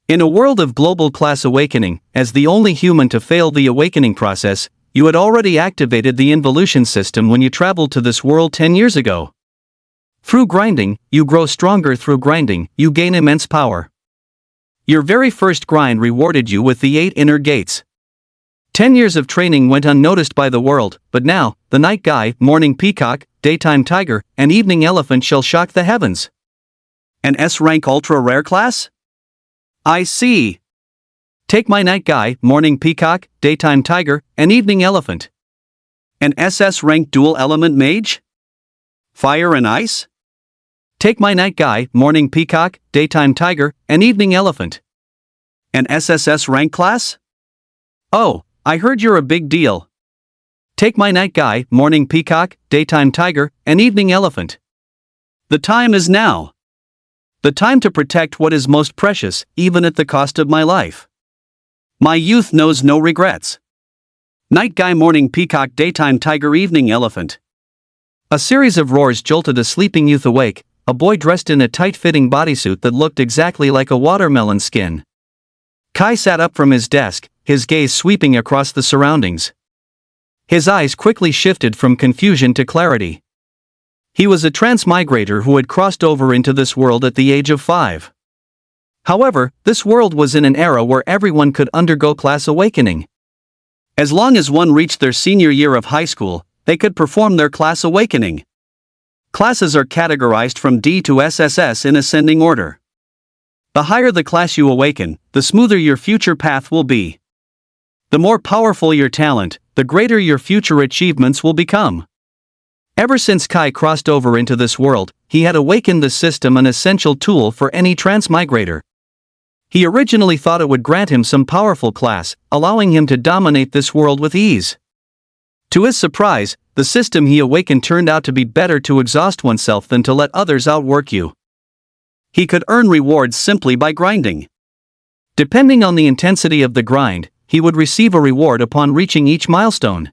In a world of global class awakening, as the only human to fail the awakening process, you had already activated the involution system when you traveled to this world 10 years ago. Through grinding, you grow stronger. Through grinding, you gain immense power. Your very first grind rewarded you with the 8 inner gates. 10 years of training went unnoticed by the world, but now, the night guy, morning peacock, daytime tiger, and evening elephant shall shock the heavens. An S-rank ultra-rare class? I see. Take my night guy, morning peacock, daytime tiger, and evening elephant. An SS-rank dual-element mage? Fire and ice? Take my night guy, morning peacock, daytime tiger, and evening elephant. An SSS rank class? Oh, I heard you're a big deal. Take my night guy, morning peacock, daytime tiger, and evening elephant. The time is now. The time to protect what is most precious, even at the cost of my life. My youth knows no regrets. Night guy, morning peacock, daytime tiger, evening elephant. A series of roars jolted a sleeping youth awake, a boy dressed in a tight-fitting bodysuit that looked exactly like a watermelon skin. Kai sat up from his desk, his gaze sweeping across the surroundings. His eyes quickly shifted from confusion to clarity. He was a transmigrator who had crossed over into this world at the age of 5. However, this world was in an era where everyone could undergo class awakening. As long as one reached their senior year of high school, they could perform their class awakening. Classes are categorized from D to SSS in ascending order. The higher the class you awaken, the smoother your future path will be. The more powerful your talent, the greater your future achievements will become. Ever since Kai crossed over into this world, he had awakened the system, an essential tool for any transmigrator. He originally thought it would grant him some powerful class, allowing him to dominate this world with ease. To his surprise, the system he awakened turned out to be better to exhaust oneself than to let others outwork you. He could earn rewards simply by grinding. Depending on the intensity of the grind, he would receive a reward upon reaching each milestone.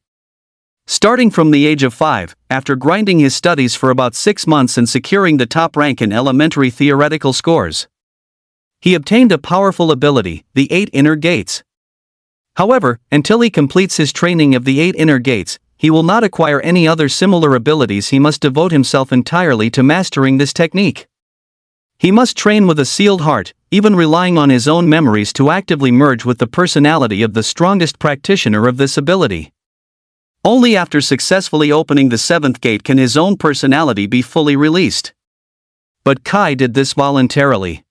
Starting from the age of 5, after grinding his studies for about 6 months and securing the top rank in elementary theoretical scores, he obtained a powerful ability, the 8 inner gates. However, until he completes his training of the 8 inner gates, he will not acquire any other similar abilities. He must devote himself entirely to mastering this technique. He must train with a sealed heart, even relying on his own memories to actively merge with the personality of the strongest practitioner of this ability. Only after successfully opening the 7th gate can his own personality be fully released. But Kai did this voluntarily.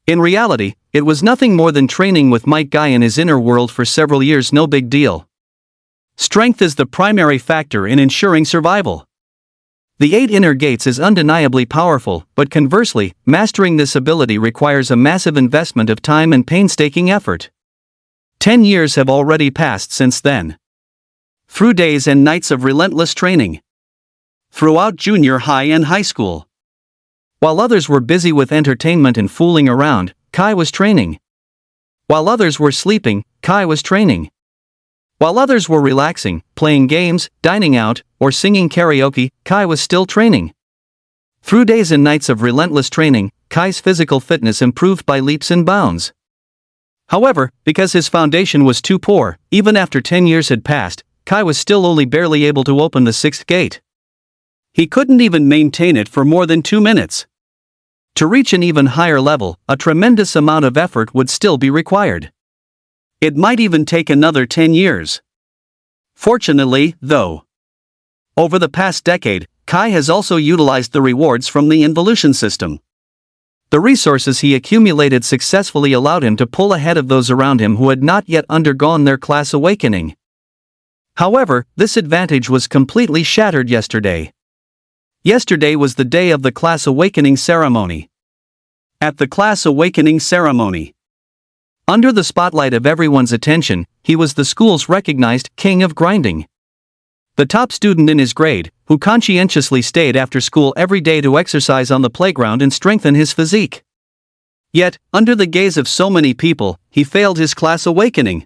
In reality, it was nothing more than training with Might Guy in his inner world for several years. No big deal. Strength is the primary factor in ensuring survival. The 8 inner gates is undeniably powerful, but conversely, mastering this ability requires a massive investment of time and painstaking effort. 10 years have already passed since then. Through days and nights of relentless training. Throughout junior high and high school. While others were busy with entertainment and fooling around, Kai was training. While others were sleeping, Kai was training. While others were relaxing, playing games, dining out, or singing karaoke, Kai was still training. Through days and nights of relentless training, Kai's physical fitness improved by leaps and bounds. However, because his foundation was too poor, even after 10 years had passed, Kai was still only barely able to open the 6th gate. He couldn't even maintain it for more than 2 minutes. To reach an even higher level, a tremendous amount of effort would still be required. It might even take another 10 years. Fortunately, though, over the past decade, Kai has also utilized the rewards from the involution system. The resources he accumulated successfully allowed him to pull ahead of those around him who had not yet undergone their class awakening. However, this advantage was completely shattered yesterday. Yesterday was the day of the class awakening ceremony. At the class awakening ceremony, under the spotlight of everyone's attention, he was the school's recognized king of grinding. The top student in his grade, who conscientiously stayed after school every day to exercise on the playground and strengthen his physique. Yet, under the gaze of so many people, he failed his class awakening.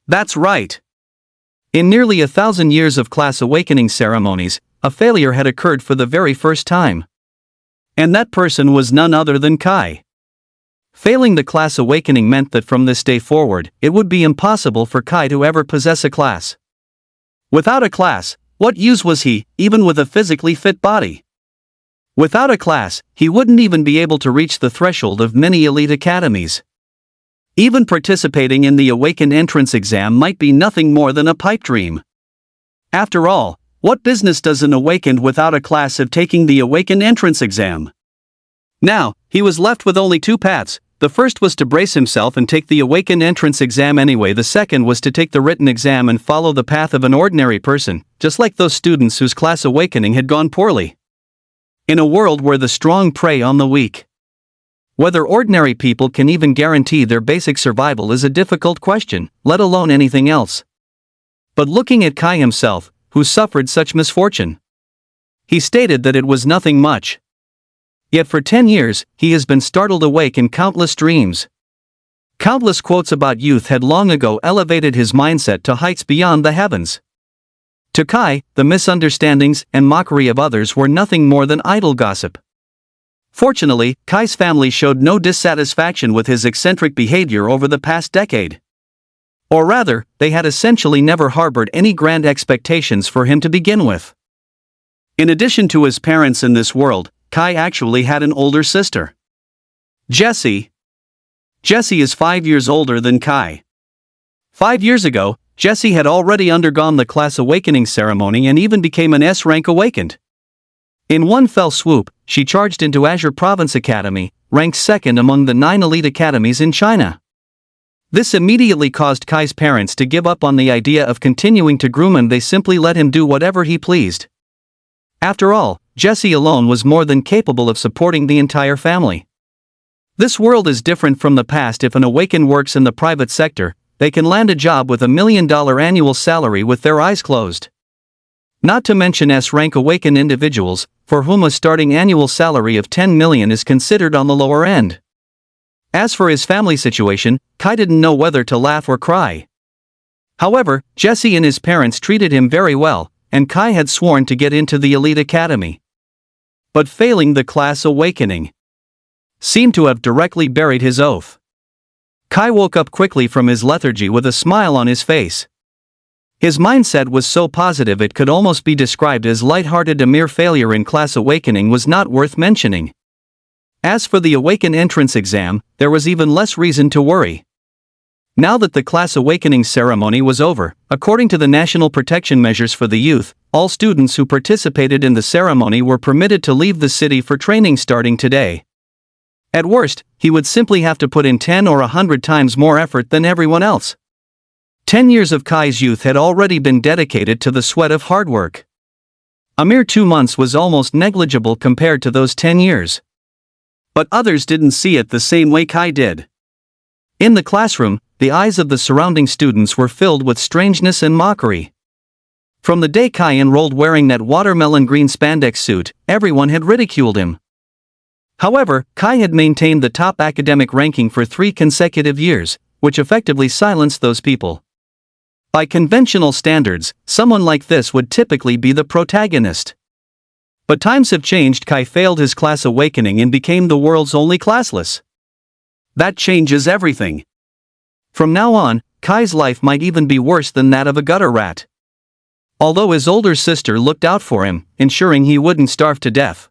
That's right. In nearly 1,000 years of class awakening ceremonies, a failure had occurred for the very first time. And that person was none other than Kai. Failing the class awakening meant that from this day forward, it would be impossible for Kai to ever possess a class. Without a class, what use was he, even with a physically fit body? Without a class, he wouldn't even be able to reach the threshold of many elite academies. Even participating in the Awakened entrance exam might be nothing more than a pipe dream. After all, what business does an Awakened without a class have taking the Awakened entrance exam? Now, he was left with only two paths. The first was to brace himself and take the Awakened entrance exam anyway. The second was to take the written exam and follow the path of an ordinary person, just like those students whose class awakening had gone poorly. In a world where the strong prey on the weak, whether ordinary people can even guarantee their basic survival is a difficult question, let alone anything else. But looking at Kai himself, who suffered such misfortune, he stated that it was nothing much. Yet for 10 years, he has been startled awake in countless dreams. Countless quotes about youth had long ago elevated his mindset to heights beyond the heavens. To Kai, the misunderstandings and mockery of others were nothing more than idle gossip. Fortunately, Kai's family showed no dissatisfaction with his eccentric behavior over the past decade. Or rather, they had essentially never harbored any grand expectations for him to begin with. In addition to his parents in this world, Kai actually had an older sister, Jessie. Jessie is 5 years older than Kai. 5 years ago, Jessie had already undergone the class awakening ceremony and even became an S-rank awakened. In one fell swoop, she charged into Azure Province Academy, ranked second among the 9 elite academies in China. This immediately caused Kai's parents to give up on the idea of continuing to groom him. They simply let him do whatever he pleased. After all, Jessie alone was more than capable of supporting the entire family. This world is different from the past. If an awakened works in the private sector, they can land a job with $1 million annual salary with their eyes closed. Not to mention S-rank awakened individuals, for whom a starting annual salary of $10 million is considered on the lower end. As for his family situation, Kai didn't know whether to laugh or cry. However, Jessie and his parents treated him very well, and Kai had sworn to get into the elite academy. But failing the class awakening seemed to have directly buried his oath. Kai woke up quickly from his lethargy with a smile on his face. His mindset was so positive it could almost be described as light-hearted. A mere failure in class awakening was not worth mentioning. As for the Awakened entrance exam, there was even less reason to worry. Now that the class awakening ceremony was over, according to the national protection measures for the youth, all students who participated in the ceremony were permitted to leave the city for training starting today. At worst, he would simply have to put in 10 or 100 times more effort than everyone else. 10 years of Kai's youth had already been dedicated to the sweat of hard work. A mere 2 months was almost negligible compared to those 10 years. But others didn't see it the same way Kai did. In the classroom, the eyes of the surrounding students were filled with strangeness and mockery. From the day Kai enrolled wearing that watermelon green spandex suit, everyone had ridiculed him. However, Kai had maintained the top academic ranking for 3 consecutive years, which effectively silenced those people. By conventional standards, someone like this would typically be the protagonist. But times have changed. Kai failed his class awakening and became the world's only classless. That changes everything. From now on, Kai's life might even be worse than that of a gutter rat. Although his older sister looked out for him, ensuring he wouldn't starve to death,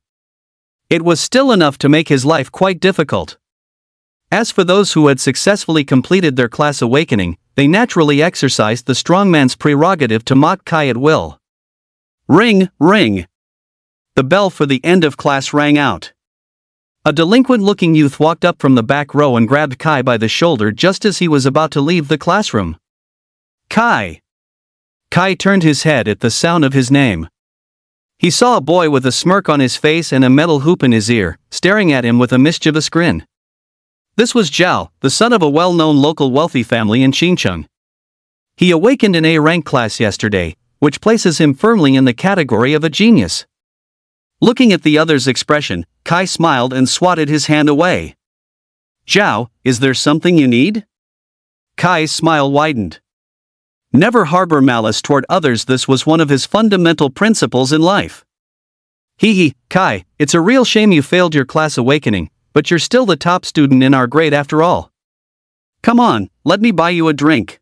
it was still enough to make his life quite difficult. As for those who had successfully completed their class awakening, they naturally exercised the strongman's prerogative to mock Kai at will. Ring, ring. The bell for the end of class rang out. A delinquent-looking youth walked up from the back row and grabbed Kai by the shoulder just as he was about to leave the classroom. Kai! Kai turned his head at the sound of his name. He saw a boy with a smirk on his face and a metal hoop in his ear, staring at him with a mischievous grin. This was Zhao, the son of a well-known local wealthy family in Xincheng. He awakened in A-rank class yesterday, which places him firmly in the category of a genius. Looking at the other's expression, Kai smiled and swatted his hand away. Zhao, is there something you need? Kai's smile widened. Never harbor malice toward others. This was one of his fundamental principles in life. Kai, it's a real shame you failed your class awakening, but you're still the top student in our grade after all. Come on, let me buy you a drink.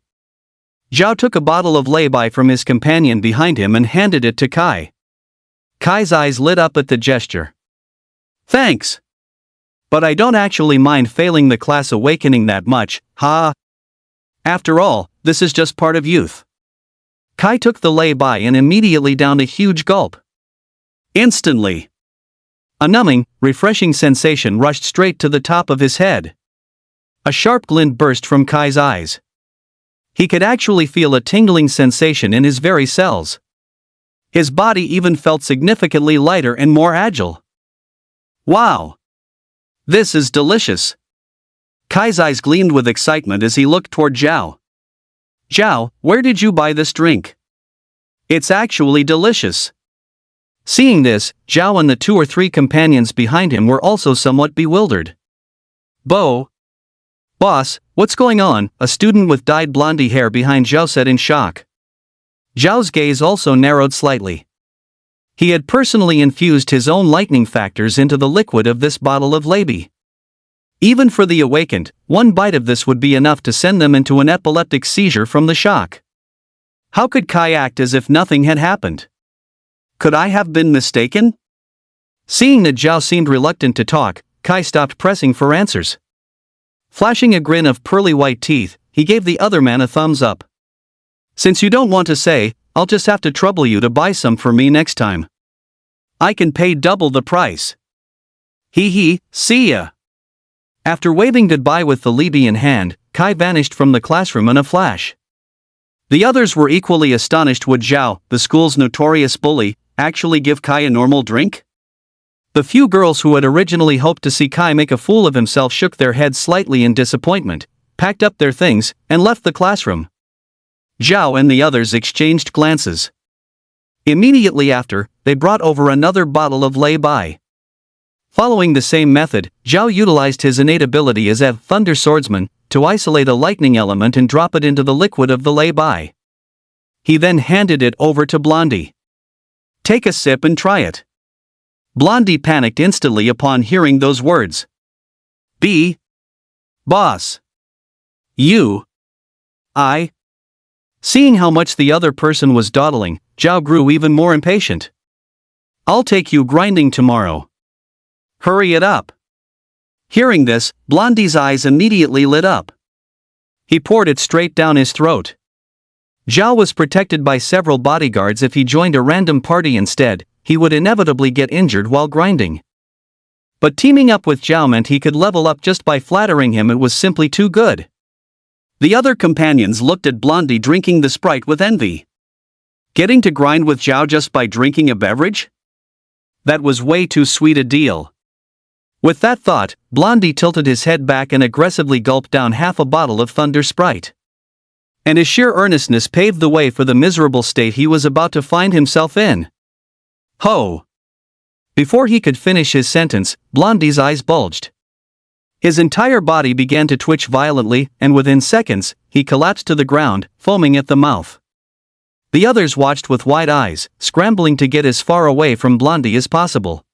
Zhao took a bottle of lay-by from his companion behind him and handed it to Kai. Kai's eyes lit up at the gesture. Thanks. But I don't actually mind failing the class awakening that much, ha. After all, this is just part of youth. Kai took the lay-by and immediately downed a huge gulp. Instantly. A numbing, refreshing sensation rushed straight to the top of his head. A sharp glint burst from Kai's eyes. He could actually feel a tingling sensation in his very cells. His body even felt significantly lighter and more agile. Wow! This is delicious! Kai's eyes gleamed with excitement as he looked toward Zhao. Zhao, where did you buy this drink? It's actually delicious. Seeing this, Zhao and the 2 or 3 companions behind him were also somewhat bewildered. Boss, what's going on? A student with dyed blondie hair behind Zhao said in shock. Zhao's gaze also narrowed slightly. He had personally infused his own lightning factors into the liquid of this bottle of lay-by. Even for the awakened, one bite of this would be enough to send them into an epileptic seizure from the shock. How could Kai act as if nothing had happened? Could I have been mistaken? Seeing that Zhao seemed reluctant to talk, Kai stopped pressing for answers. Flashing a grin of pearly white teeth, he gave the other man a thumbs up. Since you don't want to say, I'll just have to trouble you to buy some for me next time. I can pay double the price. See ya. After waving goodbye with the lay-by in hand, Kai vanished from the classroom in a flash. The others were equally astonished. Would Zhao, the school's notorious bully, actually give Kai a normal drink? The few girls who had originally hoped to see Kai make a fool of himself shook their heads slightly in disappointment, packed up their things, and left the classroom. Zhao and the others exchanged glances. Immediately after, they brought over another bottle of lay-by. Following the same method, Zhao utilized his innate ability as a thunder swordsman to isolate a lightning element and drop it into the liquid of the lay-by. He then handed it over to Blondie. Take a sip and try it. Blondie panicked instantly upon hearing those words. Boss. Seeing how much the other person was dawdling, Zhao grew even more impatient. I'll take you grinding tomorrow. Hurry it up. Hearing this, Blondie's eyes immediately lit up. He poured it straight down his throat. Zhao was protected by several bodyguards. If he joined a random party instead, he would inevitably get injured while grinding. But teaming up with Zhao meant he could level up just by flattering him. It was simply too good. The other companions looked at Blondie drinking the Sprite with envy. Getting to grind with Zhao just by drinking a beverage? That was way too sweet a deal. With that thought, Blondie tilted his head back and aggressively gulped down half a bottle of Thunder Sprite. And his sheer earnestness paved the way for the miserable state he was about to find himself in. Ho! Before he could finish his sentence, Blondie's eyes bulged. His entire body began to twitch violently, and within seconds, he collapsed to the ground, foaming at the mouth. The others watched with wide eyes, scrambling to get as far away from Blondie as possible.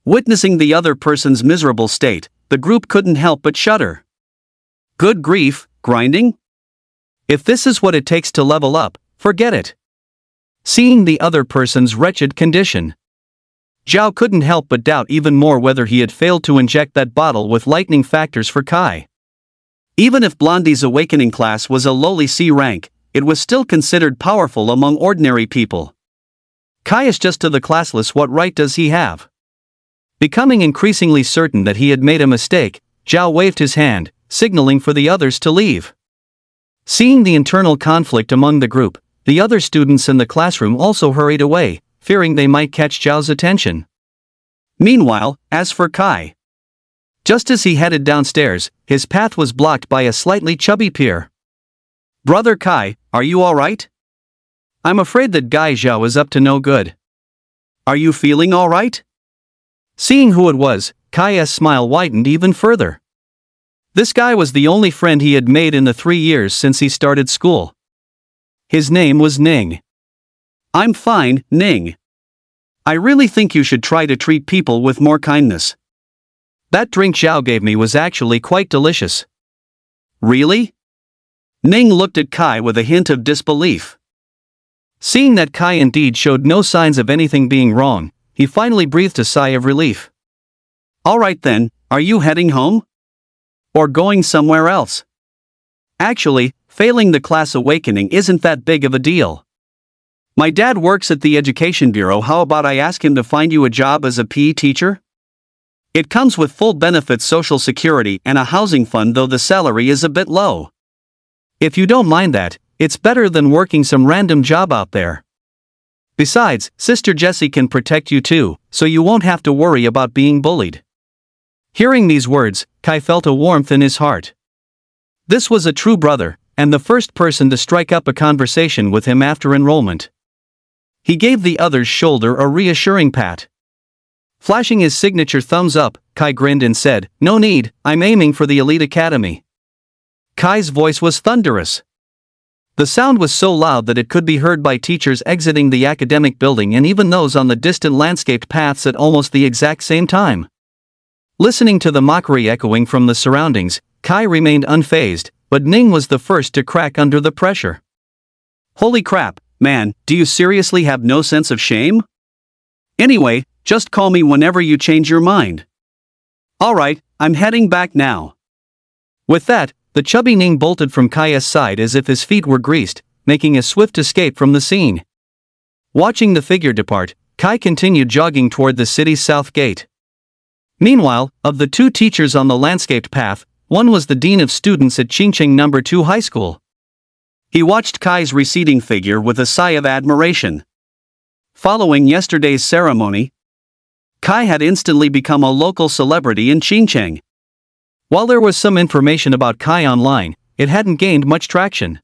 Witnessing the other person's miserable state, the group couldn't help but shudder. Good grief, grinding? If this is what it takes to level up, forget it. Seeing the other person's wretched condition, Zhao couldn't help but doubt even more whether he had failed to inject that bottle with lightning factors for Kai. Even if Blondie's awakening class was a lowly C rank, it was still considered powerful among ordinary people. Kai is just to the classless. What right does he have? Becoming increasingly certain that he had made a mistake, Zhao waved his hand, signaling for the others to leave. Seeing the internal conflict among the group, the other students in the classroom also hurried away, fearing they might catch Zhao's attention. Meanwhile, as for Kai, just as he headed downstairs, his path was blocked by a slightly chubby peer. Brother Kai, are you alright? I'm afraid that guy Zhao is up to no good. Are you feeling alright? Seeing who it was, Kai's smile widened even further. This guy was the only friend he had made in the 3 years since he started school. His name was Ning. I'm fine, Ning. I really think you should try to treat people with more kindness. That drink Zhao gave me was actually quite delicious. Really? Ning looked at Kai with a hint of disbelief. Seeing that Kai indeed showed no signs of anything being wrong, he finally breathed a sigh of relief. Alright then, are you heading home? Or going somewhere else? Actually, failing the class awakening isn't that big of a deal. My dad works at the education bureau. How about I ask him to find you a job as a PE teacher? It comes with full benefits, social security, and a housing fund, though the salary is a bit low. If you don't mind that, it's better than working some random job out there. Besides, Sister Jessie can protect you too, so you won't have to worry about being bullied. Hearing these words, Kai felt a warmth in his heart. This was a true brother, and the first person to strike up a conversation with him after enrollment. He gave the other's shoulder a reassuring pat. Flashing his signature thumbs up, Kai grinned and said, "No need, I'm aiming for the elite academy." Kai's voice was thunderous. The sound was so loud that it could be heard by teachers exiting the academic building and even those on the distant landscaped paths at almost the exact same time. Listening to the mockery echoing from the surroundings, Kai remained unfazed, but Ning was the first to crack under the pressure. Holy crap, man, do you seriously have no sense of shame? Anyway, just call me whenever you change your mind. Alright, I'm heading back now. With that, the chubby Ning bolted from Kai's side as if his feet were greased, making a swift escape from the scene. Watching the figure depart, Kai continued jogging toward the city's south gate. Meanwhile, of the two teachers on the landscaped path, one was the dean of students at Qingcheng No. 2 High School. He watched Kai's receding figure with a sigh of admiration. Following yesterday's ceremony, Kai had instantly become a local celebrity in Qingcheng. While there was some information about Kai online, it hadn't gained much traction.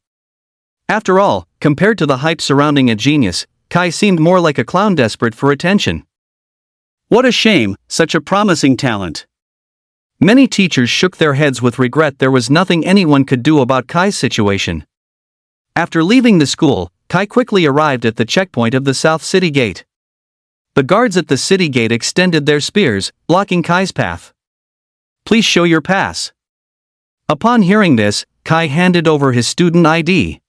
After all, compared to the hype surrounding a genius, Kai seemed more like a clown desperate for attention. What a shame, such a promising talent. Many teachers shook their heads with regret. There was nothing anyone could do about Kai's situation. After leaving the school, Kai quickly arrived at the checkpoint of the South City Gate. The guards at the city gate extended their spears, blocking Kai's path. Please show your pass. Upon hearing this, Kai handed over his student ID.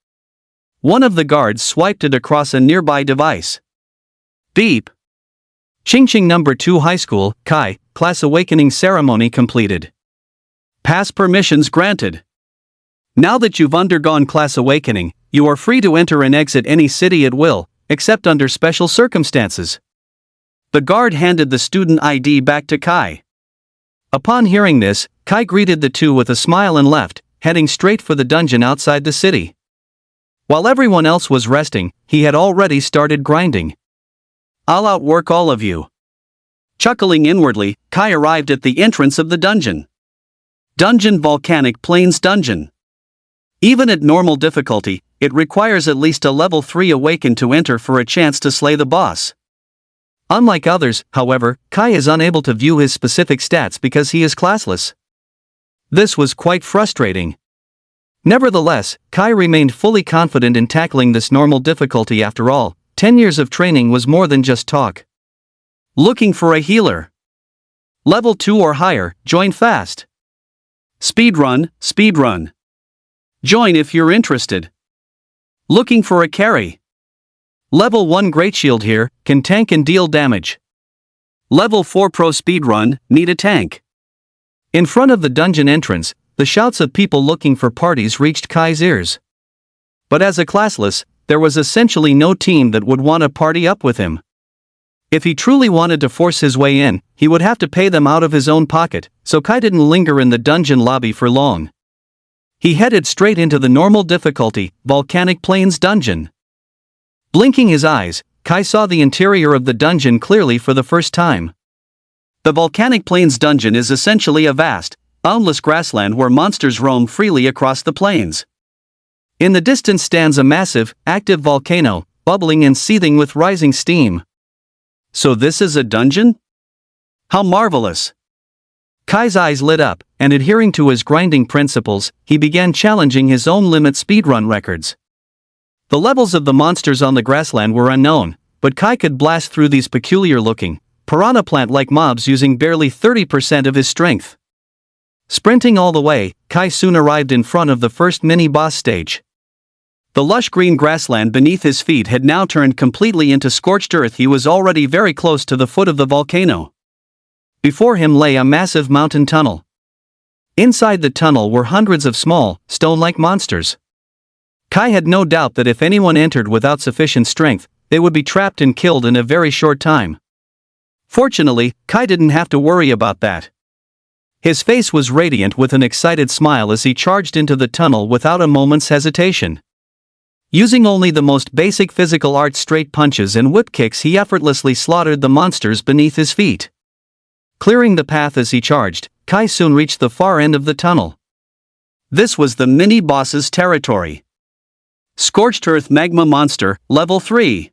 One of the guards swiped it across a nearby device. Beep. Qingcheng No. 2 High School, Kai, class awakening ceremony completed. Pass permissions granted. Now that you've undergone class awakening, you are free to enter and exit any city at will, except under special circumstances. The guard handed the student ID back to Kai. Upon hearing this, Kai greeted the two with a smile and left, heading straight for the dungeon outside the city. While everyone else was resting, he had already started grinding. I'll outwork all of you. Chuckling inwardly, Kai arrived at the entrance of the dungeon. Dungeon Volcanic Plains Dungeon. Even at normal difficulty, it requires at least a level 3 awakened to enter for a chance to slay the boss. Unlike others, however, Kai is unable to view his specific stats because he is classless. This was quite frustrating. Nevertheless, Kai remained fully confident in tackling this normal difficulty. After all, 10 years of training was more than just talk. Looking for a healer? Level 2 or higher, join fast. Speedrun, speedrun. Join if you're interested. Looking for a carry? Level 1 Great Shield here, can tank and deal damage. Level 4 Pro Speedrun, need a tank. In front of the dungeon entrance, the shouts of people looking for parties reached Kai's ears. But as a classless, there was essentially no team that would want to party up with him. If he truly wanted to force his way in, he would have to pay them out of his own pocket, so Kai didn't linger in the dungeon lobby for long. He headed straight into the normal difficulty, Volcanic Plains Dungeon. Blinking his eyes, Kai saw the interior of the dungeon clearly for the first time. The Volcanic Plains Dungeon is essentially a vast, boundless grassland where monsters roam freely across the plains. In the distance stands a massive, active volcano, bubbling and seething with rising steam. So this is a dungeon? How marvelous! Kai's eyes lit up, and adhering to his grinding principles, he began challenging his own limit speedrun records. The levels of the monsters on the grassland were unknown, but Kai could blast through these peculiar-looking, piranha plant-like mobs using barely 30% of his strength. Sprinting all the way, Kai soon arrived in front of the first mini-boss stage. The lush green grassland beneath his feet had now turned completely into scorched earth. He was already very close to the foot of the volcano. Before him lay a massive mountain tunnel. Inside the tunnel were hundreds of small, stone-like monsters. Kai had no doubt that if anyone entered without sufficient strength, they would be trapped and killed in a very short time. Fortunately, Kai didn't have to worry about that. His face was radiant with an excited smile as he charged into the tunnel without a moment's hesitation. Using only the most basic physical arts, straight punches and whip kicks, he effortlessly slaughtered the monsters beneath his feet. Clearing the path as he charged, Kai soon reached the far end of the tunnel. This was the mini-boss's territory. Scorched Earth Magma Monster, Level 3.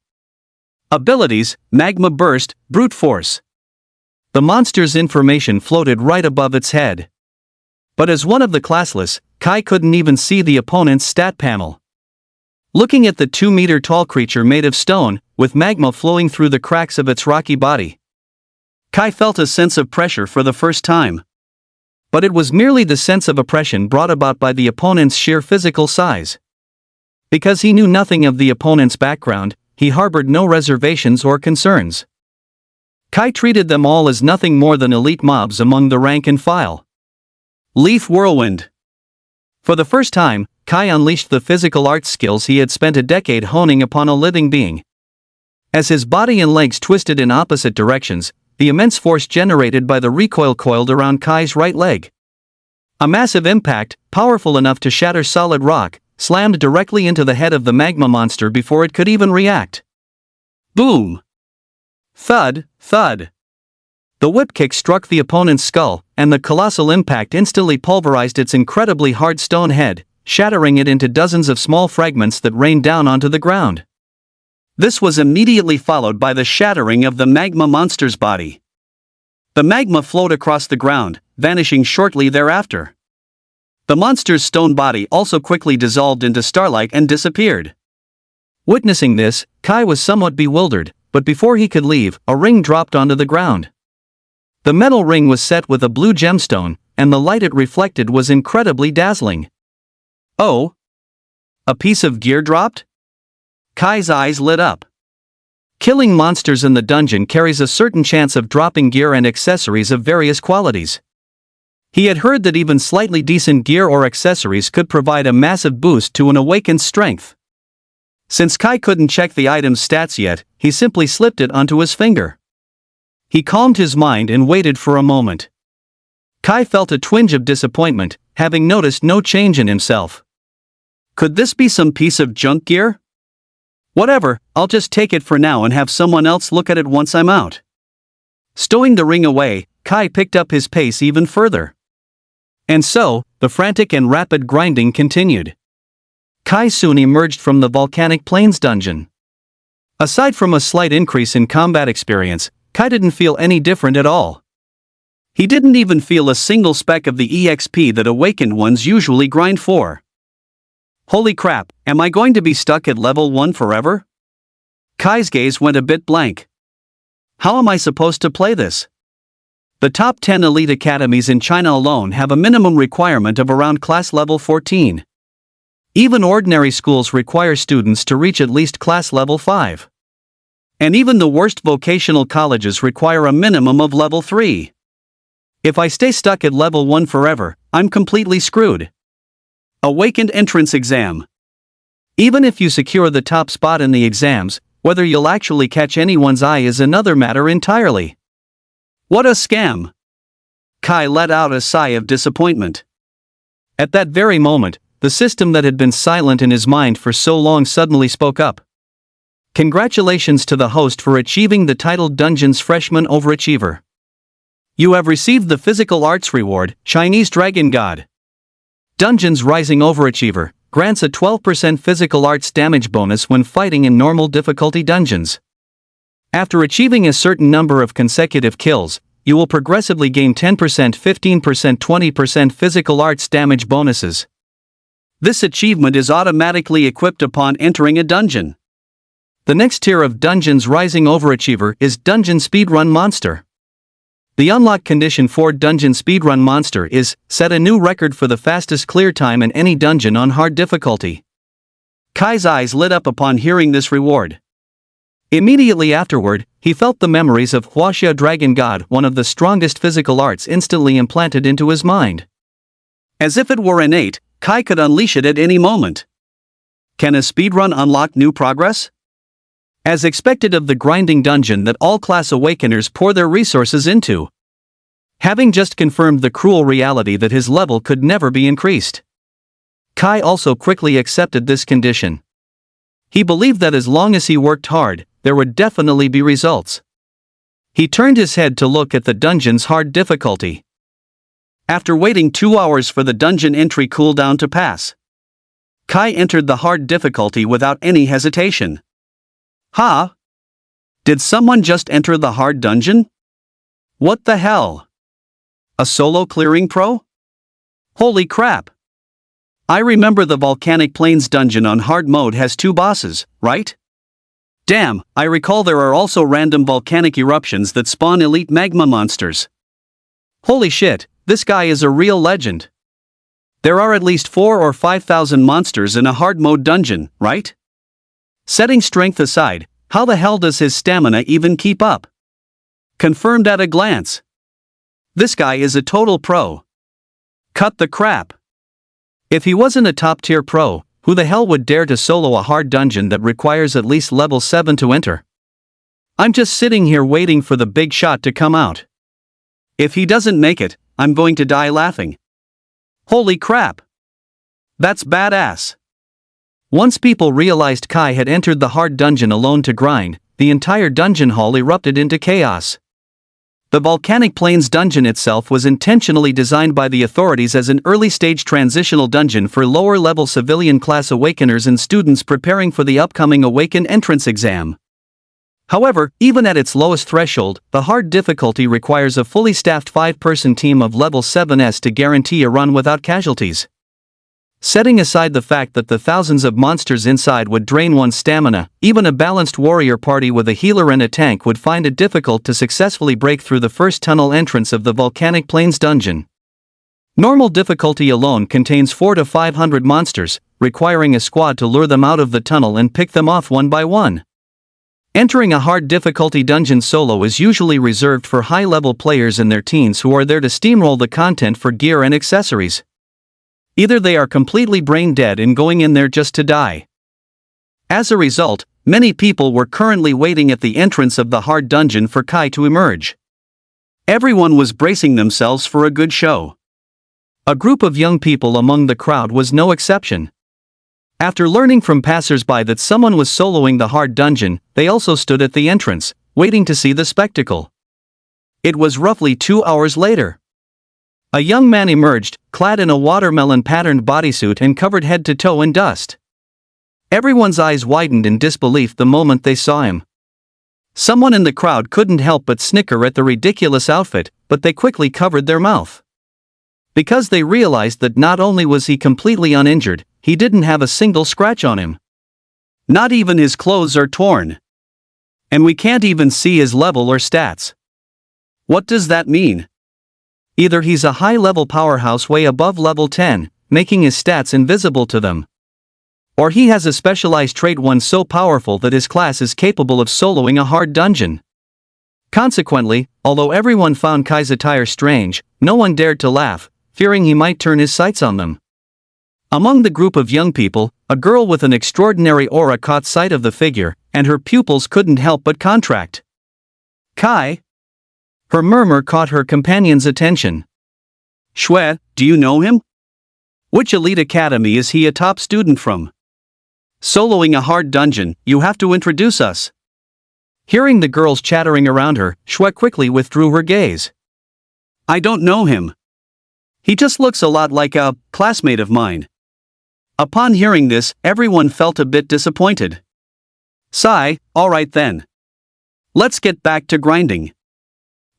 Abilities: Magma Burst, Brute Force. The monster's information floated right above its head. But as one of the classless, Kai couldn't even see the opponent's stat panel. Looking at the 2-meter-tall creature made of stone, with magma flowing through the cracks of its rocky body, Kai felt a sense of pressure for the first time. But it was merely the sense of oppression brought about by the opponent's sheer physical size. Because he knew nothing of the opponent's background, he harbored no reservations or concerns. Kai treated them all as nothing more than elite mobs among the rank and file. Leaf Whirlwind. For the first time, Kai unleashed the physical arts skills he had spent a decade honing upon a living being. As his body and legs twisted in opposite directions, the immense force generated by the recoil coiled around Kai's right leg. A massive impact, powerful enough to shatter solid rock, slammed directly into the head of the magma monster before it could even react. Boom! Thud, thud. The whip kick struck the opponent's skull, and the colossal impact instantly pulverized its incredibly hard stone head, shattering it into dozens of small fragments that rained down onto the ground. This was immediately followed by the shattering of the magma monster's body. The magma flowed across the ground, vanishing shortly thereafter. The monster's stone body also quickly dissolved into starlight and disappeared. Witnessing this, Kai was somewhat bewildered, but before he could leave, a ring dropped onto the ground. The metal ring was set with a blue gemstone, and the light it reflected was incredibly dazzling. Oh! A piece of gear dropped? Kai's eyes lit up. Killing monsters in the dungeon carries a certain chance of dropping gear and accessories of various qualities. He had heard that even slightly decent gear or accessories could provide a massive boost to an awakened strength. Since Kai couldn't check the item's stats yet, he simply slipped it onto his finger. He calmed his mind and waited for a moment. Kai felt a twinge of disappointment, having noticed no change in himself. Could this be some piece of junk gear? Whatever, I'll just take it for now and have someone else look at it once I'm out. Stowing the ring away, Kai picked up his pace even further. And so, the frantic and rapid grinding continued. Kai soon emerged from the volcanic plains dungeon. Aside from a slight increase in combat experience, Kai didn't feel any different at all. He didn't even feel a single speck of the EXP that awakened ones usually grind for. Holy crap, am I going to be stuck at level 1 forever? Kai's gaze went a bit blank. How am I supposed to play this? The top 10 elite academies in China alone have a minimum requirement of around class level 14. Even ordinary schools require students to reach at least class level 5. And even the worst vocational colleges require a minimum of level 3. If I stay stuck at level 1 forever, I'm completely screwed. Awakened Entrance Exam. Even if you secure the top spot in the exams, whether you'll actually catch anyone's eye is another matter entirely. What a scam! Kai let out a sigh of disappointment. At that very moment, the system that had been silent in his mind for so long suddenly spoke up. Congratulations to the host for achieving the title Dungeon's Freshman Overachiever. You have received the Physical Arts Reward, Chinese Dragon God. Dungeon's Rising Overachiever grants a 12% physical arts damage bonus when fighting in normal difficulty dungeons. After achieving a certain number of consecutive kills, you will progressively gain 10%, 15%, 20% physical arts damage bonuses. This achievement is automatically equipped upon entering a dungeon. The next tier of dungeons rising overachiever is Dungeon Speedrun Monster. The unlock condition for Dungeon Speedrun Monster is, set a new record for the fastest clear time in any dungeon on hard difficulty. Kai's eyes lit up upon hearing this reward. Immediately afterward, he felt the memories of Huaxia Dragon God, one of the strongest physical arts, instantly implanted into his mind. As if it were innate, Kai could unleash it at any moment. Can a speedrun unlock new progress? As expected of the grinding dungeon that all class awakeners pour their resources into. Having just confirmed the cruel reality that his level could never be increased, Kai also quickly accepted this condition. He believed that as long as he worked hard, there would definitely be results. He turned his head to look at the dungeon's hard difficulty. After waiting 2 hours for the dungeon entry cooldown to pass, Kai entered the hard difficulty without any hesitation. Huh? Did someone just enter the hard dungeon? What the hell? A solo clearing pro? Holy crap! I remember the Volcanic Plains dungeon on hard mode has 2 bosses, right? Damn, I recall there are also random volcanic eruptions that spawn elite magma monsters. Holy shit, this guy is a real legend. There are at least 4,000 or 5,000 monsters in a hard mode dungeon, right? Setting strength aside, how the hell does his stamina even keep up? Confirmed at a glance. This guy is a total pro. Cut the crap. If he wasn't a top-tier pro, who the hell would dare to solo a hard dungeon that requires at least level 7 to enter? I'm just sitting here waiting for the big shot to come out. If he doesn't make it, I'm going to die laughing. Holy crap! That's badass. Once people realized Kai had entered the hard dungeon alone to grind, the entire dungeon hall erupted into chaos. The Volcanic Plains dungeon itself was intentionally designed by the authorities as an early-stage transitional dungeon for lower-level civilian class awakeners and students preparing for the upcoming Awaken entrance exam. However, even at its lowest threshold, the hard difficulty requires a fully staffed 5-person team of level 7s to guarantee a run without casualties. Setting aside the fact that the thousands of monsters inside would drain one's stamina, even a balanced warrior party with a healer and a tank would find it difficult to successfully break through the first tunnel entrance of the Volcanic Plains dungeon. Normal difficulty alone contains 400 to 500 monsters, requiring a squad to lure them out of the tunnel and pick them off one by one. Entering a hard difficulty dungeon solo is usually reserved for high-level players and their teens who are there to steamroll the content for gear and accessories. Either they are completely brain dead and going in there just to die. As a result, many people were currently waiting at the entrance of the hard dungeon for Kai to emerge. Everyone was bracing themselves for a good show. A group of young people among the crowd was no exception. After learning from passers-by that someone was soloing the hard dungeon, they also stood at the entrance, waiting to see the spectacle. It was roughly 2 hours later. A young man emerged, clad in a watermelon-patterned bodysuit and covered head to toe in dust. Everyone's eyes widened in disbelief the moment they saw him. Someone in the crowd couldn't help but snicker at the ridiculous outfit, but they quickly covered their mouth. Because they realized that not only was he completely uninjured, he didn't have a single scratch on him. Not even his clothes are torn. And we can't even see his level or stats. What does that mean? Either he's a high-level powerhouse way above level 10, making his stats invisible to them. Or he has a specialized trait one so powerful that his class is capable of soloing a hard dungeon. Consequently, although everyone found Kai's attire strange, no one dared to laugh, fearing he might turn his sights on them. Among the group of young people, a girl with an extraordinary aura caught sight of the figure, and her pupils couldn't help but contract. Kai? Her murmur caught her companion's attention. Shui, do you know him? Which elite academy is he a top student from? Soloing a hard dungeon, you have to introduce us. Hearing the girls chattering around her, Shui quickly withdrew her gaze. I don't know him. He just looks a lot like a classmate of mine. Upon hearing this, everyone felt a bit disappointed. Sigh, alright then. Let's get back to grinding.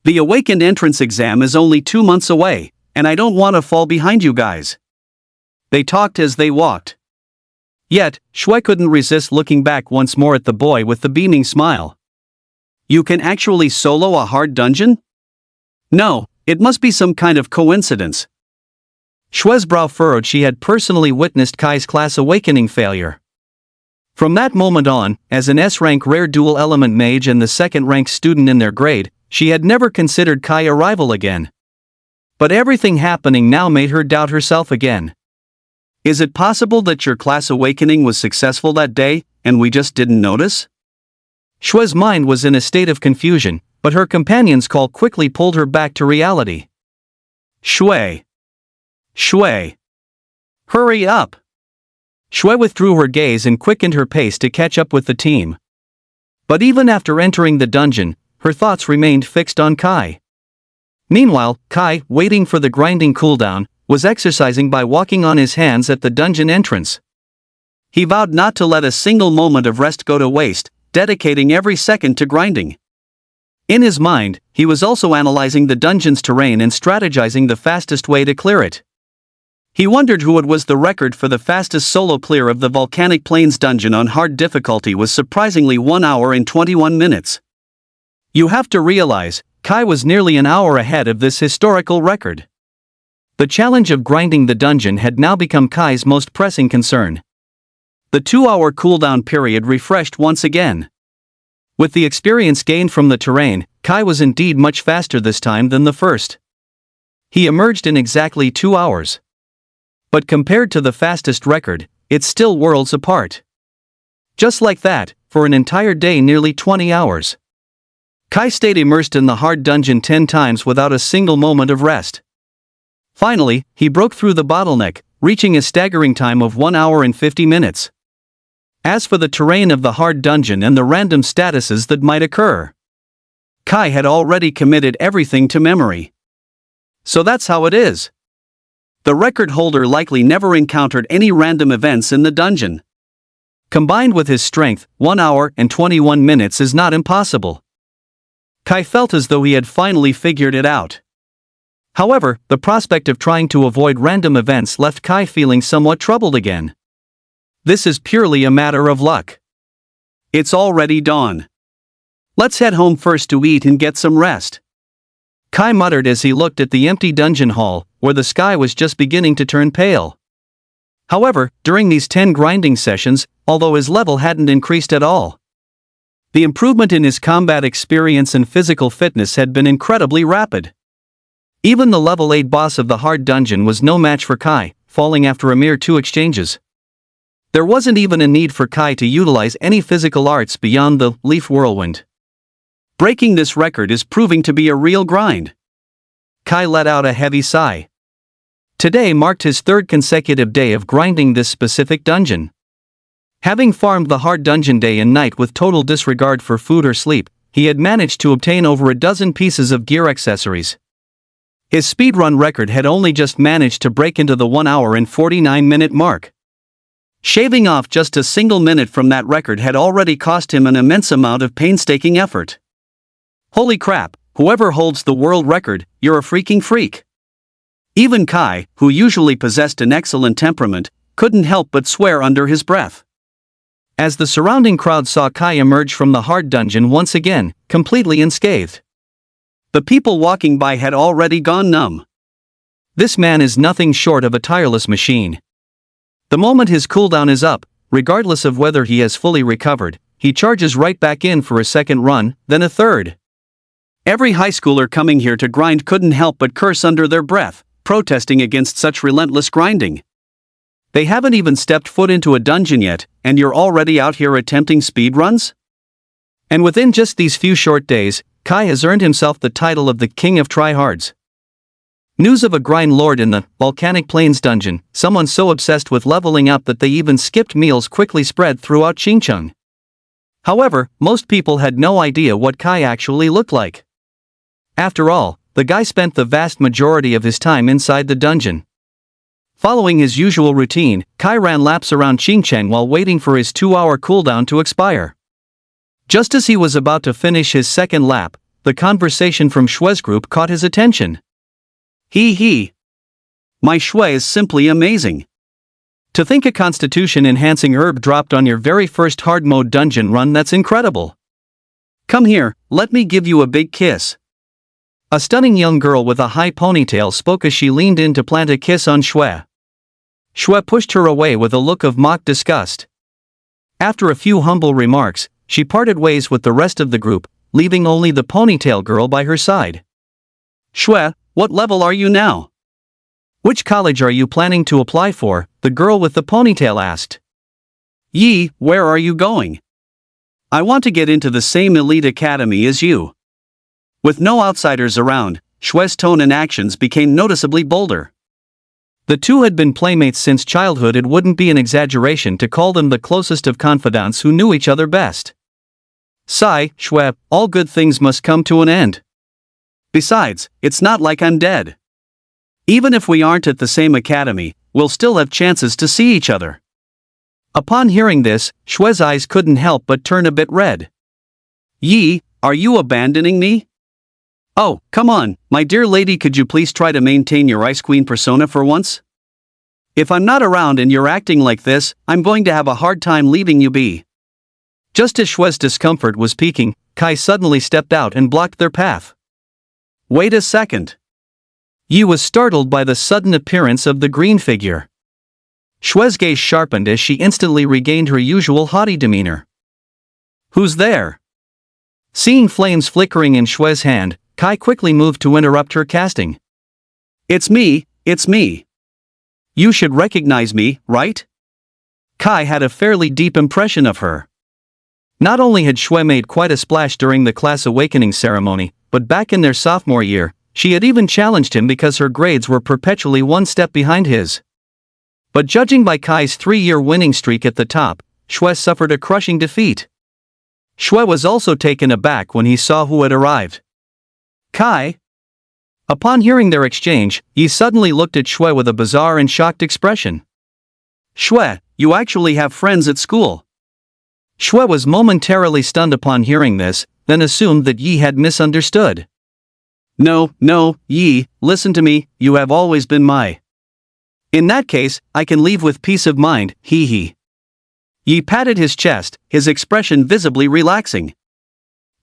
The Awakened entrance exam is only 2 months away, and I don't want to fall behind you guys. They talked as they walked. Yet, Shui couldn't resist looking back once more at the boy with the beaming smile. "You can actually solo a hard dungeon? No, it must be some kind of coincidence." Shui's brow furrowed. She had personally witnessed Kai's class awakening failure. From that moment on, as an S-rank rare dual-element mage and the second-rank student in their grade, she had never considered Kai a rival again. But everything happening now made her doubt herself again. Is it possible that your class awakening was successful that day, and we just didn't notice? Shui's mind was in a state of confusion, but her companion's call quickly pulled her back to reality. Shui! Shui! Hurry up! Shui withdrew her gaze and quickened her pace to catch up with the team. But even after entering the dungeon, her thoughts remained fixed on Kai. Meanwhile, Kai, waiting for the grinding cooldown, was exercising by walking on his hands at the dungeon entrance. He vowed not to let a single moment of rest go to waste, dedicating every second to grinding. In his mind, he was also analyzing the dungeon's terrain and strategizing the fastest way to clear it. He wondered who it was. The record for the fastest solo clear of the Volcanic Plains dungeon on hard difficulty was surprisingly 1 hour and 21 minutes. You have to realize, Kai was nearly an hour ahead of this historical record. The challenge of grinding the dungeon had now become Kai's most pressing concern. The 2-hour cooldown period refreshed once again. With the experience gained from the terrain, Kai was indeed much faster this time than the first. He emerged in exactly 2 hours. But compared to the fastest record, it's still worlds apart. Just like that, for an entire day, nearly 20 hours. Kai stayed immersed in the hard dungeon 10 times without a single moment of rest. Finally, he broke through the bottleneck, reaching a staggering time of 1 hour and 50 minutes. As for the terrain of the hard dungeon and the random statuses that might occur, Kai had already committed everything to memory. So that's how it is. The record holder likely never encountered any random events in the dungeon. Combined with his strength, 1 hour and 21 minutes is not impossible. Kai felt as though he had finally figured it out. However, the prospect of trying to avoid random events left Kai feeling somewhat troubled again. This is purely a matter of luck. It's already dawn. Let's head home first to eat and get some rest, Kai muttered as he looked at the empty dungeon hall, where the sky was just beginning to turn pale. However, during these 10 grinding sessions, although his level hadn't increased at all, the improvement in his combat experience and physical fitness had been incredibly rapid. Even the level 8 boss of the hard dungeon was no match for Kai, falling after a mere 2 exchanges. There wasn't even a need for Kai to utilize any physical arts beyond the Leaf Whirlwind. Breaking this record is proving to be a real grind. Kai let out a heavy sigh. Today marked his 3rd consecutive day of grinding this specific dungeon. Having farmed the hard dungeon day and night with total disregard for food or sleep, he had managed to obtain over a dozen pieces of gear accessories. His speedrun record had only just managed to break into the 1 hour and 49-minute mark. Shaving off just a single minute from that record had already cost him an immense amount of painstaking effort. Holy crap, whoever holds the world record, you're a freaking freak. Even Kai, who usually possessed an excellent temperament, couldn't help but swear under his breath. As the surrounding crowd saw Kai emerge from the hard dungeon once again, completely unscathed, the people walking by had already gone numb. This man is nothing short of a tireless machine. The moment his cooldown is up, regardless of whether he has fully recovered, he charges right back in for a second run, then a third. Every high schooler coming here to grind couldn't help but curse under their breath, protesting against such relentless grinding. They haven't even stepped foot into a dungeon yet, and you're already out here attempting speedruns? And within just these few short days, Kai has earned himself the title of the King of Tryhards. News of a grind lord in the Volcanic Plains dungeon, someone so obsessed with leveling up that they even skipped meals, quickly spread throughout Xinjiang. However, most people had no idea what Kai actually looked like. After all, the guy spent the vast majority of his time inside the dungeon. Following his usual routine, Kai ran laps around Xinjiang while waiting for his 2-hour cooldown to expire. Just as he was about to finish his second lap, the conversation from Shui's group caught his attention. My Shui is simply amazing. To think a constitution-enhancing herb dropped on your very first hard mode dungeon run, that's incredible. Come here, let me give you a big kiss. A stunning young girl with a high ponytail spoke as she leaned in to plant a kiss on Shui. Shui pushed her away with a look of mock disgust. After a few humble remarks, she parted ways with the rest of the group, leaving only the ponytail girl by her side. Shui, what level are you now? Which college are you planning to apply for? The girl with the ponytail asked. Yi, where are you going? I want to get into the same elite academy as you. With no outsiders around, Shui's tone and actions became noticeably bolder. The two had been playmates since childhood. It wouldn't be an exaggeration to call them the closest of confidants who knew each other best. Sigh, Shui, all good things must come to an end. Besides, it's not like I'm dead. Even if we aren't at the same academy, we'll still have chances to see each other. Upon hearing this, Shui's eyes couldn't help but turn a bit red. Yi, are you abandoning me? Oh, come on, my dear lady, could you please try to maintain your Ice Queen persona for once? If I'm not around and you're acting like this, I'm going to have a hard time leaving you be. Just as Shui's discomfort was peaking, Kai suddenly stepped out and blocked their path. Wait a second. Yi was startled by the sudden appearance of the green figure. Shui's gaze sharpened as she instantly regained her usual haughty demeanor. Who's there? Seeing flames flickering in Shui's hand, Kai quickly moved to interrupt her casting. It's me. You should recognize me, right? Kai had a fairly deep impression of her. Not only had Shui made quite a splash during the class awakening ceremony, but back in their sophomore year, she had even challenged him because her grades were perpetually one step behind his. But judging by Kai's 3-year winning streak at the top, Shui suffered a crushing defeat. Shui was also taken aback when he saw who had arrived. Kai? Upon hearing their exchange, Yi suddenly looked at Shui with a bizarre and shocked expression. Shui, you actually have friends at school. Shui was momentarily stunned upon hearing this, then assumed that Yi had misunderstood. No, Yi, listen to me, you have always been my. In that case, I can leave with peace of mind, hee. Yi patted his chest, his expression visibly relaxing.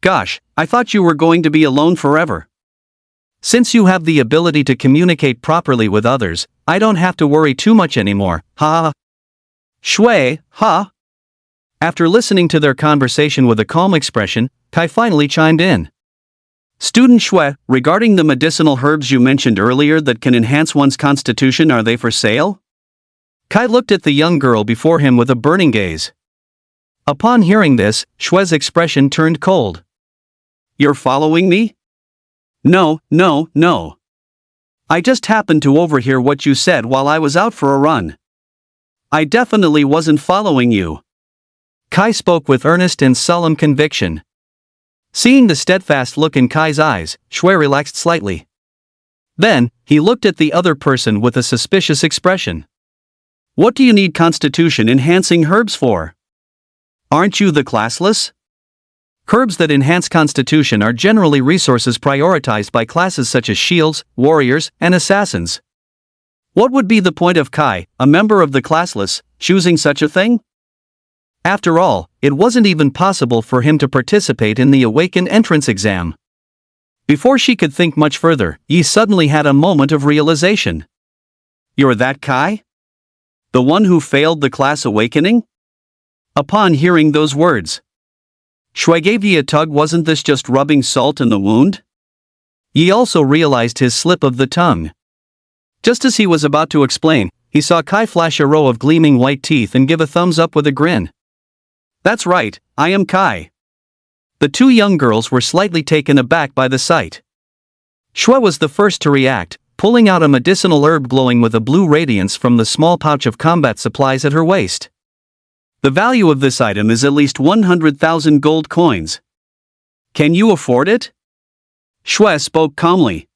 Gosh, I thought you were going to be alone forever. Since you have the ability to communicate properly with others, I don't have to worry too much anymore, ha. Shui, ha. After listening to their conversation with a calm expression, Kai finally chimed in. Student Shui, regarding the medicinal herbs you mentioned earlier that can enhance one's constitution, are they for sale? Kai looked at the young girl before him with a burning gaze. Upon hearing this, Shui's expression turned cold. You're following me? No. I just happened to overhear what you said while I was out for a run. I definitely wasn't following you. Kai spoke with earnest and solemn conviction. Seeing the steadfast look in Kai's eyes, Shui relaxed slightly. Then, he looked at the other person with a suspicious expression. What do you need constitution-enhancing herbs for? Aren't you the classless? Herbs that enhance constitution are generally resources prioritized by classes such as shields, warriors, and assassins. What would be the point of Kai, a member of the classless, choosing such a thing? After all, it wasn't even possible for him to participate in the Awakened entrance exam. Before she could think much further, Yi suddenly had a moment of realization. You're that Kai? The one who failed the class awakening? Upon hearing those words, Shui gave Yi a tug. Wasn't this just rubbing salt in the wound? Yi also realized his slip of the tongue. Just as he was about to explain, he saw Kai flash a row of gleaming white teeth and give a thumbs up with a grin. That's right, I am Kai. The two young girls were slightly taken aback by the sight. Shui was the first to react, pulling out a medicinal herb glowing with a blue radiance from the small pouch of combat supplies at her waist. The value of this item is at least 100,000 gold coins. Can you afford it? Shui spoke calmly.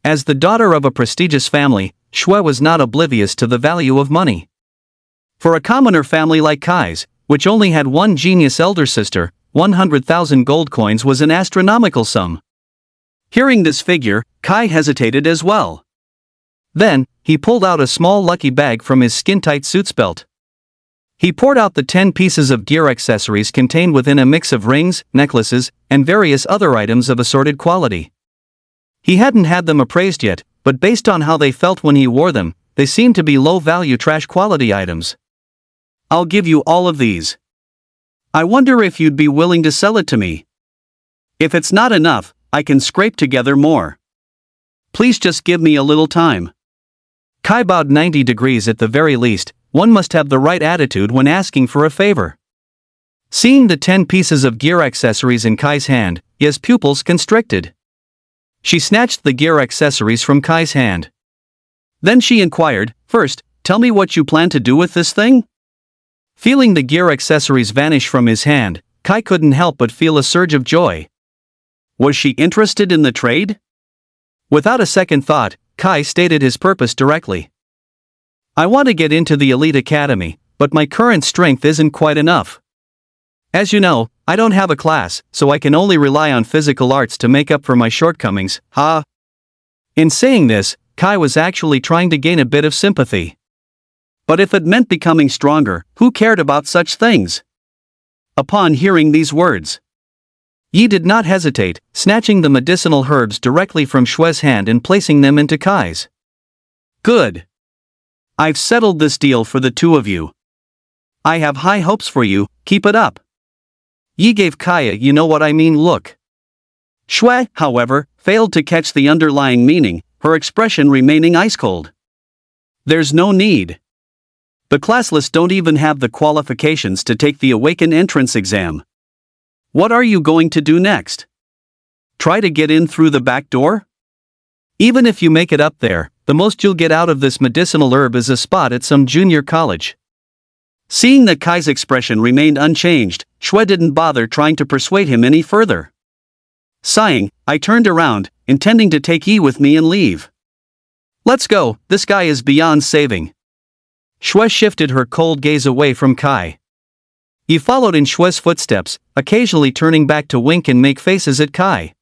As the daughter of a prestigious family, Shui was not oblivious to the value of money. For a commoner family like Kai's, which only had one genius elder sister, 100,000 gold coins was an astronomical sum. Hearing this figure, Kai hesitated as well. Then, he pulled out a small lucky bag from his skin-tight suit's belt. He poured out the 10 pieces of gear accessories contained within a mix of rings, necklaces, and various other items of assorted quality. He hadn't had them appraised yet, but based on how they felt when he wore them, they seemed to be low-value trash-quality items. "I'll give you all of these. I wonder if you'd be willing to sell it to me. If it's not enough, I can scrape together more. Please just give me a little time." Kai bowed 90 degrees at the very least. One must have the right attitude when asking for a favor. Seeing the 10 pieces of gear accessories in Kai's hand, Ye's pupils constricted. She snatched the gear accessories from Kai's hand. Then she inquired, "First, tell me what you plan to do with this thing?" Feeling the gear accessories vanish from his hand, Kai couldn't help but feel a surge of joy. Was she interested in the trade? Without a second thought, Kai stated his purpose directly. "I want to get into the elite academy, but my current strength isn't quite enough. As you know, I don't have a class, so I can only rely on physical arts to make up for my shortcomings, ha." In saying this, Kai was actually trying to gain a bit of sympathy. But if it meant becoming stronger, who cared about such things? Upon hearing these words, Yi did not hesitate, snatching the medicinal herbs directly from Shue's hand and placing them into Kai's. "Good. I've settled this deal for the two of you. I have high hopes for you, keep it up." Yi gave Kai a you-know-what-I-mean look. Shue, however, failed to catch the underlying meaning, her expression remaining ice-cold. "There's no need. The classless don't even have the qualifications to take the Awaken entrance exam. What are you going to do next? Try to get in through the back door? Even if you make it up there, the most you'll get out of this medicinal herb is a spot at some junior college." Seeing that Kai's expression remained unchanged, Shue didn't bother trying to persuade him any further. Sighing, I turned around, intending to take Yi with me and leave. "Let's go, this guy is beyond saving." Shue shifted her cold gaze away from Kai. Yi followed in Shue's footsteps, occasionally turning back to wink and make faces at Kai.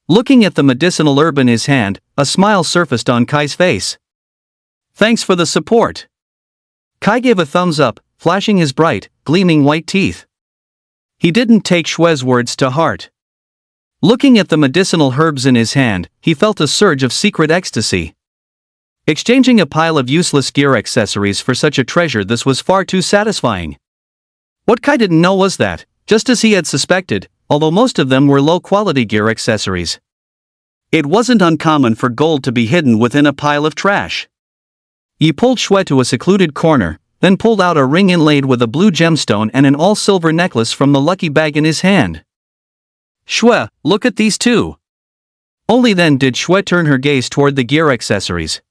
Looking at the medicinal herb in his hand, a smile surfaced on Kai's face. "Thanks for the support." Kai gave a thumbs up, flashing his bright, gleaming white teeth. He didn't take Shue's words to heart. Looking at the medicinal herbs in his hand, he felt a surge of secret ecstasy. Exchanging a pile of useless gear accessories for such a treasure, this was far too satisfying. What Kai didn't know was that, just as he had suspected, although most of them were low-quality gear accessories, it wasn't uncommon for gold to be hidden within a pile of trash. He pulled Shue to a secluded corner, then pulled out a ring inlaid with a blue gemstone and an all-silver necklace from the lucky bag in his hand. "Shue, look at these two." Only then did Shue turn her gaze toward the gear accessories.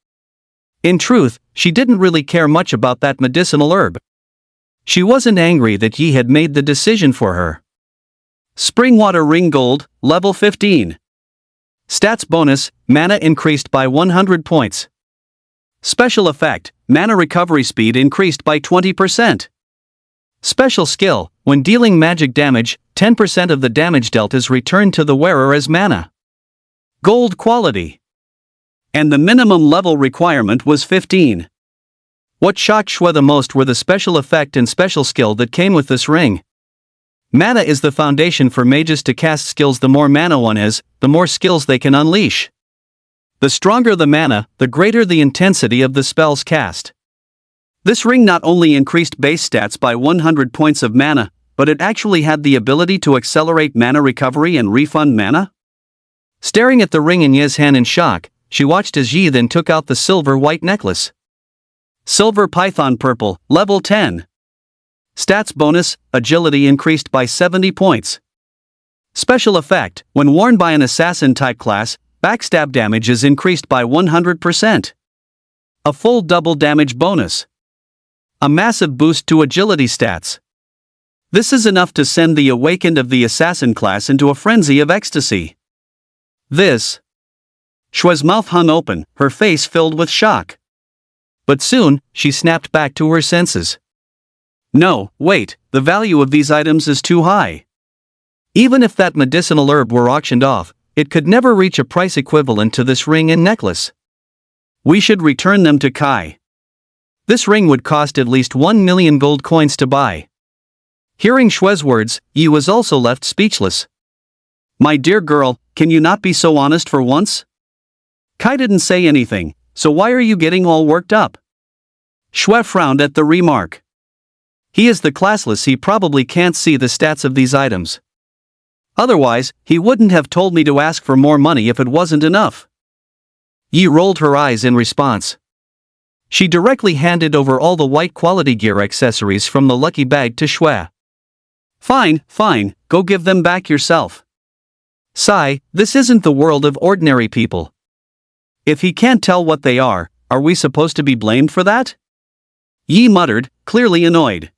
In truth, she didn't really care much about that medicinal herb. She wasn't angry that Yi had made the decision for her. Springwater Ring Gold, level 15. Stats bonus, mana increased by 100 points. Special effect, mana recovery speed increased by 20%. Special skill, when dealing magic damage, 10% of the damage dealt is returned to the wearer as mana. Gold quality. And the minimum level requirement was 15. What shocked Shue the most were the special effect and special skill that came with this ring. Mana is the foundation for mages to cast skills. The more mana one is, the more skills they can unleash. The stronger the mana, the greater the intensity of the spells cast. This ring not only increased base stats by 100 points of mana, but it actually had the ability to accelerate mana recovery and refund mana? Staring at the ring in Ye's hand in shock, she watched as Yi then took out the silver-white necklace. Silver Python Purple, level 10. Stats bonus, agility increased by 70 points. Special effect, when worn by an assassin-type class, backstab damage is increased by 100%. A full double damage bonus. A massive boost to agility stats. This is enough to send the awakened of the assassin class into a frenzy of ecstasy. This. Shue's mouth hung open, her face filled with shock. But soon, she snapped back to her senses. No, wait, the value of these items is too high. Even if that medicinal herb were auctioned off, it could never reach a price equivalent to this ring and necklace. We should return them to Kai. This ring would cost at least 1 million gold coins to buy. Hearing Shue's words, Yi was also left speechless. My dear girl, can you not be so honest for once? Kai didn't say anything, so why are you getting all worked up? Shue frowned at the remark. He is the classless, he probably can't see the stats of these items. Otherwise, he wouldn't have told me to ask for more money if it wasn't enough. Yi rolled her eyes in response. She directly handed over all the white quality gear accessories from the lucky bag to Shue. Fine, go give them back yourself. Sigh, this isn't the world of ordinary people. If he can't tell what they are we supposed to be blamed for that? Yi muttered, clearly annoyed.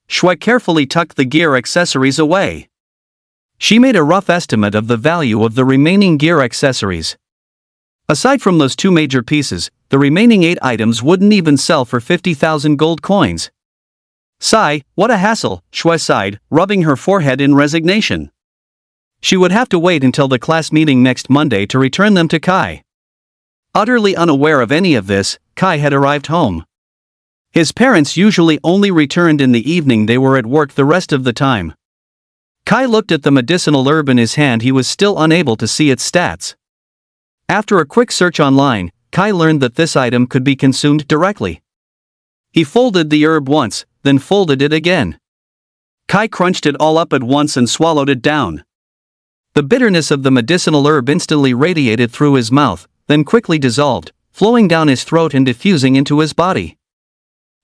Shue carefully tucked the gear accessories away. She made a rough estimate of the value of the remaining gear accessories. Aside from those 2 major pieces, the remaining 8 items wouldn't even sell for 50,000 gold coins. Sigh, what a hassle, Shue sighed, rubbing her forehead in resignation. She would have to wait until the class meeting next Monday to return them to Kai. Utterly unaware of any of this, Kai had arrived home. His parents usually only returned in the evening, they were at work the rest of the time. Kai looked at the medicinal herb in his hand, he was still unable to see its stats. After a quick search online, Kai learned that this item could be consumed directly. He folded the herb once, then folded it again. Kai crunched it all up at once and swallowed it down. The bitterness of the medicinal herb instantly radiated through his mouth, then quickly dissolved, flowing down his throat and diffusing into his body.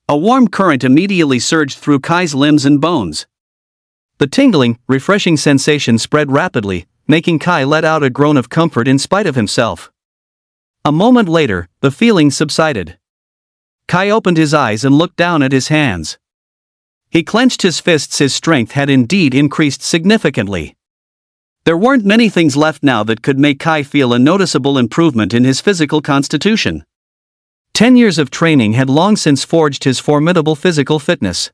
A warm current immediately surged through Kai's limbs and bones. The tingling, refreshing sensation spread rapidly, making Kai let out a groan of comfort in spite of himself. A moment later, the feeling subsided. Kai opened his eyes and looked down at his hands. He clenched his fists, his strength had indeed increased significantly. There weren't many things left now that could make Kai feel a noticeable improvement in his physical constitution. 10 years of training had long since forged his formidable physical fitness.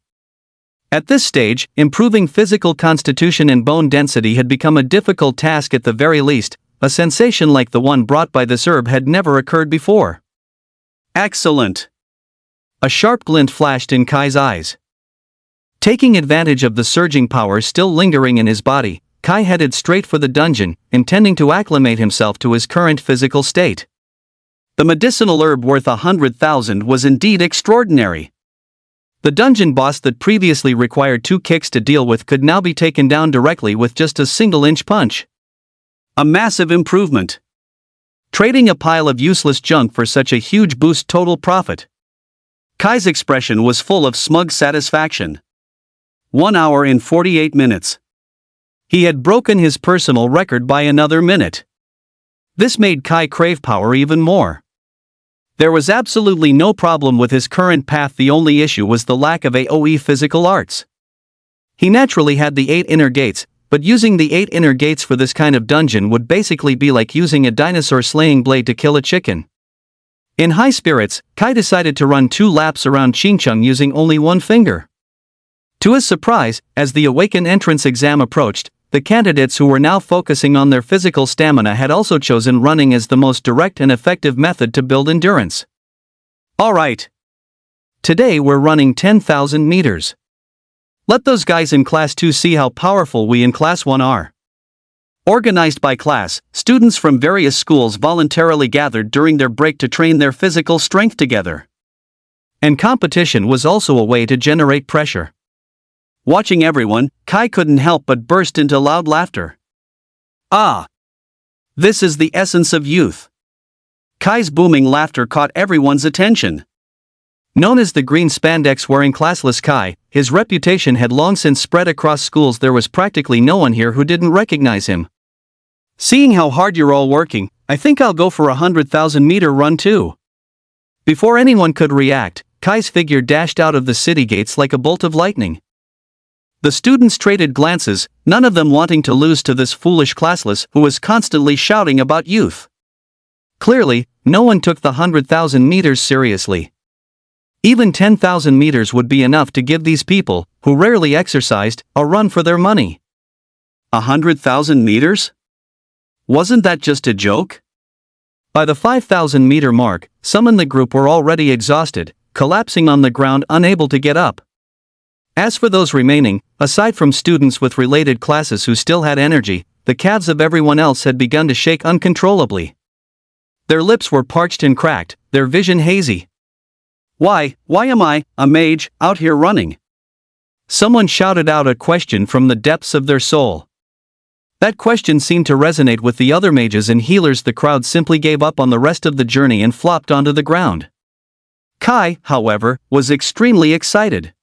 At this stage, improving physical constitution and bone density had become a difficult task at the very least. A sensation like the one brought by this herb had never occurred before. Excellent! A sharp glint flashed in Kai's eyes. Taking advantage of the surging power still lingering in his body, Kai headed straight for the dungeon, intending to acclimate himself to his current physical state. The medicinal herb worth 100,000 was indeed extraordinary. The dungeon boss that previously required 2 kicks to deal with could now be taken down directly with just a single-inch punch. A massive improvement. Trading a pile of useless junk for such a huge boost total profit. Kai's expression was full of smug satisfaction. 1 hour and 48 minutes. He had broken his personal record by another minute. This made Kai crave power even more. There was absolutely no problem with his current path, the only issue was the lack of AoE physical arts. He naturally had the 8 inner gates, but using the 8 inner gates for this kind of dungeon would basically be like using a dinosaur slaying blade to kill a chicken. In high spirits, Kai decided to run 2 laps around Qingcheng using only 1 finger. To his surprise, as the Awaken entrance exam approached, the candidates who were now focusing on their physical stamina had also chosen running as the most direct and effective method to build endurance. Alright. Today we're running 10,000 meters. Let those guys in Class 2 see how powerful we in Class 1 are. Organized by class, students from various schools voluntarily gathered during their break to train their physical strength together. And competition was also a way to generate pressure. Watching everyone, Kai couldn't help but burst into loud laughter. Ah! This is the essence of youth. Kai's booming laughter caught everyone's attention. Known as the green spandex-wearing classless Kai, his reputation had long since spread across schools. There was practically no one here who didn't recognize him. Seeing how hard you're all working, I think I'll go for a 100,000-meter run too. Before anyone could react, Kai's figure dashed out of the city gates like a bolt of lightning. The students traded glances, none of them wanting to lose to this foolish classless who was constantly shouting about youth. Clearly, no one took the 100,000 meters seriously. Even 10,000 meters would be enough to give these people, who rarely exercised, a run for their money. 100,000 meters? Wasn't that just a joke? By the 5,000-meter mark, some in the group were already exhausted, collapsing on the ground unable to get up. As for those remaining, aside from students with related classes who still had energy, the calves of everyone else had begun to shake uncontrollably. Their lips were parched and cracked, their vision hazy. Why am I, a mage, out here running?" Someone shouted out a question from the depths of their soul. That question seemed to resonate with the other mages and healers. The crowd simply gave up on the rest of the journey and flopped onto the ground. Kai, however, was extremely excited.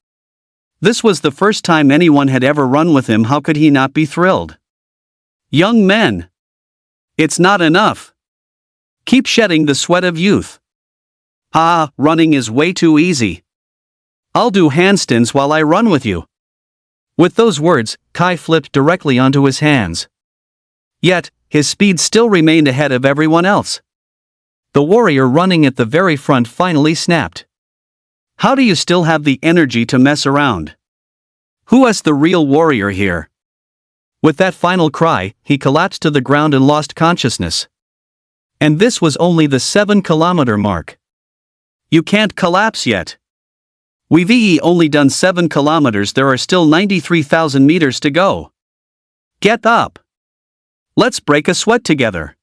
This was the first time anyone had ever run with him. How could he not be thrilled? "Young men! It's not enough. Keep shedding the sweat of youth. Running is way too easy. I'll do handstands while I run with you." With those words, Kai flipped directly onto his hands. Yet, his speed still remained ahead of everyone else. The warrior running at the very front finally snapped. "How do you still have the energy to mess around? Who is the real warrior here?" With that final cry, he collapsed to the ground and lost consciousness. And this was only the 7-kilometer mark. "You can't collapse yet. We've only done 7 kilometers. There are still 93,000 meters to go. Get up. Let's break a sweat together."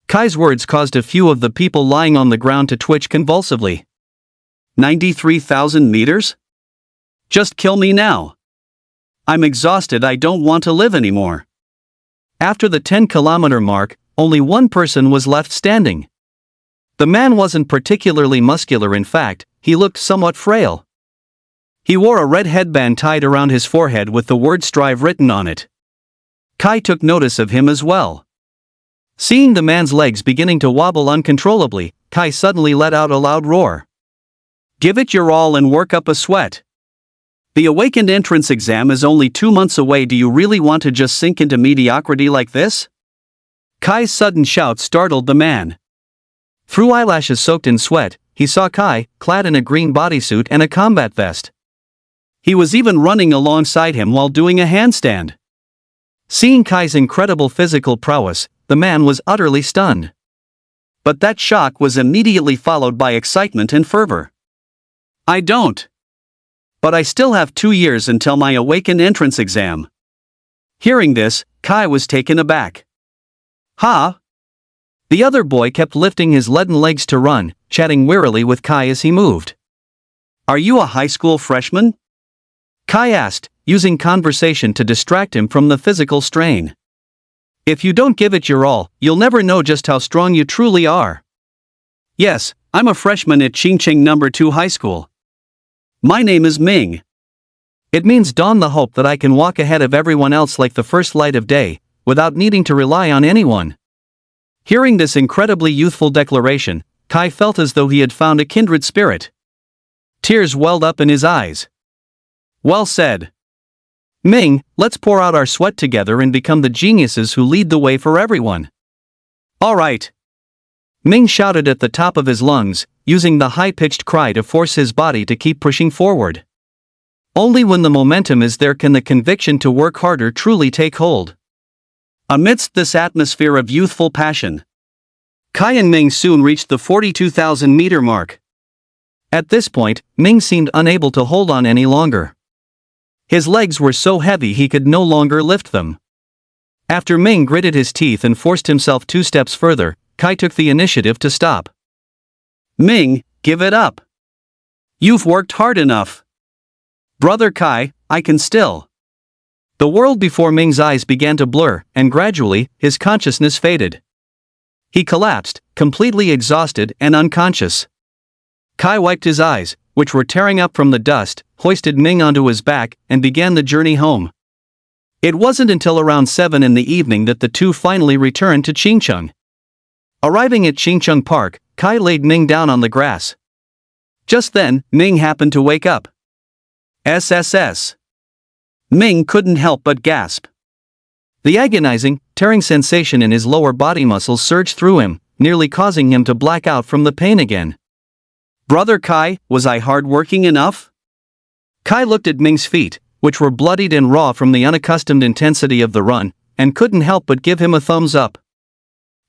Kai's words caused a few of the people lying on the ground to twitch convulsively. 93,000 meters? Just kill me now. I'm exhausted. I don't want to live anymore. After the 10-kilometer mark, only one person was left standing. The man wasn't particularly muscular. In fact, he looked somewhat frail. He wore a red headband tied around his forehead with the word "strive" written on it. Kai took notice of him as well. Seeing the man's legs beginning to wobble uncontrollably, Kai suddenly let out a loud roar. "Give it your all and work up a sweat. The awakened entrance exam is only 2 months away. Do you really want to just sink into mediocrity like this?" Kai's sudden shout startled the man. Through eyelashes soaked in sweat, he saw Kai, clad in a green bodysuit and a combat vest. He was even running alongside him while doing a handstand. Seeing Kai's incredible physical prowess, the man was utterly stunned. But that shock was immediately followed by excitement and fervor. "I don't. But I still have 2 years until my awakened entrance exam." Hearing this, Kai was taken aback. "Ha?" The other boy kept lifting his leaden legs to run, chatting wearily with Kai as he moved. "Are you a high school freshman?" Kai asked, using conversation to distract him from the physical strain. "If you don't give it your all, you'll never know just how strong you truly are." "Yes, I'm a freshman at Qingcheng No. 2 High School. My name is Ming. It means dawn, the hope that I can walk ahead of everyone else like the first light of day, without needing to rely on anyone." Hearing this incredibly youthful declaration, Kai felt as though he had found a kindred spirit. Tears welled up in his eyes. "Well said. Ming, let's pour out our sweat together and become the geniuses who lead the way for everyone." "All right." Ming shouted at the top of his lungs, using the high-pitched cry to force his body to keep pushing forward. Only when the momentum is there can the conviction to work harder truly take hold. Amidst this atmosphere of youthful passion, Kai and Ming soon reached the 42,000-meter mark. At this point, Ming seemed unable to hold on any longer. His legs were so heavy he could no longer lift them. After Ming gritted his teeth and forced himself 2 steps further, Kai took the initiative to stop. "Ming, give it up. You've worked hard enough." "Brother Kai, I can still." The world before Ming's eyes began to blur, and gradually, his consciousness faded. He collapsed, completely exhausted and unconscious. Kai wiped his eyes, which were tearing up from the dust, hoisted Ming onto his back, and began the journey home. It wasn't until around 7 in the evening that the two finally returned to Qingcheng. Arriving at Qingcheng Park, Kai laid Ming down on the grass. Just then, Ming happened to wake up. SSS. Ming couldn't help but gasp. The agonizing, tearing sensation in his lower body muscles surged through him, nearly causing him to black out from the pain again. "Brother Kai, was I hard-working enough?" Kai looked at Ming's feet, which were bloodied and raw from the unaccustomed intensity of the run, and couldn't help but give him a thumbs up.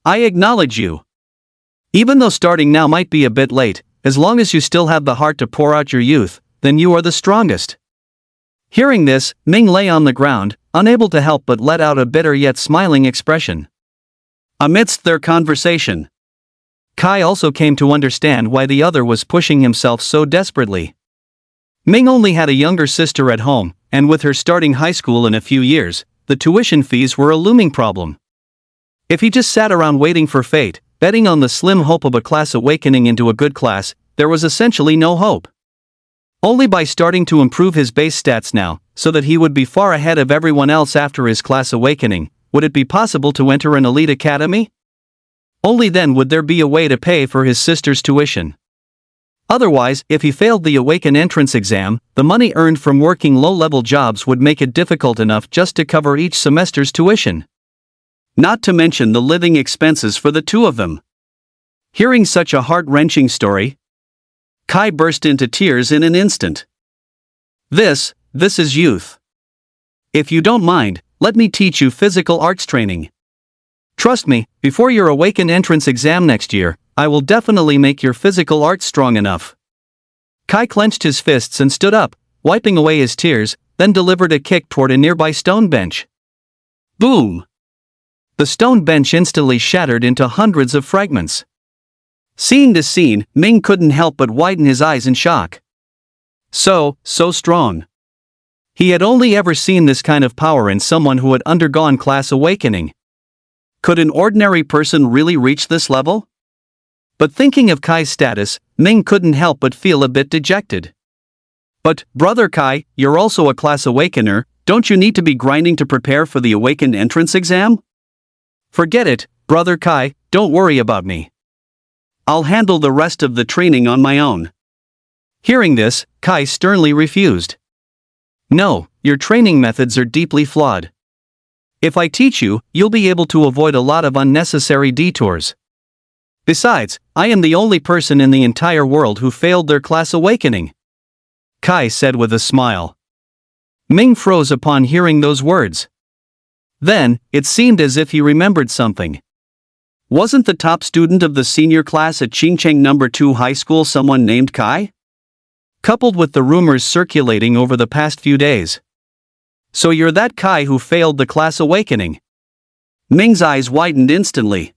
"I acknowledge you. Even though starting now might be a bit late, as long as you still have the heart to pour out your youth, then you are the strongest. Hearing this, Ming lay on the ground, unable to help but let out a bitter yet smiling expression. Amidst their conversation, Kai also came to understand why the other was pushing himself so desperately. Ming only had a younger sister at home, and with her starting high school in a few years, the tuition fees were a looming problem. If he just sat around waiting for fate, betting on the slim hope of a class awakening into a good class, there was essentially no hope. Only by starting to improve his base stats now, so that he would be far ahead of everyone else after his class awakening, would it be possible to enter an elite academy? Only then would there be a way to pay for his sister's tuition. Otherwise, if he failed the Awaken entrance exam, the money earned from working low-level jobs would make it difficult enough just to cover each semester's tuition. Not to mention the living expenses for the two of them. Hearing such a heart-wrenching story, Kai burst into tears in an instant. This is youth. If you don't mind, let me teach you physical arts training. Trust me, before your Awaken entrance exam next year, I will definitely make your physical arts strong enough. Kai clenched his fists and stood up, wiping away his tears, then delivered a kick toward a nearby stone bench. Boom! The stone bench instantly shattered into hundreds of fragments. Seeing this scene, Ming couldn't help but widen his eyes in shock. So strong. He had only ever seen this kind of power in someone who had undergone class awakening. Could an ordinary person really reach this level? But thinking of Kai's status, Ming couldn't help but feel a bit dejected. But, Brother Kai, you're also a class awakener, don't you need to be grinding to prepare for the Awakened entrance exam? Forget it, Brother Kai, don't worry about me. I'll handle the rest of the training on my own. Hearing this, Kai sternly refused. No, your training methods are deeply flawed. If I teach you, you'll be able to avoid a lot of unnecessary detours. Besides, I am the only person in the entire world who failed their class awakening. Kai said with a smile. Ming froze upon hearing those words. Then, it seemed as if he remembered something. Wasn't the top student of the senior class at Qingcheng No. 2 High School someone named Kai? Coupled with the rumors circulating over the past few days. So you're that Kai who failed the class awakening? Ming's eyes widened instantly.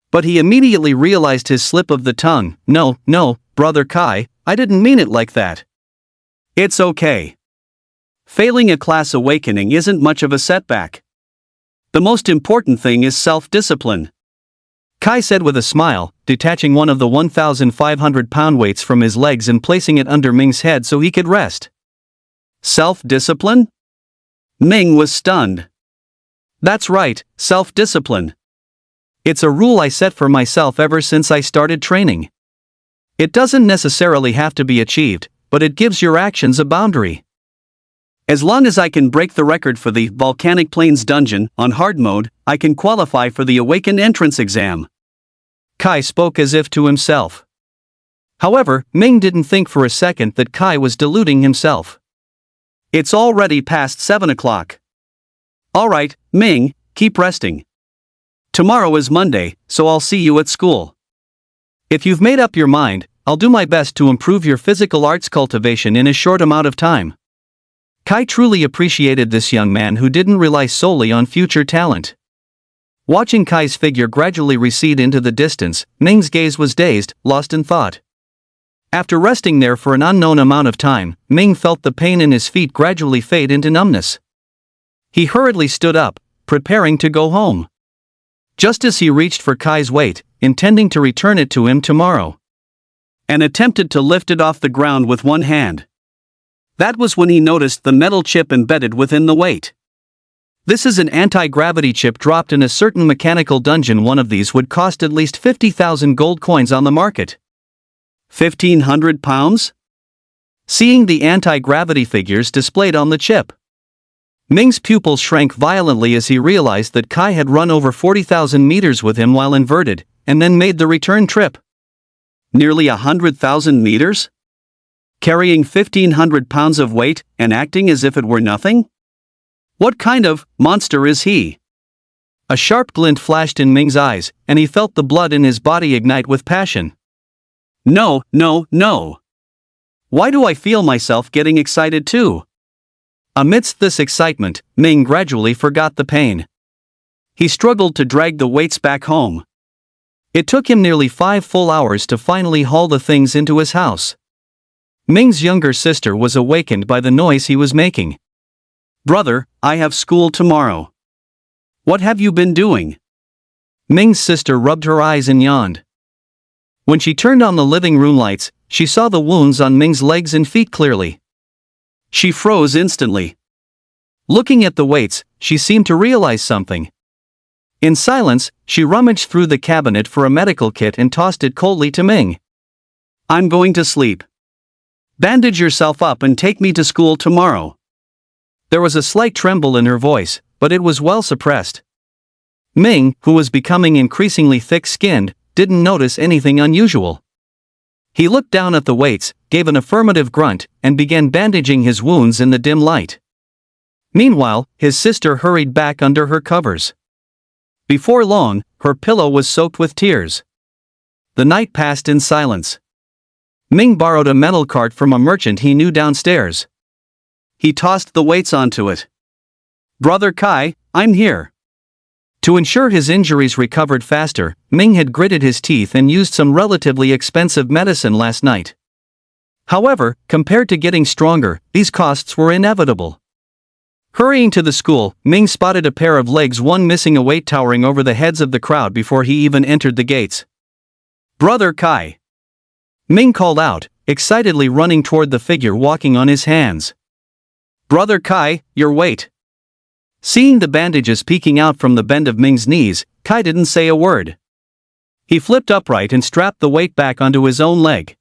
But he immediately realized his slip of the tongue. No, Brother Kai, I didn't mean it like that. It's okay. Failing a class awakening isn't much of a setback. The most important thing is self-discipline. Kai said with a smile, detaching one of the 1,500-pound weights from his legs and placing it under Ming's head so he could rest. Self-discipline? Ming was stunned. That's right, self-discipline. It's a rule I set for myself ever since I started training. It doesn't necessarily have to be achieved, but it gives your actions a boundary. As long as I can break the record for the Volcanic Plains dungeon on hard mode, I can qualify for the Awakened entrance exam. Kai spoke as if to himself. However, Ming didn't think for a second that Kai was deluding himself. It's already past 7 o'clock. Alright, Ming, keep resting. Tomorrow is Monday, so I'll see you at school. If you've made up your mind, I'll do my best to improve your physical arts cultivation in a short amount of time. Kai truly appreciated this young man who didn't rely solely on future talent. Watching Kai's figure gradually recede into the distance, Ming's gaze was dazed, lost in thought. After resting there for an unknown amount of time, Ming felt the pain in his feet gradually fade into numbness. He hurriedly stood up, preparing to go home. Just as he reached for Kai's weight, intending to return it to him tomorrow, and attempted to lift it off the ground with one hand. That was when he noticed the metal chip embedded within the weight. This is an anti-gravity chip dropped in a certain mechanical dungeon. One of these would cost at least 50,000 gold coins on the market. 1,500 pounds? Seeing the anti-gravity figures displayed on the chip, Ming's pupils shrank violently as he realized that Kai had run over 40,000 meters with him while inverted, and then made the return trip. Nearly 100,000 meters? Carrying 1,500 pounds of weight, and acting as if it were nothing? What kind of monster is he? A sharp glint flashed in Ming's eyes, and he felt the blood in his body ignite with passion. No, no, no! Why do I feel myself getting excited too? Amidst this excitement, Ming gradually forgot the pain. He struggled to drag the weights back home. It took him nearly 5 full hours to finally haul the things into his house. Ming's younger sister was awakened by the noise he was making. Brother, I have school tomorrow. What have you been doing? Ming's sister rubbed her eyes and yawned. When she turned on the living room lights, she saw the wounds on Ming's legs and feet clearly. She froze instantly. Looking at the weights, she seemed to realize something. In silence, she rummaged through the cabinet for a medical kit and tossed it coldly to Ming. I'm going to sleep. Bandage yourself up and take me to school tomorrow. There was a slight tremble in her voice, but it was well suppressed. Ming, who was becoming increasingly thick-skinned, didn't notice anything unusual. He looked down at the weights, gave an affirmative grunt, and began bandaging his wounds in the dim light. Meanwhile, his sister hurried back under her covers. Before long, her pillow was soaked with tears. The night passed in silence. Ming borrowed a metal cart from a merchant he knew downstairs. He tossed the weights onto it. Brother Kai, I'm here. To ensure his injuries recovered faster, Ming had gritted his teeth and used some relatively expensive medicine last night. However, compared to getting stronger, these costs were inevitable. Hurrying to the school, Ming spotted a pair of legs, one missing a weight towering over the heads of the crowd before he even entered the gates. Brother Kai! Ming called out, excitedly running toward the figure walking on his hands. Brother Kai, your weight! Seeing the bandages peeking out from the bend of Ming's knees, Kai didn't say a word. He flipped upright and strapped the weight back onto his own leg.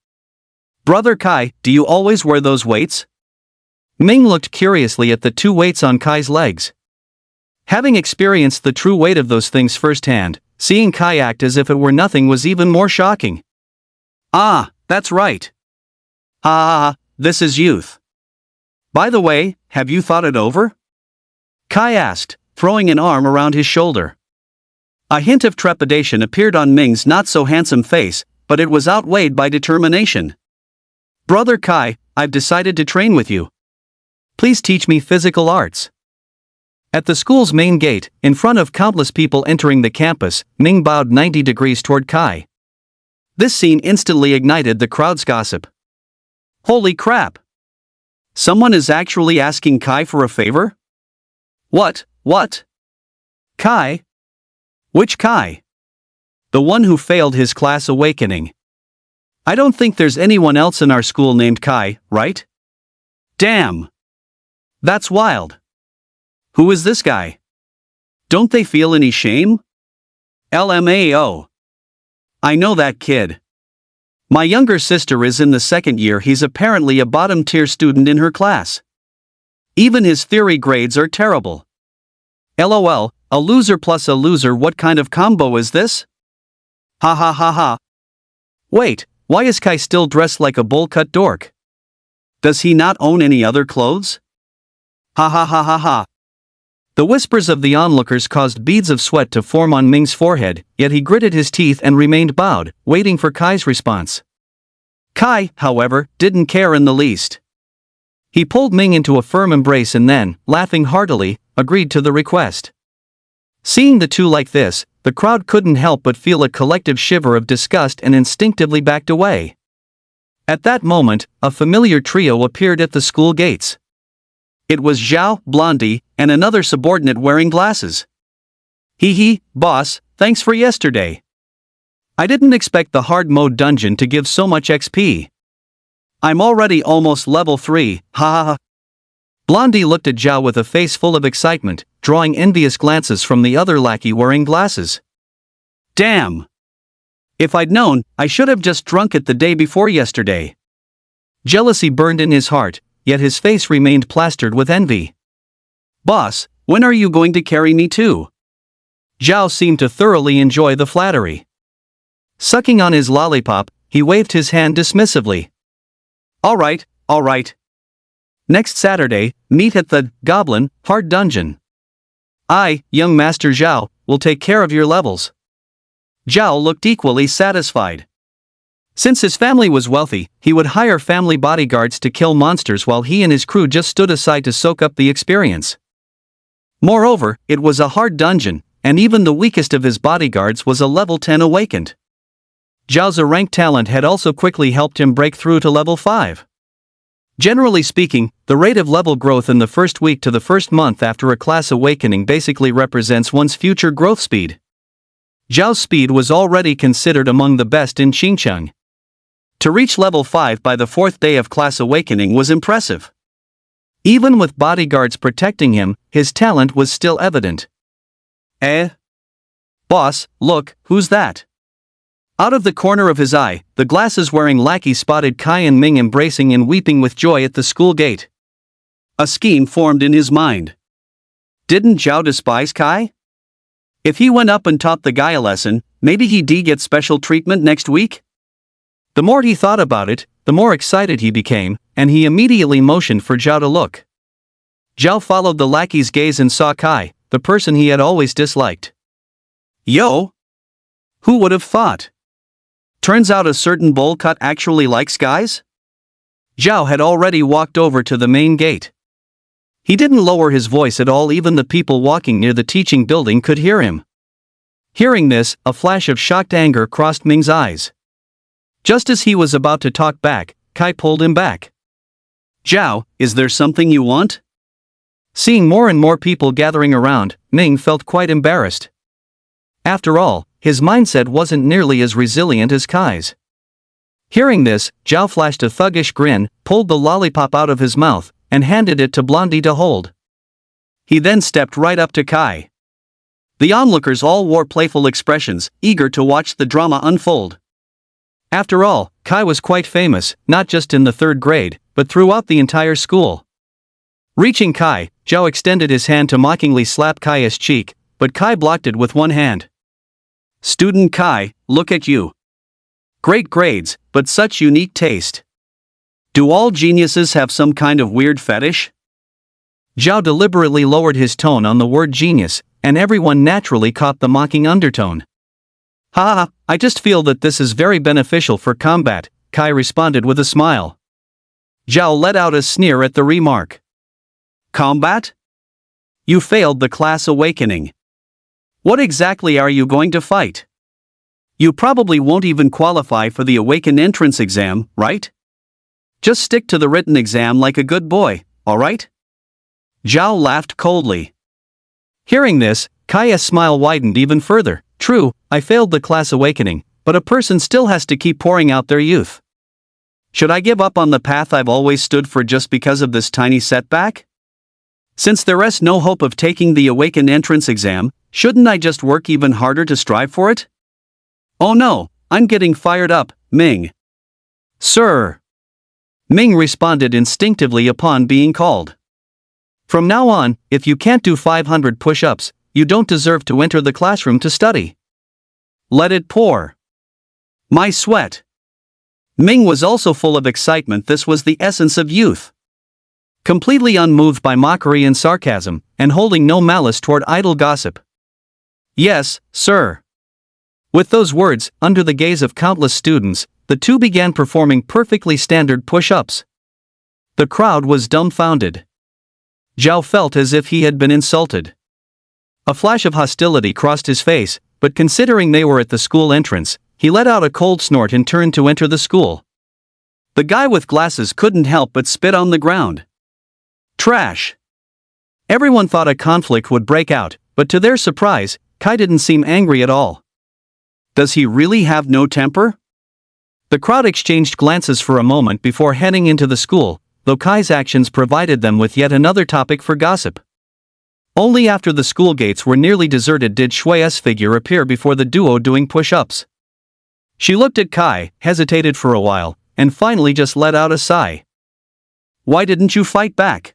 Brother Kai, do you always wear those weights? Ming looked curiously at the 2 weights on Kai's legs. Having experienced the true weight of those things firsthand, seeing Kai act as if it were nothing was even more shocking. Ah, that's right. This is youth. By the way, have you thought it over? Kai asked, throwing an arm around his shoulder. A hint of trepidation appeared on Ming's not-so-handsome face, but it was outweighed by determination. Brother Kai, I've decided to train with you. Please teach me physical arts. At the school's main gate, in front of countless people entering the campus, Ming bowed 90 degrees toward Kai. This scene instantly ignited the crowd's gossip. Holy crap! Someone is actually asking Kai for a favor? What? Kai? Which Kai? The one who failed his class awakening. I don't think there's anyone else in our school named Kai, right? Damn! That's wild. Who is this guy? Don't they feel any shame? LMAO. I know that kid. My younger sister is in the 2nd year. He's apparently a bottom-tier student in her class. Even his theory grades are terrible. LOL, a loser plus a loser. What kind of combo is this? Ha ha ha ha. Wait, why is Kai still dressed like a bowl-cut dork? Does he not own any other clothes? Ha ha ha ha ha. The whispers of the onlookers caused beads of sweat to form on Ming's forehead, yet he gritted his teeth and remained bowed, waiting for Kai's response. Kai, however, didn't care in the least. He pulled Ming into a firm embrace and then, laughing heartily, agreed to the request. Seeing the two like this, the crowd couldn't help but feel a collective shiver of disgust and instinctively backed away. At that moment, a familiar trio appeared at the school gates. It was Zhao, Blondie, and another subordinate wearing glasses. Hee, boss, thanks for yesterday. I didn't expect the hard mode dungeon to give so much XP. I'm already almost level 3, ha ha ha. Blondie looked at Zhao with a face full of excitement, drawing envious glances from the other lackey wearing glasses. Damn! If I'd known, I should have just drunk it the day before yesterday. Jealousy burned in his heart, yet his face remained plastered with envy. Boss, when are you going to carry me too? Zhao seemed to thoroughly enjoy the flattery. Sucking on his lollipop, he waved his hand dismissively. All right. Next Saturday, meet at the Goblin Heart Dungeon. I, young Master Zhao, will take care of your levels. Zhao looked equally satisfied. Since his family was wealthy, he would hire family bodyguards to kill monsters while he and his crew just stood aside to soak up the experience. Moreover, it was a hard dungeon, and even the weakest of his bodyguards was a level 10 awakened. Zhao's rank talent had also quickly helped him break through to level 5. Generally speaking, the rate of level growth in the first week to the first month after a class awakening basically represents one's future growth speed. Zhao's speed was already considered among the best in Xinjiang. To reach level 5 by the 4th day of class awakening was impressive. Even with bodyguards protecting him, his talent was still evident. Boss, look, who's that? Out of the corner of his eye, the glasses-wearing lackey spotted Kai and Ming embracing and weeping with joy at the school gate. A scheme formed in his mind. Didn't Zhao despise Kai? If he went up and taught the guy a lesson, maybe he'd get special treatment next week? The more he thought about it, the more excited he became, and he immediately motioned for Zhao to look. Zhao followed the lackey's gaze and saw Kai, the person he had always disliked. Yo! Who would have thought? Turns out a certain bowl cut actually likes guys? Zhao had already walked over to the main gate. He didn't lower his voice at all, even the people walking near the teaching building could hear him. Hearing this, a flash of shocked anger crossed Ming's eyes. Just as he was about to talk back, Kai pulled him back. Zhao, is there something you want? Seeing more and more people gathering around, Ming felt quite embarrassed. After all, his mindset wasn't nearly as resilient as Kai's. Hearing this, Zhao flashed a thuggish grin, pulled the lollipop out of his mouth, and handed it to Blondie to hold. He then stepped right up to Kai. The onlookers all wore playful expressions, eager to watch the drama unfold. After all, Kai was quite famous, not just in the 3rd grade, but throughout the entire school. Reaching Kai, Zhao extended his hand to mockingly slap Kai's cheek, but Kai blocked it with one hand. Student Kai, look at you. Great grades, but such unique taste. Do all geniuses have some kind of weird fetish? Zhao deliberately lowered his tone on the word genius, and everyone naturally caught the mocking undertone. Haha, I just feel that this is very beneficial for combat, Kai responded with a smile. Zhao let out a sneer at the remark. Combat? You failed the class awakening. What exactly are you going to fight? You probably won't even qualify for the awakened entrance exam, right? Just stick to the written exam like a good boy, alright? Zhao laughed coldly. Hearing this, Kai's smile widened even further. True, I failed the class awakening, but a person still has to keep pouring out their youth. Should I give up on the path I've always stood for just because of this tiny setback? Since there is no hope of taking the awakened entrance exam, shouldn't I just work even harder to strive for it? Oh no, I'm getting fired up, Ming. Sir. Ming responded instinctively upon being called. From now on, if you can't do 500 push-ups, you don't deserve to enter the classroom to study. Let it pour. My sweat. Ming was also full of excitement. This was the essence of youth. Completely unmoved by mockery and sarcasm, and holding no malice toward idle gossip. Yes, sir. With those words, under the gaze of countless students, the two began performing perfectly standard push-ups. The crowd was dumbfounded. Zhao felt as if he had been insulted. A flash of hostility crossed his face, but considering they were at the school entrance, he let out a cold snort and turned to enter the school. The guy with glasses couldn't help but spit on the ground. Trash. Everyone thought a conflict would break out, but to their surprise, Kai didn't seem angry at all. Does he really have no temper? The crowd exchanged glances for a moment before heading into the school, though Kai's actions provided them with yet another topic for gossip. Only after the school gates were nearly deserted did Shui's figure appear before the duo doing push-ups. She looked at Kai, hesitated for a while, and finally just let out a sigh. Why didn't you fight back?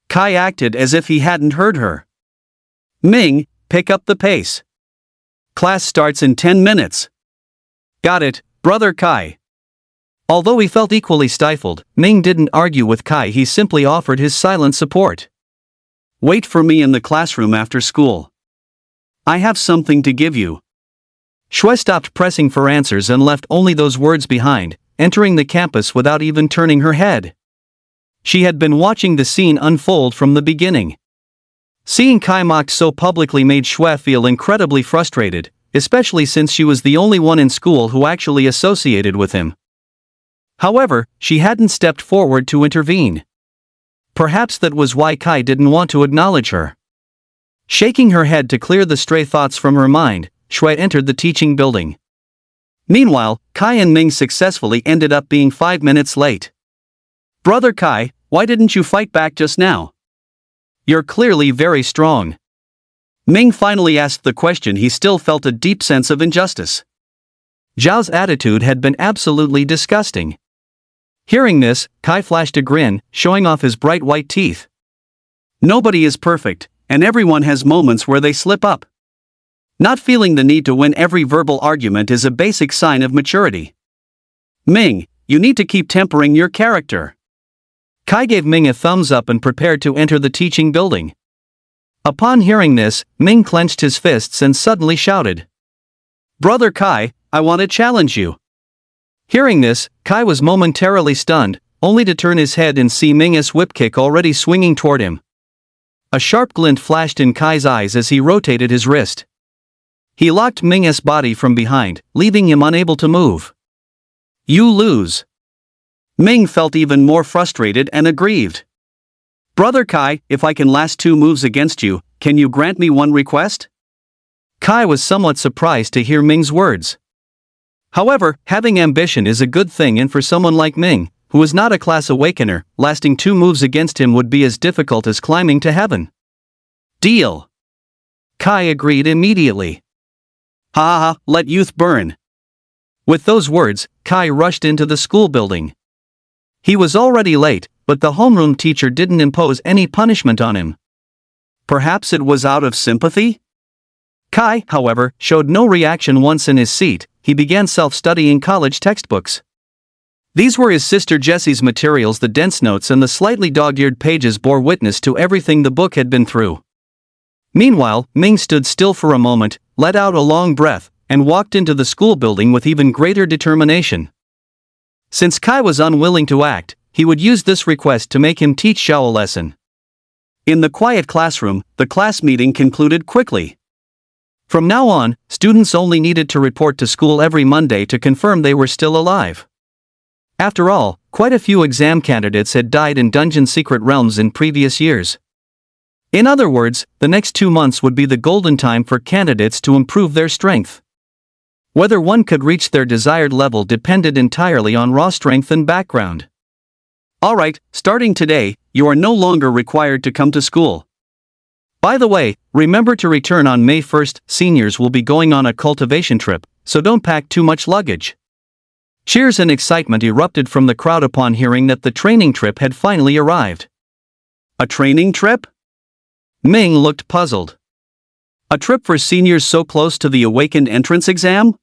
Kai acted as if he hadn't heard her. Ming, pick up the pace. Class starts in 10 minutes. Got it, brother Kai. Although he felt equally stifled, Ming didn't argue with Kai, he simply offered his silent support. Wait for me in the classroom after school. I have something to give you. Shui stopped pressing for answers and left only those words behind, entering the campus without even turning her head. She had been watching the scene unfold from the beginning. Seeing Kai mocked so publicly made Shui feel incredibly frustrated, especially since she was the only one in school who actually associated with him. However, she hadn't stepped forward to intervene. Perhaps that was why Kai didn't want to acknowledge her. Shaking her head to clear the stray thoughts from her mind, Shui entered the teaching building. Meanwhile, Kai and Ming successfully ended up being 5 minutes late. Brother Kai, why didn't you fight back just now? You're clearly very strong. Ming finally asked the question. He still felt a deep sense of injustice. Zhao's attitude had been absolutely disgusting. Hearing this, Kai flashed a grin, showing off his bright white teeth. Nobody is perfect, and everyone has moments where they slip up. Not feeling the need to win every verbal argument is a basic sign of maturity. Ming, you need to keep tempering your character. Kai gave Ming a thumbs up and prepared to enter the teaching building. Upon hearing this, Ming clenched his fists and suddenly shouted, Brother Kai, I want to challenge you. Hearing this, Kai was momentarily stunned, only to turn his head and see Ming's whip kick already swinging toward him. A sharp glint flashed in Kai's eyes as he rotated his wrist. He locked Ming's body from behind, leaving him unable to move. You lose. Ming felt even more frustrated and aggrieved. Brother Kai, if I can last 2 moves against you, can you grant me one request? Kai was somewhat surprised to hear Ming's words. However, having ambition is a good thing, and for someone like Ming, who is not a class awakener, lasting 2 moves against him would be as difficult as climbing to heaven. Deal. Kai agreed immediately. Ha ha, let youth burn. With those words, Kai rushed into the school building. He was already late, but the homeroom teacher didn't impose any punishment on him. Perhaps it was out of sympathy? Kai, however, showed no reaction. Once in his seat, he began self-studying college textbooks. These were his sister Jessie's materials. The dense notes and the slightly dog-eared pages bore witness to everything the book had been through. Meanwhile, Ming stood still for a moment, let out a long breath, and walked into the school building with even greater determination. Since Kai was unwilling to act, he would use this request to make him teach Xiao a lesson. In the quiet classroom, the class meeting concluded quickly. From now on, students only needed to report to school every Monday to confirm they were still alive. After all, quite a few exam candidates had died in dungeon secret realms in previous years. In other words, the next 2 months would be the golden time for candidates to improve their strength. Whether one could reach their desired level depended entirely on raw strength and background. Alright, starting today, you are no longer required to come to school. By the way, remember to return on May 1st. Seniors will be going on a cultivation trip, so don't pack too much luggage. Cheers and excitement erupted from the crowd upon hearing that the training trip had finally arrived. A training trip? Ming looked puzzled. A trip for seniors so close to the awakened entrance exam?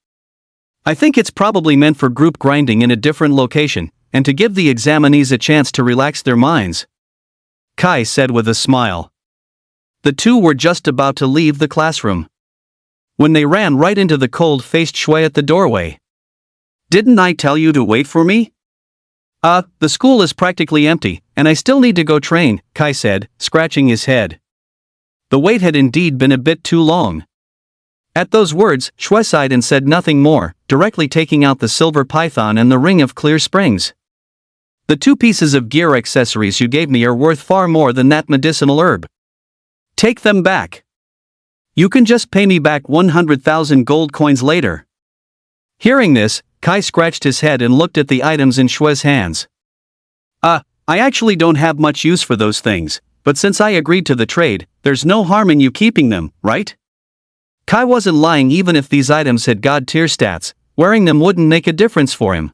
I think it's probably meant for group grinding in a different location, and to give the examinees a chance to relax their minds. Kai said with a smile. The two were just about to leave the classroom when they ran right into the cold-faced Shui at the doorway. Didn't I tell you to wait for me? The school is practically empty, and I still need to go train, Kai said, scratching his head. The wait had indeed been a bit too long. At those words, Shui sighed and said nothing more, directly taking out the silver python and the ring of clear springs. The 2 pieces of gear accessories you gave me are worth far more than that medicinal herb. Take them back. You can just pay me back 100,000 gold coins later. Hearing this, Kai scratched his head and looked at the items in Shui's hands. I actually don't have much use for those things, but since I agreed to the trade, there's no harm in you keeping them, right? Kai wasn't lying. Even if these items had god-tier stats, wearing them wouldn't make a difference for him.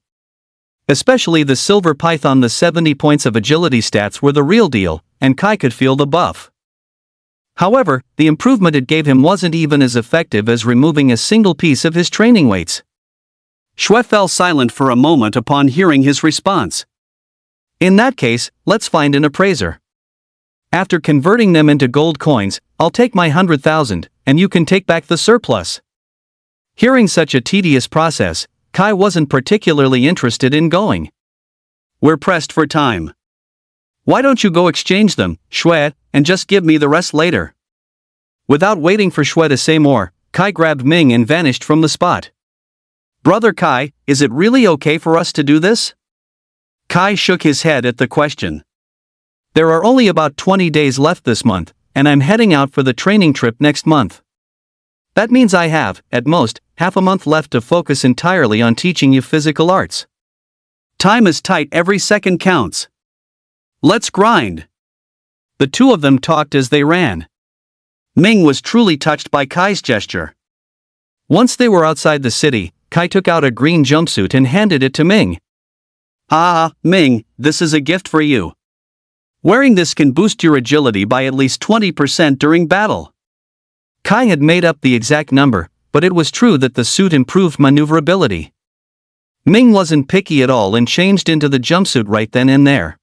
Especially the silver python. The 70 points of agility stats were the real deal, and Kai could feel the buff. However, the improvement it gave him wasn't even as effective as removing a single piece of his training weights. Shui fell silent for a moment upon hearing his response. In that case, let's find an appraiser. After converting them into gold coins, I'll take my 100,000, and you can take back the surplus. Hearing such a tedious process, Kai wasn't particularly interested in going. We're pressed for time. Why don't you go exchange them, Shui, and just give me the rest later? Without waiting for Shui to say more, Kai grabbed Ming and vanished from the spot. Brother Kai, is it really okay for us to do this? Kai shook his head at the question. There are only about 20 days left this month, and I'm heading out for the training trip next month. That means I have, at most, half a month left to focus entirely on teaching you physical arts. Time is tight, every second counts. Let's grind. The two of them talked as they ran. Ming was truly touched by Kai's gesture. Once they were outside the city, Kai took out a green jumpsuit and handed it to Ming. Ah, Ming, this is a gift for you. Wearing this can boost your agility by at least 20% during battle. Kai had made up the exact number, but it was true that the suit improved maneuverability. Ming wasn't picky at all and changed into the jumpsuit right then and there.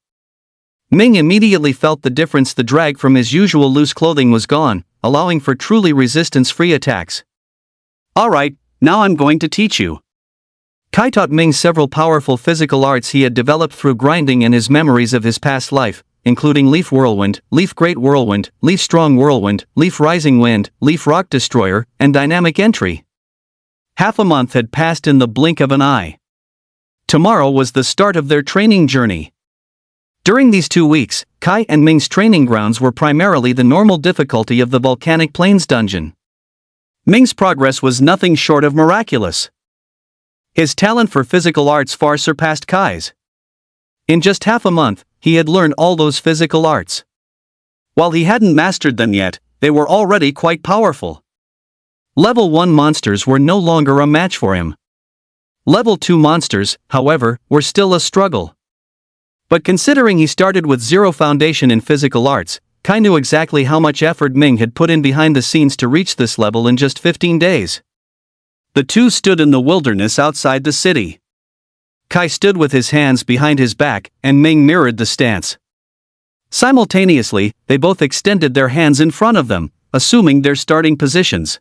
Ming immediately felt the difference. The drag from his usual loose clothing was gone, allowing for truly resistance-free attacks. Alright, now I'm going to teach you. Kai taught Ming several powerful physical arts he had developed through grinding and his memories of his past life, including Leaf Whirlwind, Leaf Great Whirlwind, Leaf Strong Whirlwind, Leaf Rising Wind, Leaf Rock Destroyer, and Dynamic Entry. Half a month had passed in the blink of an eye. Tomorrow was the start of their training journey. During these 2 weeks, Kai and Ming's training grounds were primarily the normal difficulty of the Volcanic Plains dungeon. Ming's progress was nothing short of miraculous. His talent for physical arts far surpassed Kai's. In just half a month, he had learned all those physical arts. While he hadn't mastered them yet, they were already quite powerful. Level 1 monsters were no longer a match for him. Level 2 monsters, however, were still a struggle. But considering he started with zero foundation in physical arts, Kai knew exactly how much effort Ming had put in behind the scenes to reach this level in just 15 days. The two stood in the wilderness outside the city. Kai stood with his hands behind his back, and Ming mirrored the stance. Simultaneously, they both extended their hands in front of them, assuming their starting positions.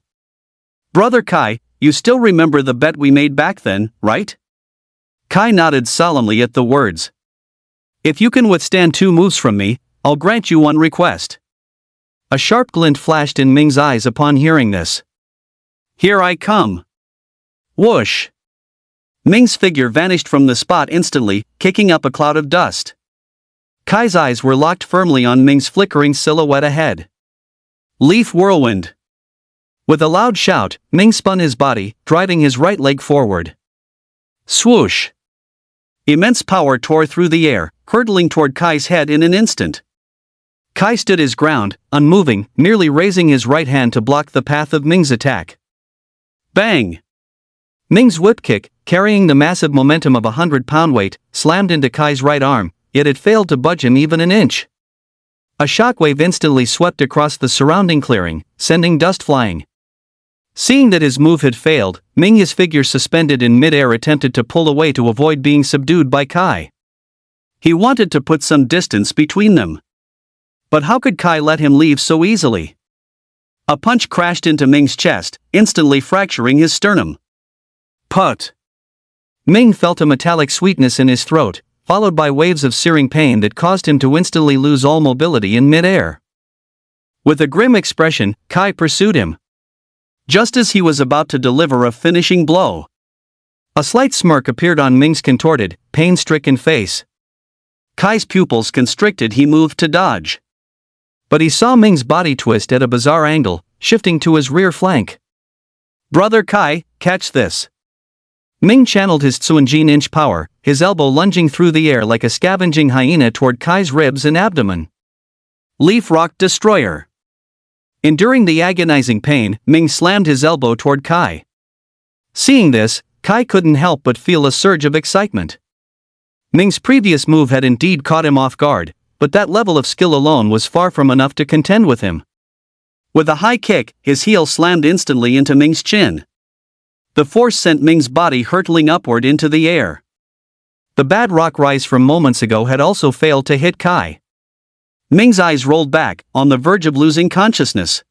Brother Kai, you still remember the bet we made back then, right? Kai nodded solemnly at the words. If you can withstand 2 moves from me, I'll grant you one request. A sharp glint flashed in Ming's eyes upon hearing this. Here I come. Whoosh! Ming's figure vanished from the spot instantly, kicking up a cloud of dust. Kai's eyes were locked firmly on Ming's flickering silhouette ahead. Leaf Whirlwind! With a loud shout, Ming spun his body, driving his right leg forward. Swoosh! Immense power tore through the air, hurtling toward Kai's head in an instant. Kai stood his ground, unmoving, merely raising his right hand to block the path of Ming's attack. Bang! Ming's whip kick, carrying the massive momentum of 100-pound weight, slammed into Kai's right arm, yet it failed to budge him even an inch. A shockwave instantly swept across the surrounding clearing, sending dust flying. Seeing that his move had failed, Ming, his figure suspended in mid-air, attempted to pull away to avoid being subdued by Kai. He wanted to put some distance between them. But how could Kai let him leave so easily? A punch crashed into Ming's chest, instantly fracturing his sternum. Put! Ming felt a metallic sweetness in his throat, followed by waves of searing pain that caused him to instantly lose all mobility in mid-air. With a grim expression, Kai pursued him. Just as he was about to deliver a finishing blow, a slight smirk appeared on Ming's contorted, pain-stricken face. Kai's pupils constricted. He moved to dodge. But he saw Ming's body twist at a bizarre angle, shifting to his rear flank. Brother Kai, catch this. Ming channeled his Tsuanjin inch power, his elbow lunging through the air like a scavenging hyena toward Kai's ribs and abdomen. Leaf Rock Destroyer. Enduring the agonizing pain, Ming slammed his elbow toward Kai. Seeing this, Kai couldn't help but feel a surge of excitement. Ming's previous move had indeed caught him off guard, but that level of skill alone was far from enough to contend with him. With a high kick, his heel slammed instantly into Ming's chin. The force sent Ming's body hurtling upward into the air. The bad rock rise from moments ago had also failed to hit Kai. Ming's eyes rolled back, on the verge of losing consciousness.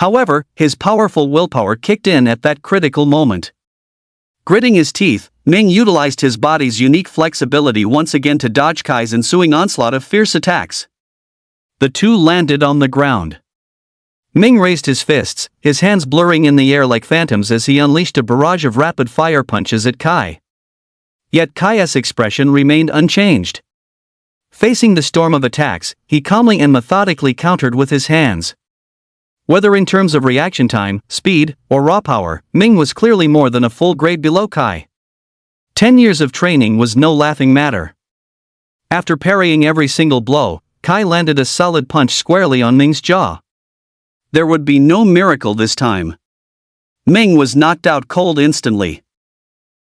However, his powerful willpower kicked in at that critical moment. Gritting his teeth, Ming utilized his body's unique flexibility once again to dodge Kai's ensuing onslaught of fierce attacks. The two landed on the ground. Ming raised his fists, his hands blurring in the air like phantoms as he unleashed a barrage of rapid-fire punches at Kai. Yet Kai's expression remained unchanged. Facing the storm of attacks, he calmly and methodically countered with his hands. Whether in terms of reaction time, speed, or raw power, Ming was clearly more than a full grade below Kai. 10 years of training was no laughing matter. After parrying every single blow, Kai landed a solid punch squarely on Ming's jaw. There would be no miracle this time. Ming was knocked out cold instantly.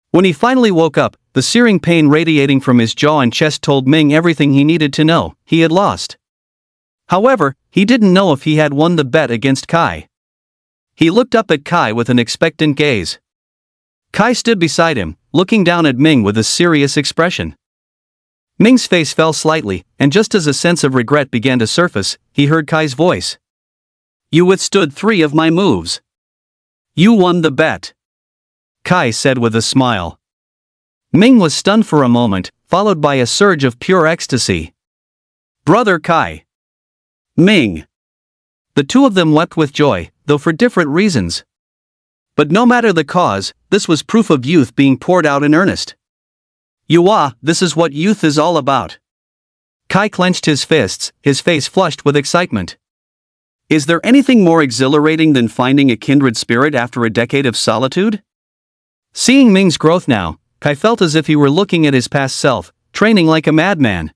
When he finally woke up, the searing pain radiating from his jaw and chest told Ming everything he needed to know: he had lost. However, he didn't know if he had won the bet against Kai. He looked up at Kai with an expectant gaze. Kai stood beside him, looking down at Ming with a serious expression. Ming's face fell slightly, and just as a sense of regret began to surface, he heard Kai's voice. "You withstood 3 of my moves. You won the bet," Kai said with a smile. Ming was stunned for a moment, followed by a surge of pure ecstasy. "Brother Kai!" Ming. The two of them wept with joy, though for different reasons. But no matter the cause, this was proof of youth being poured out in earnest. Yuwa, this is what youth is all about. Kai clenched his fists, his face flushed with excitement. Is there anything more exhilarating than finding a kindred spirit after a decade of solitude? Seeing Ming's growth now, Kai felt as if he were looking at his past self, training like a madman.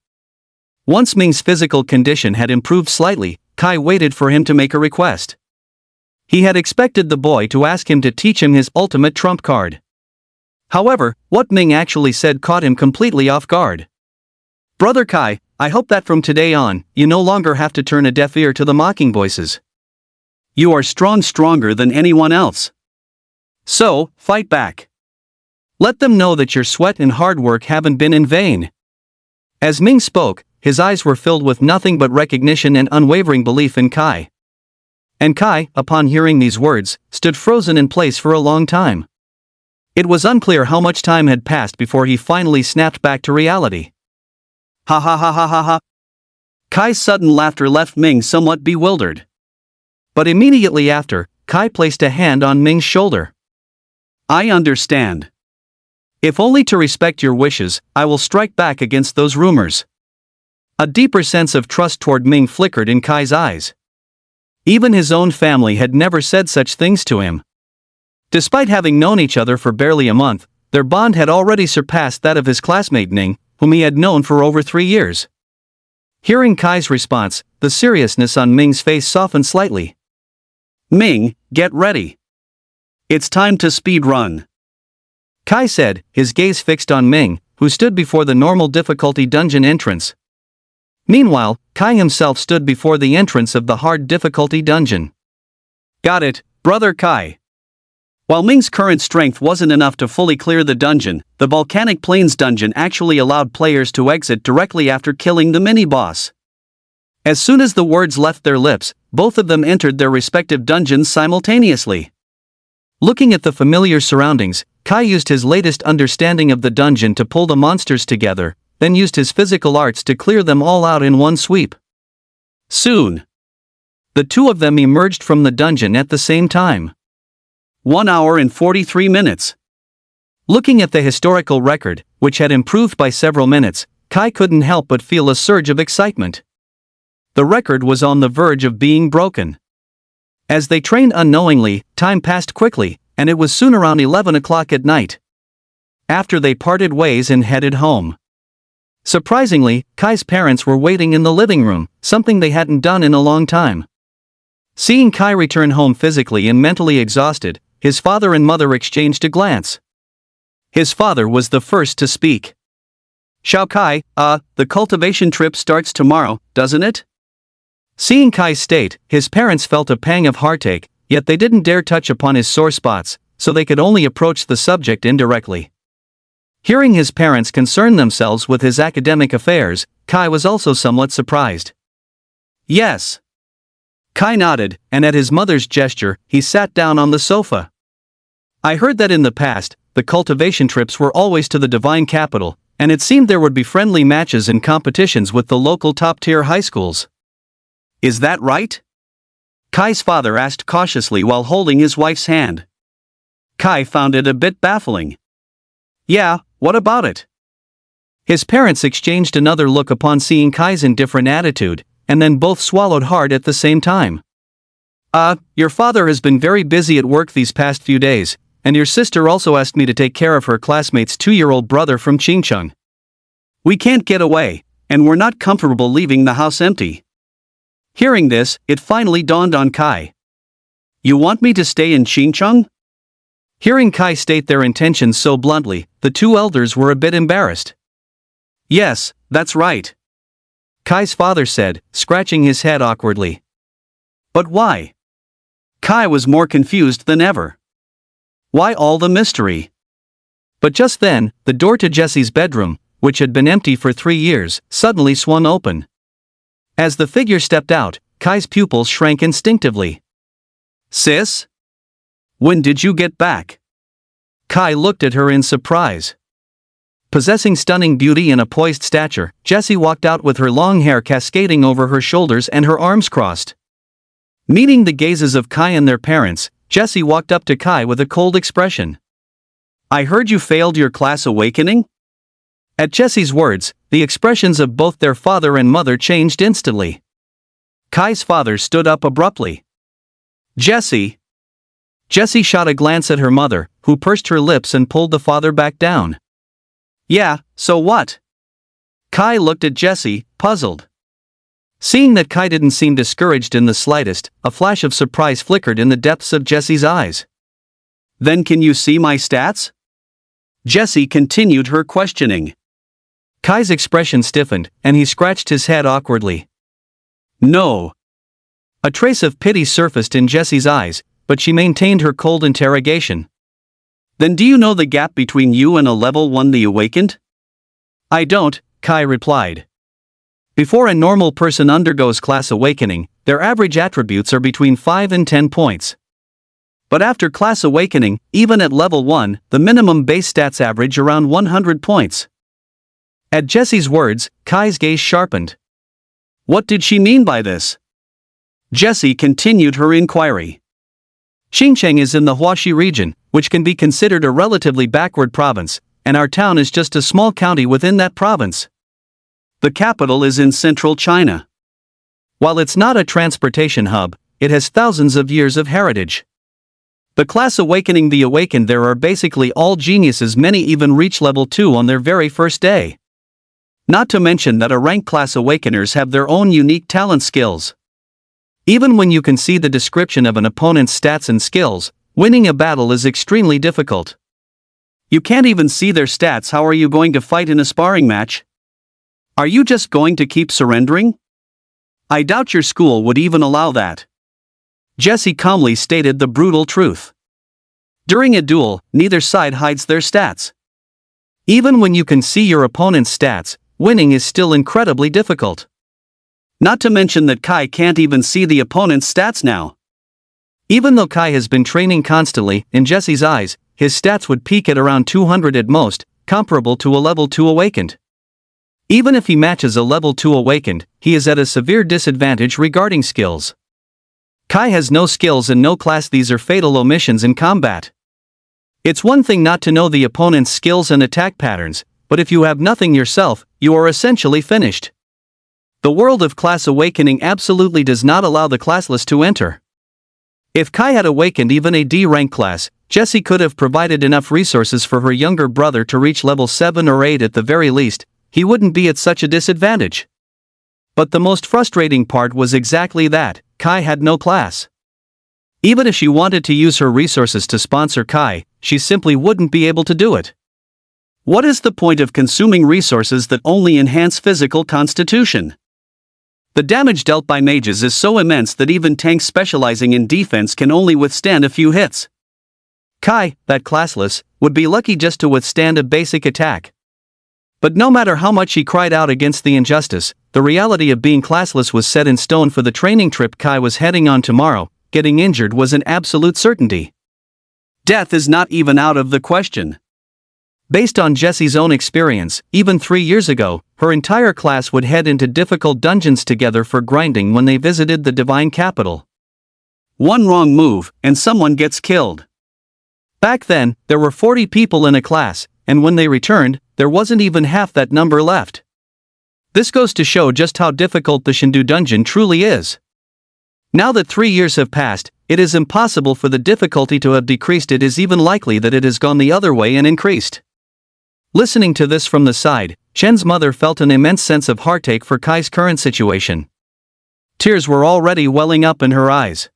Once Ming's physical condition had improved slightly, Kai waited for him to make a request. He had expected the boy to ask him to teach him his ultimate trump card. However, what Ming actually said caught him completely off guard. "Brother Kai, I hope that from today on, you no longer have to turn a deaf ear to the mocking voices. You are stronger than anyone else. So, fight back. Let them know that your sweat and hard work haven't been in vain." As Ming spoke, his eyes were filled with nothing but recognition and unwavering belief in Kai. And Kai, upon hearing these words, stood frozen in place for a long time. It was unclear how much time had passed before he finally snapped back to reality. Ha ha ha ha ha ha. Kai's sudden laughter left Ming somewhat bewildered. But immediately after, Kai placed a hand on Ming's shoulder. "I understand. If only to respect your wishes, I will strike back against those rumors." A deeper sense of trust toward Ming flickered in Kai's eyes. Even his own family had never said such things to him. Despite having known each other for barely a month, their bond had already surpassed that of his classmate Ning, whom he had known for over 3 years. Hearing Kai's response, the seriousness on Ming's face softened slightly. "Ming, get ready. It's time to speed run," Kai said, his gaze fixed on Ming, who stood before the normal difficulty dungeon entrance. Meanwhile, Kai himself stood before the entrance of the hard difficulty dungeon. "Got it, brother Kai." While Ming's current strength wasn't enough to fully clear the dungeon, the Volcanic Plains dungeon actually allowed players to exit directly after killing the mini-boss. As soon as the words left their lips, both of them entered their respective dungeons simultaneously. Looking at the familiar surroundings, Kai used his latest understanding of the dungeon to pull the monsters together, then used his physical arts to clear them all out in one sweep. Soon, the two of them emerged from the dungeon at the same time. 1 hour and 43 minutes. Looking at the historical record, which had improved by several minutes, Kai couldn't help but feel a surge of excitement. The record was on the verge of being broken. As they trained unknowingly, time passed quickly, and it was soon around 11 o'clock at night. After they parted ways and headed home. Surprisingly, Kai's parents were waiting in the living room, something they hadn't done in a long time. Seeing Kai return home physically and mentally exhausted, his father and mother exchanged a glance. His father was the first to speak. "Xiao Kai, the cultivation trip starts tomorrow, doesn't it?" Seeing Kai's state, his parents felt a pang of heartache, yet they didn't dare touch upon his sore spots, so they could only approach the subject indirectly. Hearing his parents concern themselves with his academic affairs, Kai was also somewhat surprised. "Yes. Kai nodded, and at his mother's gesture, he sat down on the sofa. I heard that in the past, the cultivation trips were always to the divine capital, and it seemed there would be friendly matches and competitions with the local top-tier high schools. Is that right? Kai's father asked cautiously while holding his wife's hand. Kai found it a bit baffling. Yeah, what about it? His parents exchanged another look upon seeing Kai's indifferent attitude, and then both swallowed hard at the same time. Your father has been very busy at work these past few days, and your sister also asked me to take care of her classmate's 2-year-old brother from Chingcheng. We can't get away, and we're not comfortable leaving the house empty. Hearing this, it finally dawned on Kai. You want me to stay in Chingcheng? Hearing Kai state their intentions so bluntly, the two elders were a bit embarrassed. Yes, that's right. Kai's father said, scratching his head awkwardly. But why? Kai was more confused than ever. Why all the mystery? But just then, the door to Jesse's bedroom, which had been empty for 3 years, suddenly swung open. As the figure stepped out, Kai's pupils shrank instinctively. Sis? When did you get back? Kai looked at her in surprise. Possessing stunning beauty and a poised stature, Jessie walked out with her long hair cascading over her shoulders and her arms crossed. Meeting the gazes of Kai and their parents, Jessie walked up to Kai with a cold expression. I heard you failed your class awakening? At Jessie's words, the expressions of both their father and mother changed instantly. Kai's father stood up abruptly. Jessie! Jessie shot a glance at her mother, who pursed her lips and pulled the father back down. Yeah, so what? Kai looked at Jessie, puzzled. Seeing that Kai didn't seem discouraged in the slightest, a flash of surprise flickered in the depths of Jessie's eyes. Then can you see my stats? Jessie continued her questioning. Kai's expression stiffened, and he scratched his head awkwardly. No. A trace of pity surfaced in Jessie's eyes, but she maintained her cold interrogation. Then do you know the gap between you and a level 1 the awakened? I don't, Kai replied. Before a normal person undergoes class awakening, their average attributes are between 5 and 10 points. But after class awakening, even at level 1, the minimum base stats average around 100 points. At Jessie's words, Kai's gaze sharpened. What did she mean by this? Jessie continued her inquiry. Xinjiang is in the Huaxi region, which can be considered a relatively backward province, and our town is just a small county within that province. The capital is in central China. While it's not a transportation hub, it has thousands of years of heritage. The class awakening the awakened there are basically all geniuses, many even reach level 2 on their very first day. Not to mention that a rank class awakeners have their own unique talent skills. Even when you can see the description of an opponent's stats and skills, winning a battle is extremely difficult. You can't even see their stats. How are you going to fight in a sparring match? Are you just going to keep surrendering? I doubt your school would even allow that. Jessie calmly stated the brutal truth. During a duel, neither side hides their stats. Even when you can see your opponent's stats, winning is still incredibly difficult. Not to mention that Kai can't even see the opponent's stats now. Even though Kai has been training constantly, in Jessie's eyes, his stats would peak at around 200 at most, comparable to a level 2 awakened. Even if he matches a level 2 awakened, he is at a severe disadvantage regarding skills. Kai has no skills and no class. These are fatal omissions in combat. It's one thing not to know the opponent's skills and attack patterns, but if you have nothing yourself, you are essentially finished. The world of class awakening absolutely does not allow the classless to enter. If Kai had awakened even a D rank class, Jessie could have provided enough resources for her younger brother to reach level 7 or 8 at the very least. He wouldn't be at such a disadvantage. But the most frustrating part was exactly that, Kai had no class. Even if she wanted to use her resources to sponsor Kai, she simply wouldn't be able to do it. What is the point of consuming resources that only enhance physical constitution? The damage dealt by mages is so immense that even tanks specializing in defense can only withstand a few hits. Kai, that classless, would be lucky just to withstand a basic attack. But no matter how much he cried out against the injustice, the reality of being classless was set in stone for the training trip Kai was heading on tomorrow. Getting injured was an absolute certainty. Death is not even out of the question. Based on Jessie's own experience, even 3 years ago, her entire class would head into difficult dungeons together for grinding when they visited the divine capital. One wrong move, and someone gets killed. Back then, there were 40 people in a class, and when they returned, there wasn't even half that number left. This goes to show just how difficult the Shindu dungeon truly is. Now that 3 years have passed, it is impossible for the difficulty to have decreased. It is even likely that it has gone the other way and increased. Listening to this from the side, Chen's mother felt an immense sense of heartache for Kai's current situation. Tears were already welling up in her eyes.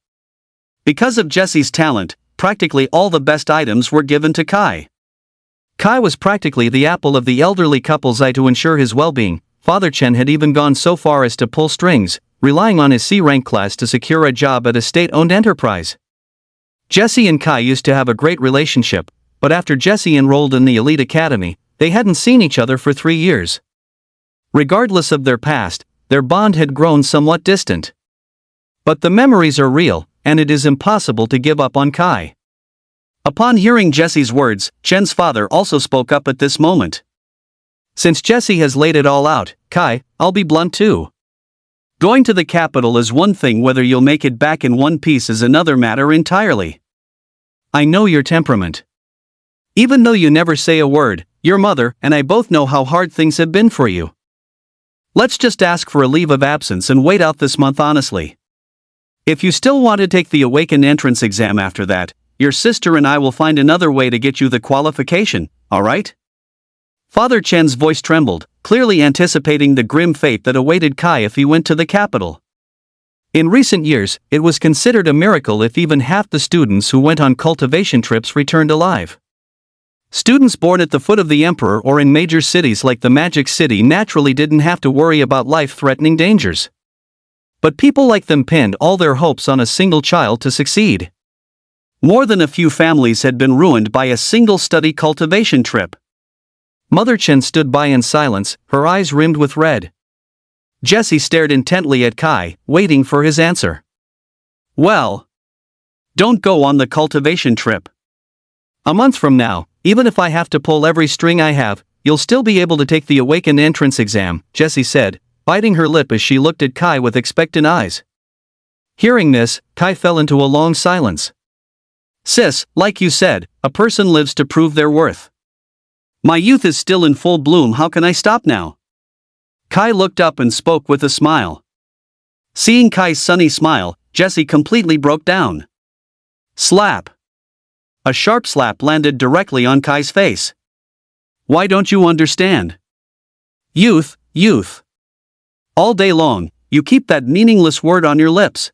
Because of Jessie's talent, practically all the best items were given to Kai. Kai was practically the apple of the elderly couple's eye to ensure his well-being. Father Chen had even gone so far as to pull strings, relying on his C-rank class to secure a job at a state-owned enterprise. Jessie and Kai used to have a great relationship, but after Jessie enrolled in the elite academy, they hadn't seen each other for 3 years. Regardless of their past, their bond had grown somewhat distant. But the memories are real, and it is impossible to give up on Kai. Upon hearing Jessie's words, Chen's father also spoke up at this moment. Since Jessie has laid it all out, Kai, I'll be blunt too. Going to the capital is one thing, whether you'll make it back in one piece is another matter entirely. I know your temperament. Even though you never say a word, your mother and I both know how hard things have been for you. Let's just ask for a leave of absence and wait out this month honestly. If you still want to take the Awakened entrance exam after that, your sister and I will find another way to get you the qualification, alright? Father Chen's voice trembled, clearly anticipating the grim fate that awaited Kai if he went to the capital. In recent years, it was considered a miracle if even half the students who went on cultivation trips returned alive. Students born at the foot of the emperor or in major cities like the Magic City naturally didn't have to worry about life-threatening dangers. But people like them pinned all their hopes on a single child to succeed. More than a few families had been ruined by a single study cultivation trip. Mother Chen stood by in silence, her eyes rimmed with red. Jessie stared intently at Kai, waiting for his answer. Well, don't go on the cultivation trip. A month from now, even if I have to pull every string I have, you'll still be able to take the Awakened entrance exam, Jessie said, biting her lip as she looked at Kai with expectant eyes. Hearing this, Kai fell into a long silence. Sis, like you said, a person lives to prove their worth. My youth is still in full bloom, how can I stop now? Kai looked up and spoke with a smile. Seeing Kai's sunny smile, Jessie completely broke down. Slap. A sharp slap landed directly on Kai's face. Why don't you understand? Youth, youth. All day long, you keep that meaningless word on your lips.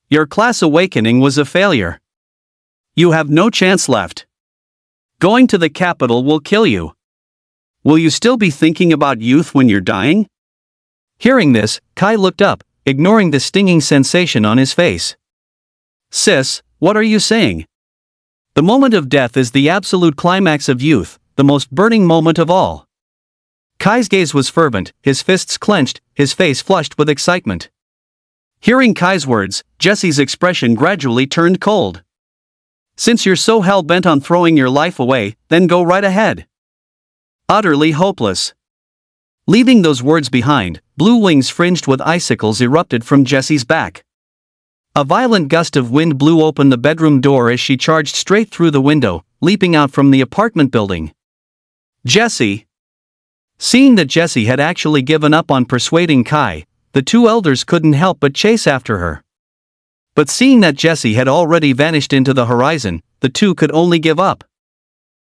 Your class awakening was a failure. You have no chance left. Going to the capital will kill you. Will you still be thinking about youth when you're dying? Hearing this, Kai looked up, ignoring the stinging sensation on his face. Sis, what are you saying? The moment of death is the absolute climax of youth, the most burning moment of all. Kai's gaze was fervent, his fists clenched, his face flushed with excitement. Hearing Kai's words, Jessie's expression gradually turned cold. Since you're so hell-bent on throwing your life away, then go right ahead. Utterly hopeless. Leaving those words behind, blue wings fringed with icicles erupted from Jessie's back. A violent gust of wind blew open the bedroom door as she charged straight through the window, leaping out from the apartment building. Jessie! Seeing that Jessie had actually given up on persuading Kai, the two elders couldn't help but chase after her. But seeing that Jessie had already vanished into the horizon, the two could only give up.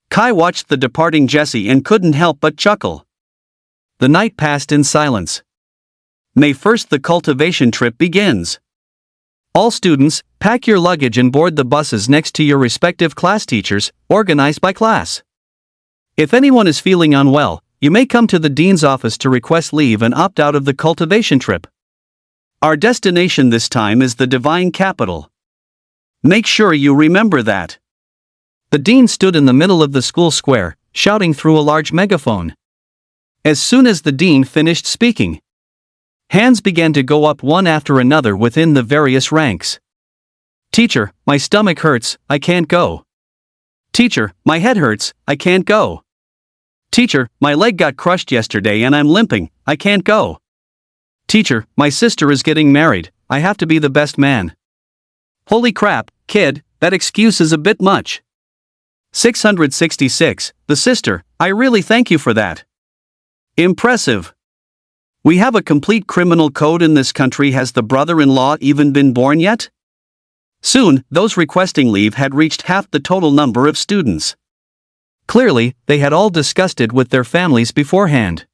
Kai watched the departing Jessie and couldn't help but chuckle. The night passed in silence. May 1st, the cultivation trip begins. All students, pack your luggage and board the buses next to your respective class teachers, organized by class. If anyone is feeling unwell, you may come to the dean's office to request leave and opt out of the cultivation trip. Our destination this time is the divine capital. Make sure you remember that. The dean stood in the middle of the school square, shouting through a large megaphone. As soon as the dean finished speaking, Hands began to go up one after another within the various ranks. Teacher, my stomach hurts, I can't go. Teacher, my head hurts, I can't go. Teacher, my leg got crushed yesterday and I'm limping, I can't go. Teacher, my sister is getting married, I have to be the best man. Holy crap, kid, that excuse is a bit much. 666, the sister, I really thank you for that. Impressive. We have a complete criminal code in this country. Has the brother-in-law even been born yet? Soon, those requesting leave had reached half the total number of students. Clearly, they had all discussed it with their families beforehand.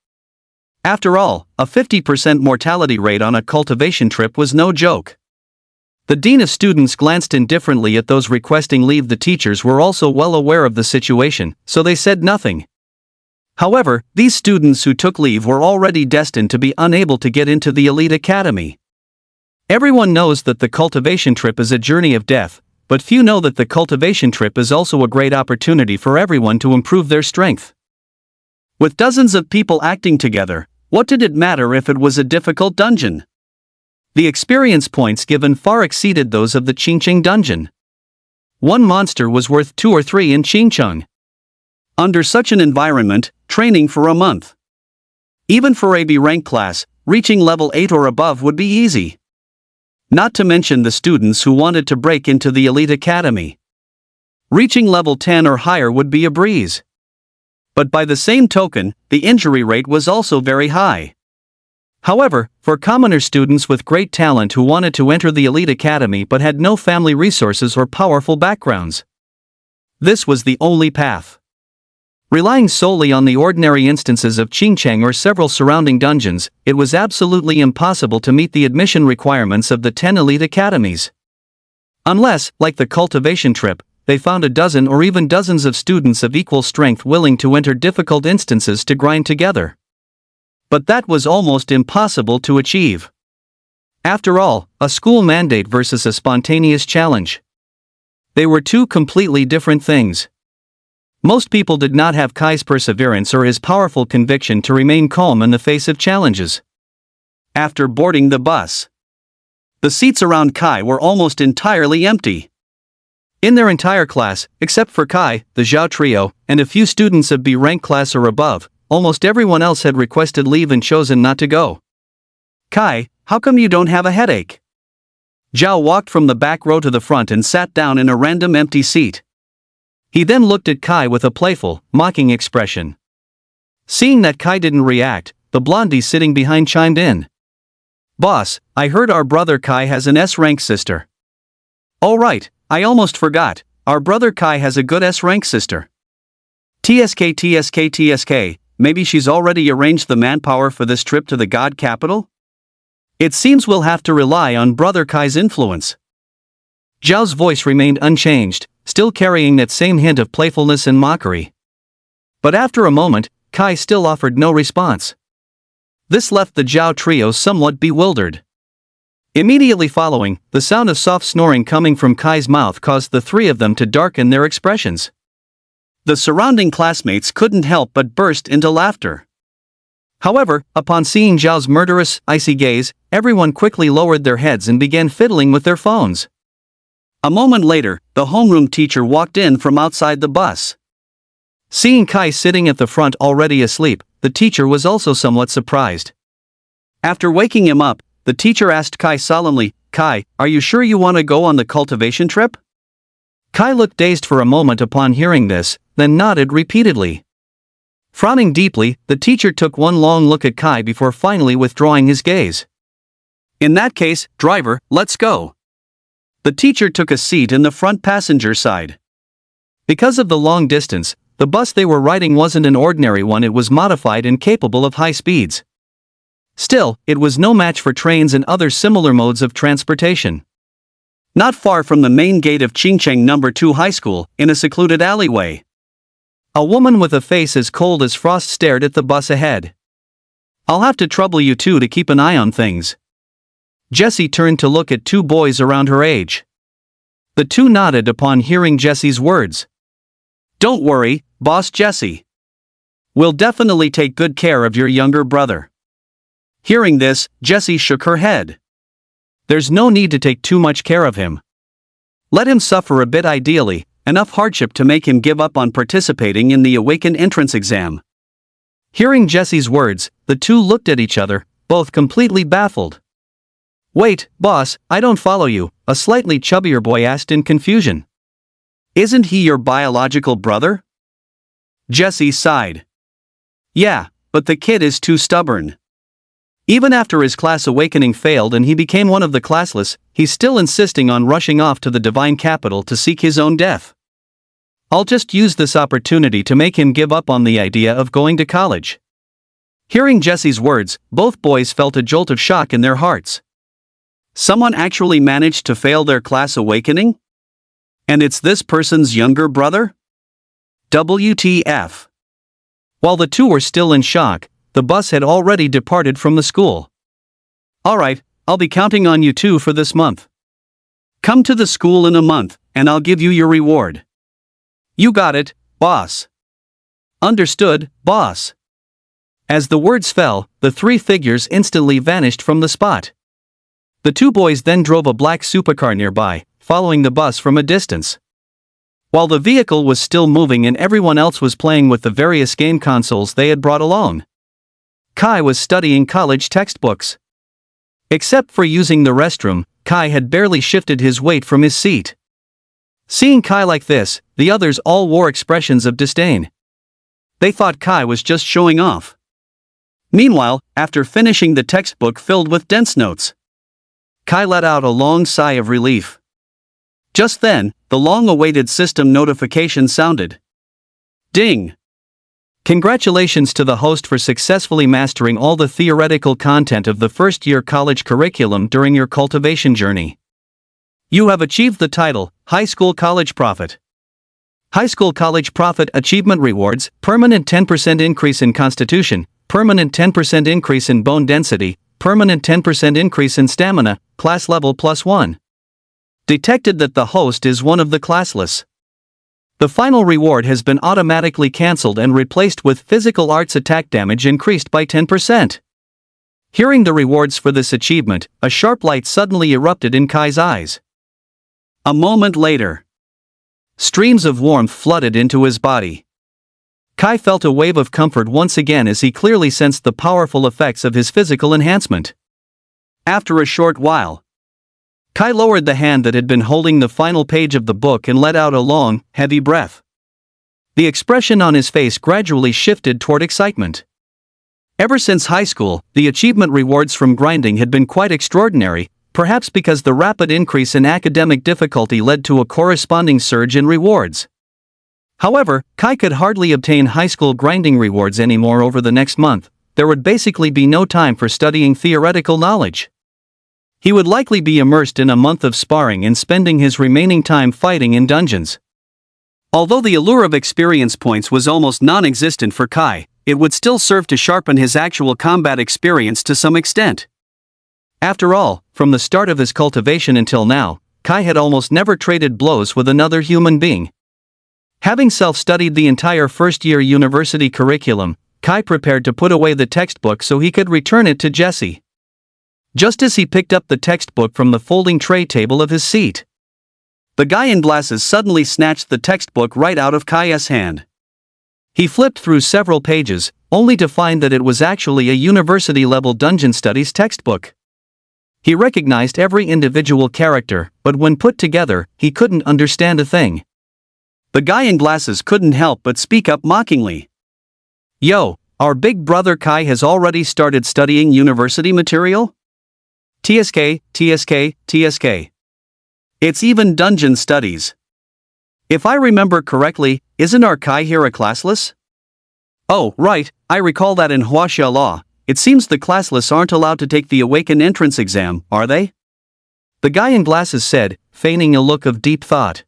After all, a 50% mortality rate on a cultivation trip was no joke. The dean of students glanced indifferently at those requesting leave. The teachers were also well aware of the situation, so they said nothing. However, these students who took leave were already destined to be unable to get into the elite academy. Everyone knows that the cultivation trip is a journey of death, but few know that the cultivation trip is also a great opportunity for everyone to improve their strength. With dozens of people acting together, what did it matter if it was a difficult dungeon? The experience points given far exceeded those of the Qingcheng dungeon. One monster was worth 2 or 3 in Qingcheng. Under such an environment, training for a month. Even for a B rank class, reaching level 8 or above would be easy. Not to mention the students who wanted to break into the elite academy. Reaching level 10 or higher would be a breeze. But by the same token, the injury rate was also very high. However, for commoner students with great talent who wanted to enter the elite academy but had no family resources or powerful backgrounds, this was the only path. Relying solely on the ordinary instances of Qingcheng or several surrounding dungeons, it was absolutely impossible to meet the admission requirements of the 10 elite academies. Unless, like the cultivation trip, they found a dozen or even dozens of students of equal strength willing to enter difficult instances to grind together. But that was almost impossible to achieve. After all, a school mandate versus a spontaneous challenge. They were two completely different things. Most people did not have Kai's perseverance or his powerful conviction to remain calm in the face of challenges. After boarding the bus, the seats around Kai were almost entirely empty. In their entire class, except for Kai, the Zhao trio, and a few students of B rank class or above, almost everyone else had requested leave and chosen not to go. Kai, how come you don't have a headache? Zhao walked from the back row to the front and sat down in a random empty seat. He then looked at Kai with a playful, mocking expression. Seeing that Kai didn't react, the blondie sitting behind chimed in. Boss, I heard our brother Kai has an S-rank sister. Oh right, I almost forgot, our brother Kai has a good S-rank sister. TSK, maybe she's already arranged the manpower for this trip to the God capital? It seems we'll have to rely on brother Kai's influence. Zhao's voice remained unchanged, still carrying that same hint of playfulness and mockery. But after a moment, Kai still offered no response. This left the Zhao trio somewhat bewildered. Immediately following, the sound of soft snoring coming from Kai's mouth caused the three of them to darken their expressions. The surrounding classmates couldn't help but burst into laughter. However, upon seeing Zhao's murderous, icy gaze, everyone quickly lowered their heads and began fiddling with their phones. A moment later, the homeroom teacher walked in from outside the bus. Seeing Kai sitting at the front already asleep, the teacher was also somewhat surprised. After waking him up, the teacher asked Kai solemnly, Kai, are you sure you want to go on the cultivation trip? Kai looked dazed for a moment upon hearing this, then nodded repeatedly. Frowning deeply, the teacher took one long look at Kai before finally withdrawing his gaze. In that case, driver, let's go. The teacher took a seat in the front passenger side. Because of the long distance, the bus they were riding wasn't an ordinary one, it was modified and capable of high speeds. Still, it was no match for trains and other similar modes of transportation. Not far from the main gate of Qingcheng No. 2 High School, in a secluded alleyway, a woman with a face as cold as frost stared at the bus ahead. I'll have to trouble you two to keep an eye on things. Jessie turned to look at two boys around her age. The two nodded upon hearing Jessie's words. Don't worry, Boss Jessie. We'll definitely take good care of your younger brother. Hearing this, Jessie shook her head. There's no need to take too much care of him. Let him suffer a bit ideally, enough hardship to make him give up on participating in the Awaken entrance exam. Hearing Jessie's words, the two looked at each other, both completely baffled. Wait, boss, I don't follow you, a slightly chubbier boy asked in confusion. Isn't he your biological brother? Jessie sighed. Yeah, but the kid is too stubborn. Even after his class awakening failed and he became one of the classless, he's still insisting on rushing off to the divine capital to seek his own death. I'll just use this opportunity to make him give up on the idea of going to college. Hearing Jessie's words, both boys felt a jolt of shock in their hearts. Someone actually managed to fail their class awakening? And it's this person's younger brother? WTF. While the two were still in shock, the bus had already departed from the school. Alright, I'll be counting on you two for this month. Come to the school in a month, and I'll give you your reward. You got it, boss. Understood, boss. As the words fell, the three figures instantly vanished from the spot. The two boys then drove a black supercar nearby, following the bus from a distance. While the vehicle was still moving and everyone else was playing with the various game consoles they had brought along, Kai was studying college textbooks. Except for using the restroom, Kai had barely shifted his weight from his seat. Seeing Kai like this, the others all wore expressions of disdain. They thought Kai was just showing off. Meanwhile, after finishing the textbook filled with dense notes, Kai let out a long sigh of relief. Just then, the long-awaited system notification sounded. Ding! Congratulations to the host for successfully mastering all the theoretical content of the first-year college curriculum during your cultivation journey. You have achieved the title, High School College Prophet. High School College Prophet Achievement Rewards, permanent 10% increase in Constitution, permanent 10% increase in bone density, permanent 10% increase in stamina, class level +1. Detected that the host is one of the classless. The final reward has been automatically cancelled and replaced with physical arts attack damage increased by 10%. Hearing the rewards for this achievement, a sharp light suddenly erupted in Kai's eyes. A moment later, streams of warmth flooded into his body. Kai felt a wave of comfort once again as he clearly sensed the powerful effects of his physical enhancement. After a short while, Kai lowered the hand that had been holding the final page of the book and let out a long, heavy breath. The expression on his face gradually shifted toward excitement. Ever since high school, the achievement rewards from grinding had been quite extraordinary, perhaps because the rapid increase in academic difficulty led to a corresponding surge in rewards. However, Kai could hardly obtain high school grinding rewards anymore over the next month. There would basically be no time for studying theoretical knowledge. He would likely be immersed in a month of sparring and spending his remaining time fighting in dungeons. Although the allure of experience points was almost non-existent for Kai, it would still serve to sharpen his actual combat experience to some extent. After all, from the start of his cultivation until now, Kai had almost never traded blows with another human being. Having self-studied the entire first-year university curriculum, Kai prepared to put away the textbook so he could return it to Jessie. Just as he picked up the textbook from the folding tray table of his seat, the guy in glasses suddenly snatched the textbook right out of Kai's hand. He flipped through several pages, only to find that it was actually a university-level dungeon studies textbook. He recognized every individual character, but when put together, he couldn't understand a thing. The guy in glasses couldn't help but speak up mockingly. Yo, our big brother Kai has already started studying university material? TSK, TSK, TSK. It's even dungeon studies. If I remember correctly, isn't our Kai here a classless? Oh, right, I recall that in Huaxia law, it seems the classless aren't allowed to take the Awaken entrance exam, are they? The guy in glasses said, feigning a look of deep thought.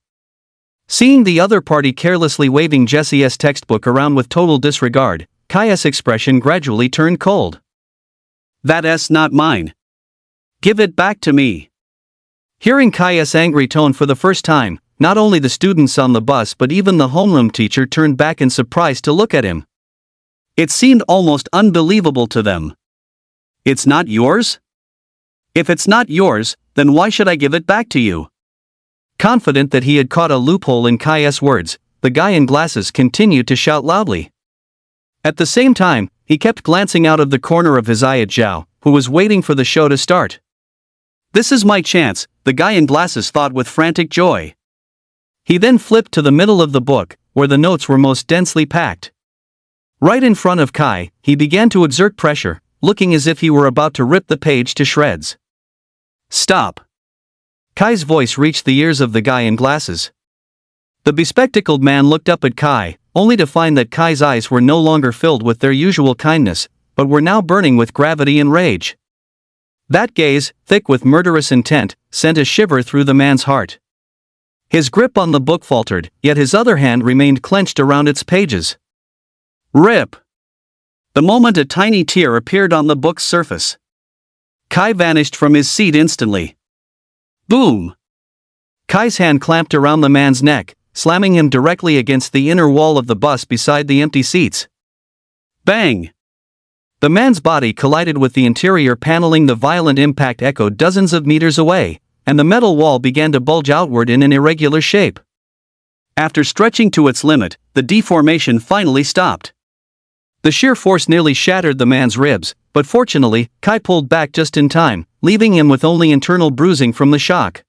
Seeing the other party carelessly waving Jessie's textbook around with total disregard, Kai's expression gradually turned cold. That's not mine. Give it back to me. Hearing Kai's angry tone for the first time, not only the students on the bus but even the homeroom teacher turned back in surprise to look at him. It seemed almost unbelievable to them. It's not yours? If it's not yours, then why should I give it back to you? Confident that he had caught a loophole in Kai's words, the guy in glasses continued to shout loudly. At the same time, he kept glancing out of the corner of his eye at Zhao, who was waiting for the show to start. This is my chance, the guy in glasses thought with frantic joy. He then flipped to the middle of the book, where the notes were most densely packed. Right in front of Kai, he began to exert pressure, looking as if he were about to rip the page to shreds. Stop! Kai's voice reached the ears of the guy in glasses. The bespectacled man looked up at Kai, only to find that Kai's eyes were no longer filled with their usual kindness, but were now burning with gravity and rage. That gaze, thick with murderous intent, sent a shiver through the man's heart. His grip on the book faltered, yet his other hand remained clenched around its pages. Rip! The moment a tiny tear appeared on the book's surface. Kai vanished from his seat instantly. Boom! Kai's hand clamped around the man's neck, slamming him directly against the inner wall of the bus beside the empty seats. Bang! The man's body collided with the interior paneling. The violent impact echoed dozens of meters away, and the metal wall began to bulge outward in an irregular shape. After stretching to its limit, the deformation finally stopped. The sheer force nearly shattered the man's ribs, but fortunately, Kai pulled back just in time, leaving him with only internal bruising from the shock.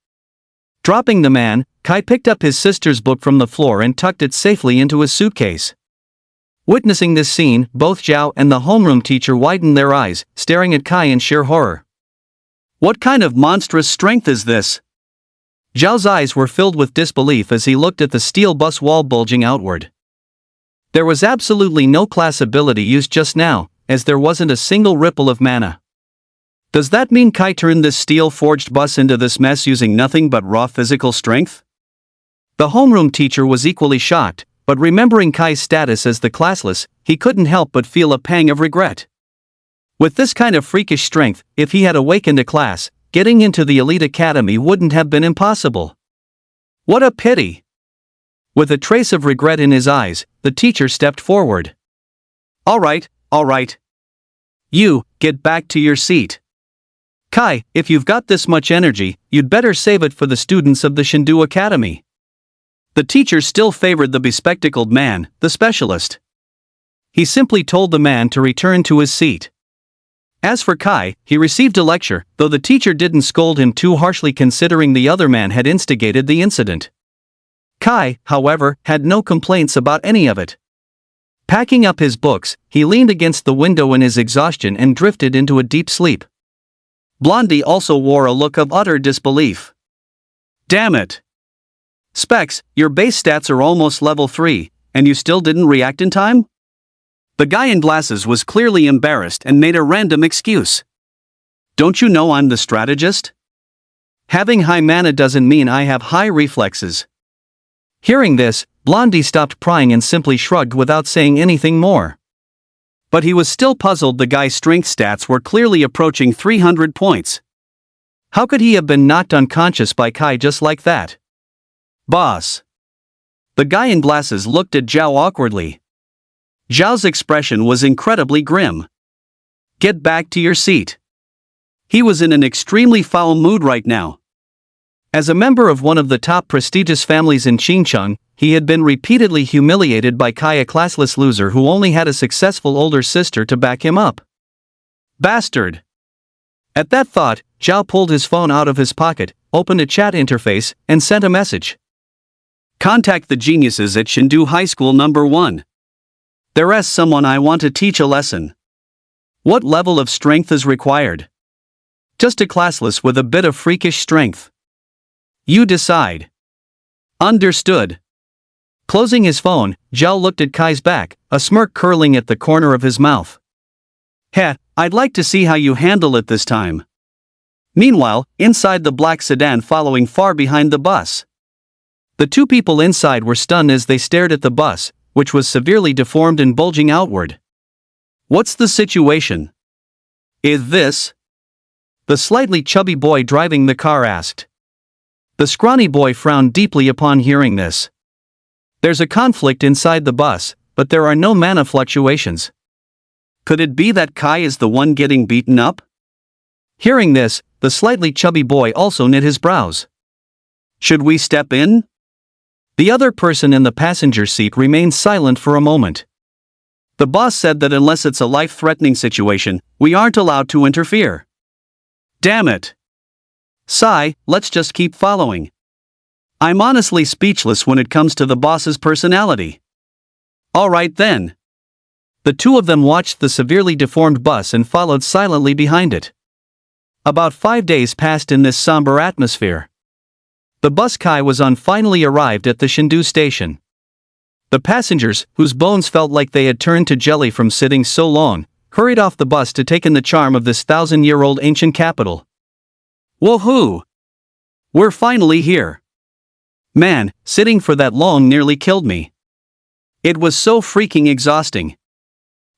Dropping the man, Kai picked up his sister's book from the floor and tucked it safely into his suitcase. Witnessing this scene, both Zhao and the homeroom teacher widened their eyes, staring at Kai in sheer horror. What kind of monstrous strength is this? Zhao's eyes were filled with disbelief as he looked at the steel bus wall bulging outward. There was absolutely no class ability used just now, as there wasn't a single ripple of mana. Does that mean Kai turned this steel-forged bus into this mess using nothing but raw physical strength? The homeroom teacher was equally shocked, but remembering Kai's status as the classless, he couldn't help but feel a pang of regret. With this kind of freakish strength, if he had awakened a class, getting into the elite academy wouldn't have been impossible. What a pity! With a trace of regret in his eyes, the teacher stepped forward. All right. You, get back to your seat. Kai, if you've got this much energy, you'd better save it for the students of the Shindu Academy. The teacher still favored the bespectacled man, the specialist. He simply told the man to return to his seat. As for Kai, he received a lecture, though the teacher didn't scold him too harshly considering the other man had instigated the incident. Kai, however, had no complaints about any of it. Packing up his books, he leaned against the window in his exhaustion and drifted into a deep sleep. Blondie also wore a look of utter disbelief. Damn it! Specs, your base stats are almost level 3, and you still didn't react in time? The guy in glasses was clearly embarrassed and made a random excuse. Don't you know I'm the strategist? Having high mana doesn't mean I have high reflexes. Hearing this, Blondie stopped prying and simply shrugged without saying anything more. But he was still puzzled. The guy's strength stats were clearly approaching 300 points. How could he have been knocked unconscious by Kai just like that? Boss. The guy in glasses looked at Zhao awkwardly. Zhao's expression was incredibly grim. Get back to your seat. He was in an extremely foul mood right now. As a member of one of the top prestigious families in Xinjiang, he had been repeatedly humiliated by Kai, a classless loser who only had a successful older sister to back him up. Bastard! At that thought, Zhao pulled his phone out of his pocket, opened a chat interface, and sent a message. Contact the geniuses at Shindu High School number 1. There's someone I want to teach a lesson. What level of strength is required? Just a classless with a bit of freakish strength. You decide. Understood. Closing his phone, Zhao looked at Kai's back, a smirk curling at the corner of his mouth. Heh, I'd like to see how you handle it this time. Meanwhile, inside the black sedan following far behind the bus. The two people inside were stunned as they stared at the bus, which was severely deformed and bulging outward. What's the situation? Is this? The slightly chubby boy driving the car asked. The scrawny boy frowned deeply upon hearing this. There's a conflict inside the bus, but there are no mana fluctuations. Could it be that Kai is the one getting beaten up? Hearing this, the slightly chubby boy also knit his brows. Should we step in? The other person in the passenger seat remained silent for a moment. The boss said that unless it's a life-threatening situation, we aren't allowed to interfere. Damn it. Sigh, let's just keep following. I'm honestly speechless when it comes to the boss's personality. Alright then. The two of them watched the severely deformed bus and followed silently behind it. About 5 days passed in this somber atmosphere. The bus Kai was on finally arrived at the Shindu station. The passengers, whose bones felt like they had turned to jelly from sitting so long, hurried off the bus to take in the charm of this 1,000-year-old ancient capital. Woohoo! We're finally here. Man, sitting for that long nearly killed me. It was so freaking exhausting.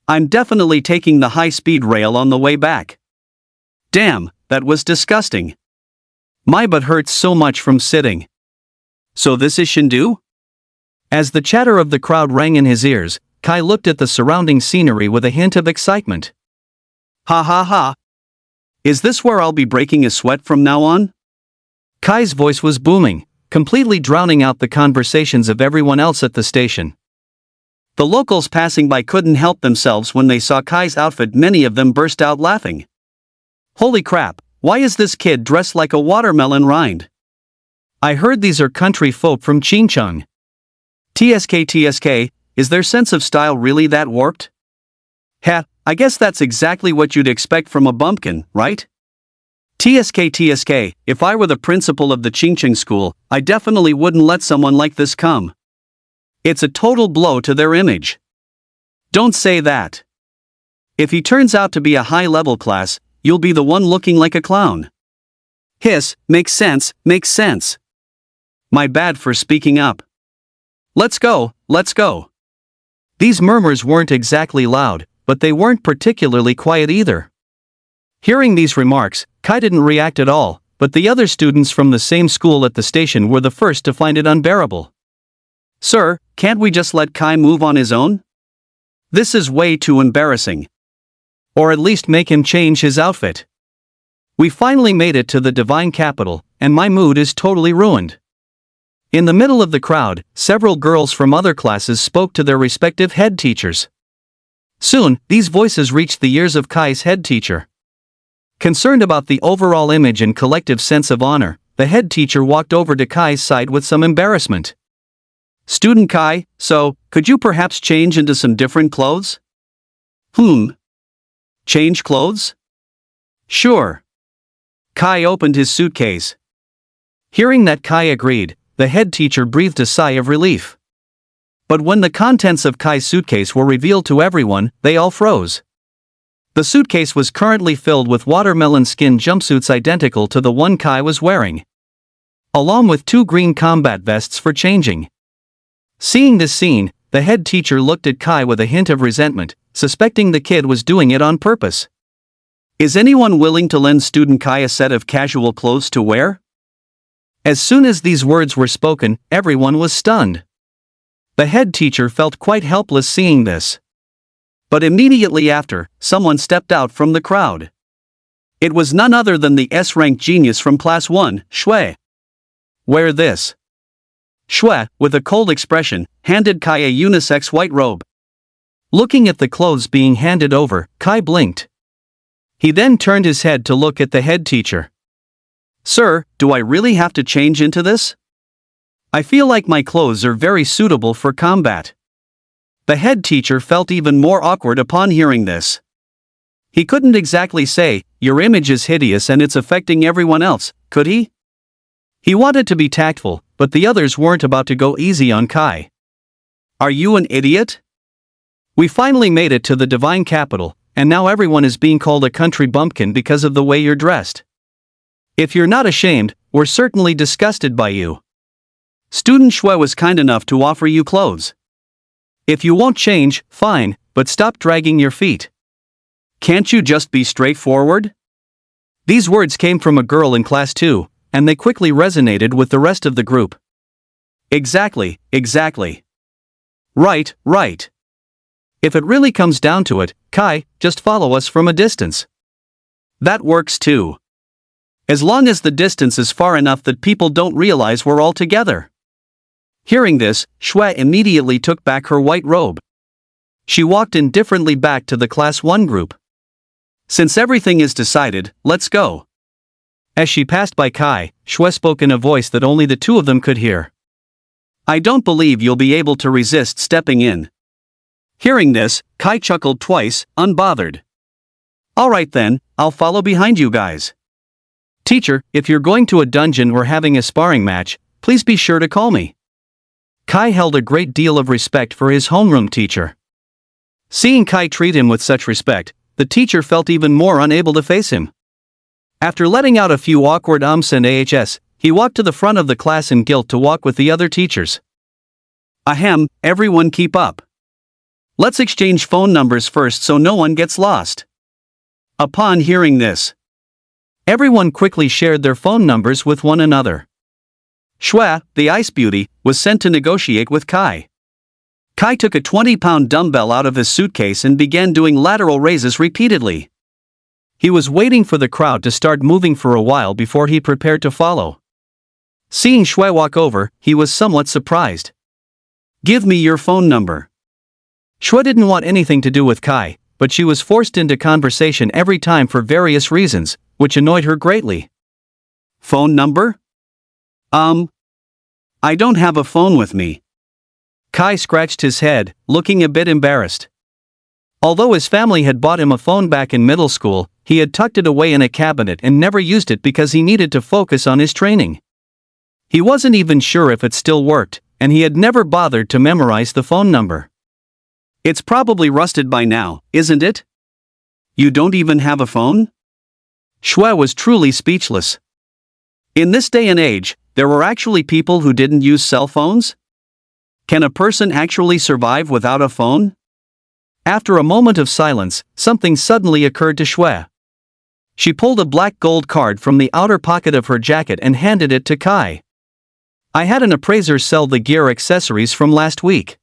I'm definitely taking the high-speed rail on the way back. Damn, that was disgusting. My butt hurts so much from sitting. So this is Shindu? As the chatter of the crowd rang in his ears, Kai looked at the surrounding scenery with a hint of excitement. Ha ha ha. Is this where I'll be breaking a sweat from now on? Kai's voice was booming, completely drowning out the conversations of everyone else at the station. The locals passing by couldn't help themselves when they saw Kai's outfit. Many of them burst out laughing. Holy crap, why is this kid dressed like a watermelon rind? I heard these are country folk from Chingcheng. TSK, is their sense of style really that warped? Ha, I guess that's exactly what you'd expect from a bumpkin, right? TSK, if I were the principal of the Chingcheng school, I definitely wouldn't let someone like this come. It's a total blow to their image. Don't say that. If he turns out to be a high-level class, you'll be the one looking like a clown. Hiss, makes sense. My bad for speaking up. Let's go. These murmurs weren't exactly loud, but they weren't particularly quiet either. Hearing these remarks, Kai didn't react at all, but the other students from the same school at the station were the first to find it unbearable. Sir, can't we just let Kai move on his own? This is way too embarrassing. Or at least make him change his outfit. We finally made it to the divine capital, and my mood is totally ruined. In the middle of the crowd, several girls from other classes spoke to their respective head teachers. Soon, these voices reached the ears of Kai's head teacher. Concerned about the overall image and collective sense of honor, the head teacher walked over to Kai's side with some embarrassment. Student Kai, so, could you perhaps change into some different clothes? Change clothes? Sure. Kai opened his suitcase. Hearing that Kai agreed, the head teacher breathed a sigh of relief. But when the contents of Kai's suitcase were revealed to everyone, they all froze. The suitcase was currently filled with watermelon skin jumpsuits identical to the one Kai was wearing, along with 2 green combat vests for changing. Seeing this scene, the head teacher looked at Kai with a hint of resentment, suspecting the kid was doing it on purpose. Is anyone willing to lend student Kai a set of casual clothes to wear? As soon as these words were spoken, everyone was stunned. The head teacher felt quite helpless seeing this. But immediately after, someone stepped out from the crowd. It was none other than the S-rank genius from Class 1, Shui. Wear this. Shui, with a cold expression, handed Kai a unisex white robe. Looking at the clothes being handed over, Kai blinked. He then turned his head to look at the head teacher. Sir, do I really have to change into this? I feel like my clothes are very suitable for combat. The head teacher felt even more awkward upon hearing this. He couldn't exactly say, your image is hideous and it's affecting everyone else, could he? He wanted to be tactful, but the others weren't about to go easy on Kai. Are you an idiot? We finally made it to the divine capital, and now everyone is being called a country bumpkin because of the way you're dressed. If you're not ashamed, we're certainly disgusted by you. Student Shui was kind enough to offer you clothes. If you won't change, fine, but stop dragging your feet. Can't you just be straightforward? These words came from a girl in Class 2, and they quickly resonated with the rest of the group. Exactly. Right. If it really comes down to it, Kai, just follow us from a distance. That works too. As long as the distance is far enough that people don't realize we're all together. Hearing this, Shui immediately took back her white robe. She walked indifferently back to the Class 1 group. Since everything is decided, let's go. As she passed by Kai, Shui spoke in a voice that only the two of them could hear. I don't believe you'll be able to resist stepping in. Hearing this, Kai chuckled twice, unbothered. Alright then, I'll follow behind you guys. Teacher, if you're going to a dungeon or having a sparring match, please be sure to call me. Kai held a great deal of respect for his homeroom teacher. Seeing Kai treat him with such respect, the teacher felt even more unable to face him. After letting out a few awkward ums and ahs, he walked to the front of the class in guilt to walk with the other teachers. Ahem, everyone keep up. Let's exchange phone numbers first so no one gets lost. Upon hearing this, everyone quickly shared their phone numbers with one another. Shui, the ice beauty, was sent to negotiate with Kai. Kai took a 20-pound dumbbell out of his suitcase and began doing lateral raises repeatedly. He was waiting for the crowd to start moving for a while before he prepared to follow. Seeing Shui walk over, he was somewhat surprised. Give me your phone number. Shui didn't want anything to do with Kai, but she was forced into conversation every time for various reasons, which annoyed her greatly. Phone number? I don't have a phone with me. Kai scratched his head, looking a bit embarrassed. Although his family had bought him a phone back in middle school, he had tucked it away in a cabinet and never used it because he needed to focus on his training. He wasn't even sure if it still worked, and he had never bothered to memorize the phone number. It's probably rusted by now, isn't it? You don't even have a phone? Shui was truly speechless. In this day and age, there were actually people who didn't use cell phones? Can a person actually survive without a phone? After a moment of silence, something suddenly occurred to Shui. She pulled a black gold card from the outer pocket of her jacket and handed it to Kai. I had an appraiser sell the gear accessories from last week.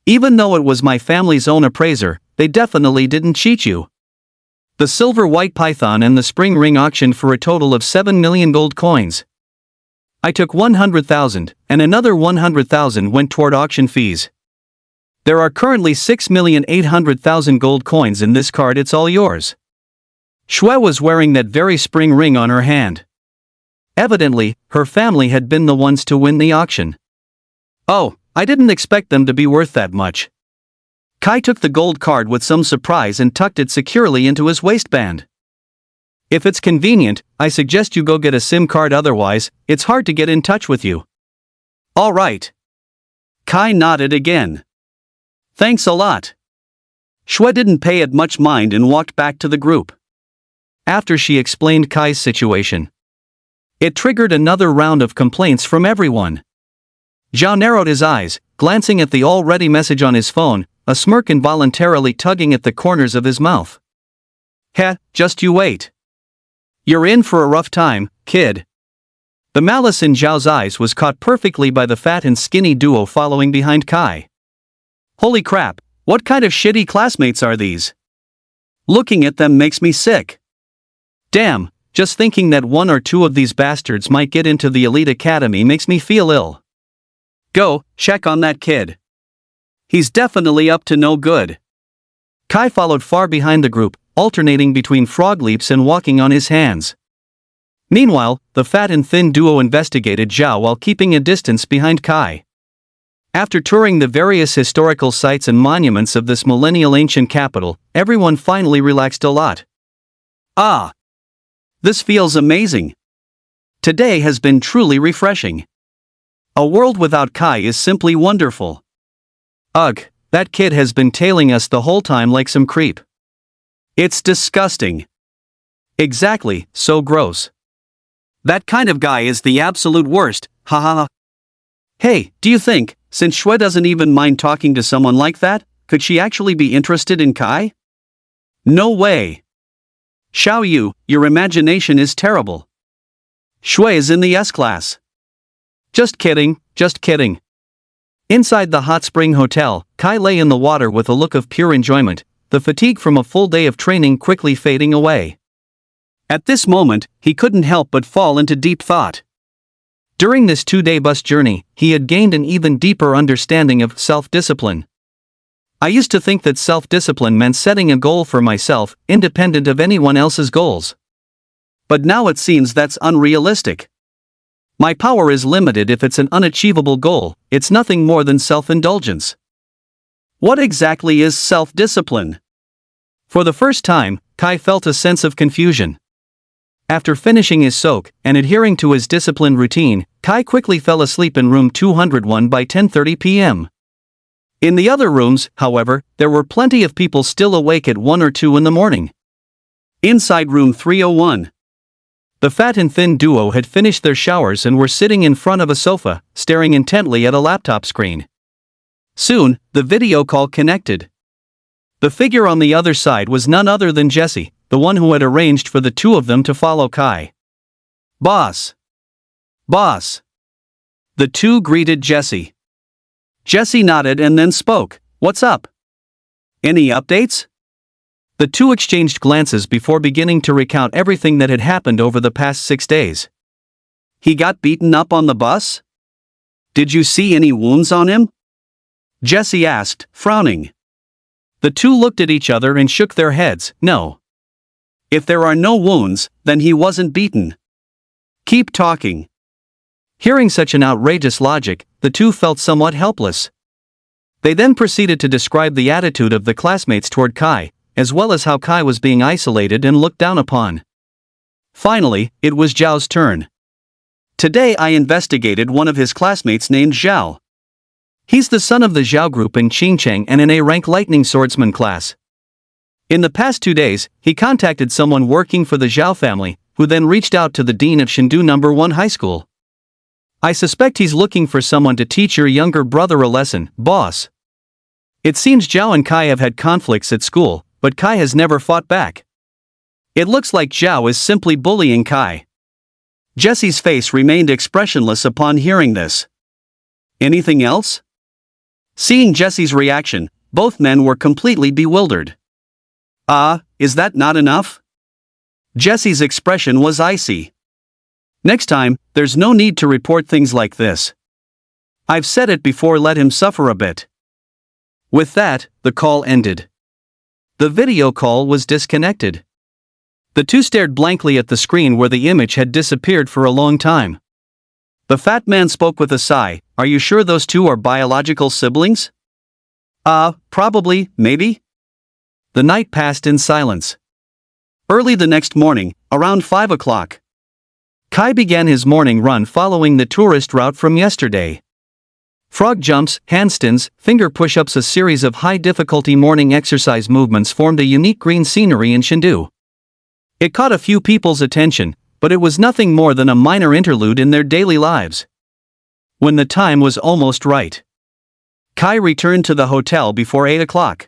Even though it was my family's own appraiser, they definitely didn't cheat you. The silver white python and the spring ring auctioned for a total of 7 million gold coins. I took 100,000, and another 100,000 went toward auction fees. There are currently 6,800,000 gold coins in this card. It's all yours. Shui was wearing that very spring ring on her hand. Evidently, her family had been the ones to win the auction. Oh, I didn't expect them to be worth that much. Kai took the gold card with some surprise and tucked it securely into his waistband. If it's convenient, I suggest you go get a SIM card, otherwise, it's hard to get in touch with you. All right. Kai nodded again. Thanks a lot. Shui didn't pay it much mind and walked back to the group. After she explained Kai's situation, it triggered another round of complaints from everyone. Zhao narrowed his eyes, glancing at the already message on his phone, a smirk involuntarily tugging at the corners of his mouth. Heh, just you wait. You're in for a rough time, kid. The malice in Zhao's eyes was caught perfectly by the fat and skinny duo following behind Kai. Holy crap, what kind of shitty classmates are these? Looking at them makes me sick. Damn, just thinking that one or two of these bastards might get into the elite academy makes me feel ill. Go, check on that kid. He's definitely up to no good. Kai followed far behind the group, alternating between frog leaps and walking on his hands. Meanwhile, the fat and thin duo investigated Zhao while keeping a distance behind Kai. After touring the various historical sites and monuments of this millennial ancient capital, everyone finally relaxed a lot. Ah! This feels amazing. Today has been truly refreshing. A world without Kai is simply wonderful. Ugh, that kid has been tailing us the whole time like some creep. It's disgusting. Exactly, so gross. That kind of guy is the absolute worst, haha. Hey, do you think, since Shui doesn't even mind talking to someone like that, could she actually be interested in Kai? No way. Xiao Yu, your imagination is terrible. Shui is in the S class. Just kidding, just kidding. Inside the hot spring hotel, Kai lay in the water with a look of pure enjoyment, the fatigue from a full day of training quickly fading away. At this moment, he couldn't help but fall into deep thought. During this 2-day bus journey, he had gained an even deeper understanding of self-discipline. I used to think that self-discipline meant setting a goal for myself, independent of anyone else's goals. But now it seems that's unrealistic. My power is limited if it's an unachievable goal, it's nothing more than self-indulgence. What exactly is self-discipline? For the first time, Kai felt a sense of confusion. After finishing his soak and adhering to his disciplined routine, Kai quickly fell asleep in room 201 by 10:30 p.m. In the other rooms, however, there were plenty of people still awake at 1 or 2 in the morning. Inside room 301. The fat and thin duo had finished their showers and were sitting in front of a sofa, staring intently at a laptop screen. Soon, the video call connected. The figure on the other side was none other than Jesse, the one who had arranged for the two of them to follow Kai. "Boss! Boss!" The two greeted Jesse. Jesse nodded and then spoke. "What's up? Any updates?" The two exchanged glances before beginning to recount everything that had happened over the past 6 days. "He got beaten up on the bus? Did you see any wounds on him?" Jesse asked, frowning. The two looked at each other and shook their heads. "No. If there are no wounds, then he wasn't beaten. Keep talking." Hearing such an outrageous logic, the two felt somewhat helpless. They then proceeded to describe the attitude of the classmates toward Kai, as well as how Kai was being isolated and looked down upon. Finally, it was Zhao's turn. "Today I investigated one of his classmates named Zhao. He's the son of the Zhao group in Qingcheng and in A-rank lightning swordsman class. In the past 2 days, he contacted someone working for the Zhao family, who then reached out to the dean of Chengdu No. 1 High School. I suspect he's looking for someone to teach your younger brother a lesson, boss. It seems Zhao and Kai have had conflicts at school, but Kai has never fought back. It looks like Zhao is simply bullying Kai." Jesse's face remained expressionless upon hearing this. "Anything else?" Seeing Jesse's reaction, both men were completely bewildered. Is that not enough?" Jesse's expression was icy. "Next time, there's no need to report things like this. I've said it before, let him suffer a bit." With that, the call ended. The video call was disconnected. The two stared blankly at the screen where the image had disappeared for a long time. The fat man spoke with a sigh. "Are you sure those two are biological siblings?" Probably, maybe." The night passed in silence. Early the next morning, around 5 o'clock, Kai began his morning run following the tourist route from yesterday. Frog jumps, handstands, finger push-ups, a series of high-difficulty morning exercise movements formed a unique green scenery in Chengdu. It caught a few people's attention, but it was nothing more than a minor interlude in their daily lives. When the time was almost right, Kai returned to the hotel before 8 o'clock.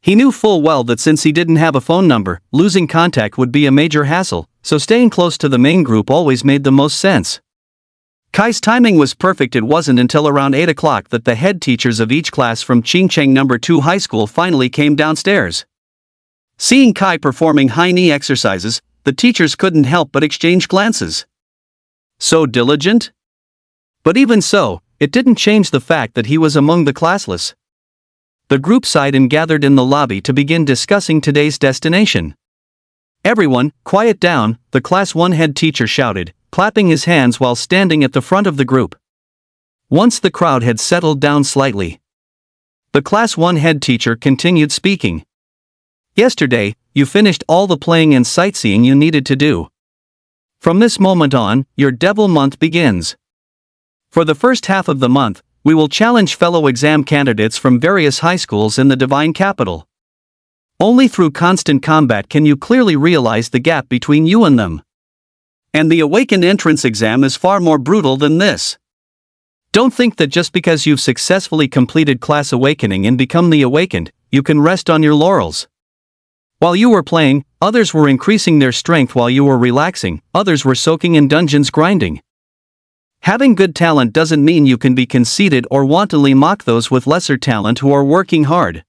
He knew full well that since he didn't have a phone number, losing contact would be a major hassle, so staying close to the main group always made the most sense. Kai's timing was perfect. It wasn't until around 8 o'clock that the head teachers of each class from Qingcheng No. 2 High School finally came downstairs. Seeing Kai performing high knee exercises, the teachers couldn't help but exchange glances. So diligent? But even so, it didn't change the fact that he was among the classless. The group sighed and gathered in the lobby to begin discussing today's destination. "Everyone, quiet down," the Class 1 head teacher shouted, clapping his hands while standing at the front of the group. Once the crowd had settled down slightly, the Class 1 head teacher continued speaking. "Yesterday, you finished all the playing and sightseeing you needed to do. From this moment on, your Devil Month begins. For the first half of the month, we will challenge fellow exam candidates from various high schools in the Divine Capital. Only through constant combat can you clearly realize the gap between you and them. And the Awakened entrance exam is far more brutal than this. Don't think that just because you've successfully completed Class Awakening and become the Awakened, you can rest on your laurels. While you were playing, others were increasing their strength. While you were relaxing, others were soaking in dungeons grinding. Having good talent doesn't mean you can be conceited or wantonly mock those with lesser talent who are working hard.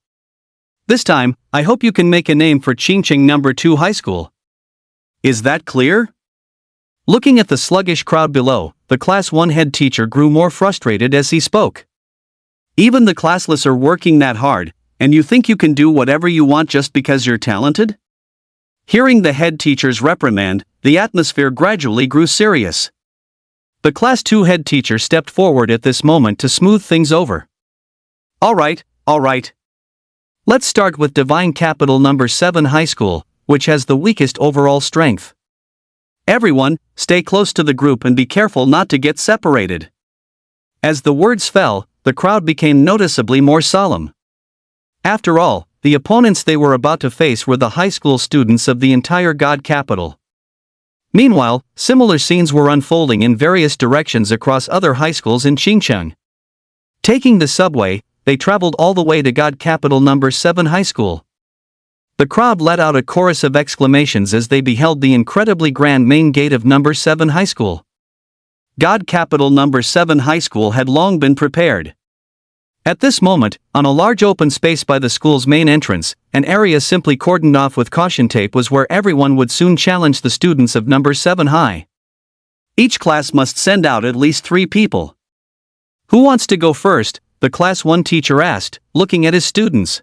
This time, I hope you can make a name for Qingqing number 2 high school. Is that clear? Looking at the sluggish crowd below, the class 1 head teacher grew more frustrated as he spoke. Even the classless are working that hard, and you think you can do whatever you want just because you're talented? Hearing the head teacher's reprimand, the atmosphere gradually grew serious. The class 2 head teacher stepped forward at this moment to smooth things over. All right. Let's start with Divine Capital number 7 high school, which has the weakest overall strength. Everyone, stay close to the group and be careful not to get separated. As the words fell, the crowd became noticeably more solemn. After all, the opponents they were about to face were the high school students of the entire God Capital. Meanwhile, similar scenes were unfolding in various directions across other high schools in Xinjiang. Taking the subway, they traveled all the way to God Capital number 7 high school. The crowd let out a chorus of exclamations as they beheld the incredibly grand main gate of number 7 high school. God Capital number 7 high school had long been prepared. At this moment, on a large open space by the school's main entrance, an area simply cordoned off with caution tape was where everyone would soon challenge the students of number 7 high. Each class must send out at least 3 people. Who wants to go first? The class 1 teacher asked, looking at his students.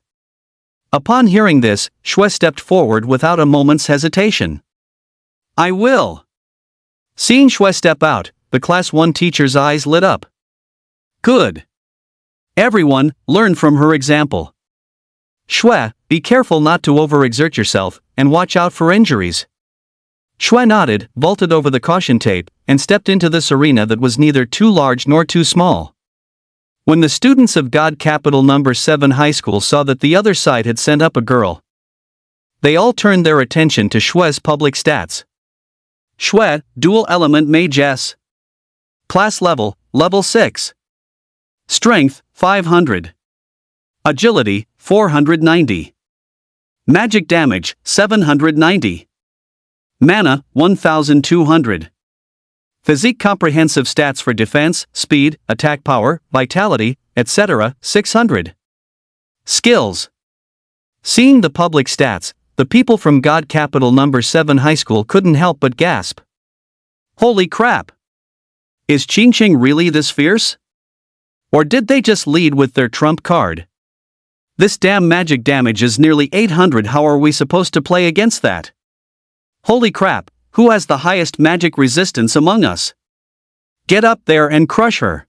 Upon hearing this, Shui stepped forward without a moment's hesitation. I will. Seeing Shui step out, the class 1 teacher's eyes lit up. Good. Everyone, learn from her example. Shui, be careful not to overexert yourself, and watch out for injuries. Shui nodded, vaulted over the caution tape, and stepped into this arena that was neither too large nor too small. When the students of God Capital number 7 high school saw that the other side had sent up a girl, they all turned their attention to Shui's public stats. Shui, dual element mage S. Class level, level 6. Strength, 500. Agility, 490. Magic damage, 790. Mana, 1200. Physique comprehensive stats for defense, speed, attack power, vitality, etc., 600. Skills. Seeing the public stats, the people from God Capital number 7 high school couldn't help but gasp. Holy crap! Is Qingqing really this fierce? Or did they just lead with their trump card? This damn magic damage is nearly 800. How are we supposed to play against that? Holy crap, who has the highest magic resistance among us? Get up there and crush her.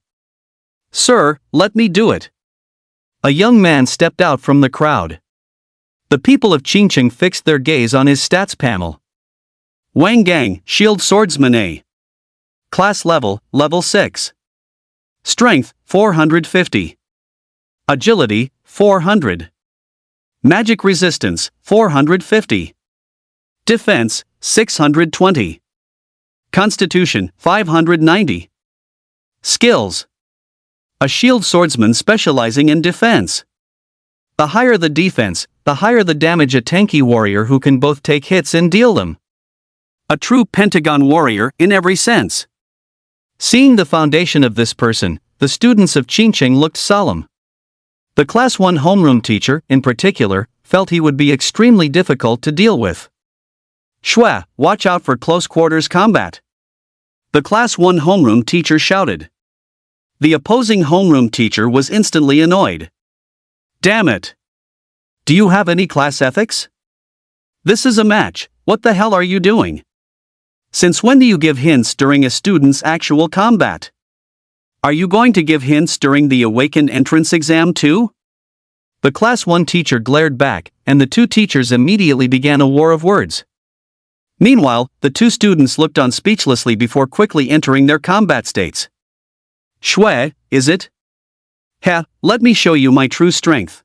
Sir, let me do it. A young man stepped out from the crowd. The people of Qingqing fixed their gaze on his stats panel. Wang Gang, Shield Swordsman A. Class level, level 6. Strength, 450. Agility, 400. Magic resistance, 450. Defense, 620. Constitution, 590. Skills. A shield swordsman specializing in defense. The higher the defense, the higher the damage. A tanky warrior who can both take hits and deal them. A true pentagon warrior in every sense. Seeing the foundation of this person, the students of Qingqing looked solemn. The class 1 homeroom teacher, in particular, felt he would be extremely difficult to deal with. Shui, watch out for close quarters combat. The class 1 homeroom teacher shouted. The opposing homeroom teacher was instantly annoyed. Damn it! Do you have any class ethics? This is a match, what the hell are you doing? Since when do you give hints during a student's actual combat? Are you going to give hints during the Awaken entrance exam too? The class 1 teacher glared back, and the 2 teachers immediately began a war of words. Meanwhile, the 2 students looked on speechlessly before quickly entering their combat states. Shui, is it? Ha, let me show you my true strength.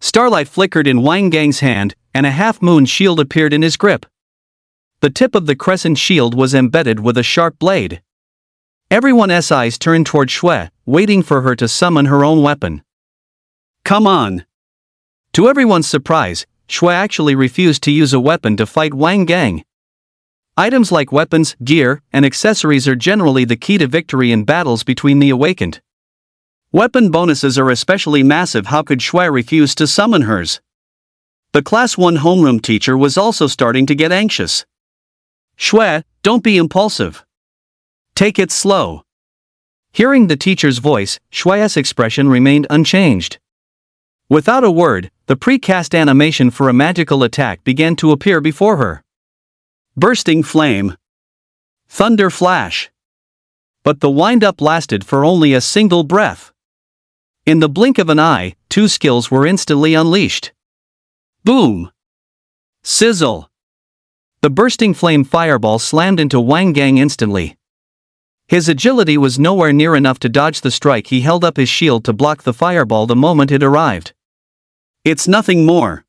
Starlight flickered in Wang Gang's hand, and a half-moon shield appeared in his grip. The tip of the crescent shield was embedded with a sharp blade. Everyone's eyes turned toward Shui, waiting for her to summon her own weapon. Come on! To everyone's surprise, Shui actually refused to use a weapon to fight Wang Gang. Items like weapons, gear, and accessories are generally the key to victory in battles between the awakened. Weapon bonuses are especially massive. How could Shui refuse to summon hers? The Class 1 homeroom teacher was also starting to get anxious. Shui, don't be impulsive. Take it slow. Hearing the teacher's voice, Shui's expression remained unchanged. Without a word, the precast animation for a magical attack began to appear before her. Bursting flame. Thunder flash. But the wind-up lasted for only a single breath. In the blink of an eye, two skills were instantly unleashed. Boom! Sizzle! The bursting flame fireball slammed into Wang Gang instantly. His agility was nowhere near enough to dodge the strike. He held up his shield to block the fireball the moment it arrived. It's nothing more.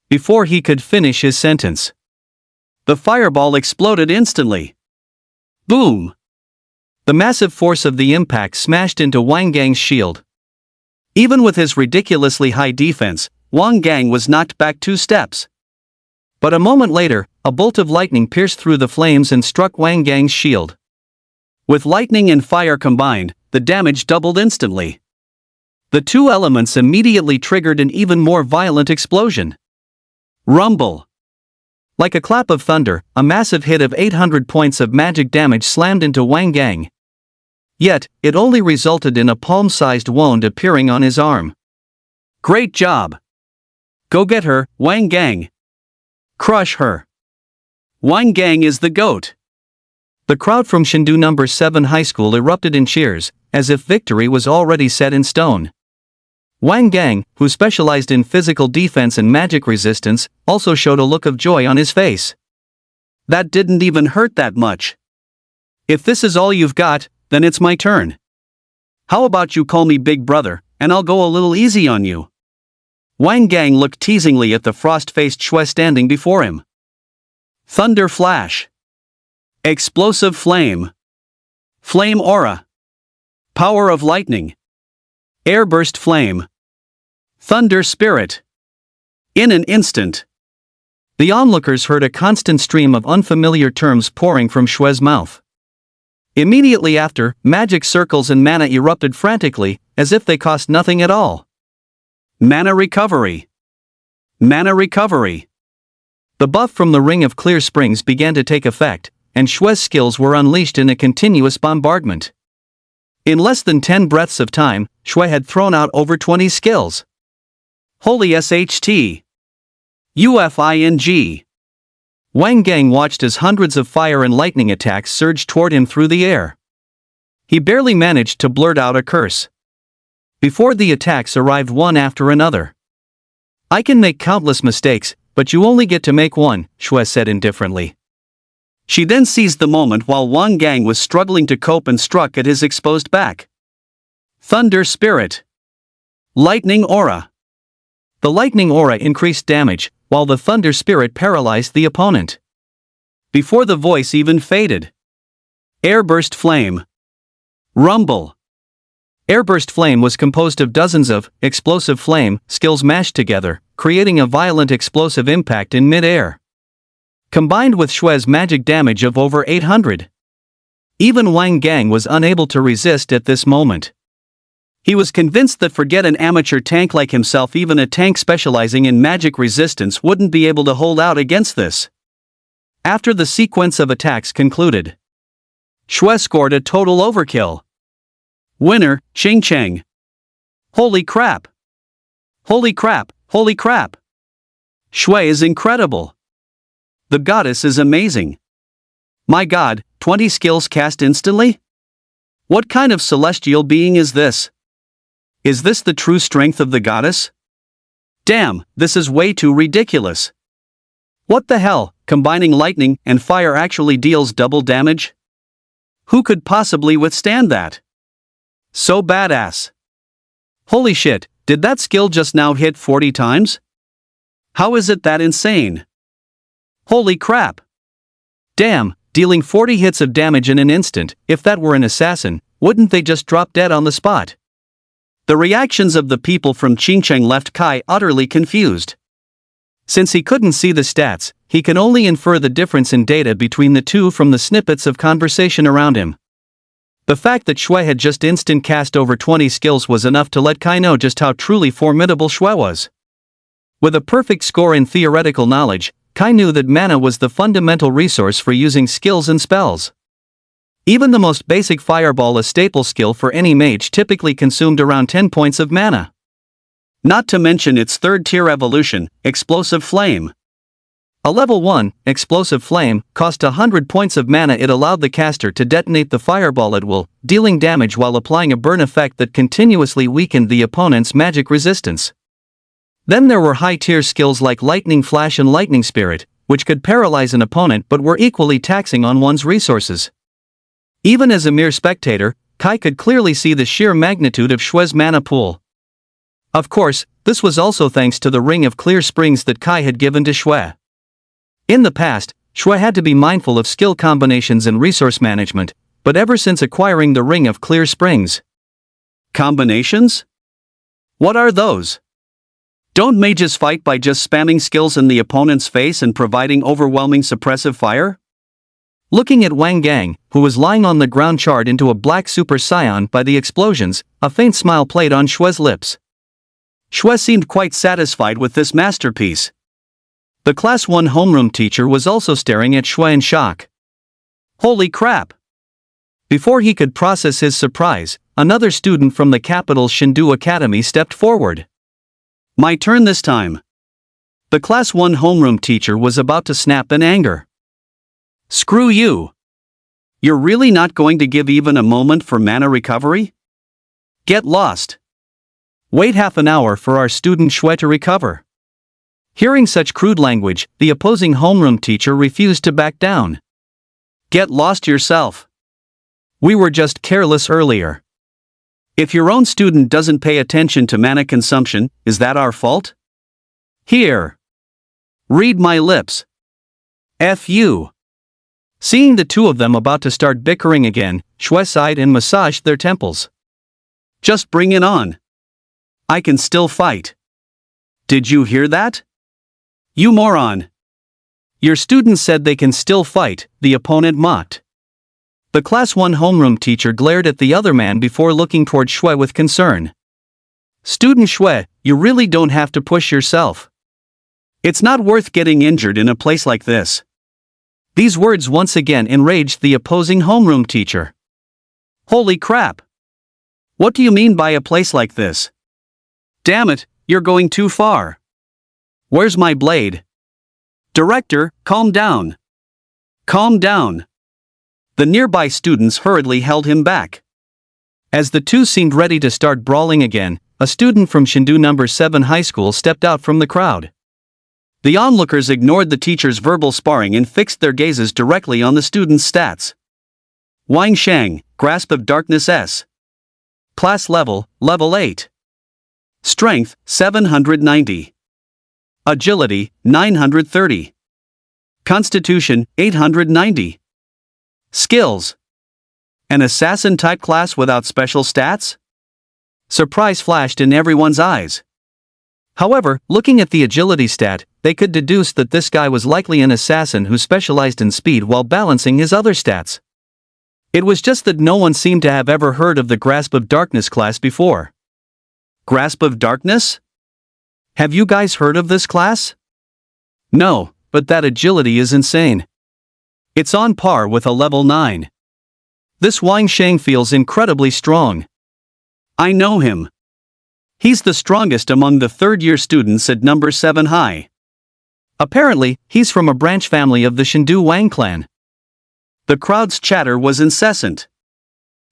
Before he could finish his sentence, the fireball exploded instantly. Boom! The massive force of the impact smashed into Wang Gang's shield. Even with his ridiculously high defense, Wang Gang was knocked back 2 steps. But a moment later, a bolt of lightning pierced through the flames and struck Wang Gang's shield. With lightning and fire combined, the damage doubled instantly. The two elements immediately triggered an even more violent explosion. Rumble! Like a clap of thunder, a massive hit of 800 points of magic damage slammed into Wang Gang. Yet, it only resulted in a palm-sized wound appearing on his arm. Great job! Go get her, Wang Gang! Crush her! Wang Gang is the GOAT! The crowd from Shindu No. 7 High School erupted in cheers, as if victory was already set in stone. Wang Gang, who specialized in physical defense and magic resistance, also showed a look of joy on his face. That didn't even hurt that much. If this is all you've got, then it's my turn. How about you call me Big Brother, and I'll go a little easy on you? Wang Gang looked teasingly at the frost-faced Shui standing before him. Thunder flash. Explosive flame. Flame aura. Power of lightning. Airburst flame. Thunder spirit. In an instant, the onlookers heard a constant stream of unfamiliar terms pouring from Shui's mouth. Immediately after, magic circles and mana erupted frantically, as if they cost nothing at all. Mana recovery. Mana recovery. The buff from the Ring of Clear Springs began to take effect, and Shui's skills were unleashed in a continuous bombardment. In less than 10 breaths of time, Shui had thrown out over 20 skills. Holy SHT! UFING! Wang Gang watched as hundreds of fire and lightning attacks surged toward him through the air. He barely managed to blurt out a curse before the attacks arrived one after another. I can make countless mistakes, but you only get to make one, Shui said indifferently. She then seized the moment while Wang Gang was struggling to cope and struck at his exposed back. Thunder Spirit. Lightning Aura. The lightning aura increased damage, while the thunder spirit paralyzed the opponent. Before the voice even faded. Airburst Flame. Rumble. Airburst Flame was composed of dozens of explosive flame skills mashed together, creating a violent explosive impact in mid-air. Combined with Shui's magic damage of over 800. Even Wang Gang was unable to resist at this moment. He was convinced that forget an amateur tank like himself, even a tank specializing in magic resistance wouldn't be able to hold out against this. After the sequence of attacks concluded, Shui scored a total overkill. Winner, Ching Cheng. Holy crap! Holy crap! Holy crap! Shui is incredible. The goddess is amazing. My god, 20 skills cast instantly? What kind of celestial being is this? Is this the true strength of the goddess? Damn, this is way too ridiculous. What the hell, combining lightning and fire actually deals double damage? Who could possibly withstand that? So badass. Holy shit, did that skill just now hit 40 times? How is it that insane? Holy crap. Damn, dealing 40 hits of damage in an instant, if that were an assassin, wouldn't they just drop dead on the spot? The reactions of the people from Qingcheng left Kai utterly confused. Since he couldn't see the stats, he could only infer the difference in data between the two from the snippets of conversation around him. The fact that Shui had just instant cast over 20 skills was enough to let Kai know just how truly formidable Shui was. With a perfect score in theoretical knowledge, Kai knew that mana was the fundamental resource for using skills and spells. Even the most basic fireball, a staple skill for any mage, typically consumed around 10 points of mana. Not to mention its third-tier evolution, Explosive Flame. A level 1, Explosive Flame, cost 100 points of mana. It allowed the caster to detonate the fireball at will, dealing damage while applying a burn effect that continuously weakened the opponent's magic resistance. Then there were high-tier skills like Lightning Flash and Lightning Spirit, which could paralyze an opponent but were equally taxing on one's resources. Even as a mere spectator, Kai could clearly see the sheer magnitude of Shui's mana pool. Of course, this was also thanks to the Ring of Clear Springs that Kai had given to Shui. In the past, Shui had to be mindful of skill combinations and resource management, but ever since acquiring the Ring of Clear Springs. Combinations? What are those? Don't mages fight by just spamming skills in the opponent's face and providing overwhelming suppressive fire? Looking at Wang Gang, who was lying on the ground charred into a black Super Saiyan by the explosions, a faint smile played on Shui's lips. Shui seemed quite satisfied with this masterpiece. The Class 1 homeroom teacher was also staring at Shui in shock. Holy crap! Before he could process his surprise, another student from the capital's Shindu Academy stepped forward. My turn this time. The Class 1 homeroom teacher was about to snap in anger. Screw you! You're really not going to give even a moment for mana recovery? Get lost! Wait half an hour for our student Shui to recover. Hearing such crude language, the opposing homeroom teacher refused to back down. Get lost yourself. We were just careless earlier. If your own student doesn't pay attention to mana consumption, is that our fault? Here. Read my lips. F you. Seeing the two of them about to start bickering again, Shui sighed and massaged their temples. Just bring it on. I can still fight. Did you hear that? You moron. Your student said they can still fight, the opponent mocked. The Class 1 homeroom teacher glared at the other man before looking toward Shui with concern. Student Shui, you really don't have to push yourself. It's not worth getting injured in a place like this. These words once again enraged the opposing homeroom teacher. Holy crap! What do you mean by a place like this? Damn it, you're going too far. Where's my blade? Director, calm down. Calm down. The nearby students hurriedly held him back. As the two seemed ready to start brawling again, a student from Shindu No. 7 High School stepped out from the crowd. The onlookers ignored the teacher's verbal sparring and fixed their gazes directly on the student's stats. Wang Shang, Grasp of Darkness S. Class level, level 8. Strength, 790. Agility, 930. Constitution, 890. Skills. An assassin-type class without special stats? Surprise flashed in everyone's eyes. However, looking at the agility stat, they could deduce that this guy was likely an assassin who specialized in speed while balancing his other stats. It was just that no one seemed to have ever heard of the Grasp of Darkness class before. Grasp of Darkness? Have you guys heard of this class? No, but that agility is insane. It's on par with a level 9. This Wang Shang feels incredibly strong. I know him. He's the strongest among the third-year students at No. 7 High. Apparently, he's from a branch family of the Shindu Wang clan. The crowd's chatter was incessant.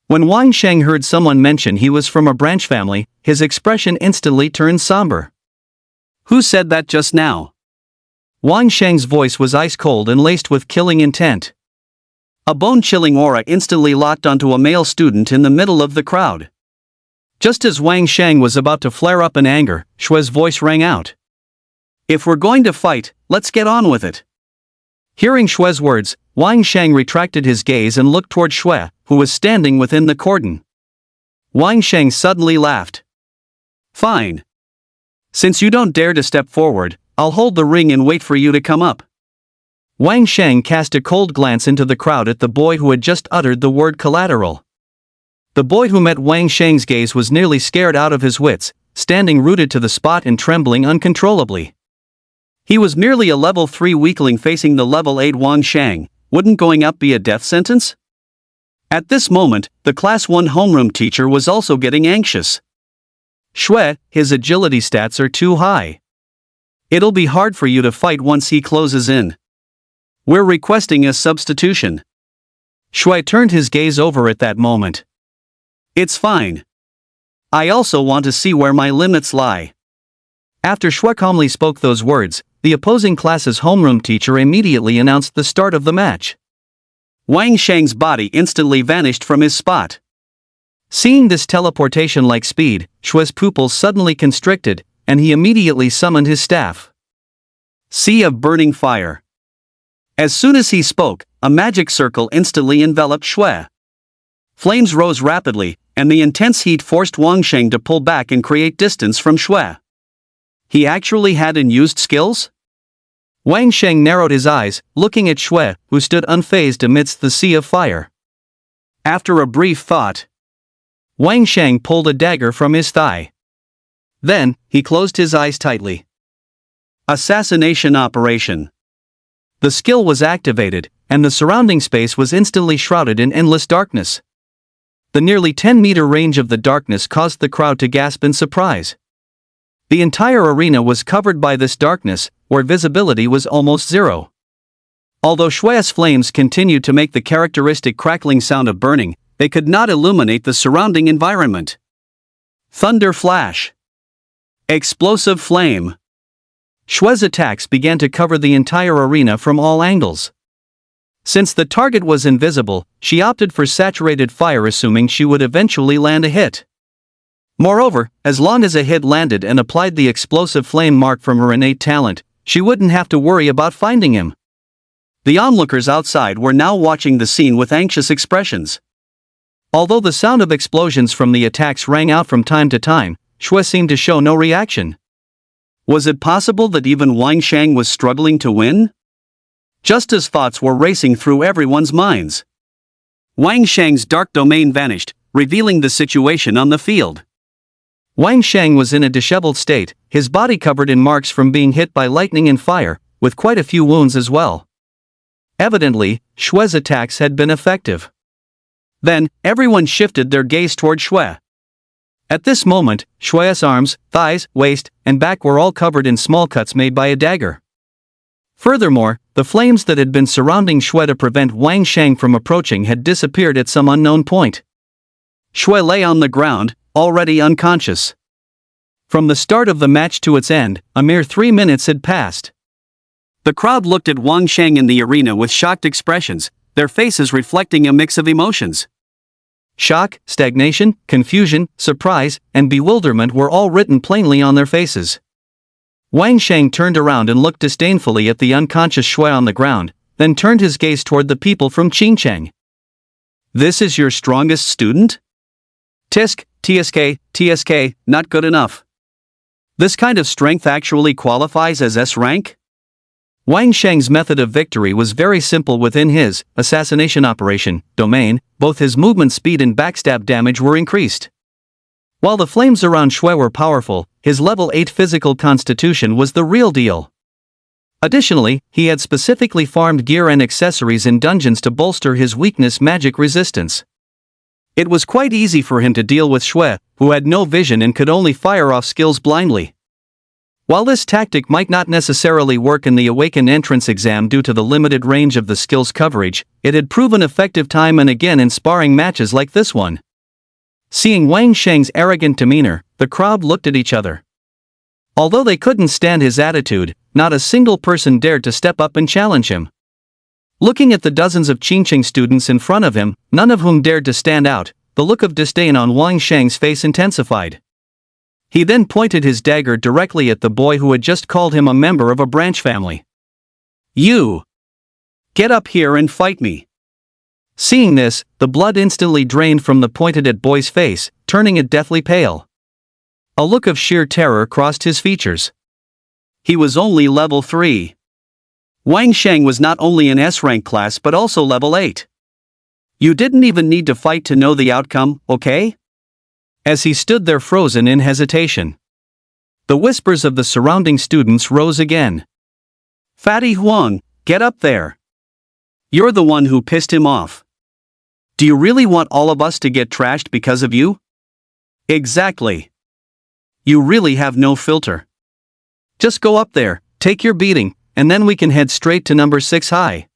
When Wang Shang heard someone mention he was from a branch family, his expression instantly turned somber. Who said that just now? Wang Shang's voice was ice-cold and laced with killing intent. A bone-chilling aura instantly locked onto a male student in the middle of the crowd. Just as Wang Shang was about to flare up in anger, Shui's voice rang out. If we're going to fight, let's get on with it. Hearing Shui's words, Wang Shang retracted his gaze and looked toward Shui, who was standing within the cordon. Wang Shang suddenly laughed. Fine. Since you don't dare to step forward, I'll hold the ring and wait for you to come up. Wang Sheng cast a cold glance into the crowd at the boy who had just uttered the word collateral. The boy who met Wang Sheng's gaze was nearly scared out of his wits, standing rooted to the spot and trembling uncontrollably. He was merely a level 3 weakling facing the level 8 Wang Sheng. Wouldn't going up be a death sentence? At this moment, the Class 1 homeroom teacher was also getting anxious. Shui, his agility stats are too high. It'll be hard for you to fight once he closes in. We're requesting a substitution. Shui turned his gaze over at that moment. It's fine. I also want to see where my limits lie. After Shui calmly spoke those words, the opposing class's homeroom teacher immediately announced the start of the match. Wang Sheng's body instantly vanished from his spot. Seeing this teleportation-like speed, Shui's pupils suddenly constricted, and he immediately summoned his staff. Sea of burning fire. As soon as he spoke, a magic circle instantly enveloped Shui. Flames rose rapidly, and the intense heat forced Wang Sheng to pull back and create distance from Shui. He actually had unused skills? Wang Sheng narrowed his eyes, looking at Shui, who stood unfazed amidst the sea of fire. After a brief thought, Wang Sheng pulled a dagger from his thigh. Then, he closed his eyes tightly. Assassination operation. The skill was activated, and the surrounding space was instantly shrouded in endless darkness. The nearly 10-meter range of the darkness caused the crowd to gasp in surprise. The entire arena was covered by this darkness, where visibility was almost zero. Although Shui's flames continued to make the characteristic crackling sound of burning, they could not illuminate the surrounding environment. Thunder flash. Explosive flame. Shui's attacks began to cover the entire arena from all angles. Since the target was invisible, she opted for saturated fire, assuming she would eventually land a hit. Moreover, as long as a hit landed and applied the explosive flame mark from her innate talent, she wouldn't have to worry about finding him. The onlookers outside were now watching the scene with anxious expressions. Although the sound of explosions from the attacks rang out from time to time, Shui seemed to show no reaction. Was it possible that even Wang Sheng was struggling to win? Just as thoughts were racing through everyone's minds, Wang Sheng's dark domain vanished, revealing the situation on the field. Wang Sheng was in a disheveled state, his body covered in marks from being hit by lightning and fire, with quite a few wounds as well. Evidently, Shui's attacks had been effective. Then, everyone shifted their gaze toward Shui. At this moment, Shui's arms, thighs, waist, and back were all covered in small cuts made by a dagger. Furthermore, the flames that had been surrounding Shui to prevent Wang Sheng from approaching had disappeared at some unknown point. Shui lay on the ground, already unconscious. From the start of the match to its end, a mere 3 minutes had passed. The crowd looked at Wang Sheng in the arena with shocked expressions, their faces reflecting a mix of emotions. Shock, stagnation, confusion, surprise, and bewilderment were all written plainly on their faces. Wang Sheng turned around and looked disdainfully at the unconscious Shui on the ground, then turned his gaze toward the people from Qingcheng. This is your strongest student? Tisk, TSK, not good enough. This kind of strength actually qualifies as S rank? Wang Sheng's method of victory was very simple within his assassination operation domain. Both his movement speed and backstab damage were increased. While the flames around Shui were powerful, his level 8 physical constitution was the real deal. Additionally, he had specifically farmed gear and accessories in dungeons to bolster his weakness magic resistance. It was quite easy for him to deal with Shui, who had no vision and could only fire off skills blindly. While this tactic might not necessarily work in the Awakened entrance exam due to the limited range of the skill's coverage, it had proven effective time and again in sparring matches like this one. Seeing Wang Sheng's arrogant demeanor, the crowd looked at each other. Although they couldn't stand his attitude, not a single person dared to step up and challenge him. Looking at the dozens of Qingcheng students in front of him, none of whom dared to stand out, the look of disdain on Wang Sheng's face intensified. He then pointed his dagger directly at the boy who had just called him a member of a branch family. You! Get up here and fight me! Seeing this, the blood instantly drained from the pointed-at boy's face, turning it deathly pale. A look of sheer terror crossed his features. He was only level 3. Wang Sheng was not only an S-rank class but also level 8. You didn't even need to fight to know the outcome, okay? As he stood there frozen in hesitation, the whispers of the surrounding students rose again. Fatty Huang, get up there. You're the one who pissed him off. Do you really want all of us to get trashed because of you? Exactly. You really have no filter. Just go up there, take your beating, and then we can head straight to number 6 high.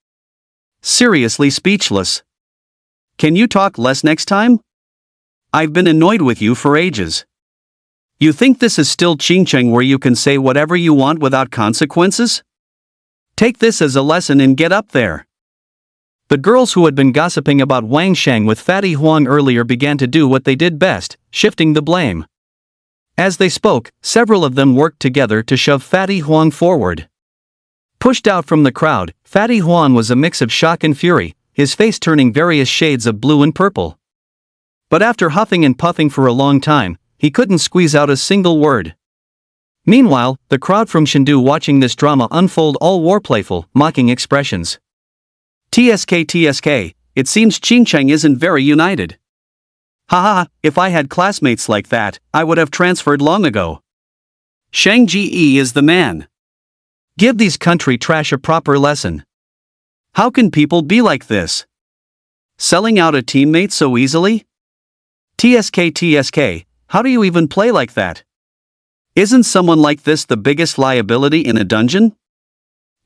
Seriously speechless. Can you talk less next time? I've been annoyed with you for ages. You think this is still Qingcheng where you can say whatever you want without consequences? Take this as a lesson and get up there. The girls who had been gossiping about Wang Sheng with Fatty Huang earlier began to do what they did best, shifting the blame. As they spoke, several of them worked together to shove Fatty Huang forward. Pushed out from the crowd, Fatty Huang was a mix of shock and fury, his face turning various shades of blue and purple. But after huffing and puffing for a long time, he couldn't squeeze out a single word. Meanwhile, the crowd from Chengdu watching this drama unfold all wore playful, mocking expressions. TSK, it seems Qingcheng isn't very united. Haha, if I had classmates like that, I would have transferred long ago. Shang Ji is the man. Give these country trash a proper lesson. How can people be like this? Selling out a teammate so easily? TSK, how do you even play like that? Isn't someone like this the biggest liability in a dungeon?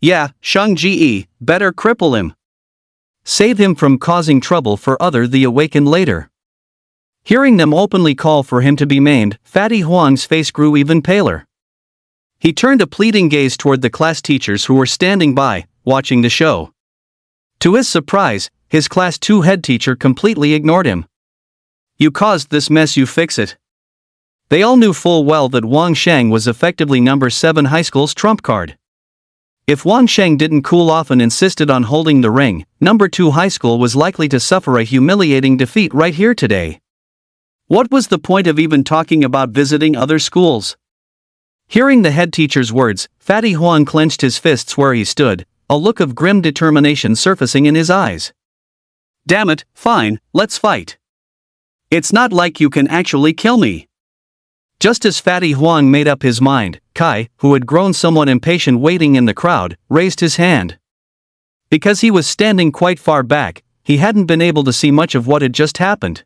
Yeah, Shang Ji, better cripple him. Save him from causing trouble for the awakened later. Hearing them openly call for him to be maimed, Fatty Huang's face grew even paler. He turned a pleading gaze toward the class teachers who were standing by, watching the show. To his surprise, his class 2 head teacher completely ignored him. You caused this mess, you fix it. They all knew full well that Wang Sheng was effectively number 7 high school's trump card. If Wang Sheng didn't cool off and insisted on holding the ring, number 2 high school was likely to suffer a humiliating defeat right here today. What was the point of even talking about visiting other schools? Hearing the head teacher's words, Fatty Huang clenched his fists where he stood, a look of grim determination surfacing in his eyes. Damn it, fine, let's fight. It's not like you can actually kill me. Just as Fatty Huang made up his mind, Kai, who had grown somewhat impatient waiting in the crowd, raised his hand. Because he was standing quite far back, he hadn't been able to see much of what had just happened.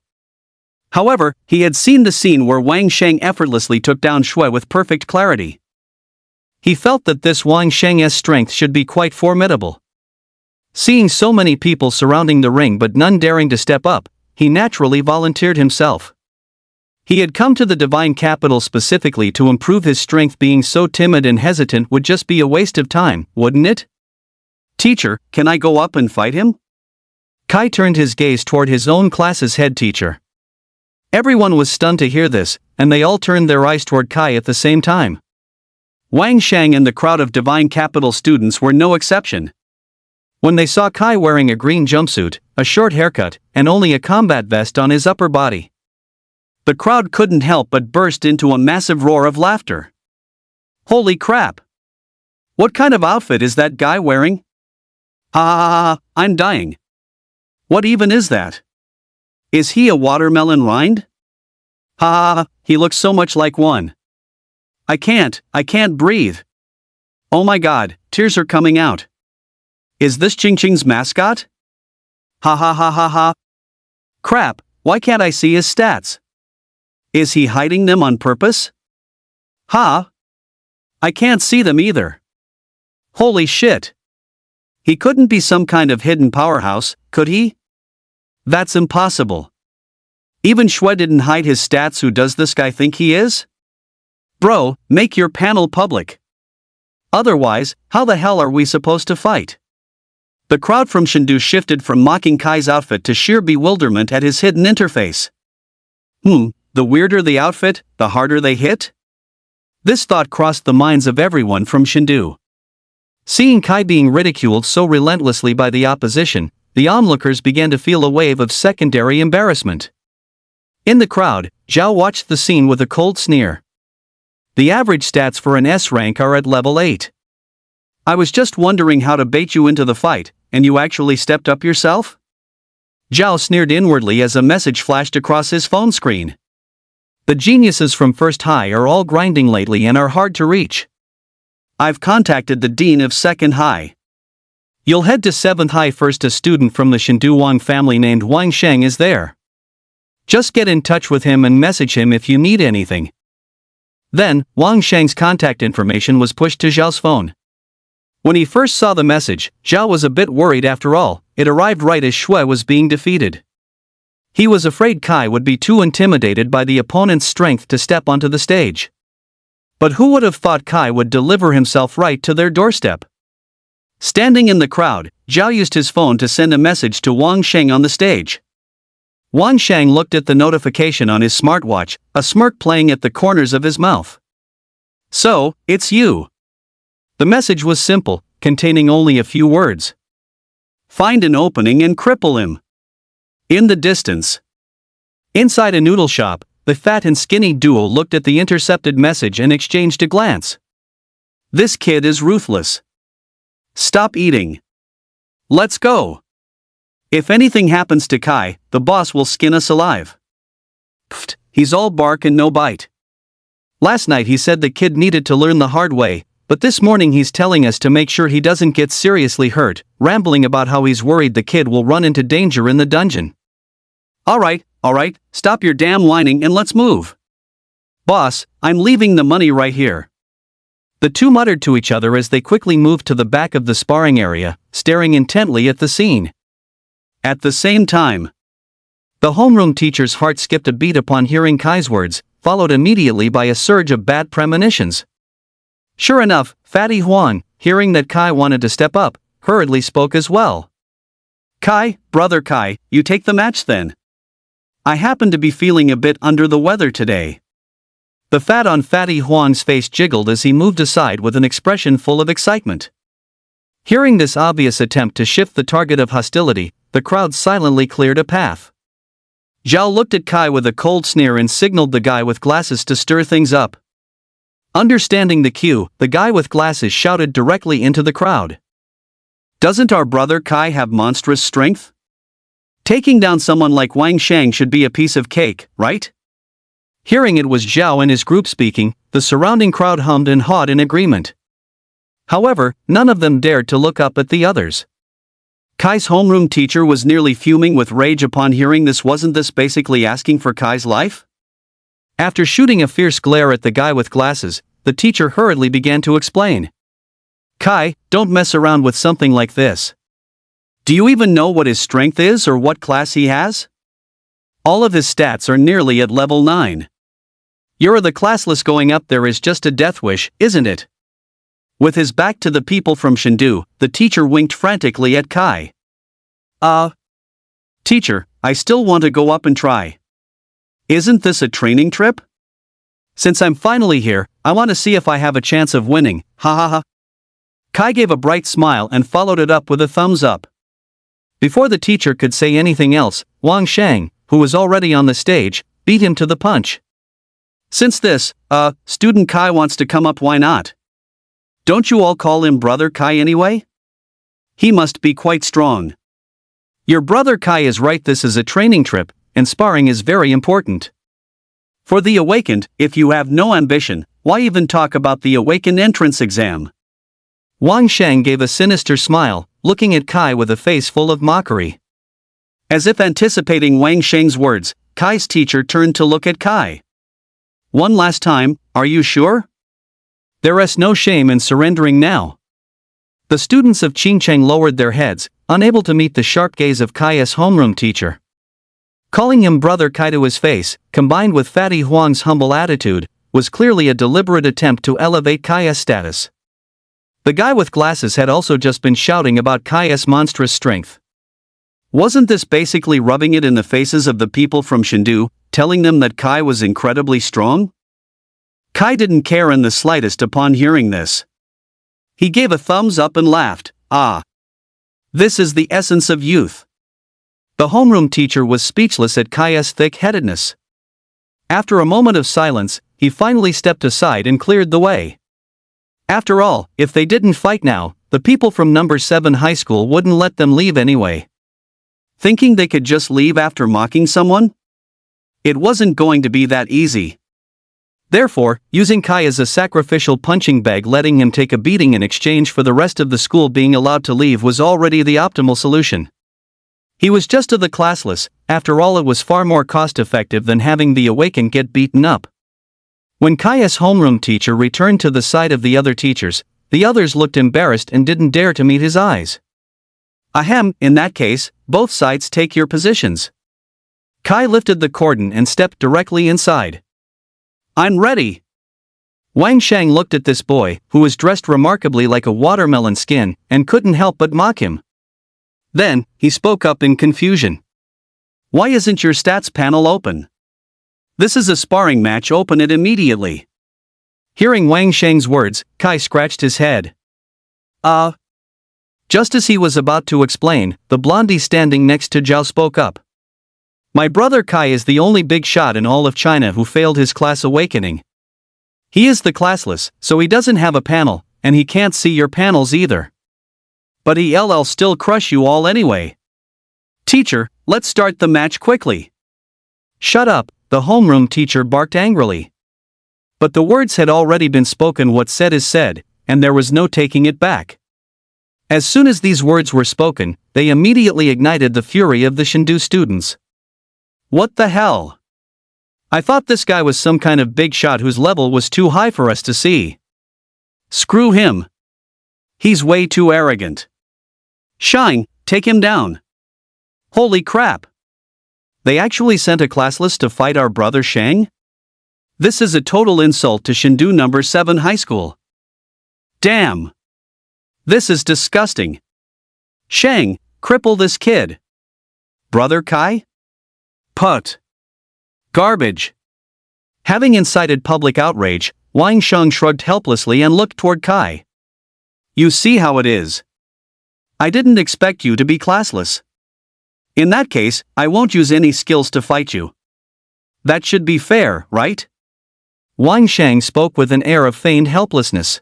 However, he had seen the scene where Wang Sheng effortlessly took down Shui with perfect clarity. He felt that this Wang Sheng's strength should be quite formidable. Seeing so many people surrounding the ring but none daring to step up, he naturally volunteered himself. He had come to the divine capital specifically to improve his strength. Being so timid and hesitant would just be a waste of time, wouldn't it? Teacher, can I go up and fight him? Kai turned his gaze toward his own class's head teacher. Everyone was stunned to hear this, and they all turned their eyes toward Kai at the same time. Wang Sheng and the crowd of divine capital students were no exception. When they saw Kai wearing a green jumpsuit, a short haircut, and only a combat vest on his upper body, the crowd couldn't help but burst into a massive roar of laughter. Holy crap! What kind of outfit is that guy wearing? I'm dying. What even is that? Is he a watermelon rind? He looks so much like one. I can't breathe. Oh my god, tears are coming out. Is this Qingcheng's mascot? Crap, why can't I see his stats? Is he hiding them on purpose? I can't see them either. Holy shit. He couldn't be some kind of hidden powerhouse, could he? That's impossible. Even Shui didn't hide his stats. Who does this guy think he is? Bro, make your panel public. Otherwise, how the hell are we supposed to fight? The crowd from Chengdu shifted from mocking Kai's outfit to sheer bewilderment at his hidden interface. The weirder the outfit, the harder they hit? This thought crossed the minds of everyone from Chengdu. Seeing Kai being ridiculed so relentlessly by the opposition, the onlookers began to feel a wave of secondary embarrassment. In the crowd, Zhao watched the scene with a cold sneer. The average stats for an S rank are at level 8. I was just wondering how to bait you into the fight, and you actually stepped up yourself? Zhao sneered inwardly as a message flashed across his phone screen. The geniuses from First High are all grinding lately and are hard to reach. I've contacted the Dean of Second High. You'll head to 7th High first. A student from the Shindu Wang family named Wang Sheng is there. Just get in touch with him and message him if you need anything. Then, Wang Sheng's contact information was pushed to Zhao's phone. When he first saw the message, Zhao was a bit worried. After all, it arrived right as Shui was being defeated. He was afraid Kai would be too intimidated by the opponent's strength to step onto the stage. But who would have thought Kai would deliver himself right to their doorstep? Standing in the crowd, Zhao used his phone to send a message to Wang Sheng on the stage. Wang Sheng looked at the notification on his smartwatch, a smirk playing at the corners of his mouth. So, it's you. The message was simple, containing only a few words. Find an opening and cripple him. In the distance. Inside a noodle shop, the fat and skinny duo looked at the intercepted message and exchanged a glance. This kid is ruthless. Stop eating. Let's go. If anything happens to Kai, the boss will skin us alive. Pfft, he's all bark and no bite. Last night he said the kid needed to learn the hard way, but this morning he's telling us to make sure he doesn't get seriously hurt, rambling about how he's worried the kid will run into danger in the dungeon. Alright, stop your damn whining and let's move. Boss, I'm leaving the money right here. The two muttered to each other as they quickly moved to the back of the sparring area, staring intently at the scene. At the same time, the homeroom teacher's heart skipped a beat upon hearing Kai's words, followed immediately by a surge of bad premonitions. Sure enough, Fatty Huan, hearing that Kai wanted to step up, hurriedly spoke as well. Kai, brother Kai, you take the match then. I happen to be feeling a bit under the weather today. The fat on Fatty Huan's face jiggled as he moved aside with an expression full of excitement. Hearing this obvious attempt to shift the target of hostility, the crowd silently cleared a path. Zhao looked at Kai with a cold sneer and signaled the guy with glasses to stir things up. Understanding the cue, the guy with glasses shouted directly into the crowd. Doesn't our brother Kai have monstrous strength? Taking down someone like Wang Sheng should be a piece of cake, right? Hearing it was Zhao and his group speaking, the surrounding crowd hummed and hawed in agreement. However, none of them dared to look up at the others. Kai's homeroom teacher was nearly fuming with rage upon hearing this. Wasn't this basically asking for Kai's life? After shooting a fierce glare at the guy with glasses, the teacher hurriedly began to explain. Kai, don't mess around with something like this. Do you even know what his strength is or what class he has? All of his stats are nearly at level 9. You're the classless. Going up there is just a death wish, isn't it? With his back to the people from Shindu, the teacher winked frantically at Kai. Teacher, I still want to go up and try. Isn't this a training trip? Since I'm finally here, I want to see if I have a chance of winning, ha ha ha. Kai gave a bright smile and followed it up with a thumbs up. Before the teacher could say anything else, Wang Sheng, who was already on the stage, beat him to the punch. Since this, student Kai wants to come up, why not? Don't you all call him brother Kai anyway? He must be quite strong. Your brother Kai is right, this is a training trip, and sparring is very important. For the awakened, if you have no ambition, why even talk about the awakened entrance exam? Wang Sheng gave a sinister smile, looking at Kai with a face full of mockery. As if anticipating Wang Sheng's words, Kai's teacher turned to look at Kai. One last time, are you sure? There is no shame in surrendering now. The students of Qingcheng lowered their heads, unable to meet the sharp gaze of Kai's homeroom teacher. Calling him brother Kai to his face, combined with Fatty Huang's humble attitude, was clearly a deliberate attempt to elevate Kai's status. The guy with glasses had also just been shouting about Kai's monstrous strength. Wasn't this basically rubbing it in the faces of the people from Shindu, telling them that Kai was incredibly strong? Kai didn't care in the slightest upon hearing this. He gave a thumbs up and laughed. This is the essence of youth. The homeroom teacher was speechless at Kai's thick-headedness. After a moment of silence, he finally stepped aside and cleared the way. After all, if they didn't fight now, the people from number 7 high school wouldn't let them leave anyway. Thinking they could just leave after mocking someone? It wasn't going to be that easy. Therefore, using Kai as a sacrificial punching bag, letting him take a beating in exchange for the rest of the school being allowed to leave, was already the optimal solution. He was just of the classless. After all, it was far more cost-effective than having the awakened get beaten up. When Kai's homeroom teacher returned to the side of the other teachers, the others looked embarrassed and didn't dare to meet his eyes. Ahem, in that case, both sides take your positions. Kai lifted the cordon and stepped directly inside. I'm ready. Wang Shang looked at this boy, who was dressed remarkably like a watermelon skin, and couldn't help but mock him. Then, he spoke up in confusion. Why isn't your stats panel open? This is a sparring match, open it immediately. Hearing Wang Shang's words, Kai scratched his head. Just as he was about to explain, the blondie standing next to Zhao spoke up. My brother Kai is the only big shot in all of China who failed his class awakening. He is the classless, so he doesn't have a panel, and he can't see your panels either. But he'll still crush you all anyway. Teacher, let's start the match quickly. Shut up, the homeroom teacher barked angrily. But the words had already been spoken. What said is said, and there was no taking it back. As soon as these words were spoken, they immediately ignited the fury of the Shindu students. What the hell? I thought this guy was some kind of big shot whose level was too high for us to see. Screw him. He's way too arrogant. Shang, take him down. Holy crap! They actually sent a classless to fight our brother Shang? This is a total insult to Shindu number 7 high school. Damn! This is disgusting. Shang, cripple this kid. Brother Kai? Put. Garbage. Having incited public outrage, Wang Sheng shrugged helplessly and looked toward Kai. You see how it is. I didn't expect you to be classless. In that case, I won't use any skills to fight you. That should be fair, right? Wang Sheng spoke with an air of feigned helplessness.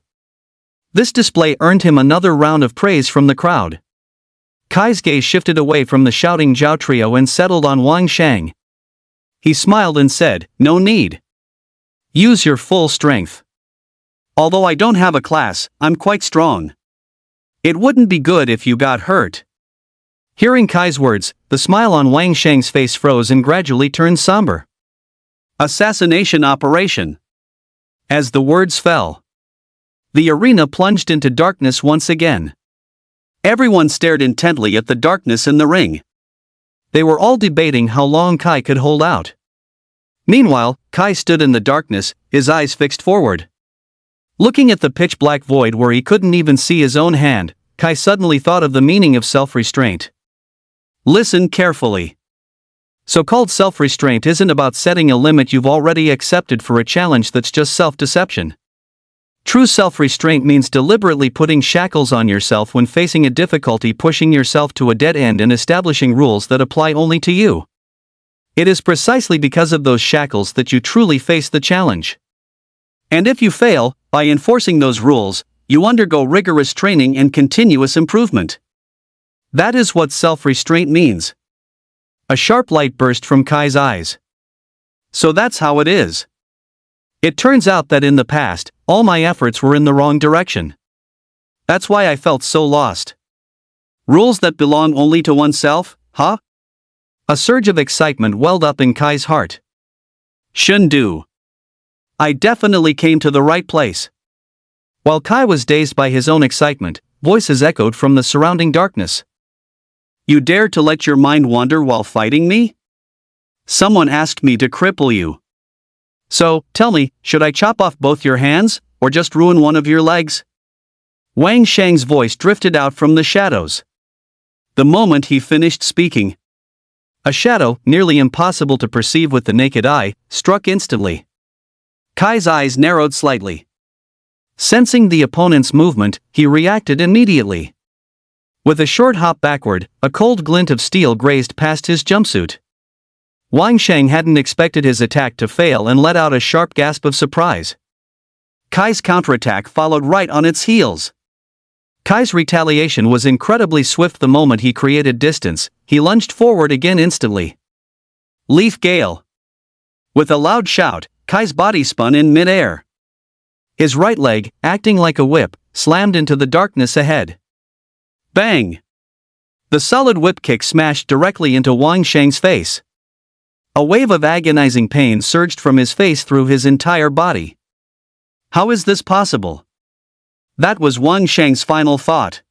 This display earned him another round of praise from the crowd. Kai's gaze shifted away from the shouting Zhao trio and settled on Wang Sheng. He smiled and said, "No need. Use your full strength. Although I don't have a class, I'm quite strong. It wouldn't be good if you got hurt." Hearing Kai's words, the smile on Wang Sheng's face froze and gradually turned somber. Assassination operation. As the words fell, the arena plunged into darkness once again. Everyone stared intently at the darkness in the ring. They were all debating how long Kai could hold out. Meanwhile, Kai stood in the darkness, his eyes fixed forward. Looking at the pitch-black void where he couldn't even see his own hand, Kai suddenly thought of the meaning of self-restraint. Listen carefully. So-called self-restraint isn't about setting a limit you've already accepted for a challenge that's just self-deception. True self-restraint means deliberately putting shackles on yourself when facing a difficulty, pushing yourself to a dead end and establishing rules that apply only to you. It is precisely because of those shackles that you truly face the challenge. And if you fail, by enforcing those rules, you undergo rigorous training and continuous improvement. That is what self-restraint means. A sharp light burst from Kai's eyes. So that's how it is. It turns out that in the past, all my efforts were in the wrong direction. That's why I felt so lost. Rules that belong only to oneself, huh? A surge of excitement welled up in Kai's heart. Shindu. I definitely came to the right place. While Kai was dazed by his own excitement, voices echoed from the surrounding darkness. You dare to let your mind wander while fighting me? Someone asked me to cripple you. So, tell me, should I chop off both your hands, or just ruin one of your legs? Wang Sheng's voice drifted out from the shadows. The moment he finished speaking, a shadow, nearly impossible to perceive with the naked eye, struck instantly. Kai's eyes narrowed slightly. Sensing the opponent's movement, he reacted immediately. With a short hop backward, a cold glint of steel grazed past his jumpsuit. Wang Sheng hadn't expected his attack to fail and let out a sharp gasp of surprise. Kai's counterattack followed right on its heels. Kai's retaliation was incredibly swift. The moment he created distance, he lunged forward again instantly. Leaf Gale. With a loud shout, Kai's body spun in mid-air. His right leg, acting like a whip, slammed into the darkness ahead. Bang! The solid whip kick smashed directly into Wang Sheng's face. A wave of agonizing pain surged from his face through his entire body. How is this possible? That was Wang Sheng's final thought.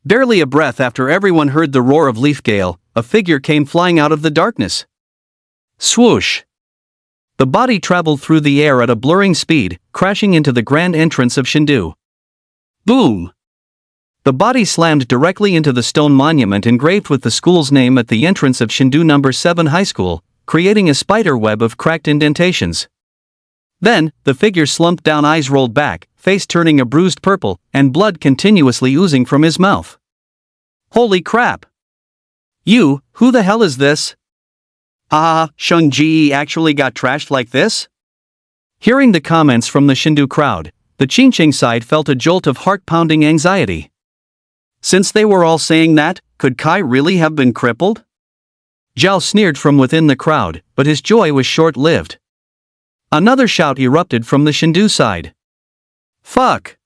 Barely a breath after everyone heard the roar of Leaf Gale, a figure came flying out of the darkness. Swoosh! The body traveled through the air at a blurring speed, crashing into the grand entrance of Shindu. Boom! The body slammed directly into the stone monument engraved with the school's name at the entrance of Shindu No. 7 High School, creating a spider web of cracked indentations. Then, the figure slumped down, eyes rolled back, face turning a bruised purple, and blood continuously oozing from his mouth. Holy crap! Who the hell is this? Sheng Ji actually got trashed like this? Hearing the comments from the Shindu crowd, the Qingqing side felt a jolt of heart-pounding anxiety. Since they were all saying that, could Kai really have been crippled? Zhao sneered from within the crowd, but his joy was short-lived. Another shout erupted from the Shindu side. Fuck!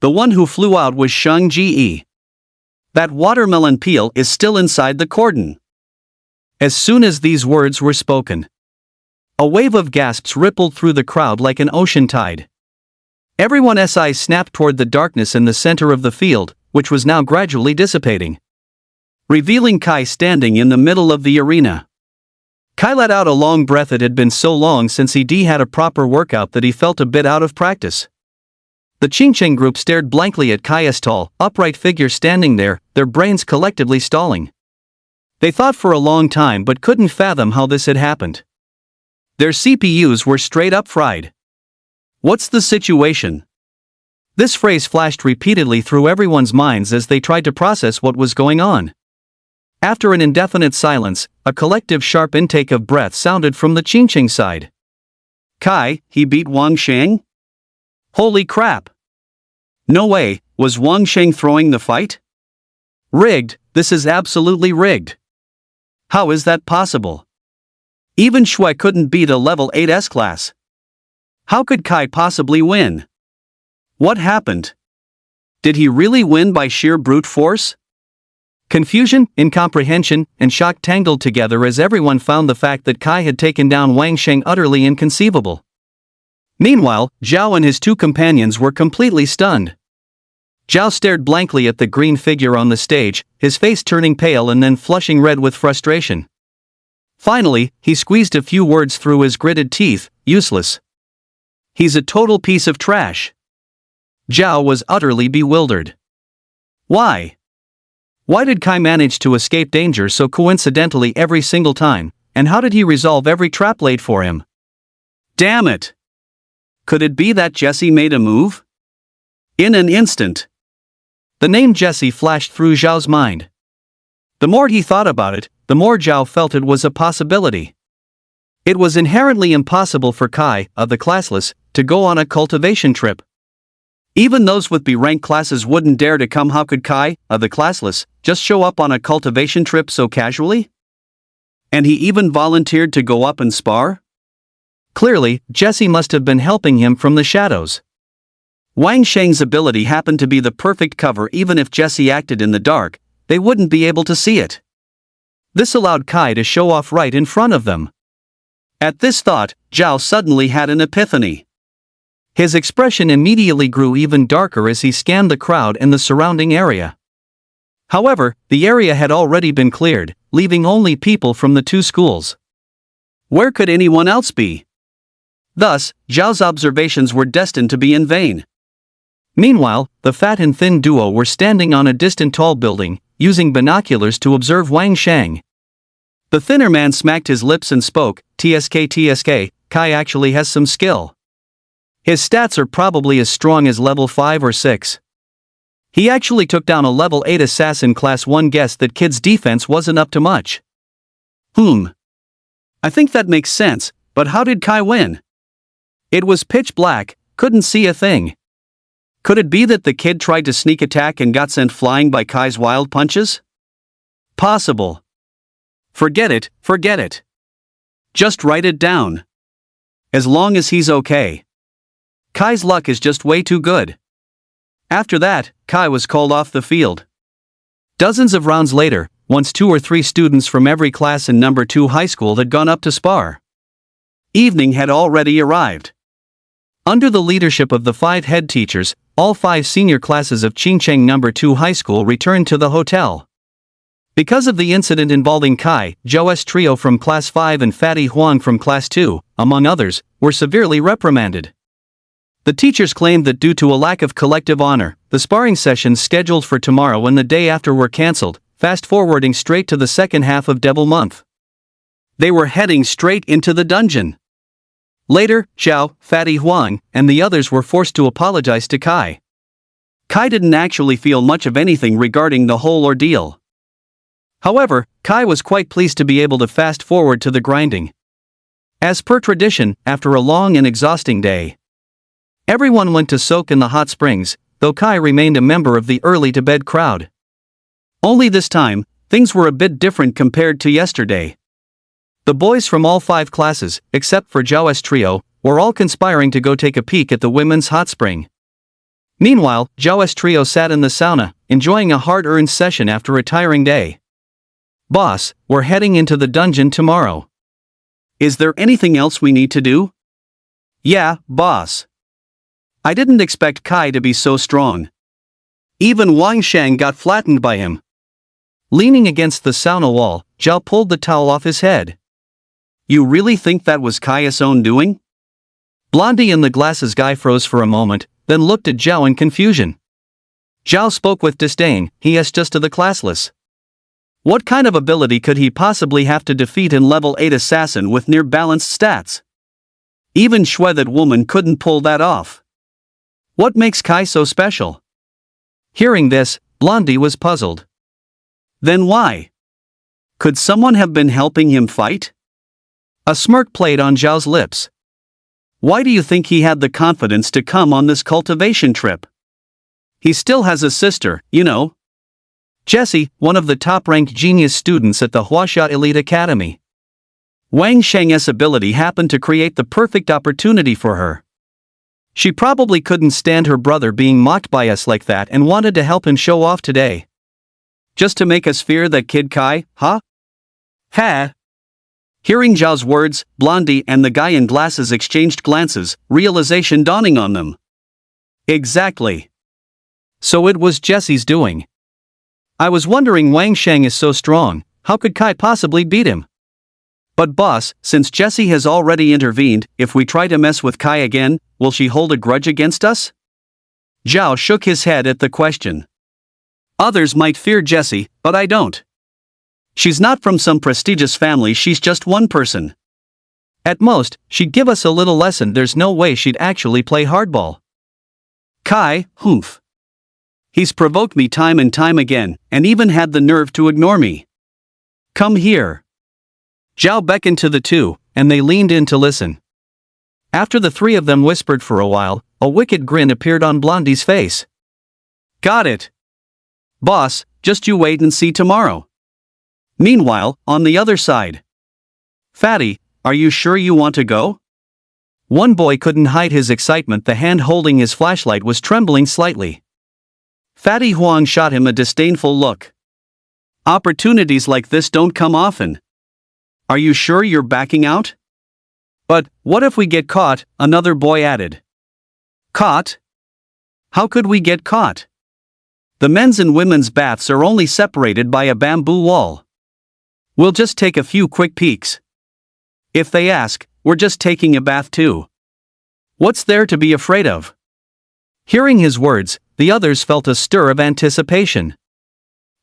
The one who flew out was Sheng Ji. That watermelon peel is still inside the cordon. As soon as these words were spoken, a wave of gasps rippled through the crowd like an ocean tide. Everyone's eyes snapped toward the darkness in the center of the field, which was now gradually dissipating, revealing Kai standing in the middle of the arena. Kai let out a long breath. It had been so long since he had a proper workout that he felt a bit out of practice. The Qingqing group stared blankly at Kai's tall, upright figure standing there, their brains collectively stalling. They thought for a long time but couldn't fathom how this had happened. Their CPUs were straight up fried. What's the situation? This phrase flashed repeatedly through everyone's minds as they tried to process what was going on. After an indefinite silence, a collective sharp intake of breath sounded from the Qingqing side. Kai, he beat Wang Sheng? Holy crap! No way, was Wang Sheng throwing the fight? Rigged, this is absolutely rigged. How is that possible? Even Shui couldn't beat a level 8 S-class. How could Kai possibly win? What happened? Did he really win by sheer brute force? Confusion, incomprehension, and shock tangled together as everyone found the fact that Kai had taken down Wang Sheng utterly inconceivable. Meanwhile, Zhao and his two companions were completely stunned. Zhao stared blankly at the green figure on the stage, his face turning pale and then flushing red with frustration. Finally, he squeezed a few words through his gritted teeth, useless. He's a total piece of trash. Zhao was utterly bewildered. Why? Why did Kai manage to escape danger so coincidentally every single time, and how did he resolve every trap laid for him? Damn it! Could it be that Jesse made a move? In an instant, the name Jesse flashed through Zhao's mind. The more he thought about it, the more Zhao felt it was a possibility. It was inherently impossible for Kai, of the classless, to go on a cultivation trip. Even those with B-rank classes wouldn't dare to come. How could Kai, of the classless, just show up on a cultivation trip so casually? And he even volunteered to go up and spar? Clearly, Jesse must have been helping him from the shadows. Wang Sheng's ability happened to be the perfect cover. Even if Jesse acted in the dark, they wouldn't be able to see it. This allowed Kai to show off right in front of them. At this thought, Zhao suddenly had an epiphany. His expression immediately grew even darker as he scanned the crowd and the surrounding area. However, the area had already been cleared, leaving only people from the two schools. Where could anyone else be? Thus, Zhao's observations were destined to be in vain. Meanwhile, the fat and thin duo were standing on a distant tall building, using binoculars to observe Wang Sheng. The thinner man smacked his lips and spoke, TSK, Kai actually has some skill. His stats are probably as strong as level 5 or 6. He actually took down a level 8 assassin. Class 1 guessed that kid's defense wasn't up to much. I think that makes sense, but how did Kai win? It was pitch black, couldn't see a thing. Could it be that the kid tried to sneak attack and got sent flying by Kai's wild punches? Possible. Forget it. Just write it down. As long as he's okay. Kai's luck is just way too good. After that, Kai was called off the field. Dozens of rounds later, once 2 or 3 students from every class in number 2 high school had gone up to spar. Evening had already arrived. Under the leadership of the 5 head teachers, all 5 senior classes of Qingcheng number 2 high school returned to the hotel. Because of the incident involving Kai, Zhou's trio from class 5 and Fatty Huang from class 2, among others, were severely reprimanded. The teachers claimed that due to a lack of collective honor, the sparring sessions scheduled for tomorrow and the day after were cancelled, fast-forwarding straight to the second half of Devil Month. They were heading straight into the dungeon. Later, Zhao, Fatty Huang, and the others were forced to apologize to Kai. Kai didn't actually feel much of anything regarding the whole ordeal. However, Kai was quite pleased to be able to fast-forward to the grinding. As per tradition, after a long and exhausting day, everyone went to soak in the hot springs, though Kai remained a member of the early-to-bed crowd. Only this time, things were a bit different compared to yesterday. The boys from all 5 classes, except for Zhou's trio, were all conspiring to go take a peek at the women's hot spring. Meanwhile, Zhou's trio sat in the sauna, enjoying a hard-earned session after a tiring day. Boss, we're heading into the dungeon tomorrow. Is there anything else we need to do? Yeah, boss. I didn't expect Kai to be so strong. Even Wang Shang got flattened by him. Leaning against the sauna wall, Zhao pulled the towel off his head. You really think that was Kai's own doing? Blondie and the glasses guy froze for a moment, then looked at Zhao in confusion. Zhao spoke with disdain, "He is just the classless. What kind of ability could he possibly have to defeat an level 8 assassin with near-balanced stats? Even Shui, that woman, couldn't pull that off. What makes Kai so special?" Hearing this, Blondie was puzzled. Then why? Could someone have been helping him fight? A smirk played on Zhao's lips. Why do you think he had the confidence to come on this cultivation trip? He still has a sister, you know. Jessie, one of the top-ranked genius students at the Huasha Elite Academy. Wang Sheng's ability happened to create the perfect opportunity for her. She probably couldn't stand her brother being mocked by us like that and wanted to help him show off today. Just to make us fear that kid Kai, huh? Ha! Hearing Zhao's words, Blondie and the guy in glasses exchanged glances, realization dawning on them. Exactly. So it was Jessie's doing. I was wondering, Wang Sheng is so strong, how could Kai possibly beat him? But boss, since Jessie has already intervened, if we try to mess with Kai again, will she hold a grudge against us? Zhao shook his head at the question. Others might fear Jessie, but I don't. She's not from some prestigious family, she's just one person. At most, she'd give us a little lesson, there's no way she'd actually play hardball. Kai, humph. He's provoked me time and time again, and even had the nerve to ignore me. Come here. Zhao beckoned to the two, and they leaned in to listen. After the 3 of them whispered for a while, a wicked grin appeared on Blondie's face. Got it. Boss, just you wait and see tomorrow. Meanwhile, on the other side. Fatty, are you sure you want to go? One boy couldn't hide his excitement, the hand holding his flashlight was trembling slightly. Fatty Huang shot him a disdainful look. Opportunities like this don't come often. Are you sure you're backing out? But, what if we get caught, another boy added. Caught? How could we get caught? The men's and women's baths are only separated by a bamboo wall. We'll just take a few quick peeks. If they ask, we're just taking a bath too. What's there to be afraid of? Hearing his words, the others felt a stir of anticipation.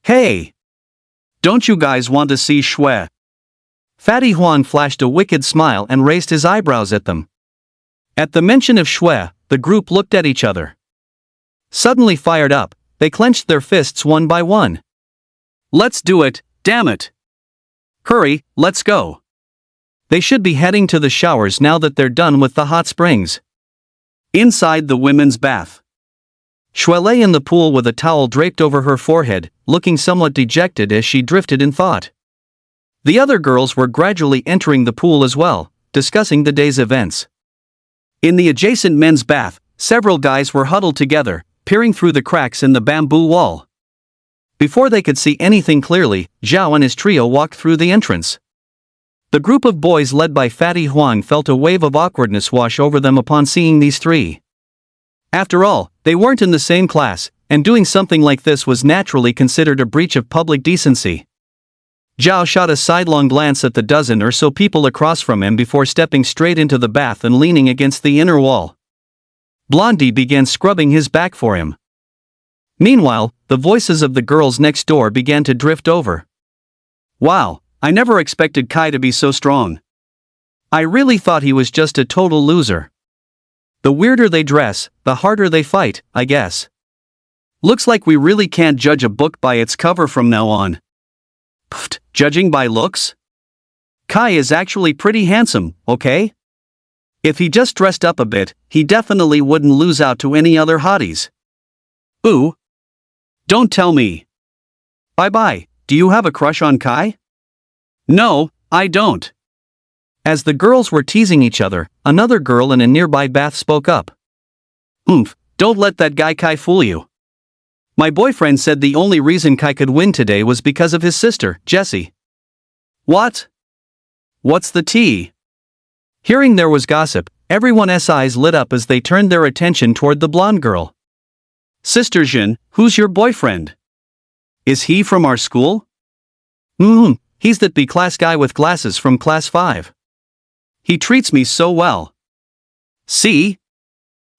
Hey! Don't you guys want to see Shui? Fatty Huan flashed a wicked smile and raised his eyebrows at them. At the mention of Shui, the group looked at each other. Suddenly fired up, they clenched their fists one by one. Let's do it, damn it! Hurry, let's go. They should be heading to the showers now that they're done with the hot springs. Inside the women's bath. Shui lay in the pool with a towel draped over her forehead, looking somewhat dejected as she drifted in thought. The other girls were gradually entering the pool as well, discussing the day's events. In the adjacent men's bath, several guys were huddled together, peering through the cracks in the bamboo wall. Before they could see anything clearly, Zhao and his trio walked through the entrance. The group of boys led by Fatty Huang felt a wave of awkwardness wash over them upon seeing these three. After all, they weren't in the same class, and doing something like this was naturally considered a breach of public decency. Zhao shot a sidelong glance at the dozen or so people across from him before stepping straight into the bath and leaning against the inner wall. Blondie began scrubbing his back for him. Meanwhile, the voices of the girls next door began to drift over. Wow, I never expected Kai to be so strong. I really thought he was just a total loser. The weirder they dress, the harder they fight, I guess. Looks like we really can't judge a book by its cover from now on. Pfft, judging by looks? Kai is actually pretty handsome, okay? If he just dressed up a bit, he definitely wouldn't lose out to any other hotties. Ooh. Don't tell me. Bye-bye, do you have a crush on Kai? No, I don't. As the girls were teasing each other, another girl in a nearby bath spoke up. Don't let that guy Kai fool you. My boyfriend said the only reason Kai could win today was because of his sister, Jessie. What? What's the tea? Hearing there was gossip, everyone's eyes lit up as they turned their attention toward the blonde girl. Sister Jin, who's your boyfriend? Is he from our school? He's that B-class guy with glasses from class 5. He treats me so well. See?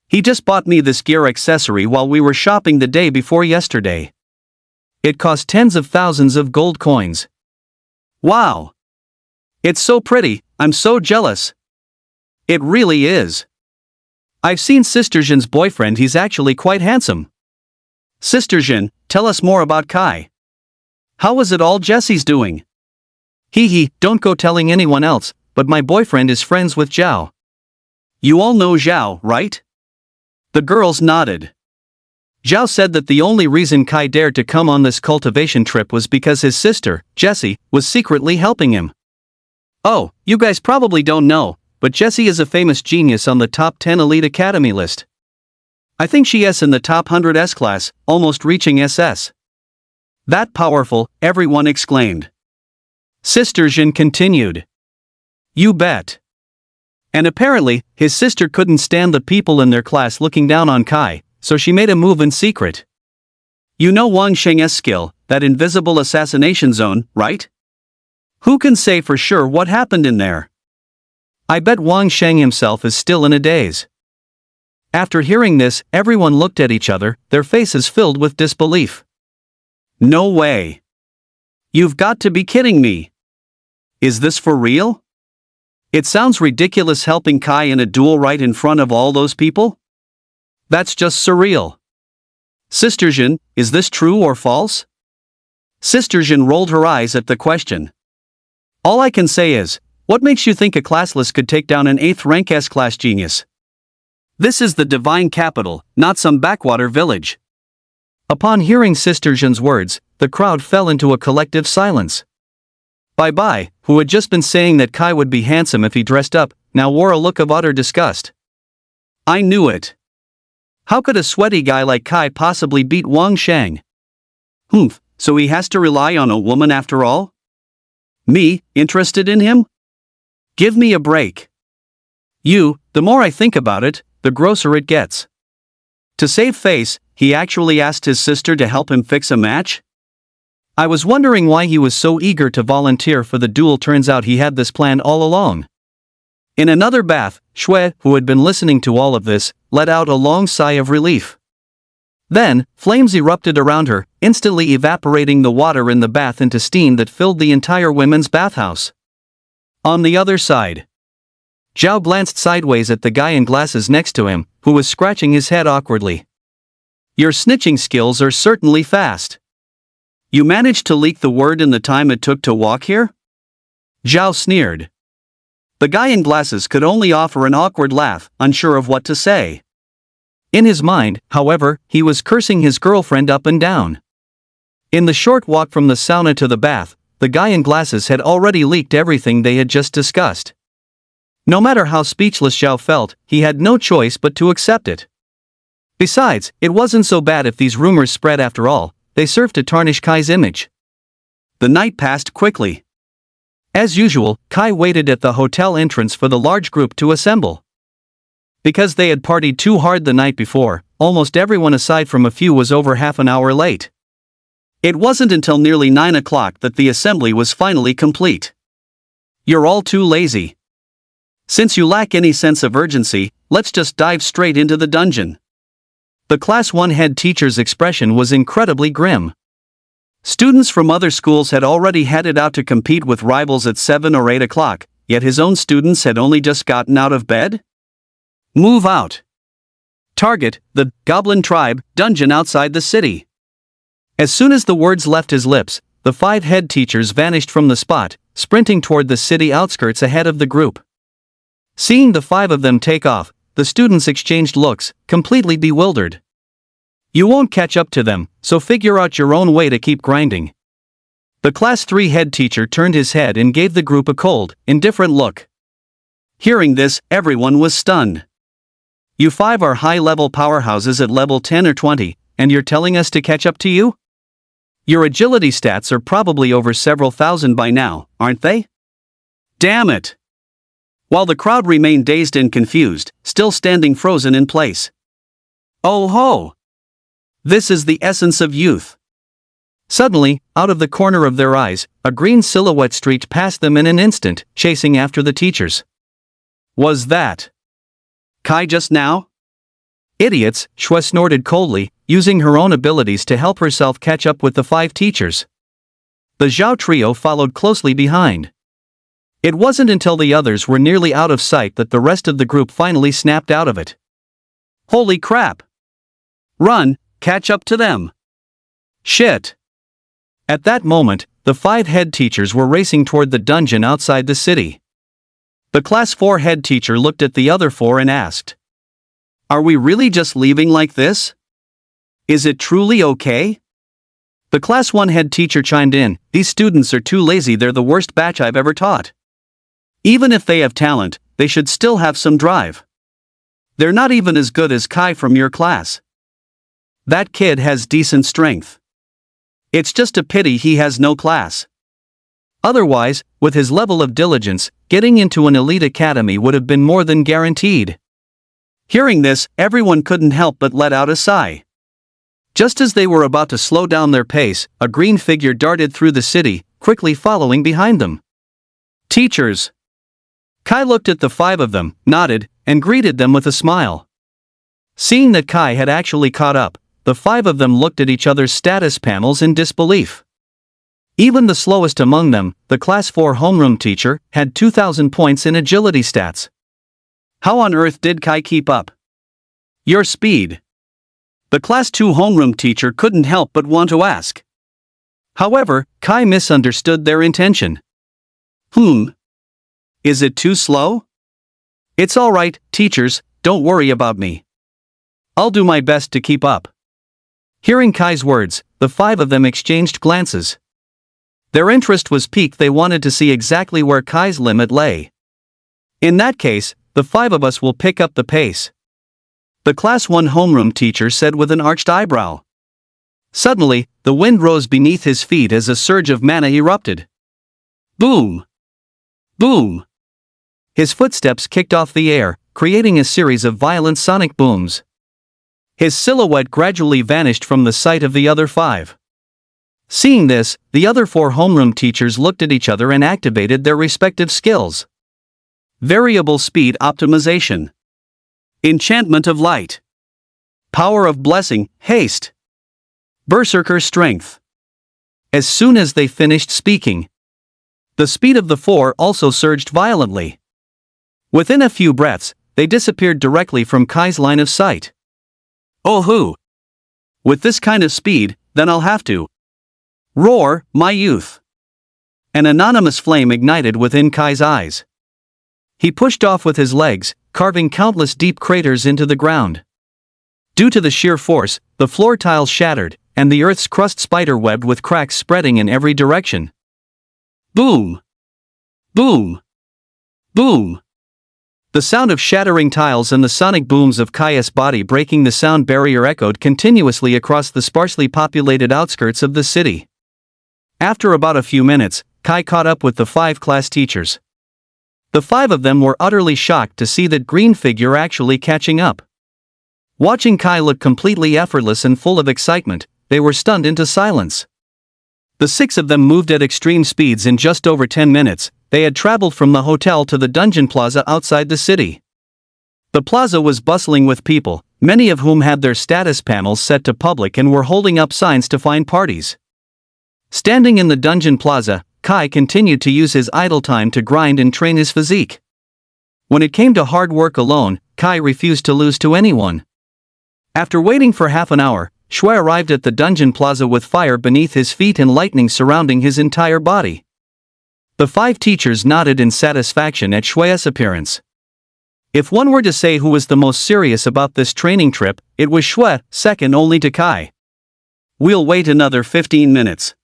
He just bought me this gear accessory while we were shopping the day before yesterday. It cost tens of thousands of gold coins. Wow! It's so pretty, I'm so jealous. It really is. I've seen Sister Jin's boyfriend, he's actually quite handsome. Sister Jin, tell us more about Kai. How was it all Jessie's doing? Don't go telling anyone else, but my boyfriend is friends with Zhao. You all know Zhao, right? The girls nodded. Zhao said that the only reason Kai dared to come on this cultivation trip was because his sister, Jessie, was secretly helping him. Oh, you guys probably don't know, but Jessie is a famous genius on the top 10 elite academy list. I think she is in the top 100 S-class, almost reaching SS. That powerful, everyone exclaimed. Sister Jin continued. You bet. And apparently, his sister couldn't stand the people in their class looking down on Kai, so she made a move in secret. You know Wang Sheng's skill, that invisible assassination zone, right? Who can say for sure what happened in there? I bet Wang Sheng himself is still in a daze. After hearing this, everyone looked at each other, their faces filled with disbelief. No way. You've got to be kidding me. Is this for real? It sounds ridiculous helping Kai in a duel right in front of all those people. That's just surreal. Sister Jin, is this true or false? Sister Jin rolled her eyes at the question. All I can say is, what makes you think a classless could take down an 8th rank S-class genius? This is the divine capital, not some backwater village. Upon hearing Sister Jin's words, the crowd fell into a collective silence. Bye-bye, who had just been saying that Kai would be handsome if he dressed up, now wore a look of utter disgust. I knew it. How could a sweaty guy like Kai possibly beat Wang Sheng? So he has to rely on a woman after all? Me, interested in him? Give me a break. The more I think about it, the grosser it gets. To save face, he actually asked his sister to help him fix a match? I was wondering why he was so eager to volunteer for the duel. Turns out he had this plan all along. In another bath, Shui, who had been listening to all of this, let out a long sigh of relief. Then, flames erupted around her, instantly evaporating the water in the bath into steam that filled the entire women's bathhouse. On the other side, Zhao glanced sideways at the guy in glasses next to him, who was scratching his head awkwardly. Your snitching skills are certainly fast. You managed to leak the word in the time it took to walk here? Zhao sneered. The guy in glasses could only offer an awkward laugh, unsure of what to say. In his mind, however, he was cursing his girlfriend up and down. In the short walk from the sauna to the bath, the guy in glasses had already leaked everything they had just discussed. No matter how speechless Zhao felt, he had no choice but to accept it. Besides, it wasn't so bad if these rumors spread after all, they served to tarnish Kai's image. The night passed quickly. As usual, Kai waited at the hotel entrance for the large group to assemble. Because they had partied too hard the night before, almost everyone aside from a few was over half an hour late. It wasn't until nearly 9 o'clock that the assembly was finally complete. You're all too lazy. Since you lack any sense of urgency, let's just dive straight into the dungeon. The Class 1 head teacher's expression was incredibly grim. Students from other schools had already headed out to compete with rivals at 7 or 8 o'clock, yet his own students had only just gotten out of bed? Move out. Target, the Goblin Tribe, dungeon outside the city. As soon as the words left his lips, the 5 head teachers vanished from the spot, sprinting toward the city outskirts ahead of the group. Seeing the 5 of them take off, the students exchanged looks, completely bewildered. You won't catch up to them, so figure out your own way to keep grinding. The Class 3 head teacher turned his head and gave the group a cold, indifferent look. Hearing this, everyone was stunned. You 5 are high-level powerhouses at level 10 or 20, and you're telling us to catch up to you? Your agility stats are probably over several thousand by now, aren't they? Damn it! While the crowd remained dazed and confused, still standing frozen in place. Oh ho! This is the essence of youth. Suddenly, out of the corner of their eyes, a green silhouette streaked past them in an instant, chasing after the teachers. Was that Kai just now? Idiots, Shue snorted coldly, using her own abilities to help herself catch up with the 5 teachers. The Zhao trio followed closely behind. It wasn't until the others were nearly out of sight that the rest of the group finally snapped out of it. Holy crap! Run, catch up to them! Shit! At that moment, the 5 head teachers were racing toward the dungeon outside the city. The Class 4 head teacher looked at the other 4 and asked, "Are we really just leaving like this? Is it truly okay?" The Class 1 head teacher chimed in, "These students are too lazy, they're the worst batch I've ever taught. Even if they have talent, they should still have some drive. They're not even as good as Kai from your class. That kid has decent strength. It's just a pity he has no class. Otherwise, with his level of diligence, getting into an elite academy would have been more than guaranteed." Hearing this, everyone couldn't help but let out a sigh. Just as they were about to slow down their pace, a green figure darted through the city, quickly following behind them. "Teachers!" Kai looked at the 5 of them, nodded, and greeted them with a smile. Seeing that Kai had actually caught up, the 5 of them looked at each other's status panels in disbelief. Even the slowest among them, the Class 4 homeroom teacher, had 2,000 points in agility stats. How on earth did Kai keep up? Your speed. The Class 2 homeroom teacher couldn't help but want to ask. However, Kai misunderstood their intention. Is it too slow? It's alright, teachers, don't worry about me. I'll do my best to keep up. Hearing Kai's words, the 5 of them exchanged glances. Their interest was piqued, they wanted to see exactly where Kai's limit lay. In that case, the 5 of us will pick up the pace. The Class 1 homeroom teacher said with an arched eyebrow. Suddenly, the wind rose beneath his feet as a surge of mana erupted. Boom! Boom! His footsteps kicked off the air, creating a series of violent sonic booms. His silhouette gradually vanished from the sight of the other 5. Seeing this, the other 4 homeroom teachers looked at each other and activated their respective skills. Variable speed optimization. Enchantment of light. Power of blessing, haste. Berserker strength. As soon as they finished speaking, the speed of the 4 also surged violently. Within a few breaths, they disappeared directly from Kai's line of sight. Oh hoo! With this kind of speed, then I'll have to roar, my youth. An anonymous flame ignited within Kai's eyes. He pushed off with his legs, carving countless deep craters into the ground. Due to the sheer force, the floor tiles shattered, and the earth's crust spider-webbed with cracks spreading in every direction. Boom! Boom! Boom! The sound of shattering tiles and the sonic booms of Kai's body breaking the sound barrier echoed continuously across the sparsely populated outskirts of the city. After about a few minutes, Kai caught up with the 5 class teachers. The 5 of them were utterly shocked to see that green figure actually catching up. Watching Kai look completely effortless and full of excitement, they were stunned into silence. The 6 of them moved at extreme speeds in just over 10 minutes. They had traveled from the hotel to the dungeon plaza outside the city. The plaza was bustling with people, many of whom had their status panels set to public and were holding up signs to find parties. Standing in the dungeon plaza, Kai continued to use his idle time to grind and train his physique. When it came to hard work alone, Kai refused to lose to anyone. After waiting for half an hour, Shui arrived at the dungeon plaza with fire beneath his feet and lightning surrounding his entire body. The 5 teachers nodded in satisfaction at Shui's appearance. If one were to say who was the most serious about this training trip, it was Shui, second only to Kai. We'll wait another 15 minutes.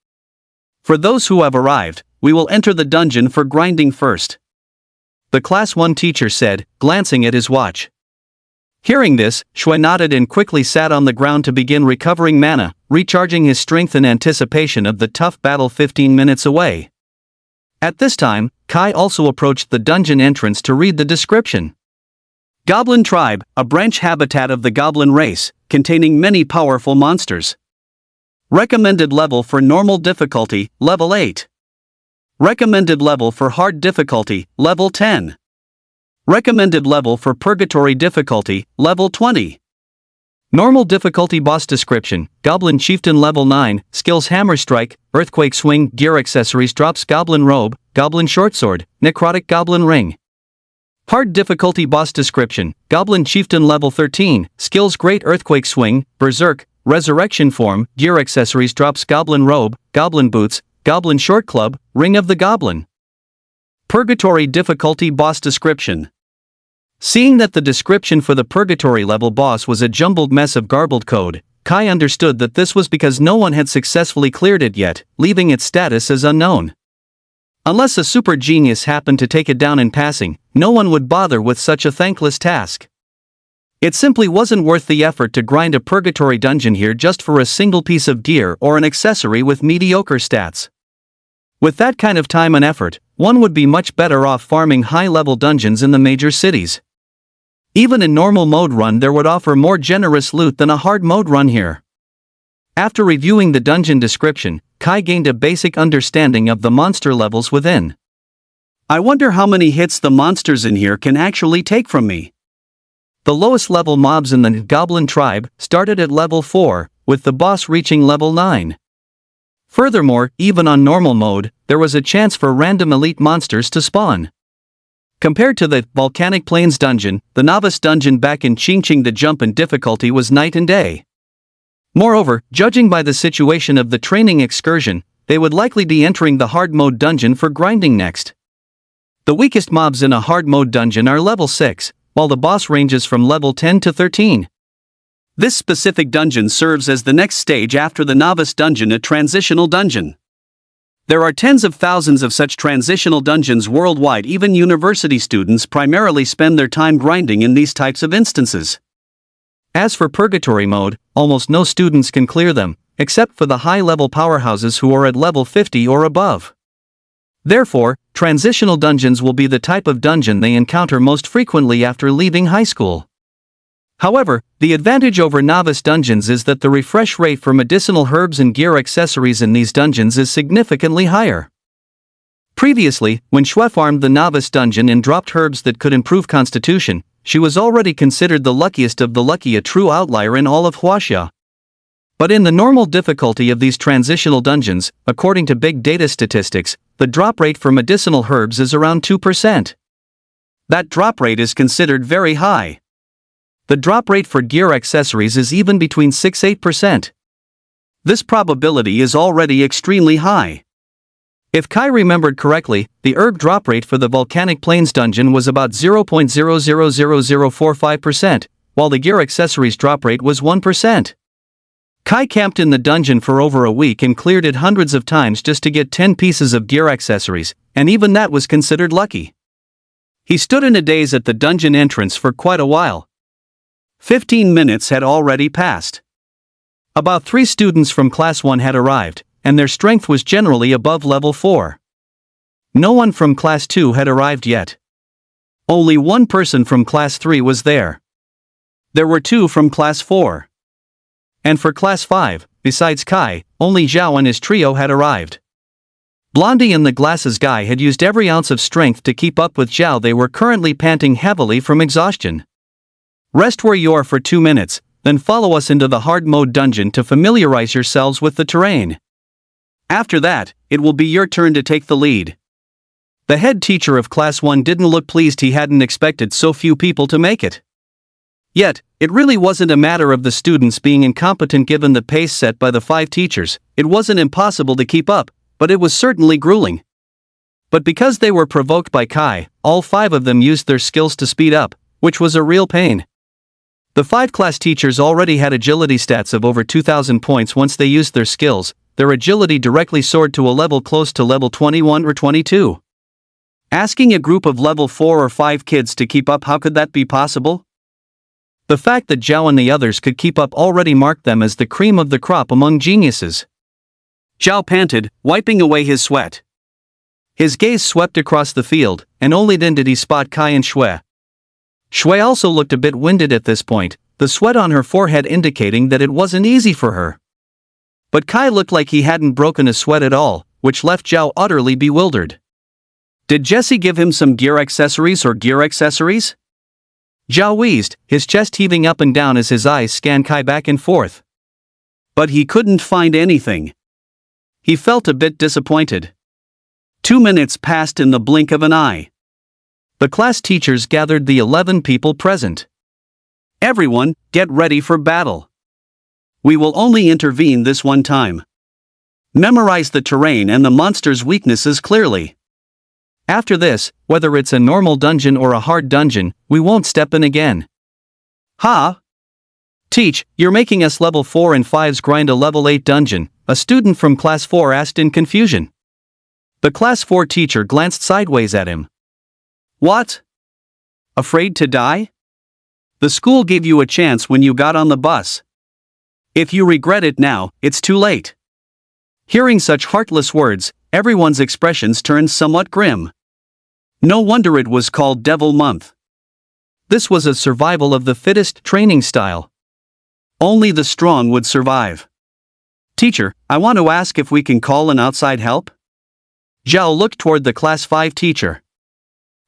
For those who have arrived, we will enter the dungeon for grinding first. The Class 1 teacher said, glancing at his watch. Hearing this, Shui nodded and quickly sat on the ground to begin recovering mana, recharging his strength in anticipation of the tough battle 15 minutes away. At this time, Kai also approached the dungeon entrance to read the description. Goblin Tribe, a branch habitat of the goblin race, containing many powerful monsters. Recommended level for normal difficulty, level 8. Recommended level for hard difficulty, level 10. Recommended level for purgatory difficulty, level 20. Normal difficulty boss description, Goblin Chieftain level 9, skills Hammer Strike, Earthquake Swing, gear accessories drops Goblin Robe, Goblin Shortsword, Necrotic Goblin Ring. Hard difficulty boss description, Goblin Chieftain level 13, skills Great Earthquake Swing, Berserk, Resurrection Form, gear accessories drops Goblin Robe, Goblin Boots, Goblin Short Club, Ring of the Goblin. Purgatory difficulty boss description. Seeing that the description for the Purgatory level boss was a jumbled mess of garbled code, Kai understood that this was because no one had successfully cleared it yet, leaving its status as unknown. Unless a super genius happened to take it down in passing, no one would bother with such a thankless task. It simply wasn't worth the effort to grind a purgatory dungeon here just for a single piece of gear or an accessory with mediocre stats. With that kind of time and effort, one would be much better off farming high-level dungeons in the major cities. Even in normal mode run there would offer more generous loot than a hard mode run here. After reviewing the dungeon description, Kai gained a basic understanding of the monster levels within. I wonder how many hits the monsters in here can actually take from me. The lowest level mobs in the Goblin Tribe started at level 4, with the boss reaching level 9. Furthermore, even on normal mode, there was a chance for random elite monsters to spawn. Compared to the Volcanic Plains dungeon, the novice dungeon back in Qingqing the jump in difficulty was night and day. Moreover, judging by the situation of the training excursion, they would likely be entering the hard mode dungeon for grinding next. The weakest mobs in a hard mode dungeon are level 6, while the boss ranges from level 10 to 13. This specific dungeon serves as the next stage after the novice dungeon, a transitional dungeon. There are tens of thousands of such transitional dungeons worldwide. Even university students primarily spend their time grinding in these types of instances. As for purgatory mode, almost no students can clear them, except for the high-level powerhouses who are at level 50 or above. Therefore, transitional dungeons will be the type of dungeon they encounter most frequently after leaving high school. However, the advantage over novice dungeons is that the refresh rate for medicinal herbs and gear accessories in these dungeons is significantly higher. Previously, when Shui farmed the novice dungeon and dropped herbs that could improve constitution, she was already considered the luckiest of the lucky, a true outlier in all of Huaxia. But in the normal difficulty of these transitional dungeons, according to big data statistics, the drop rate for medicinal herbs is around 2%. That drop rate is considered very high. The drop rate for gear accessories is even between 6–8%. This probability is already extremely high. If Kai remembered correctly, the erg drop rate for the Volcanic Plains dungeon was about 0.000045%, while the gear accessories drop rate was 1%. Kai camped in the dungeon for over a week and cleared it hundreds of times just to get 10 pieces of gear accessories, and even that was considered lucky. He stood in a daze at the dungeon entrance for quite a while. 15 minutes had already passed. About 3 students from Class 1 had arrived, and their strength was generally above level 4. No one from Class 2 had arrived yet. Only one person from Class 3 was there. There were 2 from Class 4. And for Class 5, besides Kai, only Zhao and his trio had arrived. Blondie and the glasses guy had used every ounce of strength to keep up with Zhao. They were currently panting heavily from exhaustion. Rest where you are for 2 minutes, then follow us into the hard mode dungeon to familiarize yourselves with the terrain. After that, it will be your turn to take the lead. The head teacher of Class 1 didn't look pleased. He hadn't expected so few people to make it. Yet, it really wasn't a matter of the students being incompetent given the pace set by the 5 teachers. It wasn't impossible to keep up, but it was certainly grueling. But because they were provoked by Kai, all 5 of them used their skills to speed up, which was a real pain. The 5 class teachers already had agility stats of over 2,000 points. Once they used their skills, their agility directly soared to a level close to level 21 or 22. Asking a group of level 4 or 5 kids to keep up, how could that be possible? The fact that Zhao and the others could keep up already marked them as the cream of the crop among geniuses. Zhao panted, wiping away his sweat. His gaze swept across the field, and only then did he spot Kai and Shui. Shui also looked a bit winded at this point, the sweat on her forehead indicating that it wasn't easy for her. But Kai looked like he hadn't broken a sweat at all, which left Zhao utterly bewildered. Did Jesse give him some gear accessories or gear accessories? Zhao wheezed, his chest heaving up and down as his eyes scanned Kai back and forth. But he couldn't find anything. He felt a bit disappointed. 2 minutes passed in the blink of an eye. The class teachers gathered the 11 people present. Everyone, get ready for battle. We will only intervene this one time. Memorize the terrain and the monster's weaknesses clearly. After this, whether it's a normal dungeon or a hard dungeon, we won't step in again. Ha! Teach, you're making us level 4 and 5s grind a level 8 dungeon, a student from Class 4 asked in confusion. The Class 4 teacher glanced sideways at him. What? Afraid to die? The school gave you a chance when you got on the bus. If you regret it now, it's too late. Hearing such heartless words, everyone's expressions turned somewhat grim. No wonder it was called Devil Month. This was a survival of the fittest training style. Only the strong would survive. Teacher, I want to ask if we can call an outside help? Zhao looked toward the Class 5 teacher.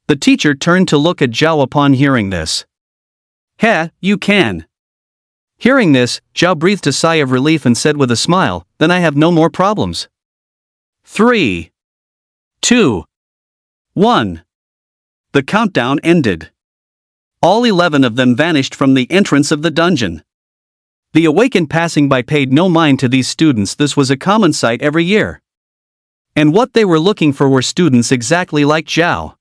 The teacher turned to look at Zhao upon hearing this. Heh, you can. Hearing this, Zhao breathed a sigh of relief and said with a smile, then I have no more problems. 3, 2, 1. The countdown ended. All 11 of them vanished from the entrance of the dungeon. The awakened passing by paid no mind to these students. This was a common sight every year. And what they were looking for were students exactly like Zhao.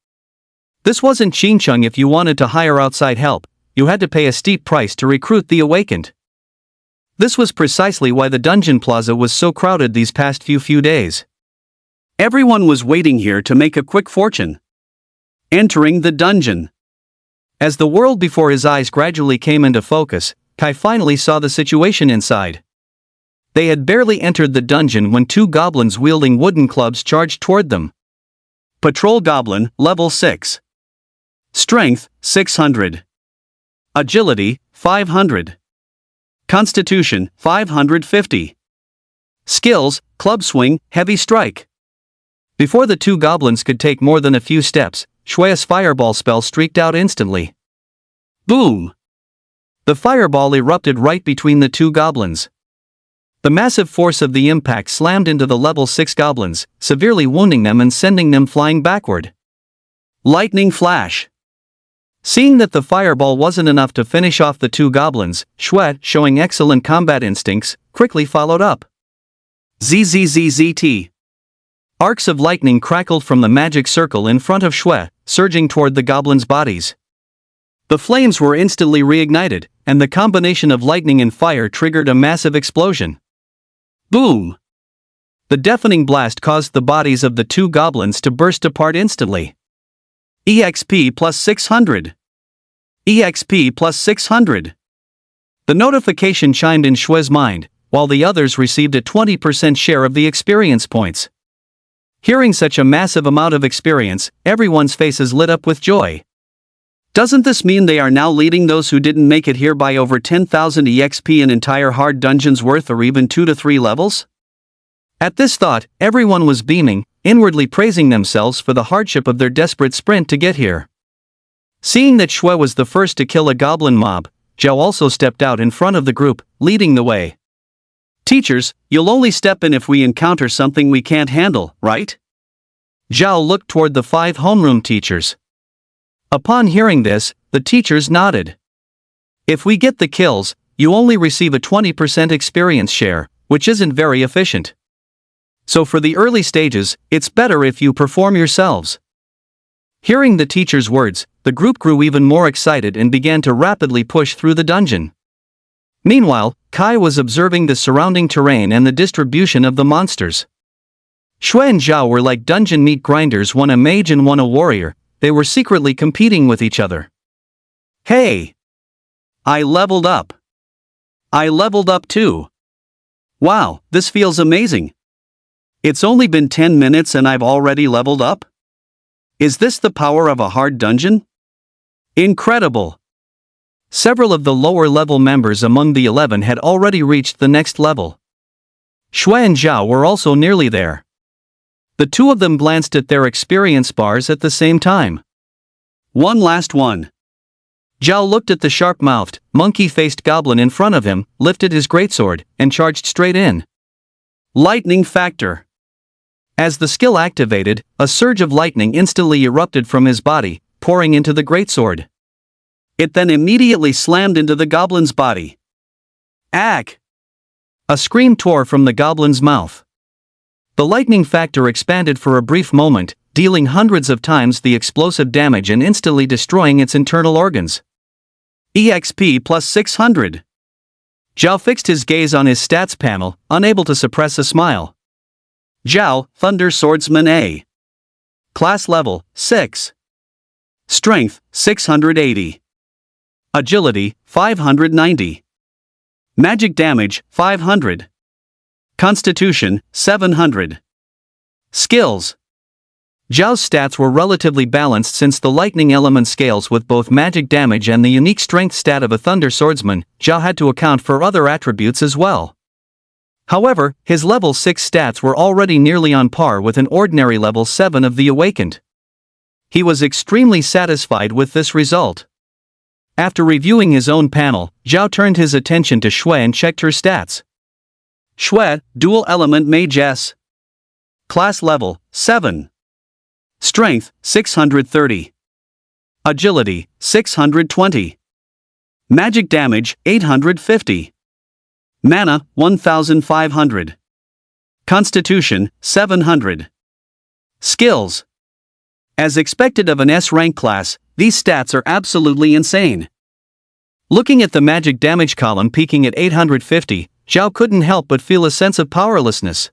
This wasn't Xincheng. If you wanted to hire outside help, you had to pay a steep price to recruit the awakened. This was precisely why the dungeon plaza was so crowded these past few days. Everyone was waiting here to make a quick fortune. Entering the dungeon. As the world before his eyes gradually came into focus, Kai finally saw the situation inside. They had barely entered the dungeon when 2 goblins wielding wooden clubs charged toward them. Patrol Goblin, level 6. Strength, 600. Agility, 500. Constitution, 550. Skills, Club Swing, Heavy Strike. Before the 2 goblins could take more than a few steps, Shui's fireball spell streaked out instantly. Boom! The fireball erupted right between the 2 goblins. The massive force of the impact slammed into the level 6 goblins, severely wounding them and sending them flying backward. Lightning Flash. Seeing that the fireball wasn't enough to finish off the 2 goblins, Shui, showing excellent combat instincts, quickly followed up. ZZZZT. Arcs of lightning crackled from the magic circle in front of Shui, surging toward the goblins' bodies. The flames were instantly reignited, and the combination of lightning and fire triggered a massive explosion. Boom! The deafening blast caused the bodies of the two goblins to burst apart instantly. EXP plus 600. EXP plus 600. The notification chimed in Shui's mind, while the others received a 20% share of the experience points. Hearing such a massive amount of experience, everyone's faces lit up with joy. Doesn't this mean they are now leading those who didn't make it here by over 10,000 EXP in entire hard dungeons worth, or even 2 to 3 levels? At this thought, everyone was beaming, inwardly praising themselves for the hardship of their desperate sprint to get here. Seeing that Shui was the first to kill a goblin mob, Zhao also stepped out in front of the group, leading the way. Teachers, you'll only step in if we encounter something we can't handle, right? Zhao looked toward the 5 homeroom teachers. Upon hearing this, the teachers nodded. If we get the kills, you only receive a 20% experience share, which isn't very efficient. So for the early stages, it's better if you perform yourselves. Hearing the teacher's words, the group grew even more excited and began to rapidly push through the dungeon. Meanwhile, Kai was observing the surrounding terrain and the distribution of the monsters. Shui and Zhao were like dungeon meat grinders, one a mage and one a warrior. They were secretly competing with each other. Hey! I leveled up. I leveled up too. Wow, this feels amazing. It's only been 10 minutes and I've already leveled up? Is this the power of a hard dungeon? Incredible! Several of the lower-level members among the 11 had already reached the next level. Shui and Zhao were also nearly there. The two of them glanced at their experience bars at the same time. One last one. Zhao looked at the sharp-mouthed, monkey-faced goblin in front of him, lifted his greatsword, and charged straight in. Lightning factor. As the skill activated, a surge of lightning instantly erupted from his body, pouring into the greatsword. It then immediately slammed into the goblin's body. Ack! A scream tore from the goblin's mouth. The lightning factor expanded for a brief moment, dealing hundreds of times the explosive damage and instantly destroying its internal organs. EXP plus 600. Zhao fixed his gaze on his stats panel, unable to suppress a smile. Zhao, Thunder Swordsman A. Class level, 6. Strength, 680. Agility, 590. Magic damage, 500. Constitution, 700. Skills. Zhao's stats were relatively balanced since the lightning element scales with both magic damage and the unique strength stat of a Thunder Swordsman. Zhao had to account for other attributes as well. However, his level 6 stats were already nearly on par with an ordinary level 7 of the Awakened. He was extremely satisfied with this result. After reviewing his own panel, Zhao turned his attention to Shui and checked her stats. Shui, Dual Element Mage S. Class level, 7. Strength, 630. Agility, 620. Magic damage, 850. Mana, 1500. Constitution, 700. Skills. As expected of an S-rank class, these stats are absolutely insane. Looking at the magic damage column peaking at 850, Zhao couldn't help but feel a sense of powerlessness.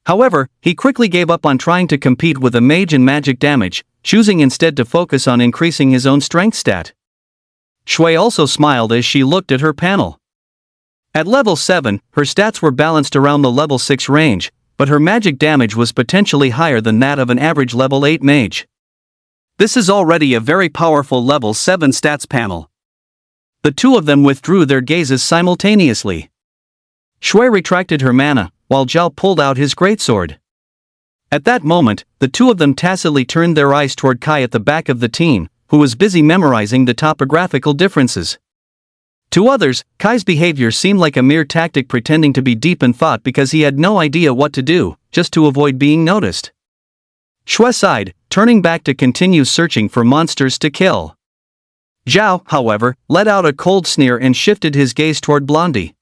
However, he quickly gave up on trying to compete with a mage in magic damage, choosing instead to focus on increasing his own strength stat. Shui also smiled as she looked at her panel. At level 7, her stats were balanced around the level 6 range, but her magic damage was potentially higher than that of an average level 8 mage. This is already a very powerful level 7 stats panel. The two of them withdrew their gazes simultaneously. Shui retracted her mana, while Zhao pulled out his greatsword. At that moment, the two of them tacitly turned their eyes toward Kai at the back of the team, who was busy memorizing the topographical differences. To others, Kai's behavior seemed like a mere tactic pretending to be deep in thought because he had no idea what to do, just to avoid being noticed. Shui sighed, turning back to continue searching for monsters to kill. Zhao, however, let out a cold sneer and shifted his gaze toward Blondie.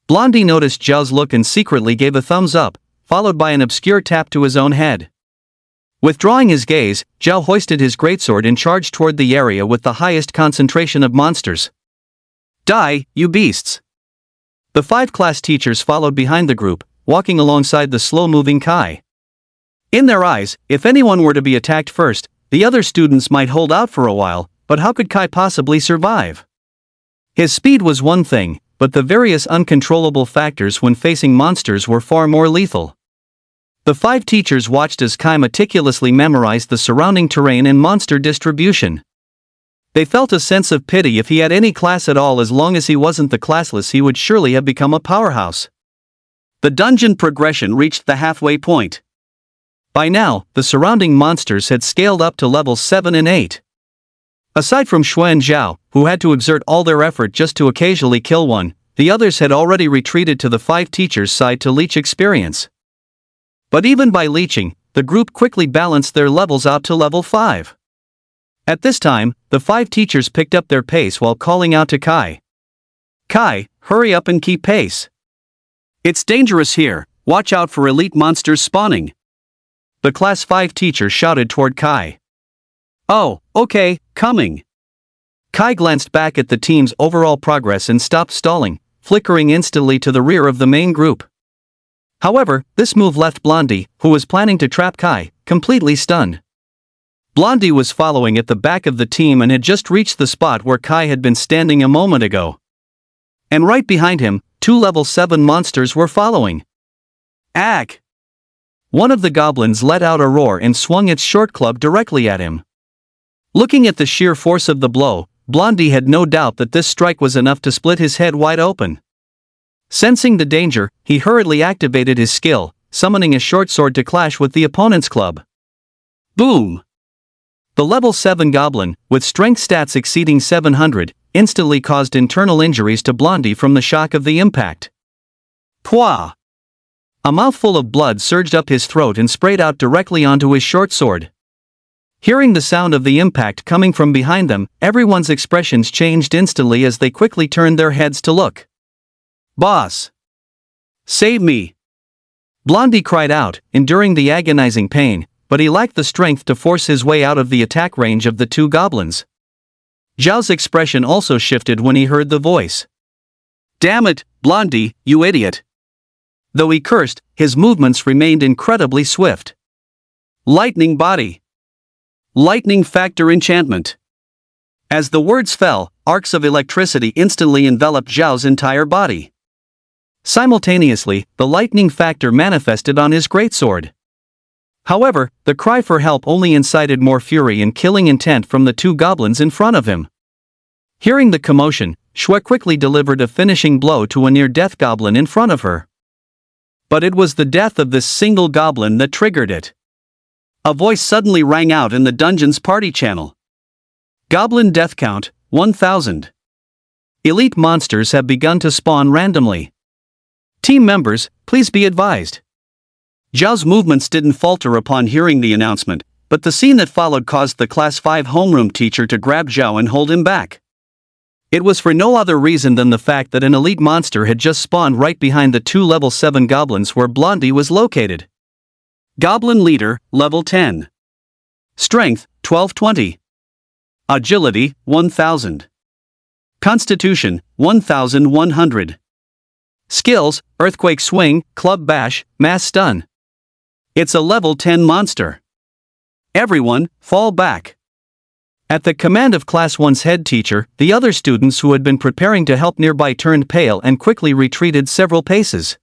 Blondie noticed Zhao's look and secretly gave a thumbs up, followed by an obscure tap to his own head. Withdrawing his gaze, Zhao hoisted his greatsword and charged toward the area with the highest concentration of monsters. Die, you beasts! The 5 class teachers followed behind the group, walking alongside the slow-moving Kai. In their eyes, if anyone were to be attacked first, the other students might hold out for a while, but how could Kai possibly survive? His speed was one thing, but the various uncontrollable factors when facing monsters were far more lethal. The 5 teachers watched as Kai meticulously memorized the surrounding terrain and monster distribution. They felt a sense of pity. If he had any class at all, as long as he wasn't the classless, he would surely have become a powerhouse. The dungeon progression reached the halfway point. By now, the surrounding monsters had scaled up to levels 7 and 8. Aside from Shui and Zhao, who had to exert all their effort just to occasionally kill one, the others had already retreated to the 5 teachers' side to leech experience. But even by leeching, the group quickly balanced their levels out to level 5. At this time, the 5 teachers picked up their pace while calling out to Kai. Kai, hurry up and keep pace. It's dangerous here, watch out for elite monsters spawning. The class 5 teacher shouted toward Kai. Oh, okay, coming. Kai glanced back at the team's overall progress and stopped stalling, flickering instantly to the rear of the main group. However, this move left Blondie, who was planning to trap Kai, completely stunned. Blondie was following at the back of the team and had just reached the spot where Kai had been standing a moment ago. And right behind him, 2 level 7 monsters were following. Ack! One of the goblins let out a roar and swung its short club directly at him. Looking at the sheer force of the blow, Blondie had no doubt that this strike was enough to split his head wide open. Sensing the danger, he hurriedly activated his skill, summoning a short sword to clash with the opponent's club. Boom! The level 7 goblin, with strength stats exceeding 700, instantly caused internal injuries to Blondie from the shock of the impact. Pwah! A mouthful of blood surged up his throat and sprayed out directly onto his short sword. Hearing the sound of the impact coming from behind them, everyone's expressions changed instantly as they quickly turned their heads to look. Boss! Save me! Blondie cried out, enduring the agonizing pain, but he lacked the strength to force his way out of the attack range of the 2 goblins. Zhao's expression also shifted when he heard the voice. Damn it, Blondie, you idiot! Though he cursed, his movements remained incredibly swift. Lightning body! Lightning factor enchantment! As the words fell, arcs of electricity instantly enveloped Zhao's entire body. Simultaneously, the lightning factor manifested on his greatsword. However, the cry for help only incited more fury and killing intent from the 2 goblins in front of him. Hearing the commotion, Shui quickly delivered a finishing blow to a near-death goblin in front of her. But it was the death of this single goblin that triggered it. A voice suddenly rang out in the dungeon's party channel. Goblin death count, 1000. Elite monsters have begun to spawn randomly. Team members, please be advised. Zhao's movements didn't falter upon hearing the announcement, but the scene that followed caused the Class 5 homeroom teacher to grab Zhao and hold him back. It was for no other reason than the fact that an elite monster had just spawned right behind the 2 level 7 goblins where Blondie was located. Goblin Leader, level 10. Strength, 1220. Agility, 1000. Constitution, 1100. Skills, Earthquake Swing, Club Bash, Mass Stun. It's a level 10 monster. Everyone, fall back. At the command of Class 1's head teacher, the other students who had been preparing to help nearby turned pale and quickly retreated several paces.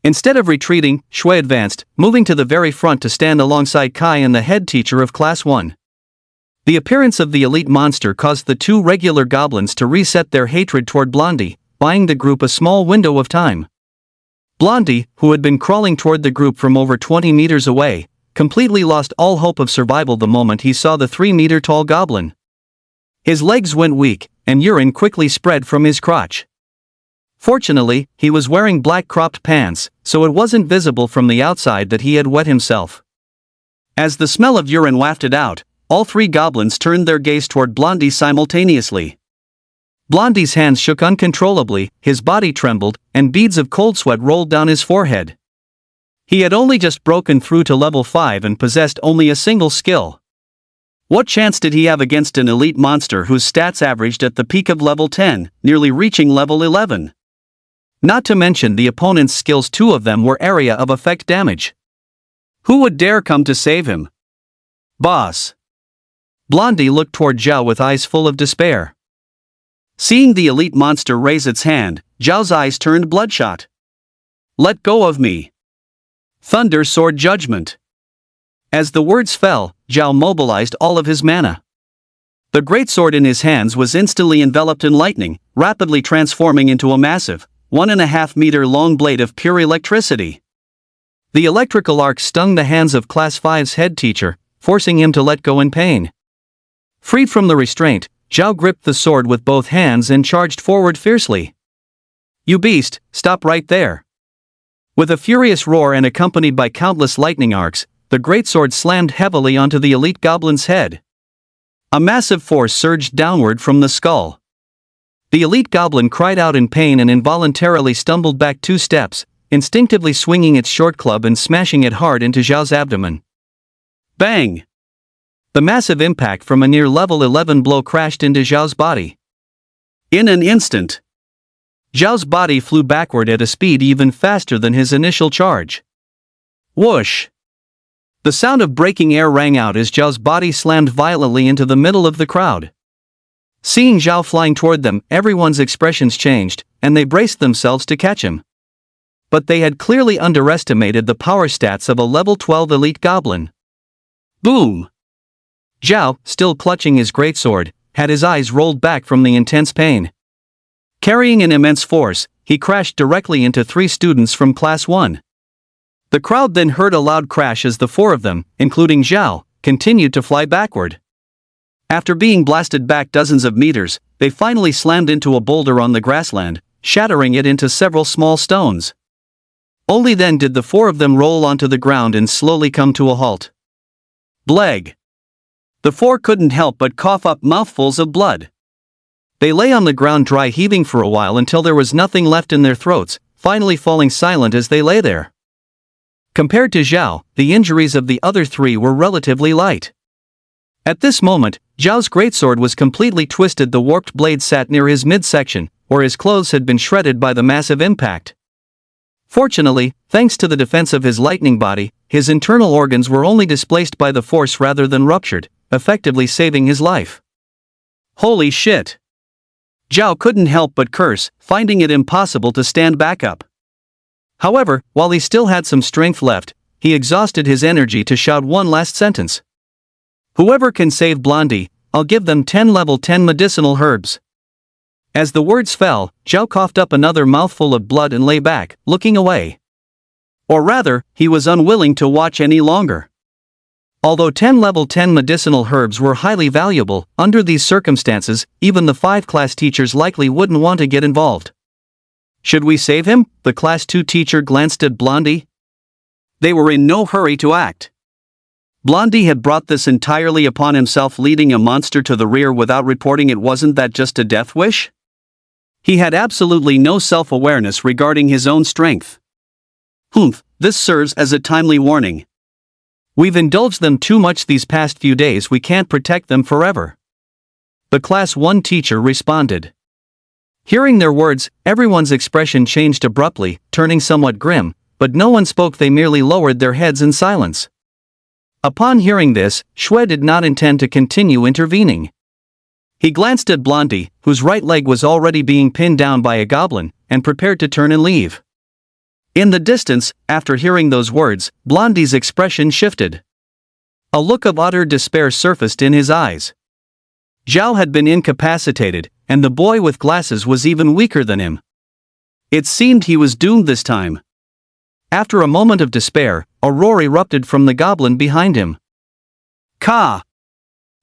Instead of retreating, Shui advanced, moving to the very front to stand alongside Kai and the head teacher of Class 1. The appearance of the elite monster caused the 2 regular goblins to reset their hatred toward Blondie, buying the group a small window of time. Blondie, who had been crawling toward the group from over 20 meters away, completely lost all hope of survival the moment he saw the 3-meter-tall goblin. His legs went weak, and urine quickly spread from his crotch. Fortunately, he was wearing black cropped pants, so it wasn't visible from the outside that he had wet himself. As the smell of urine wafted out, all 3 goblins turned their gaze toward Blondie simultaneously. Blondie's hands shook uncontrollably, his body trembled, and beads of cold sweat rolled down his forehead. He had only just broken through to level 5 and possessed only a single skill. What chance did he have against an elite monster whose stats averaged at the peak of level 10, nearly reaching level 11? Not to mention the opponent's skills, 2 of them were area of effect damage. Who would dare come to save him? Boss. Blondie looked toward Zhao with eyes full of despair. Seeing the elite monster raise its hand, Zhao's eyes turned bloodshot. Let go of me. Thunder Sword Judgment. As the words fell, Zhao mobilized all of his mana. The greatsword in his hands was instantly enveloped in lightning, rapidly transforming into a massive, 1.5 meter long blade of pure electricity. The electrical arc stung the hands of Class 5's head teacher, forcing him to let go in pain. Freed from the restraint, Zhao gripped the sword with both hands and charged forward fiercely. You beast, stop right there. With a furious roar and accompanied by countless lightning arcs, the greatsword slammed heavily onto the elite goblin's head. A massive force surged downward from the skull. The elite goblin cried out in pain and involuntarily stumbled back 2 steps, instinctively swinging its short club and smashing it hard into Zhao's abdomen. Bang! The massive impact from a near level 11 blow crashed into Zhao's body. In an instant, Zhao's body flew backward at a speed even faster than his initial charge. Whoosh! The sound of breaking air rang out as Zhao's body slammed violently into the middle of the crowd. Seeing Zhao flying toward them, everyone's expressions changed, and they braced themselves to catch him. But they had clearly underestimated the power stats of a level 12 elite goblin. Boom! Zhao, still clutching his greatsword, had his eyes rolled back from the intense pain. Carrying an immense force, he crashed directly into 3 students from Class 1. The crowd then heard a loud crash as the 4 of them, including Zhao, continued to fly backward. After being blasted back dozens of meters, they finally slammed into a boulder on the grassland, shattering it into several small stones. Only then did the 4 of them roll onto the ground and slowly come to a halt. Bleg! The 4 couldn't help but cough up mouthfuls of blood. They lay on the ground dry heaving for a while until there was nothing left in their throats, finally falling silent as they lay there. Compared to Zhao, the injuries of the other 3 were relatively light. At this moment, Zhao's greatsword was completely twisted. The warped blade sat near his midsection, where his clothes had been shredded by the massive impact. Fortunately, thanks to the defense of his lightning body, his internal organs were only displaced by the force rather than ruptured, effectively saving his life. Holy shit! Zhao couldn't help but curse, finding it impossible to stand back up. However, while he still had some strength left, he exhausted his energy to shout one last sentence. Whoever can save Blondie, I'll give them 10 level 10 medicinal herbs. As the words fell, Zhao coughed up another mouthful of blood and lay back, looking away. Or rather, he was unwilling to watch any longer. Although 10 level 10 medicinal herbs were highly valuable, under these circumstances, even the 5 class teachers likely wouldn't want to get involved. Should we save him? The Class 2 teacher glanced at Blondie. They were in no hurry to act. Blondie had brought this entirely upon himself, leading a monster to the rear without reporting it. Wasn't that just a death wish? He had absolutely no self-awareness regarding his own strength. This serves as a timely warning. We've indulged them too much these past few days. We can't protect them forever. The Class 1 teacher responded. Hearing their words, everyone's expression changed abruptly, turning somewhat grim, but no one spoke. They merely lowered their heads in silence. Upon hearing this, Shui did not intend to continue intervening. He glanced at Blondie, whose right leg was already being pinned down by a goblin, and prepared to turn and leave. In the distance, after hearing those words, Blondie's expression shifted. A look of utter despair surfaced in his eyes. Zhao had been incapacitated, and the boy with glasses was even weaker than him. It seemed he was doomed this time. After a moment of despair, a roar erupted from the goblin behind him. Ka!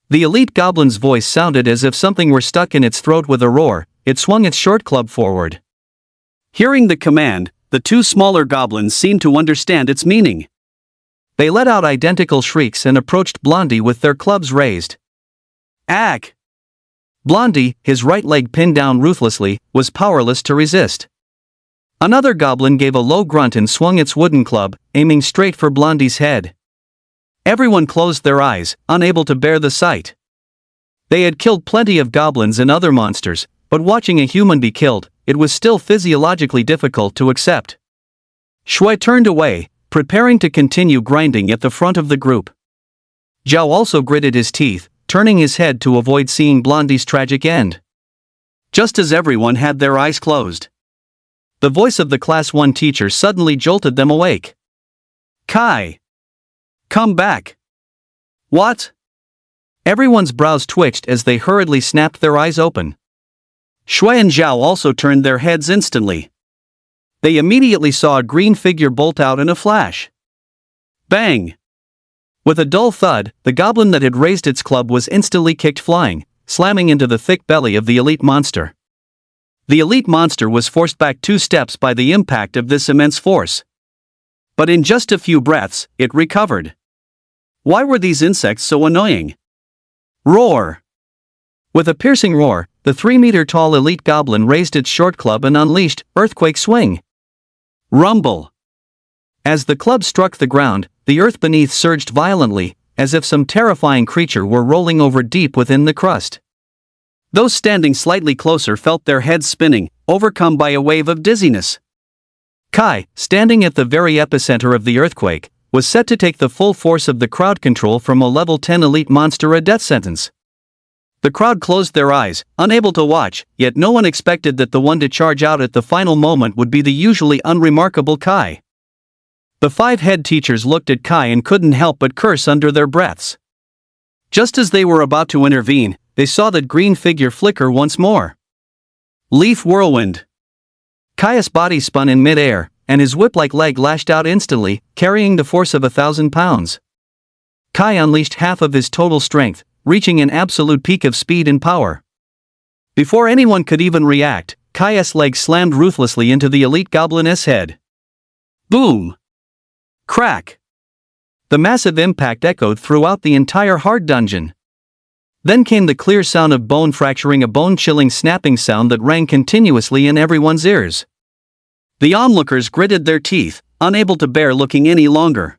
The elite goblin's voice sounded as if something were stuck in its throat. With a roar, it swung its short club forward. Hearing the command, the 2 smaller goblins seemed to understand its meaning. They let out identical shrieks and approached Blondie with their clubs raised. Ack! Blondie, his right leg pinned down ruthlessly, was powerless to resist. Another goblin gave a low grunt and swung its wooden club, aiming straight for Blondie's head. Everyone closed their eyes, unable to bear the sight. They had killed plenty of goblins and other monsters, but watching a human be killed, it was still physiologically difficult to accept. Shui turned away, preparing to continue grinding at the front of the group. Zhao also gritted his teeth, turning his head to avoid seeing Blondie's tragic end. Just as everyone had their eyes closed, the voice of the Class 1 teacher suddenly jolted them awake. "Kai! Come back!" "What?" Everyone's brows twitched as they hurriedly snapped their eyes open. Shui and Zhao also turned their heads instantly. They immediately saw a green figure bolt out in a flash. Bang! With a dull thud, the goblin that had raised its club was instantly kicked flying, slamming into the thick belly of the elite monster. The elite monster was forced back 2 steps by the impact of this immense force. But in just a few breaths, it recovered. Why were these insects so annoying? Roar! With a piercing roar, the 3-meter-tall elite goblin raised its short club and unleashed Earthquake Swing. Rumble! As the club struck the ground, the earth beneath surged violently, as if some terrifying creature were rolling over deep within the crust. Those standing slightly closer felt their heads spinning, overcome by a wave of dizziness. Kai, standing at the very epicenter of the earthquake, was set to take the full force of the crowd control from a level 10 elite monster a death sentence. The crowd closed their eyes, unable to watch, yet no one expected that the one to charge out at the final moment would be the usually unremarkable Kai. The 5 head teachers looked at Kai and couldn't help but curse under their breaths. Just as they were about to intervene, they saw that green figure flicker once more. Leaf Whirlwind! Kai's body spun in mid-air, and his whip-like leg lashed out instantly, carrying the force of 1,000 pounds. Kai unleashed half of his total strength, reaching an absolute peak of speed and power. Before anyone could even react, Kai's leg slammed ruthlessly into the elite goblin's head. Boom! Crack! The massive impact echoed throughout the entire hard dungeon. Then came the clear sound of bone fracturing, a bone-chilling snapping sound that rang continuously in everyone's ears. The onlookers gritted their teeth, unable to bear looking any longer.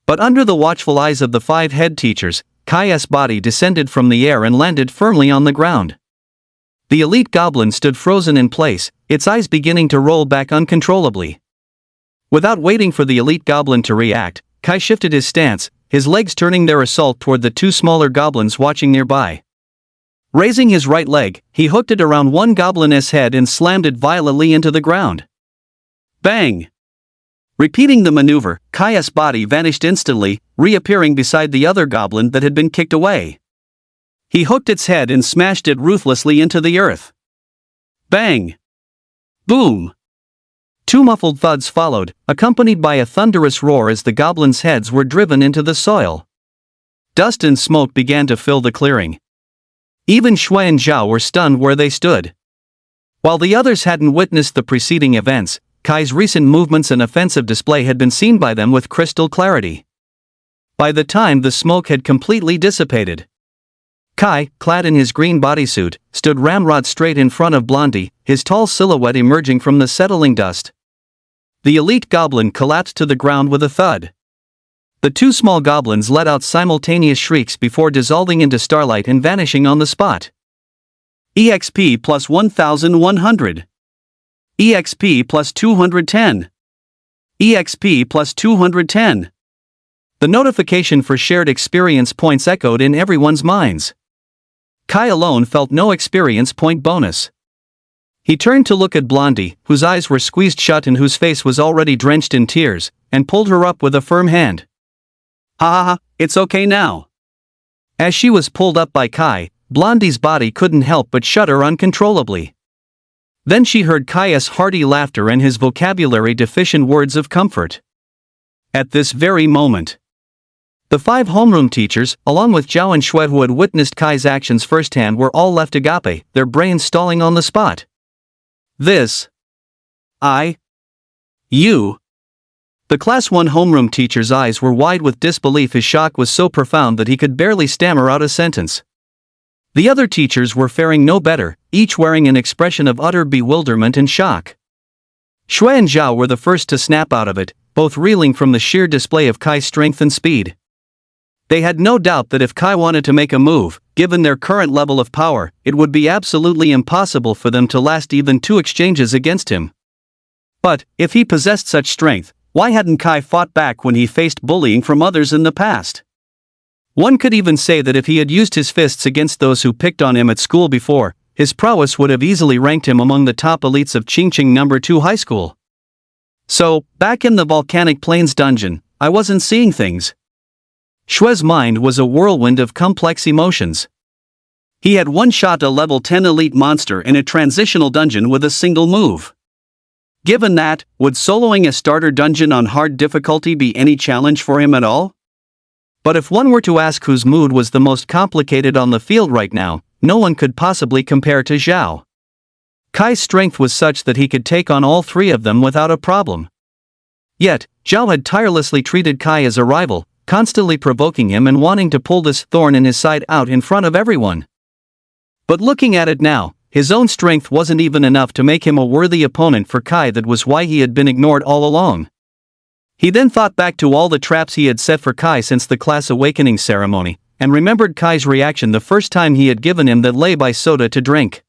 But under the watchful eyes of the 5 head teachers, Kai's body descended from the air and landed firmly on the ground. The elite goblin stood frozen in place, its eyes beginning to roll back uncontrollably. Without waiting for the elite goblin to react, Kai shifted his stance, his legs turning their assault toward the 2 smaller goblins watching nearby. Raising his right leg, he hooked it around one goblin's head and slammed it violently into the ground. Bang! Repeating the maneuver, Kai's body vanished instantly, reappearing beside the other goblin that had been kicked away. He hooked its head and smashed it ruthlessly into the earth. Bang! Boom! 2 muffled thuds followed, accompanied by a thunderous roar as the goblins' heads were driven into the soil. Dust and smoke began to fill the clearing. Even Shui and Zhao were stunned where they stood. While the others hadn't witnessed the preceding events, Kai's recent movements and offensive display had been seen by them with crystal clarity. By the time the smoke had completely dissipated, Kai, clad in his green bodysuit, stood ramrod straight in front of Blondie, his tall silhouette emerging from the settling dust. The elite goblin collapsed to the ground with a thud. The 2 small goblins let out simultaneous shrieks before dissolving into starlight and vanishing on the spot. EXP plus 1,100. EXP plus 210. EXP plus 210. The notification for shared experience points echoed in everyone's minds. Kai alone felt no experience point bonus. He turned to look at Blondie, whose eyes were squeezed shut and whose face was already drenched in tears, and pulled her up with a firm hand. Ha ha ha, it's okay now. As she was pulled up by Kai, Blondie's body couldn't help but shudder uncontrollably. Then she heard Kai's hearty laughter and his vocabulary deficient words of comfort. At this very moment, the 5 homeroom teachers, along with Zhao and Shui who had witnessed Kai's actions firsthand, were all left agape, their brains stalling on the spot. This. You. The Class 1 homeroom teacher's eyes were wide with disbelief. His shock was so profound that he could barely stammer out a sentence. The other teachers were faring no better, each wearing an expression of utter bewilderment and shock. Shui and Zhao were the first to snap out of it, both reeling from the sheer display of Kai's strength and speed. They had no doubt that if Kai wanted to make a move, given their current level of power, it would be absolutely impossible for them to last even 2 exchanges against him. But, if he possessed such strength, why hadn't Kai fought back when he faced bullying from others in the past? One could even say that if he had used his fists against those who picked on him at school before, his prowess would have easily ranked him among the top elites of Qingqing No. 2 High School. So, back in the Volcanic Plains dungeon, I wasn't seeing things. Shui's mind was a whirlwind of complex emotions. He had one-shot a level 10 elite monster in a transitional dungeon with a single move. Given that, would soloing a starter dungeon on hard difficulty be any challenge for him at all? But if one were to ask whose mood was the most complicated on the field right now, no one could possibly compare to Zhao. Kai's strength was such that he could take on all 3 of them without a problem. Yet, Zhao had tirelessly treated Kai as a rival, constantly provoking him and wanting to pull this thorn in his side out in front of everyone. But looking at it now, his own strength wasn't even enough to make him a worthy opponent for Kai. That was why he had been ignored all along. He then thought back to all the traps he had set for Kai since the class awakening ceremony, and remembered Kai's reaction the first time he had given him that lay-by soda to drink.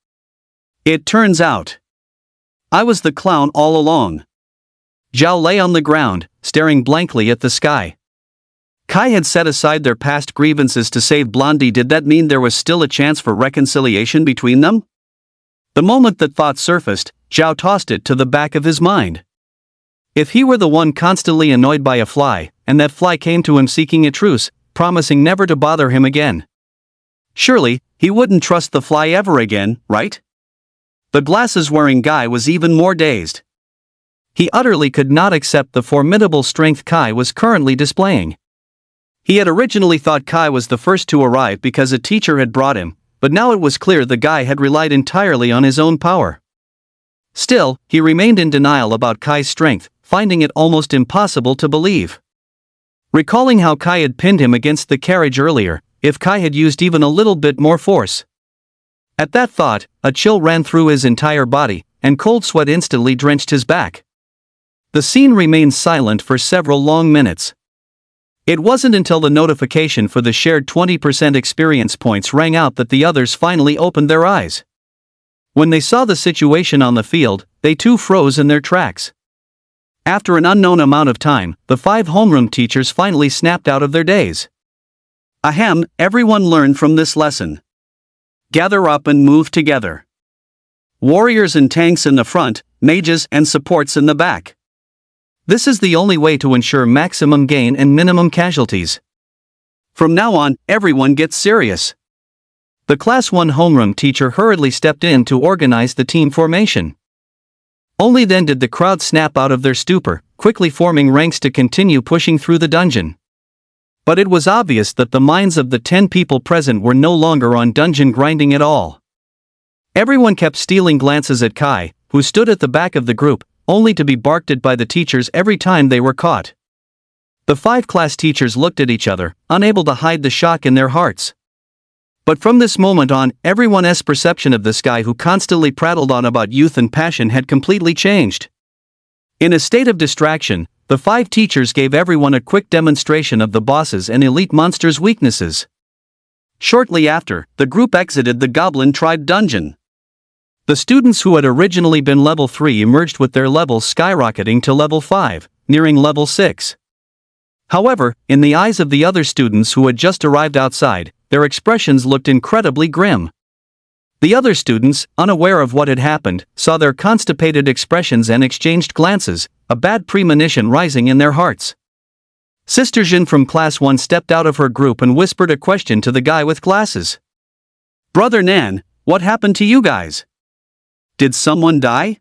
It turns out, I was the clown all along. Zhao lay on the ground, staring blankly at the sky. Kai had set aside their past grievances to save Blondie. Did that mean there was still a chance for reconciliation between them? The moment that thought surfaced, Zhao tossed it to the back of his mind. If he were the one constantly annoyed by a fly, and that fly came to him seeking a truce, promising never to bother him again, surely, he wouldn't trust the fly ever again, right? The glasses-wearing guy was even more dazed. He utterly could not accept the formidable strength Kai was currently displaying. He had originally thought Kai was the first to arrive because a teacher had brought him, but now it was clear the guy had relied entirely on his own power. Still, he remained in denial about Kai's strength, finding it almost impossible to believe. Recalling how Kai had pinned him against the carriage earlier, if Kai had used even a little bit more force. At that thought, a chill ran through his entire body, and cold sweat instantly drenched his back. The scene remained silent for several long minutes. It wasn't until the notification for the shared 20% experience points rang out that the others finally opened their eyes. When they saw the situation on the field, they too froze in their tracks. After an unknown amount of time, the 5 homeroom teachers finally snapped out of their daze. Ahem, everyone learn from this lesson. Gather up and move together. Warriors and tanks in the front, mages and supports in the back. This is the only way to ensure maximum gain and minimum casualties. From now on, everyone gets serious. The Class 1 homeroom teacher hurriedly stepped in to organize the team formation. Only then did the crowd snap out of their stupor, quickly forming ranks to continue pushing through the dungeon. But it was obvious that the minds of the 10 people present were no longer on dungeon grinding at all. Everyone kept stealing glances at Kai, who stood at the back of the group, only to be barked at by the teachers every time they were caught. The 5 class teachers looked at each other, unable to hide the shock in their hearts. But from this moment on, everyone's perception of this guy who constantly prattled on about youth and passion had completely changed. In a state of distraction, the 5 teachers gave everyone a quick demonstration of the boss's and elite monster's weaknesses. Shortly after, the group exited the Goblin Tribe dungeon. The students who had originally been level 3 emerged with their levels skyrocketing to level 5, nearing level 6. However, in the eyes of the other students who had just arrived outside, their expressions looked incredibly grim. The other students, unaware of what had happened, saw their constipated expressions and exchanged glances, a bad premonition rising in their hearts. Sister Jin from Class 1 stepped out of her group and whispered a question to the guy with glasses. "Brother Nan, what happened to you guys? Did someone die?"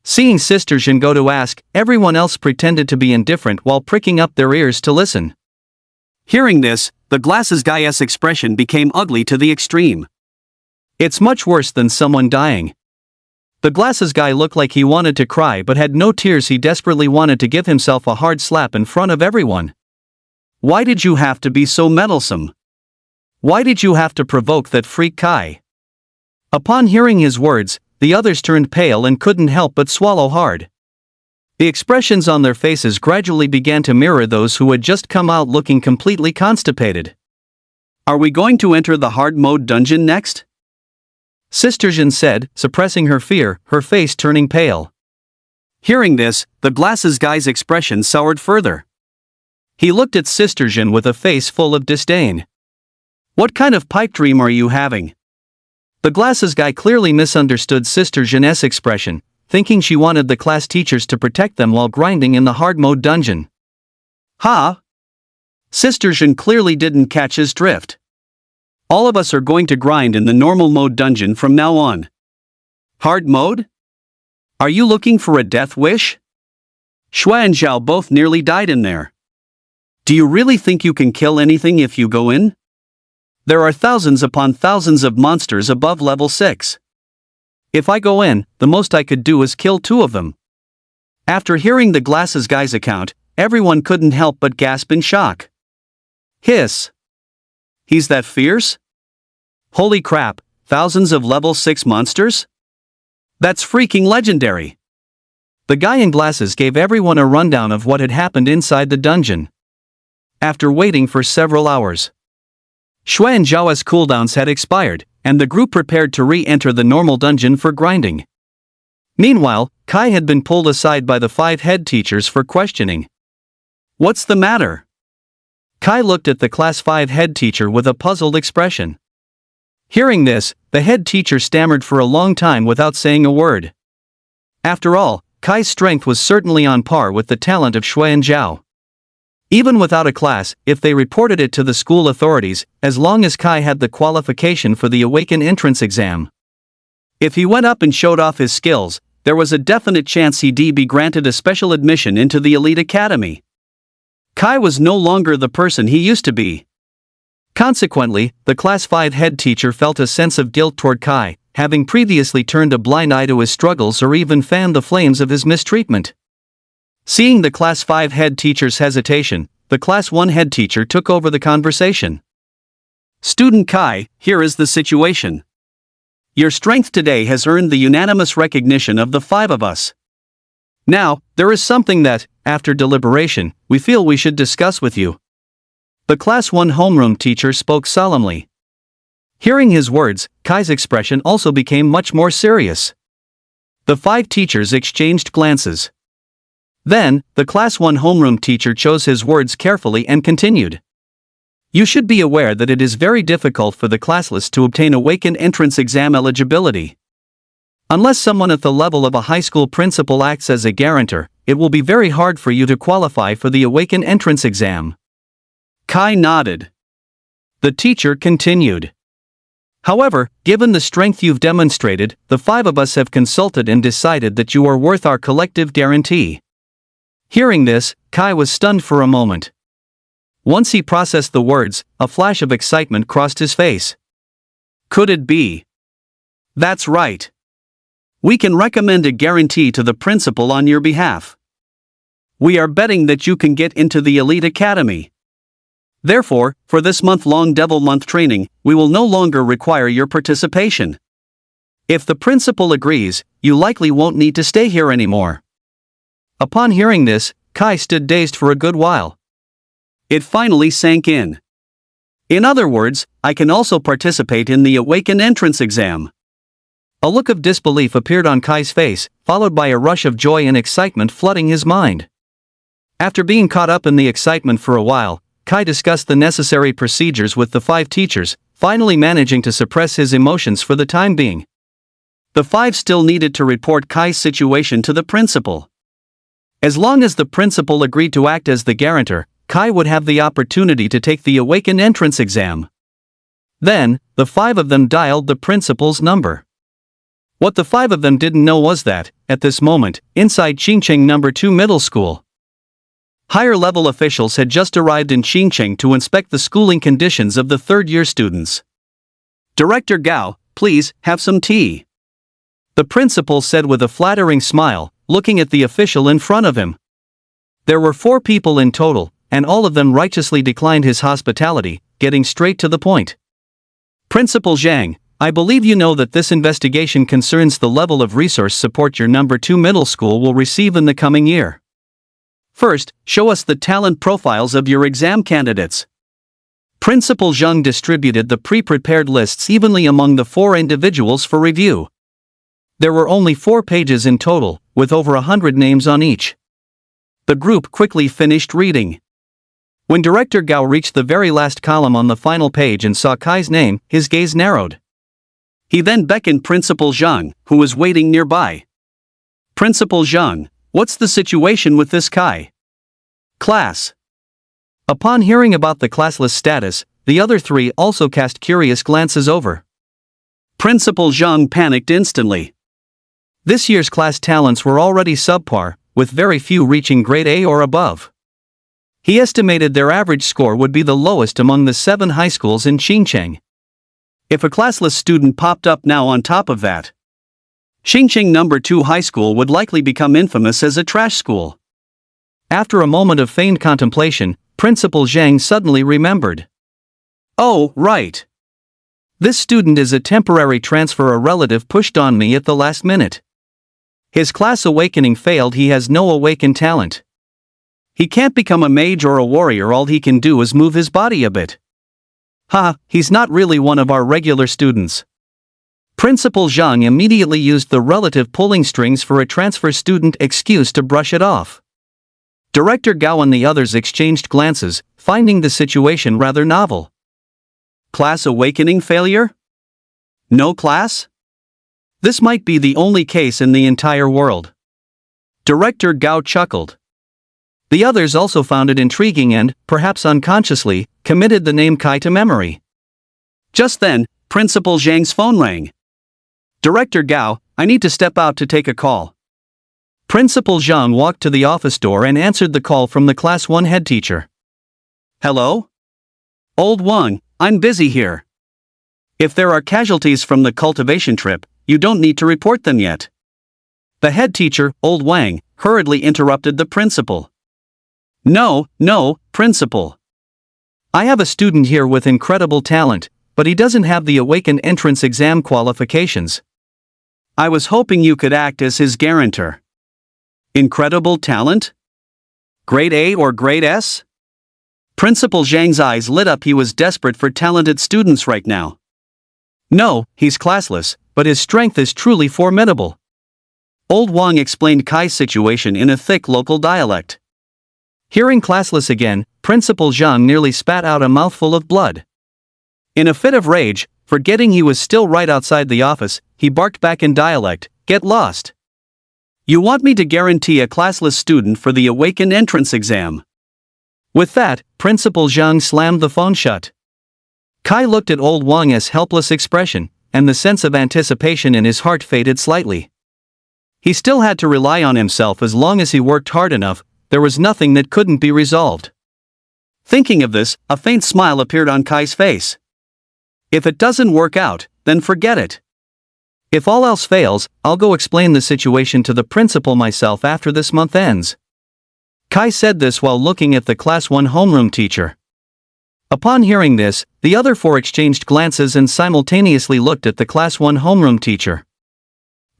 Seeing Sister Jin go to ask, everyone else pretended to be indifferent while pricking up their ears to listen. Hearing this, the glasses guy's expression became ugly to the extreme. "It's much worse than someone dying." The glasses guy looked like he wanted to cry but had no tears. He desperately wanted to give himself a hard slap in front of everyone. "Why did you have to be so meddlesome? Why did you have to provoke that freak Kai?" Upon hearing his words, the others turned pale and couldn't help but swallow hard. The expressions on their faces gradually began to mirror those who had just come out looking completely constipated. Are we going to enter the hard mode dungeon next? Sister Jin said, suppressing her fear, her face turning pale. Hearing this, the glasses guy's expression soured further. He looked at Sister Jin with a face full of disdain. What kind of pipe dream are you having? The glasses guy clearly misunderstood Sister Jin's expression, thinking she wanted the class teachers to protect them while grinding in the hard mode dungeon. Ha! Sister Jin clearly didn't catch his drift. All of us are going to grind in the normal mode dungeon from now on. Hard mode? Are you looking for a death wish? Shui and Zhao both nearly died in there. Do you really think you can kill anything if you go in? There are thousands upon thousands of monsters above level 6. If I go in, the most I could do is kill 2 of them. After hearing the glasses guy's account, everyone couldn't help but gasp in shock. Hiss. He's that fierce? Holy crap, thousands of level 6 monsters? That's freaking legendary. The guy in glasses gave everyone a rundown of what had happened inside the dungeon. After waiting for several hours, Shui and Zhao's cooldowns had expired, and the group prepared to re-enter the normal dungeon for grinding. Meanwhile, Kai had been pulled aside by the 5 head teachers for questioning. What's the matter? Kai looked at the class 5 head teacher with a puzzled expression. Hearing this, the head teacher stammered for a long time without saying a word. After all, Kai's strength was certainly on par with the talent of Shui and Zhao. Even without a class, if they reported it to the school authorities, as long as Kai had the qualification for the Awaken entrance exam. If he went up and showed off his skills, there was a definite chance he'd be granted a special admission into the elite academy. Kai was no longer the person he used to be. Consequently, the class 5 head teacher felt a sense of guilt toward Kai, having previously turned a blind eye to his struggles or even fanned the flames of his mistreatment. Seeing the class 5 head teacher's hesitation, the class 1 head teacher took over the conversation. Student Kai, here is the situation. Your strength today has earned the unanimous recognition of the 5 of us. Now, there is something that, after deliberation, we feel we should discuss with you. The class 1 homeroom teacher spoke solemnly. Hearing his words, Kai's expression also became much more serious. The 5 teachers exchanged glances. Then, the class 1 homeroom teacher chose his words carefully and continued. You should be aware that it is very difficult for the classless to obtain Awaken entrance exam eligibility. Unless someone at the level of a high school principal acts as a guarantor, it will be very hard for you to qualify for the Awaken entrance exam. Kai nodded. The teacher continued. However, given the strength you've demonstrated, the 5 of us have consulted and decided that you are worth our collective guarantee. Hearing this, Kai was stunned for a moment. Once he processed the words, a flash of excitement crossed his face. Could it be? That's right. We can recommend a guarantee to the principal on your behalf. We are betting that you can get into the elite academy. Therefore, for this month-long Devil Month training, we will no longer require your participation. If the principal agrees, you likely won't need to stay here anymore. Upon hearing this, Kai stood dazed for a good while. It finally sank in. In other words, I can also participate in the Awaken entrance exam. A look of disbelief appeared on Kai's face, followed by a rush of joy and excitement flooding his mind. After being caught up in the excitement for a while, Kai discussed the necessary procedures with the 5 teachers, finally managing to suppress his emotions for the time being. The 5 still needed to report Kai's situation to the principal. As long as the principal agreed to act as the guarantor, Kai would have the opportunity to take the Awaken entrance exam. Then, the 5 of them dialed the principal's number. What the 5 of them didn't know was that, at this moment, inside Qingcheng No. 2 Middle School, higher-level officials had just arrived in Qingcheng to inspect the schooling conditions of the third-year students. Director Gao, please, have some tea. The principal said with a flattering smile, looking at the official in front of him. There were 4 people in total, and all of them righteously declined his hospitality, getting straight to the point. Principal Zhang, I believe you know that this investigation concerns the level of resource support your number 2 middle school will receive in the coming year. First, show us the talent profiles of your exam candidates. Principal Zhang distributed the pre-prepared lists evenly among the 4 individuals for review. There were only 4 pages in total, with over 100 names on each. The group quickly finished reading. When Director Gao reached the very last column on the final page and saw Kai's name, his gaze narrowed. He then beckoned Principal Zhang, who was waiting nearby. Principal Zhang, what's the situation with this Kai? Class. Upon hearing about the classless status, the other 3 also cast curious glances over. Principal Zhang panicked instantly. This year's class talents were already subpar, with very few reaching grade A or above. He estimated their average score would be the lowest among the 7 high schools in Xinjiang. If a classless student popped up now on top of that, Xinjiang number 2 high school would likely become infamous as a trash school. After a moment of feigned contemplation, Principal Zhang suddenly remembered. Oh, right. This student is a temporary transfer a relative pushed on me at the last minute. His class awakening failed. He has no awakened talent. He can't become a mage or a warrior. All he can do is move his body a bit. He's not really one of our regular students. Principal Zhang immediately used the relative pulling strings for a transfer student excuse to brush it off. Director Gao and the others exchanged glances, finding the situation rather novel. Class awakening failure? No class? This might be the only case in the entire world. Director Gao chuckled. The others also found it intriguing and, perhaps unconsciously, committed the name Kai to memory. Just then, Principal Zhang's phone rang. Director Gao, I need to step out to take a call. Principal Zhang walked to the office door and answered the call from the Class 1 head teacher. Hello? Old Wang, I'm busy here. If there are casualties from the cultivation trip, you don't need to report them yet. The head teacher, Old Wang, hurriedly interrupted the principal. No, principal. I have a student here with incredible talent, but he doesn't have the awakened entrance exam qualifications. I was hoping you could act as his guarantor. Incredible talent? Grade A or grade S? Principal Zhang's eyes lit up. He was desperate for talented students right now. No, he's classless, but his strength is truly formidable. Old Wang explained Kai's situation in a thick local dialect. Hearing classless again, Principal Zhang nearly spat out a mouthful of blood. In a fit of rage, forgetting he was still right outside the office, he barked back in dialect, "Get lost! You want me to guarantee a classless student for the awakened entrance exam?" With that, Principal Zhang slammed the phone shut. Kai looked at Old Wang's helpless expression, and the sense of anticipation in his heart faded slightly. He still had to rely on himself as long as he worked hard enough. There was nothing that couldn't be resolved. Thinking of this, a faint smile appeared on Kai's face. If it doesn't work out, then forget it. If all else fails, I'll go explain the situation to the principal myself after this month ends. Kai said this while looking at the Class 1 homeroom teacher. Upon hearing this, the other 4 exchanged glances and simultaneously looked at the Class 1 homeroom teacher.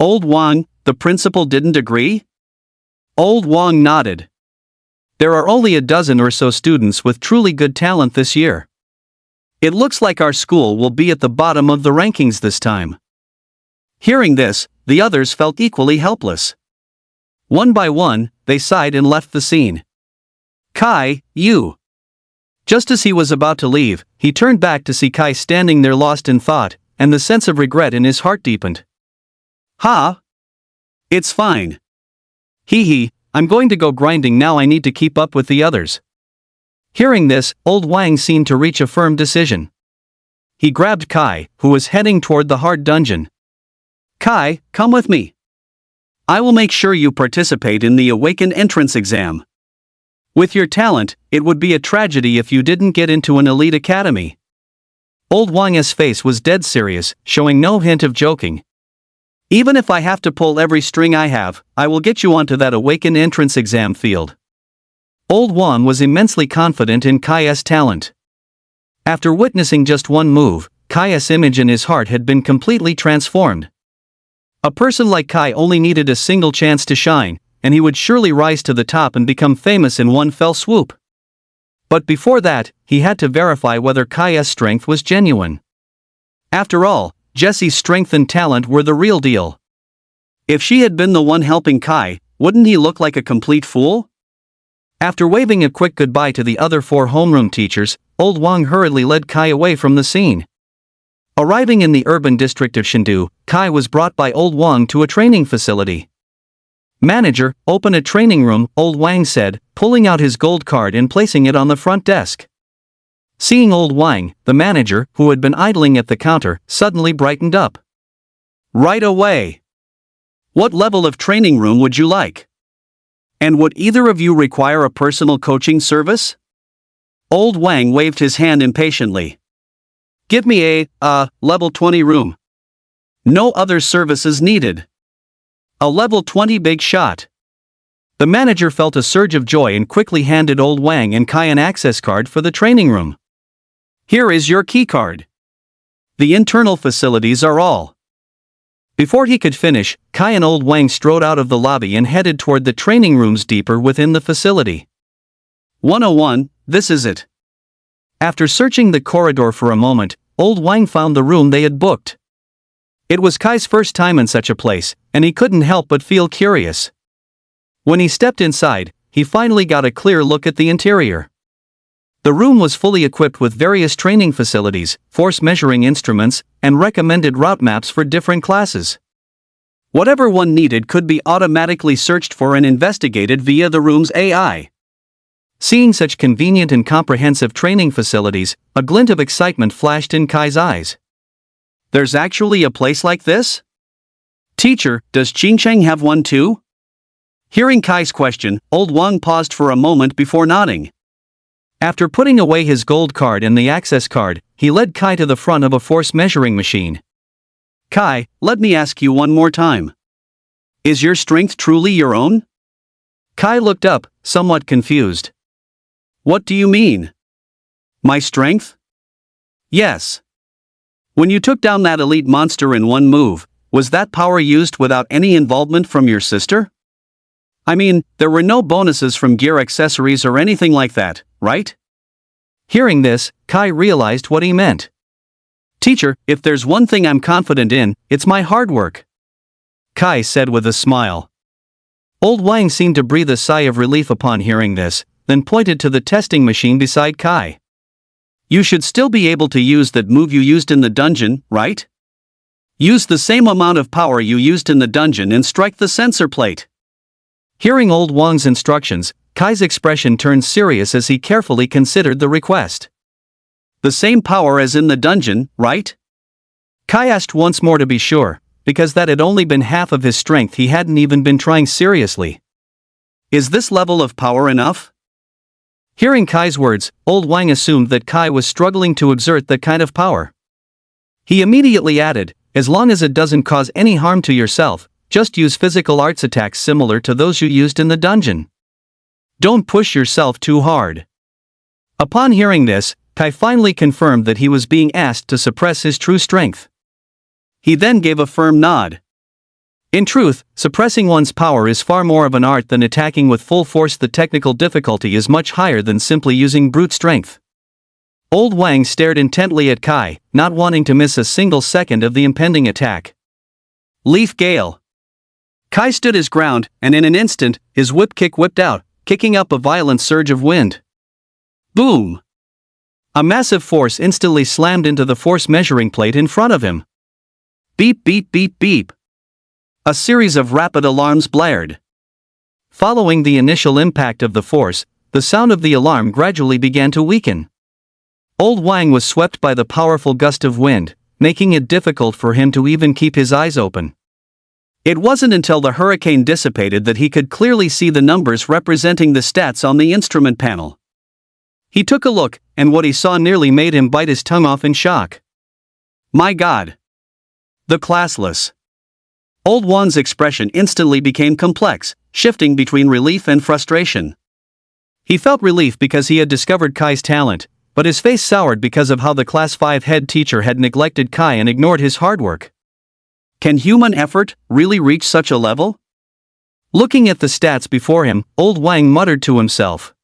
Old Wang, the principal didn't agree? Old Wang nodded. There are only a dozen or so students with truly good talent this year. It looks like our school will be at the bottom of the rankings this time. Hearing this, the others felt equally helpless. One by one, they sighed and left the scene. Kai, you. Just as he was about to leave, he turned back to see Kai standing there lost in thought, and the sense of regret in his heart deepened. It's fine. I'm going to go grinding now. I need to keep up with the others. Hearing this, Old Wang seemed to reach a firm decision. He grabbed Kai, who was heading toward the hard dungeon. Kai, come with me. I will make sure you participate in the awakened entrance exam. With your talent, it would be a tragedy if you didn't get into an elite academy. Old Wang's face was dead serious, showing no hint of joking. Even if I have to pull every string I have, I will get you onto that awakened entrance exam field. Old Wang was immensely confident in Kai's talent. After witnessing just one move, Kai's image in his heart had been completely transformed. A person like Kai only needed a single chance to shine, and he would surely rise to the top and become famous in one fell swoop. But before that, he had to verify whether Kai's strength was genuine. After all, Jessie's strength and talent were the real deal. If she had been the one helping Kai, wouldn't he look like a complete fool? After waving a quick goodbye to the other 4 homeroom teachers, Old Wang hurriedly led Kai away from the scene. Arriving in the urban district of Shindu, Kai was brought by Old Wang to a training facility. "Manager, open a training room," Old Wang said, pulling out his gold card and placing it on the front desk. Seeing Old Wang, the manager, who had been idling at the counter, suddenly brightened up. "Right away. What level of training room would you like? And would either of you require a personal coaching service?" Old Wang waved his hand impatiently. "Give me a level 20 room. No other services needed. A level 20 big shot." The manager felt a surge of joy and quickly handed Old Wang and Kai an access card for the training room. "Here is your key card. The internal facilities are all." Before he could finish, Kai and Old Wang strode out of the lobby and headed toward the training rooms deeper within the facility. 101, this is it. After searching the corridor for a moment, Old Wang found the room they had booked. It was Kai's first time in such a place, and he couldn't help but feel curious. When he stepped inside, he finally got a clear look at the interior. The room was fully equipped with various training facilities, force measuring instruments, and recommended route maps for different classes. Whatever one needed could be automatically searched for and investigated via the room's AI. Seeing such convenient and comprehensive training facilities, a glint of excitement flashed in Kai's eyes. "There's actually a place like this? Teacher, does Qingcheng have one too?" Hearing Kai's question, Old Wang paused for a moment before nodding. After putting away his gold card and the access card, he led Kai to the front of a force measuring machine. "Kai, let me ask you one more time. Is your strength truly your own?" Kai looked up, somewhat confused. "What do you mean? My strength?" "Yes. When you took down that elite monster in one move, was that power used without any involvement from your sister? I mean, there were no bonuses from gear accessories or anything like that, right?" Hearing this, Kai realized what he meant. "Teacher, if there's one thing I'm confident in, it's my hard work," Kai said with a smile. Old Wang seemed to breathe a sigh of relief upon hearing this, then pointed to the testing machine beside Kai. "You should still be able to use that move you used in the dungeon, right? Use the same amount of power you used in the dungeon and strike the sensor plate." Hearing Old Wang's instructions, Kai's expression turned serious as he carefully considered the request. "The same power as in the dungeon, right?" Kai asked once more to be sure, because that had only been half of his strength. He hadn't even been trying seriously. "Is this level of power enough?" Hearing Kai's words, Old Wang assumed that Kai was struggling to exert that kind of power. He immediately added, "As long as it doesn't cause any harm to yourself, just use physical arts attacks similar to those you used in the dungeon. Don't push yourself too hard." Upon hearing this, Kai finally confirmed that he was being asked to suppress his true strength. He then gave a firm nod. In truth, suppressing one's power is far more of an art than attacking with full force. The technical difficulty is much higher than simply using brute strength. Old Wang stared intently at Kai, not wanting to miss a single second of the impending attack. Leaf Gale. Kai stood his ground, and in an instant, his whip kick whipped out, kicking up a violent surge of wind. Boom! A massive force instantly slammed into the force measuring plate in front of him. Beep beep beep beep. A series of rapid alarms blared. Following the initial impact of the force, the sound of the alarm gradually began to weaken. Old Wang was swept by the powerful gust of wind, making it difficult for him to even keep his eyes open. It wasn't until the hurricane dissipated that he could clearly see the numbers representing the stats on the instrument panel. He took a look, and what he saw nearly made him bite his tongue off in shock. My God! The classless. Old Wang's expression instantly became complex, shifting between relief and frustration. He felt relief because he had discovered Kai's talent, but his face soured because of how the Class 5 head teacher had neglected Kai and ignored his hard work. Can human effort really reach such a level? Looking at the stats before him, old Wang muttered to himself.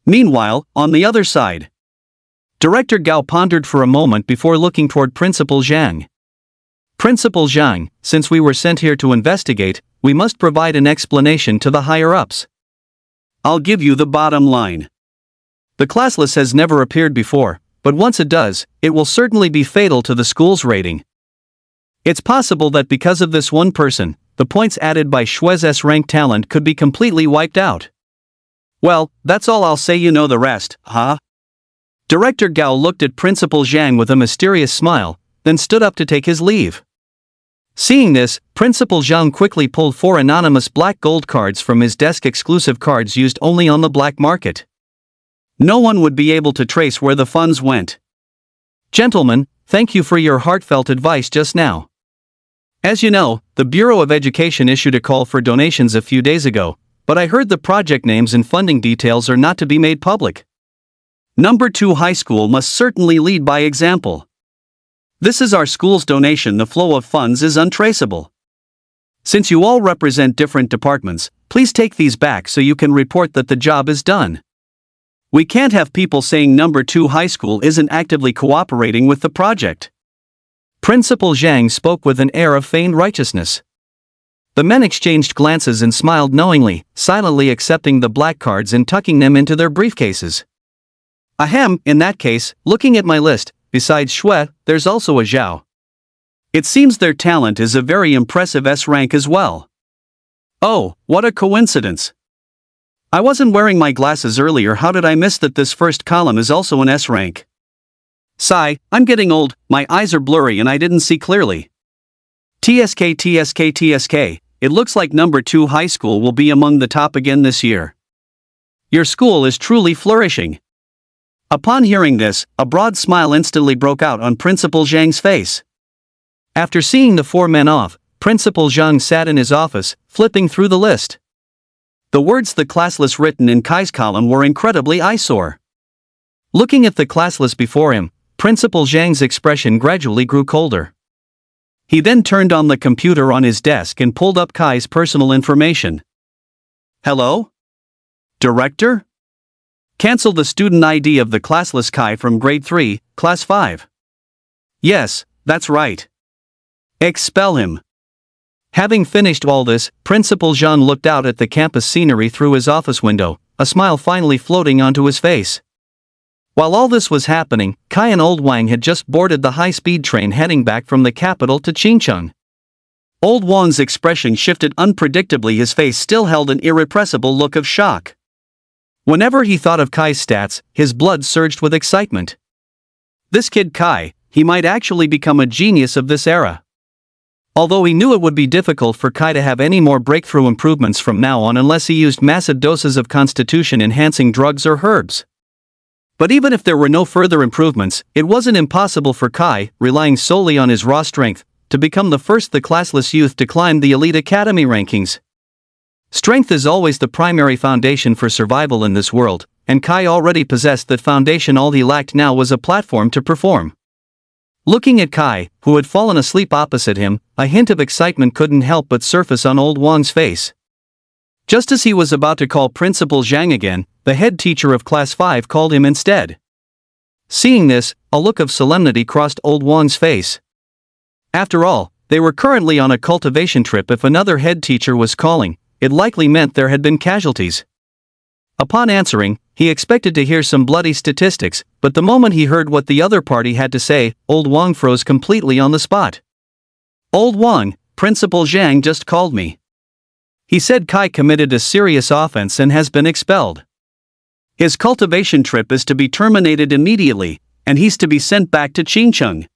Meanwhile, on the other side, Director Gao pondered for a moment before looking toward Principal Zhang. Principal Zhang, since we were sent here to investigate, we must provide an explanation to the higher-ups. I'll give you the bottom line. The classless has never appeared before, but once it does, it will certainly be fatal to the school's rating. It's possible that because of this one person, the points added by Shue's S-rank talent could be completely wiped out. Well, that's all I'll say, you know the rest, huh? Director Gao looked at Principal Zhang with a mysterious smile, then stood up to take his leave. Seeing this, Principal Zhang quickly pulled 4 anonymous black gold cards from his desk, exclusive cards used only on the black market. No one would be able to trace where the funds went. Gentlemen, thank you for your heartfelt advice just now. As you know, the Bureau of Education issued a call for donations a few days ago, but I heard the project names and funding details are not to be made public. Number 2 High School must certainly lead by example. This is our school's donation. The flow of funds is untraceable. Since you all represent different departments, please take these back so you can report that the job is done. We can't have people saying Number 2 High School isn't actively cooperating with the project. Principal Zhang spoke with an air of feigned righteousness. The men exchanged glances and smiled knowingly, silently accepting the black cards and tucking them into their briefcases. Ahem, in that case, looking at my list, besides Shue, there's also a Zhao. It seems their talent is a very impressive S rank as well. Oh, what a coincidence. I wasn't wearing my glasses earlier. How did I miss that this first column is also an S rank? Sigh, I'm getting old, my eyes are blurry and I didn't see clearly. TSK, it looks like Number 2 High School will be among the top again this year. Your school is truly flourishing. Upon hearing this, a broad smile instantly broke out on Principal Zhang's face. After seeing the 4 men off, Principal Zhang sat in his office, flipping through the list. The words "the classless" written in Kai's column were incredibly eyesore. Looking at the classless before him, Principal Zhang's expression gradually grew colder. He then turned on the computer on his desk and pulled up Kai's personal information. Hello? Director? Cancel the student ID of the classless Kai from grade 3, class 5. Yes, that's right. Expel him. Having finished all this, Principal Zhang looked out at the campus scenery through his office window, a smile finally floating onto his face. While all this was happening, Kai and Old Wang had just boarded the high-speed train heading back from the capital to Qingcheng. Old Wang's expression shifted unpredictably. His face still held an irrepressible look of shock. Whenever he thought of Kai's stats, his blood surged with excitement. This kid Kai, he might actually become a genius of this era. Although he knew it would be difficult for Kai to have any more breakthrough improvements from now on unless he used massive doses of constitution-enhancing drugs or herbs. But even if there were no further improvements, it wasn't impossible for Kai, relying solely on his raw strength, to become the first the classless youth to climb the elite academy rankings. Strength is always the primary foundation for survival in this world, and Kai already possessed that foundation. All he lacked now was a platform to perform. Looking at Kai, who had fallen asleep opposite him, a hint of excitement couldn't help but surface on Old Wang's face. Just as he was about to call Principal Zhang again, the head teacher of Class 5 called him instead. Seeing this, a look of solemnity crossed Old Wang's face. After all, they were currently on a cultivation trip. If another head teacher was calling, it likely meant there had been casualties. Upon answering, he expected to hear some bloody statistics, but the moment he heard what the other party had to say, Old Wang froze completely on the spot. Old Wang, Principal Zhang just called me. He said Kai committed a serious offense and has been expelled. His cultivation trip is to be terminated immediately, and he's to be sent back to Qingcheng.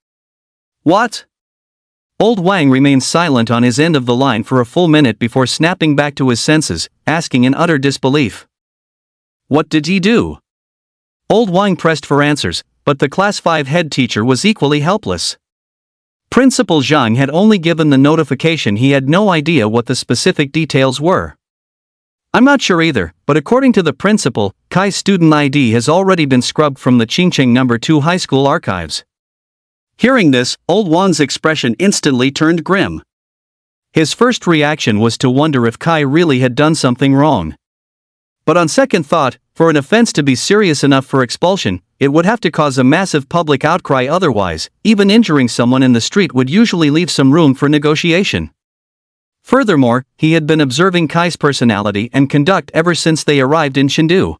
What? Old Wang remained silent on his end of the line for a full minute before snapping back to his senses, asking in utter disbelief. What did he do? Old Wang pressed for answers, but the Class 5 head teacher was equally helpless. Principal Zhang had only given the notification. He had no idea what the specific details were. I'm not sure either, but according to the principal, Kai's student ID has already been scrubbed from the Qingcheng No. 2 high school archives. Hearing this, Old Wang's expression instantly turned grim. His first reaction was to wonder if Kai really had done something wrong. But on second thought, for an offense to be serious enough for expulsion, it would have to cause a massive public outcry otherwise. Even injuring someone in the street would usually leave some room for negotiation. Furthermore, he had been observing Kai's personality and conduct ever since they arrived in Chengdu.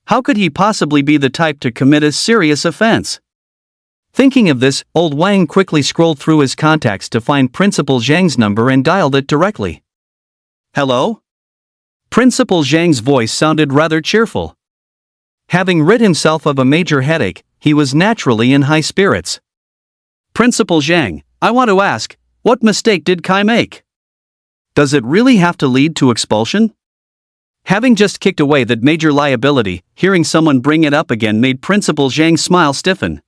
How could he possibly be the type to commit a serious offense? Thinking of this, Old Wang quickly scrolled through his contacts to find Principal Zhang's number and dialed it directly. Hello? Principal Zhang's voice sounded rather cheerful. Having rid himself of a major headache, he was naturally in high spirits. Principal Zhang, I want to ask, what mistake did Kai make? Does it really have to lead to expulsion? Having just kicked away that major liability, hearing someone bring it up again made Principal Zhang's smile stiffen.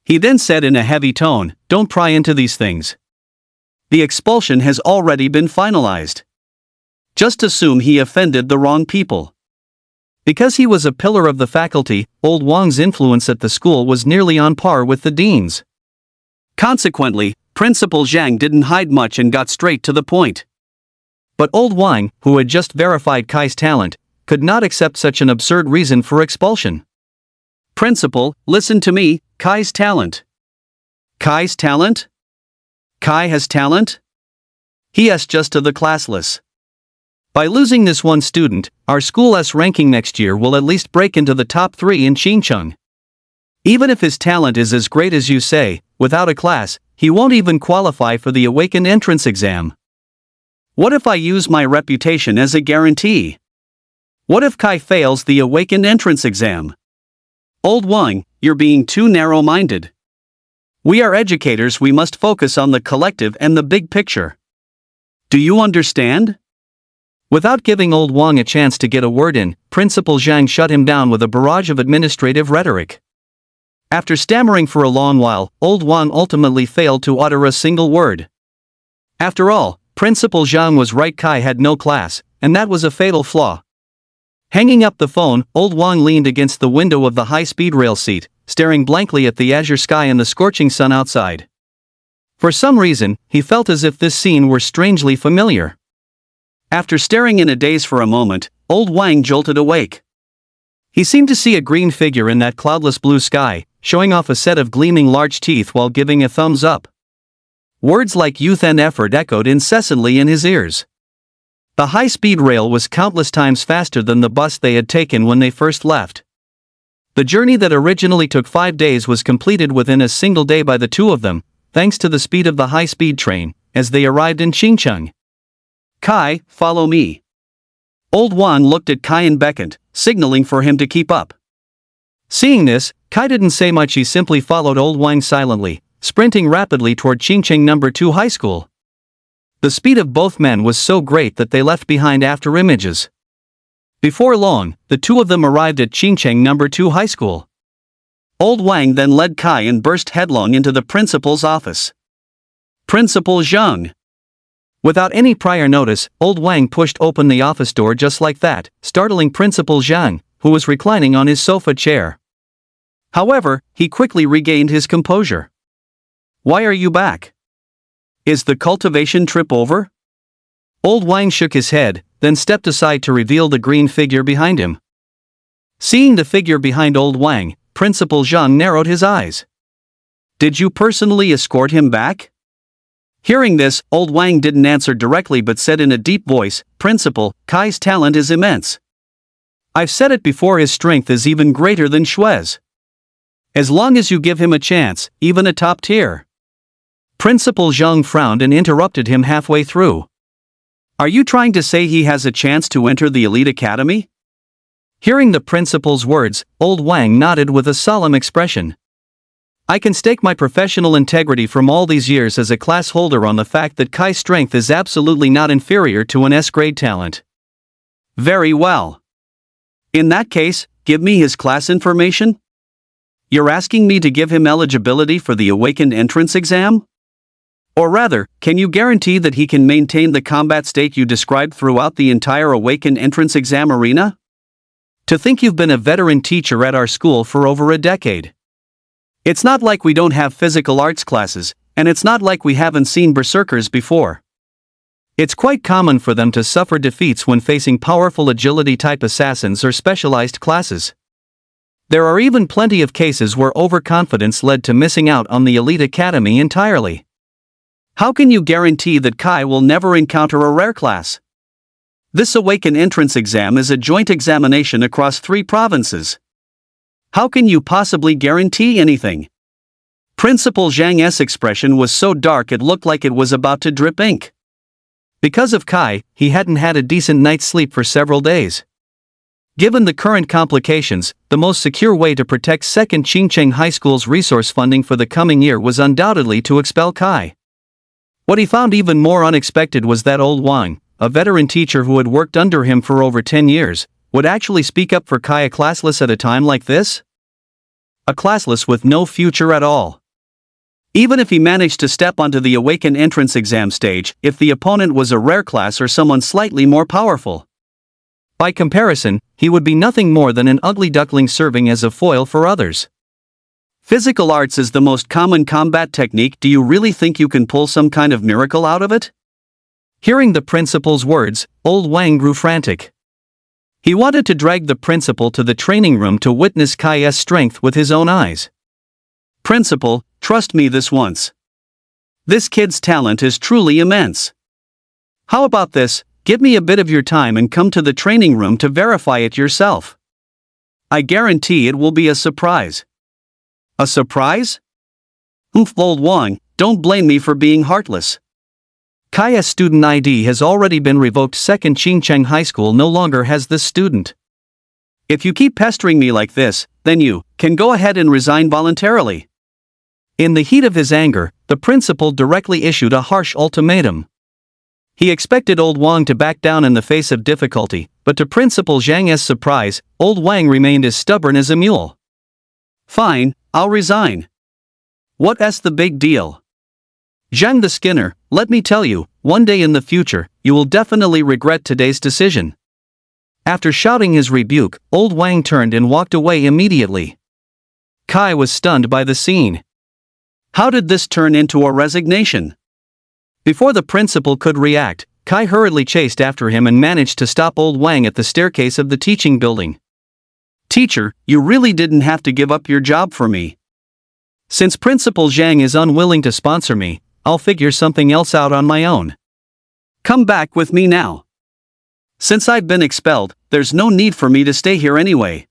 He then said in a heavy tone, "Don't pry into these things. The expulsion has already been finalized. Just assume he offended the wrong people." Because he was a pillar of the faculty, Old Wang's influence at the school was nearly on par with the dean's. Consequently, Principal Zhang didn't hide much and got straight to the point. But Old Wang, who had just verified Kai's talent, could not accept such an absurd reason for expulsion. Principal, listen to me, Kai's talent. Kai's talent? Kai has talent? Yes, just to the classless. By losing this one student, our school's ranking next year will at least break into the top 3 in Xincheng. Even if his talent is as great as you say, without a class, he won't even qualify for the awakened entrance exam. What if I use my reputation as a guarantee? What if Kai fails the awakened entrance exam? Old Wang, you're being too narrow-minded. We are educators, we must focus on the collective and the big picture. Do you understand? Without giving Old Wang a chance to get a word in, Principal Zhang shut him down with a barrage of administrative rhetoric. After stammering for a long while, Old Wang ultimately failed to utter a single word. After all, Principal Zhang was right, Kai had no class, and that was a fatal flaw. Hanging up the phone, Old Wang leaned against the window of the high-speed rail seat, staring blankly at the azure sky and the scorching sun outside. For some reason, he felt as if this scene were strangely familiar. After staring in a daze for a moment, Old Wang jolted awake. He seemed to see a green figure in that cloudless blue sky, showing off a set of gleaming large teeth while giving a thumbs up. Words like youth and effort echoed incessantly in his ears. The high-speed rail was countless times faster than the bus they had taken when they first left. The journey that originally took 5 days was completed within a single day by the two of them, thanks to the speed of the high-speed train, as they arrived in Xincheng. Kai, follow me. Old Wang looked at Kai and beckoned, signaling for him to keep up. Seeing this, Kai didn't say much, he simply followed Old Wang silently, sprinting rapidly toward Qingcheng No. 2 high school. The speed of both men was so great that they left behind after images. Before long, the two of them arrived at Qingcheng No. 2 high school. Old Wang then led Kai and burst headlong into the principal's office. Principal Zhang. Without any prior notice, Old Wang pushed open the office door just like that, startling Principal Zhang, who was reclining on his sofa chair. However, he quickly regained his composure. Why are you back? Is the cultivation trip over? Old Wang shook his head, then stepped aside to reveal the green figure behind him. Seeing the figure behind Old Wang, Principal Zhang narrowed his eyes. Did you personally escort him back? Hearing this, Old Wang didn't answer directly but said in a deep voice, Principal, Kai's talent is immense. I've said it before, his strength is even greater than Xue's. As long as you give him a chance, even a top tier. Principal Zhang frowned and interrupted him halfway through. Are you trying to say he has a chance to enter the elite academy? Hearing the principal's words, Old Wang nodded with a solemn expression. I can stake my professional integrity from all these years as a class holder on the fact that Kai's strength is absolutely not inferior to an S-grade talent. Very well. In that case, give me his class information? You're asking me to give him eligibility for the awakened entrance exam? Or rather, can you guarantee that he can maintain the combat state you described throughout the entire Awaken entrance exam arena? To think you've been a veteran teacher at our school for over a decade. It's not like we don't have physical arts classes, and it's not like we haven't seen berserkers before. It's quite common for them to suffer defeats when facing powerful agility-type assassins or specialized classes. There are even plenty of cases where overconfidence led to missing out on the elite academy entirely. How can you guarantee that Kai will never encounter a rare class? This Awaken entrance exam is a joint examination across 3 provinces. How can you possibly guarantee anything? Principal Zhang's expression was so dark it looked like it was about to drip ink. Because of Kai, he hadn't had a decent night's sleep for several days. Given the current complications, the most secure way to protect 2nd Qingcheng High School's resource funding for the coming year was undoubtedly to expel Kai. What he found even more unexpected was that old Wang, a veteran teacher who had worked under him for over 10 years, would actually speak up for Kai, a classless at a time like this? A classless with no future at all. Even if he managed to step onto the Awaken entrance exam stage, if the opponent was a rare class or someone slightly more powerful. By comparison, he would be nothing more than an ugly duckling serving as a foil for others. Physical arts is the most common combat technique. Do you really think you can pull some kind of miracle out of it? Hearing the principal's words, old Wang grew frantic. He wanted to drag the principal to the training room to witness Kai's strength with his own eyes. Principal, trust me this once. This kid's talent is truly immense. How about this, give me a bit of your time and come to the training room to verify it yourself. I guarantee it will be a surprise. A surprise? Oof, old Wang, don't blame me for being heartless. Kai's student ID has already been revoked. 2nd Qingcheng High School no longer has this student. If you keep pestering me like this, then you can go ahead and resign voluntarily. In the heat of his anger, the principal directly issued a harsh ultimatum. He expected old Wang to back down in the face of difficulty, but to Principal Zhang's surprise, old Wang remained as stubborn as a mule. Fine, I'll resign. What's the big deal? Zhang the Skinner, let me tell you, one day in the future, you will definitely regret today's decision. After shouting his rebuke, old Wang turned and walked away immediately. Kai was stunned by the scene. How did this turn into a resignation? Before the principal could react, Kai hurriedly chased after him and managed to stop old Wang at the staircase of the teaching building. Teacher, you really didn't have to give up your job for me. Since Principal Zhang is unwilling to sponsor me, I'll figure something else out on my own. Come back with me now. Since I've been expelled, there's no need for me to stay here anyway.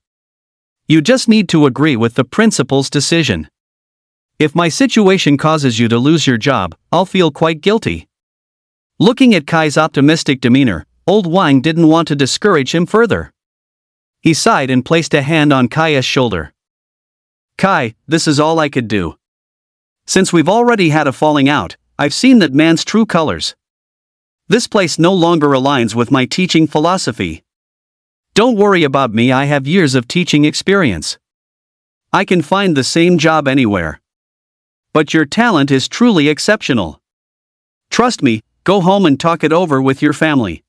You just need to agree with the principal's decision. If my situation causes you to lose your job, I'll feel quite guilty. Looking at Kai's optimistic demeanor, old Wang didn't want to discourage him further. He sighed and placed a hand on Kai's shoulder. Kai, this is all I could do. Since we've already had a falling out, I've seen that man's true colors. This place no longer aligns with my teaching philosophy. Don't worry about me, I have years of teaching experience. I can find the same job anywhere. But your talent is truly exceptional. Trust me, go home and talk it over with your family.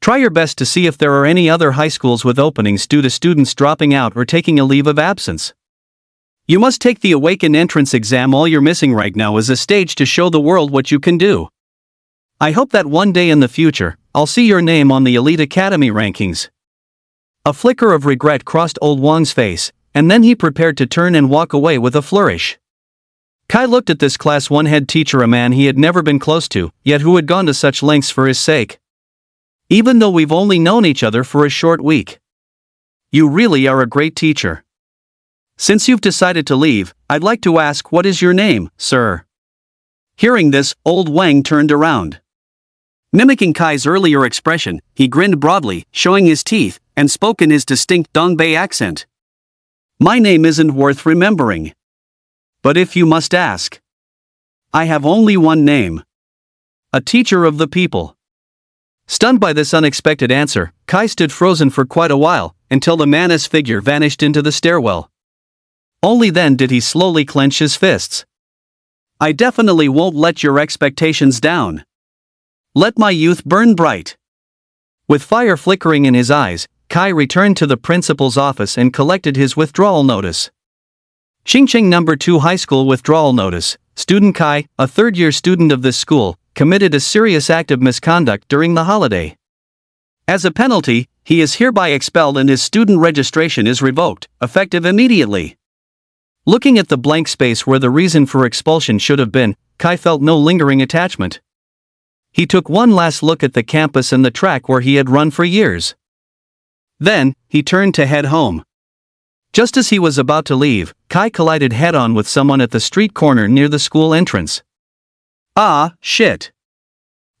Try your best to see if there are any other high schools with openings due to students dropping out or taking a leave of absence. You must take the Awaken entrance exam. All you're missing right now is a stage to show the world what you can do. I hope that one day in the future, I'll see your name on the Elite Academy rankings. A flicker of regret crossed old Wang's face, and then he prepared to turn and walk away with a flourish. Kai looked at this Class 1 head teacher, a man he had never been close to, yet who had gone to such lengths for his sake. Even though we've only known each other for a short week. You really are a great teacher. Since you've decided to leave, I'd like to ask, what is your name, sir? Hearing this, old Wang turned around. Mimicking Kai's earlier expression, he grinned broadly, showing his teeth, and spoke in his distinct Dongbei accent. My name isn't worth remembering. But if you must ask, I have only one name. A teacher of the people. Stunned by this unexpected answer, Kai stood frozen for quite a while, until the man's figure vanished into the stairwell. Only then did he slowly clench his fists. I definitely won't let your expectations down. Let my youth burn bright. With fire flickering in his eyes, Kai returned to the principal's office and collected his withdrawal notice. Xingqing No. 2 High School Withdrawal Notice. Student Kai, a third-year student of this school, committed a serious act of misconduct during the holiday. As a penalty, he is hereby expelled and his student registration is revoked, effective immediately. Looking at the blank space where the reason for expulsion should have been, Kai felt no lingering attachment. He took one last look at the campus and the track where he had run for years. Then, he turned to head home. Just as he was about to leave, Kai collided head-on with someone at the street corner near the school entrance. Ah, shit.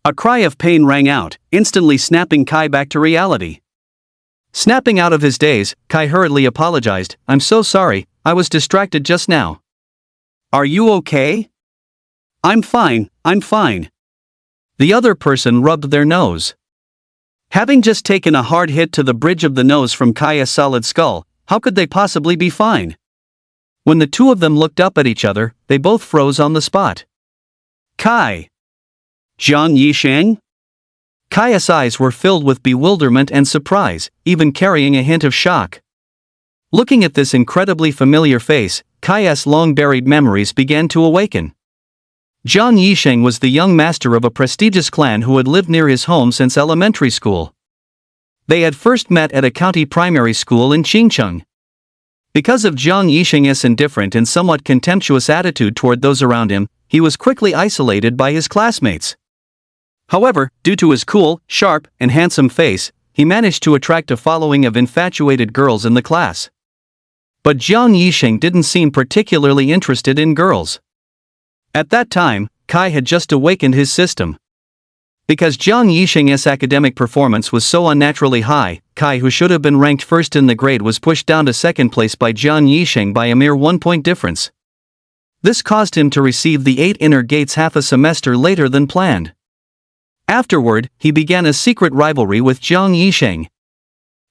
A cry of pain rang out, instantly snapping Kai back to reality. Snapping out of his daze, Kai hurriedly apologized. "I'm so sorry, I was distracted just now." Are you okay? I'm fine. The other person rubbed their nose. Having just taken a hard hit to the bridge of the nose from Kai's solid skull, how could they possibly be fine? When the two of them looked up at each other, they both froze on the spot. Kai. Zhang Yisheng? Kai's eyes were filled with bewilderment and surprise, even carrying a hint of shock. Looking at this incredibly familiar face, Kai's long-buried memories began to awaken. Zhang Yisheng was the young master of a prestigious clan who had lived near his home since elementary school. They had first met at a county primary school in Qingcheng. Because of Zhang Yisheng's indifferent and somewhat contemptuous attitude toward those around him, he was quickly isolated by his classmates. However, due to his cool, sharp, and handsome face, he managed to attract a following of infatuated girls in the class. But Zhang Yisheng didn't seem particularly interested in girls. At that time, Kai had just awakened his system. Because Zhang Yisheng's academic performance was so unnaturally high, Kai, who should have been ranked first in the grade, was pushed down to second place by Zhang Yisheng by a mere 1-point difference. This caused him to receive the 8 inner gates half a semester later than planned. Afterward, he began a secret rivalry with Zhang Yisheng.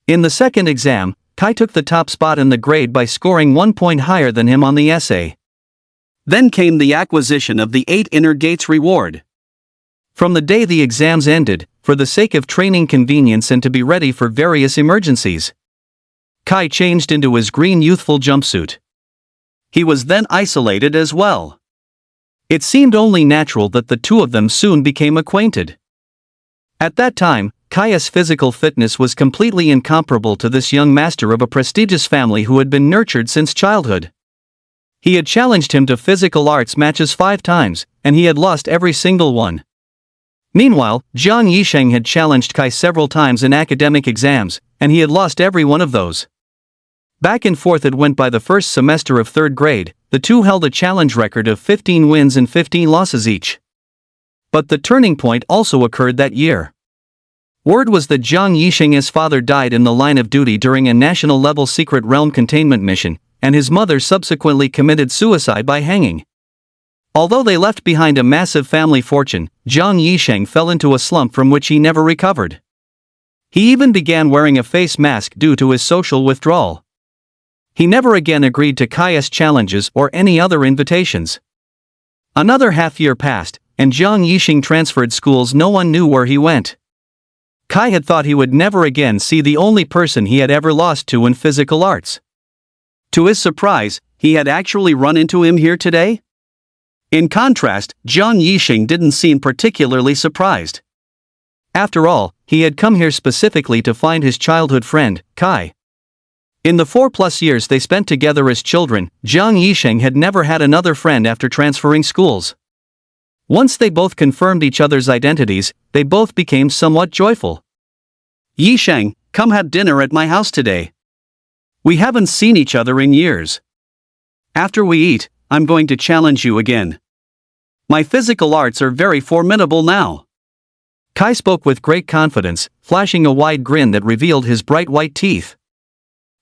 In the second exam, Kai took the top spot in the grade by scoring 1 point higher than him on the essay. Then came the acquisition of the 8 inner gates reward. From the day the exams ended, for the sake of training convenience and to be ready for various emergencies, Kai changed into his green youthful jumpsuit. He was then isolated as well. It seemed only natural that the two of them soon became acquainted. At that time, Kai's physical fitness was completely incomparable to this young master of a prestigious family who had been nurtured since childhood. He had challenged him to physical arts matches 5 times, and he had lost every single one. Meanwhile, Zhang Yisheng had challenged Kai several times in academic exams, and he had lost every one of those. Back and forth it went by the first semester of 3rd grade, the two held a challenge record of 15 wins and 15 losses each. But the turning point also occurred that year. Word was that Zhang Yisheng's father died in the line of duty during a national-level secret realm containment mission, and his mother subsequently committed suicide by hanging. Although they left behind a massive family fortune, Zhang Yisheng fell into a slump from which he never recovered. He even began wearing a face mask due to his social withdrawal. He never again agreed to Kai's challenges or any other invitations. Another half-year passed, and Zhang Yisheng transferred schools. No one knew where he went. Kai had thought he would never again see the only person he had ever lost to in physical arts. To his surprise, he had actually run into him here today? In contrast, Zhang Yisheng didn't seem particularly surprised. After all, he had come here specifically to find his childhood friend, Kai. In the 4+ years they spent together as children, Zhang Yisheng had never had another friend after transferring schools. Once they both confirmed each other's identities, they both became somewhat joyful. Yisheng, come have dinner at my house today. We haven't seen each other in years. After we eat, I'm going to challenge you again. My physical arts are very formidable now. Kai spoke with great confidence, flashing a wide grin that revealed his bright white teeth.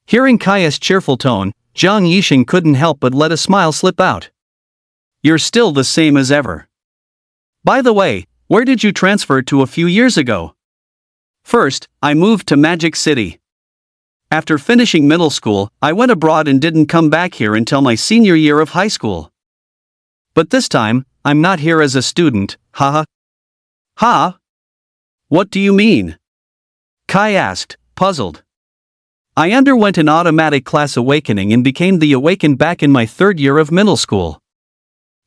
Hearing Kai's cheerful tone, Zhang Yisheng couldn't help but let a smile slip out. You're still the same as ever. By the way, where did you transfer to a few years ago? First, I moved to Magic City. After finishing middle school, I went abroad and didn't come back here until my senior year of high school. But this time, I'm not here as a student, haha. Ha? What do you mean? Kai asked, puzzled. I underwent an automatic class awakening and became the awakened back in my third year of middle school.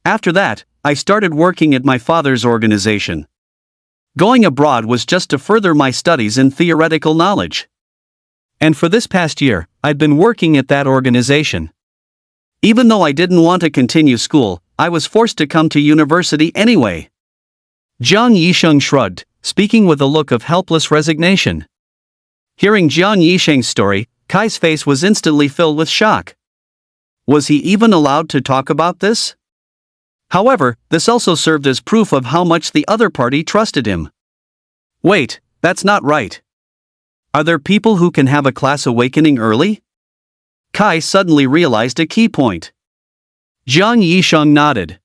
After that, I started working at my father's organization. Going abroad was just to further my studies and theoretical knowledge. And for this past year, I'd been working at that organization. Even though I didn't want to continue school, I was forced to come to university anyway. Jiang Yisheng shrugged, speaking with a look of helpless resignation. Hearing Jiang Yisheng's story, Kai's face was instantly filled with shock. Was he even allowed to talk about this? However, this also served as proof of how much the other party trusted him. Wait, that's not right. Are there people who can have a class awakening early? Kai suddenly realized a key point. Jiang Yisheng nodded.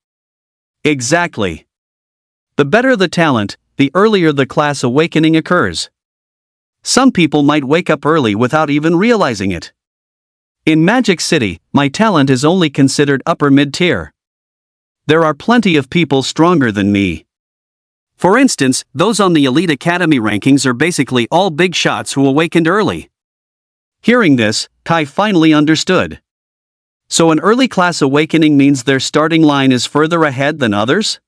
Exactly. The better the talent, the earlier the class awakening occurs. Some people might wake up early without even realizing it. In Magic City, my talent is only considered upper mid-tier. There are plenty of people stronger than me. For instance, those on the Elite Academy rankings are basically all big shots who awakened early. Hearing this, Kai finally understood. So an early class awakening means their starting line is further ahead than others?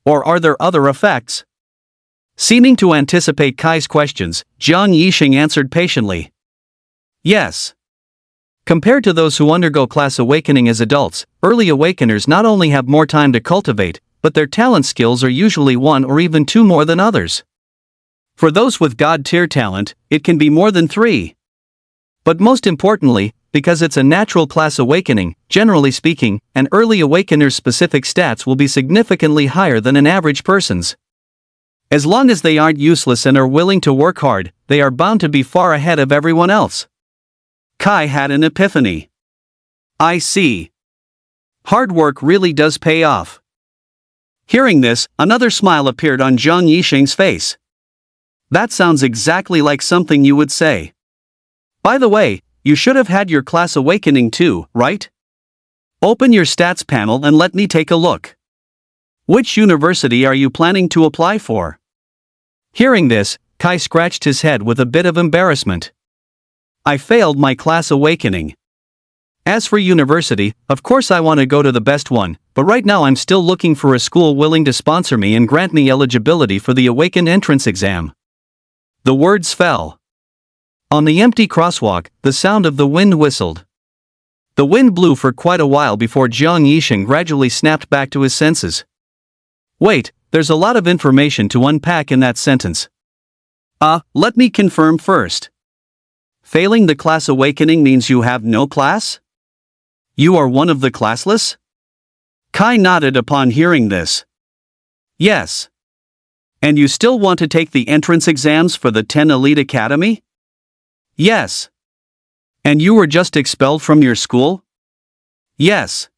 Or are there other effects? Seeming to anticipate Kai's questions, Jiang Yisheng answered patiently. Yes. Compared to those who undergo class awakening as adults, early awakeners not only have more time to cultivate, but their talent skills are usually 1 or even 2 more than others. For those with God-tier talent, it can be more than 3. But most importantly, because it's a natural class awakening, generally speaking, an early awakener's specific stats will be significantly higher than an average person's. As long as they aren't useless and are willing to work hard, they are bound to be far ahead of everyone else. Kai had an epiphany. I see. Hard work really does pay off. Hearing this, another smile appeared on Jiang Yisheng's face. That sounds exactly like something you would say. By the way, you should have had your class awakening too, right? Open your stats panel and let me take a look. Which university are you planning to apply for? Hearing this, Kai scratched his head with a bit of embarrassment. I failed my class awakening. As for university, of course I want to go to the best one, but right now I'm still looking for a school willing to sponsor me and grant me eligibility for the Awakened entrance exam. The words fell. On the empty crosswalk, the sound of the wind whistled. The wind blew for quite a while before Jiang Yisheng gradually snapped back to his senses. Wait, there's a lot of information to unpack in that sentence. Let me confirm first. Failing the class awakening means you have no class? You are one of the classless? Kai nodded upon hearing this. Yes. And you still want to take the entrance exams for the 10 Elite Academy? Yes. And you were just expelled from your school? Yes.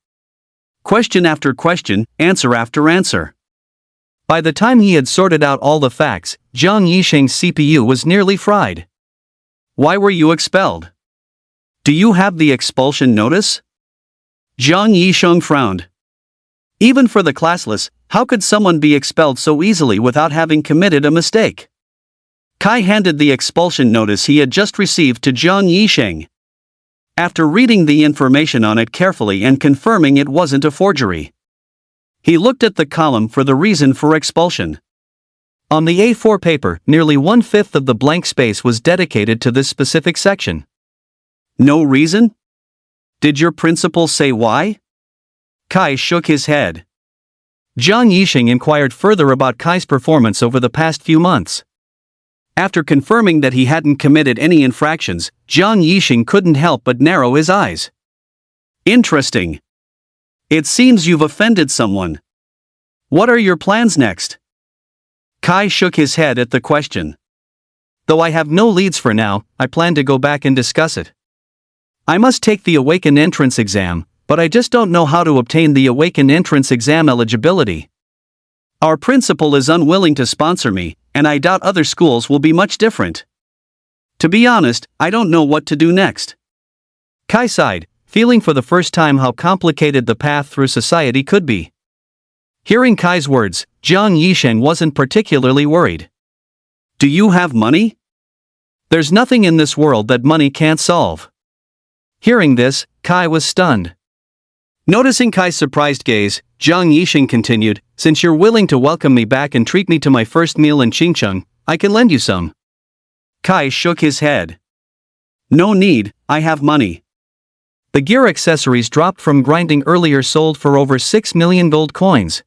Question after question, answer after answer. By the time he had sorted out all the facts, Jiang Yisheng's CPU was nearly fried. Why were you expelled? Do you have the expulsion notice? Jiang Yisheng frowned. Even for the classless, how could someone be expelled so easily without having committed a mistake? Kai handed the expulsion notice he had just received to Jiang Yisheng. After reading the information on it carefully and confirming it wasn't a forgery, he looked at the column for the reason for expulsion. On the A4 paper, nearly 1/5 of the blank space was dedicated to this specific section. No reason? Did your principal say why? Kai shook his head. Jiang Yisheng inquired further about Kai's performance over the past few months. After confirming that he hadn't committed any infractions, Jiang Yisheng couldn't help but narrow his eyes. Interesting. It seems you've offended someone. What are your plans next? Kai shook his head at the question. Though I have no leads for now, I plan to go back and discuss it. I must take the Awakened entrance exam, but I just don't know how to obtain the Awakened entrance exam eligibility. Our principal is unwilling to sponsor me, and I doubt other schools will be much different. To be honest, I don't know what to do next. Kai sighed, feeling for the first time how complicated the path through society could be. Hearing Kai's words, Jiang Yisheng wasn't particularly worried. Do you have money? There's nothing in this world that money can't solve. Hearing this, Kai was stunned. Noticing Kai's surprised gaze, Jiang Yisheng continued, since you're willing to welcome me back and treat me to my first meal in Qingcheng, I can lend you some. Kai shook his head. No need, I have money. The gear accessories dropped from grinding earlier sold for over 6 million gold coins.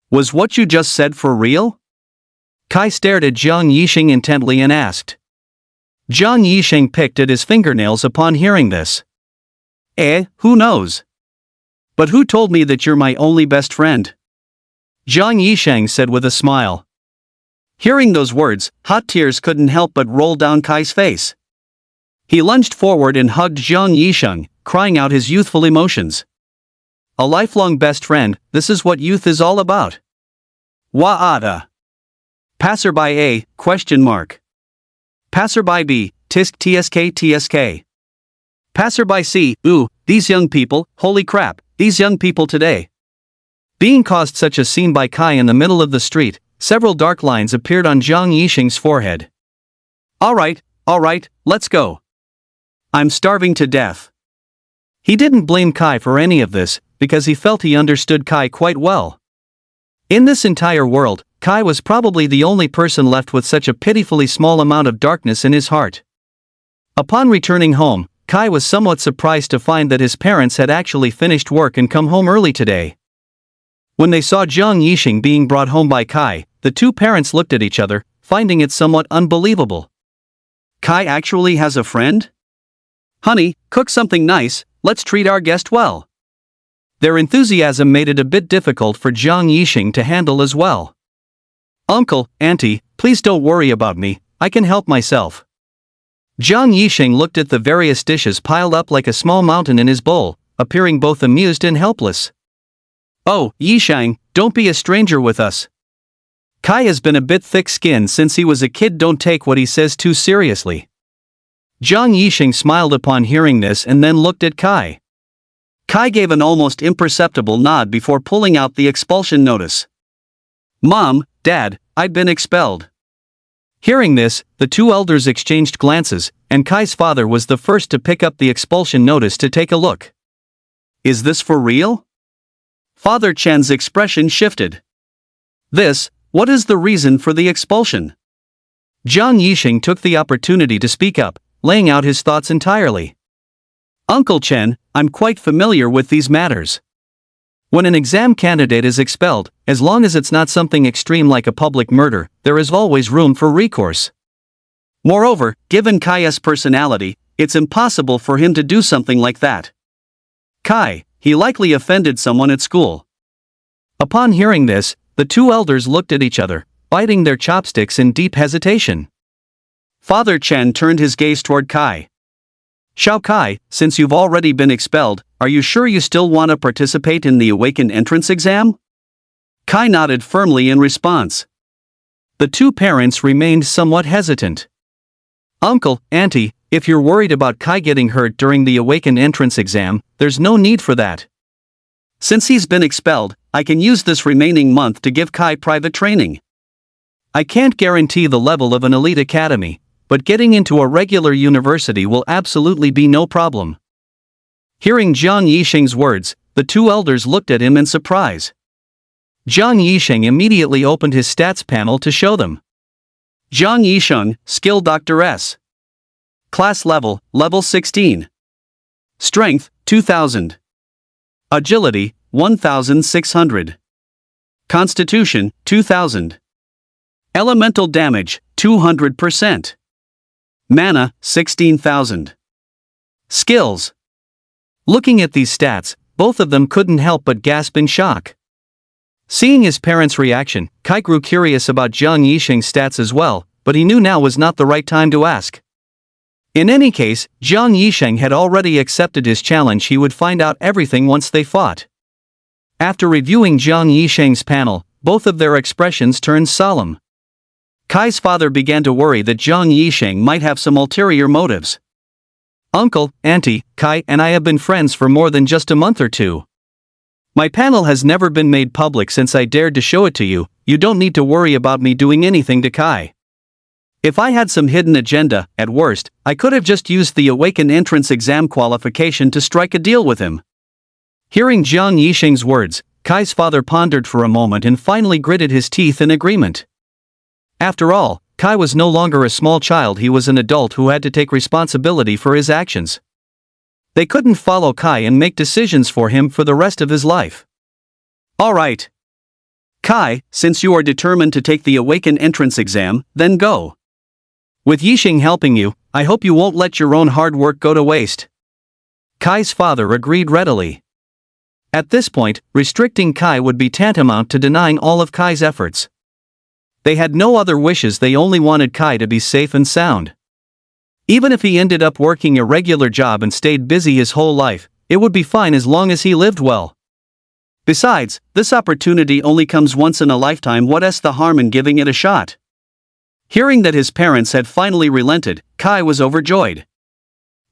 Was what you just said for real? Kai stared at Jiang Yisheng intently and asked. Jiang Yisheng picked at his fingernails upon hearing this. Who knows? But who told me that you're my only best friend? Jiang Yisheng said with a smile. Hearing those words, hot tears couldn't help but roll down Kai's face. He lunged forward and hugged Jiang Yisheng, crying out his youthful emotions. A lifelong best friend, this is what youth is all about. Wa'ada. Passerby A, question mark. Passerby B, tisk tsk. Passerby C, ooh, these young people, holy crap, these young people today. Being caused such a scene by Kai in the middle of the street, several dark lines appeared on Jiang Yisheng's forehead. Alright, let's go. I'm starving to death. He didn't blame Kai for any of this, because he felt he understood Kai quite well. In this entire world, Kai was probably the only person left with such a pitifully small amount of darkness in his heart. Upon returning home, Kai was somewhat surprised to find that his parents had actually finished work and come home early today. When they saw Jiang Yisheng being brought home by Kai, the two parents looked at each other, finding it somewhat unbelievable. Kai actually has a friend? Honey, cook something nice, let's treat our guest well. Their enthusiasm made it a bit difficult for Jiang Yisheng to handle as well. Uncle, Auntie, please don't worry about me, I can help myself. Jiang Yisheng looked at the various dishes piled up like a small mountain in his bowl, appearing both amused and helpless. Oh, Yisheng, don't be a stranger with us. Kai has been a bit thick-skinned since he was a kid. Don't take what he says too seriously. Jiang Yisheng smiled upon hearing this and then looked at Kai. Kai gave an almost imperceptible nod before pulling out the expulsion notice. Mom, Dad, I've been expelled. Hearing this, the two elders exchanged glances, and Kai's father was the first to pick up the expulsion notice to take a look. Is this for real? Father Chen's expression shifted. What is the reason for the expulsion? Jiang Yisheng took the opportunity to speak up, laying out his thoughts entirely. Uncle Chen, I'm quite familiar with these matters. When an exam candidate is expelled, as long as it's not something extreme like a public murder, there is always room for recourse. Moreover, given Kai's personality, it's impossible for him to do something like that. Kai, he likely offended someone at school. Upon hearing this, the two elders looked at each other, biting their chopsticks in deep hesitation. Father Chen turned his gaze toward Kai. Xiao Kai, since you've already been expelled, are you sure you still want to participate in the awakened entrance exam? Kai nodded firmly in response. The two parents remained somewhat hesitant. Uncle, Auntie, if you're worried about Kai getting hurt during the awakened entrance exam, there's no need for that. Since he's been expelled, I can use this remaining month to give Kai private training. I can't guarantee the level of an elite academy, but getting into a regular university will absolutely be no problem. Hearing Jiang Yisheng's words, the two elders looked at him in surprise. Jiang Yisheng immediately opened his stats panel to show them. Jiang Yisheng, Skill Dr. S. Class level, level 16. Strength, 2000. Agility, 1600. Constitution, 2000. Elemental damage, 200%. Mana, 16,000. Skills. Looking at these stats, both of them couldn't help but gasp in shock. Seeing his parents' reaction, Kai grew curious about Jiang Yisheng's stats as well, but he knew now was not the right time to ask. In any case, Jiang Yisheng had already accepted his challenge. He would find out everything once they fought. After reviewing Jiang Yisheng's panel, both of their expressions turned solemn. Kai's father began to worry that Jiang Yisheng might have some ulterior motives. Uncle, Auntie, Kai and I have been friends for more than just a month or two. My panel has never been made public since I dared to show it to you. You don't need to worry about me doing anything to Kai. If I had some hidden agenda, at worst, I could have just used the Awaken entrance exam qualification to strike a deal with him. Hearing Jiang Yisheng's words, Kai's father pondered for a moment and finally gritted his teeth in agreement. After all, Kai was no longer a small child, he was an adult who had to take responsibility for his actions. They couldn't follow Kai and make decisions for him for the rest of his life. All right. Kai, since you are determined to take the Awaken entrance exam, then go. With Yisheng helping you, I hope you won't let your own hard work go to waste. Kai's father agreed readily. At this point, restricting Kai would be tantamount to denying all of Kai's efforts. They had no other wishes, they only wanted Kai to be safe and sound. Even if he ended up working a regular job and stayed busy his whole life, it would be fine as long as he lived well. Besides, this opportunity only comes once in a lifetime, what's the harm in giving it a shot? Hearing that his parents had finally relented, Kai was overjoyed.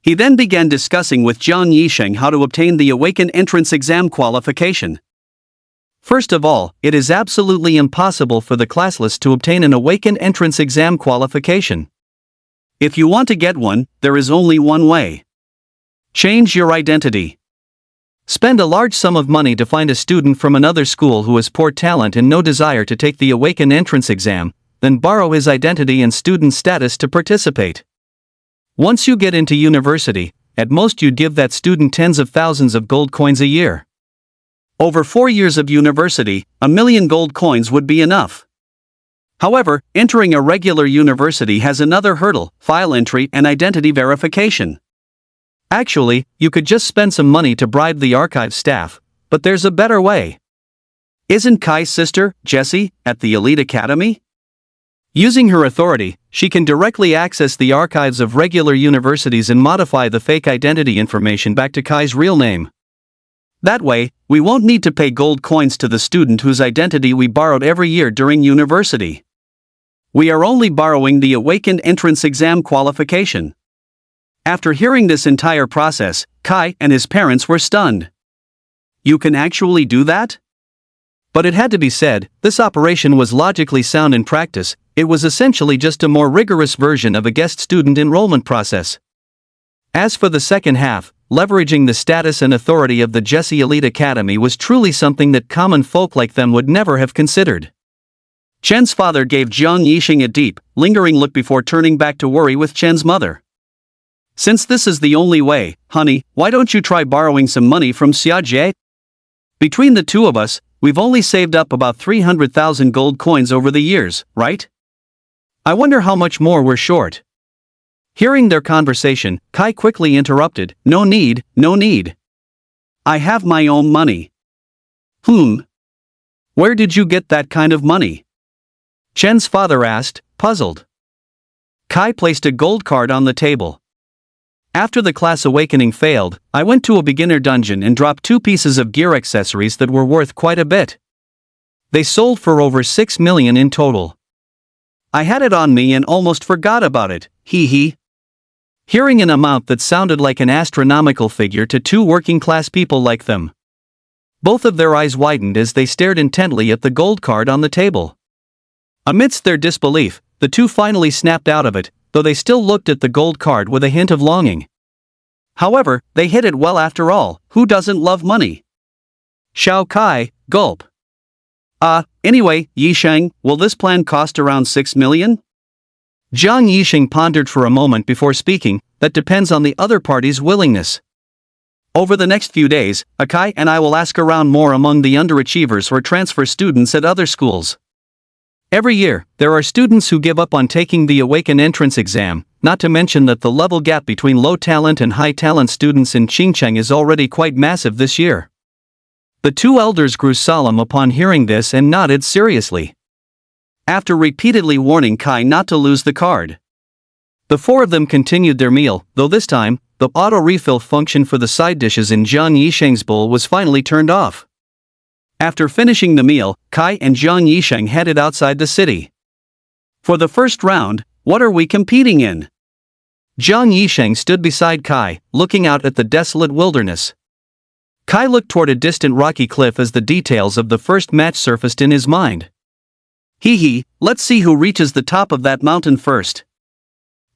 He then began discussing with Jiang Yisheng how to obtain the Awaken entrance exam qualification. First of all, it is absolutely impossible for the classless to obtain an Awaken entrance exam qualification. If you want to get one, there is only one way. Change your identity. Spend a large sum of money to find a student from another school who has poor talent and no desire to take the Awaken entrance exam, then borrow his identity and student status to participate. Once you get into university, at most you'd give that student tens of thousands of gold coins a year. Over 4 years of university, 1 million gold coins would be enough. However, entering a regular university has another hurdle: file entry and identity verification. Actually, you could just spend some money to bribe the archive staff, but there's a better way. Isn't Kai's sister, Jessie, at the Elite Academy? Using her authority, she can directly access the archives of regular universities and modify the fake identity information back to Kai's real name. That way, we won't need to pay gold coins to the student whose identity we borrowed every year during university. We are only borrowing the Awakened entrance exam qualification. After hearing this entire process, Kai and his parents were stunned. You can actually do that? But it had to be said, this operation was logically sound in practice. It was essentially just a more rigorous version of a guest student enrollment process. As for the second half, leveraging the status and authority of the Jessie Elite Academy was truly something that common folk like them would never have considered. Chen's father gave Jiang Yisheng a deep, lingering look before turning back to worry with Chen's mother. Since this is the only way, honey, why don't you try borrowing some money from Xiajie? Between the two of us, we've only saved up about 300,000 gold coins over the years, right? I wonder how much more we're short. Hearing their conversation, Kai quickly interrupted, No need. I have my own money. Where did you get that kind of money? Chen's father asked, puzzled. Kai placed a gold card on the table. After the class awakening failed, I went to a beginner dungeon and dropped 2 pieces of gear accessories that were worth quite a bit. They sold for over 6 million in total. I had it on me and almost forgot about it, hee. Hearing an amount that sounded like an astronomical figure to 2 working-class people like them. Both of their eyes widened as they stared intently at the gold card on the table. Amidst their disbelief, the 2 finally snapped out of it, though they still looked at the gold card with a hint of longing. However, they hit it well after all. Who doesn't love money? Xiao Kai, gulp. Anyway, Yisheng, will this plan cost around 6 million? Jiang Yisheng pondered for a moment before speaking. That depends on the other party's willingness. Over the next few days, Kai and I will ask around more among the underachievers or transfer students at other schools. Every year, there are students who give up on taking the Awaken entrance exam, not to mention that the level gap between low talent and high talent students in Xinjiang is already quite massive this year. The 2 elders grew solemn upon hearing this and nodded seriously. After repeatedly warning Kai not to lose the card, the 4 of them continued their meal, though this time, the auto-refill function for the side dishes in Jiang Yisheng's bowl was finally turned off. After finishing the meal, Kai and Jiang Yisheng headed outside the city. For the first round, what are we competing in? Jiang Yisheng stood beside Kai, looking out at the desolate wilderness. Kai looked toward a distant rocky cliff as the details of the first match surfaced in his mind. Hee, let's see who reaches the top of that mountain first.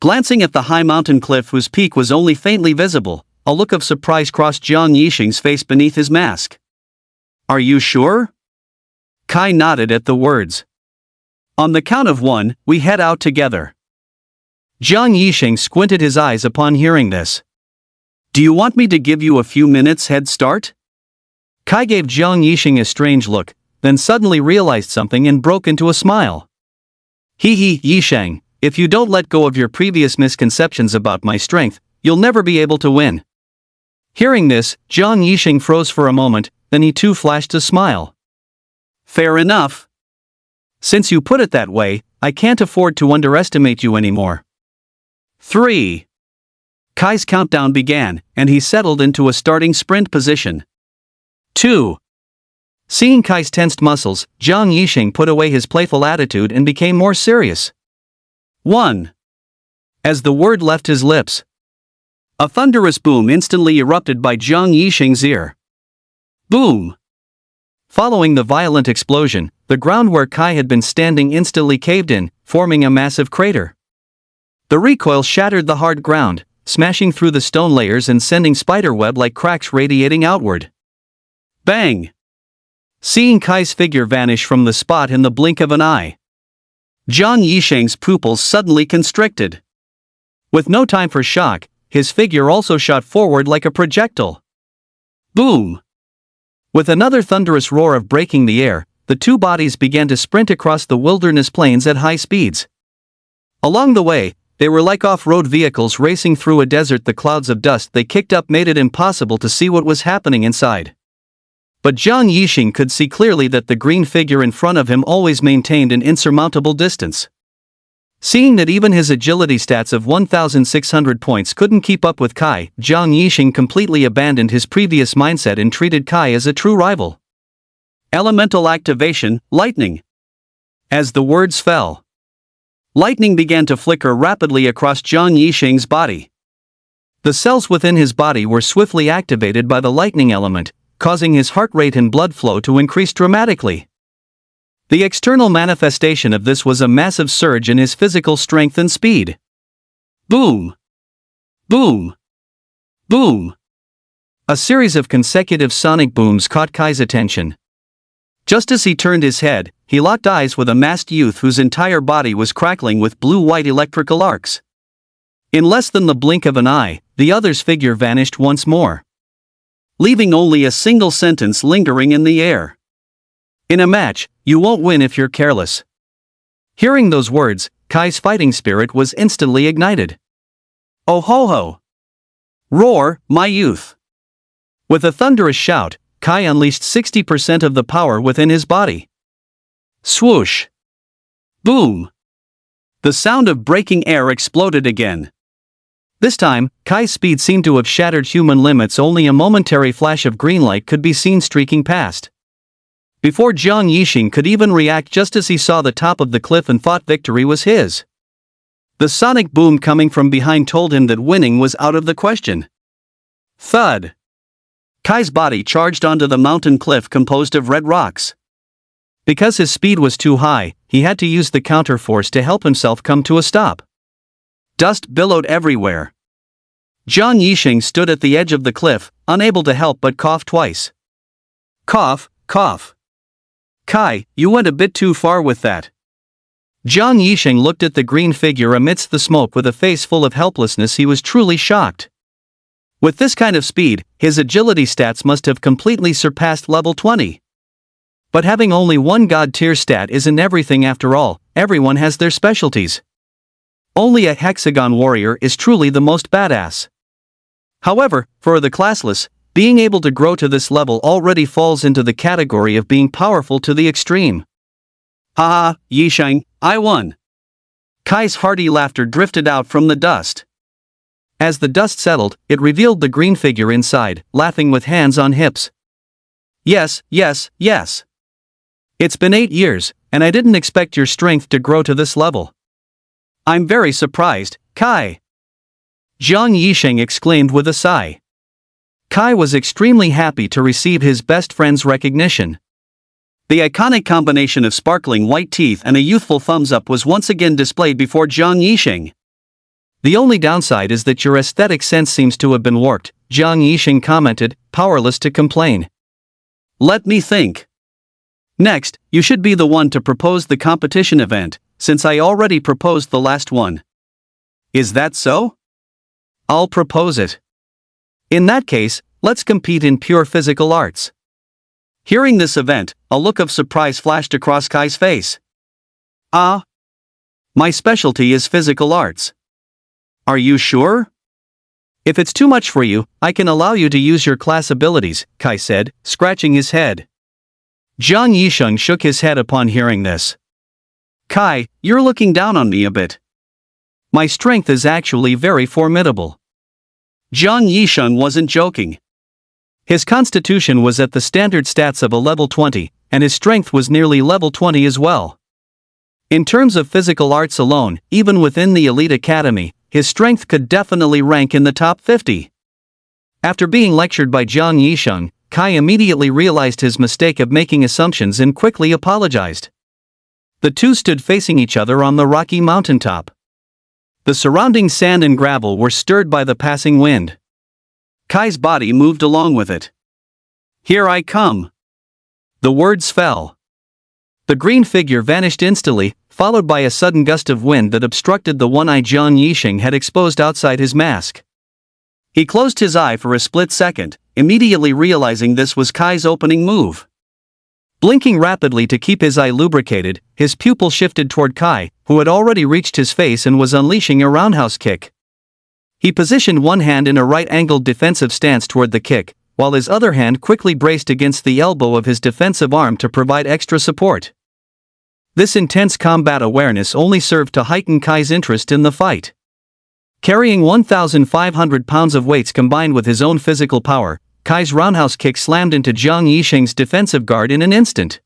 Glancing at the high mountain cliff whose peak was only faintly visible, a look of surprise crossed Jiang Yisheng's face beneath his mask. Are you sure? Kai nodded at the words. On the count of 1, we head out together. Jiang Yisheng squinted his eyes upon hearing this. Do you want me to give you a few minutes head start? Kai gave Jiang Yisheng a strange look, then suddenly realized something and broke into a smile. Yisheng, if you don't let go of your previous misconceptions about my strength, you'll never be able to win. Hearing this, Jiang Yisheng froze for a moment, then he too flashed a smile. Fair enough. Since you put it that way, I can't afford to underestimate you anymore. 3. Kai's countdown began, and he settled into a starting sprint position. 2. Seeing Kai's tensed muscles, Jiang Yisheng put away his playful attitude and became more serious. 1. As the word left his lips, a thunderous boom instantly erupted by Jiang Yisheng's ear. Boom! Following the violent explosion, the ground where Kai had been standing instantly caved in, forming a massive crater. The recoil shattered the hard ground, smashing through the stone layers and sending spiderweb-like cracks radiating outward. Bang! Seeing Kai's figure vanish from the spot in the blink of an eye, Jiang Yisheng's pupils suddenly constricted. With no time for shock, his figure also shot forward like a projectile. Boom! With another thunderous roar of breaking the air, the two bodies began to sprint across the wilderness plains at high speeds. Along the way, they were like off-road vehicles racing through a desert. The clouds of dust they kicked up made it impossible to see what was happening inside. But Jiang Yisheng could see clearly that the green figure in front of him always maintained an insurmountable distance. Seeing that even his agility stats of 1,600 points couldn't keep up with Kai, Jiang Yisheng completely abandoned his previous mindset and treated Kai as a true rival. Elemental activation, lightning. As the words fell, lightning began to flicker rapidly across Jiang Yisheng's body. The cells within his body were swiftly activated by the lightning element, causing his heart rate and blood flow to increase dramatically. The external manifestation of this was a massive surge in his physical strength and speed. Boom! Boom! Boom! A series of consecutive sonic booms caught Kai's attention. Just as he turned his head, he locked eyes with a masked youth whose entire body was crackling with blue-white electrical arcs. In less than the blink of an eye, the other's figure vanished once more, leaving only a single sentence lingering in the air. In a match, you won't win if you're careless. Hearing those words, Kai's fighting spirit was instantly ignited. Oh ho ho! Roar, my youth! With a thunderous shout, Kai unleashed 60% of the power within his body. Swoosh! Boom! The sound of breaking air exploded again. This time, Kai's speed seemed to have shattered human limits. Only a momentary flash of green light could be seen streaking past. Before Jiang Yisheng could even react, just as he saw the top of the cliff and thought victory was his, the sonic boom coming from behind told him that winning was out of the question. Thud! Kai's body charged onto the mountain cliff composed of red rocks. Because his speed was too high, he had to use the counterforce to help himself come to a stop. Dust billowed everywhere. Jiang Yisheng stood at the edge of the cliff, unable to help but cough twice. Cough, cough. Kai, you went a bit too far with that. Jiang Yisheng looked at the green figure amidst the smoke with a face full of helplessness. He was truly shocked. With this kind of speed, his agility stats must have completely surpassed level 20. But having only one god tier stat isn't everything after all. Everyone has their specialties. Only a hexagon warrior is truly the most badass. However, for the classless, being able to grow to this level already falls into the category of being powerful to the extreme. Haha, Yisheng, I won. Kai's hearty laughter drifted out from the dust. As the dust settled, it revealed the green figure inside, laughing with hands on hips. Yes, yes, yes. It's been 8 years, and I didn't expect your strength to grow to this level. I'm very surprised, Kai. Jiang Yisheng exclaimed with a sigh. Kai was extremely happy to receive his best friend's recognition. The iconic combination of sparkling white teeth and a youthful thumbs up was once again displayed before Jiang Yisheng. The only downside is that your aesthetic sense seems to have been warped, Jiang Yisheng commented, powerless to complain. Let me think. Next, you should be the one to propose the competition event, since I already proposed the last one. Is that so? I'll propose it. In that case, let's compete in pure physical arts. Hearing this event, a look of surprise flashed across Kai's face. Ah. My specialty is physical arts. Are you sure? If it's too much for you, I can allow you to use your class abilities, Kai said, scratching his head. Jiang Yisheng shook his head upon hearing this. Kai, you're looking down on me a bit. My strength is actually very formidable. Jiang Yisheng wasn't joking. His constitution was at the standard stats of a level 20, and his strength was nearly level 20 as well. In terms of physical arts alone, even within the elite academy, his strength could definitely rank in the top 50. After being lectured by Jiang Yisheng, Kai immediately realized his mistake of making assumptions and quickly apologized. The two stood facing each other on the rocky mountaintop. The surrounding sand and gravel were stirred by the passing wind. Kai's body moved along with it. Here I come. The words fell. The green figure vanished instantly, followed by a sudden gust of wind that obstructed the one eye Jiang Yisheng had exposed outside his mask. He closed his eye for a split second, immediately realizing this was Kai's opening move. Blinking rapidly to keep his eye lubricated, his pupil shifted toward Kai, who had already reached his face and was unleashing a roundhouse kick. He positioned one hand in a right-angled defensive stance toward the kick, while his other hand quickly braced against the elbow of his defensive arm to provide extra support. This intense combat awareness only served to heighten Kai's interest in the fight. Carrying 1,500 pounds of weights combined with his own physical power, Kai's roundhouse kick slammed into Jiang Yisheng's defensive guard in an instant.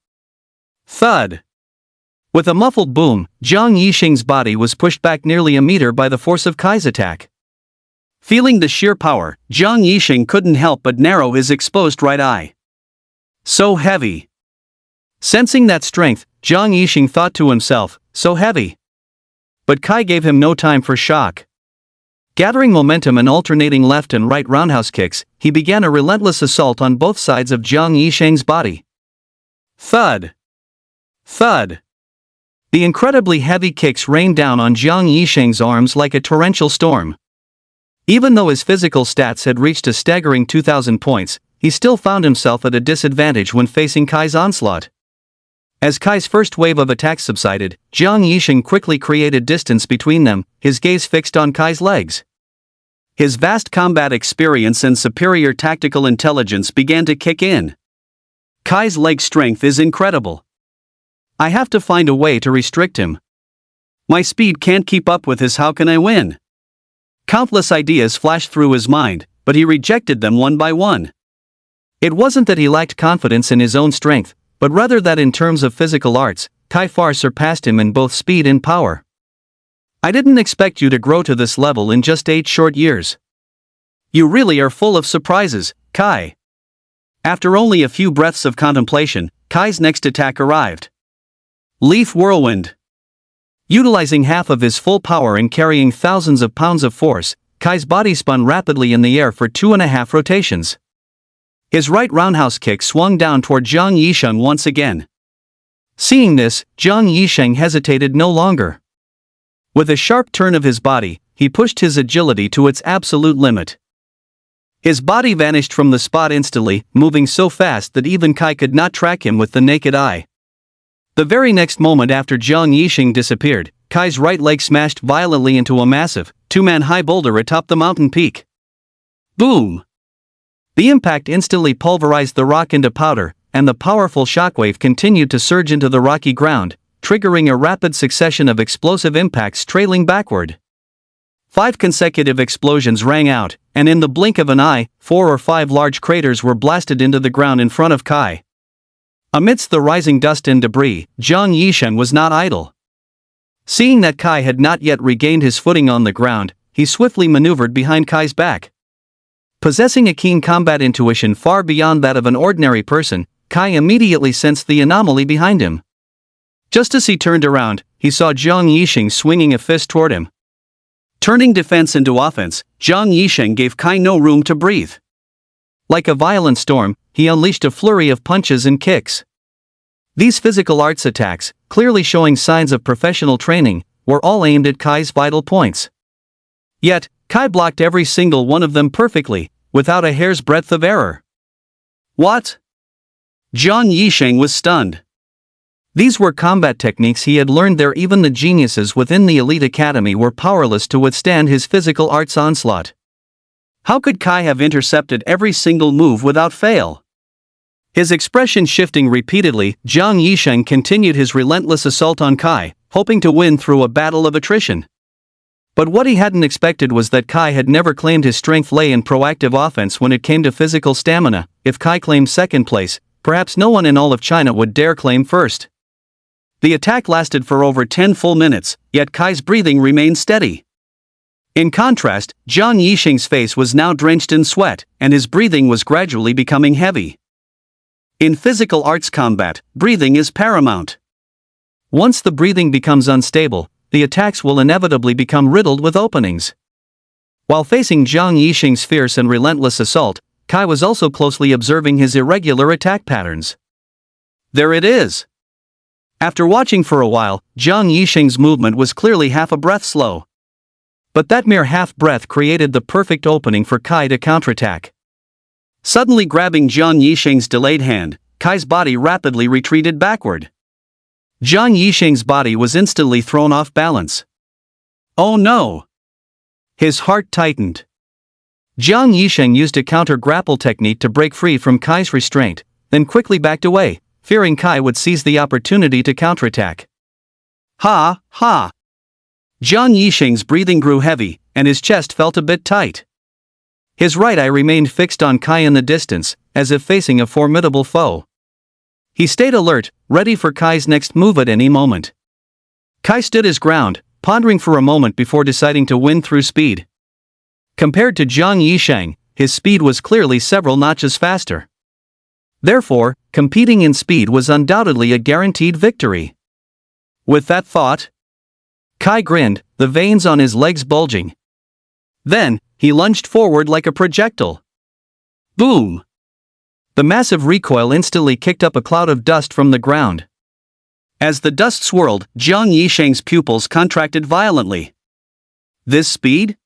Thud! With a muffled boom, Jiang Yisheng's body was pushed back nearly a meter by the force of Kai's attack. Feeling the sheer power, Jiang Yisheng couldn't help but narrow his exposed right eye. So heavy. Sensing that strength, Jiang Yisheng thought to himself, so heavy. But Kai gave him no time for shock. Gathering momentum and alternating left and right roundhouse kicks, he began a relentless assault on both sides of Jiang Yisheng's body. Thud! Thud! The incredibly heavy kicks rained down on Jiang Yisheng's arms like a torrential storm. Even though his physical stats had reached a staggering 2,000 points, he still found himself at a disadvantage when facing Kai's onslaught. As Kai's first wave of attacks subsided, Jiang Yisheng quickly created distance between them, his gaze fixed on Kai's legs. His vast combat experience and superior tactical intelligence began to kick in. Kai's leg strength is incredible. I have to find a way to restrict him. My speed can't keep up with his. How can I win? Countless ideas flashed through his mind, but he rejected them one by one. It wasn't that he lacked confidence in his own strength, but rather that in terms of physical arts, Kai far surpassed him in both speed and power. I didn't expect you to grow to this level in just 8 short years. You really are full of surprises, Kai. After only a few breaths of contemplation, Kai's next attack arrived. Leaf Whirlwind. Utilizing half of his full power and carrying thousands of pounds of force, Kai's body spun rapidly in the air for 2.5 rotations. His right roundhouse kick swung down toward Jiang Yisheng once again. Seeing this, Jiang Yisheng hesitated no longer. With a sharp turn of his body, he pushed his agility to its absolute limit. His body vanished from the spot instantly, moving so fast that even Kai could not track him with the naked eye. The very next moment after Jiang Yisheng disappeared, Kai's right leg smashed violently into a massive, 2-man-high boulder atop the mountain peak. Boom! The impact instantly pulverized the rock into powder, and the powerful shockwave continued to surge into the rocky ground, triggering a rapid succession of explosive impacts trailing backward. 5 consecutive explosions rang out, and in the blink of an eye, 4 or 5 large craters were blasted into the ground in front of Kai. Amidst the rising dust and debris, Jiang Yisheng was not idle. Seeing that Kai had not yet regained his footing on the ground, he swiftly maneuvered behind Kai's back. Possessing a keen combat intuition far beyond that of an ordinary person, Kai immediately sensed the anomaly behind him. Just as he turned around, he saw Zhang Yisheng swinging a fist toward him. Turning defense into offense, Zhang Yisheng gave Kai no room to breathe. Like a violent storm, he unleashed a flurry of punches and kicks. These physical arts attacks, clearly showing signs of professional training, were all aimed at Kai's vital points. Yet, Kai blocked every single one of them perfectly, without a hair's breadth of error. What? Zhang Yisheng was stunned. These were combat techniques he had learned there. Even the geniuses within the elite academy were powerless to withstand his physical arts onslaught. How could Kai have intercepted every single move without fail? His expression shifting repeatedly, Zhang Yisheng continued his relentless assault on Kai, hoping to win through a battle of attrition. But what he hadn't expected was that Kai had never claimed his strength lay in proactive offense when it came to physical stamina. If Kai claimed second place, perhaps no one in all of China would dare claim first. The attack lasted for over 10 full minutes, yet Kai's breathing remained steady. In contrast, Zhang Yisheng's face was now drenched in sweat, and his breathing was gradually becoming heavy. In physical arts combat, breathing is paramount. Once the breathing becomes unstable, the attacks will inevitably become riddled with openings. While facing Zhang Yisheng's fierce and relentless assault, Kai was also closely observing his irregular attack patterns. There it is! After watching for a while, Zhang Yisheng's movement was clearly half a breath slow. But that mere half breath created the perfect opening for Kai to counterattack. Suddenly grabbing Zhang Yisheng's delayed hand, Kai's body rapidly retreated backward. Zhang Yisheng's body was instantly thrown off balance. Oh no! His heart tightened. Zhang Yisheng used a counter-grapple technique to break free from Kai's restraint, then quickly backed away, fearing Kai would seize the opportunity to counterattack. Ha, ha! Zhang Yisheng's breathing grew heavy, and his chest felt a bit tight. His right eye remained fixed on Kai in the distance, as if facing a formidable foe. He stayed alert, ready for Kai's next move at any moment. Kai stood his ground, pondering for a moment before deciding to win through speed. Compared to Zhang Yisheng, his speed was clearly several notches faster. Therefore, competing in speed was undoubtedly a guaranteed victory. With that thought, Kai grinned, the veins on his legs bulging. Then, he lunged forward like a projectile. Boom! The massive recoil instantly kicked up a cloud of dust from the ground. As the dust swirled, Zhang Yisheng's pupils contracted violently. This speed?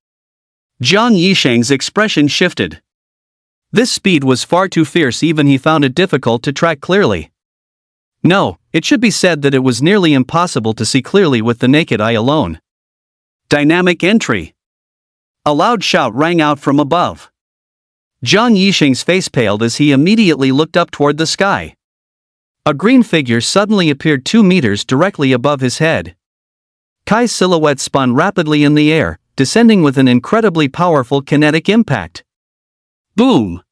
Zhang Yisheng's expression shifted. This speed was far too fierce, even he found it difficult to track clearly. No, it should be said that it was nearly impossible to see clearly with the naked eye alone. Dynamic entry. A loud shout rang out from above. Zhang Yisheng's face paled as he immediately looked up toward the sky. A green figure suddenly appeared 2 meters directly above his head. Kai's silhouette spun rapidly in the air, descending with an incredibly powerful kinetic impact. Boom!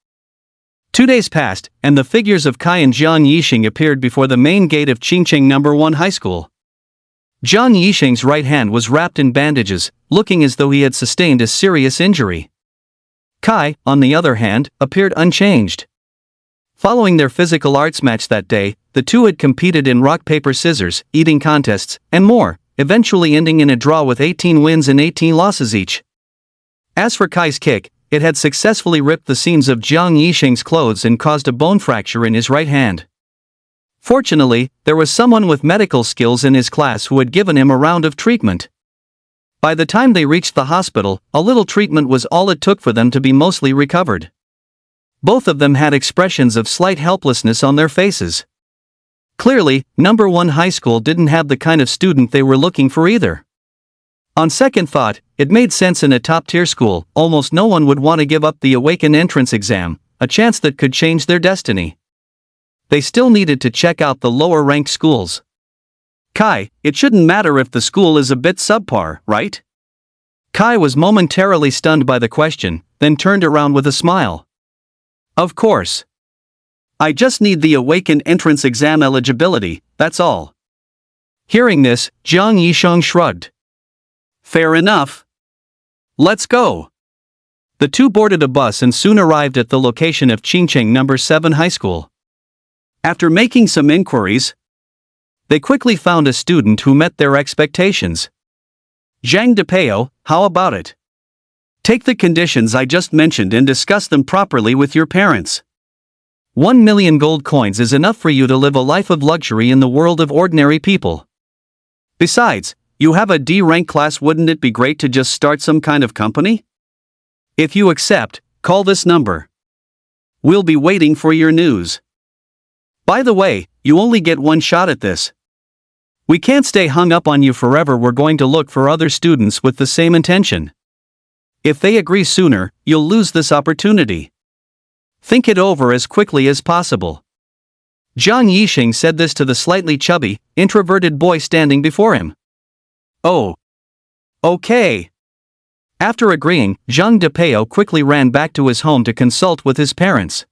2 days passed, and the figures of Kai and Zhang Yisheng appeared before the main gate of Qingcheng No. 1 High School. Zhang Yisheng's right hand was wrapped in bandages, looking as though he had sustained a serious injury. Kai, on the other hand, appeared unchanged. Following their physical arts match that day, the two had competed in rock-paper-scissors, eating contests, and more, eventually ending in a draw with 18 wins and 18 losses each. As for Kai's kick, it had successfully ripped the seams of Zhang Yisheng's clothes and caused a bone fracture in his right hand. Fortunately, there was someone with medical skills in his class who had given him a round of treatment. By the time they reached the hospital, a little treatment was all it took for them to be mostly recovered. Both of them had expressions of slight helplessness on their faces. Clearly, No. 1 High School didn't have the kind of student they were looking for either. On second thought, it made sense. In a top-tier school, almost no one would want to give up the Awaken entrance exam, a chance that could change their destiny. They still needed to check out the lower-ranked schools. Kai, it shouldn't matter if the school is a bit subpar, right? Kai was momentarily stunned by the question, then turned around with a smile. Of course. I just need the Awaken entrance exam eligibility, that's all. Hearing this, Zhang Yisheng shrugged. Fair enough. Let's go. The two boarded a bus and soon arrived at the location of Qingcheng No. 7 High School. After making some inquiries, they quickly found a student who met their expectations. Zhang Depeo, how about it? Take the conditions I just mentioned and discuss them properly with your parents. 1 million gold coins is enough for you to live a life of luxury in the world of ordinary people. Besides, you have a D-rank class, wouldn't it be great to just start some kind of company? If you accept, call this number. We'll be waiting for your news. By the way, you only get one shot at this. We can't stay hung up on you forever. We're going to look for other students with the same intention. If they agree sooner, you'll lose this opportunity. Think it over as quickly as possible. Zhang Yixing said this to the slightly chubby, introverted boy standing before him. Oh. Okay. After agreeing, Zhang Depeo quickly ran back to his home to consult with his parents.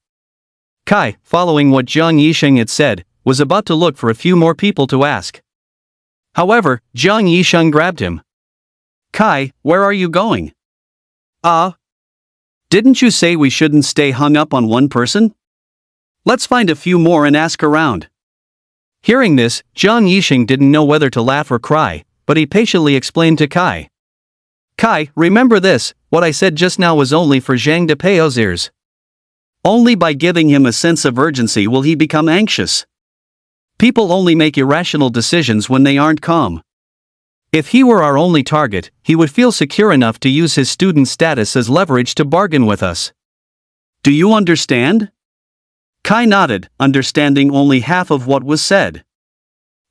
Kai, following what Zhang Yixing had said, was about to look for a few more people to ask. However, Zhang Yixing grabbed him. Kai, where are you going? Didn't you say we shouldn't stay hung up on one person? Let's find a few more and ask around. Hearing this, Zhang Yixing didn't know whether to laugh or cry, but he patiently explained to Kai. Kai, remember this, what I said just now was only for Zhang Depeo's ears. Only by giving him a sense of urgency will he become anxious. People only make irrational decisions when they aren't calm. If he were our only target, he would feel secure enough to use his student status as leverage to bargain with us. Do you understand? Kai nodded, understanding only half of what was said.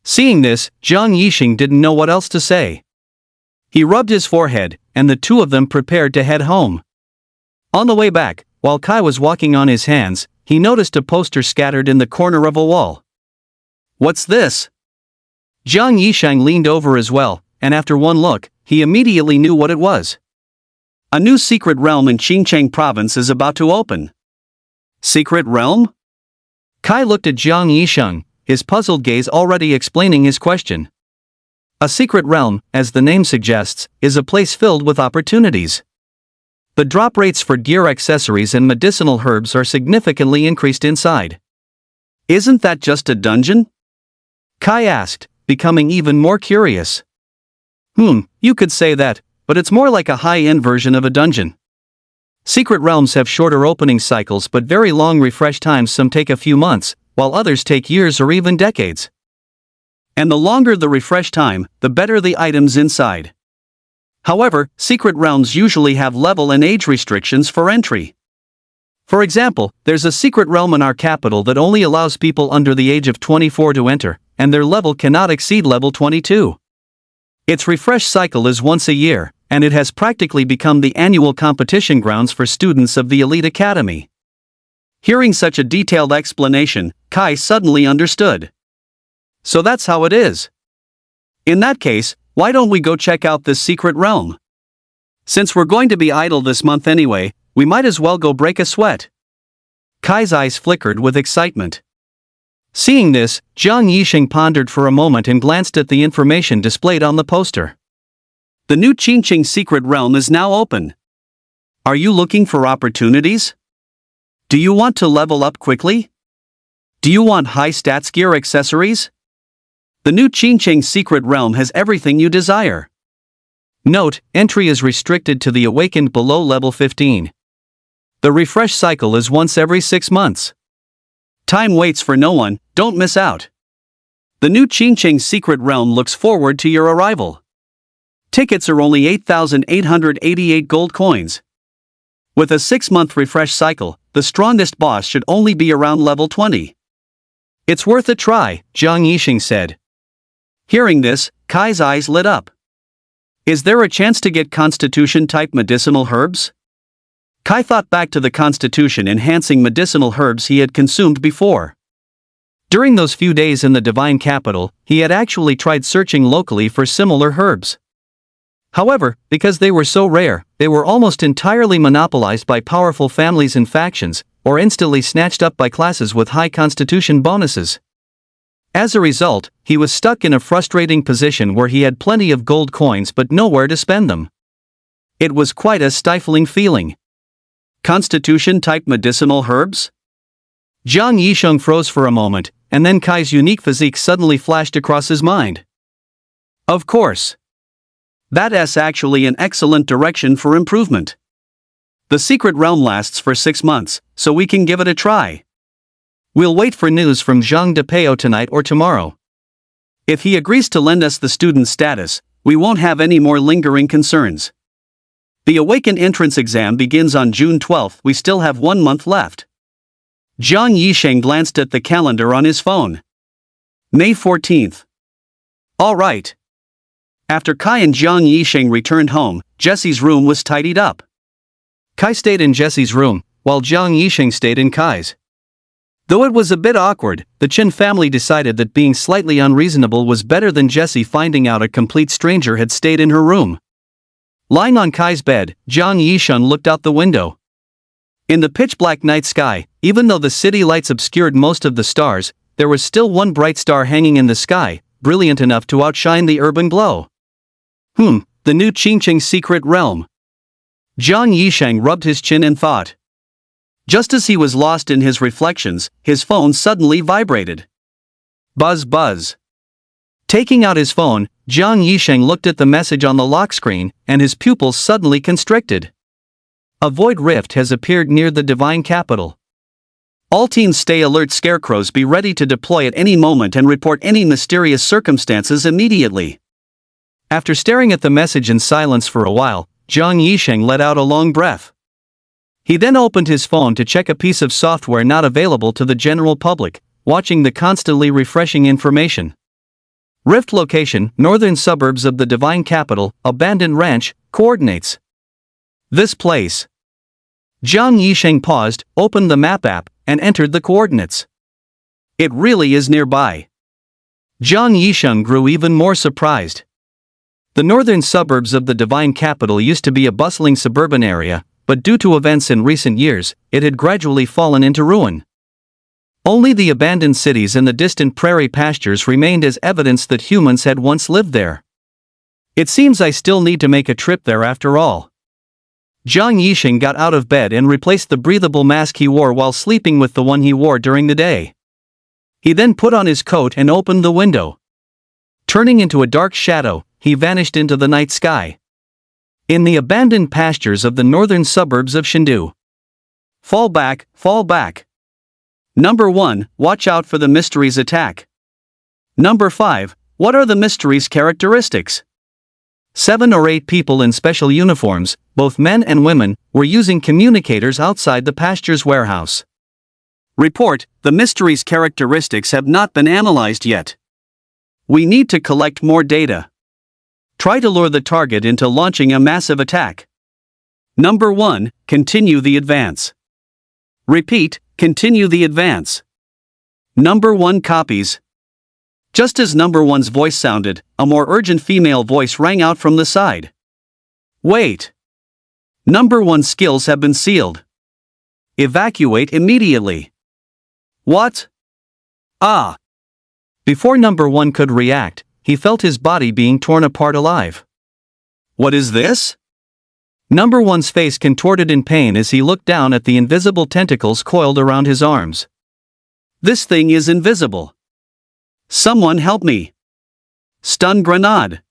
Seeing this, Zhang Yixing didn't know what else to say. He rubbed his forehead, and the two of them prepared to head home. On the way back, while Kai was walking on his hands, he noticed a poster scattered in the corner of a wall. What's this? Zhang Yixing leaned over as well, and after one look, he immediately knew what it was. A new secret realm in Qingcheng province is about to open. Secret realm? Kai looked at Zhang Yixing, his puzzled gaze already explaining his question. A secret realm, as the name suggests, is a place filled with opportunities. The drop rates for gear accessories and medicinal herbs are significantly increased inside. Isn't that just a dungeon? Kai asked, becoming even more curious. You could say that, but it's more like a high-end version of a dungeon. Secret realms have shorter opening cycles but very long refresh times. Some take a few months, while others take years or even decades. And the longer the refresh time, the better the items inside. However, secret realms usually have level and age restrictions for entry. For example, there's a secret realm in our capital that only allows people under the age of 24 to enter, and their level cannot exceed level 22. Its refresh cycle is once a year, and it has practically become the annual competition grounds for students of the elite academy. Hearing such a detailed explanation, Kai suddenly understood. So that's how it is. In that case, why don't we go check out this secret realm? Since we're going to be idle this month anyway, we might as well go break a sweat. Kai's eyes flickered with excitement. Seeing this, Zhang Yixing pondered for a moment and glanced at the information displayed on the poster. The new Qingcheng secret realm is now open. Are you looking for opportunities? Do you want to level up quickly? Do you want high stats gear accessories? The new Qingcheng secret realm has everything you desire. Note, entry is restricted to the awakened below level 15. The refresh cycle is once every 6 months. Time waits for no one, don't miss out. The new Qingcheng secret realm looks forward to your arrival. Tickets are only 8,888 gold coins. With a 6-month refresh cycle, the strongest boss should only be around level 20. It's worth a try, Zhang Yixing said. Hearing this, Kai's eyes lit up. Is there a chance to get constitution-type medicinal herbs? Kai thought back to the constitution-enhancing medicinal herbs he had consumed before. During those few days in the divine capital, he had actually tried searching locally for similar herbs. However, because they were so rare, they were almost entirely monopolized by powerful families and factions, or instantly snatched up by classes with high constitution bonuses. As a result, he was stuck in a frustrating position where he had plenty of gold coins but nowhere to spend them. It was quite a stifling feeling. Constitution-type medicinal herbs? Jiang Yisheng froze for a moment, and then Kai's unique physique suddenly flashed across his mind. Of course. That's actually an excellent direction for improvement. The secret realm lasts for 6 months, so we can give it a try. We'll wait for news from Zhang Depeo tonight or tomorrow. If he agrees to lend us the student status, we won't have any more lingering concerns. The Awaken entrance exam begins on June 12th. We still have 1 month left. Jiang Yisheng glanced at the calendar on his phone. May 14th. All right. After Kai and Jiang Yisheng returned home, Jesse's room was tidied up. Kai stayed in Jesse's room, while Jiang Yisheng stayed in Kai's. Though it was a bit awkward, the Chen family decided that being slightly unreasonable was better than Jessie finding out a complete stranger had stayed in her room. Lying on Kai's bed, Jiang Yisheng looked out the window. In the pitch-black night sky, even though the city lights obscured most of the stars, there was still one bright star hanging in the sky, brilliant enough to outshine the urban glow. The new Qingqing secret realm. Jiang Yisheng rubbed his chin and thought. Just as he was lost in his reflections, his phone suddenly vibrated. Buzz buzz. Taking out his phone, Jiang Yisheng looked at the message on the lock screen, and his pupils suddenly constricted. A void rift has appeared near the divine capital. All teams stay alert. Scarecrows be ready to deploy at any moment and report any mysterious circumstances immediately. After staring at the message in silence for a while, Jiang Yisheng let out a long breath. He then opened his phone to check a piece of software not available to the general public, watching the constantly refreshing information. Rift location, northern suburbs of the divine capital, abandoned ranch, coordinates. This place. Jiang Yisheng paused, opened the map app, and entered the coordinates. It really is nearby. Jiang Yisheng grew even more surprised. The northern suburbs of the divine capital used to be a bustling suburban area, but due to events in recent years, it had gradually fallen into ruin. Only the abandoned cities and the distant prairie pastures remained as evidence that humans had once lived there. It seems I still need to make a trip there after all. Jiang Yisheng got out of bed and replaced the breathable mask he wore while sleeping with the one he wore during the day. He then put on his coat and opened the window. Turning into a dark shadow, he vanished into the night sky. In the abandoned pastures of the northern suburbs of Chengdu. Fall back, fall back. Number 1, watch out for the mysteries attack. Number 5, what are the mysteries characteristics? 7 or 8 people in special uniforms, both men and women, were using communicators outside the pasture's warehouse. Report, the mysteries characteristics have not been analyzed yet. We need to collect more data. Try to lure the target into launching a massive attack. Number 1, continue the advance. Repeat, continue the advance. Number 1 copies. Just as Number 1's voice sounded, a more urgent female voice rang out from the side. Wait. Number 1's skills have been sealed. Evacuate immediately. What? Ah. Before Number 1 could react, he felt his body being torn apart alive. What is this? Number 1's face contorted in pain as he looked down at the invisible tentacles coiled around his arms. This thing is invisible. Someone help me. Stun grenade.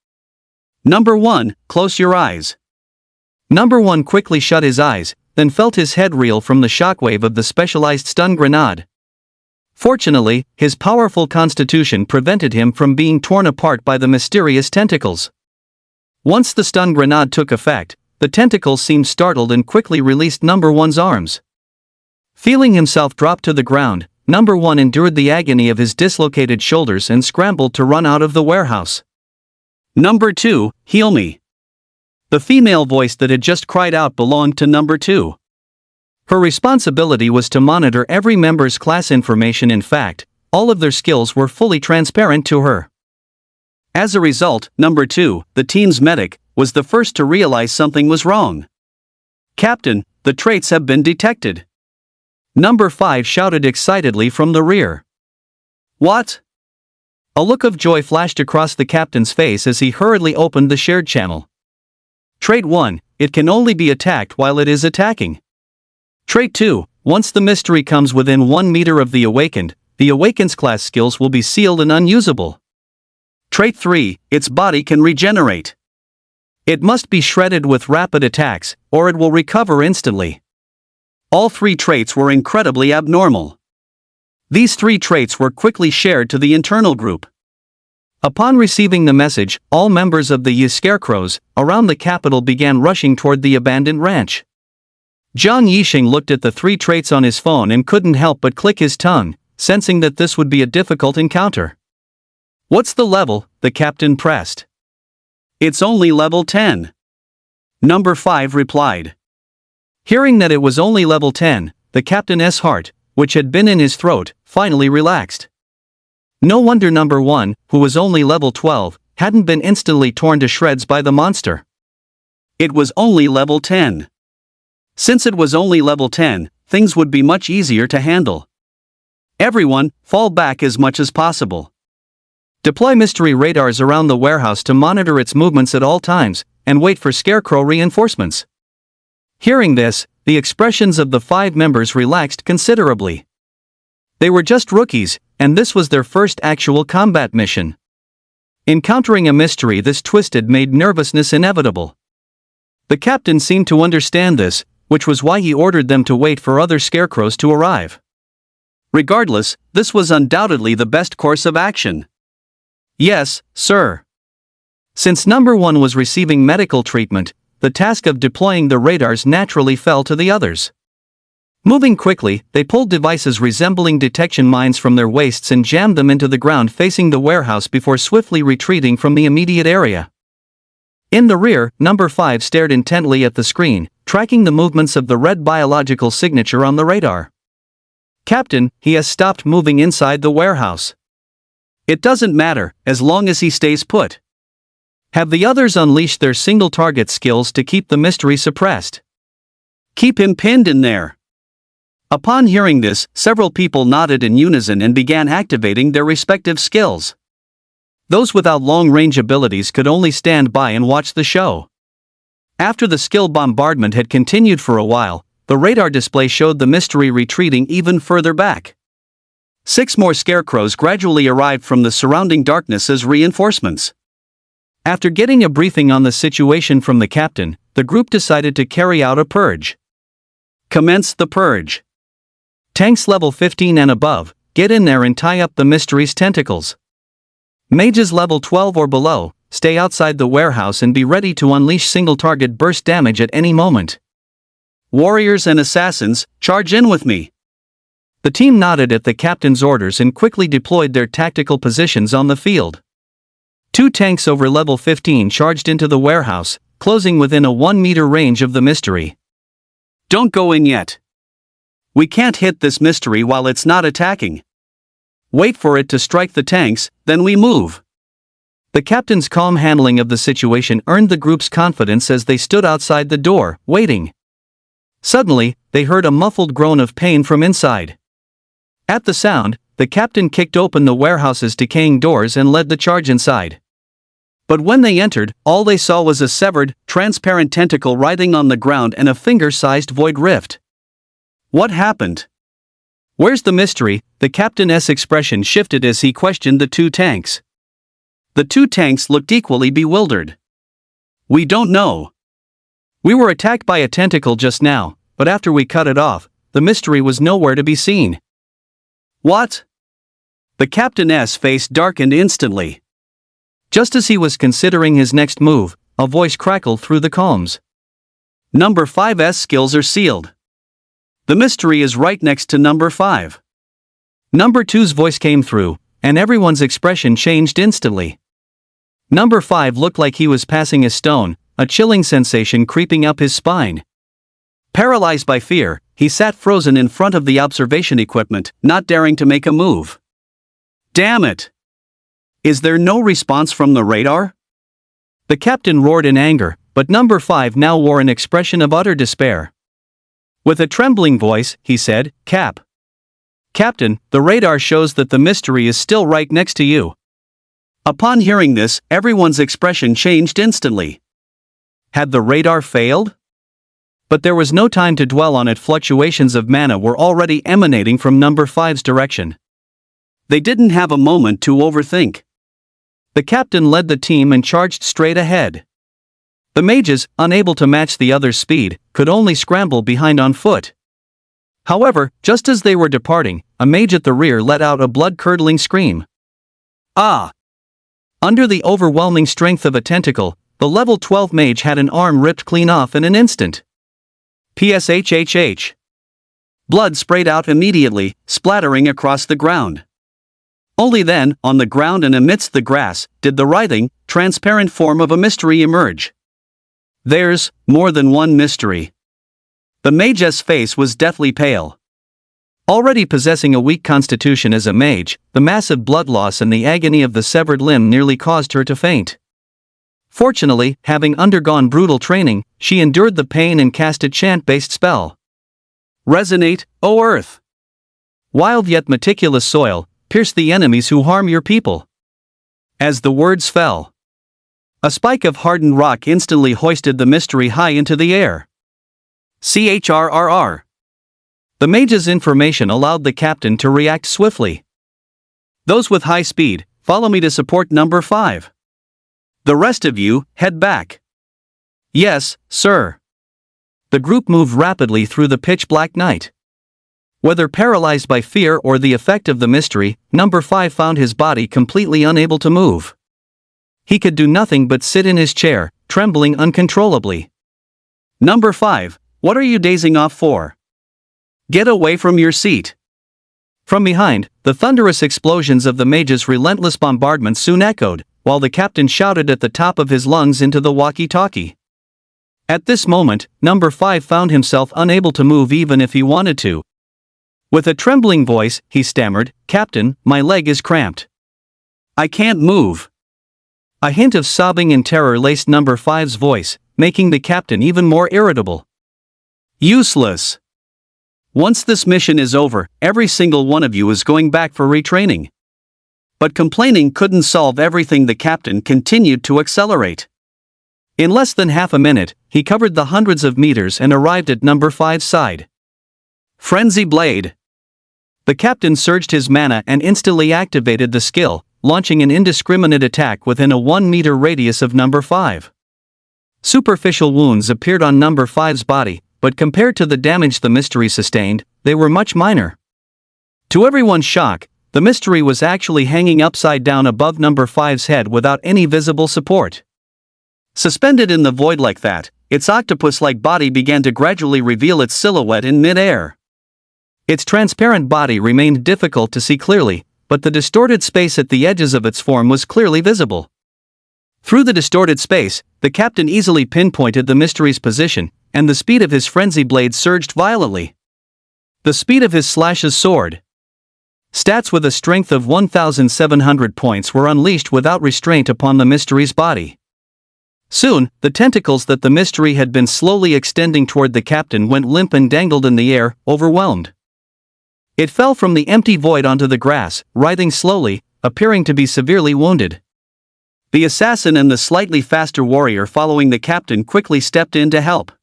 Number 1, close your eyes. Number 1 quickly shut his eyes, then felt his head reel from the shockwave of the specialized stun grenade. Fortunately, his powerful constitution prevented him from being torn apart by the mysterious tentacles. Once the stun grenade took effect, the tentacles seemed startled and quickly released Number 1's arms. Feeling himself drop to the ground, Number 1 endured the agony of his dislocated shoulders and scrambled to run out of the warehouse. Number 2, heal me. The female voice that had just cried out belonged to Number 2. Her responsibility was to monitor every member's class information. In fact, all of their skills were fully transparent to her. As a result, Number 2, the team's medic, was the first to realize something was wrong. Captain, the traits have been detected. Number 5 shouted excitedly from the rear. What? A look of joy flashed across the captain's face as he hurriedly opened the shared channel. Trait 1, it can only be attacked while it is attacking. Trait 2. Once the mystery comes within 1 meter of the awakened's class skills will be sealed and unusable. Trait 3. Its body can regenerate. It must be shredded with rapid attacks, or it will recover instantly. All 3 traits were incredibly abnormal. These 3 traits were quickly shared to the internal group. Upon receiving the message, all members of the scarecrows around the capital began rushing toward the abandoned ranch. Jiang Yixing looked at the 3 traits on his phone and couldn't help but click his tongue, sensing that this would be a difficult encounter. "What's the level?" the captain pressed. "It's only level 10. Number 5 replied. Hearing that it was only level 10, the captain's heart, which had been in his throat, finally relaxed. No wonder number 1, who was only level 12, hadn't been instantly torn to shreds by the monster. It was only level 10. Since it was only level 10, things would be much easier to handle. Everyone, fall back as much as possible. Deploy mystery radars around the warehouse to monitor its movements at all times, and wait for scarecrow reinforcements." Hearing this, the expressions of the 5 members relaxed considerably. They were just rookies, and this was their first actual combat mission. Encountering a mystery this twisted made nervousness inevitable. The captain seemed to understand this, which was why he ordered them to wait for other scarecrows to arrive. Regardless, this was undoubtedly the best course of action. "Yes, sir." Since number 1 was receiving medical treatment, the task of deploying the radars naturally fell to the others. Moving quickly, they pulled devices resembling detection mines from their waists and jammed them into the ground facing the warehouse before swiftly retreating from the immediate area. In the rear, number 5 stared intently at the screen, tracking the movements of the red biological signature on the radar. "Captain, he has stopped moving inside the warehouse." "It doesn't matter, as long as he stays put." Have the others unleashed their single target skills to keep the mystery suppressed. "Keep him pinned in there." Upon hearing this, several people nodded in unison and began activating their respective skills. Those without long-range abilities could only stand by and watch the show. After the skill bombardment had continued for a while, the radar display showed the mystery retreating even further back. 6 more scarecrows gradually arrived from the surrounding darkness as reinforcements. After getting a briefing on the situation from the captain, the group decided to carry out a purge. Commence the purge. Tanks level 15 and above, get in there and tie up the mystery's tentacles. Mages level 12 or below, stay outside the warehouse and be ready to unleash single-target burst damage at any moment. Warriors and assassins, charge in with me. The team nodded at the captain's orders and quickly deployed their tactical positions on the field. 2 tanks over level 15 charged into the warehouse, closing within a 1-meter range of the mystery. "Don't go in yet. We can't hit this mystery while it's not attacking. Wait for it to strike the tanks, then we move." The captain's calm handling of the situation earned the group's confidence as they stood outside the door, waiting. Suddenly, they heard a muffled groan of pain from inside. At the sound, the captain kicked open the warehouse's decaying doors and led the charge inside. But when they entered, all they saw was a severed, transparent tentacle writhing on the ground and a finger-sized void rift. What happened? Where's the mystery? The captain's expression shifted as he questioned the 2 tanks. The 2 tanks looked equally bewildered. "We don't know. We were attacked by a tentacle just now, but after we cut it off, the mystery was nowhere to be seen." "What?" The captain's face darkened instantly. Just as he was considering his next move, a voice crackled through the calms. "Number 5's skills are sealed. The mystery is right next to number 5. Number 2's voice came through, and everyone's expression changed instantly. Number 5 looked like he was passing a stone, a chilling sensation creeping up his spine. Paralyzed by fear, he sat frozen in front of the observation equipment, not daring to make a move. "Damn it! Is there no response from the radar?" The captain roared in anger, but number 5 now wore an expression of utter despair. With a trembling voice, he said, "Captain, the radar shows that the mystery is still right next to you." Upon hearing this, everyone's expression changed instantly. Had the radar failed? But there was no time to dwell on it. Fluctuations of mana were already emanating from number 5's direction. They didn't have a moment to overthink. The captain led the team and charged straight ahead. The mages, unable to match the other's speed, could only scramble behind on foot. However, just as they were departing, a mage at the rear let out a blood-curdling scream. Ah! Under the overwhelming strength of a tentacle, the level 12 mage had an arm ripped clean off in an instant. PSHHH. Blood sprayed out immediately, splattering across the ground. Only then, on the ground and amidst the grass, did the writhing, transparent form of a mystery emerge. There's more than one mystery. The mage's face was deathly pale. Already possessing a weak constitution as a mage, the massive blood loss and the agony of the severed limb nearly caused her to faint. Fortunately, having undergone brutal training, she endured the pain and cast a chant-based spell. Resonate, O earth! Wild yet meticulous soil, pierce the enemies who harm your people. As the words fell, a spike of hardened rock instantly hoisted the mystery high into the air. CHRRR. The mage's information allowed the captain to react swiftly. Those with high speed, follow me to support number 5. The rest of you, head back. Yes, sir. The group moved rapidly through the pitch-black night. Whether paralyzed by fear or the effect of the mystery, number 5 found his body completely unable to move. He could do nothing but sit in his chair, trembling uncontrollably. Number 5, what are you dazing off for? Get away from your seat. From behind, the thunderous explosions of the mage's relentless bombardment soon echoed, while the captain shouted at the top of his lungs into the walkie-talkie. At this moment, number 5 found himself unable to move even if he wanted to. With a trembling voice, he stammered, "Captain, my leg is cramped. I can't move." A hint of sobbing and terror laced number 5's voice, making the captain even more irritable. Useless. Once this mission is over, every single one of you is going back for retraining. But complaining couldn't solve everything. The captain continued to accelerate. In less than half a minute, he covered the hundreds of meters and arrived at number 5's side. Frenzy Blade. The captain surged his mana and instantly activated the skill, launching an indiscriminate attack within a 1-meter radius of number 5. Superficial wounds appeared on number 5's body, but compared to the damage the mystery sustained, they were much minor. To everyone's shock, the mystery was actually hanging upside down above number 5's head without any visible support. Suspended in the void like that, its octopus-like body began to gradually reveal its silhouette in mid-air. Its transparent body remained difficult to see clearly, but the distorted space at the edges of its form was clearly visible. Through the distorted space, the captain easily pinpointed the mystery's position, and the speed of his frenzy blade surged violently. The speed of his slashes soared. Stats with a strength of 1,700 points were unleashed without restraint upon the mystery's body. Soon, the tentacles that the mystery had been slowly extending toward the captain went limp and dangled in the air, overwhelmed. It fell from the empty void onto the grass, writhing slowly, appearing to be severely wounded. The assassin and the slightly faster warrior following the captain quickly stepped in to help.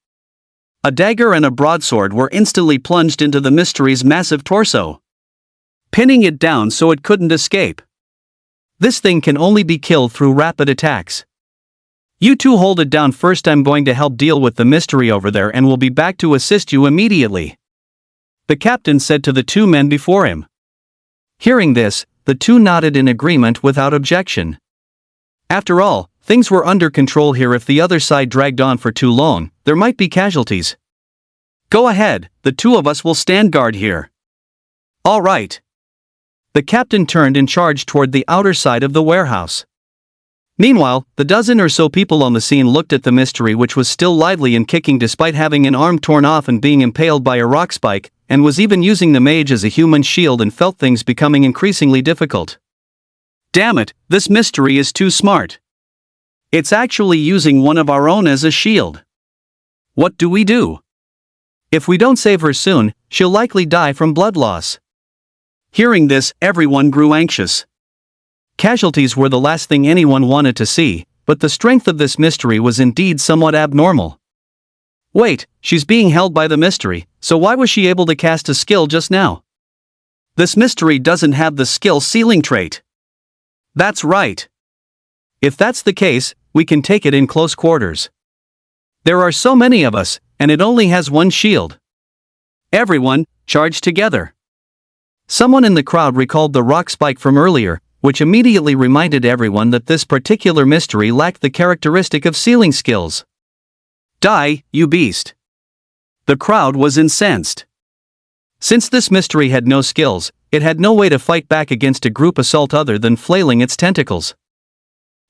A dagger and a broadsword were instantly plunged into the mystery's massive torso, pinning it down so it couldn't escape. This thing can only be killed through rapid attacks. You two hold it down first. I'm going to help deal with the mystery over there and will be back to assist you immediately, the captain said to the two men before him. Hearing this, the two nodded in agreement without objection. After all, things were under control here. If the other side dragged on for too long, there might be casualties. Go ahead, the two of us will stand guard here. All right. The captain turned and charged toward the outer side of the warehouse. Meanwhile, the dozen or so people on the scene looked at the mystery, which was still lively and kicking despite having an arm torn off and being impaled by a rock spike, and was even using the mage as a human shield, and felt things becoming increasingly difficult. Damn it, this mystery is too smart. It's actually using one of our own as a shield. What do we do? If we don't save her soon, she'll likely die from blood loss. Hearing this, everyone grew anxious. Casualties were the last thing anyone wanted to see, but the strength of this mystery was indeed somewhat abnormal. Wait, she's being held by the mystery, so why was she able to cast a skill just now? This mystery doesn't have the skill ceiling trait. That's right. If that's the case, we can take it in close quarters. There are so many of us, and it only has one shield. Everyone, charge together. Someone in the crowd recalled the rock spike from earlier, which immediately reminded everyone that this particular mystery lacked the characteristic of ceiling skills. Die, you beast. The crowd was incensed. Since this mystery had no skills, it had no way to fight back against a group assault other than flailing its tentacles.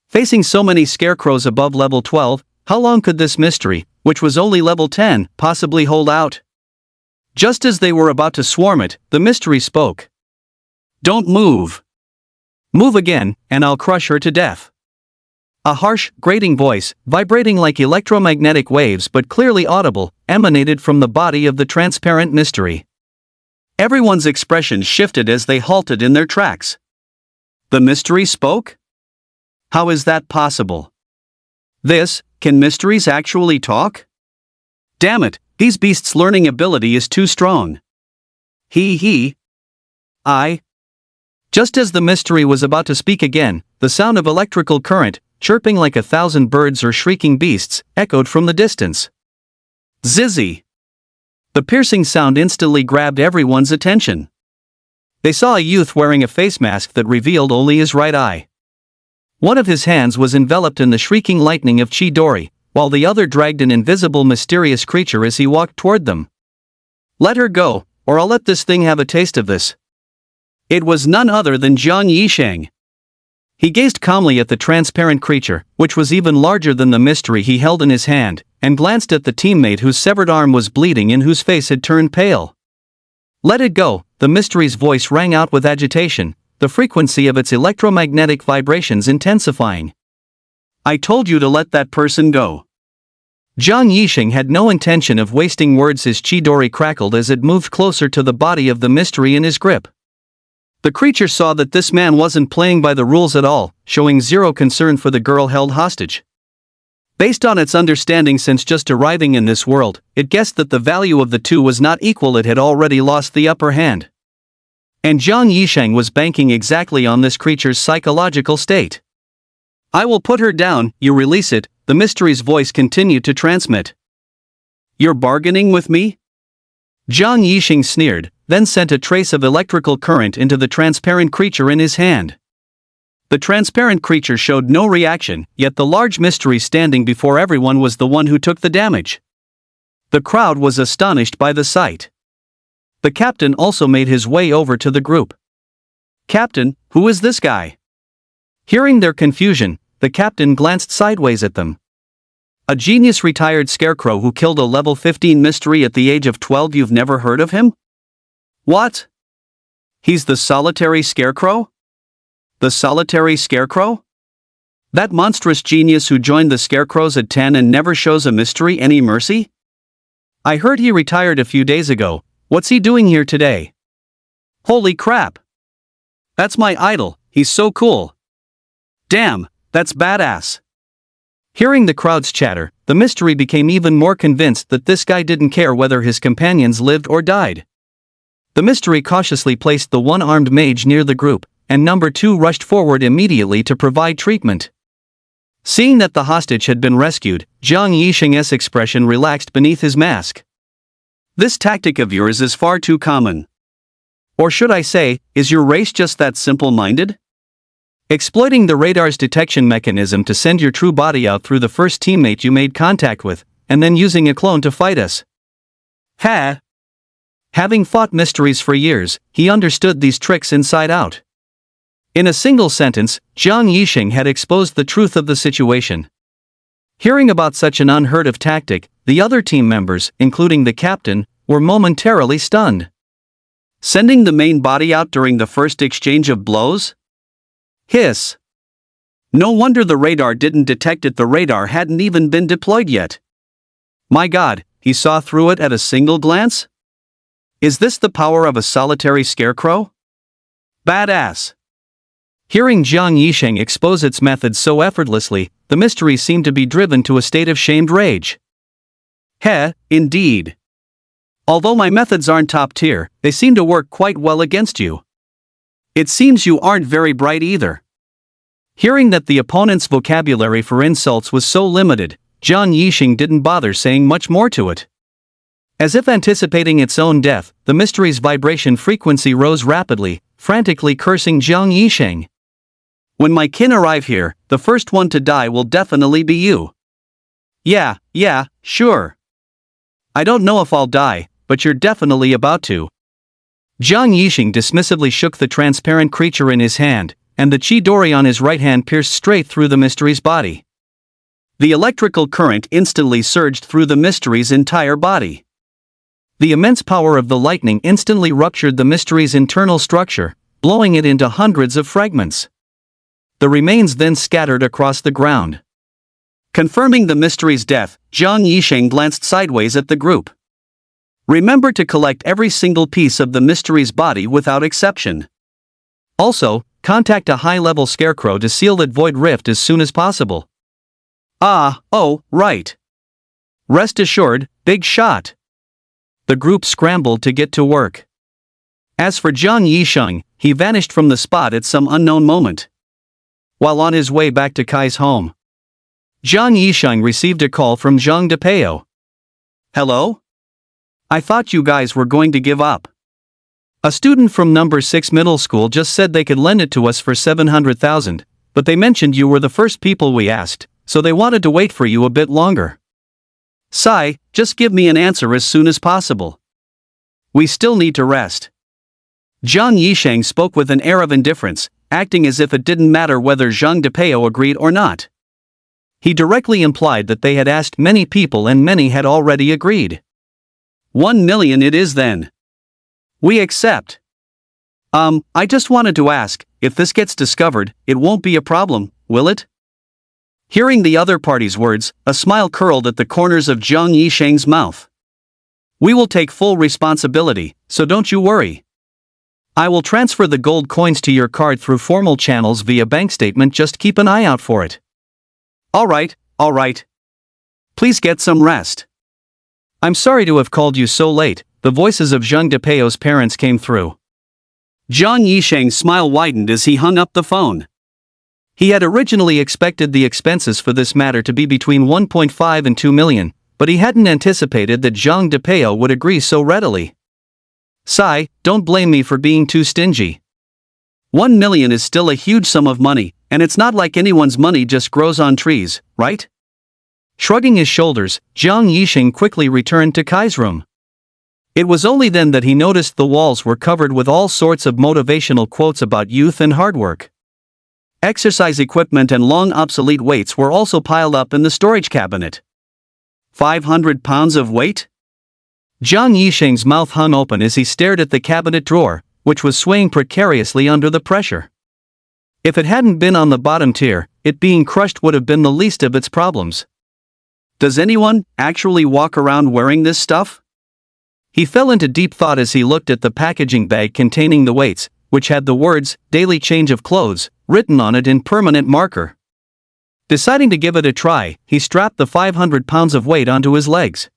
Facing so many scarecrows above level 12, how long could this mystery, which was only level 10, possibly hold out? Just as they were about to swarm it, the mystery spoke. Don't move. Move again, and I'll crush her to death. A harsh, grating voice, vibrating like electromagnetic waves but clearly audible, emanated from the body of the transparent mystery. Everyone's expression shifted as they halted in their tracks. The mystery spoke? How is that possible? Can mysteries actually talk? Damn it, these beasts' learning ability is too strong. I. Just as the mystery was about to speak again, the sound of electrical current, chirping like 1,000 birds or shrieking beasts, echoed from the distance. Zizzy! The piercing sound instantly grabbed everyone's attention. They saw a youth wearing a face mask that revealed only his right eye. One of his hands was enveloped in the shrieking lightning of Chidori, while the other dragged an invisible mysterious creature as he walked toward them. Let her go, or I'll let this thing have a taste of this. It was none other than Jiang Yisheng. He gazed calmly at the transparent creature, which was even larger than the mystery he held in his hand, and glanced at the teammate whose severed arm was bleeding and whose face had turned pale. Let it go, the mystery's voice rang out with agitation, the frequency of its electromagnetic vibrations intensifying. I told you to let that person go. Jiang Yisheng had no intention of wasting words as Chidori crackled as it moved closer to the body of the mystery in his grip. The creature saw that this man wasn't playing by the rules at all, showing zero concern for the girl held hostage. Based on its understanding since just arriving in this world, it guessed that the value of the two was not equal. It had already lost the upper hand. And Jiang Yisheng was banking exactly on this creature's psychological state. I will put her down, you release it, the mystery's voice continued to transmit. You're bargaining with me? Jiang Yisheng sneered, then sent a trace of electrical current into the transparent creature in his hand. The transparent creature showed no reaction, yet the large mystery standing before everyone was the one who took the damage. The crowd was astonished by the sight. The captain also made his way over to the group. Captain, who is this guy? Hearing their confusion, the captain glanced sideways at them. A genius retired scarecrow who killed a level 15 mystery at the age of 12. You've never heard of him? What? He's the solitary scarecrow? The solitary scarecrow? That monstrous genius who joined the scarecrows at 10 and never shows a mystery any mercy? I heard he retired a few days ago. What's he doing here today? Holy crap! That's my idol, he's so cool. Damn, that's badass. Hearing the crowd's chatter, the mystery became even more convinced that this guy didn't care whether his companions lived or died. The mystery cautiously placed the one-armed mage near the group, and number 2 rushed forward immediately to provide treatment. Seeing that the hostage had been rescued, Jiang Yisheng's expression relaxed beneath his mask. This tactic of yours is far too common. Or should I say, is your race just that simple-minded? Exploiting the radar's detection mechanism to send your true body out through the first teammate you made contact with, and then using a clone to fight us. Ha! Having fought mysteries for years, he understood these tricks inside out. In a single sentence, Jiang Yisheng had exposed the truth of the situation. Hearing about such an unheard of tactic, the other team members, including the captain, were momentarily stunned. Sending the main body out during the first exchange of blows? Hiss. No wonder the radar didn't detect it. The radar hadn't even been deployed yet. My God, he saw through it at a single glance? Is this the power of a solitary scarecrow? Badass. Hearing Jiang Yisheng expose its methods so effortlessly, the mystery seemed to be driven to a state of shamed rage. Indeed. Although my methods aren't top tier, they seem to work quite well against you. It seems you aren't very bright either. Hearing that the opponent's vocabulary for insults was so limited, Jiang Yisheng didn't bother saying much more to it. As if anticipating its own death, the mystery's vibration frequency rose rapidly, frantically cursing Jiang Yisheng. When my kin arrive here, the first one to die will definitely be you. Yeah, sure. I don't know if I'll die, but you're definitely about to. Jiang Yisheng dismissively shook the transparent creature in his hand, and the chi dori on his right hand pierced straight through the mystery's body. The electrical current instantly surged through the mystery's entire body. The immense power of the lightning instantly ruptured the mystery's internal structure, blowing it into hundreds of fragments. The remains then scattered across the ground. Confirming the mystery's death, Jiang Yisheng glanced sideways at the group. Remember to collect every single piece of the mystery's body without exception. Also, contact a high-level scarecrow to seal that void rift as soon as possible. Right. Rest assured, big shot. The group scrambled to get to work. As for Jiang Yisheng, he vanished from the spot at some unknown moment. While on his way back to Kai's home, Jiang Yisheng received a call from Zhang Depeo. Hello? I thought you guys were going to give up. A student from number 6 middle school just said they could lend it to us for 700,000, but they mentioned you were the first people we asked, so they wanted to wait for you a bit longer. Sai, just give me an answer as soon as possible. We still need to rest. Jiang Yisheng spoke with an air of indifference, acting as if it didn't matter whether Zhang Depeo agreed or not. He directly implied that they had asked many people and many had already agreed. 1 million it is then. We accept. I just wanted to ask, if this gets discovered, it won't be a problem, will it? Hearing the other party's words, a smile curled at the corners of Jiang Yisheng's mouth. We will take full responsibility, so don't you worry. I will transfer the gold coins to your card through formal channels via bank statement, just keep an eye out for it. Alright. Please get some rest. I'm sorry to have called you so late, the voices of Zhang Depeo's parents came through. Jiang Yisheng's smile widened as he hung up the phone. He had originally expected the expenses for this matter to be between 1.5 and 2 million, but he hadn't anticipated that Zhang Depeo would agree so readily. Sai, don't blame me for being too stingy. 1 million is still a huge sum of money, and it's not like anyone's money just grows on trees, right? Shrugging his shoulders, Jiang Yisheng quickly returned to Kai's room. It was only then that he noticed the walls were covered with all sorts of motivational quotes about youth and hard work. Exercise equipment and long obsolete weights were also piled up in the storage cabinet. 500 pounds of weight? Jiang Yisheng's mouth hung open as he stared at the cabinet drawer, which was swaying precariously under the pressure. If it hadn't been on the bottom tier, it being crushed would have been the least of its problems. Does anyone actually walk around wearing this stuff? He fell into deep thought as he looked at the packaging bag containing the weights, which had the words, "Daily change of clothes," written on it in permanent marker. Deciding to give it a try, he strapped the 500 pounds of weight onto his legs.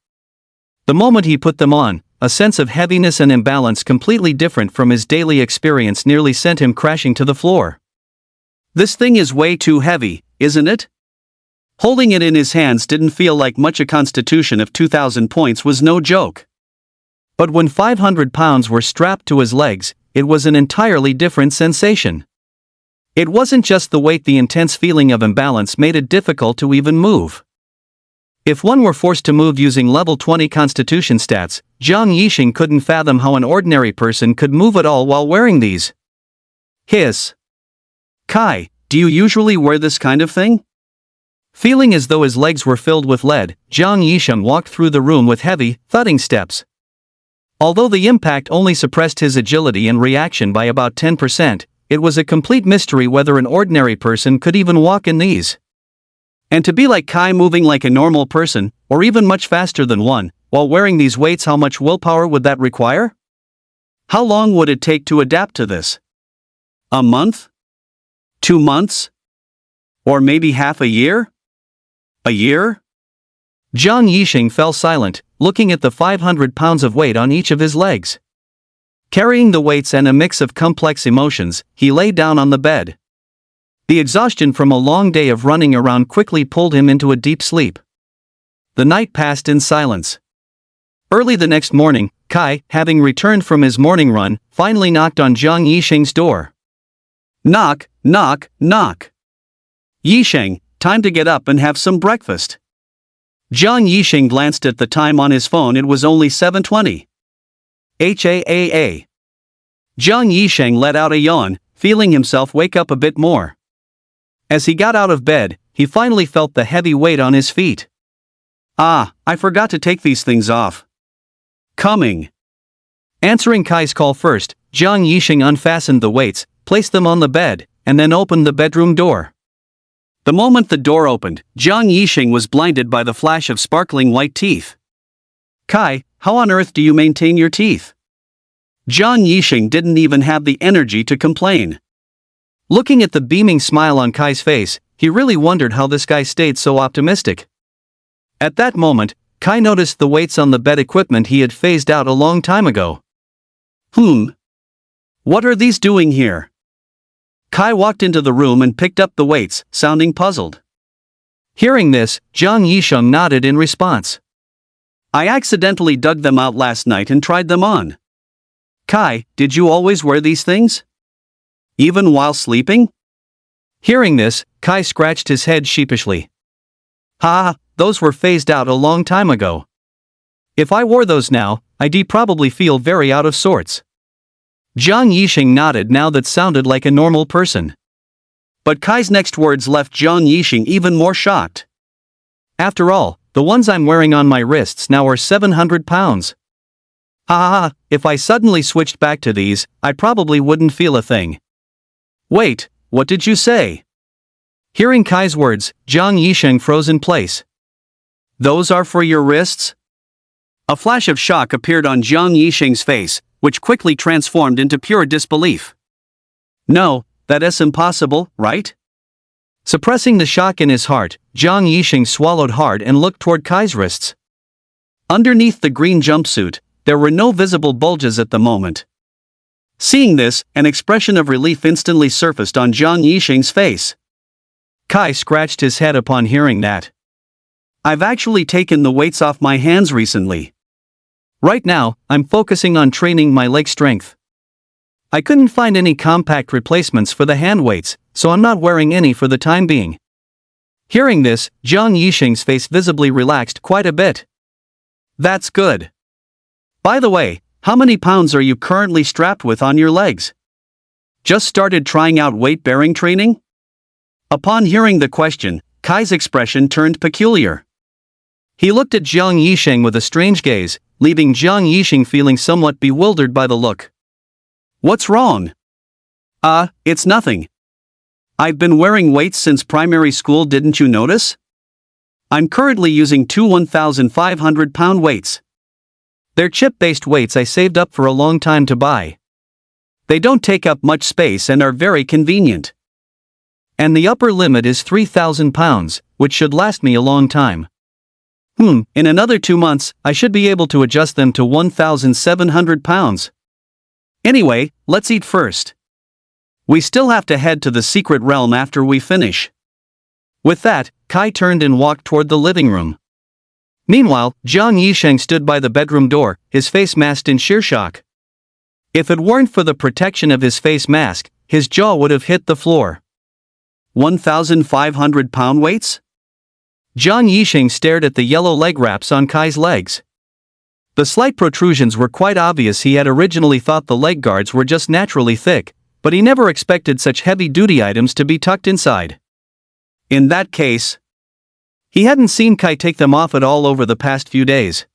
The moment he put them on, a sense of heaviness and imbalance completely different from his daily experience nearly sent him crashing to the floor. This thing is way too heavy, isn't it? Holding it in his hands didn't feel like much. A constitution of 2,000 points was no joke. But when 500 pounds were strapped to his legs, it was an entirely different sensation. It wasn't just the weight, the intense feeling of imbalance made it difficult to even move. If one were forced to move using level 20 constitution stats, Jiang Yisheng couldn't fathom how an ordinary person could move at all while wearing these. Hiss. Kai, do you usually wear this kind of thing? Feeling as though his legs were filled with lead, Jiang Yisheng walked through the room with heavy, thudding steps. Although the impact only suppressed his agility and reaction by about 10%, it was a complete mystery whether an ordinary person could even walk in these. And to be like Kai, moving like a normal person, or even much faster than one, while wearing these weights, how much willpower would that require? How long would it take to adapt to this? A month? 2 months? Or maybe half a year? A year? Jiang Yixing fell silent, looking at the 500 pounds of weight on each of his legs. Carrying the weights and a mix of complex emotions, he lay down on the bed. The exhaustion from a long day of running around quickly pulled him into a deep sleep. The night passed in silence. Early the next morning, Kai, having returned from his morning run, finally knocked on Jiang Yixing's door. Knock, knock, knock. Yixing, time to get up and have some breakfast. Jiang Yixing glanced at the time on his phone. It was only 7:20. HAAA. Jiang Yixing let out a yawn, feeling himself wake up a bit more. As he got out of bed, he finally felt the heavy weight on his feet. Ah, I forgot to take these things off. Coming. Answering Kai's call first, Jiang Yixing unfastened the weights, placed them on the bed, and then opened the bedroom door. The moment the door opened, Jiang Yixing was blinded by the flash of sparkling white teeth. Kai, how on earth do you maintain your teeth? Jiang Yixing didn't even have the energy to complain. Looking at the beaming smile on Kai's face, he really wondered how this guy stayed so optimistic. At that moment, Kai noticed the weights on the bed equipment he had phased out a long time ago. What are these doing here? Kai walked into the room and picked up the weights, sounding puzzled. Hearing this, Jiang Yixing nodded in response. I accidentally dug them out last night and tried them on. Kai, did you always wear these things? Even while sleeping? Hearing this, Kai scratched his head sheepishly. Ha, those were phased out a long time ago. If I wore those now, I'd probably feel very out of sorts. Jiang Yixing nodded. Now that sounded like a normal person. But Kai's next words left Jiang Yixing even more shocked. After all, the ones I'm wearing on my wrists now are 700 pounds. Ha, if I suddenly switched back to these, I probably wouldn't feel a thing. Wait, what did you say? Hearing Kai's words, Jiang Yixing froze in place. Those are for your wrists? A flash of shock appeared on Jiang Yixing's face, which quickly transformed into pure disbelief. No, that is impossible, right? Suppressing the shock in his heart, Jiang Yixing swallowed hard and looked toward Kai's wrists. Underneath the green jumpsuit, there were no visible bulges at the moment. Seeing this, an expression of relief instantly surfaced on Jiang Yixing's face. Kai scratched his head upon hearing that. I've actually taken the weights off my hands recently. Right now, I'm focusing on training my leg strength. I couldn't find any compact replacements for the hand weights, so I'm not wearing any for the time being. Hearing this, Jiang Yixing's face visibly relaxed quite a bit. That's good. By the way, how many pounds are you currently strapped with on your legs? Just started trying out weight-bearing training? Upon hearing the question, Kai's expression turned peculiar. He looked at Jiang Yixing with a strange gaze, leaving Jiang Yixing feeling somewhat bewildered by the look. What's wrong? It's nothing. I've been wearing weights since primary school, didn't you notice? I'm currently using two 1,500-pound weights. They're chip-based weights I saved up for a long time to buy. They don't take up much space and are very convenient. And the upper limit is 3,000 pounds, which should last me a long time. In another 2 months, I should be able to adjust them to 1,700 pounds. Anyway, let's eat first. We still have to head to the secret realm after we finish. With that, Kai turned and walked toward the living room. Meanwhile, Jiang Yixing stood by the bedroom door, his face masked in sheer shock. If it weren't for the protection of his face mask, his jaw would have hit the floor. 1,500-pound weights? Jiang Yixing stared at the yellow leg wraps on Kai's legs. The slight protrusions were quite obvious. He had originally thought the leg guards were just naturally thick, but he never expected such heavy-duty items to be tucked inside. In that case, he hadn't seen Kai take them off at all over the past few days.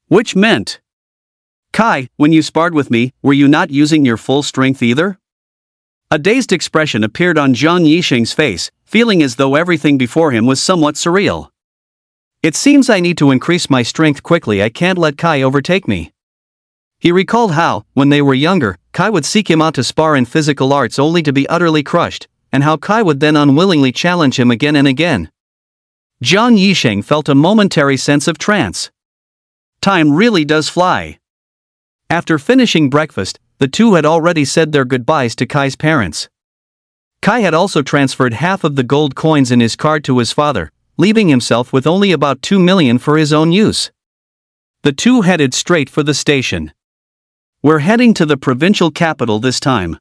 Which meant, Kai, when you sparred with me, were you not using your full strength either? A dazed expression appeared on Jiang Yixing's face, feeling as though everything before him was somewhat surreal. It seems I need to increase my strength quickly. I can't let Kai overtake me. He recalled how, when they were younger, Kai would seek him out to spar in physical arts only to be utterly crushed, and how Kai would then unwillingly challenge him again and again. Jiang Yisheng felt a momentary sense of trance. Time really does fly. After finishing breakfast, the two had already said their goodbyes to Kai's parents. Kai had also transferred half of the gold coins in his card to his father, leaving himself with only about 2 million for his own use. The two headed straight for the station. We're heading to the provincial capital this time.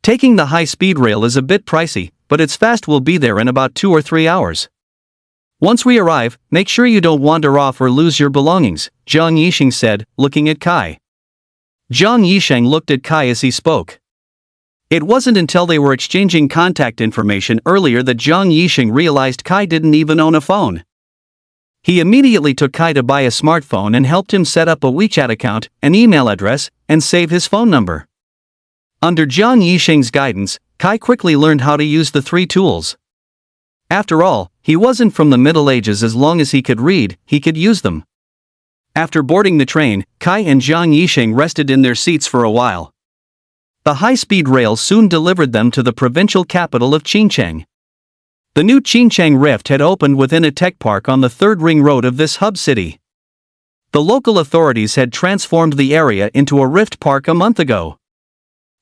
Taking the high-speed rail is a bit pricey, but it's fast. We'll be there in about 2 or 3 hours. Once we arrive, make sure you don't wander off or lose your belongings, Jiang Yisheng said, looking at Kai. Jiang Yisheng looked at Kai as he spoke. It wasn't until they were exchanging contact information earlier that Jiang Yisheng realized Kai didn't even own a phone. He immediately took Kai to buy a smartphone and helped him set up a WeChat account, an email address, and save his phone number. Under Jiang Yisheng's guidance, Kai quickly learned how to use the 3 tools. After all, he wasn't from the Middle Ages. As long as he could read, he could use them. After boarding the train, Kai and Jiang Yisheng rested in their seats for a while. The high-speed rail soon delivered them to the provincial capital of Xinjiang. The new Xinjiang Rift had opened within a tech park on the 3rd ring road of this hub city. The local authorities had transformed the area into a Rift Park a month ago.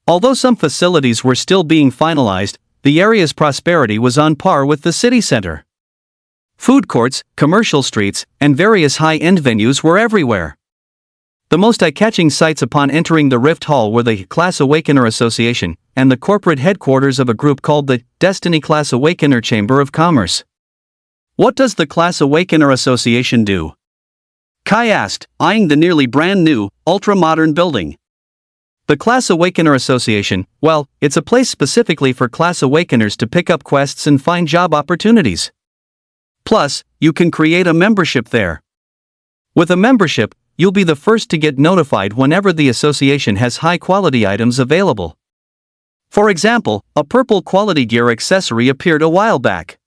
Although some facilities were still being finalized, the area's prosperity was on par with the city center. Food courts, commercial streets, and various high-end venues were everywhere. The most eye-catching sights upon entering the Rift Hall were the Class Awakener Association and the corporate headquarters of a group called the Destiny Class Awakener Chamber of Commerce. What does the Class Awakener Association do? Kai asked, eyeing the nearly brand-new, ultra-modern building. The Class Awakener Association, well, it's a place specifically for Class Awakeners to pick up quests and find job opportunities. Plus, you can create a membership there. With a membership, you'll be the first to get notified whenever the association has high-quality items available. For example, a purple quality gear accessory appeared a while back.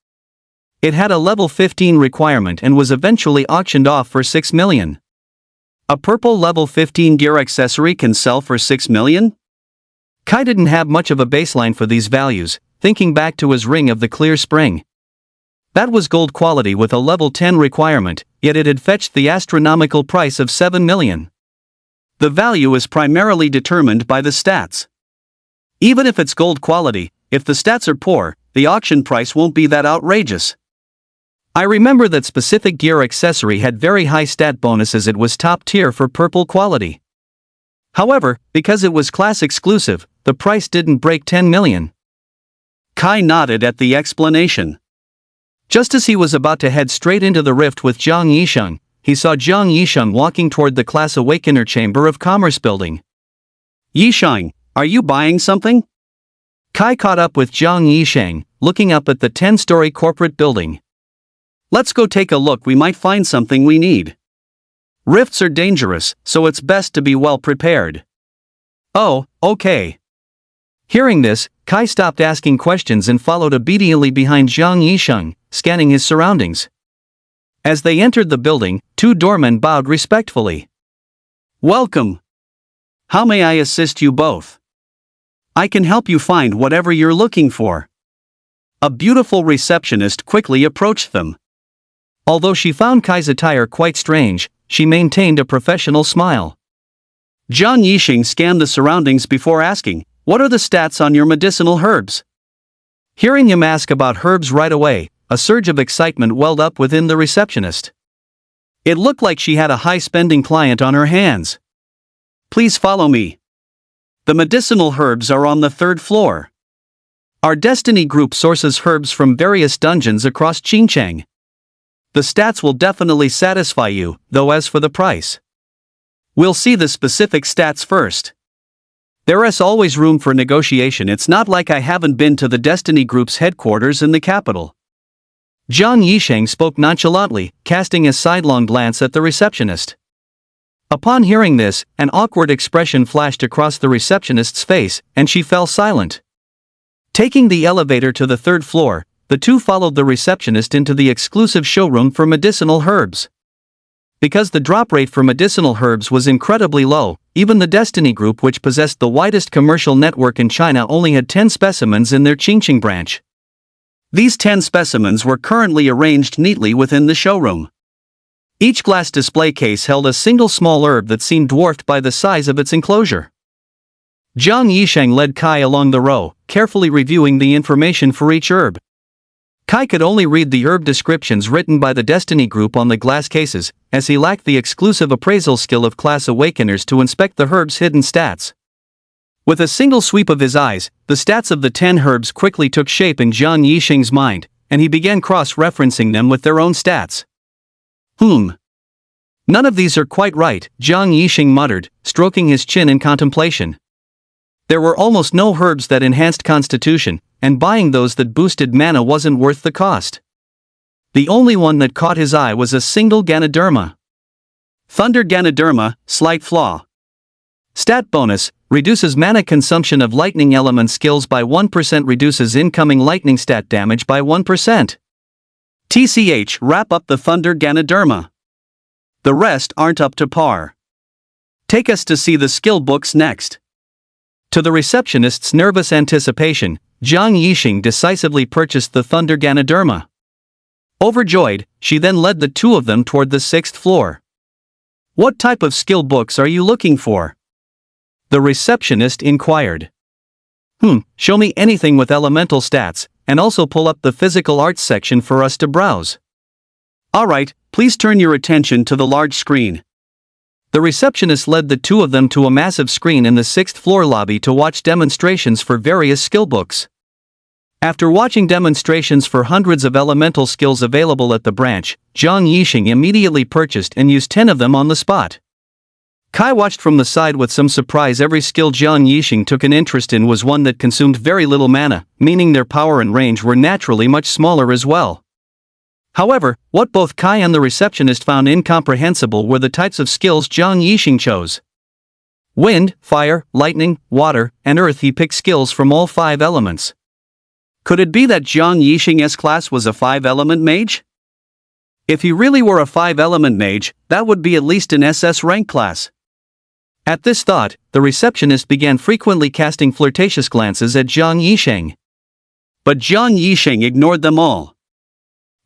It had a level 15 requirement and was eventually auctioned off for 6 million. A purple level 15 gear accessory can sell for 6 million? Kai didn't have much of a baseline for these values, thinking back to his Ring of the Clear Spring. That was gold quality with a level 10 requirement, yet it had fetched the astronomical price of 7 million. The value is primarily determined by the stats. Even if it's gold quality, if the stats are poor, the auction price won't be that outrageous. I remember that specific gear accessory had very high stat bonuses. It was top tier for purple quality. However, because it was class exclusive, the price didn't break 10 million. Kai nodded at the explanation. Just as he was about to head straight into the rift with Jiang Yisheng, he saw Jiang Yisheng walking toward the Class Awakener Chamber of Commerce building. Yisheng, are you buying something? Kai caught up with Jiang Yisheng, looking up at the 10-story corporate building. Let's go take a look. We might find something we need. Rifts are dangerous, so it's best to be well prepared. Oh, okay. Hearing this, Kai stopped asking questions and followed obediently behind Jiang Yisheng, scanning his surroundings. As they entered the building, 2 doormen bowed respectfully. Welcome. How may I assist you both? I can help you find whatever you're looking for. A beautiful receptionist quickly approached them. Although she found Kai's attire quite strange, she maintained a professional smile. Jiang Yisheng scanned the surroundings before asking, "What are the stats on your medicinal herbs?" Hearing him ask about herbs right away, a surge of excitement welled up within the receptionist. It looked like she had a high-spending client on her hands. Please follow me. The medicinal herbs are on the 3rd floor. Our Destiny Group sources herbs from various dungeons across Xinjiang. The stats will definitely satisfy you, though as for the price, we'll see the specific stats first. There is always room for negotiation. It's not like I haven't been to the Destiny Group's headquarters in the capital. Jiang Yisheng spoke nonchalantly, casting a sidelong glance at the receptionist. Upon hearing this, an awkward expression flashed across the receptionist's face, and she fell silent. Taking the elevator to the 3rd floor, the two followed the receptionist into the exclusive showroom for medicinal herbs. Because the drop rate for medicinal herbs was incredibly low, even the Destiny Group, which possessed the widest commercial network in China, only had 10 specimens in their Qingqing branch. These 10 specimens were currently arranged neatly within the showroom. Each glass display case held a single small herb that seemed dwarfed by the size of its enclosure. Zhang Yisheng led Kai along the row, carefully reviewing the information for each herb. Kai could only read the herb descriptions written by the Destiny Group on the glass cases, as he lacked the exclusive appraisal skill of class awakeners to inspect the herb's hidden stats. With a single sweep of his eyes, the stats of the 10 herbs quickly took shape in Zhang Yisheng's mind, and he began cross-referencing them with their own stats. None of these are quite right, Zhang Yisheng muttered, stroking his chin in contemplation. There were almost no herbs that enhanced constitution, and buying those that boosted mana wasn't worth the cost. The only one that caught his eye was a single Ganoderma. Thunder Ganoderma, slight flaw. Stat bonus, reduces mana consumption of lightning element skills by 1%, reduces incoming lightning stat damage by 1%. TCH, wrap up the Thunder Ganoderma. The rest aren't up to par. Take us to see the skill books next. To the receptionist's nervous anticipation, Zhang Yisheng decisively purchased the Thunder Ganoderma. Overjoyed, she then led the two of them toward the 6th floor. What type of skill books are you looking for? The receptionist inquired. Show me anything with elemental stats, and also pull up the physical arts section for us to browse. Alright, please turn your attention to the large screen. The receptionist led the two of them to a massive screen in the 6th floor lobby to watch demonstrations for various skill books. After watching demonstrations for hundreds of elemental skills available at the branch, Zhang Yisheng immediately purchased and used 10 of them on the spot. Kai watched from the side with some surprise. Every skill Zhang Yisheng took an interest in was one that consumed very little mana, meaning their power and range were naturally much smaller as well. However, what both Kai and the receptionist found incomprehensible were the types of skills Zhang Yisheng chose. Wind, fire, lightning, water, and earth. He picked skills from all 5 elements. Could it be that Zhang Yisheng's class was a 5-element mage? If he really were a 5-element mage, that would be at least an SS rank class. At this thought, the receptionist began frequently casting flirtatious glances at Zhang Yisheng. But Zhang Yisheng ignored them all.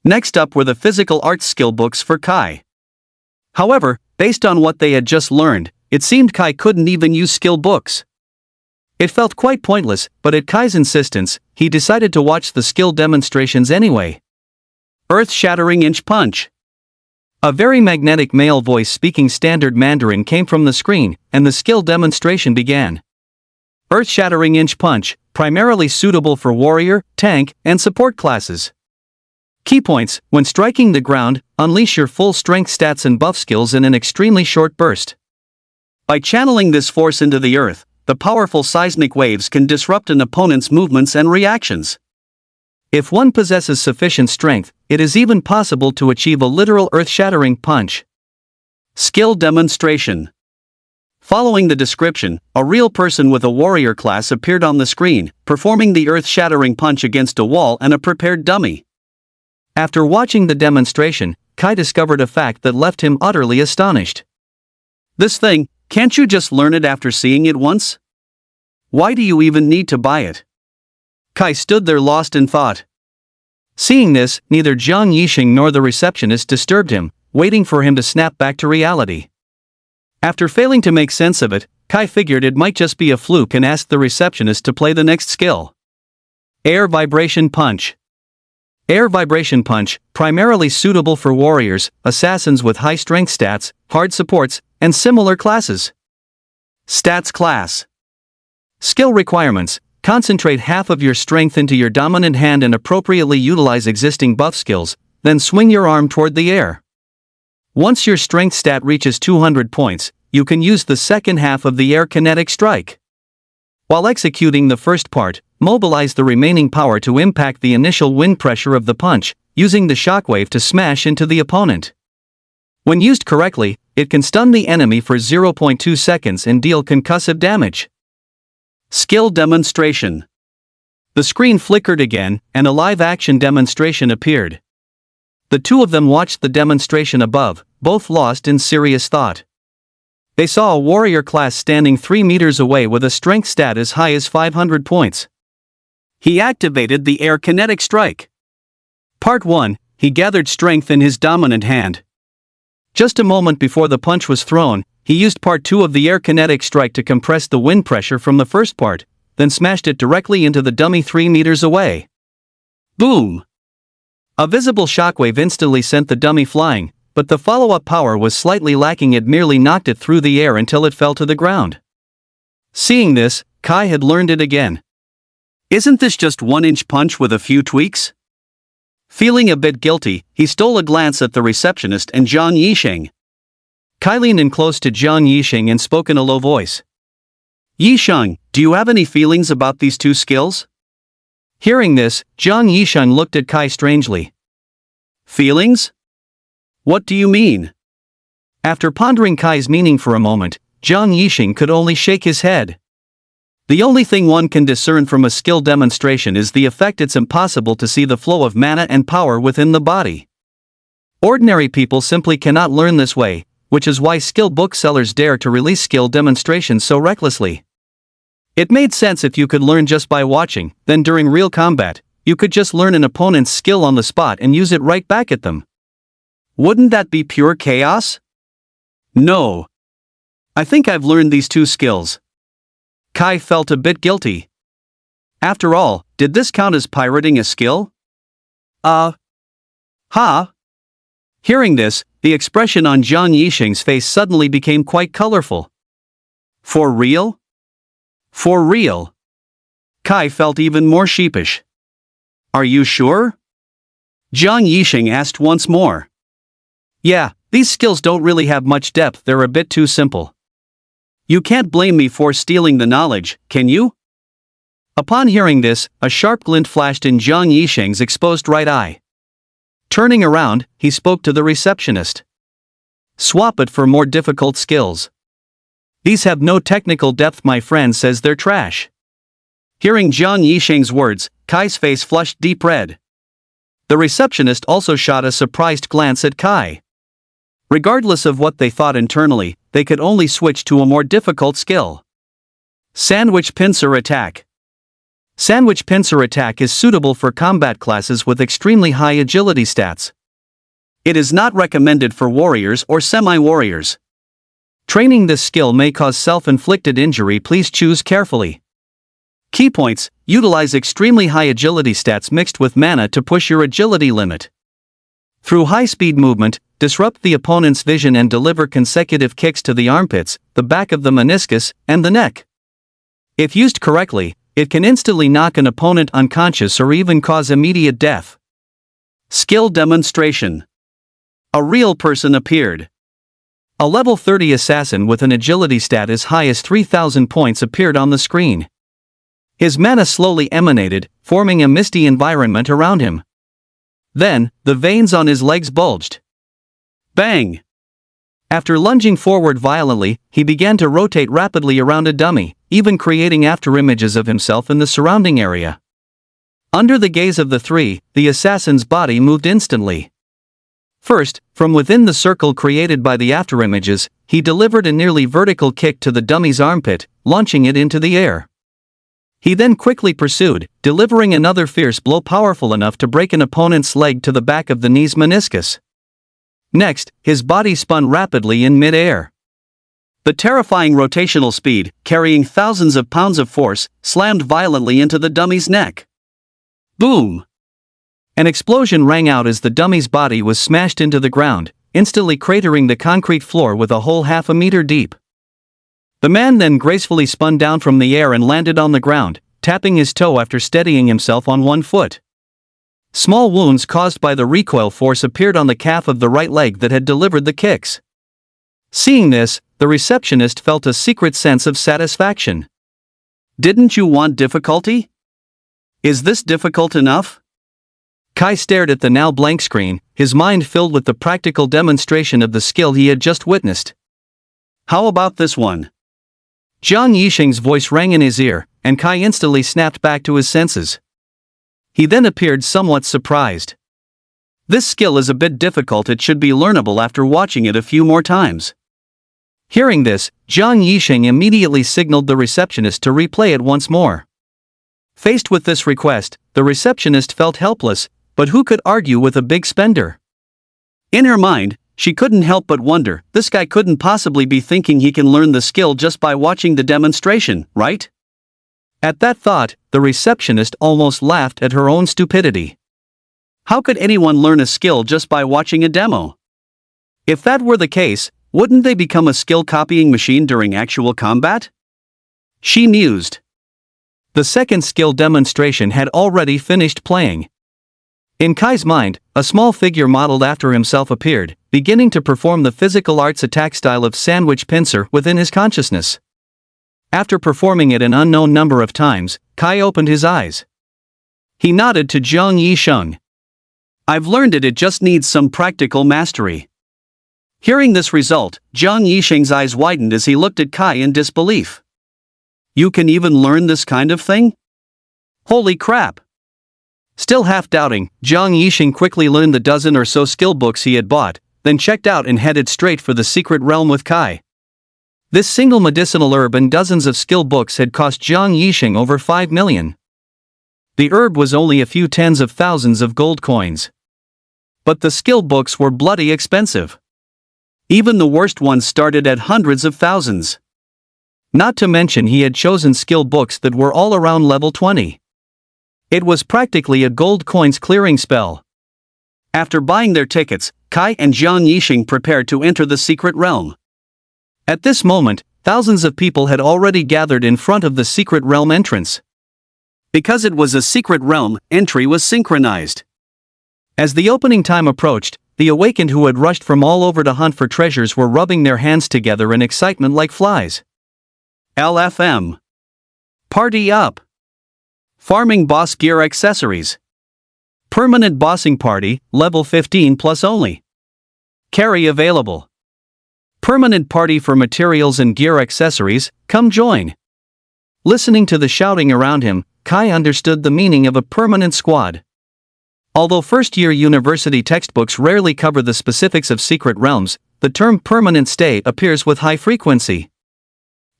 Next up were the physical arts skill books for Kai. However, based on what they had just learned, it seemed Kai couldn't even use skill books. It felt quite pointless, but at Kai's insistence, he decided to watch the skill demonstrations anyway. Earth-shattering inch punch. A very magnetic male voice speaking standard Mandarin came from the screen, and the skill demonstration began. Earth-shattering inch punch, primarily suitable for warrior, tank, and support classes. Key points: when striking the ground, unleash your full strength stats and buff skills in an extremely short burst. By channeling this force into the earth, the powerful seismic waves can disrupt an opponent's movements and reactions. If one possesses sufficient strength, it is even possible to achieve a literal earth-shattering punch. Skill demonstration. Following the description, a real person with a warrior class appeared on the screen, performing the earth-shattering punch against a wall and a prepared dummy. After watching the demonstration, Kai discovered a fact that left him utterly astonished. This thing, can't you just learn it after seeing it once? Why do you even need to buy it? Kai stood there lost in thought. Seeing this, neither Zhang Yisheng nor the receptionist disturbed him, waiting for him to snap back to reality. After failing to make sense of it, Kai figured it might just be a fluke and asked the receptionist to play the next skill. Air Vibration Punch. Air Vibration Punch, primarily suitable for warriors, assassins with high strength stats, hard supports, and similar classes. Stats class. Skill requirements: concentrate half of your strength into your dominant hand and appropriately utilize existing buff skills, then swing your arm toward the air. Once your strength stat reaches 200 points, you can use the second half of the air kinetic strike. While executing the first part, mobilize the remaining power to impact the initial wind pressure of the punch, using the shockwave to smash into the opponent. When used correctly, it can stun the enemy for 0.2 seconds and deal concussive damage. Skill demonstration. The screen flickered again, and a live-action demonstration appeared. The two of them watched the demonstration above, both lost in serious thought. they saw a warrior class standing 3 meters away with a strength stat as high as 500 points. He activated the air kinetic strike. Part 1, he gathered strength in his dominant hand. Just a moment before the punch was thrown, he used part 2 of the air kinetic strike to compress the wind pressure from the first part, then smashed it directly into the dummy 3 meters away. Boom! A visible shockwave instantly sent the dummy flying, but the follow-up power was slightly lacking. It merely knocked it through the air until it fell to the ground. Seeing this, Kai had learned it again. Isn't this just 1-inch punch with a few tweaks? Feeling a bit guilty, he stole a glance at the receptionist and Zhang Yisheng. Kai leaned in close to Zhang Yisheng and spoke in a low voice. Yisheng, do you have any feelings about these two skills? Hearing this, Zhang Yisheng looked at Kai strangely. Feelings? What do you mean? After pondering Kai's meaning for a moment, Zhang Yisheng could only shake his head. The only thing one can discern from a skill demonstration is the effect. It's impossible to see the flow of mana and power within the body. Ordinary people simply cannot learn this way, which is why skill booksellers dare to release skill demonstrations so recklessly. It made sense if you could learn just by watching, then during real combat, you could just learn an opponent's skill on the spot and use it right back at them. Wouldn't that be pure chaos? No. I think I've learned these two skills. Kai felt a bit guilty. After all, did this count as pirating a skill? Huh? Hearing this, the expression on Zhang Yisheng's face suddenly became quite colorful. For real? For real? Kai felt even more sheepish. Are you sure? Zhang Yisheng asked once more. Yeah, these skills don't really have much depth. They're a bit too simple. You can't blame me for stealing the knowledge, can you? Upon hearing this, a sharp glint flashed in Zhang Yisheng's exposed right eye. Turning around, he spoke to the receptionist. Swap it for more difficult skills. These have no technical depth. My friend says they're trash. Hearing Zhang Yisheng's words, Kai's face flushed deep red. The receptionist also shot a surprised glance at Kai. Regardless of what they thought internally, they could only switch to a more difficult skill. Sandwich pincer attack. Sandwich pincer attack is suitable for combat classes with extremely high agility stats. It is not recommended for warriors or semi-warriors. Training this skill may cause self-inflicted injury. Please choose carefully. Key points: utilize extremely high agility stats mixed with mana to push your agility limit. Through high-speed movement, disrupt the opponent's vision and deliver consecutive kicks to the armpits, the back of the meniscus, and the neck. If used correctly, it can instantly knock an opponent unconscious or even cause immediate death. Skill demonstration. A real person appeared. A level 30 assassin with an agility stat as high as 3,000 points appeared on the screen. His mana slowly emanated, forming a misty environment around him. Then, the veins on his legs bulged. Bang! After lunging forward violently, he began to rotate rapidly around a dummy, even creating afterimages of himself in the surrounding area. Under the gaze of the three, the assassin's body moved instantly. First, from within the circle created by the afterimages, he delivered a nearly vertical kick to the dummy's armpit, launching it into the air. He then quickly pursued, delivering another fierce blow powerful enough to break an opponent's leg to the back of the knee's meniscus. Next, his body spun rapidly in mid-air. The terrifying rotational speed, carrying thousands of pounds of force, slammed violently into the dummy's neck. Boom! An explosion rang out as the dummy's body was smashed into the ground, instantly cratering the concrete floor with a hole half a meter deep. The man then gracefully spun down from the air and landed on the ground, tapping his toe after steadying himself on one foot. Small wounds caused by the recoil force appeared on the calf of the right leg that had delivered the kicks. Seeing this, the receptionist felt a secret sense of satisfaction. Didn't you want difficulty? Is this difficult enough? Kai stared at the now blank screen, his mind filled with the practical demonstration of the skill he had just witnessed. How about this one? Zhang Yisheng's voice rang in his ear, and Kai instantly snapped back to his senses. He then appeared somewhat surprised. This skill is a bit difficult. It should be learnable after watching it a few more times. Hearing this, Zhang Yisheng immediately signaled the receptionist to replay it once more. Faced with this request, the receptionist felt helpless, but who could argue with a big spender? In her mind, she couldn't help but wonder, this guy couldn't possibly be thinking he can learn the skill just by watching the demonstration, right? At that thought, the receptionist almost laughed at her own stupidity. How could anyone learn a skill just by watching a demo? If that were the case, wouldn't they become a skill-copying machine during actual combat? She mused. The second skill demonstration had already finished playing. In Kai's mind, a small figure modeled after himself appeared, beginning to perform the physical arts attack style of sandwich pincer within his consciousness. After performing it an unknown number of times, Kai opened his eyes. He nodded to Zhang Yisheng. I've learned it just needs some practical mastery. Hearing this result, Zhang Yisheng's eyes widened as he looked at Kai in disbelief. You can even learn this kind of thing? Holy crap! Still half doubting, Zhang Yisheng quickly learned the dozen or so skill books he had bought, then checked out and headed straight for the secret realm with Kai. This single medicinal herb and dozens of skill books had cost Zhang Yisheng over 5 million. The herb was only a few tens of thousands of gold coins. But the skill books were bloody expensive. Even the worst ones started at hundreds of thousands. Not to mention he had chosen skill books that were all around level 20. It was practically a gold coins clearing spell. After buying their tickets, Kai and Zhang Yisheng prepared to enter the secret realm. At this moment, thousands of people had already gathered in front of the secret realm entrance. Because it was a secret realm, entry was synchronized. As the opening time approached, the awakened who had rushed from all over to hunt for treasures were rubbing their hands together in excitement like flies. LFM. Party up. Farming boss gear accessories. Permanent bossing party, level 15 plus only. Carry available. Permanent party for materials and gear accessories, come join. Listening to the shouting around him, Kai understood the meaning of a permanent squad. Although first-year university textbooks rarely cover the specifics of secret realms, the term permanent stay appears with high frequency.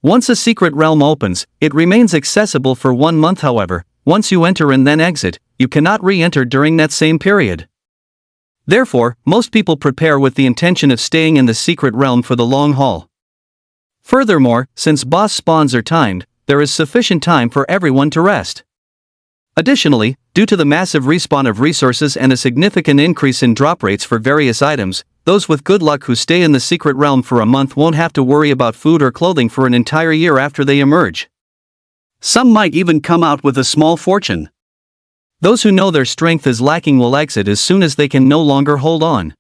Once a secret realm opens, it remains accessible for 1 month. However, once you enter and then exit, you cannot re-enter during that same period. Therefore, most people prepare with the intention of staying in the secret realm for the long haul. Furthermore, since boss spawns are timed, there is sufficient time for everyone to rest. Additionally, due to the massive respawn of resources and a significant increase in drop rates for various items, those with good luck who stay in the secret realm for a month won't have to worry about food or clothing for an entire year after they emerge. Some might even come out with a small fortune. Those who know their strength is lacking will exit as soon as they can no longer hold on.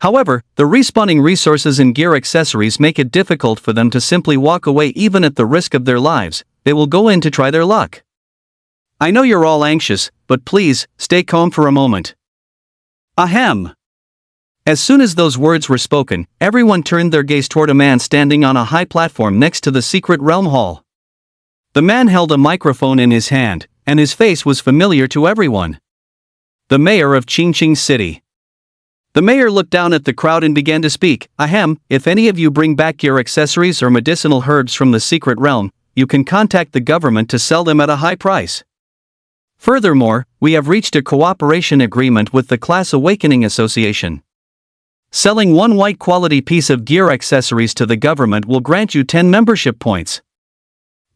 However, the respawning resources and gear accessories make it difficult for them to simply walk away even at the risk of their lives. They will go in to try their luck. I know you're all anxious, but please, stay calm for a moment. Ahem. As soon as those words were spoken, everyone turned their gaze toward a man standing on a high platform next to the secret realm hall. The man held a microphone in his hand, and his face was familiar to everyone. The mayor of Qingqing City. The mayor looked down at the crowd and began to speak. Ahem, if any of you bring back your accessories or medicinal herbs from the secret realm, you can contact the government to sell them at a high price. Furthermore, we have reached a cooperation agreement with the Class Awakening Association. Selling one white quality piece of gear accessories to the government will grant you 10 membership points.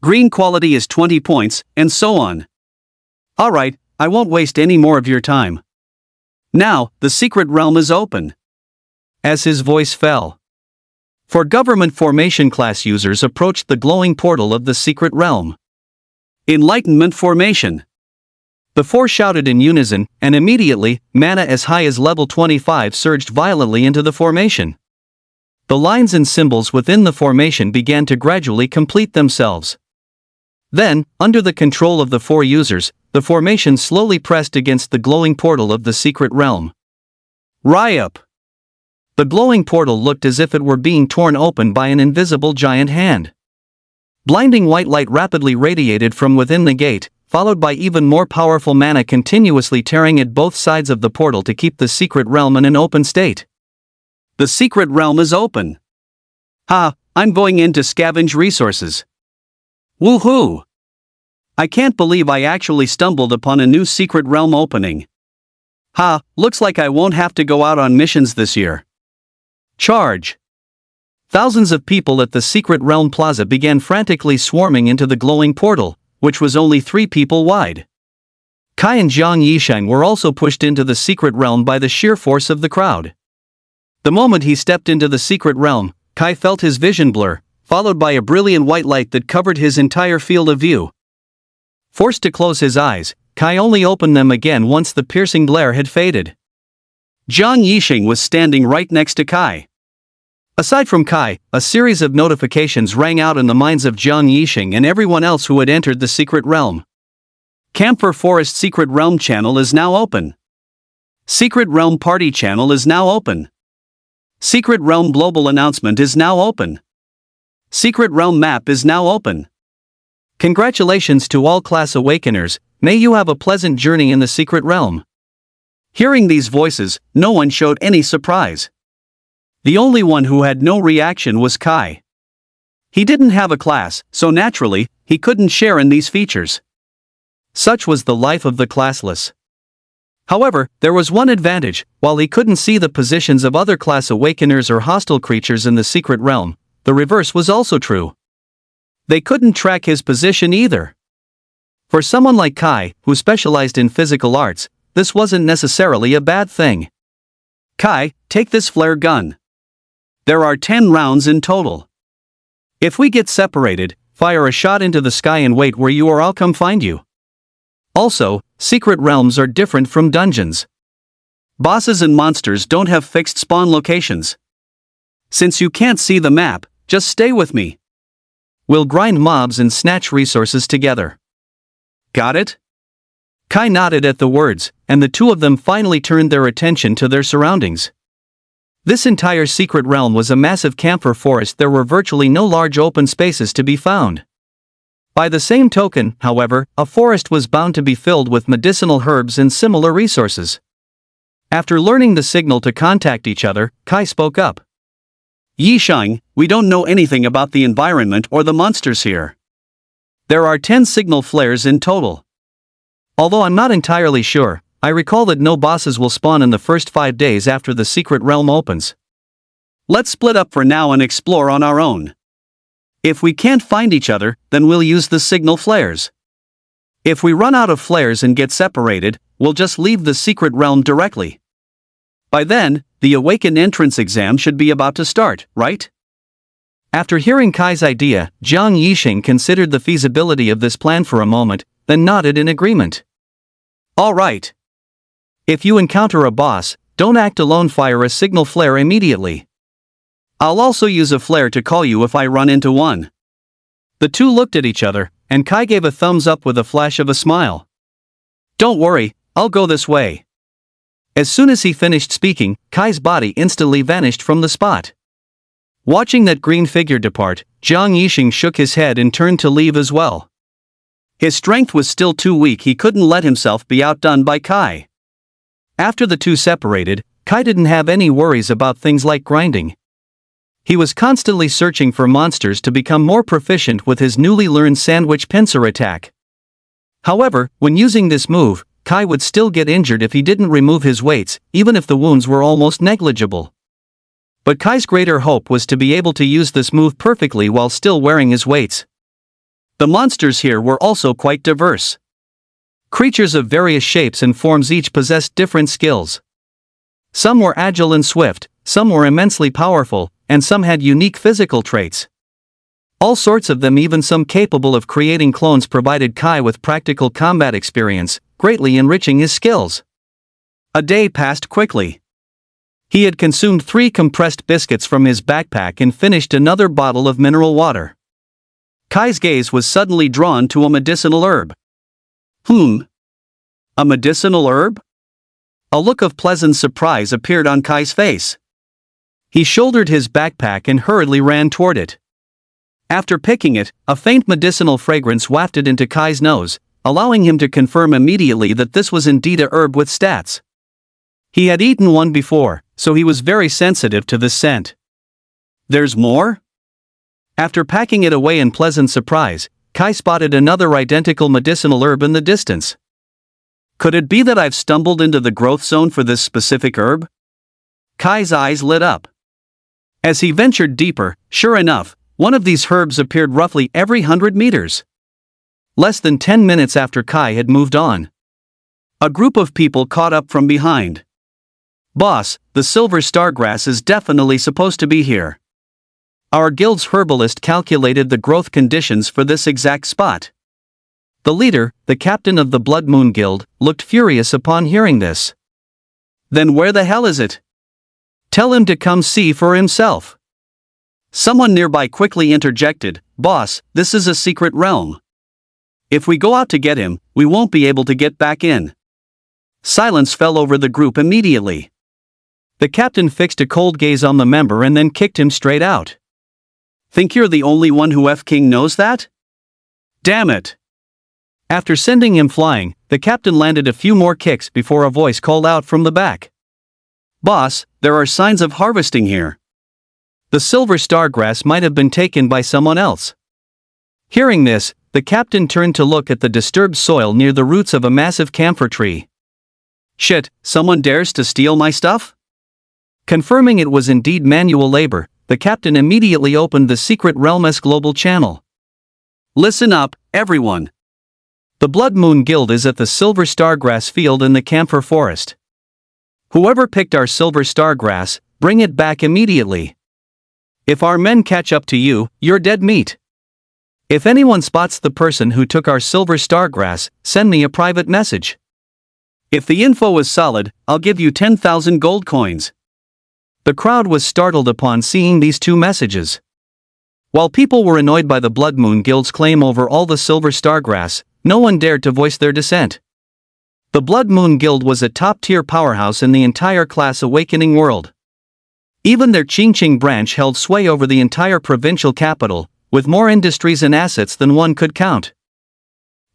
Green quality is 20 points, and so on. Alright, I won't waste any more of your time. Now, the secret realm is open. As his voice fell. For government formation class users approached the glowing portal of the secret realm. Enlightenment formation. The four shouted in unison, and immediately, mana as high as level 25 surged violently into the formation. The lines and symbols within the formation began to gradually complete themselves. Then, under the control of the four users, the formation slowly pressed against the glowing portal of the secret realm. Ryup! The glowing portal looked as if it were being torn open by an invisible giant hand. Blinding white light rapidly radiated from within the gate, followed by even more powerful mana continuously tearing at both sides of the portal to keep the secret realm in an open state. The secret realm is open. Ha, I'm going in to scavenge resources. Woohoo! I can't believe I actually stumbled upon a new secret realm opening. Ha, looks like I won't have to go out on missions this year. Charge! Thousands of people at the Secret Realm Plaza began frantically swarming into the glowing portal, which was only 3 people wide. Kai and Jiang Yisheng were also pushed into the Secret Realm by the sheer force of the crowd. The moment he stepped into the Secret Realm, Kai felt his vision blur, followed by a brilliant white light that covered his entire field of view. Forced to close his eyes, Kai only opened them again once the piercing glare had faded. Jiang Yisheng was standing right next to Kai. Aside from Kai, a series of notifications rang out in the minds of Jiang Yisheng and everyone else who had entered the Secret Realm. Camphor Forest Secret Realm channel is now open. Secret Realm Party channel is now open. Secret Realm Global announcement is now open. Secret Realm map is now open. Congratulations to all class awakeners, may you have a pleasant journey in the Secret Realm. Hearing these voices, no one showed any surprise. The only one who had no reaction was Kai. He didn't have a class, so naturally, he couldn't share in these features. Such was the life of the classless. However, there was one advantage: while he couldn't see the positions of other class awakeners or hostile creatures in the Secret Realm, the reverse was also true. They couldn't track his position either. For someone like Kai, who specialized in physical arts, this wasn't necessarily a bad thing. Kai, take this flare gun. There are 10 rounds in total. If we get separated, fire a shot into the sky and wait where you or I'll come find you. Also, secret realms are different from dungeons. Bosses and monsters don't have fixed spawn locations. Since you can't see the map, just stay with me. We'll grind mobs and snatch resources together. Got it? Kai nodded at the words, and the two of them finally turned their attention to their surroundings. This entire secret realm was a massive camphor forest. There were virtually no large open spaces to be found. By the same token, however, a forest was bound to be filled with medicinal herbs and similar resources. After learning the signal to contact each other, Kai spoke up. Yisheng, we don't know anything about the environment or the monsters here. There are 10 signal flares in total. Although I'm not entirely sure, I recall that no bosses will spawn in the first 5 days after the secret realm opens. Let's split up for now and explore on our own. If we can't find each other, then we'll use the signal flares. If we run out of flares and get separated, we'll just leave the secret realm directly. By then, the Awakened entrance exam should be about to start, right? After hearing Kai's idea, Jiang Yisheng considered the feasibility of this plan for a moment, then nodded in agreement. All right. If you encounter a boss, don't act alone. Fire a signal flare immediately. I'll also use a flare to call you if I run into one. The two looked at each other, and Kai gave a thumbs up with a flash of a smile. Don't worry, I'll go this way. As soon as he finished speaking, Kai's body instantly vanished from the spot. Watching that green figure depart, Jiang Yisheng shook his head and turned to leave as well. His strength was still too weak. He couldn't let himself be outdone by Kai. After the two separated, Kai didn't have any worries about things like grinding. He was constantly searching for monsters to become more proficient with his newly learned sandwich pincer attack. However, when using this move, Kai would still get injured if he didn't remove his weights, even if the wounds were almost negligible. But Kai's greater hope was to be able to use this move perfectly while still wearing his weights. The monsters here were also quite diverse. Creatures of various shapes and forms each possessed different skills. Some were agile and swift, some were immensely powerful, and some had unique physical traits. All sorts of them, even some capable of creating clones, provided Kai with practical combat experience, greatly enriching his skills. A day passed quickly. He had consumed 3 compressed biscuits from his backpack and finished another bottle of mineral water. Kai's gaze was suddenly drawn to a medicinal herb. A medicinal herb? A look of pleasant surprise appeared on Kai's face. He shouldered his backpack and hurriedly ran toward it. After picking it, a faint medicinal fragrance wafted into Kai's nose, allowing him to confirm immediately that this was indeed a herb with stats. He had eaten one before, so he was very sensitive to the scent. There's more? After packing it away in pleasant surprise, Kai spotted another identical medicinal herb in the distance. Could it be that I've stumbled into the growth zone for this specific herb? Kai's eyes lit up. As he ventured deeper, sure enough, one of these herbs appeared roughly every 100 meters. Less than 10 minutes after Kai had moved on, a group of people caught up from behind. "Boss, the silver stargrass is definitely supposed to be here. Our guild's herbalist calculated the growth conditions for this exact spot." The leader, the captain of the Blood Moon Guild, looked furious upon hearing this. "Then where the hell is it? Tell him to come see for himself." Someone nearby quickly interjected, "Boss, this is a secret realm. If we go out to get him, we won't be able to get back in." Silence fell over the group immediately. The captain fixed a cold gaze on the member and then kicked him straight out. "Think you're the only one who F-King knows that? Damn it!" After sending him flying, the captain landed a few more kicks before a voice called out from the back. "Boss, there are signs of harvesting here. The silver stargrass might have been taken by someone else." Hearing this, the captain turned to look at the disturbed soil near the roots of a massive camphor tree. "Shit, someone dares to steal my stuff?" Confirming it was indeed manual labor, the captain immediately opened the secret realm's global channel. "Listen up, everyone. The Blood Moon Guild is at the silver stargrass field in the camphor forest. Whoever picked our silver stargrass, bring it back immediately. If our men catch up to you, you're dead meat. If anyone spots the person who took our silver stargrass, send me a private message. If the info is solid, I'll give you 10,000 gold coins." The crowd was startled upon seeing these two messages. While people were annoyed by the Blood Moon Guild's claim over all the silver stargrass, no one dared to voice their dissent. The Blood Moon Guild was a top-tier powerhouse in the entire class awakening world. Even their Qingqing branch held sway over the entire provincial capital, with more industries and assets than one could count.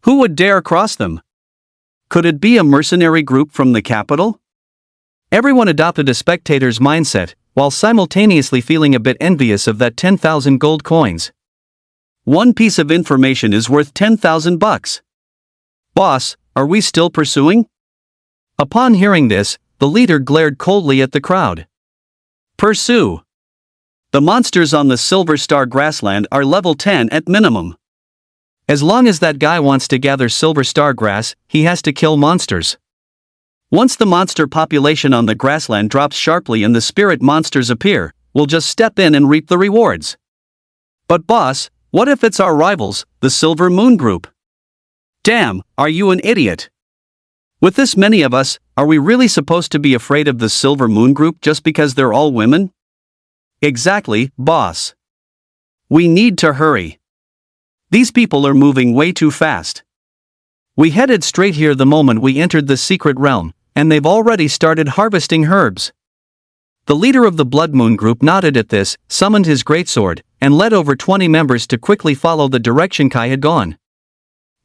Who would dare cross them? Could it be a mercenary group from the capital? Everyone adopted a spectator's mindset, while simultaneously feeling a bit envious of that 10,000 gold coins. One piece of information is worth 10,000 bucks. "Boss, are we still pursuing?" Upon hearing this, the leader glared coldly at the crowd. "Pursue? The monsters on the Silver Star grassland are level 10 at minimum. As long as that guy wants to gather silver star grass, he has to kill monsters. Once the monster population on the grassland drops sharply and the spirit monsters appear, we'll just step in and reap the rewards." "But boss, what if it's our rivals, the Silver Moon Group?" "Damn, are you an idiot? With this many of us, are we really supposed to be afraid of the Silver Moon Group just because they're all women?" "Exactly, boss. We need to hurry. These people are moving way too fast. We headed straight here the moment we entered the secret realm, and they've already started harvesting herbs." The leader of the Blood Moon Group nodded at this, summoned his greatsword, and led over 20 members to quickly follow the direction Kai had gone.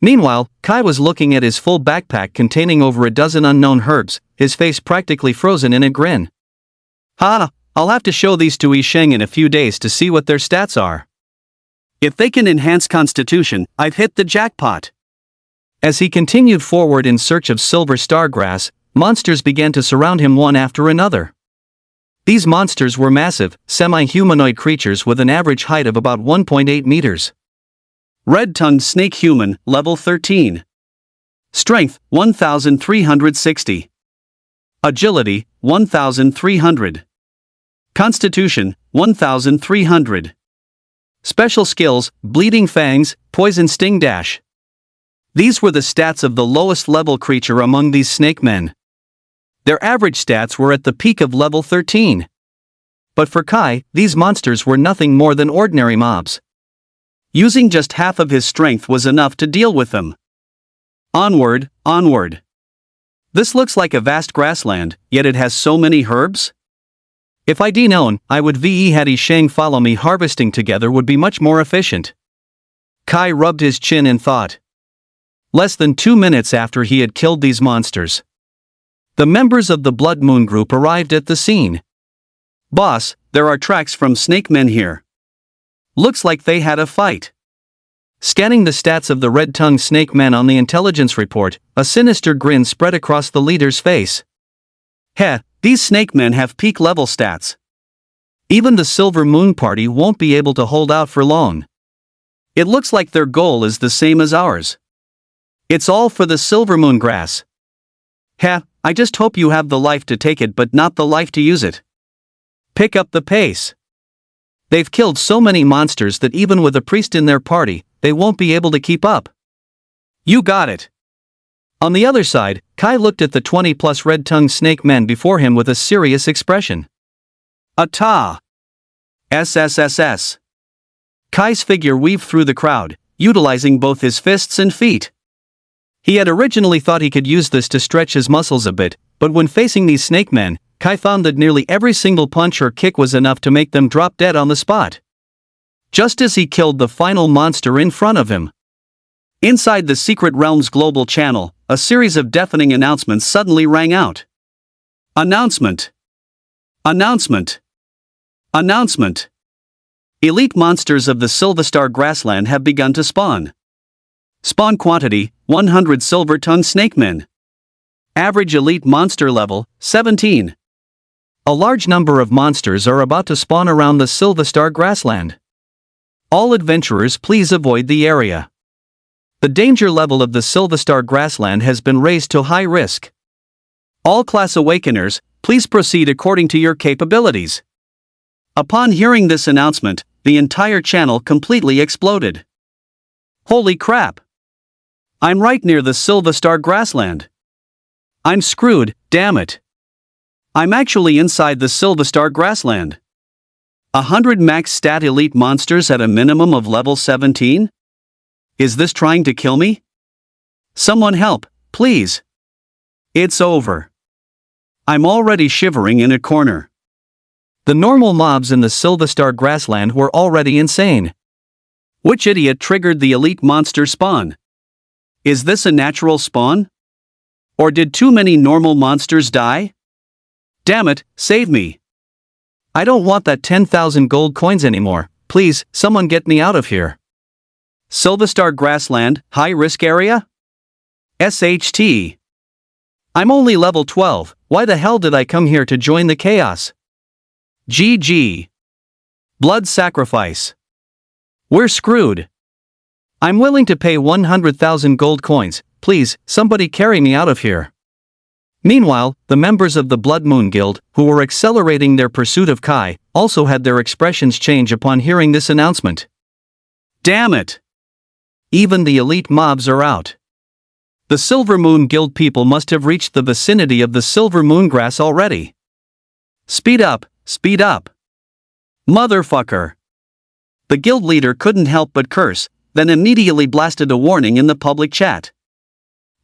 Meanwhile, Kai was looking at his full backpack containing over a dozen unknown herbs, his face practically frozen in a grin. "Ha, I'll have to show these to Yi Sheng in a few days to see what their stats are. If they can enhance constitution, I've hit the jackpot." As he continued forward in search of silver stargrass, monsters began to surround him one after another. These monsters were massive, semi-humanoid creatures with an average height of about 1.8 meters. Red-tongued snake human, level 13. Strength, 1,360. Agility, 1,300. Constitution, 1,300. Special skills, Bleeding Fangs, Poison Sting Dash. These were the stats of the lowest level creature among these snake men. Their average stats were at the peak of level 13. But for Kai, these monsters were nothing more than ordinary mobs. Using just half of his strength was enough to deal with them. Onward, onward. This looks like a vast grassland, yet it has so many herbs? If I'd known, I would ve had Yi Sheng follow me. Harvesting together would be much more efficient. Kai rubbed his chin in thought. Less than 2 minutes after he had killed these monsters, the members of the Blood Moon Group arrived at the scene. "Boss, there are tracks from snake men here. Looks like they had a fight. Scanning the stats of the red-tongued snake men on the intelligence report, a sinister grin spread across the leader's face. Heh, these snake men have peak level stats. Even the Silver Moon Party won't be able to hold out for long. It looks like their goal is the same as ours. It's all for the Silver Moon grass. Heh, I just hope you have the life to take it but not the life to use it. Pick up the pace. They've killed so many monsters that even with a priest in their party, they won't be able to keep up. You got it. On the other side, Kai looked at the 20-plus red-tongued snake men before him with a serious expression. Ata! SSSS. Kai's figure weaved through the crowd, utilizing both his fists and feet. He had originally thought he could use this to stretch his muscles a bit, but when facing these snake men, Kai found that nearly every single punch or kick was enough to make them drop dead on the spot. Just as he killed the final monster in front of him. Inside the Secret Realms Global Channel, a series of deafening announcements suddenly rang out. Announcement! Announcement! Announcement! Elite monsters of the Silverstar Grassland have begun to spawn. Spawn quantity, 100 silver-tongued snake men. Average elite monster level, 17. A large number of monsters are about to spawn around the Silverstar Grassland. All adventurers please avoid the area. The danger level of the Silverstar Grassland has been raised to high risk. All class awakeners, please proceed according to your capabilities. Upon hearing this announcement, the entire channel completely exploded. Holy crap! I'm right near the Silverstar Grassland. I'm screwed, damn it. I'm actually inside the Silverstar Grassland. 100 max stat elite monsters at a minimum of level 17? Is this trying to kill me? Someone help, please. It's over. I'm already shivering in a corner. The normal mobs in the Silverstar Grassland were already insane. Which idiot triggered the elite monster spawn? Is this a natural spawn? Or did too many normal monsters die? Damn it, save me. I don't want that 10,000 gold coins anymore, please, someone get me out of here. Silverstar Grassland, high risk area? SHT. I'm only level 12, why the hell did I come here to join the chaos? GG. Blood sacrifice. We're screwed. I'm willing to pay 100,000 gold coins, please, somebody carry me out of here. Meanwhile, the members of the Blood Moon Guild, who were accelerating their pursuit of Kai, also had their expressions change upon hearing this announcement. Damn it! Even the elite mobs are out. The Silver Moon Guild people must have reached the vicinity of the Silver Moon Grass already. Speed up, speed up. Motherfucker. The guild leader couldn't help but curse, then immediately blasted a warning in the public chat.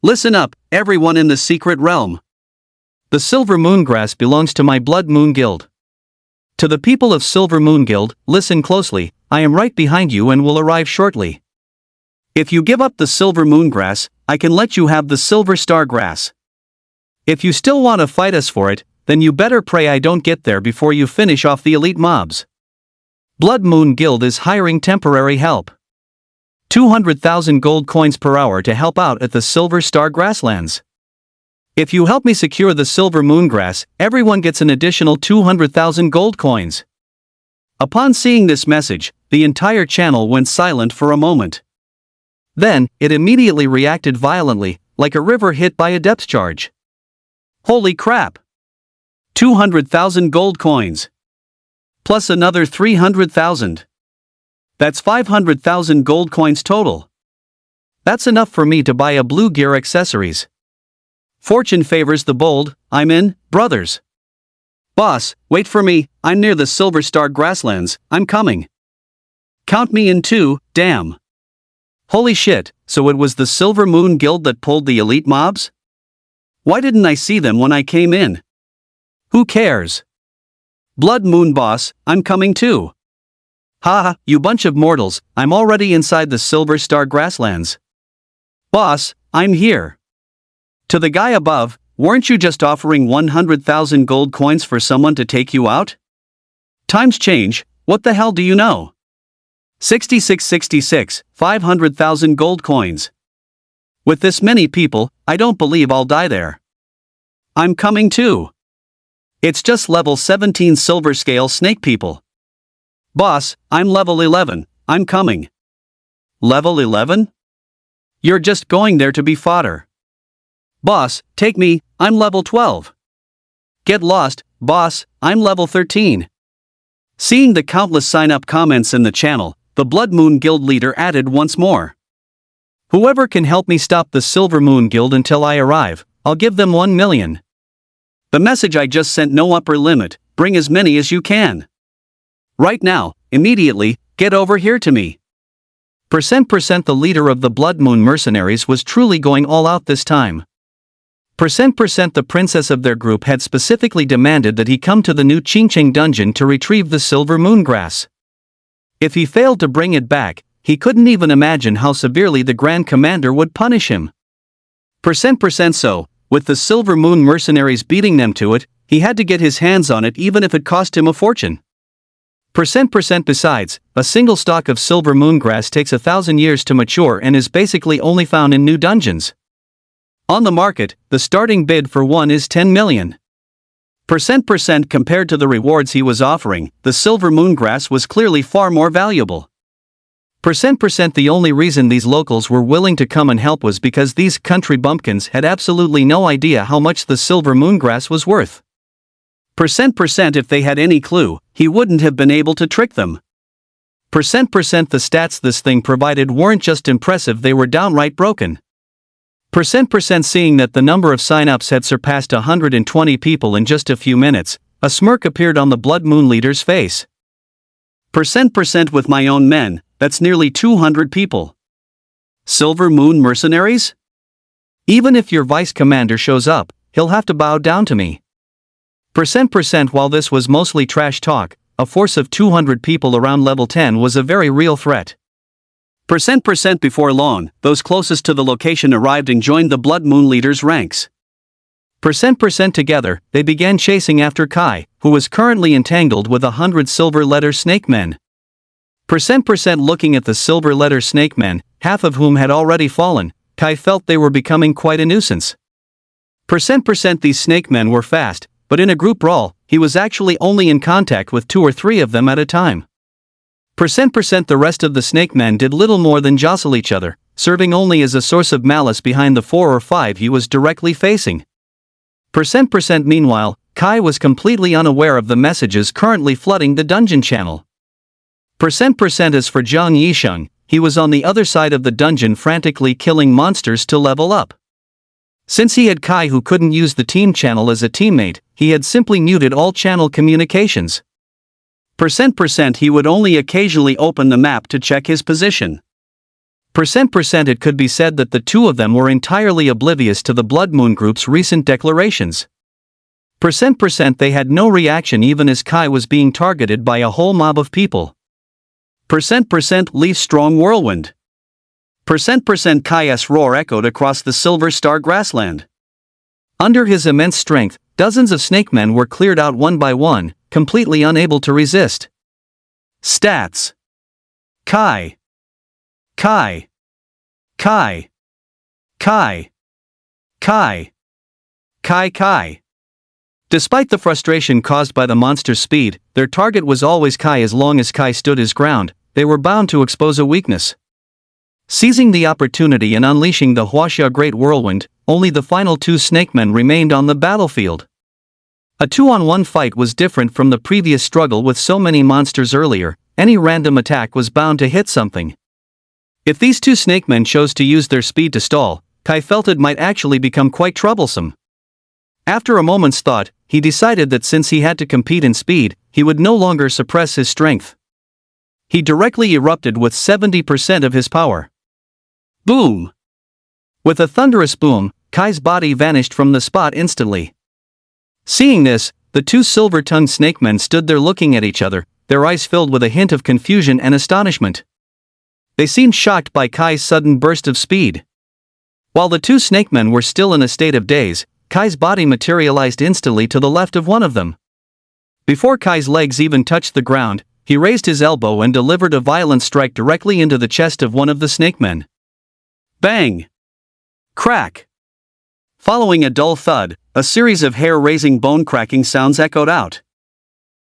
Listen up, everyone in the secret realm. The Silver Moon Grass belongs to my Blood Moon Guild. To the people of Silver Moon Guild, listen closely, I am right behind you and will arrive shortly. If you give up the Silver Moon Grass, I can let you have the Silver Star Grass. If you still want to fight us for it, then you better pray I don't get there before you finish off the elite mobs. Blood Moon Guild is hiring temporary help. 200,000 gold coins per hour to help out at the Silver Star Grasslands. If you help me secure the Silver Moon Grass, everyone gets an additional 200,000 gold coins. Upon seeing this message, the entire channel went silent for a moment. Then, it immediately reacted violently, like a river hit by a depth charge. Holy crap! 200,000 gold coins. Plus another 300,000. That's 500,000 gold coins total. That's enough for me to buy a blue gear accessories. Fortune favors the bold, I'm in, brothers. Boss, wait for me, I'm near the Silver Star Grasslands, I'm coming. Count me in too, damn. Holy shit, so it was the Silver Moon Guild that pulled the elite mobs? Why didn't I see them when I came in? Who cares? Blood Moon Boss, I'm coming too. Haha, you bunch of mortals, I'm already inside the Silver Star Grasslands. Boss, I'm here. To the guy above, weren't you just offering 100,000 gold coins for someone to take you out? Times change, what the hell do you know? 6666, 500,000 gold coins. With this many people, I don't believe I'll die there. I'm coming too. It's just level 17 silver scale snake people. Boss, I'm level 11, I'm coming. Level 11? You're just going there to be fodder. Boss, take me, I'm level 12. Get lost, boss, I'm level 13. Seeing the countless sign-up comments in the channel, the Blood Moon Guild leader added once more. Whoever can help me stop the Silver Moon Guild until I arrive, I'll give them 1 million. The message I just sent no upper limit, bring as many as you can. Right now, immediately, get over here to me. The leader of the Blood Moon mercenaries was truly going all out this time. The princess of their group had specifically demanded that he come to the new Qingcheng dungeon to retrieve the silver moon grass. If he failed to bring it back, he couldn't even imagine how severely the Grand Commander would punish him. So, with the silver moon mercenaries beating them to it, he had to get his hands on it even if it cost him a fortune. Besides, a single stalk of silver moon grass takes 1,000 years to mature and is basically only found in new dungeons. On the market, the starting bid for one is 10 million. Compared to the rewards he was offering, the silver moon grass was clearly far more valuable. The only reason these locals were willing to come and help was because these country bumpkins had absolutely no idea how much the silver moon grass was worth. If they had any clue, he wouldn't have been able to trick them. The stats this thing provided weren't just impressive, they were downright broken. Seeing that the number of sign-ups had surpassed 120 people in just a few minutes, a smirk appeared on the Blood Moon leader's face. With my own men, that's nearly 200 people. Silver Moon mercenaries? Even if your vice commander shows up, he'll have to bow down to me. While this was mostly trash talk, a force of 200 people around level 10 was a very real threat. Before long, those closest to the location arrived and joined the Blood Moon leader's ranks. Together, they began chasing after Kai, who was currently entangled with 100 silver letter snake men. Looking at the silver letter snake men, half of whom had already fallen, Kai felt they were becoming quite a nuisance. These snake men were fast, but in a group brawl, he was actually only in contact with 2 or 3 of them at a time. The rest of the snake men did little more than jostle each other, serving only as a source of malice behind the 4 or 5 he was directly facing. Meanwhile, Kai was completely unaware of the messages currently flooding the dungeon channel. As for Zhang Yisheng, he was on the other side of the dungeon frantically killing monsters to level up. Since he had Kai who couldn't use the team channel as a teammate, he had simply muted all channel communications. He would only occasionally open the map to check his position. It could be said that the two of them were entirely oblivious to the Blood Moon Group's recent declarations. They had no reaction even as Kai was being targeted by a whole mob of people. Leaf strong whirlwind. Kai's roar echoed across the Silver Star grassland. Under his immense strength, dozens of snake men were cleared out one by one, completely unable to resist. Stats. Kai. Kai. Kai. Kai. Kai. Kai Kai. Despite the frustration caused by the monster's speed, their target was always Kai. As long as Kai stood his ground, they were bound to expose a weakness. Seizing the opportunity and unleashing the Huaxia Great Whirlwind, only the final 2 snakemen remained on the battlefield. A 2-on-1 fight was different from the previous struggle with so many monsters earlier. Any random attack was bound to hit something. If these 2 snakemen chose to use their speed to stall, Kai felt it might actually become quite troublesome. After a moment's thought, he decided that since he had to compete in speed, he would no longer suppress his strength. He directly erupted with 70% of his power. Boom! With a thunderous boom, Kai's body vanished from the spot instantly. Seeing this, the 2 silver-tongued snakemen stood there looking at each other, their eyes filled with a hint of confusion and astonishment. They seemed shocked by Kai's sudden burst of speed. While the 2 snakemen were still in a state of daze, Kai's body materialized instantly to the left of one of them. Before Kai's legs even touched the ground, he raised his elbow and delivered a violent strike directly into the chest of one of the snakemen. Bang! Crack! Following a dull thud, a series of hair-raising bone-cracking sounds echoed out.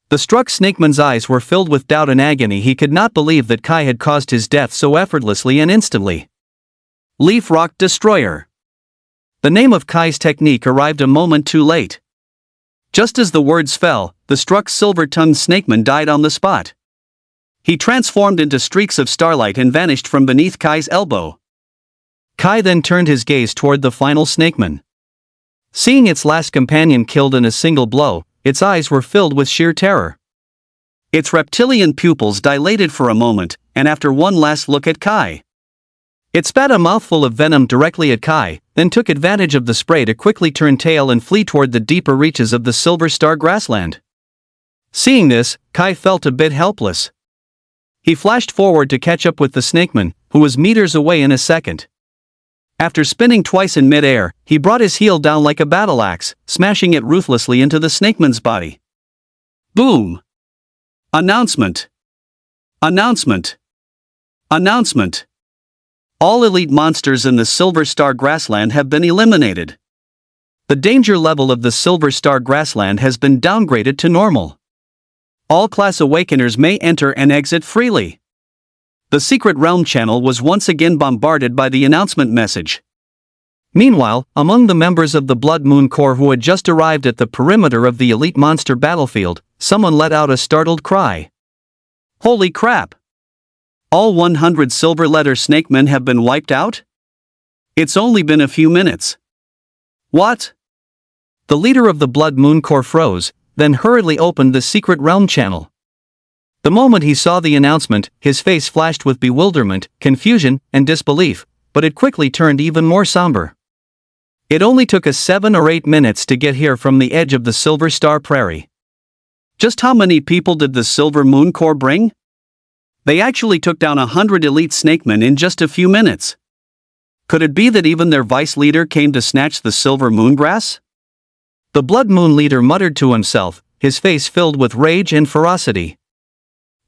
The struck snakeman's eyes were filled with doubt and agony. He could not believe that Kai had caused his death so effortlessly and instantly. Leaf Rock Destroyer. The name of Kai's technique arrived a moment too late. Just as the words fell, the struck silver-tongued snakeman died on the spot. He transformed into streaks of starlight and vanished from beneath Kai's elbow. Kai then turned his gaze toward the final snakeman. Seeing its last companion killed in a single blow, its eyes were filled with sheer terror. Its reptilian pupils dilated for a moment, and after one last look at Kai, it spat a mouthful of venom directly at Kai, then took advantage of the spray to quickly turn tail and flee toward the deeper reaches of the Silver Star grassland. Seeing this, Kai felt a bit helpless. He flashed forward to catch up with the snakeman, who was meters away in a second. After spinning twice in mid-air, he brought his heel down like a battle axe, smashing it ruthlessly into the snakeman's body. Boom! Announcement! Announcement! Announcement! All elite monsters in the Silver Star grassland have been eliminated. The danger level of the Silver Star grassland has been downgraded to normal. All class awakeners may enter and exit freely. The Secret Realm channel was once again bombarded by the announcement message. Meanwhile, among the members of the Blood Moon Corps who had just arrived at the perimeter of the elite monster battlefield, someone let out a startled cry. Holy crap! All 100 silver letter snakemen have been wiped out? It's only been a few minutes. What? The leader of the Blood Moon Corps froze, then hurriedly opened the Secret Realm channel. The moment he saw the announcement, his face flashed with bewilderment, confusion, and disbelief, but it quickly turned even more somber. It only took us 7 or 8 minutes to get here from the edge of the Silver Star Prairie. Just how many people did the Silver Moon Corps bring? They actually took down 100 elite snakemen in just a few minutes. Could it be that even their vice leader came to snatch the silver moongrass? The Blood Moon leader muttered to himself, his face filled with rage and ferocity.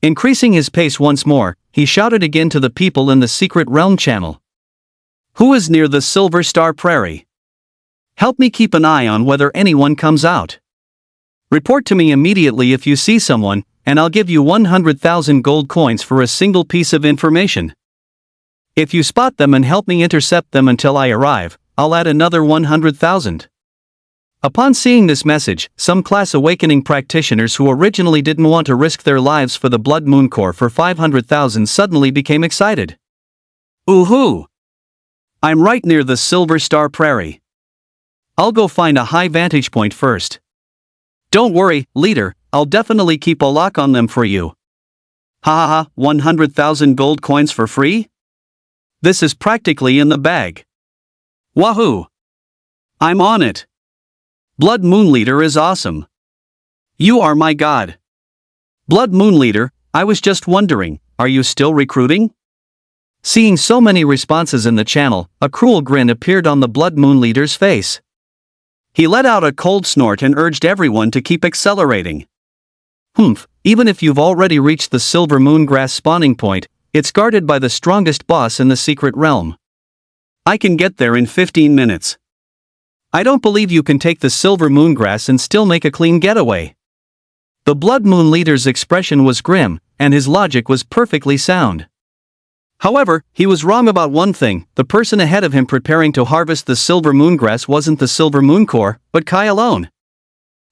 Increasing his pace once more, he shouted again to the people in the Secret Realm channel. Who is near the Silver Star Prairie? Help me keep an eye on whether anyone comes out. Report to me immediately if you see someone, and I'll give you 100,000 gold coins for a single piece of information. If you spot them and help me intercept them until I arrive, I'll add another 100,000. Upon seeing this message, some class awakening practitioners who originally didn't want to risk their lives for the Blood Moon Corps for 500,000 suddenly became excited. Ooh-hoo! I'm right near the Silver Star Prairie. I'll go find a high vantage point first. Don't worry, leader, I'll definitely keep a lock on them for you. Ha ha ha, 100,000 gold coins for free? This is practically in the bag. Wahoo! I'm on it. Blood Moon Leader is awesome. You are my god. Blood Moon Leader, I was just wondering, are you still recruiting? Seeing so many responses in the channel, a cruel grin appeared on the Blood Moon Leader's face. He let out a cold snort and urged everyone to keep accelerating. Humph, even if you've already reached the Silver Moongrass spawning point, it's guarded by the strongest boss in the Secret Realm. I can get there in 15 minutes. I don't believe you can take the Silver Moongrass and still make a clean getaway. The Blood Moon Leader's expression was grim, and his logic was perfectly sound. However, he was wrong about one thing: the person ahead of him preparing to harvest the Silver Moongrass wasn't the Silver Moon Corps, but Kai alone.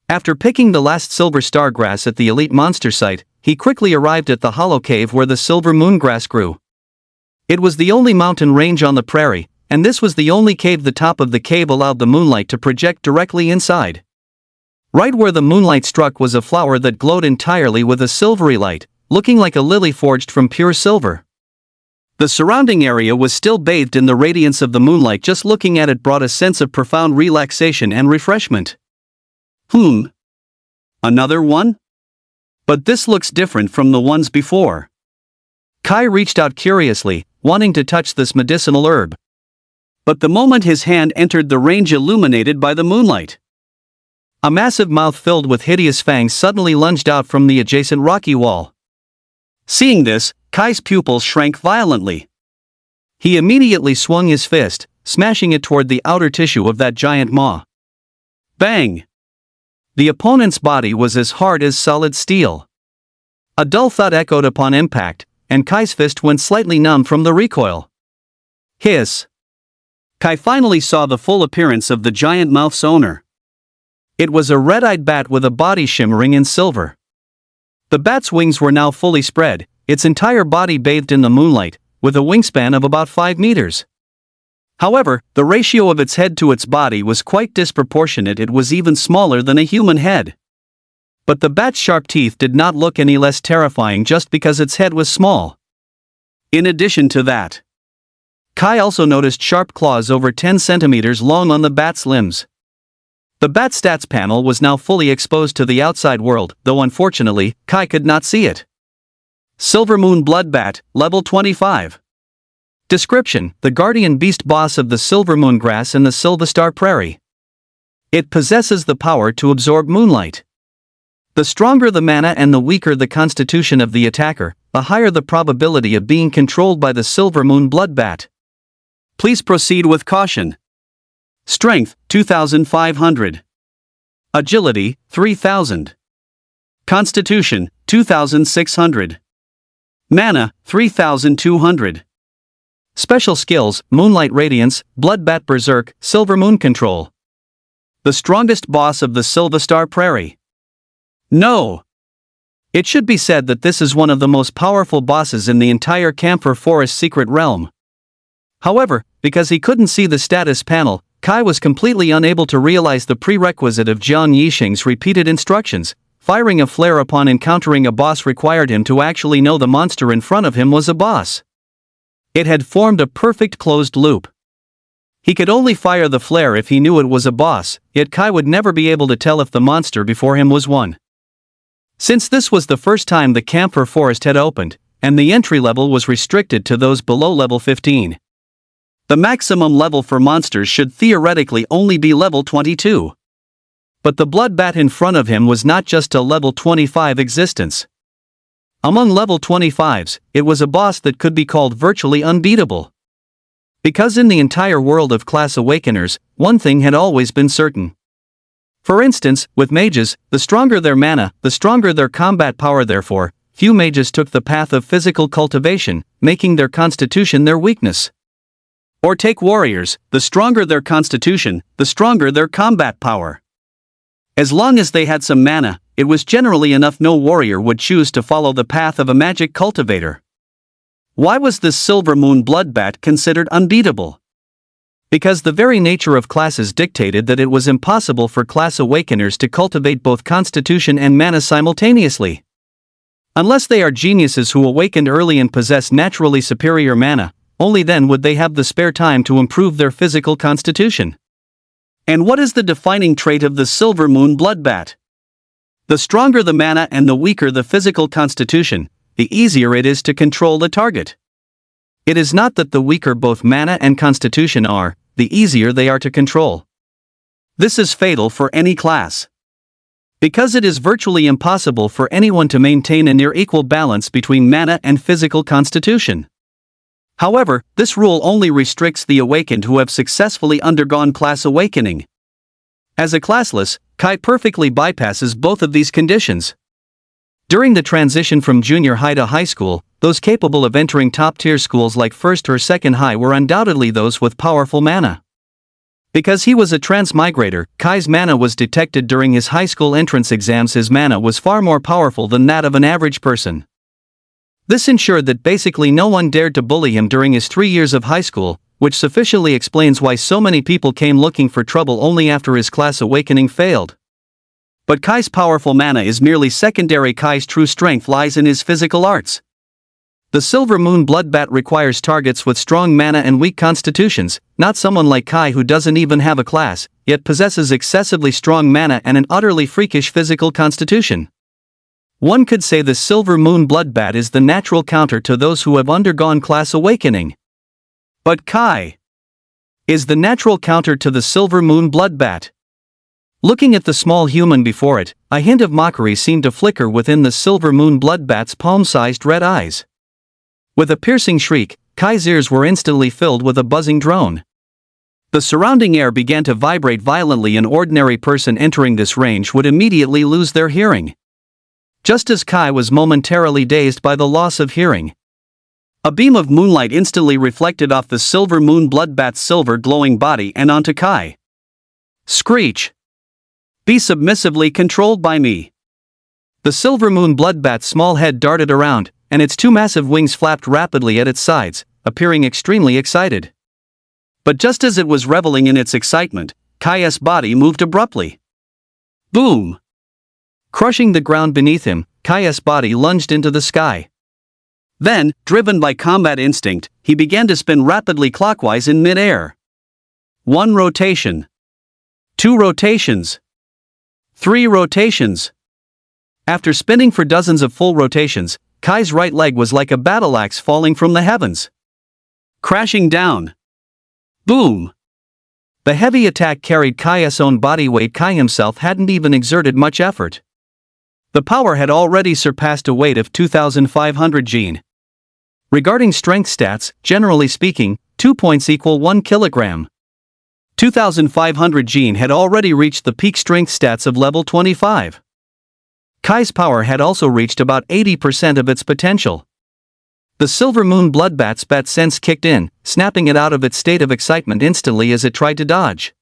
After picking the last Silver Star Grass at the elite monster site, he quickly arrived at the hollow cave where the Silver Moongrass grew. It was the only mountain range on the prairie, and this was the only cave. The top of the cave allowed the moonlight to project directly inside. Right where the moonlight struck was a flower that glowed entirely with a silvery light, looking like a lily forged from pure silver. The surrounding area was still bathed in the radiance of the moonlight. Just looking at it brought a sense of profound relaxation and refreshment. Another one? But this looks different from the ones before. Kai reached out curiously, wanting to touch this medicinal herb. But the moment his hand entered the range illuminated by the moonlight, a massive mouth filled with hideous fangs suddenly lunged out from the adjacent rocky wall. Seeing this, Kai's pupils shrank violently. He immediately swung his fist, smashing it toward the outer tissue of that giant maw. Bang! The opponent's body was as hard as solid steel. A dull thud echoed upon impact, and Kai's fist went slightly numb from the recoil. Hiss! Kai finally saw the full appearance of the giant mouth's owner. It was a red-eyed bat with a body shimmering in silver. The bat's wings were now fully spread, its entire body bathed in the moonlight, with a wingspan of about 5 meters. However, the ratio of its head to its body was quite disproportionate. It was even smaller than a human head. But the bat's sharp teeth did not look any less terrifying just because its head was small. In addition to that, Kai also noticed sharp claws over 10 centimeters long on the bat's limbs. The bat stats panel was now fully exposed to the outside world, though unfortunately, Kai could not see it. Silver Moon Blood Bat, Level 25. Description: the guardian beast boss of the Silver Moon Grass and the Silvestar Prairie. It possesses the power to absorb moonlight. The stronger the mana and the weaker the constitution of the attacker, the higher the probability of being controlled by the Silver Moon Blood Bat. Please proceed with caution. Strength, 2,500. Agility, 3,000. Constitution, 2,600. Mana, 3,200. Special skills: Moonlight Radiance, Bloodbat Berserk, Silver Moon Control. The strongest boss of the Silvestar Prairie. No! It should be said that this is one of the most powerful bosses in the entire Camphor Forest secret realm. However, because he couldn't see the status panel, Kai was completely unable to realize the prerequisite of Jiang Yixing's repeated instructions. Firing a flare upon encountering a boss required him to actually know the monster in front of him was a boss. It had formed a perfect closed loop. He could only fire the flare if he knew it was a boss, yet Kai would never be able to tell if the monster before him was one. Since this was the first time the Camphor Forest had opened, and the entry level was restricted to those below level 15. The maximum level for monsters should theoretically only be level 22. But the blood bat in front of him was not just a level 25 existence. Among level 25s, it was a boss that could be called virtually unbeatable. Because in the entire world of class awakeners, one thing had always been certain. For instance, with mages, the stronger their mana, the stronger their combat power. Therefore, few mages took the path of physical cultivation, making their constitution their weakness. Or take warriors, the stronger their constitution, the stronger their combat power. As long as they had some mana, it was generally enough. No warrior would choose to follow the path of a magic cultivator. Why was this Silver Moon Bloodbat considered unbeatable? Because the very nature of classes dictated that it was impossible for class awakeners to cultivate both constitution and mana simultaneously. Unless they are geniuses who awakened early and possess naturally superior mana, only then would they have the spare time to improve their physical constitution. And what is the defining trait of the Silver Moon Bloodbat? The stronger the mana and the weaker the physical constitution, the easier it is to control the target. It is not that the weaker both mana and constitution are, the easier they are to control. This is fatal for any class. Because it is virtually impossible for anyone to maintain a near equal balance between mana and physical constitution. However, this rule only restricts the awakened who have successfully undergone class awakening. As a classless, Kai perfectly bypasses both of these conditions. During the transition from junior high to high school, those capable of entering top-tier schools like first or second high were undoubtedly those with powerful mana. Because he was a transmigrator, Kai's mana was detected during his high school entrance exams. His mana was far more powerful than that of an average person. This ensured that basically no one dared to bully him during his 3 years of high school, which sufficiently explains why so many people came looking for trouble only after his class awakening failed. But Kai's powerful mana is merely secondary. Kai's true strength lies in his physical arts. The Silver Moon Bloodbat requires targets with strong mana and weak constitutions, not someone like Kai who doesn't even have a class, yet possesses excessively strong mana and an utterly freakish physical constitution. One could say the Silver Moon Bloodbat is the natural counter to those who have undergone class awakening. But Kai is the natural counter to the Silver Moon Bloodbat. Looking at the small human before it, a hint of mockery seemed to flicker within the silver moon bloodbat's palm-sized red eyes. With a piercing shriek, Kai's ears were instantly filled with a buzzing drone. The surrounding air began to vibrate violently. An ordinary person entering this range would immediately lose their hearing. Just as Kai was momentarily dazed by the loss of hearing, a beam of moonlight instantly reflected off the silver moon bloodbat's silver glowing body and onto Kai. Screech! Be submissively controlled by me. The silver moon bloodbat's small head darted around, and its two massive wings flapped rapidly at its sides, appearing extremely excited. But just as it was reveling in its excitement, Kai's body moved abruptly. Boom! Crushing the ground beneath him, Kai's body lunged into the sky. Then, driven by combat instinct, he began to spin rapidly clockwise in mid-air. 1 rotation. 2 rotations. 3 rotations. After spinning for dozens of full rotations, Kai's right leg was like a battle axe falling from the heavens. Crashing down. Boom! The heavy attack carried Kai's own body weight. Kai himself hadn't even exerted much effort. The power had already surpassed a weight of 2,500 Jin. Regarding strength stats, generally speaking, 2 points equal 1 kilogram. 2,500 Jin had already reached the peak strength stats of level 25. Kai's power had also reached about 80% of its potential. The silver moon bloodbat's bat sense kicked in, snapping it out of its state of excitement instantly as it tried to dodge.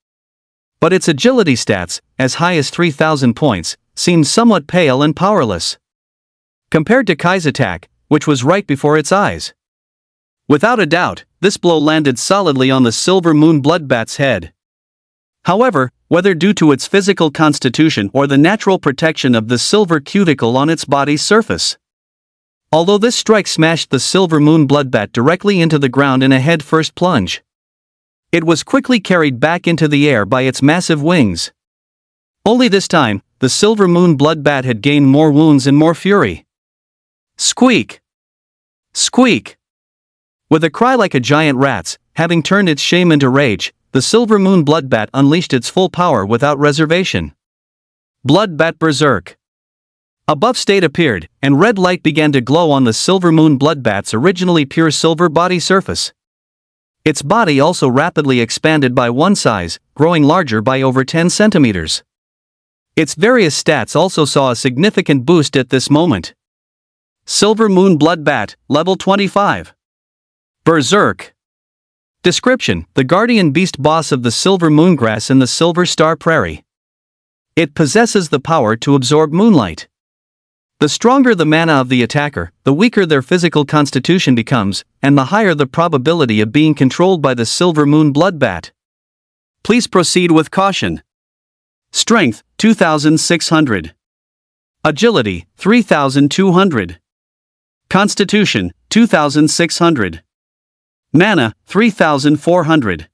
But its agility stats, as high as 3,000 points, seemed somewhat pale and powerless compared to Kai's attack, which was right before its eyes. Without a doubt, this blow landed solidly on the silver moon bloodbat's head. However, whether due to its physical constitution or the natural protection of the silver cuticle on its body's surface, although this strike smashed the silver moon bloodbat directly into the ground in a head-first plunge, it was quickly carried back into the air by its massive wings. Only this time, the silver moon bloodbat had gained more wounds and more fury. Squeak! Squeak! With a cry like a giant rat's, having turned its shame into rage, the silver moon bloodbat unleashed its full power without reservation. Bloodbat Berserk! A buff state appeared, and red light began to glow on the silver moon bloodbat's originally pure silver body surface. Its body also rapidly expanded by one size, growing larger by over 10 centimeters. Its various stats also saw a significant boost at this moment. Silver moon bloodbat, level 25. Berserk. Description: the guardian beast boss of the silver moongrass in the silver star prairie. It possesses the power to absorb moonlight. The stronger the mana of the attacker, the weaker their physical constitution becomes, and the higher the probability of being controlled by the silver moon bloodbat. Please proceed with caution. Strength, 2,600. Agility, 3,200. Constitution, 2,600. Mana, 3,400.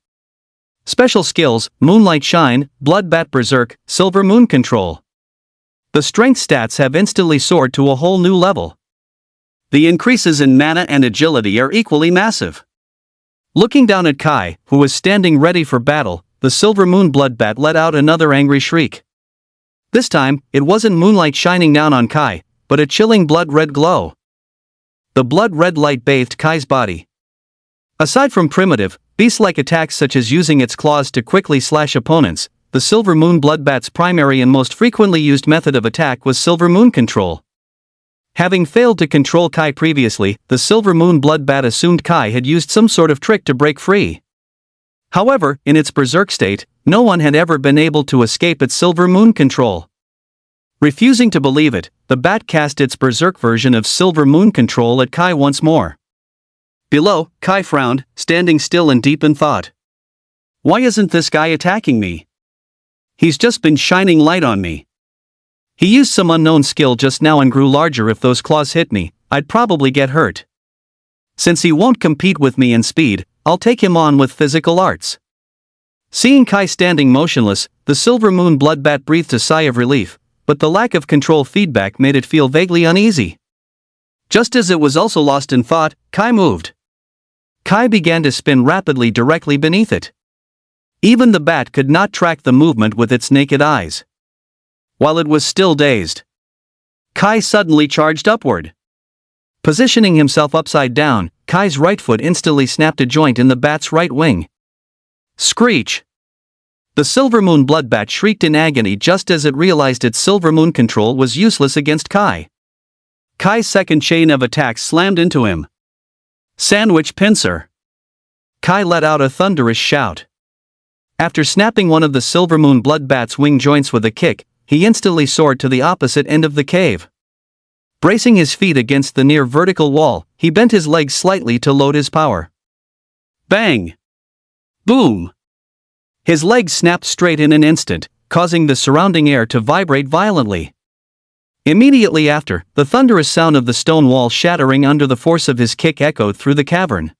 Special skills: Moonlight Shine, Bloodbat Berserk, Silver Moon Control. The strength stats have instantly soared to a whole new level. The increases in mana and agility are equally massive. Looking down at Kai, who was standing ready for battle, the silver moon bloodbat let out another angry shriek. This time, it wasn't moonlight shining down on Kai, but a chilling blood-red glow. The blood-red light bathed Kai's body. Aside from primitive, beast-like attacks such as using its claws to quickly slash opponents, the silver moon bloodbat's primary and most frequently used method of attack was silver moon control. Having failed to control Kai previously, the silver moon bloodbat assumed Kai had used some sort of trick to break free. However, in its berserk state, no one had ever been able to escape its silver moon control. Refusing to believe it, the bat cast its berserk version of silver moon control at Kai once more. Below, Kai frowned, standing still and deep in thought. Why isn't this guy attacking me? He's just been shining light on me. He used some unknown skill just now and grew larger. If those claws hit me, I'd probably get hurt. Since he won't compete with me in speed, I'll take him on with physical arts. Seeing Kai standing motionless, the silver moon bloodbat breathed a sigh of relief, but the lack of control feedback made it feel vaguely uneasy. Just as it was also lost in thought, Kai moved. Kai began to spin rapidly directly beneath it. Even the bat could not track the movement with its naked eyes. While it was still dazed, Kai suddenly charged upward. Positioning himself upside down, Kai's right foot instantly snapped a joint in the bat's right wing. Screech! The Silver Moon blood bat shrieked in agony just as it realized its Silver Moon control was useless against Kai. Kai's second chain of attacks slammed into him. Sandwich pincer! Kai let out a thunderous shout. After snapping one of the Silver Moon blood bat's wing joints with a kick, he instantly soared to the opposite end of the cave. Bracing his feet against the near vertical wall, he bent his legs slightly to load his power. Bang! Boom! His legs snapped straight in an instant, causing the surrounding air to vibrate violently. Immediately after, the thunderous sound of the stone wall shattering under the force of his kick echoed through the cavern.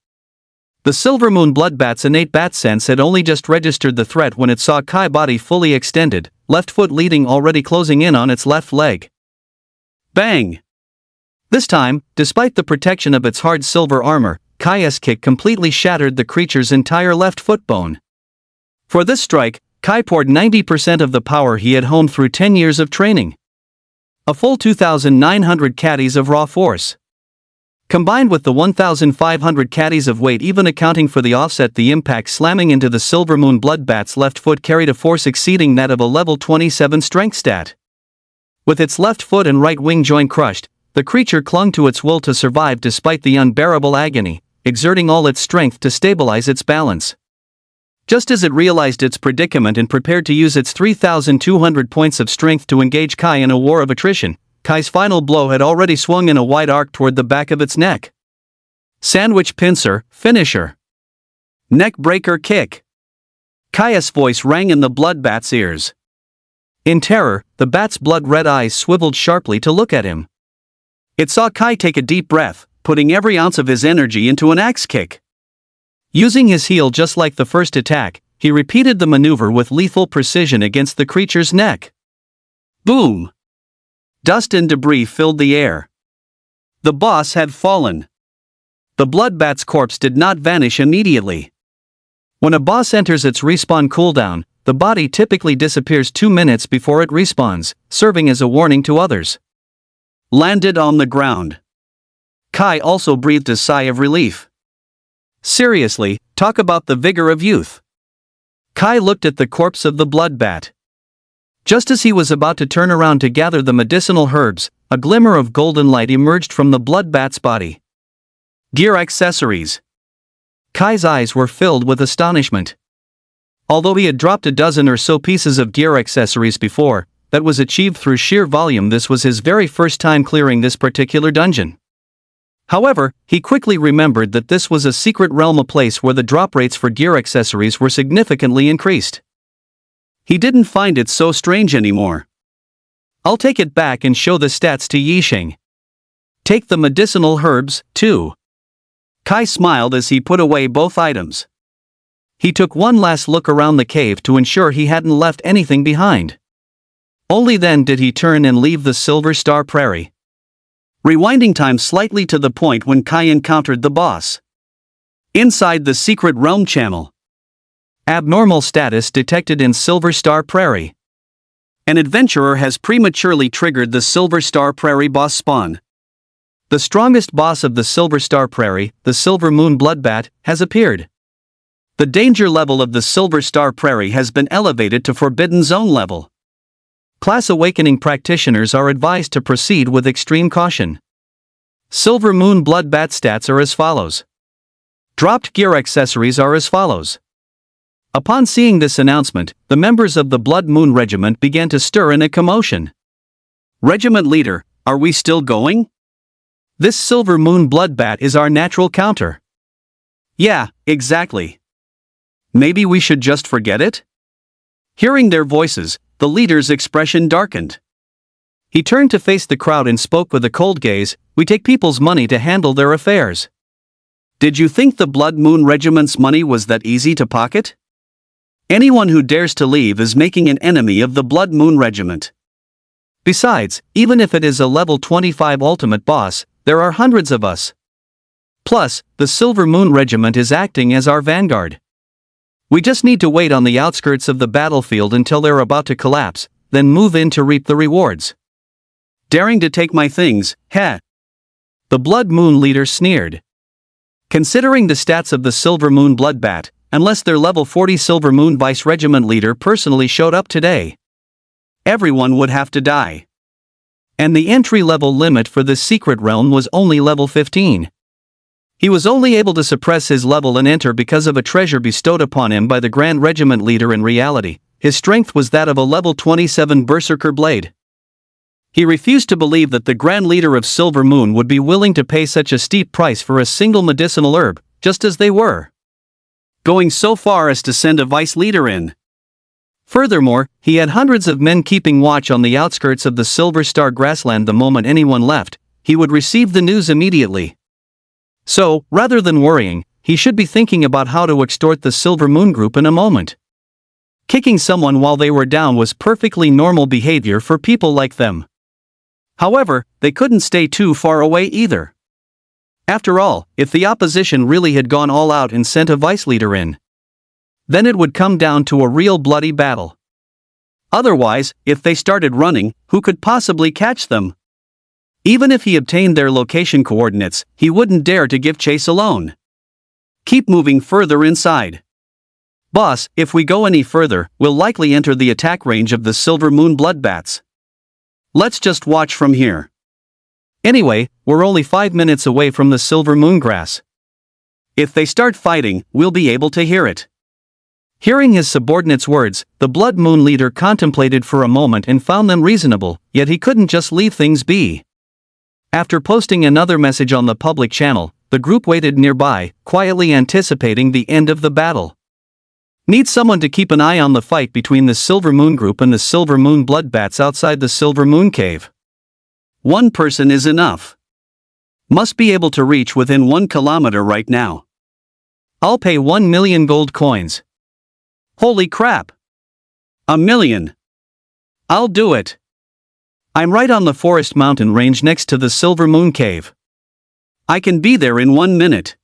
The Silver Moon blood bat's innate bat sense had only just registered the threat when it saw Kai's body fully extended, left foot leading already closing in on its left leg. Bang! This time, despite the protection of its hard silver armor, Kai's kick completely shattered the creature's entire left foot bone. For this strike, Kai poured 90% of the power he had honed through 10 years of training. A full 2,900 caddies of raw force. Combined with the 1,500 caddies of weight even accounting for the offset, the impact slamming into the Silver Moon blood bat's left foot carried a force exceeding that of a level 27 strength stat. With its left foot and right wing joint crushed, the creature clung to its will to survive despite the unbearable agony, exerting all its strength to stabilize its balance. Just as it realized its predicament and prepared to use its 3,200 points of strength to engage Kai in a war of attrition, Kai's final blow had already swung in a wide arc toward the back of its neck. Sandwich pincer, finisher. Neck breaker kick. Kai's voice rang in the blood bat's ears. In terror, the bat's blood-red eyes swiveled sharply to look at him. It saw Kai take a deep breath, putting every ounce of his energy into an axe kick. Using his heel just like the first attack, he repeated the maneuver with lethal precision against the creature's neck. Boom! Dust and debris filled the air. The boss had fallen. The blood bat's corpse did not vanish immediately. When a boss enters its respawn cooldown, the body typically disappears 2 minutes before it respawns, serving as a warning to others. Landed on the ground. Kai also breathed a sigh of relief. Seriously, talk about the vigor of youth. Kai looked at the corpse of the blood bat. Just as he was about to turn around to gather the medicinal herbs, a glimmer of golden light emerged from the blood bat's body. Gear accessories. Kai's eyes were filled with astonishment. Although he had dropped a dozen or so pieces of gear accessories before, that was achieved through sheer volume. This was his very first time clearing this particular dungeon. However, he quickly remembered that this was a secret realm, a place where the drop rates for gear accessories were significantly increased. He didn't find it so strange anymore. I'll take it back and show the stats to Yisheng. Take the medicinal herbs, too. Kai smiled as he put away both items. He took one last look around the cave to ensure he hadn't left anything behind. Only then did he turn and leave the Silver Star Prairie. Rewinding time slightly to the point when Kai encountered the boss. Inside the secret realm channel. Abnormal status detected in Silver Star Prairie. An adventurer has prematurely triggered the Silver Star Prairie boss spawn. The strongest boss of the Silver Star Prairie, the Silver Moon Bloodbat, has appeared. The danger level of the Silver Star Prairie has been elevated to Forbidden Zone level. Class Awakening practitioners are advised to proceed with extreme caution. Silver Moon Bloodbat stats are as follows. Dropped gear accessories are as follows. Upon seeing this announcement, the members of the Blood Moon Regiment began to stir in a commotion. Regiment leader, are we still going? This Silver Moon Bloodbat is our natural counter. Yeah, exactly. Maybe we should just forget it? Hearing their voices, the leader's expression darkened. He turned to face the crowd and spoke with a cold gaze, "We take people's money to handle their affairs. Did you think the Blood Moon Regiment's money was that easy to pocket? Anyone who dares to leave is making an enemy of the Blood Moon Regiment. Besides, even if it is a level 25 ultimate boss, there are hundreds of us. Plus, the Silver Moon Regiment is acting as our vanguard. We just need to wait on the outskirts of the battlefield until they're about to collapse, then move in to reap the rewards. Daring to take my things, heh? The Blood Moon leader sneered. Considering the stats of the Silver Moon Bloodbat, unless their level 40 Silver Moon Vice Regiment leader personally showed up today, everyone would have to die. And the entry-level limit for this secret realm was only level 15. He was only able to suppress his level and enter because of a treasure bestowed upon him by the Grand Regiment leader. In reality, his strength was that of a level 27 Berserker blade. He refused to believe that the Grand Leader of Silver Moon would be willing to pay such a steep price for a single medicinal herb, just as they were going so far as to send a vice leader in. Furthermore, he had hundreds of men keeping watch on the outskirts of the Silver Star grassland. The moment anyone left, he would receive the news immediately. So, rather than worrying, he should be thinking about how to extort the Silver Moon group in a moment. Kicking someone while they were down was perfectly normal behavior for people like them. However, they couldn't stay too far away either. After all, if the opposition really had gone all out and sent a vice leader in, then it would come down to a real bloody battle. Otherwise, if they started running, who could possibly catch them? Even if he obtained their location coordinates, he wouldn't dare to give chase alone. Keep moving further inside. Boss, if we go any further, we'll likely enter the attack range of the Silver Moon Bloodbats. Let's just watch from here. Anyway, we're only 5 minutes away from the Silver Moon grass. If they start fighting, we'll be able to hear it. Hearing his subordinate's words, the Blood Moon leader contemplated for a moment and found them reasonable, yet he couldn't just leave things be. After posting another message on the public channel, the group waited nearby, quietly anticipating the end of the battle. Need someone to keep an eye on the fight between the Silver Moon group and the Silver Moon Bloodbats outside the Silver Moon cave. One person is enough. Must be able to reach within 1 kilometer right now. I'll pay 1 million gold coins. Holy crap! 1 million. I'll do it. I'm right on the forest mountain range next to the Silver Moon cave. I can be there in 1 minute.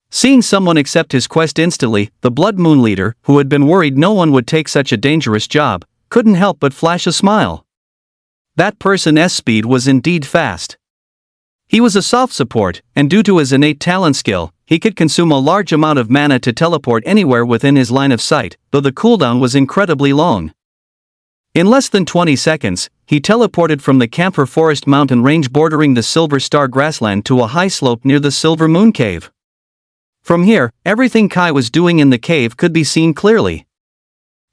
Seeing someone accept his quest instantly, the Blood Moon leader, who had been worried no one would take such a dangerous job, couldn't help but flash a smile. That person's speed was indeed fast. He was a soft support, and due to his innate talent skill, he could consume a large amount of mana to teleport anywhere within his line of sight, though the cooldown was incredibly long. In less than 20 seconds, he teleported from the Camphor Forest mountain range bordering the Silver Star grassland to a high slope near the Silver Moon cave. From here, everything Kai was doing in the cave could be seen clearly.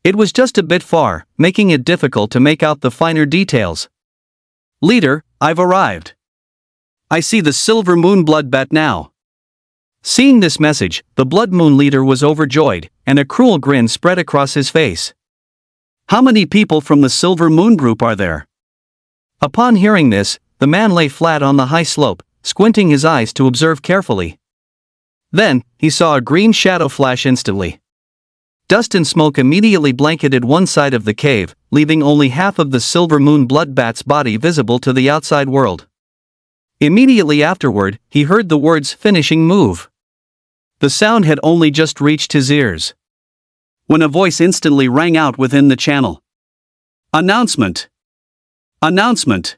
It was just a bit far, making it difficult to make out the finer details. Leader, I've arrived. I see the Silver Moon Bloodbat now. Seeing this message, the Blood Moon leader was overjoyed, and a cruel grin spread across his face. How many people from the Silver Moon group are there? Upon hearing this, the man lay flat on the high slope, squinting his eyes to observe carefully. Then, he saw a green shadow flash instantly. Dust and smoke immediately blanketed one side of the cave, leaving only half of the Silver Moon Bloodbat's body visible to the outside world. Immediately afterward, he heard the words "finishing move." The sound had only just reached his ears, when a voice instantly rang out within the channel. Announcement! Announcement!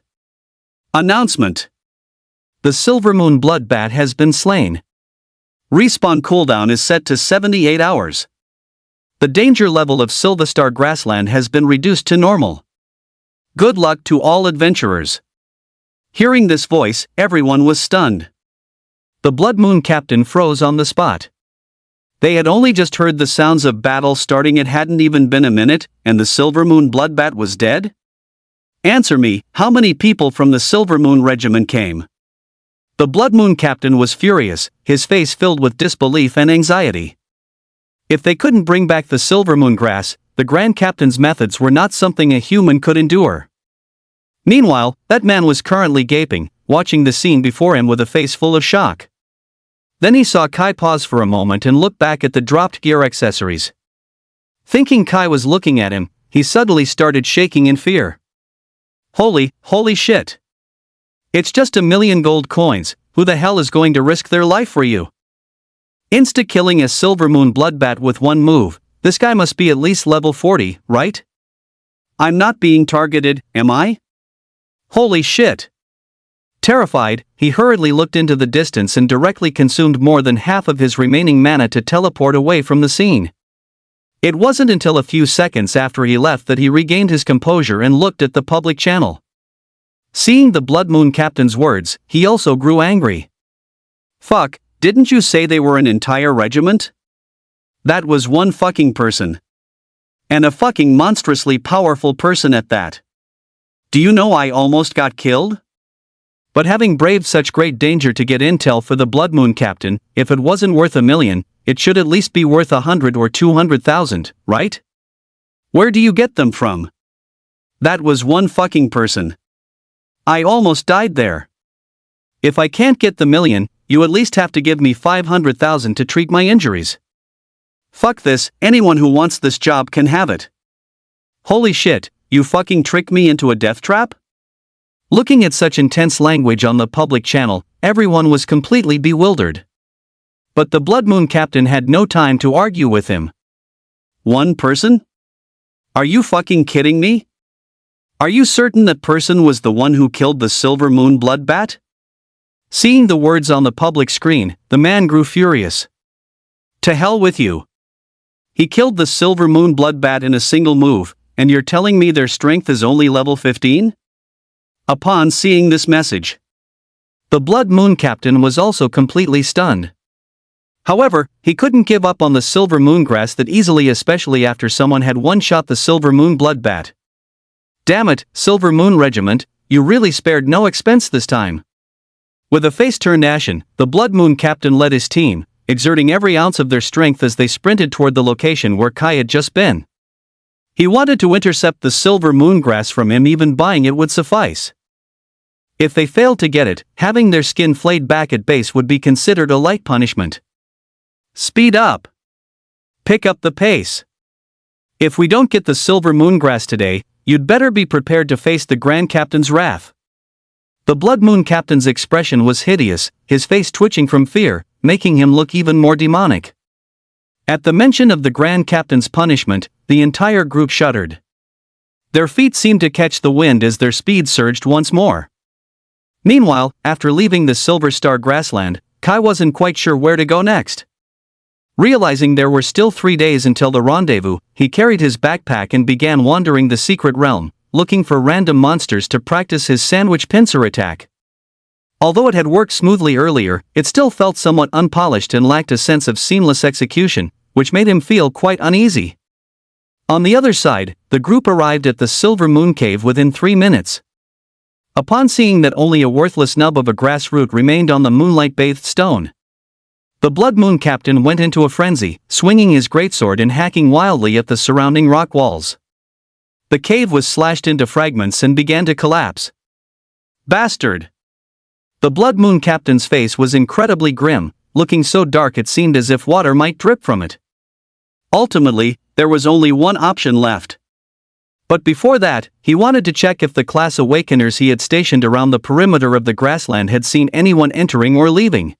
Announcement! The Silver Moon Bloodbat has been slain. Respawn cooldown is set to 78 hours. The danger level of Silverstar Grassland has been reduced to normal. Good luck to all adventurers. Hearing this voice, everyone was stunned. The Blood Moon captain froze on the spot. They had only just heard the sounds of battle starting. It hadn't even been a minute, and the Silver Moon Bloodbat was dead? Answer me, how many people from the Silver Moon regiment came? The Blood Moon captain was furious, his face filled with disbelief and anxiety. If they couldn't bring back the Silver Moon grass, the Grand Captain's methods were not something a human could endure. Meanwhile, that man was currently gaping, watching the scene before him with a face full of shock. Then he saw Kai pause for a moment and look back at the dropped gear accessories. Thinking Kai was looking at him, he suddenly started shaking in fear. Holy shit! It's just 1 million gold coins, who the hell is going to risk their life for you? Insta-killing a Silver Moon Bloodbat with one move, this guy must be at least level 40, right? I'm not being targeted, am I? Holy shit! Terrified, he hurriedly looked into the distance and directly consumed more than half of his remaining mana to teleport away from the scene. It wasn't until a few seconds after he left that he regained his composure and looked at the public channel. Seeing the Blood Moon Captain's words, he also grew angry. Fuck, didn't you say they were an entire regiment? That was one fucking person. And a fucking monstrously powerful person at that. Do you know I almost got killed? But having braved such great danger to get intel for the Blood Moon Captain, if it wasn't worth $1 million, it should at least be worth 100 or 200,000, right? Where do you get them from? That was one fucking person. I almost died there. If I can't get the $1 million, you at least have to give me 500,000 to treat my injuries. Fuck this, anyone who wants this job can have it. Holy shit, you fucking tricked me into a death trap? Looking at such intense language on the public channel, everyone was completely bewildered. But the Blood Moon Captain had no time to argue with him. One person? Are you fucking kidding me? Are you certain that person was the one who killed the Silver Moon Blood Bat? Seeing the words on the public screen, the man grew furious. To hell with you. He killed the Silver Moon Blood Bat in a single move, and you're telling me their strength is only level 15? Upon seeing this message, the Blood Moon Captain was also completely stunned. However, he couldn't give up on the Silver Moon Grass that easily, especially after someone had one-shot the Silver Moon Blood Bat. Damn it, Silver Moon Regiment, you really spared no expense this time. With a face turned ashen, the Blood Moon Captain led his team, exerting every ounce of their strength as they sprinted toward the location where Kai had just been. He wanted to intercept the Silver Moon Grass from him, even buying it would suffice. If they failed to get it, having their skin flayed back at base would be considered a light punishment. Speed up. Pick up the pace. If we don't get the Silver Moon Grass today, you'd better be prepared to face the Grand Captain's wrath. The Blood Moon Captain's expression was hideous, his face twitching from fear, making him look even more demonic. At the mention of the Grand Captain's punishment, the entire group shuddered. Their feet seemed to catch the wind as their speed surged once more. Meanwhile, after leaving the Silver Star grassland, Kai wasn't quite sure where to go next. Realizing there were still 3 days until the rendezvous, he carried his backpack and began wandering the secret realm, looking for random monsters to practice his sandwich pincer attack. Although it had worked smoothly earlier, it still felt somewhat unpolished and lacked a sense of seamless execution, which made him feel quite uneasy. On the other side, the group arrived at the Silver Moon Cave within 3 minutes. Upon seeing that only a worthless nub of a grass root remained on the moonlight-bathed stone, the Blood Moon Captain went into a frenzy, swinging his greatsword and hacking wildly at the surrounding rock walls. The cave was slashed into fragments and began to collapse. Bastard! The Blood Moon Captain's face was incredibly grim, looking so dark it seemed as if water might drip from it. Ultimately, there was only one option left. But before that, he wanted to check if the class awakeners he had stationed around the perimeter of the grassland had seen anyone entering or leaving.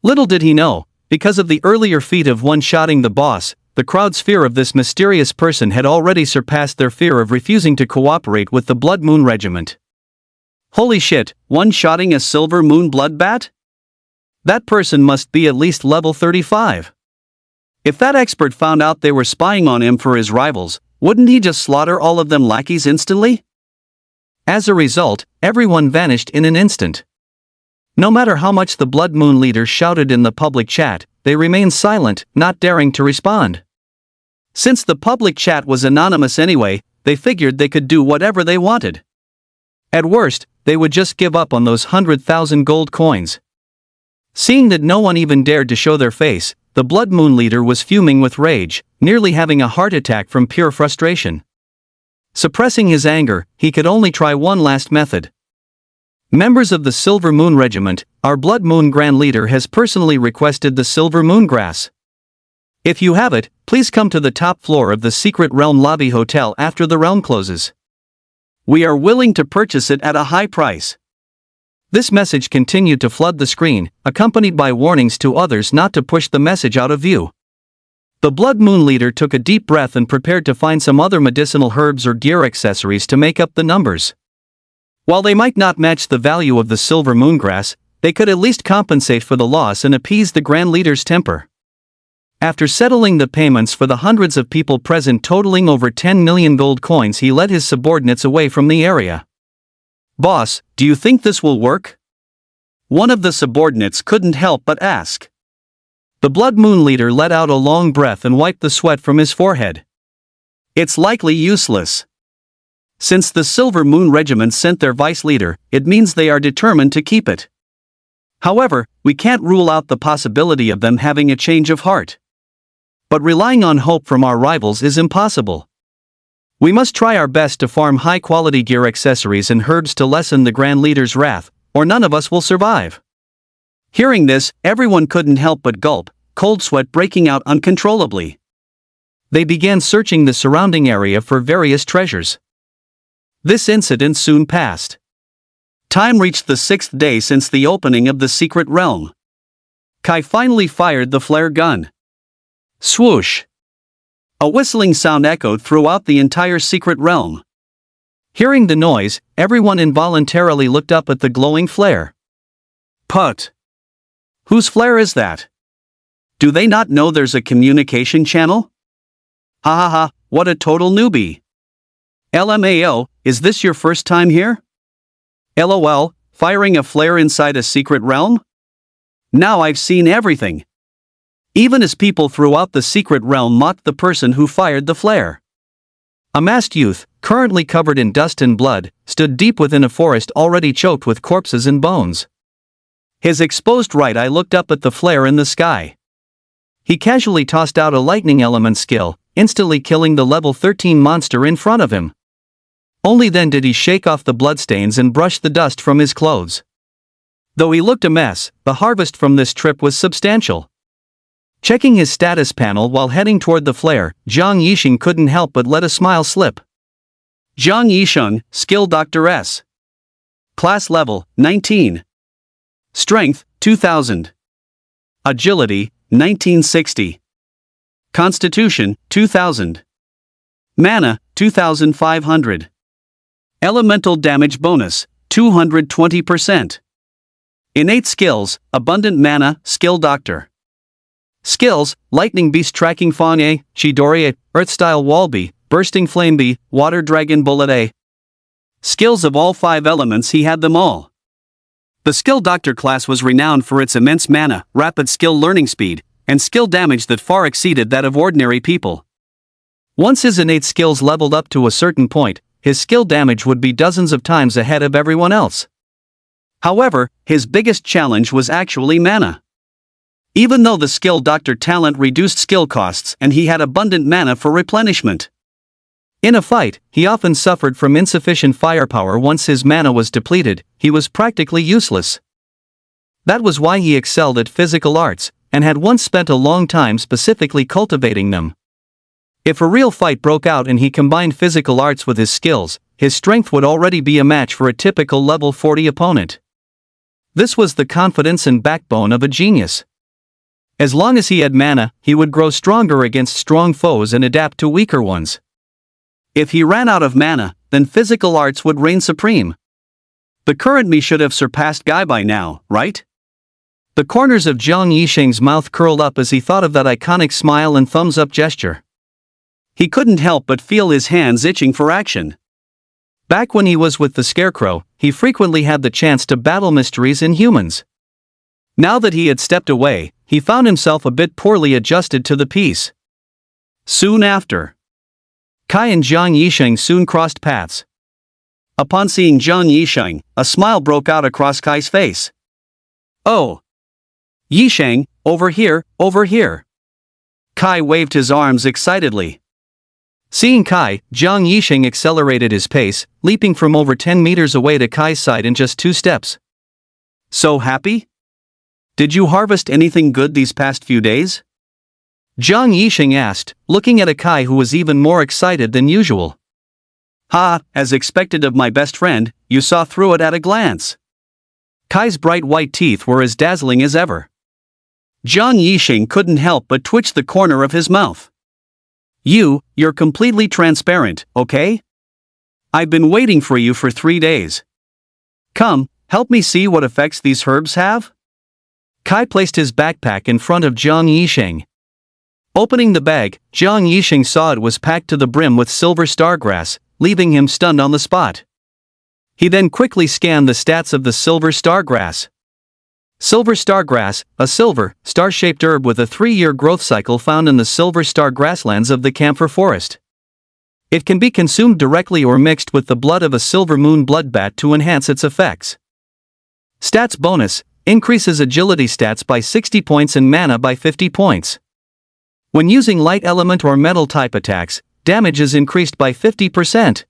Little did he know, because of the earlier feat of one-shotting the boss, the crowd's fear of this mysterious person had already surpassed their fear of refusing to cooperate with the Blood Moon Regiment. Holy shit, one-shotting a Silver Moon Blood Bat? That person must be at least level 35. If that expert found out they were spying on him for his rivals, wouldn't he just slaughter all of them lackeys instantly? As a result, everyone vanished in an instant. No matter how much the Blood Moon leader shouted in the public chat, they remained silent, not daring to respond. Since the public chat was anonymous anyway, they figured they could do whatever they wanted. At worst, they would just give up on those 100,000 gold coins. Seeing that no one even dared to show their face, the Blood Moon leader was fuming with rage, nearly having a heart attack from pure frustration. Suppressing his anger, he could only try one last method. Members of the Silver Moon Regiment, our Blood Moon Grand Leader has personally requested the Silver Moon Grass. If you have it, please come to the top floor of the Secret Realm Lobby Hotel after the realm closes. We are willing to purchase it at a high price. This message continued to flood the screen, accompanied by warnings to others not to push the message out of view. The Blood Moon leader took a deep breath and prepared to find some other medicinal herbs or gear accessories to make up the numbers. While they might not match the value of the silver moongrass, they could at least compensate for the loss and appease the Grand Leader's temper. After settling the payments for the hundreds of people present totaling over 10 million gold coins, he led his subordinates away from the area. "Boss, do you think this will work?" One of the subordinates couldn't help but ask. The Blood Moon leader let out a long breath and wiped the sweat from his forehead. "It's likely useless. Since the Silver Moon Regiment sent their vice leader, it means they are determined to keep it. However, we can't rule out the possibility of them having a change of heart. But relying on hope from our rivals is impossible. We must try our best to farm high-quality gear accessories and herbs to lessen the Grand Leader's wrath, or none of us will survive." Hearing this, everyone couldn't help but gulp, cold sweat breaking out uncontrollably. They began searching the surrounding area for various treasures. This incident soon passed. Time reached the 6th day since the opening of the secret realm. Kai finally fired the flare gun. Swoosh! A whistling sound echoed throughout the entire secret realm. Hearing the noise, everyone involuntarily looked up at the glowing flare. Put! Whose flare is that? Do they not know there's a communication channel? Ha ha ha, what a total newbie. LMAO, is this your first time here? LOL, firing a flare inside a secret realm? Now I've seen everything. Even as people throughout the secret realm mocked the person who fired the flare. A masked youth, currently covered in dust and blood, stood deep within a forest already choked with corpses and bones. His exposed right eye looked up at the flare in the sky. He casually tossed out a lightning element skill, instantly killing the level 13 monster in front of him. Only then did he shake off the bloodstains and brush the dust from his clothes. Though he looked a mess, the harvest from this trip was substantial. Checking his status panel while heading toward the flare, Zhang Yixing couldn't help but let a smile slip. Zhang Yixing, Skill Dr. S. Class Level, 19. Strength, 2000. Agility, 1960. Constitution, 2000. Mana, 2500. Elemental damage bonus, 220%. Innate skills, Abundant Mana, Skill Doctor. Skills, Lightning Beast Tracking Fawn A, Chidori, Earth Style Wall B, Bursting Flame B, Water Dragon Bullet A. Skills of all 5 elements, he had them all. The Skill Doctor class was renowned for its immense mana, rapid skill learning speed, and skill damage that far exceeded that of ordinary people. Once his innate skills leveled up to a certain point, his skill damage would be dozens of times ahead of everyone else. However, his biggest challenge was actually mana. Even though the Skill Doctor talent reduced skill costs and he had abundant mana for replenishment. In a fight, he often suffered from insufficient firepower. Once his mana was depleted, he was practically useless. That was why he excelled at physical arts, and had once spent a long time specifically cultivating them. If a real fight broke out and he combined physical arts with his skills, his strength would already be a match for a typical level 40 opponent. This was the confidence and backbone of a genius. As long as he had mana, he would grow stronger against strong foes and adapt to weaker ones. If he ran out of mana, then physical arts would reign supreme. The current me should have surpassed Guy by now, right? The corners of Zhang Yixing's mouth curled up as he thought of that iconic smile and thumbs-up gesture. He couldn't help but feel his hands itching for action. Back when he was with the Scarecrow, he frequently had the chance to battle mysteries in humans. Now that he had stepped away, he found himself a bit poorly adjusted to the piece. Soon after, Kai and Zhang Yixing soon crossed paths. Upon seeing Zhang Yixing, a smile broke out across Kai's face. "Oh! Yixing, over here, over here!" Kai waved his arms excitedly. Seeing Kai, Zhang Yixing accelerated his pace, leaping from over 10 meters away to Kai's side in just 2 steps. "So happy? Did you harvest anything good these past few days?" Zhang Yixing asked, looking at a Kai who was even more excited than usual. "Ha, as expected of my best friend, you saw through it at a glance." Kai's bright white teeth were as dazzling as ever. Jiang Yixing couldn't help but twitch the corner of his mouth. You're completely transparent, okay? I've been waiting for you for 3 days. Come, help me see what effects these herbs have? Kai placed his backpack in front of Jiang Yixing. Opening the bag, Jiang Yixing saw it was packed to the brim with silver stargrass, leaving him stunned on the spot. He then quickly scanned the stats of the silver stargrass. Silver stargrass, a silver, star-shaped herb with a 3-year growth cycle found in the silver star grasslands of the camphor forest. It can be consumed directly or mixed with the blood of a silver moon bloodbat to enhance its effects. Stats bonus, increases agility stats by 60 points and mana by 50 points. When using light element or metal type attacks, damage is increased by 50%.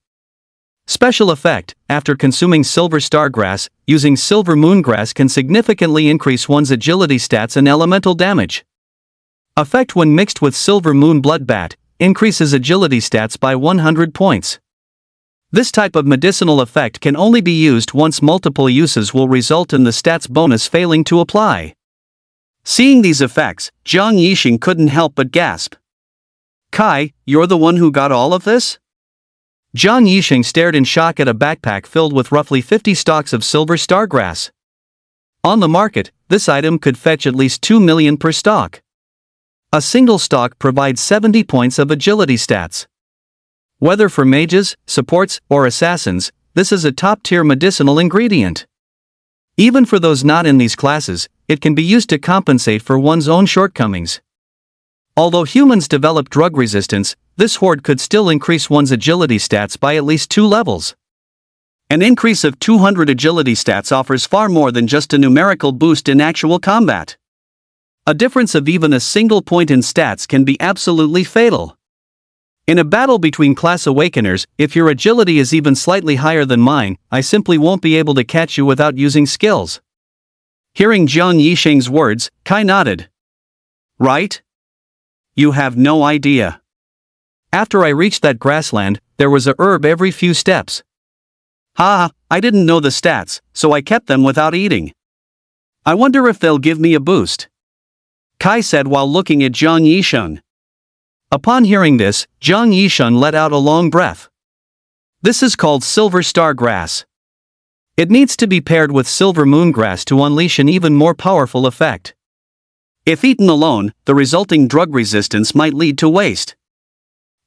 Special effect, after consuming silver stargrass, using silver moongrass can significantly increase one's agility stats and elemental damage. Effect when mixed with silver moon bloodbat, increases agility stats by 100 points. This type of medicinal effect can only be used once. Multiple uses will result in the stats bonus failing to apply. Seeing these effects, Jiang Yixing couldn't help but gasp. Kai, you're the one who got all of this? Jiang Yixing stared in shock at a backpack filled with roughly 50 stalks of silver stargrass. On the market, this item could fetch at least 2 million per stalk. A single stalk provides 70 points of agility stats. Whether for mages, supports, or assassins, this is a top-tier medicinal ingredient. Even for those not in these classes, it can be used to compensate for one's own shortcomings. Although humans develop drug resistance, this hoard could still increase one's agility stats by at least 2 levels. An increase of 200 agility stats offers far more than just a numerical boost in actual combat. A difference of even a single point in stats can be absolutely fatal. In a battle between class awakeners, if your agility is even slightly higher than mine, I simply won't be able to catch you without using skills. Hearing Jiang Yixing's words, Kai nodded. Right? You have no idea. After I reached that grassland, there was a herb every few steps. I didn't know the stats, so I kept them without eating. I wonder if they'll give me a boost. Kai said while looking at Jiang Yixing. Upon hearing this, Jiang Yixing let out a long breath. This is called silver star grass. It needs to be paired with silver moongrass to unleash an even more powerful effect. If eaten alone, the resulting drug resistance might lead to waste.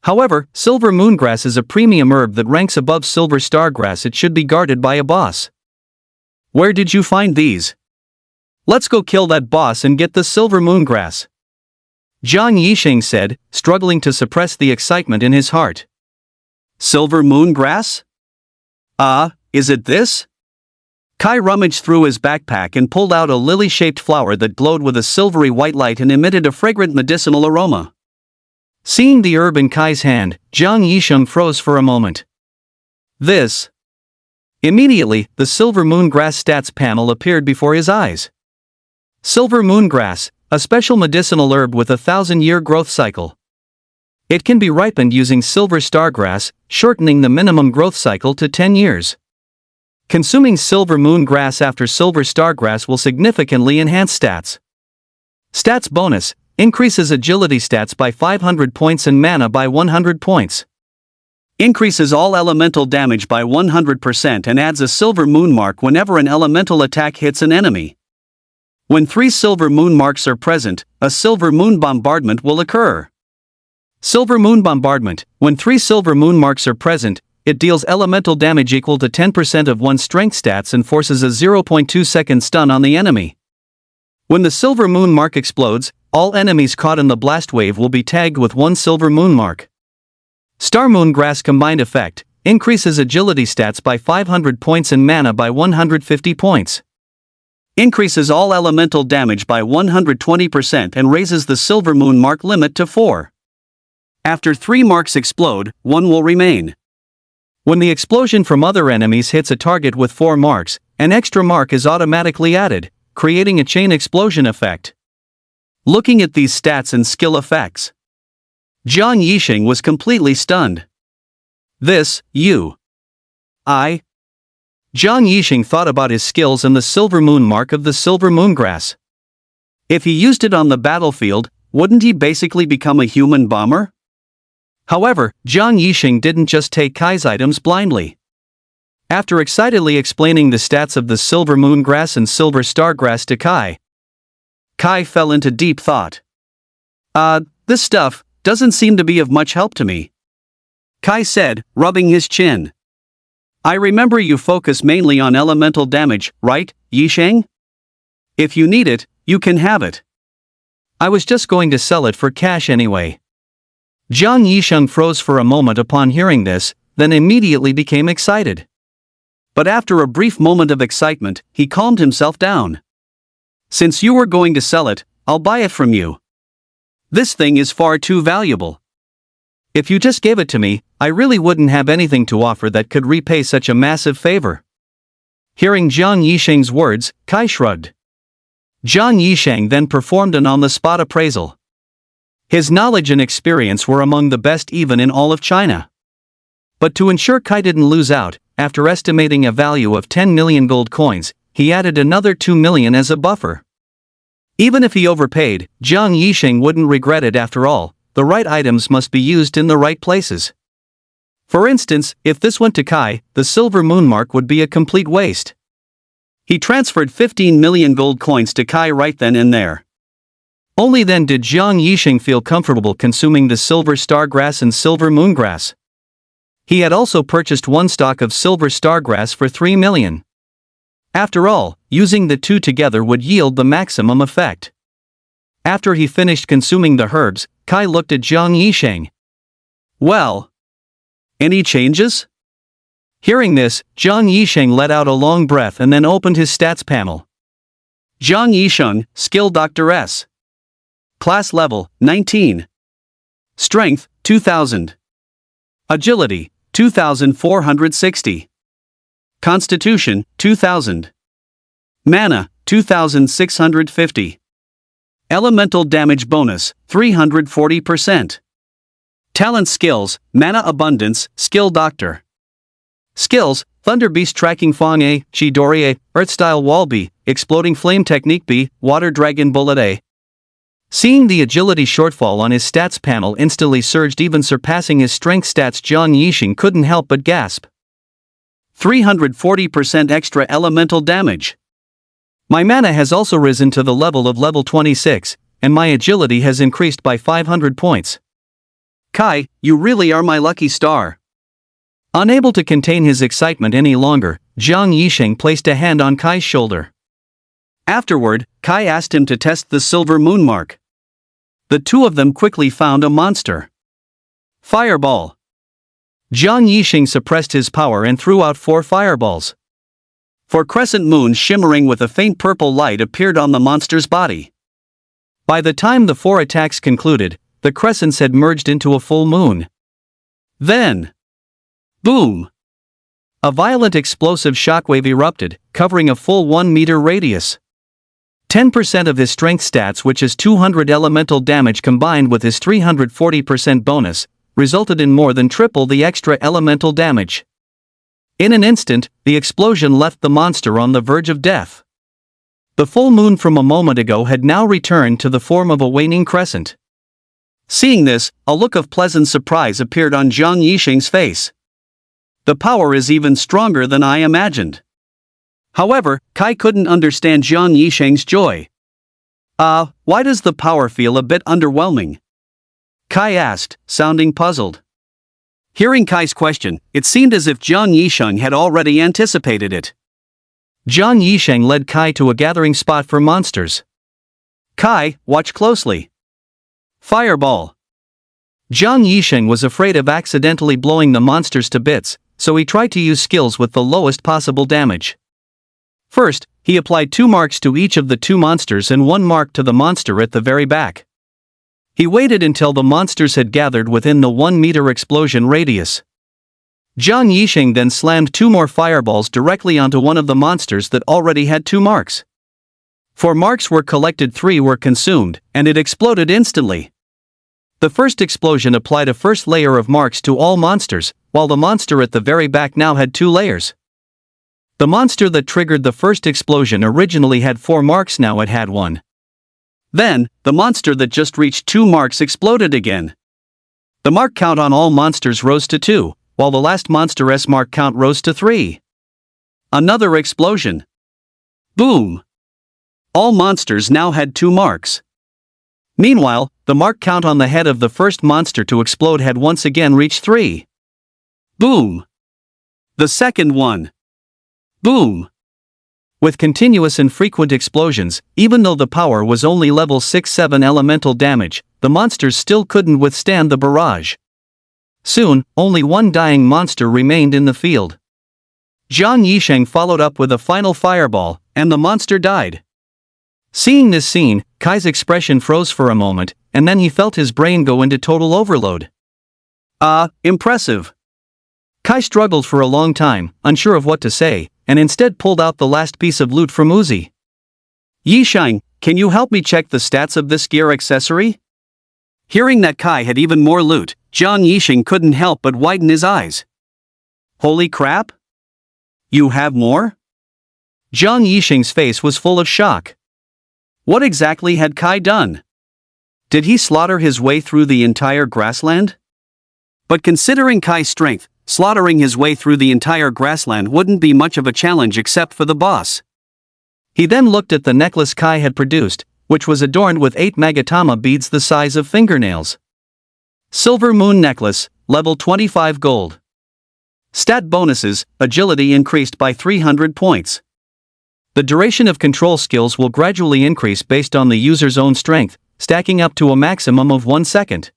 However, silver moongrass is a premium herb that ranks above silver stargrass. It should be guarded by a boss. Where did you find these? Let's go kill that boss and get the silver moongrass. Jiang Yixing said, struggling to suppress the excitement in his heart. Silver moongrass? Is it this? Kai rummaged through his backpack and pulled out a lily-shaped flower that glowed with a silvery white light and emitted a fragrant medicinal aroma. Seeing the herb in Kai's hand, Jiang Yixing froze for a moment. This. Immediately, the silver moongrass stats panel appeared before his eyes. Silver moongrass, a special medicinal herb with a 1,000-year growth cycle. It can be ripened using silver stargrass, shortening the minimum growth cycle to 10 years. Consuming silver moongrass after silver stargrass will significantly enhance stats. Stats bonus, increases agility stats by 500 points and mana by 100 points. Increases all elemental damage by 100% and adds a silver moon mark whenever an elemental attack hits an enemy. When 3 silver moon marks are present, a silver moon bombardment will occur. Silver moon bombardment, when 3 silver moon marks are present, it deals elemental damage equal to 10% of one's strength stats and forces a 0.2 second stun on the enemy. When the silver moon mark explodes, all enemies caught in the blast wave will be tagged with 1 silver moon mark. Star moongrass combined effect, increases agility stats by 500 points and mana by 150 points. Increases all elemental damage by 120% and raises the silver moon mark limit to 4. After 3 marks explode, 1 will remain. When the explosion from other enemies hits a target with 4 marks, an extra mark is automatically added, creating a chain explosion effect. Looking at these stats and skill effects, Jiang Yixing was completely stunned. This, Jiang Yixing thought about his skills and the silver moon mark of the silver moongrass. If he used it on the battlefield, wouldn't he basically become a human bomber? However, Jiang Yixing didn't just take Kai's items blindly. After excitedly explaining the stats of the silver moon grass and silver star grass to Kai fell into deep thought. This stuff doesn't seem to be of much help to me," Kai said, rubbing his chin. "I remember you focus mainly on elemental damage, right, Yixing? If you need it, you can have it." "I was just going to sell it for cash anyway." Jiang Yixing froze for a moment upon hearing this, then immediately became excited. But after a brief moment of excitement, he calmed himself down. "Since you were going to sell it, I'll buy it from you. This thing is far too valuable." "If you just gave it to me, I really wouldn't have anything to offer that could repay such a massive favor." Hearing Jiang Yixing's words, Kai shrugged. Jiang Yixing then performed an on-the-spot appraisal. His knowledge and experience were among the best even in all of China. But to ensure Kai didn't lose out, after estimating a value of 10 million gold coins, he added another 2 million as a buffer. Even if he overpaid, Jiang Yixing wouldn't regret it after all. The right items must be used in the right places. For instance, if this went to Kai, the silver moon mark would be a complete waste. He transferred 15 million gold coins to Kai right then and there. Only then did Jiang Yixing feel comfortable consuming the silver star grass and silver moon grass. He had also purchased one stock of silver star grass for 3 million. After all, using the two together would yield the maximum effect. After he finished consuming the herbs, Kai looked at Jiang Yixing. "Well, any changes?" Hearing this, Jiang Yixing let out a long breath and then opened his stats panel. Jiang Yixing, Skill Dr. S. Class Level, 19. Strength, 2000. Agility, 2460. Constitution, 2000. Mana, 2650. Elemental damage bonus, 340%. Talent skills, Mana Abundance, Skill Doctor. Skills, Thunder Beast Tracking Fong A, Chidori A, Earth Style Wall B, Exploding Flame Technique B, Water Dragon Bullet A. Seeing the agility shortfall on his stats panel instantly surged, even surpassing his strength stats, Jiang Yixing couldn't help but gasp. 340% extra elemental damage. My mana has also risen to the level of level 26, and my agility has increased by 500 points. Kai, you really are my lucky star. Unable to contain his excitement any longer, Jiang Yixing placed a hand on Kai's shoulder. Afterward, Kai asked him to test the silver moon mark. The two of them quickly found a monster. Fireball. Jiang Yixing suppressed his power and threw out 4 fireballs. 4 crescent moons shimmering with a faint purple light appeared on the monster's body. By the time the 4 attacks concluded, the crescents had merged into a full moon. Then, boom! A violent explosive shockwave erupted, covering a full 1 meter radius. 10% of his strength stats, which is 200 elemental damage combined with his 340% bonus, resulted in more than triple the extra elemental damage. In an instant, the explosion left the monster on the verge of death. The full moon from a moment ago had now returned to the form of a waning crescent. Seeing this, a look of pleasant surprise appeared on Jiang Yixing's face. The power is even stronger than I imagined. However, Kai couldn't understand Jiang Yixing's joy. Why does the power feel a bit underwhelming?" Kai asked, sounding puzzled. Hearing Kai's question, it seemed as if Jiang Yixing had already anticipated it. Jiang Yixing led Kai to a gathering spot for monsters. "Kai, watch closely." Fireball. Jiang Yixing was afraid of accidentally blowing the monsters to bits, so he tried to use skills with the lowest possible damage. First, he applied 2 marks to each of the 2 monsters and 1 mark to the monster at the very back. He waited until the monsters had gathered within the 1 meter explosion radius. Jiang Yixing then slammed 2 more fireballs directly onto one of the monsters that already had 2 marks. 4 marks were collected, 3 were consumed, and it exploded instantly. The first explosion applied a first layer of marks to all monsters, while the monster at the very back now had 2 layers. The monster that triggered the first explosion originally had 4 marks, now it had 1. Then, the monster that just reached 2 marks exploded again. The mark count on all monsters rose to 2, while the last monster's mark count rose to 3. Another explosion. Boom! All monsters now had 2 marks. Meanwhile, the mark count on the head of the first monster to explode had once again reached 3. Boom! The second one. Boom! With continuous and frequent explosions, even though the power was only level 6-7 elemental damage, the monsters still couldn't withstand the barrage. Soon, only one dying monster remained in the field. Zhang Yisheng followed up with a final fireball, and the monster died. Seeing this scene, Kai's expression froze for a moment, and then he felt his brain go into total overload. Impressive. Kai struggled for a long time, unsure of what to say, and instead pulled out the last piece of loot from Uzi. Yisheng, can you help me check the stats of this gear accessory? Hearing that Kai had even more loot, Zhang Yisheng couldn't help but widen his eyes. Holy crap! You have more? Zhang Yisheng's face was full of shock. What exactly had Kai done? Did he slaughter his way through the entire grassland? But considering Kai's strength, slaughtering his way through the entire grassland wouldn't be much of a challenge except for the boss. He then looked at the necklace Kai had produced, which was adorned with 8 Magatama beads the size of fingernails. Silver Moon Necklace, level 25 gold. Stat bonuses, agility increased by 300 points. The duration of control skills will gradually increase based on the user's own strength, stacking up to a maximum of 1 second.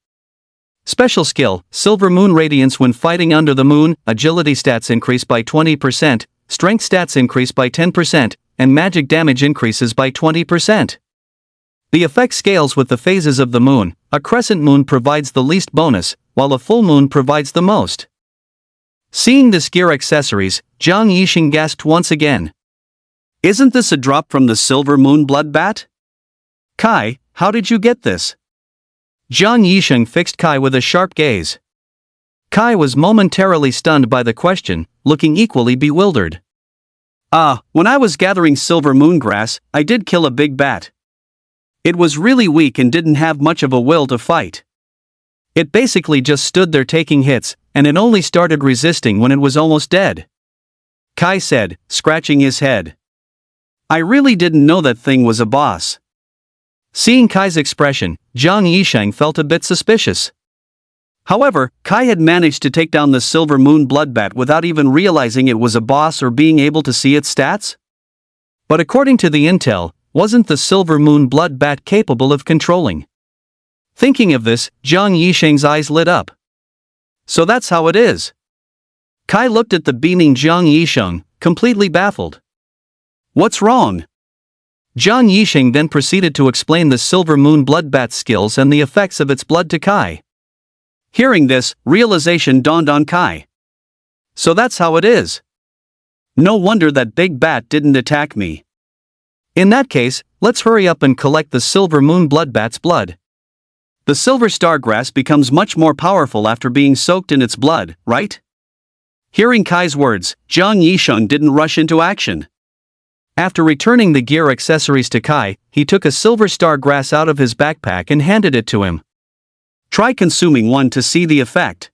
Special skill, Silver Moon Radiance when fighting under the moon, agility stats increase by 20%, strength stats increase by 10%, and magic damage increases by 20%. The effect scales with the phases of the moon. A crescent moon provides the least bonus, while a full moon provides the most. Seeing this gear accessories, Zhang Yisheng gasped once again. Isn't this a drop from the Silver Moon Blood Bat? Kai, how did you get this? Zhang Yisheng fixed Kai with a sharp gaze. Kai was momentarily stunned by the question, looking equally bewildered. When I was gathering silver moon grass, I did kill a big bat. It was really weak and didn't have much of a will to fight. It basically just stood there taking hits, and it only started resisting when it was almost dead. Kai said, scratching his head. I really didn't know that thing was a boss. Seeing Kai's expression, Zhang Yisheng felt a bit suspicious. However, Kai had managed to take down the Silver Moon Bloodbat without even realizing it was a boss or being able to see its stats? But according to the intel, wasn't the Silver Moon Bloodbat capable of controlling? Thinking of this, Zhang Yisheng's eyes lit up. So that's how it is. Kai looked at the beaming Zhang Yisheng, completely baffled. What's wrong? Zhang Yisheng then proceeded to explain the Silver Moon Bloodbat's skills and the effects of its blood to Kai. Hearing this, realization dawned on Kai. So that's how it is. No wonder that big bat didn't attack me. In that case, let's hurry up and collect the Silver Moon Bloodbat's blood. The Silver Star Grass becomes much more powerful after being soaked in its blood, right? Hearing Kai's words, Zhang Yisheng didn't rush into action. After returning the gear accessories to Kai, he took a Silver Star Grass out of his backpack and handed it to him. Try consuming one to see the effect.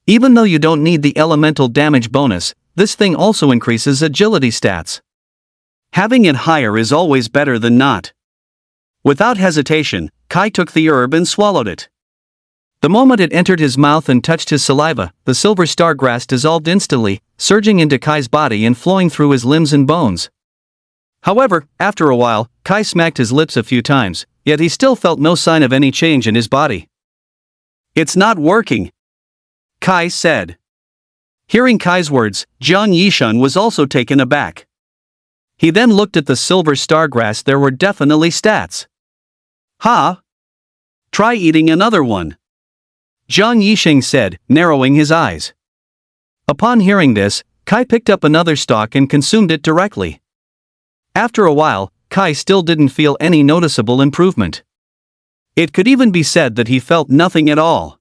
Even though you don't need the elemental damage bonus, this thing also increases agility stats. Having it higher is always better than not. Without hesitation, Kai took the herb and swallowed it. The moment it entered his mouth and touched his saliva, the Silver Star Grass dissolved instantly, surging into Kai's body and flowing through his limbs and bones. However, after a while, Kai smacked his lips a few times, yet he still felt no sign of any change in his body. It's not working, Kai said. Hearing Kai's words, Zhang Yisheng was also taken aback. He then looked at the Silver Star Grass. There were definitely stats. Try eating another one, Zhang Yisheng said, narrowing his eyes. Upon hearing this, Kai picked up another stalk and consumed it directly. After a while, Kai still didn't feel any noticeable improvement. It could even be said that he felt nothing at all.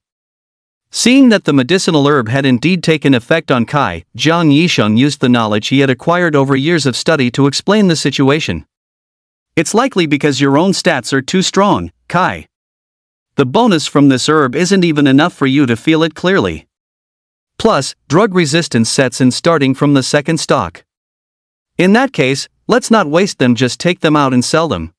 Seeing that the medicinal herb had indeed taken effect on Kai, Zhang Yisheng used the knowledge he had acquired over years of study to explain the situation. It's likely because your own stats are too strong, Kai. The bonus from this herb isn't even enough for you to feel it clearly. Plus, drug resistance sets in starting from the second stalk. In that case, let's not waste them, just take them out and sell them.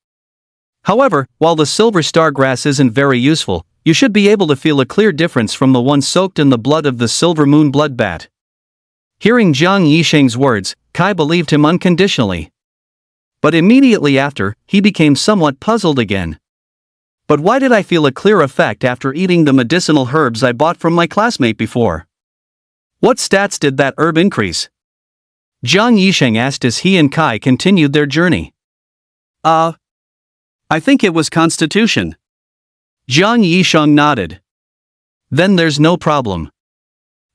However, while the silver star grass isn't very useful, you should be able to feel a clear difference from the one soaked in the blood of the silver moon blood bat. Hearing Jiang Yisheng's words, Kai believed him unconditionally. But immediately after, he became somewhat puzzled again. But why did I feel a clear effect after eating the medicinal herbs I bought from my classmate before? What stats did that herb increase? Jiang Yisheng asked as he and Kai continued their journey. I think it was constitution. Jiang Yisheng nodded. Then there's no problem.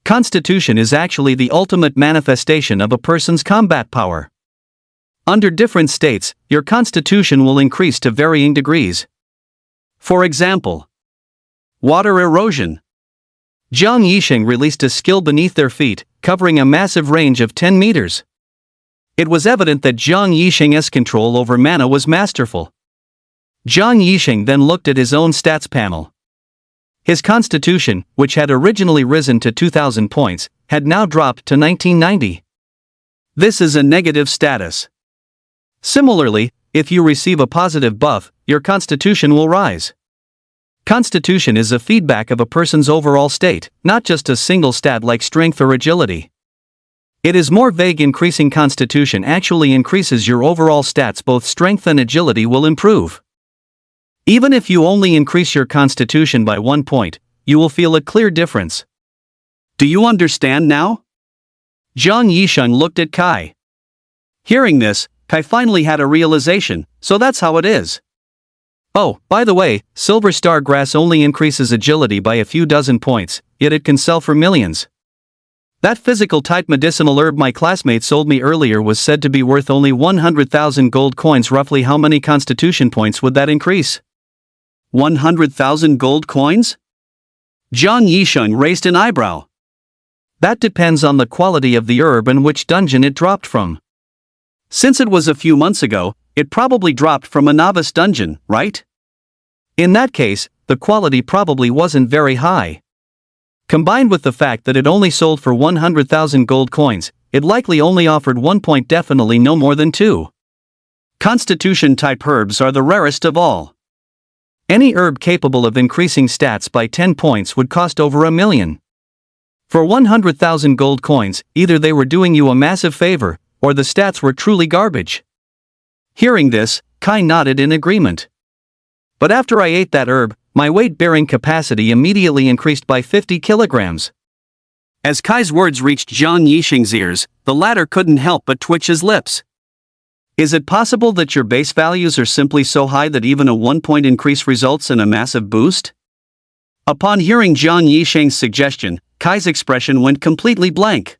Constitution is actually the ultimate manifestation of a person's combat power. Under different states, your constitution will increase to varying degrees. For example, water erosion. Jiang Yisheng released a skill beneath their feet, covering a massive range of 10 meters. It was evident that Jiang Yisheng's control over mana was masterful. Jiang Yisheng then looked at his own stats panel. His constitution, which had originally risen to 2,000 points, had now dropped to 1990. This is a negative status. Similarly, if you receive a positive buff, your constitution will rise. Constitution is a feedback of a person's overall state, not just a single stat like strength or agility. It is more vague. Increasing constitution actually increases your overall stats. Both strength and agility will improve. Even if you only increase your constitution by 1 point, you will feel a clear difference. Do you understand now? Jiang Yisheng looked at Kai. Hearing this, Kai finally had a realization, so that's how it is. Oh, by the way, silver star grass only increases agility by a few dozen points, yet it can sell for millions. That physical type medicinal herb my classmate sold me earlier was said to be worth only 100,000 gold coins. Roughly how many constitution points would that increase? 100,000 gold coins? Jiang Yisheng raised an eyebrow. That depends on the quality of the herb and which dungeon it dropped from. Since it was a few months ago, it probably dropped from a novice dungeon, right? In that case, the quality probably wasn't very high. Combined with the fact that it only sold for 100,000 gold coins, it likely only offered 1 point, definitely no more than 2. Constitution-type herbs are the rarest of all. Any herb capable of increasing stats by 10 points would cost over $1 million. For 100,000 gold coins, either they were doing you a massive favor, or the stats were truly garbage. Hearing this, Kai nodded in agreement. But after I ate that herb, my weight-bearing capacity immediately increased by 50 kilograms. As Kai's words reached Jiang Yisheng's ears, the latter couldn't help but twitch his lips. Is it possible that your base values are simply so high that even a 1-point increase results in a massive boost? Upon hearing Jiang Yisheng's suggestion, Kai's expression went completely blank.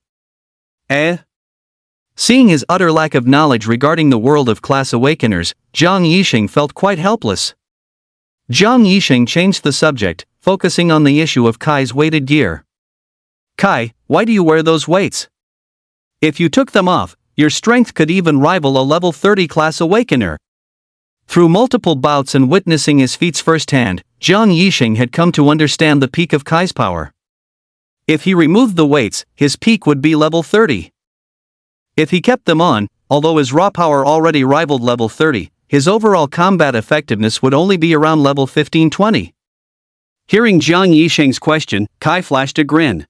Seeing his utter lack of knowledge regarding the world of class awakeners, Jiang Yisheng felt quite helpless. Jiang Yisheng changed the subject, focusing on the issue of Kai's weighted gear. Kai, why do you wear those weights? If you took them off, your strength could even rival a level 30 class awakener. Through multiple bouts and witnessing his feats firsthand, Jiang Yisheng had come to understand the peak of Kai's power. If he removed the weights, his peak would be level 30. If he kept them on, although his raw power already rivaled level 30, his overall combat effectiveness would only be around level 15-20. Hearing Jiang Yisheng's question, Kai flashed a grin.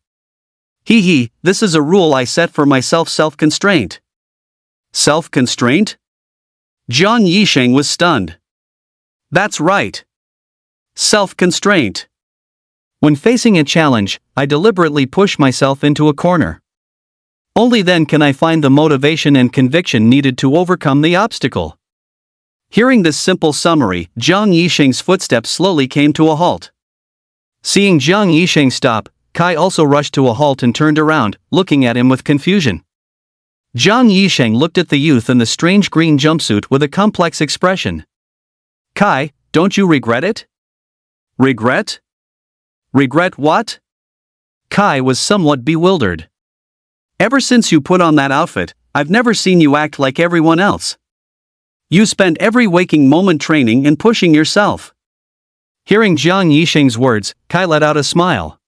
This is a rule I set for myself, self-constraint. Self-constraint? Jiang Yisheng was stunned. That's right. Self-constraint. When facing a challenge, I deliberately push myself into a corner. Only then can I find the motivation and conviction needed to overcome the obstacle. Hearing this simple summary, Jiang Yisheng's footsteps slowly came to a halt. Seeing Jiang Yisheng stop, Kai also rushed to a halt and turned around, looking at him with confusion. Jiang Yisheng looked at the youth in the strange green jumpsuit with a complex expression. Kai, don't you regret it? Regret? Regret what? Kai was somewhat bewildered. Ever since you put on that outfit, I've never seen you act like everyone else. You spend every waking moment training and pushing yourself. Hearing Jiang Yisheng's words, Kai let out a smile.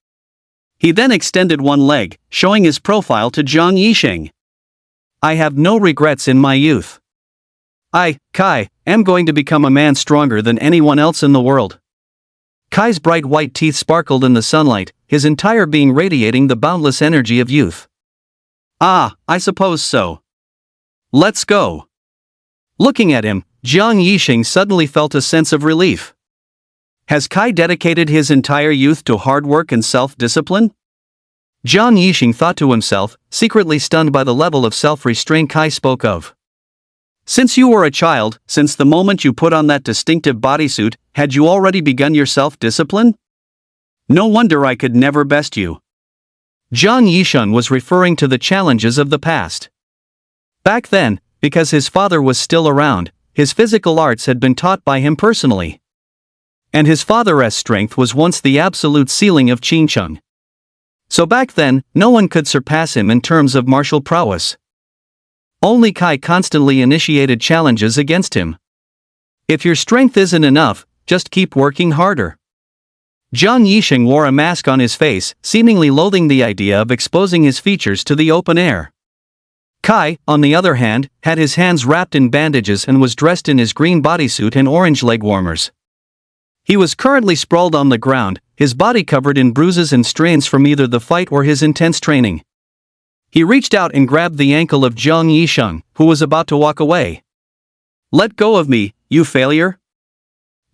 He then extended one leg, showing his profile to Jiang Yisheng. I have no regrets in my youth. I, Kai, am going to become a man stronger than anyone else in the world. Kai's bright white teeth sparkled in the sunlight, his entire being radiating the boundless energy of youth. Ah, I suppose so. Let's go. Looking at him, Jiang Yisheng suddenly felt a sense of relief. Has Kai dedicated his entire youth to hard work and self-discipline? Jiang Yisheng thought to himself, secretly stunned by the level of self-restraint Kai spoke of. Since you were a child, since the moment you put on that distinctive bodysuit, had you already begun your self-discipline? No wonder I could never best you. Jiang Yisheng was referring to the challenges of the past. Back then, because his father was still around, his physical arts had been taught by him personally. And his father's strength was once the absolute ceiling of Qingcheng. So back then, no one could surpass him in terms of martial prowess. Only Kai constantly initiated challenges against him. If your strength isn't enough, just keep working harder. Jiang Yisheng wore a mask on his face, seemingly loathing the idea of exposing his features to the open air. Kai, on the other hand, had his hands wrapped in bandages and was dressed in his green bodysuit and orange leg warmers. He was currently sprawled on the ground, his body covered in bruises and strains from either the fight or his intense training. He reached out and grabbed the ankle of Jiang Yisheng, who was about to walk away. Let go of me, you failure!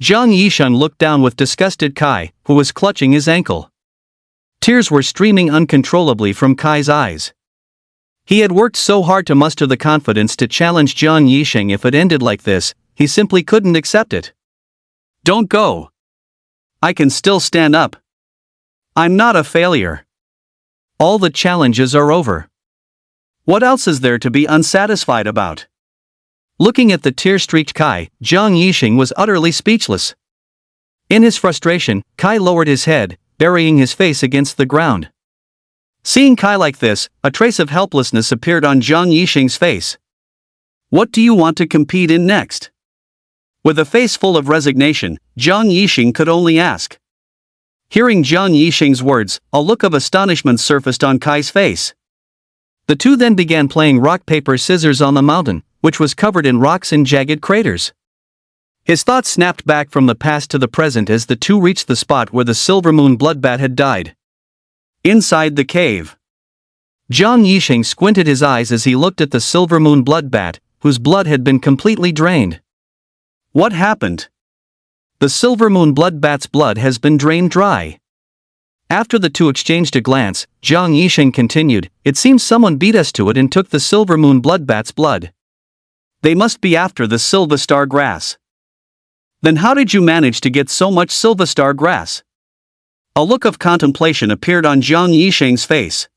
Jiang Yisheng looked down with disgusted Kai, who was clutching his ankle. Tears were streaming uncontrollably from Kai's eyes. He had worked so hard to muster the confidence to challenge Jiang Yisheng. If it ended like this, he simply couldn't accept it. Don't go. I can still stand up. I'm not a failure. All the challenges are over. What else is there to be unsatisfied about? Looking at the tear-streaked Kai, Jiang Yisheng was utterly speechless. In his frustration, Kai lowered his head, burying his face against the ground. Seeing Kai like this, a trace of helplessness appeared on Jiang Yisheng's face. What do you want to compete in next? With a face full of resignation, Jiang Yisheng could only ask. Hearing Jiang Yisheng's words, a look of astonishment surfaced on Kai's face. The two then began playing rock-paper-scissors on the mountain, which was covered in rocks and jagged craters. His thoughts snapped back from the past to the present as the two reached the spot where the silver moon bloodbat had died. Inside the cave. Jiang Yisheng squinted his eyes as he looked at the silver moon bloodbat, whose blood had been completely drained. What happened? The silver moon bloodbat's blood has been drained dry. After the two exchanged a glance, Jiang Yisheng continued, it seems someone beat us to it and took the silver moon bloodbat's blood. They must be after the Silverstar grass. Then how did you manage to get so much Silverstar grass? A look of contemplation appeared on Jiang Yisheng's face.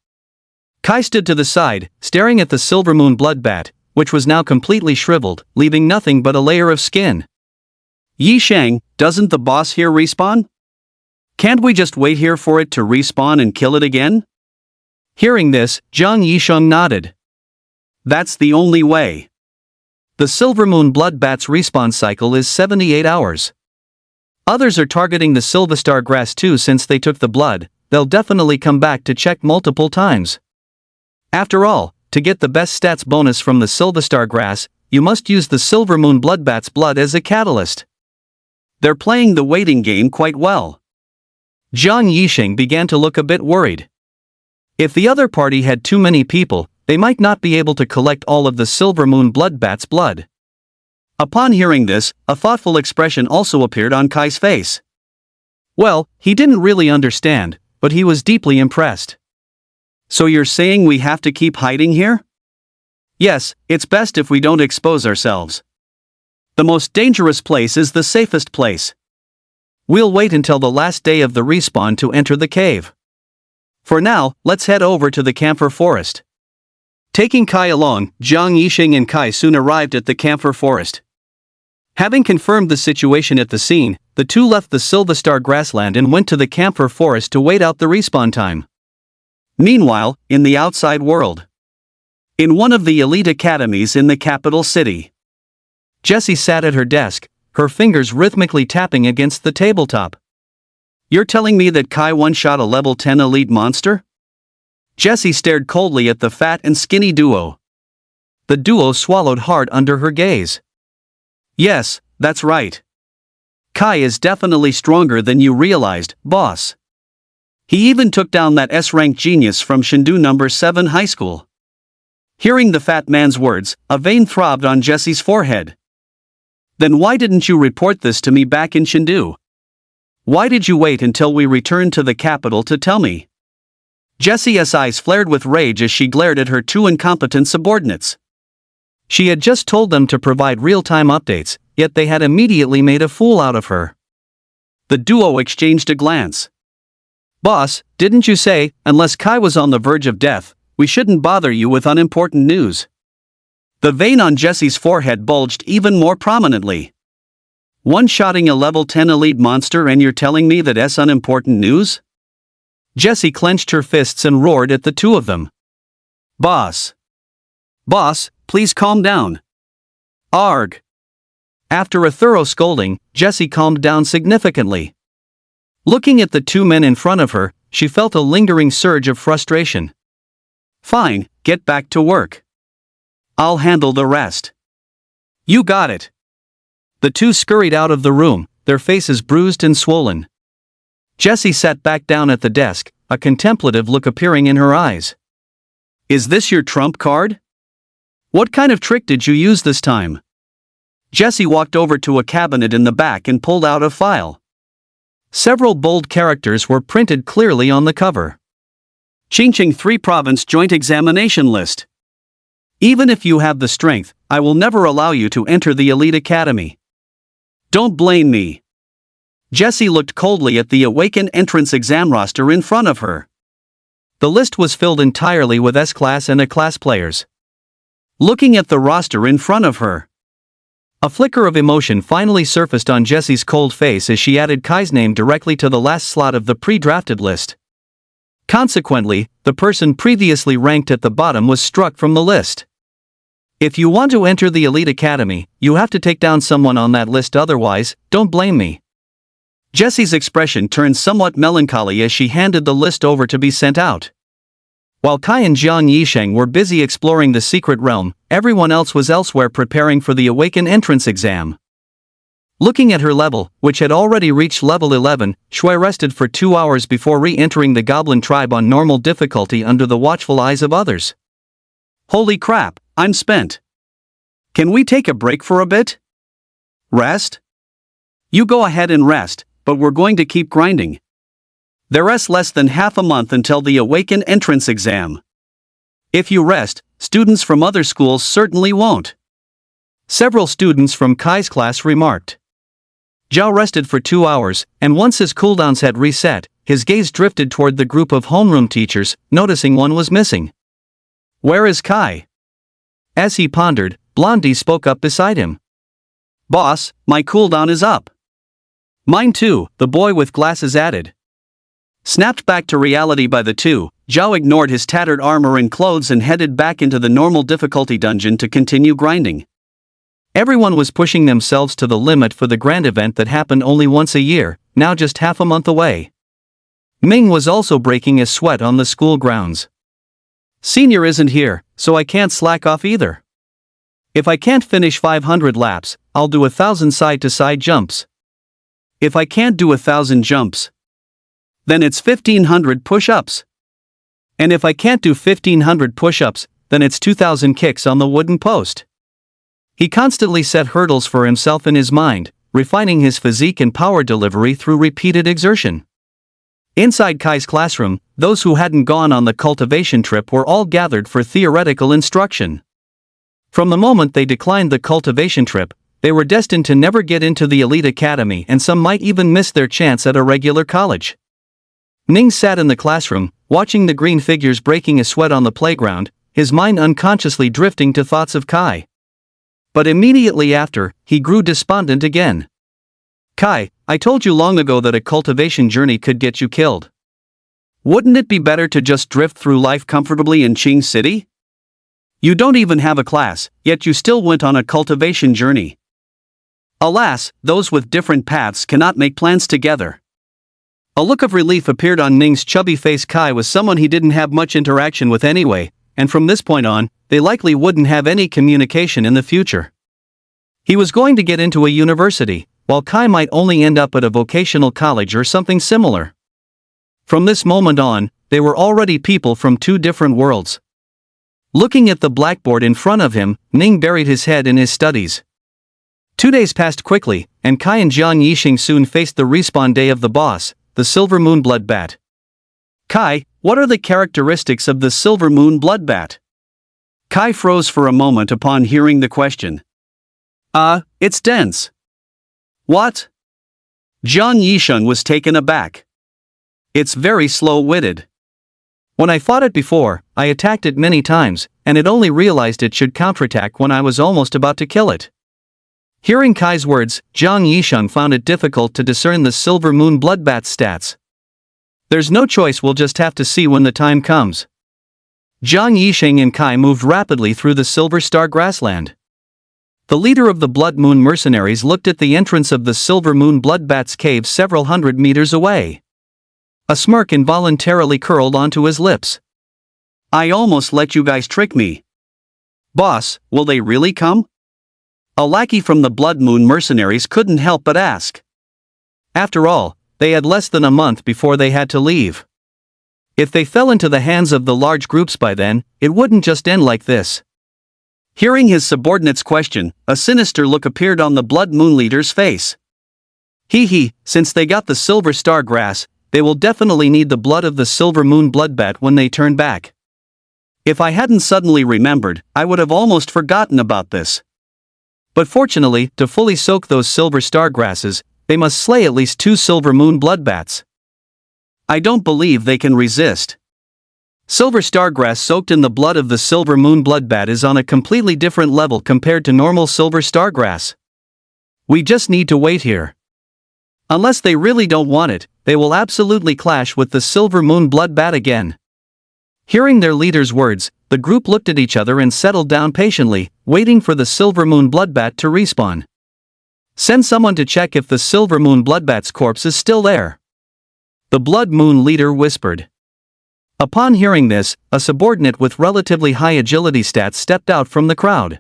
Kai stood to the side, staring at the silver moon bloodbat, which was now completely shriveled, leaving nothing but a layer of skin. Yisheng, doesn't the boss here respawn? Can't we just wait here for it to respawn and kill it again? Hearing this, Jiang Yisheng nodded. That's the only way. The silver moon bloodbat's respawn cycle is 78 hours. Others are targeting the Silverstar grass too. Since they took the blood, they'll definitely come back to check multiple times. After all, to get the best stats bonus from the Silverstar grass, you must use the silver moon bloodbat's blood as a catalyst. They're playing the waiting game quite well. Jiang Yisheng began to look a bit worried. If the other party had too many people, they might not be able to collect all of the silver moon bloodbat's blood. Upon hearing this, a thoughtful expression also appeared on Kai's face. Well, he didn't really understand, but he was deeply impressed. So you're saying we have to keep hiding here? Yes, it's best if we don't expose ourselves. The most dangerous place is the safest place. We'll wait until the last day of the respawn to enter the cave. For now, let's head over to the camphor forest. Taking Kai along, Jiang Yisheng and Kai soon arrived at the camphor forest. Having confirmed the situation at the scene, the two left the Silverstar grassland and went to the camphor forest to wait out the respawn time. Meanwhile, in the outside world. In one of the elite academies in the capital city. Jessie sat at her desk, her fingers rhythmically tapping against the tabletop. You're telling me that Kai one-shot a level 10 elite monster? Jessie stared coldly at the fat and skinny duo. The duo swallowed hard under her gaze. Yes, that's right. Kai is definitely stronger than you realized, boss. He even took down that S-rank genius from Shindu number 7 high school. Hearing the fat man's words, a vein throbbed on Jessie's forehead. Then why didn't you report this to me back in Shindu? Why did you wait until we returned to the capital to tell me? Jessie's eyes flared with rage as she glared at her two incompetent subordinates. She had just told them to provide real-time updates, yet they had immediately made a fool out of her. The duo exchanged a glance. Boss, didn't you say, unless Kai was on the verge of death, we shouldn't bother you with unimportant news? The vein on Jessie's forehead bulged even more prominently. One-shotting a level 10 elite monster and you're telling me that that's unimportant news? Jessie clenched her fists and roared at the two of them. Boss, please calm down. Arg. After a thorough scolding, Jessie calmed down significantly. Looking at the two men in front of her, she felt a lingering surge of frustration. Fine, get back to work. I'll handle the rest. You got it. The two scurried out of the room, their faces bruised and swollen. Jessie sat back down at the desk, a contemplative look appearing in her eyes. Is this your trump card? What kind of trick did you use this time? Jessie walked over to a cabinet in the back and pulled out a file. Several bold characters were printed clearly on the cover. Qingqing 3 Province Joint Examination List. Even if you have the strength, I will never allow you to enter the elite academy. Don't blame me. Jessie looked coldly at the Awaken entrance exam roster in front of her. The list was filled entirely with S-class and A-class players. Looking at the roster in front of her, a flicker of emotion finally surfaced on Jessie's cold face as she added Kai's name directly to the last slot of the pre-drafted list. Consequently, the person previously ranked at the bottom was struck from the list. If you want to enter the elite academy, you have to take down someone on that list, otherwise, don't blame me. Jessie's expression turned somewhat melancholy as she handed the list over to be sent out. While Kai and Jiang Yisheng were busy exploring the secret realm, everyone else was elsewhere preparing for the Awaken entrance exam. Looking at her level, which had already reached level 11, Shui rested for 2 hours before re-entering the Goblin tribe on normal difficulty under the watchful eyes of others. Holy crap, I'm spent. Can we take a break for a bit? Rest? You go ahead and rest, but we're going to keep grinding. There's less than half a month until the Awaken entrance exam. If you rest, students from other schools certainly won't. Several students from Kai's class remarked. Zhao rested for 2 hours, and once his cooldowns had reset, his gaze drifted toward the group of homeroom teachers, noticing one was missing. Where is Kai? As he pondered, Blondie spoke up beside him. Boss, my cooldown is up. Mine too, the boy with glasses added. Snapped back to reality by the two, Zhao ignored his tattered armor and clothes and headed back into the normal difficulty dungeon to continue grinding. Everyone was pushing themselves to the limit for the grand event that happened only once a year, now just half a month away. Ming was also breaking a sweat on the school grounds. Senior isn't here, so I can't slack off either. If I can't finish 500 laps, I'll do 1,000 side-to-side jumps. If I can't do 1,000 jumps, then it's 1,500 push-ups. And if I can't do 1,500 push-ups, then it's 2,000 kicks on the wooden post. He constantly set hurdles for himself in his mind, refining his physique and power delivery through repeated exertion. Inside Kai's classroom, those who hadn't gone on the cultivation trip were all gathered for theoretical instruction. From the moment they declined the cultivation trip, they were destined to never get into the elite academy, and some might even miss their chance at a regular college. Ning sat in the classroom, watching the green figures breaking a sweat on the playground, his mind unconsciously drifting to thoughts of Kai. But immediately after, he grew despondent again. Kai, I told you long ago that a cultivation journey could get you killed. Wouldn't it be better to just drift through life comfortably in Qing City? You don't even have a class, yet you still went on a cultivation journey. Alas, those with different paths cannot make plans together. A look of relief appeared on Ning's chubby face. Kai was someone he didn't have much interaction with anyway, and from this point on, they likely wouldn't have any communication in the future. He was going to get into a university, while Kai might only end up at a vocational college or something similar. From this moment on, they were already people from two different worlds. Looking at the blackboard in front of him, Ning buried his head in his studies. 2 days passed quickly, and Kai and Jiang Yixing soon faced the respawn day of the boss, the Silver Moon Blood Bat. Kai, what are the characteristics of the Silver Moon Blood Bat? Kai froze for a moment upon hearing the question. It's dense. What? Jiang Yixing was taken aback. It's very slow-witted. When I fought it before, I attacked it many times, and it only realized it should counterattack when I was almost about to kill it. Hearing Kai's words, Jiang Yixing found it difficult to discern the Silver Moon Bloodbat's stats. There's no choice, we'll just have to see when the time comes. Jiang Yixing and Kai moved rapidly through the Silver Star grassland. The leader of the Blood Moon mercenaries looked at the entrance of the Silver Moon Bloodbat's cave several hundred meters away. A smirk involuntarily curled onto his lips. I almost let you guys trick me. Boss, will they really come? A lackey from the Blood Moon mercenaries couldn't help but ask. After all, they had less than a month before they had to leave. If they fell into the hands of the large groups by then, it wouldn't just end like this. Hearing his subordinate's question, a sinister look appeared on the Blood Moon leader's face. Since they got the Silver Star grass, they will definitely need the blood of the Silver Moon Bloodbat when they turn back. If I hadn't suddenly remembered, I would have almost forgotten about this. But fortunately, to fully soak those Silver Star grasses, they must slay at least 2 Silver Moon Bloodbats. I don't believe they can resist. Silver Star grass soaked in the blood of the Silver Moon Bloodbat is on a completely different level compared to normal Silver Star grass. We just need to wait here. Unless they really don't want it, they will absolutely clash with the Silver Moon Bloodbat again. Hearing their leader's words, the group looked at each other and settled down patiently, waiting for the Silver Moon Bloodbat to respawn. Send someone to check if the Silver Moon Bloodbat's corpse is still there. The Blood Moon leader whispered. Upon hearing this, a subordinate with relatively high agility stats stepped out from the crowd.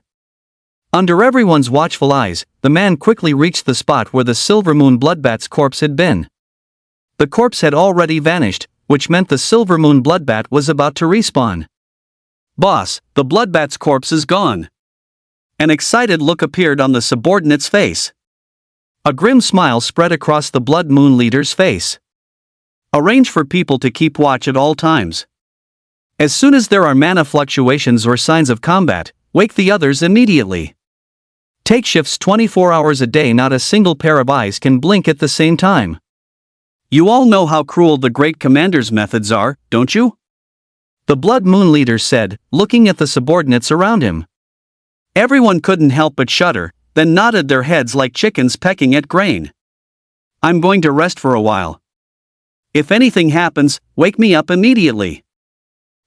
Under everyone's watchful eyes, the man quickly reached the spot where the Silver Moon Bloodbat's corpse had been. The corpse had already vanished, which meant the Silver Moon Bloodbat was about to respawn. Boss, the Bloodbat's corpse is gone. An excited look appeared on the subordinate's face. A grim smile spread across the Blood Moon leader's face. Arrange for people to keep watch at all times. As soon as there are mana fluctuations or signs of combat, wake the others immediately. Take shifts 24 hours a day. Not a single pair of eyes can blink at the same time. You all know how cruel the Great Commander's methods are, don't you? The Blood Moon leader said, looking at the subordinates around him. Everyone couldn't help but shudder, then nodded their heads like chickens pecking at grain. I'm going to rest for a while. If anything happens, wake me up immediately.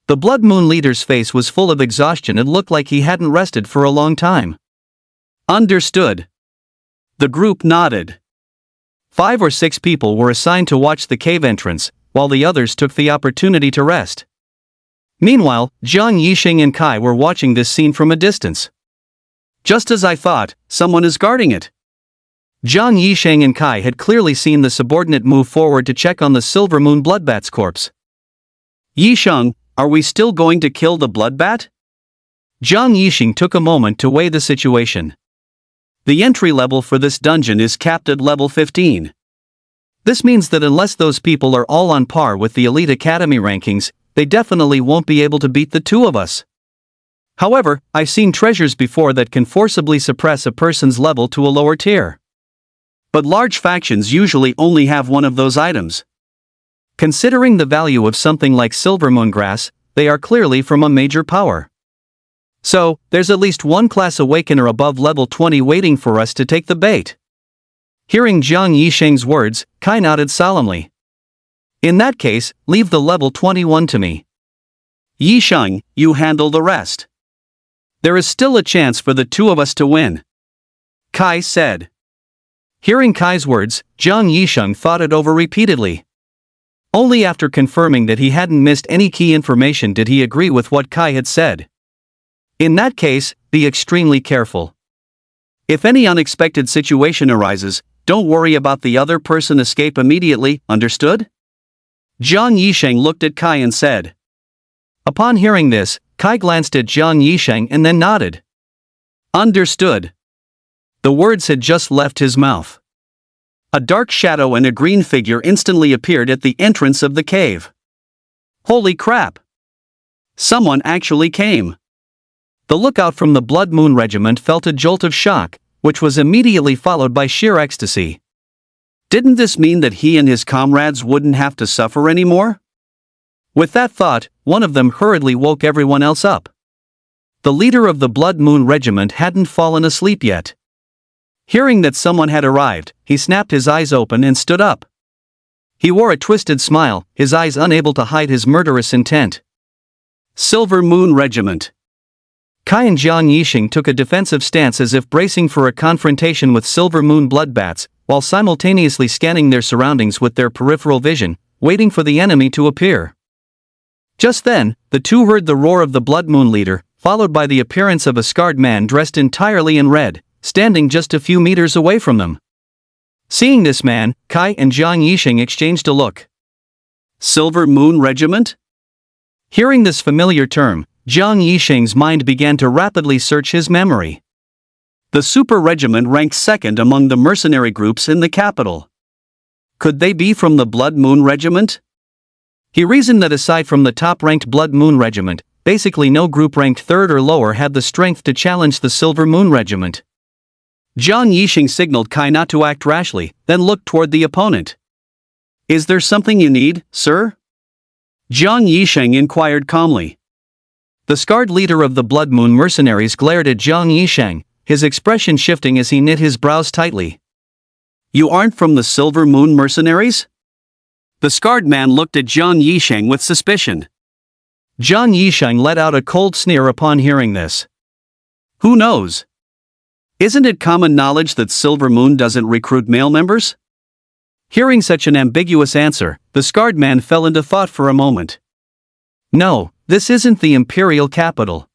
The Blood Moon leader's face was full of exhaustion. It looked like he hadn't rested for a long time. Understood. The group nodded. 5 or 6 people were assigned to watch the cave entrance, while the others took the opportunity to rest. Meanwhile, Jiang Yixing and Kai were watching this scene from a distance. Just as I thought, someone is guarding it. Jiang Yixing and Kai had clearly seen the subordinate move forward to check on the Silver Moon Bloodbat's corpse. Yixing, are we still going to kill the Bloodbat? Jiang Yixing took a moment to weigh the situation. The entry level for this dungeon is capped at level 15. This means that unless those people are all on par with the Elite Academy rankings, they definitely won't be able to beat the 2 of us. However, I've seen treasures before that can forcibly suppress a person's level to a lower tier. But large factions usually only have one of those items. Considering the value of something like Silver Moon Grass, they are clearly from a major power. So, there's at least one class awakener above level 20 waiting for us to take the bait. Hearing Jiang Yixing's words, Kai nodded solemnly. In that case, leave the level 21 to me. Yixing, you handle the rest. There is still a chance for the 2 of us to win. Kai said. Hearing Kai's words, Jiang Yisheng thought it over repeatedly. Only after confirming that he hadn't missed any key information did he agree with what Kai had said. In that case, be extremely careful. If any unexpected situation arises, don't worry about the other person, escape immediately, understood? Jiang Yisheng looked at Kai and said. Upon hearing this, Kai glanced at Jiang Yisheng and then nodded. Understood. The words had just left his mouth. A dark shadow and a green figure instantly appeared at the entrance of the cave. Holy crap! Someone actually came. The lookout from the Blood Moon Regiment felt a jolt of shock, which was immediately followed by sheer ecstasy. Didn't this mean that he and his comrades wouldn't have to suffer anymore? With that thought, one of them hurriedly woke everyone else up. The leader of the Blood Moon Regiment hadn't fallen asleep yet. Hearing that someone had arrived, he snapped his eyes open and stood up. He wore a twisted smile, his eyes unable to hide his murderous intent. Silver Moon Regiment. Kai and Jiang Yisheng took a defensive stance as if bracing for a confrontation with Silver Moon bloodbats, while simultaneously scanning their surroundings with their peripheral vision, waiting for the enemy to appear. Just then, the two heard the roar of the Blood Moon leader, followed by the appearance of a scarred man dressed entirely in red, standing just a few meters away from them. Seeing this man, Kai and Jiang Yisheng exchanged a look. Silver Moon Regiment? Hearing this familiar term, Jiang Yisheng's mind began to rapidly search his memory. The Super Regiment ranked second among the mercenary groups in the capital. Could they be from the Blood Moon Regiment? He reasoned that aside from the top-ranked Blood Moon Regiment, basically no group ranked third or lower had the strength to challenge the Silver Moon Regiment. Jiang Yisheng signaled Kai not to act rashly, then looked toward the opponent. Is there something you need, sir? Jiang Yisheng inquired calmly. The scarred leader of the Blood Moon mercenaries glared at Jiang Yisheng, his expression shifting as he knit his brows tightly. You aren't from the Silver Moon mercenaries? The scarred man looked at Jiang Yisheng with suspicion. Jiang Yisheng let out a cold sneer upon hearing this. Who knows? Isn't it common knowledge that Silver Moon doesn't recruit male members? Hearing such an ambiguous answer, the scarred man fell into thought for a moment. No, this isn't the imperial capital.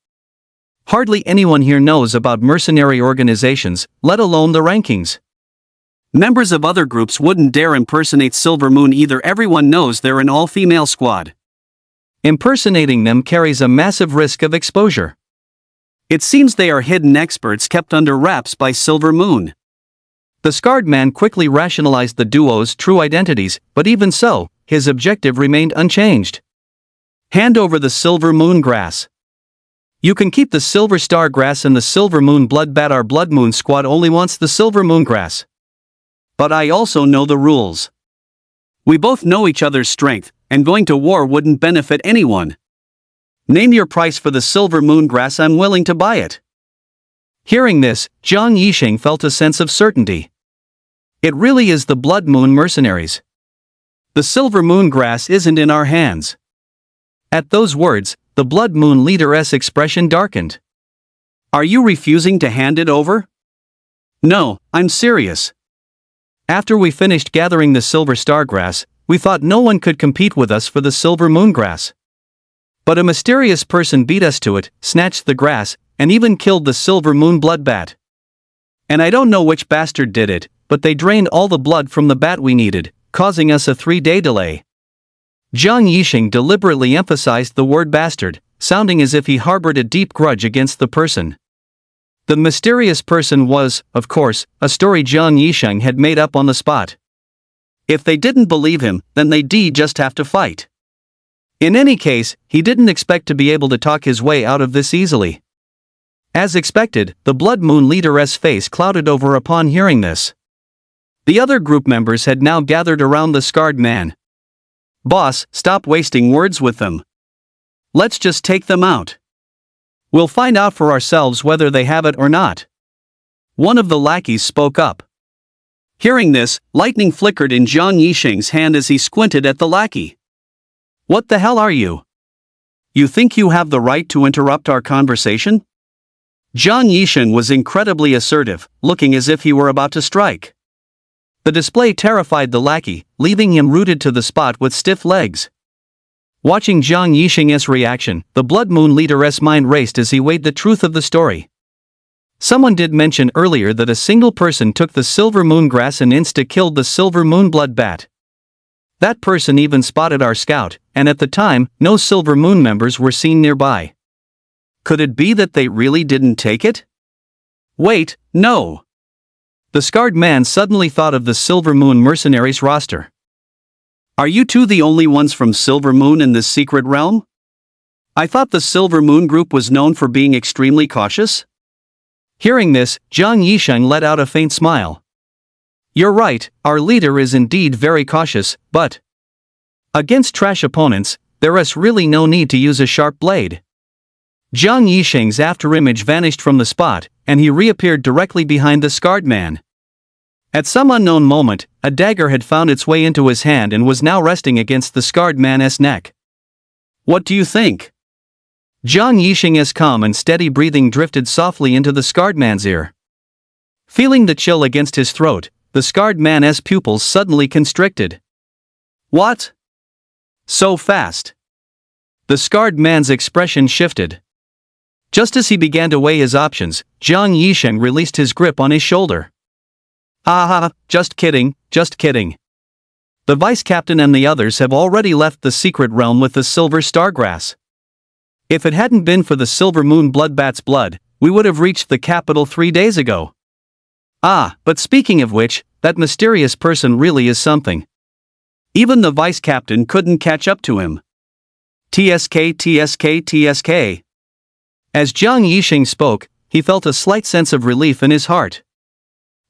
Hardly anyone here knows about mercenary organizations, let alone the rankings. Members of other groups wouldn't dare impersonate Silver Moon either. Everyone knows they're an all-female squad. Impersonating them carries a massive risk of exposure. It seems they are hidden experts kept under wraps by Silver Moon. The scarred man quickly rationalized the duo's true identities, but even so, his objective remained unchanged. Hand over the Silver Moon grass. You can keep the Silver Star grass and the Silver Moon bloodbat. Our Blood Moon squad only wants the Silver Moon grass. But I also know the rules. We both know each other's strength, and going to war wouldn't benefit anyone. Name your price for the Silver Moon grass. I'm willing to buy it. Hearing this, Jiang Yisheng felt a sense of certainty. It really is the Blood Moon mercenaries. The Silver Moon grass isn't in our hands. At those words, the Blood Moon leader's expression darkened. Are you refusing to hand it over? No, I'm serious. After we finished gathering the Silver Star grass, we thought no one could compete with us for the Silver Moon grass. But a mysterious person beat us to it, snatched the grass, and even killed the Silver Moon bloodbat. And I don't know which bastard did it, but they drained all the blood from the bat we needed, causing us a 3-day delay. Jiang Yisheng deliberately emphasized the word bastard, sounding as if he harbored a deep grudge against the person. The mysterious person was, of course, a story Jiang Yisheng had made up on the spot. If they didn't believe him, then they'd just have to fight. In any case, he didn't expect to be able to talk his way out of this easily. As expected, the Blood Moon leader's face clouded over upon hearing this. The other group members had now gathered around the scarred man. Boss, stop wasting words with them. Let's just take them out. We'll find out for ourselves whether they have it or not. One of the lackeys spoke up. Hearing this, lightning flickered in Jiang Yisheng's hand as he squinted at the lackey. What the hell are you? You think you have the right to interrupt our conversation? Jiang Yisheng was incredibly assertive, looking as if he were about to strike. The display terrified the lackey, leaving him rooted to the spot with stiff legs. Watching Jiang Yixing's reaction, the Blood Moon leader's mind raced as he weighed the truth of the story. Someone did mention earlier that a single person took the Silver Moon grass and insta-killed the Silver Moon blood bat. That person even spotted our scout, and at the time, no Silver Moon members were seen nearby. Could it be that they really didn't take it? Wait, no. The scarred man suddenly thought of the Silver Moon mercenaries roster. Are you two the only ones from Silver Moon in this secret realm? I thought the Silver Moon group was known for being extremely cautious? Hearing this, Jiang Yixing let out a faint smile. You're right, our leader is indeed very cautious, but against trash opponents, there is really no need to use a sharp blade. Jiang Yixing's afterimage vanished from the spot, and he reappeared directly behind the scarred man. At some unknown moment, a dagger had found its way into his hand and was now resting against the scarred man's neck. What do you think? Jiang Yixing's calm and steady breathing drifted softly into the scarred man's ear. Feeling the chill against his throat, the scarred man's pupils suddenly constricted. What? So fast? The scarred man's expression shifted. Just as he began to weigh his options, Jiang Yixing released his grip on his shoulder. Ah, just kidding, just kidding. The vice captain and the others have already left the secret realm with the silver stargrass. If it hadn't been for the Silver Moon bloodbat's blood, we would have reached the capital 3 days ago. Ah, but speaking of which, that mysterious person really is something. Even the vice captain couldn't catch up to him. TSK, TSK, TSK. As Jiang Yixing spoke, he felt a slight sense of relief in his heart.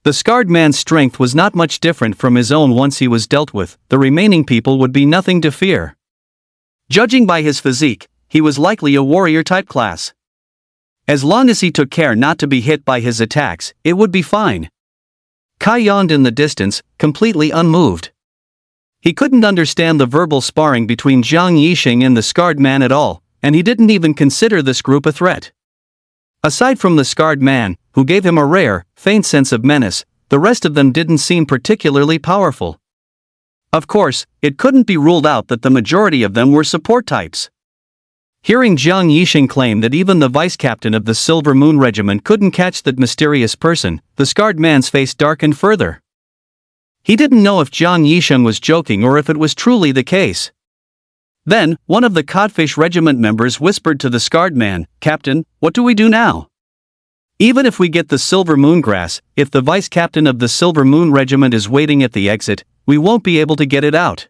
The scarred man's strength was not much different from his own once he was dealt with. The remaining people would be nothing to fear. Judging by his physique, he was likely a warrior-type class. As long as he took care not to be hit by his attacks, it would be fine. Kai yawned in the distance, completely unmoved. He couldn't understand the verbal sparring between Jiang Yixing and the scarred man at all, and he didn't even consider this group a threat. Aside from the scarred man, who gave him a rare, faint sense of menace, the rest of them didn't seem particularly powerful. Of course, it couldn't be ruled out that the majority of them were support types. Hearing Jiang Yixing claim that even the vice-captain of the Silver Moon Regiment couldn't catch that mysterious person, the scarred man's face darkened further. He didn't know if Jiang Yixing was joking or if it was truly the case. Then, one of the Codfish Regiment members whispered to the scarred man, "Captain, what do we do now? Even if we get the Silver Moon grass, if the vice-captain of the Silver Moon Regiment is waiting at the exit, we won't be able to get it out."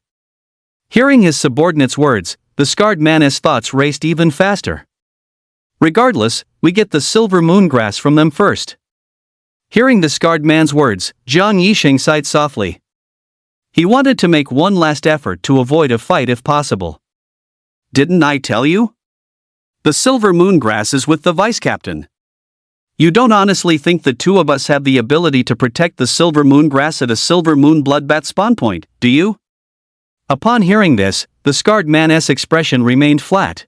Hearing his subordinate's words, the scarred man's thoughts raced even faster. Regardless, we get the Silver Moon grass from them first. Hearing the scarred man's words, Jiang Yixing sighed softly. He wanted to make one last effort to avoid a fight if possible. Didn't I tell you? The Silver Moon grass is with the vice-captain. You don't honestly think the two of us have the ability to protect the Silver Moon grass at a Silver Moon bloodbat spawn point, do you? Upon hearing this, the scarred man's expression remained flat.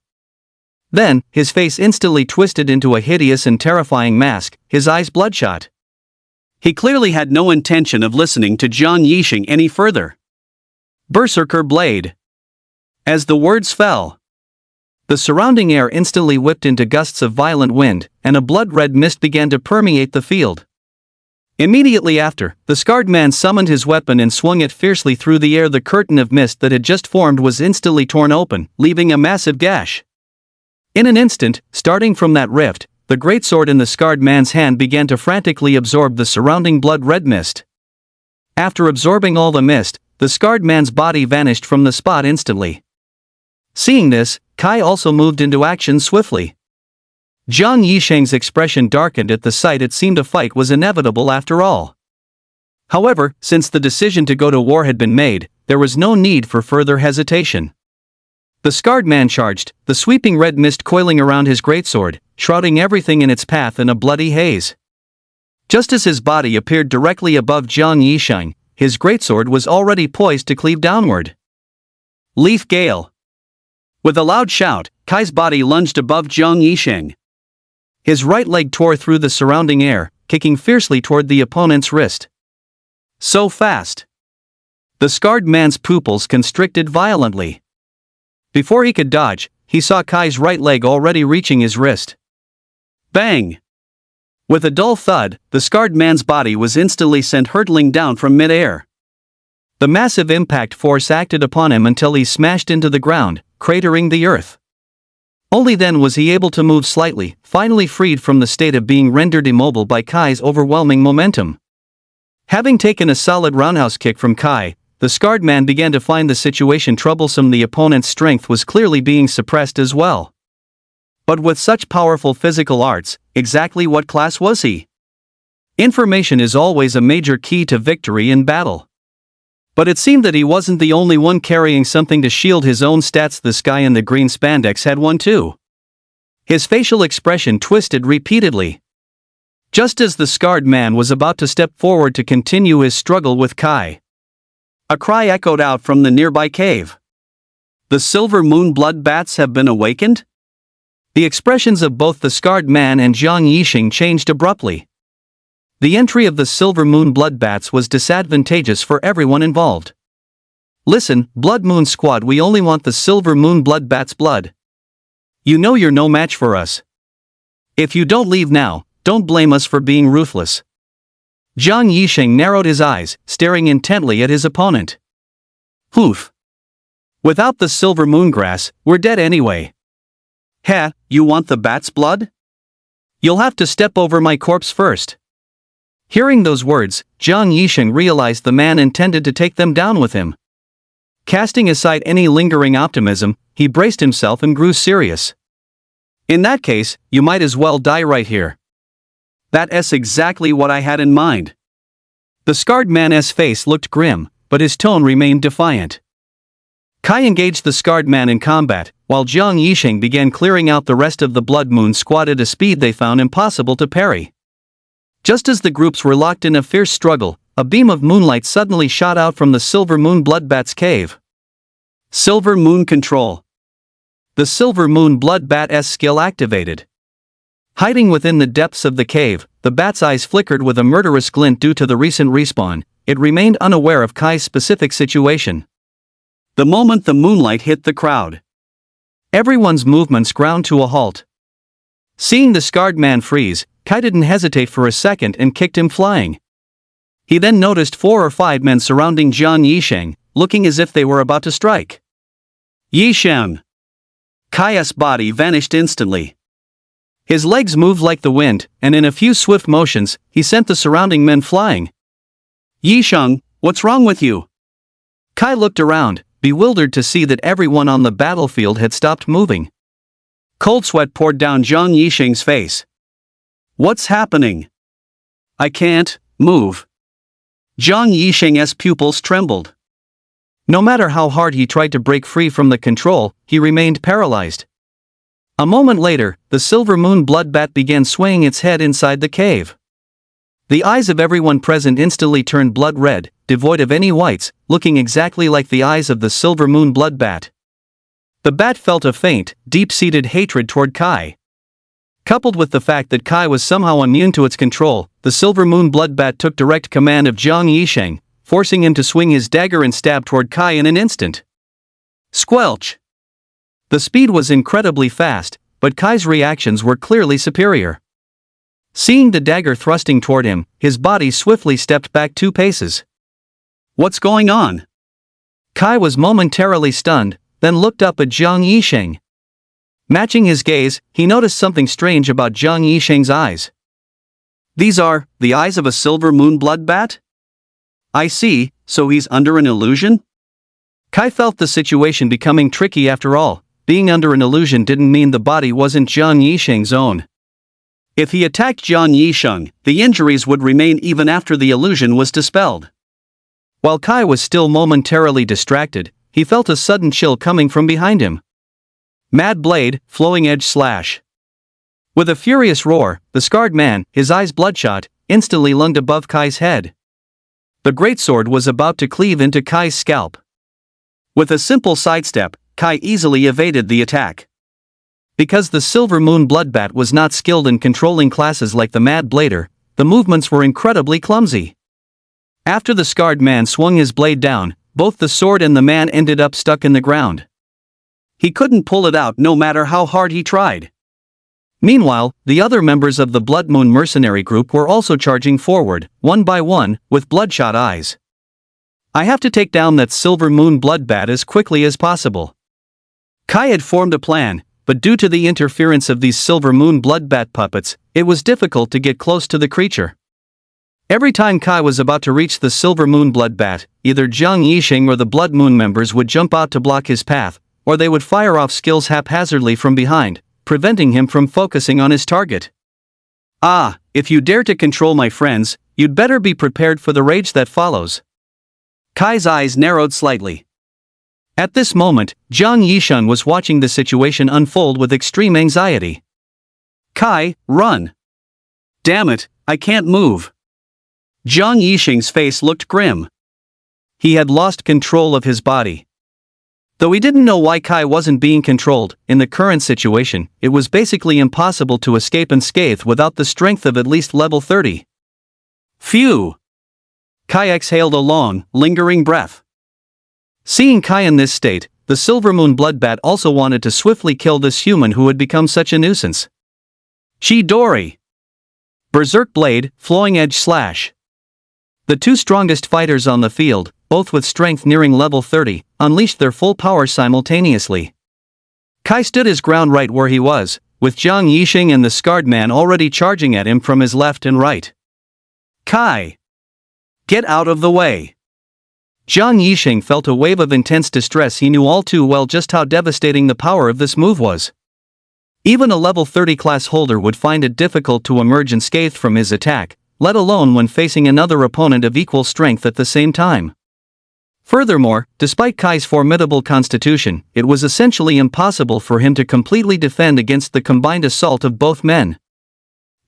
Then, his face instantly twisted into a hideous and terrifying mask, his eyes bloodshot. He clearly had no intention of listening to Jiang Yixing any further. Berserker Blade. As the words fell, the surrounding air instantly whipped into gusts of violent wind, and a blood-red mist began to permeate the field. Immediately after, the scarred man summoned his weapon and swung it fiercely through the air. The curtain of mist that had just formed was instantly torn open, leaving a massive gash. In an instant, starting from that rift, the greatsword in the scarred man's hand began to frantically absorb the surrounding blood-red mist. After absorbing all the mist, the scarred man's body vanished from the spot instantly. Seeing this, Kai also moved into action swiftly. Jiang Yixing's expression darkened at the sight. It seemed a fight was inevitable after all. However, since the decision to go to war had been made, there was no need for further hesitation. The scarred man charged, the sweeping red mist coiling around his greatsword, shrouding everything in its path in a bloody haze. Just as his body appeared directly above Jiang Yixing, his greatsword was already poised to cleave downward. Leaf Gale. With a loud shout, Kai's body lunged above Jiang Yixing. His right leg tore through the surrounding air, kicking fiercely toward the opponent's wrist. So fast. The scarred man's pupils constricted violently. Before he could dodge, he saw Kai's right leg already reaching his wrist. Bang! With a dull thud, the scarred man's body was instantly sent hurtling down from mid-air. The massive impact force acted upon him until he smashed into the ground, cratering the earth. Only then was he able to move slightly, finally freed from the state of being rendered immobile by Kai's overwhelming momentum. Having taken a solid roundhouse kick from Kai, the scarred man began to find the situation troublesome. The opponent's strength was clearly being suppressed as well. But with such powerful physical arts, exactly what class was he? Information is always a major key to victory in battle. But it seemed that he wasn't the only one carrying something to shield his own stats. This guy in the green spandex had one too. His facial expression twisted repeatedly. Just as the scarred man was about to step forward to continue his struggle with Kai, a cry echoed out from the nearby cave. The silver moon blood bats have been awakened? The expressions of both the scarred man and Jiang Yixing changed abruptly. The entry of the silver moon blood bats was disadvantageous for everyone involved. Listen, Blood Moon Squad, we only want the silver moon blood bats' blood. You know you're no match for us. If you don't leave now, don't blame us for being ruthless. Jiang Yixing narrowed his eyes, staring intently at his opponent. Poof. Without the silver moon grass, we're dead anyway. Heh, you want the bat's blood? You'll have to step over my corpse first. Hearing those words, Jiang Yixing realized the man intended to take them down with him. Casting aside any lingering optimism, he braced himself and grew serious. In that case, you might as well die right here. That's exactly what I had in mind. The scarred man's face looked grim, but his tone remained defiant. Kai engaged the scarred man in combat, while Jiang Yixing began clearing out the rest of the Blood Moon Squad at a speed they found impossible to parry. Just as the groups were locked in a fierce struggle, a beam of moonlight suddenly shot out from the Silver Moon Bloodbat's cave. Silver Moon Control. The Silver Moon Bloodbat's skill activated. Hiding within the depths of the cave, the bat's eyes flickered with a murderous glint. Due to the recent respawn, it remained unaware of Kai's specific situation. The moment the moonlight hit the crowd, everyone's movements ground to a halt. Seeing the scarred man freeze, Kai didn't hesitate for a second and kicked him flying. He then noticed 4 or 5 men surrounding Jiang Yixing, looking as if they were about to strike. Yixing! Kai's body vanished instantly. His legs moved like the wind, and in a few swift motions, he sent the surrounding men flying. Yixing, what's wrong with you? Kai looked around, bewildered to see that everyone on the battlefield had stopped moving. Cold sweat poured down Jiang Yixing's face. What's happening? I can't move. Jiang Yixing's pupils trembled. No matter how hard he tried to break free from the control, he remained paralyzed. A moment later, the Silver Moon Bloodbat began swaying its head inside the cave. The eyes of everyone present instantly turned blood red, devoid of any whites, looking exactly like the eyes of the Silver Moon Bloodbat. The bat felt a faint, deep-seated hatred toward Kai. Coupled with the fact that Kai was somehow immune to its control, the Silver Moon Bloodbat took direct command of Jiang Yixing, forcing him to swing his dagger and stab toward Kai in an instant. Squelch! The speed was incredibly fast, but Kai's reactions were clearly superior. Seeing the dagger thrusting toward him, his body swiftly stepped back 2 paces. What's going on? Kai was momentarily stunned, then looked up at Jiang Yixing. Matching his gaze, he noticed something strange about Jiang Yixing's eyes. These are the eyes of a Silver Moon Bloodbat? I see, so he's under an illusion? Kai felt the situation becoming tricky after all. Being under an illusion didn't mean the body wasn't Jiang Yixing's own. If he attacked Jiang Yixing, the injuries would remain even after the illusion was dispelled. While Kai was still momentarily distracted, he felt a sudden chill coming from behind him. Mad Blade, Flowing Edge Slash. With a furious roar, the scarred man, his eyes bloodshot, instantly lunged above Kai's head. The greatsword was about to cleave into Kai's scalp. With a simple sidestep, Kai easily evaded the attack. Because the Silver Moon Bloodbat was not skilled in controlling classes like the Mad Blader, the movements were incredibly clumsy. After the scarred man swung his blade down, both the sword and the man ended up stuck in the ground. He couldn't pull it out no matter how hard he tried. Meanwhile, the other members of the Blood Moon mercenary group were also charging forward, one by one, with bloodshot eyes. I have to take down that Silver Moon bloodbat as quickly as possible. Kai had formed a plan, but due to the interference of these Silver Moon bloodbat puppets, it was difficult to get close to the creature. Every time Kai was about to reach the Silver Moon bloodbat, either Jiang Yixing or the Blood Moon members would jump out to block his path, or they would fire off skills haphazardly from behind, preventing him from focusing on his target. Ah, if you dare to control my friends, you'd better be prepared for the rage that follows. Kai's eyes narrowed slightly. At this moment, Jiang Yixing was watching the situation unfold with extreme anxiety. Kai, run! Damn it, I can't move. Jiang Yixing's face looked grim. He had lost control of his body. Though he didn't know why Kai wasn't being controlled, in the current situation, it was basically impossible to escape unscathed without the strength of at least level 30. Phew! Kai exhaled a long, lingering breath. Seeing Kai in this state, the Silver Moon bloodbat also wanted to swiftly kill this human who had become such a nuisance. Chidori! Berserk Blade, Flowing Edge Slash. The two strongest fighters on the field, both with strength nearing level 30, unleashed their full power simultaneously. Kai stood his ground right where he was, with Jiang Yixing and the scarred man already charging at him from his left and right. Kai! Get out of the way! Jiang Yixing felt a wave of intense distress. He knew all too well just how devastating the power of this move was. Even a level 30 class holder would find it difficult to emerge unscathed from his attack, let alone when facing another opponent of equal strength at the same time. Furthermore, despite Kai's formidable constitution, it was essentially impossible for him to completely defend against the combined assault of both men.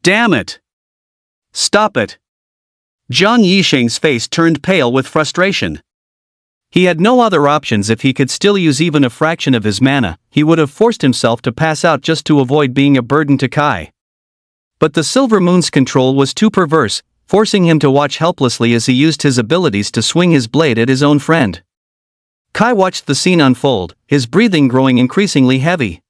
Damn it! Stop it! Jiang Yixing's face turned pale with frustration. He had no other options. If he could still use even a fraction of his mana, he would have forced himself to pass out just to avoid being a burden to Kai. But the Silver Moon's control was too perverse, forcing him to watch helplessly as he used his abilities to swing his blade at his own friend. Kai watched the scene unfold, his breathing growing increasingly heavy.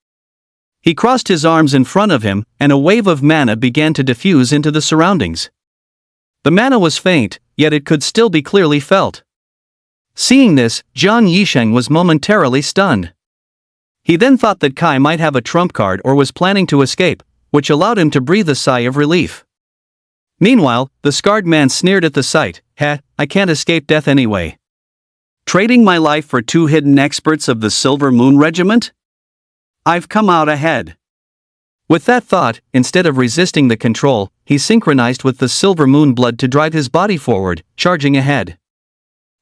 He crossed his arms in front of him, and a wave of mana began to diffuse into the surroundings. The mana was faint, yet it could still be clearly felt. Seeing this, Jiang Yixing was momentarily stunned. He then thought that Kai might have a trump card or was planning to escape, which allowed him to breathe a sigh of relief. Meanwhile, the scarred man sneered at the sight. I can't escape death anyway. Trading my life for two hidden experts of the Silver Moon Regiment? I've come out ahead. With that thought, instead of resisting the control, he synchronized with the Silver Moon blood to drive his body forward, charging ahead.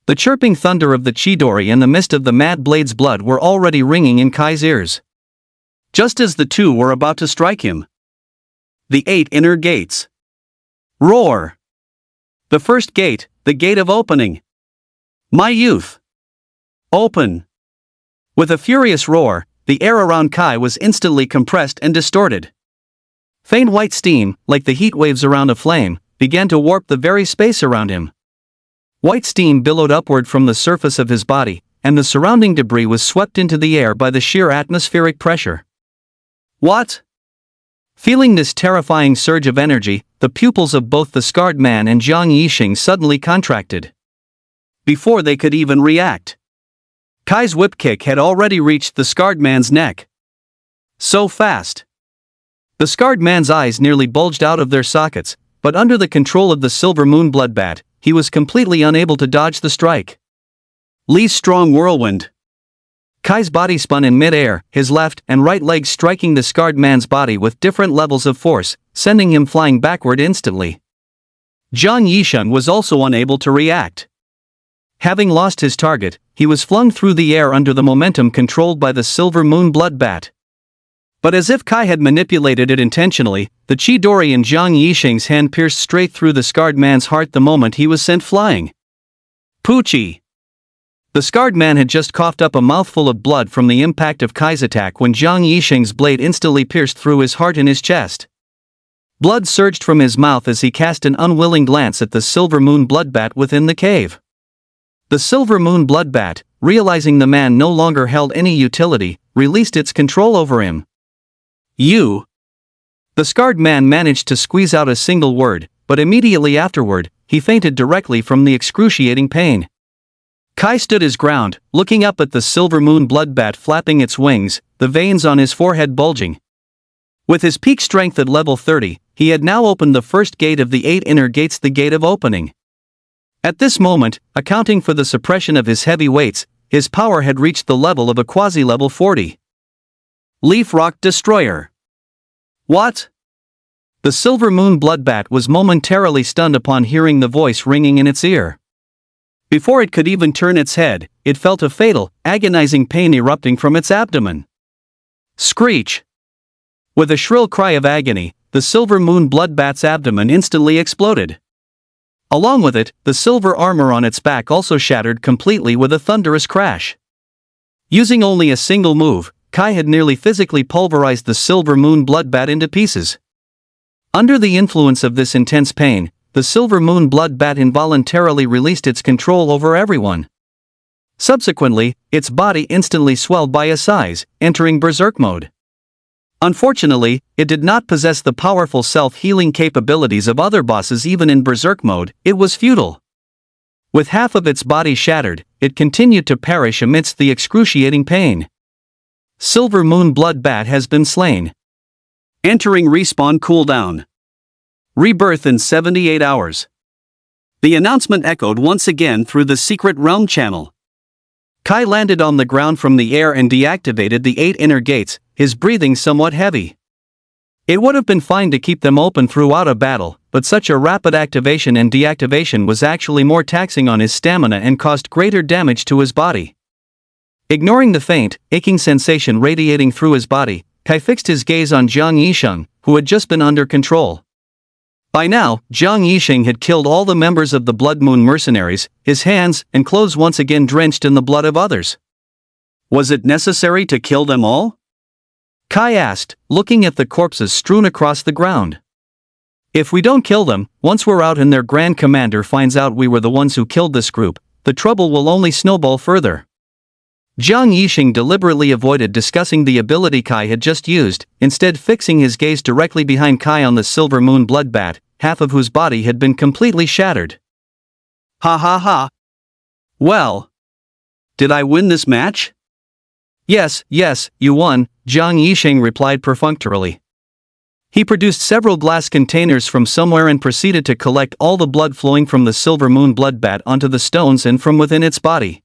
The chirping thunder of the Chidori and the mist of the Mad Blade's blood were already ringing in Kai's ears. Just as the two were about to strike him. The 8 inner gates. Roar! The first gate, the gate of opening. My youth! Open! With a furious roar, the air around Kai was instantly compressed and distorted. Faint white steam, like the heat waves around a flame, began to warp the very space around him. White steam billowed upward from the surface of his body, and the surrounding debris was swept into the air by the sheer atmospheric pressure. What? Feeling this terrifying surge of energy, the pupils of both the scarred man and Jiang Yixing suddenly contracted. Before they could even react, Kai's whip kick had already reached the scarred man's neck. So fast! The scarred man's eyes nearly bulged out of their sockets, but under the control of the Silver Moon bloodbat, he was completely unable to dodge the strike. Li's strong whirlwind. Kai's body spun in mid-air, his left and right legs striking the scarred man's body with different levels of force, sending him flying backward instantly. Jiang Yixing was also unable to react. Having lost his target, he was flung through the air under the momentum controlled by the Silver Moon bloodbat. But as if Kai had manipulated it intentionally, the Chidori in Jiang Yixing's hand pierced straight through the scarred man's heart the moment he was sent flying. Poochie! The scarred man had just coughed up a mouthful of blood from the impact of Kai's attack when Jiang Yixing's blade instantly pierced through his heart and his chest. Blood surged from his mouth as he cast an unwilling glance at the silver moon bloodbat within the cave. The silver moon bloodbat, realizing the man no longer held any utility, released its control over him. "You." The scarred man managed to squeeze out a single word, but immediately afterward, he fainted directly from the excruciating pain. Kai stood his ground, looking up at the silver moon bloodbat flapping its wings, the veins on his forehead bulging. With his peak strength at level 30, he had now opened the first gate of the 8 inner gates, the gate of opening. At this moment, accounting for the suppression of his heavy weights, his power had reached the level of a quasi-level 40. Leaf Rock Destroyer. What? The silver moon bloodbat was momentarily stunned upon hearing the voice ringing in its ear. Before it could even turn its head, it felt a fatal, agonizing pain erupting from its abdomen. Screech! With a shrill cry of agony, the silver moon bloodbat's abdomen instantly exploded. Along with it, the silver armor on its back also shattered completely with a thunderous crash. Using only a single move, Kai had nearly physically pulverized the silver moon bloodbat into pieces. Under the influence of this intense pain, the silver moon bloodbat involuntarily released its control over everyone. Subsequently, its body instantly swelled by a size, entering berserk mode. Unfortunately, it did not possess the powerful self-healing capabilities of other bosses. Even in berserk mode, it was futile. With half of its body shattered, it continued to perish amidst the excruciating pain. Silver moon bloodbat has been slain. Entering respawn cooldown. Rebirth in 78 hours. The announcement echoed once again through the secret realm channel. Kai landed on the ground from the air and deactivated the 8 inner gates, his breathing somewhat heavy. It would have been fine to keep them open throughout a battle, but such a rapid activation and deactivation was actually more taxing on his stamina and caused greater damage to his body. Ignoring the faint, aching sensation radiating through his body, Kai fixed his gaze on Jiang Yisheng, who had just been under control. By now, Jiang Yisheng had killed all the members of the Blood Moon mercenaries, his hands and clothes once again drenched in the blood of others. Was it necessary to kill them all? Kai asked, looking at the corpses strewn across the ground. If we don't kill them, once we're out and their Grand Commander finds out we were the ones who killed this group, the trouble will only snowball further. Jiang Yisheng deliberately avoided discussing the ability Kai had just used, instead fixing his gaze directly behind Kai on the silver moon bloodbat, half of whose body had been completely shattered. Ha ha ha. Well. Did I win this match? Yes, you won, Jiang Yisheng replied perfunctorily. He produced several glass containers from somewhere and proceeded to collect all the blood flowing from the silver moon bloodbat onto the stones and from within its body.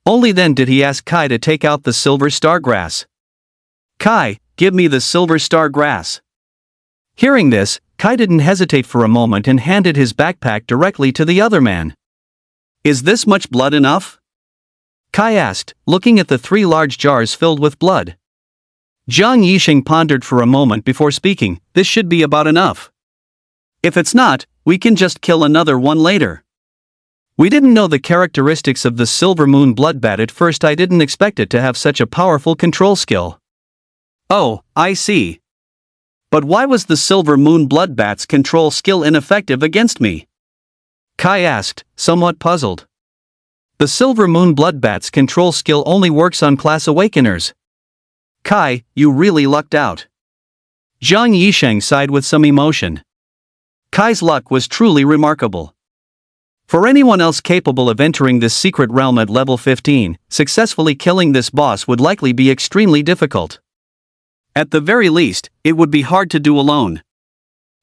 Only then did he ask Kai to take out the silver star grass. Kai, give me the silver star grass. Hearing this, Kai didn't hesitate for a moment and handed his backpack directly to the other man. Is this much blood enough? Kai asked, looking at the 3 large jars filled with blood. Jiang Yisheng pondered for a moment before speaking. This should be about enough. If it's not, we can just kill another one later. We didn't know the characteristics of the silver moon bloodbat at first. I didn't expect it to have such a powerful control skill. Oh, I see. But why was the silver moon bloodbat's control skill ineffective against me? Kai asked, somewhat puzzled. The silver moon bloodbat's control skill only works on class awakeners. Kai, you really lucked out. Jiang Yisheng sighed with some emotion. Kai's luck was truly remarkable. For anyone else capable of entering this secret realm at level 15, successfully killing this boss would likely be extremely difficult. At the very least, it would be hard to do alone.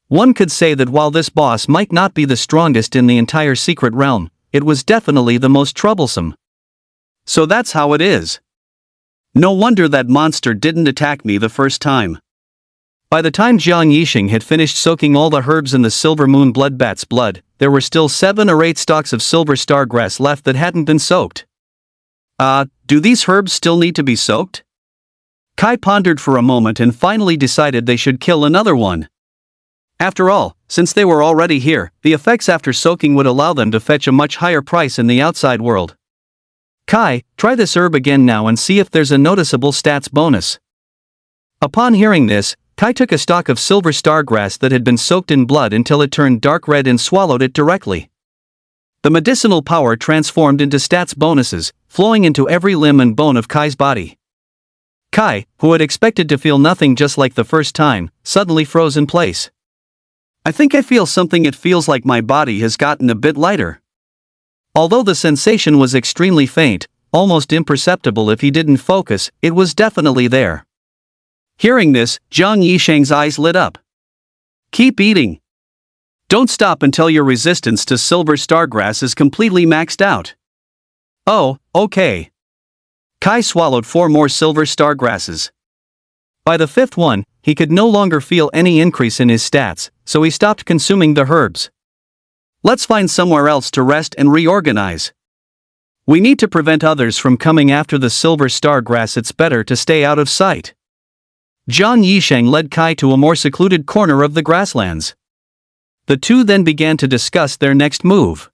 One could say that while this boss might not be the strongest in the entire secret realm, it was definitely the most troublesome. So that's how it is. No wonder that monster didn't attack me the first time. By the time Jiang Yisheng had finished soaking all the herbs in the silver moon bloodbat's blood, there were still 7 or 8 stalks of silver star grass left that hadn't been soaked. Do these herbs still need to be soaked? Kai pondered for a moment and finally decided they should kill another one. After all, since they were already here, the effects after soaking would allow them to fetch a much higher price in the outside world. Kai, try this herb again now and see if there's a noticeable stats bonus. Upon hearing this, Kai took a stalk of silver star grass that had been soaked in blood until it turned dark red and swallowed it directly. The medicinal power transformed into stats bonuses, flowing into every limb and bone of Kai's body. Kai, who had expected to feel nothing just like the first time, suddenly froze in place. I think I feel something. It feels like my body has gotten a bit lighter. Although the sensation was extremely faint, almost imperceptible if he didn't focus, it was definitely there. Hearing this, Zhang Yisheng's eyes lit up. Keep eating. Don't stop until your resistance to silver stargrass is completely maxed out. Oh, okay. Kai swallowed 4 more silver stargrasses. By the 5th one, he could no longer feel any increase in his stats, so he stopped consuming the herbs. Let's find somewhere else to rest and reorganize. We need to prevent others from coming after the silver stargrass. It's better to stay out of sight. Zhang Yisheng led Kai to a more secluded corner of the grasslands. The two then began to discuss their next move.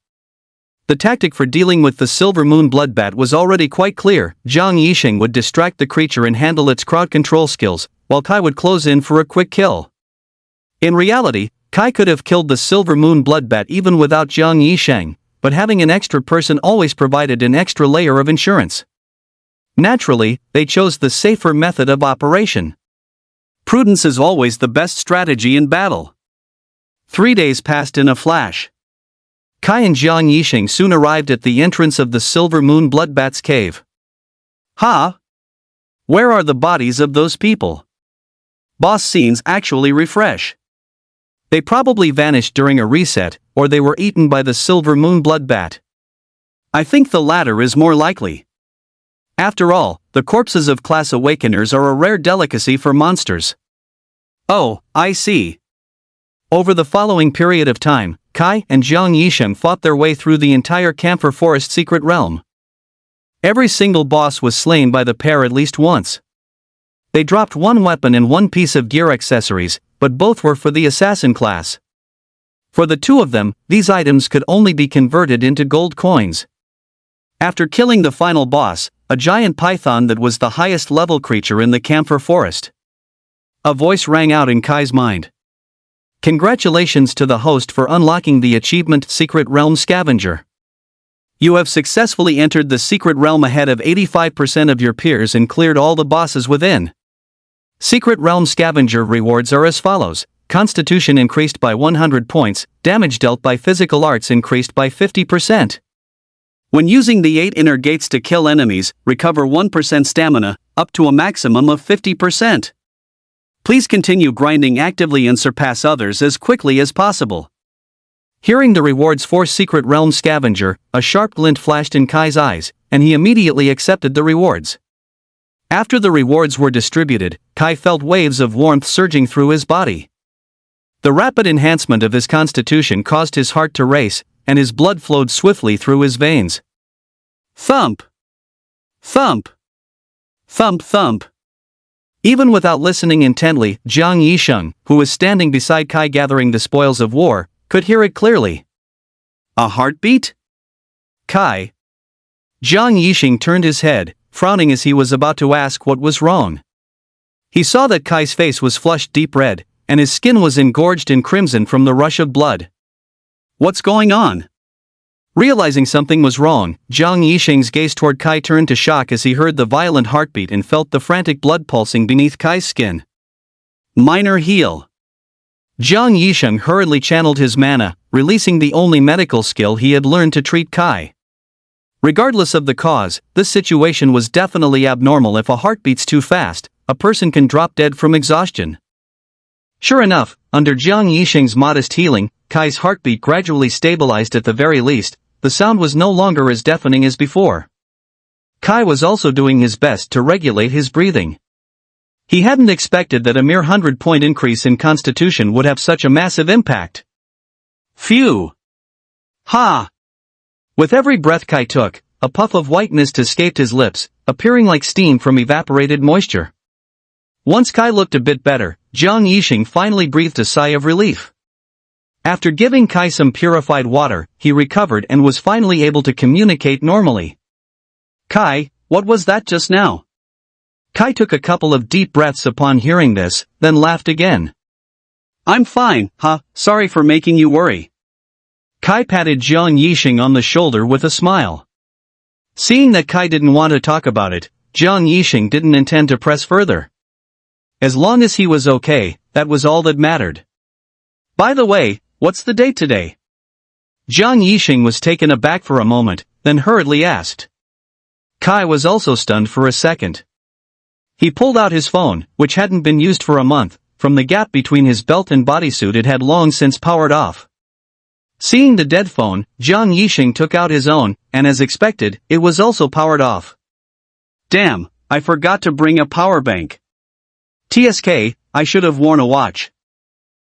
The tactic for dealing with the silver moon bloodbat was already quite clear. Zhang Yisheng would distract the creature and handle its crowd control skills, while Kai would close in for a quick kill. In reality, Kai could have killed the silver moon bloodbat even without Zhang Yisheng, but having an extra person always provided an extra layer of insurance. Naturally, they chose the safer method of operation. Prudence is always the best strategy in battle. 3 days passed in a flash. Kai and Zhang Yisheng soon arrived at the entrance of the silver moon bloodbat's cave. Ha! Where are the bodies of those people? Boss scenes actually refresh. They probably vanished during a reset, or they were eaten by the silver moon bloodbat. I think the latter is more likely. After all, the corpses of class awakeners are a rare delicacy for monsters. Oh, I see. Over the following period of time, Kai and Zhang Yisheng fought their way through the entire Camphor Forest secret realm. Every single boss was slain by the pair at least once. They dropped 1 weapon and 1 piece of gear accessories, but both were for the assassin class. For the 2 of them, these items could only be converted into gold coins. After killing the final boss, a giant python that was the highest level creature in the Camphor Forest, a voice rang out in Kai's mind. Congratulations to the host for unlocking the achievement Secret Realm Scavenger. You have successfully entered the secret realm ahead of 85% of your peers and cleared all the bosses within. Secret Realm Scavenger rewards are as follows: Constitution increased by 100 points, damage dealt by physical arts increased by 50%. When using the 8 inner gates to kill enemies, recover 1% stamina, up to a maximum of 50%. Please continue grinding actively and surpass others as quickly as possible. Hearing the rewards for Secret Realm Scavenger, a sharp glint flashed in Kai's eyes, and he immediately accepted the rewards. After the rewards were distributed, Kai felt waves of warmth surging through his body. The rapid enhancement of his constitution caused his heart to race, and his blood flowed swiftly through his veins. Thump! Thump! Thump thump! Even without listening intently, Zhang Yisheng, who was standing beside Kai gathering the spoils of war, could hear it clearly. A heartbeat? Kai. Zhang Yisheng turned his head, frowning as he was about to ask what was wrong. He saw that Kai's face was flushed deep red, and his skin was engorged in crimson from the rush of blood. What's going on? Realizing something was wrong, Zhang Yisheng's gaze toward Kai turned to shock as he heard the violent heartbeat and felt the frantic blood pulsing beneath Kai's skin. Minor heal. Zhang Yisheng hurriedly channeled his mana, releasing the only medical skill he had learned to treat Kai. Regardless of the cause, this situation was definitely abnormal. If a heart beats too fast, a person can drop dead from exhaustion. Sure enough, under Zhang Yisheng's modest healing, Kai's heartbeat gradually stabilized. At the very least, the sound was no longer as deafening as before. Kai was also doing his best to regulate his breathing. He hadn't expected that a mere 100-point increase in constitution would have such a massive impact. Phew! Ha! With every breath Kai took, a puff of white mist escaped his lips, appearing like steam from evaporated moisture. Once Kai looked a bit better, Zhang Yisheng finally breathed a sigh of relief. After giving Kai some purified water, he recovered and was finally able to communicate normally. Kai, what was that just now? Kai took a couple of deep breaths upon hearing this, then laughed again. I'm fine, sorry for making you worry. Kai patted Jiang Yixing on the shoulder with a smile. Seeing that Kai didn't want to talk about it, Jiang Yixing didn't intend to press further. As long as he was okay, that was all that mattered. By the way, what's the date today? Jiang Yixing was taken aback for a moment, then hurriedly asked. Kai was also stunned for a second. He pulled out his phone, which hadn't been used for a month. From the gap between his belt and bodysuit it had long since powered off. Seeing the dead phone, Jiang Yixing took out his own, and as expected, it was also powered off. Damn, I forgot to bring a power bank. TSK, I should have worn a watch.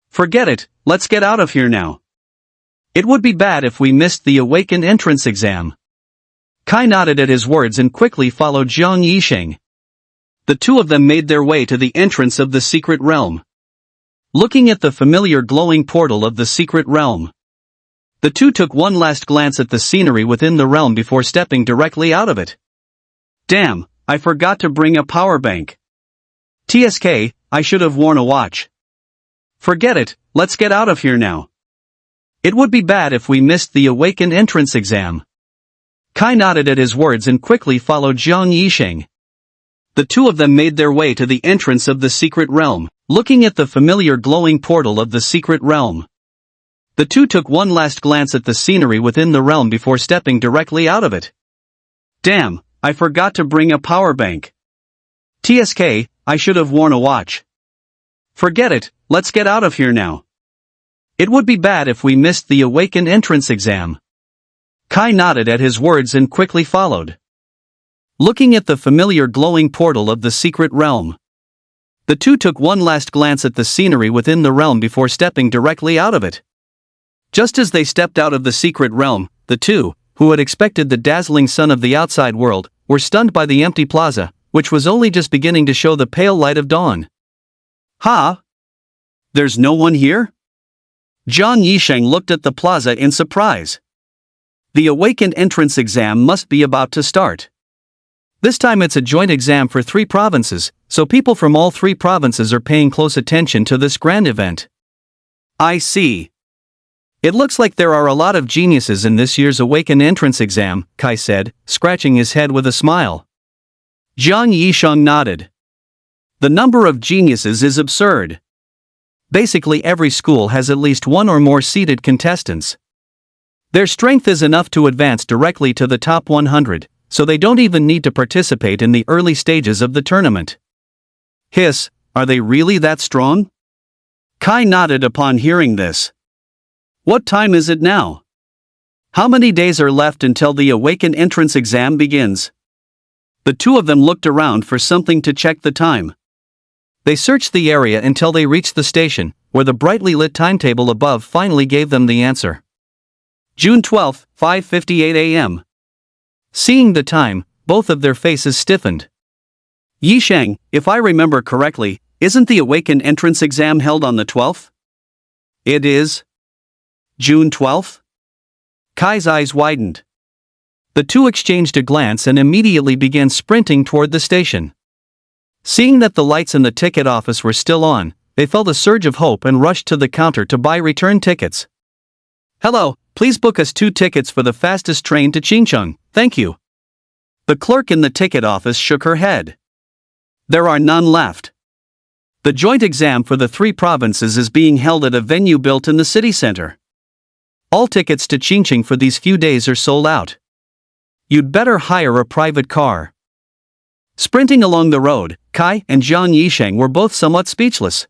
Forget it, let's get out of here now. It would be bad if we missed the awakened entrance exam. Kai nodded at his words and quickly followed Jiang Yixing. The two of them made their way to the entrance of the secret realm. Looking at the familiar glowing portal of the secret realm, the two took one last glance at the scenery within the realm before stepping directly out of it. Damn, I forgot to bring a power bank. TSK, I should have worn a watch. Forget it, let's get out of here now. It would be bad if we missed the awakened entrance exam. Kai nodded at his words and quickly followed Jiang Yixing. The two of them made their way to the entrance of the secret realm. Looking at the familiar glowing portal of the secret realm, the two took one last glance at the scenery within the realm before stepping directly out of it. Damn, I forgot to bring a power bank. TSK, I should have worn a watch. Forget it, let's get out of here now. It would be bad if we missed the awakened entrance exam. Kai nodded at his words and quickly followed. Looking at the familiar glowing portal of the secret realm, the two took one last glance at the scenery within the realm before stepping directly out of it. Just as they stepped out of the secret realm, the two, who had expected the dazzling sun of the outside world, were stunned by the empty plaza, which was only just beginning to show the pale light of dawn. There's no one here? Jiang Yixing looked at the plaza in surprise. The awakened entrance exam must be about to start. This time it's a joint exam for 3 provinces, so people from all 3 provinces are paying close attention to this grand event. I see. It looks like there are a lot of geniuses in this year's awakened entrance exam, Kai said, scratching his head with a smile. Jiang Yixing nodded. The number of geniuses is absurd. Basically every school has at least one or more seeded contestants. Their strength is enough to advance directly to the top 100. So they don't even need to participate in the early stages of the tournament. Hiss, are they really that strong? Kai nodded upon hearing this. What time is it now? How many days are left until the awakened entrance exam begins? The two of them looked around for something to check the time. They searched the area until they reached the station, where the brightly lit timetable above finally gave them the answer. June 12, 5:58 a.m. Seeing the time, both of their faces stiffened. Yixing, if I remember correctly, isn't the awakened entrance exam held on the 12th? It is. June 12th? Kai's eyes widened. The two exchanged a glance and immediately began sprinting toward the station. Seeing that the lights in the ticket office were still on, they felt a surge of hope and rushed to the counter to buy return tickets. Hello, please book us 2 tickets for the fastest train to Qingcheng, thank you. The clerk in the ticket office shook her head. There are none left. The joint exam for the 3 provinces is being held at a venue built in the city center. All tickets to Qingcheng for these few days are sold out. You'd better hire a private car. Sprinting along the road, Kai and Jiang Yixing were both somewhat speechless.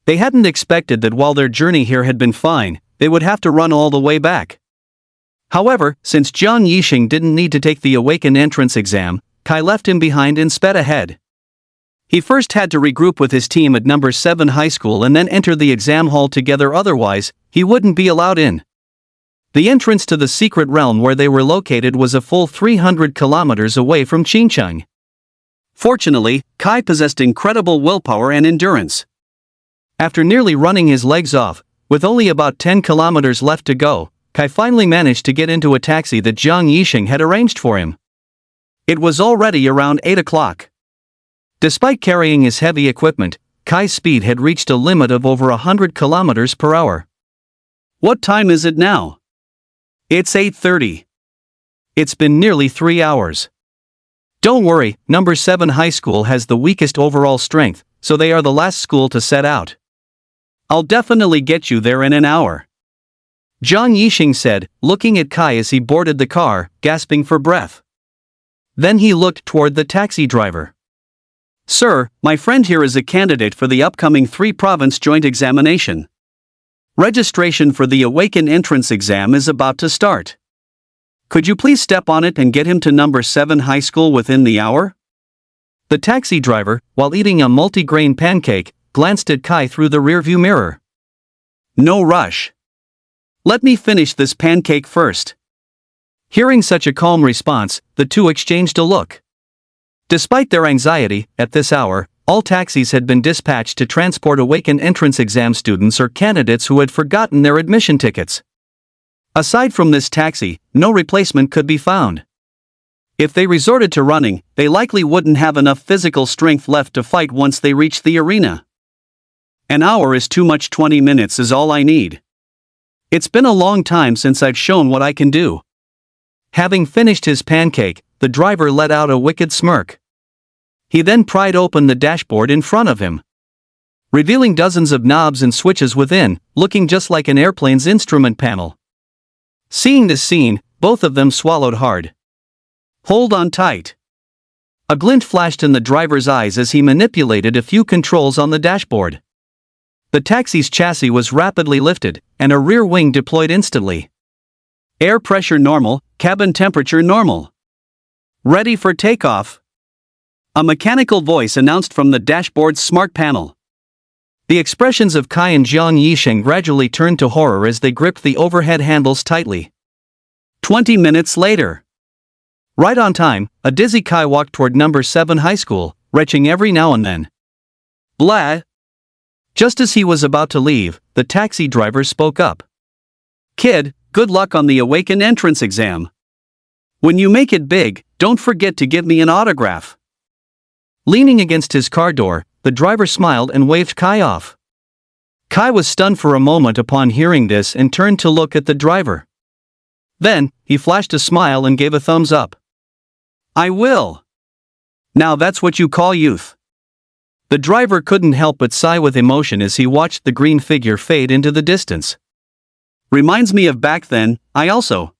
They hadn't expected that while their journey here had been fine, they would have to run all the way back. However, since Jiang Yixing didn't need to take the awakened entrance exam, Kai left him behind and sped ahead. He first had to regroup with his team at number 7 high school and then enter the exam hall together, otherwise, he wouldn't be allowed in. The entrance to the secret realm where they were located was a full 300 kilometers away from Qingcheng. Fortunately, Kai possessed incredible willpower and endurance. After nearly running his legs off, with only about 10 kilometers left to go, Kai finally managed to get into a taxi that Jiang Yixing had arranged for him. It was already around 8 o'clock. Despite carrying his heavy equipment, Kai's speed had reached a limit of over 100 kilometers per hour. What time is it now? It's 8:30. It's been nearly 3 hours. Don't worry, number 7 high school has the weakest overall strength, so they are the last school to set out. I'll definitely get you there in an hour, Zhang Yixing said, looking at Kai as he boarded the car, gasping for breath. Then he looked toward the taxi driver. Sir, my friend here is a candidate for the upcoming 3-province joint examination. Registration for the Awaken entrance exam is about to start. Could you please step on it and get him to number 7 high school within the hour? The taxi driver, while eating a multi-grain pancake, glanced at Kai through the rearview mirror. No rush. Let me finish this pancake first. Hearing such a calm response, the two exchanged a look. Despite their anxiety, at this hour, all taxis had been dispatched to transport Awaken entrance exam students or candidates who had forgotten their admission tickets. Aside from this taxi, no replacement could be found. If they resorted to running, they likely wouldn't have enough physical strength left to fight once they reached the arena. An hour is too much. 20 minutes is all I need. It's been a long time since I've shown what I can do. Having finished his pancake, the driver let out a wicked smirk. He then pried open the dashboard in front of him, revealing dozens of knobs and switches within, looking just like an airplane's instrument panel. Seeing this scene, both of them swallowed hard. Hold on tight. A glint flashed in the driver's eyes as he manipulated a few controls on the dashboard. The taxi's chassis was rapidly lifted, and a rear wing deployed instantly. Air pressure normal, cabin temperature normal. Ready for takeoff. A mechanical voice announced from the dashboard's smart panel. The expressions of Kai and Zhang Yixing gradually turned to horror as they gripped the overhead handles tightly. 20 minutes later. Right on time, a dizzy Kai walked toward number 7 high school, retching every now and then. Blah. Just as he was about to leave, the taxi driver spoke up. Kid, good luck on the Awaken entrance exam. When you make it big, don't forget to give me an autograph. Leaning against his car door, the driver smiled and waved Kai off. Kai was stunned for a moment upon hearing this and turned to look at the driver. Then, he flashed a smile and gave a thumbs up. I will. Now that's what you call youth. The driver couldn't help but sigh with emotion as he watched the green figure fade into the distance. Reminds me of back then, I also.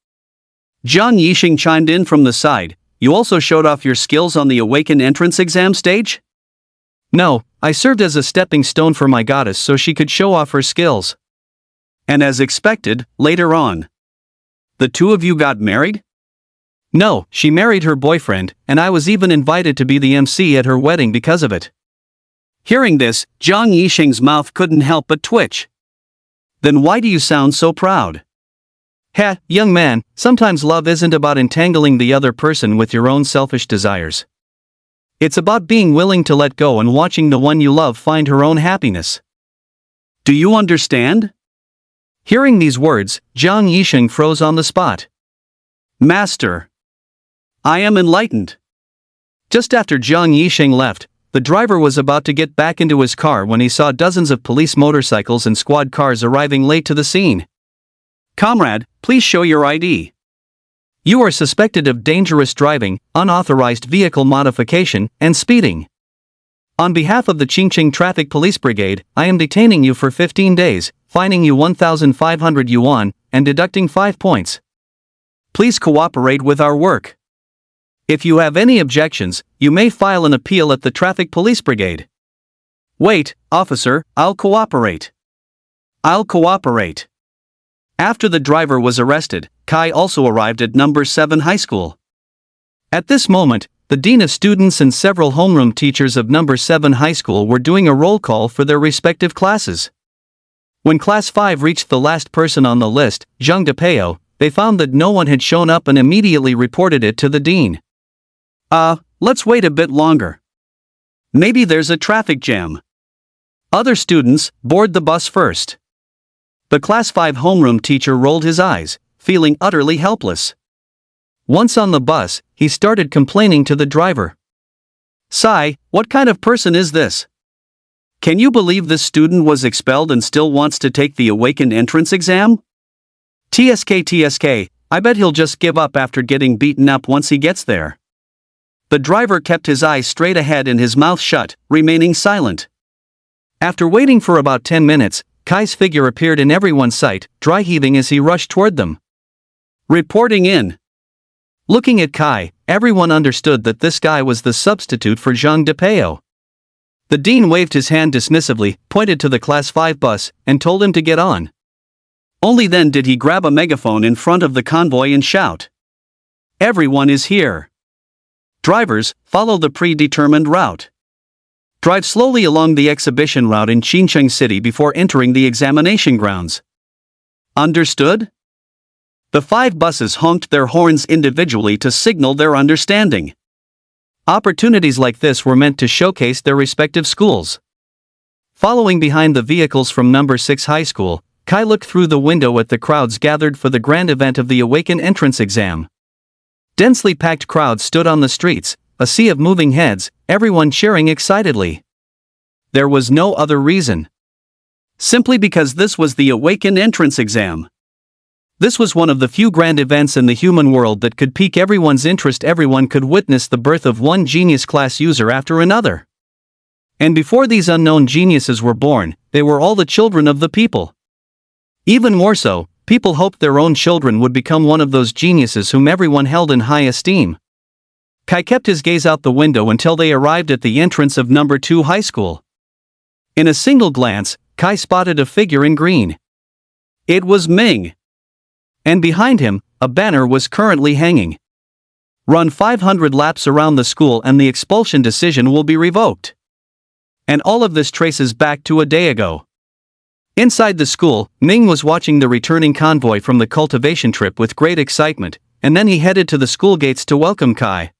Zhang Yixing chimed in from the side. You also showed off your skills on the Awaken entrance exam stage? No, I served as a stepping stone for my goddess so she could show off her skills. And as expected, later on, the two of you got married? No, she married her boyfriend, and I was even invited to be the MC at her wedding because of it. Hearing this, Zhang Yixing's mouth couldn't help but twitch. Then why do you sound so proud? Young man, sometimes love isn't about entangling the other person with your own selfish desires. It's about being willing to let go and watching the one you love find her own happiness. Do you understand? Hearing these words, Zhang Yixing froze on the spot. Master, I am enlightened. Just after Zhang Yixing left, the driver was about to get back into his car when he saw dozens of police motorcycles and squad cars arriving late to the scene. Comrade, please show your ID. You are suspected of dangerous driving, unauthorized vehicle modification, and speeding. On behalf of the Qingqing Traffic Police Brigade, I am detaining you for 15 days, fining you 1,500 yuan, and deducting 5 points. Please cooperate with our work. If you have any objections, you may file an appeal at the Traffic Police Brigade. Wait, officer, I'll cooperate. I'll cooperate. After the driver was arrested, Kai also arrived at number 7 high school. At this moment, the dean of students and several homeroom teachers of number 7 high school were doing a roll call for their respective classes. When class 5 reached the last person on the list, Zhang Depeo, they found that no one had shown up and immediately reported it to the dean. Let's wait a bit longer. Maybe there's a traffic jam. Other students, board the bus first. The class 5 homeroom teacher rolled his eyes, feeling utterly helpless. Once on the bus, he started complaining to the driver. Sigh, what kind of person is this? Can you believe this student was expelled and still wants to take the awakened entrance exam? TSK, I bet he'll just give up after getting beaten up once he gets there. The driver kept his eyes straight ahead and his mouth shut, remaining silent. After waiting for about 10 minutes, Kai's figure appeared in everyone's sight, dry heaving as he rushed toward them. Reporting in. Looking at Kai, everyone understood that this guy was the substitute for Zhang Depeo. The dean waved his hand dismissively, pointed to the Class 5 bus, and told him to get on. Only then did he grab a megaphone in front of the convoy and shout, "Everyone is here. Drivers, follow the predetermined route. Drive slowly along the exhibition route in Xincheng City before entering the examination grounds. Understood?" The 5 buses honked their horns individually to signal their understanding. Opportunities like this were meant to showcase their respective schools. Following behind the vehicles from number 6 high school, Kai looked through the window at the crowds gathered for the grand event of the Awaken entrance exam. Densely packed crowds stood on the streets, a sea of moving heads, everyone cheering excitedly. There was no other reason. Simply because this was the Awaken entrance exam. This was one of the few grand events in the human world that could pique everyone's interest. Everyone could witness the birth of one genius class user after another. And before these unknown geniuses were born, they were all the children of the people. Even more so, people hoped their own children would become one of those geniuses whom everyone held in high esteem. Kai kept his gaze out the window until they arrived at the entrance of number 2 high school. In a single glance, Kai spotted a figure in green. It was Ming. And behind him, a banner was currently hanging. Run 500 laps around the school and the expulsion decision will be revoked. And all of this traces back to a day ago. Inside the school, Ming was watching the returning convoy from the cultivation trip with great excitement, and then he headed to the school gates to welcome Kai.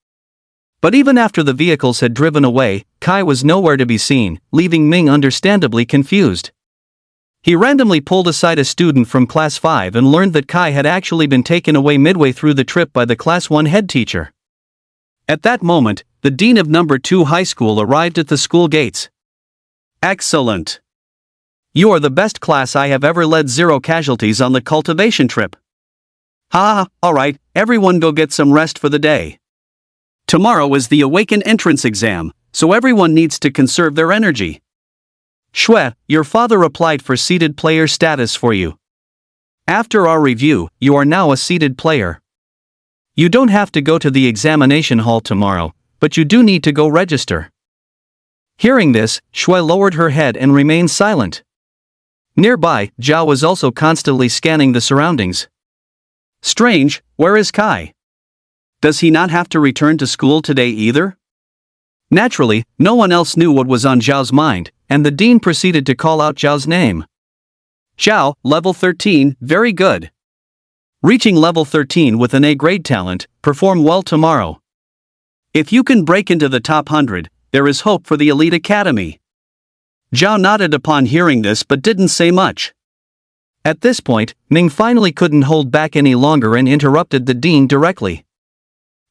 But even after the vehicles had driven away, Kai was nowhere to be seen, leaving Ming understandably confused. He randomly pulled aside a student from Class 5 and learned that Kai had actually been taken away midway through the trip by the Class 1 head teacher. At that moment, the dean of number 2 high school arrived at the school gates. "Excellent. You are the best class I have ever led. 0 casualties on the cultivation trip." "Ha, alright, everyone go get some rest for the day. Tomorrow is the Awaken entrance exam, so everyone needs to conserve their energy." "Shui, your father applied for seeded player status for you. After our review, you are now a seeded player. You don't have to go to the examination hall tomorrow, but you do need to go register." Hearing this, Shui lowered her head and remained silent. Nearby, Zhao was also constantly scanning the surroundings. "Strange, where is Kai? Does he not have to return to school today either?" Naturally, no one else knew what was on Zhao's mind, and the dean proceeded to call out Zhao's name. "Zhao, level 13, very good. Reaching level 13 with an A-grade talent, perform well tomorrow. If you can break into the top 100, there is hope for the elite academy." Zhao nodded upon hearing this but didn't say much. At this point, Ming finally couldn't hold back any longer and interrupted the dean directly.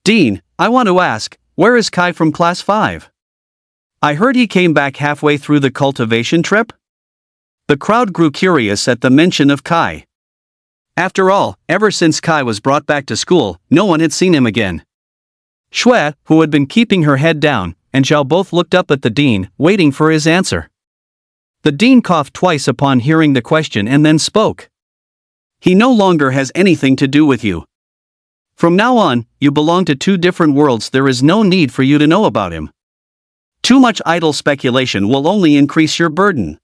"Dean, I want to ask, where is Kai from Class 5? I heard he came back halfway through the cultivation trip?" The crowd grew curious at the mention of Kai. After all, ever since Kai was brought back to school, no one had seen him again. Shui, who had been keeping her head down, and Zhao both looked up at the dean, waiting for his answer. The dean coughed twice upon hearing the question and then spoke. "He no longer has anything to do with you. From now on, you belong to 2 different worlds. There is no need for you to know about him. Too much idle speculation will only increase your burden.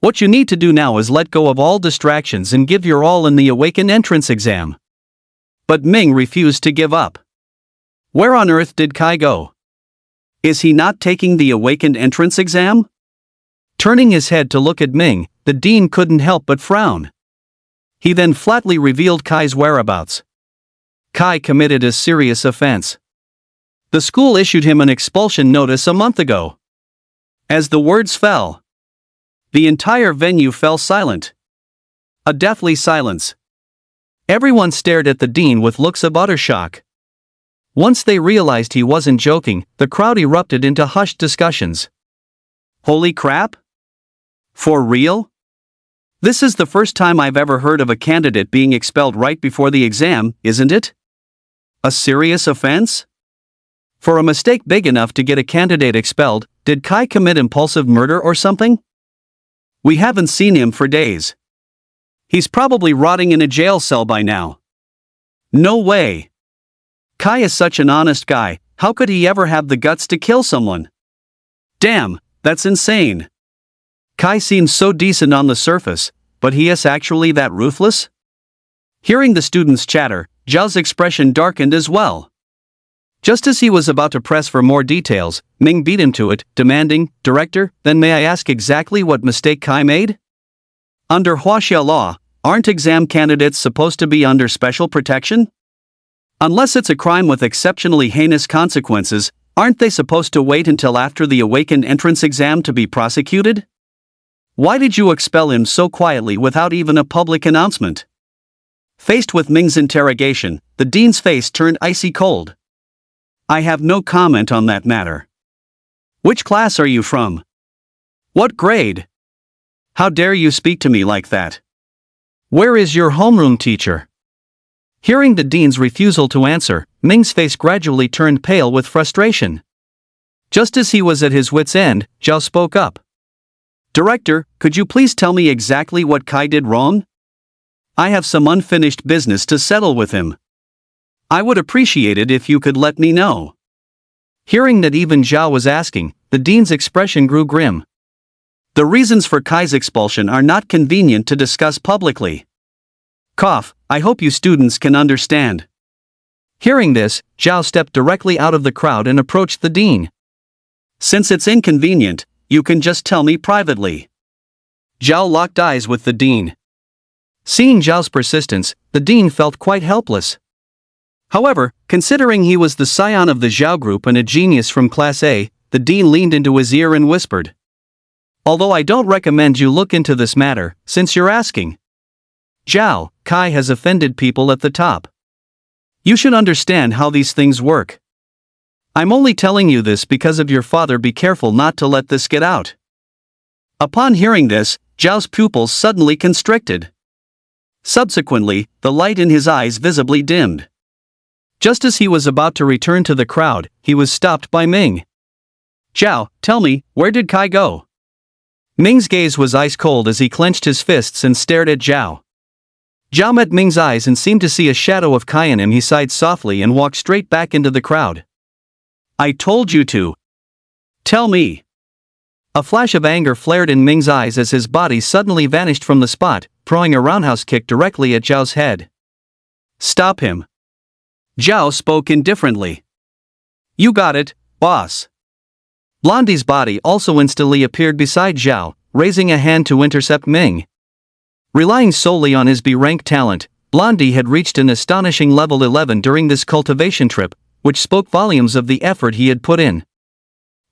What you need to do now is let go of all distractions and give your all in the Awaken entrance exam." But Ming refused to give up. Where on earth did Kai go? Is he not taking the Awakened entrance exam? Turning his head to look at Ming, the dean couldn't help but frown. He then flatly revealed Kai's whereabouts. Kai committed a serious offense. The school issued him an expulsion notice a month ago. As the words fell, the entire venue fell silent. A deathly silence. Everyone stared at the dean with looks of utter shock. Once they realized he wasn't joking, the crowd erupted into hushed discussions. Holy crap? For real? This is the first time I've ever heard of a candidate being expelled right before the exam, isn't it? A serious offense? For a mistake big enough to get a candidate expelled, did Kai commit impulsive murder or something? We haven't seen him for days. He's probably rotting in a jail cell by now. No way. Kai is such an honest guy, how could he ever have the guts to kill someone? Damn, that's insane. Kai seems so decent on the surface, but he is actually that ruthless? Hearing the students chatter, Zhao's expression darkened as well. Just as he was about to press for more details, Ming beat him to it, demanding, "Director, then may I ask exactly what mistake Kai made?" Under Huaxia law, aren't exam candidates supposed to be under special protection? Unless it's a crime with exceptionally heinous consequences, aren't they supposed to wait until after the awakened entrance exam to be prosecuted? Why did you expel him so quietly without even a public announcement? Faced with Ming's interrogation, the dean's face turned icy cold. I have no comment on that matter. Which class are you from? What grade? How dare you speak to me like that? Where is your homeroom teacher? Hearing the dean's refusal to answer, Ming's face gradually turned pale with frustration. Just as he was at his wit's end, Zhao spoke up. Director, could you please tell me exactly what Kai did wrong? I have some unfinished business to settle with him. I would appreciate it if you could let me know. Hearing that even Zhao was asking, the dean's expression grew grim. The reasons for Kai's expulsion are not convenient to discuss publicly. Cough, I hope you students can understand. Hearing this, Zhao stepped directly out of the crowd and approached the dean. Since it's inconvenient, you can just tell me privately. Zhao locked eyes with the dean. Seeing Zhao's persistence, the dean felt quite helpless. However, considering he was the scion of the Zhao group and a genius from Class A, the dean leaned into his ear and whispered. Although I don't recommend you look into this matter, since you're asking. Zhao, Kai has offended people at the top. You should understand how these things work. I'm only telling you this because of your father. Be careful not to let this get out. Upon hearing this, Zhao's pupils suddenly constricted. Subsequently, the light in his eyes visibly dimmed. Just as he was about to return to the crowd, he was stopped by Ming. Zhao, tell me, where did Kai go? Ming's gaze was ice cold as he clenched his fists and stared at Zhao. Zhao met Ming's eyes and seemed to see a shadow of Kai in him. He sighed softly and walked straight back into the crowd. I told you to. Tell me. A flash of anger flared in Ming's eyes as his body suddenly vanished from the spot, throwing a roundhouse kick directly at Zhao's head. Stop him. Zhao spoke indifferently. You got it, boss. Blondie's body also instantly appeared beside Zhao, raising a hand to intercept Ming. Relying solely on his B-rank talent, Blondie had reached an astonishing level 11 during this cultivation trip, which spoke volumes of the effort he had put in.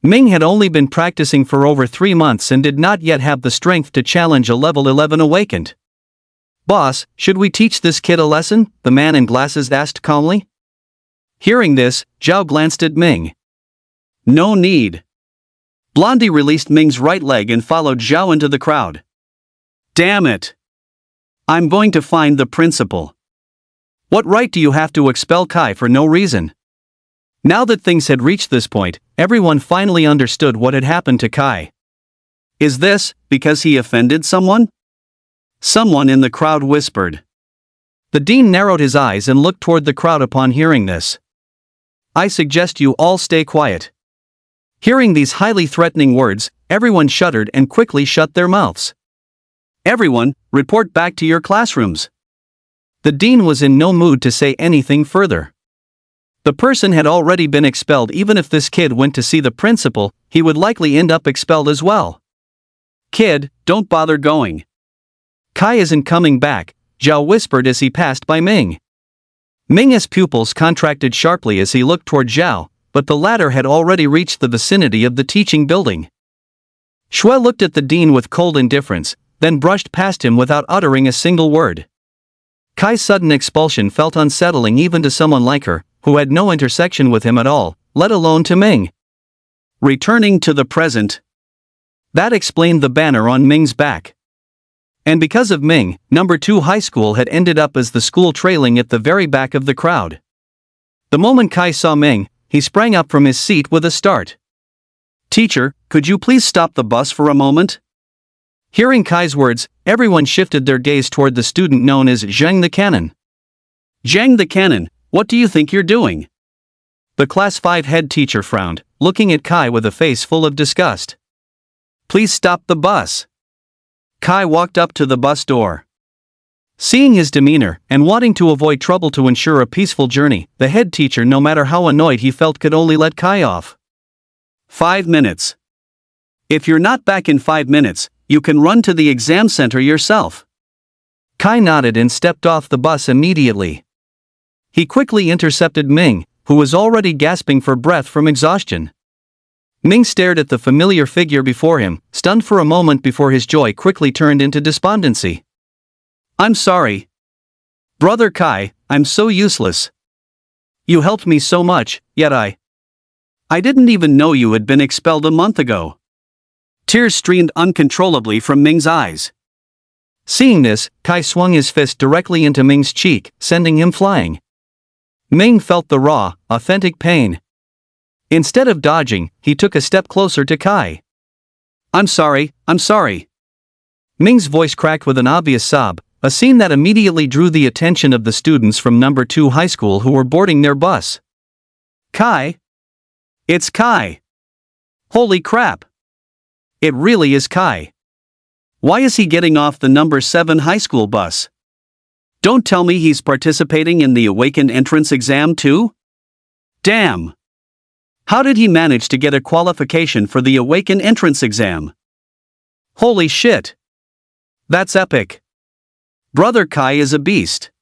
Ming had only been practicing for over 3 months and did not yet have the strength to challenge a level 11 awakened. Boss, should we teach this kid a lesson? The man in glasses asked calmly. Hearing this, Zhao glanced at Ming. No need. Blondie released Ming's right leg and followed Zhao into the crowd. Damn it. I'm going to find the principal. What right do you have to expel Kai for no reason? Now that things had reached this point, everyone finally understood what had happened to Kai. Is this because he offended someone? Someone in the crowd whispered. The dean narrowed his eyes and looked toward the crowd upon hearing this. I suggest you all stay quiet. Hearing these highly threatening words, everyone shuddered and quickly shut their mouths. Everyone, report back to your classrooms. The dean was in no mood to say anything further. The person had already been expelled. Even if this kid went to see the principal, he would likely end up expelled as well. Kid, don't bother going. Kai isn't coming back, Zhao whispered as he passed by Ming. Ming's pupils contracted sharply as he looked toward Zhao, but the latter had already reached the vicinity of the teaching building. Shui looked at the dean with cold indifference, then brushed past him without uttering a single word. Kai's sudden expulsion felt unsettling even to someone like her, who had no intersection with him at all, let alone to Ming. Returning to the present. That explained the banner on Ming's back. And because of Ming, number 2 high school had ended up as the school trailing at the very back of the crowd. The moment Kai saw Ming, he sprang up from his seat with a start. Teacher, could you please stop the bus for a moment? Hearing Kai's words, everyone shifted their gaze toward the student known as Zheng the Cannon. Zheng the Cannon, what do you think you're doing? The Class 5 head teacher frowned, looking at Kai with a face full of disgust. Please stop the bus. Kai walked up to the bus door. Seeing his demeanor, and wanting to avoid trouble to ensure a peaceful journey, the head teacher, no matter how annoyed he felt, could only let Kai off. 5 minutes. If you're not back in 5 minutes, you can run to the exam center yourself. Kai nodded and stepped off the bus immediately. He quickly intercepted Ming, who was already gasping for breath from exhaustion. Ming stared at the familiar figure before him, stunned for a moment before his joy quickly turned into despondency. I'm sorry. Brother Kai, I'm so useless. You helped me so much, yet I didn't even know you had been expelled a month ago. Tears streamed uncontrollably from Ming's eyes. Seeing this, Kai swung his fist directly into Ming's cheek, sending him flying. Ming felt the raw, authentic pain. Instead of dodging, he took a step closer to Kai. I'm sorry. Ming's voice cracked with an obvious sob, a scene that immediately drew the attention of the students from number 2 high school who were boarding their bus. Kai? It's Kai. Holy crap. It really is Kai. Why is he getting off the number 7 high school bus? Don't tell me he's participating in the Awakened entrance exam too? Damn. How did he manage to get a qualification for the Awakened entrance exam? Holy shit. That's epic. Brother Kai is a beast.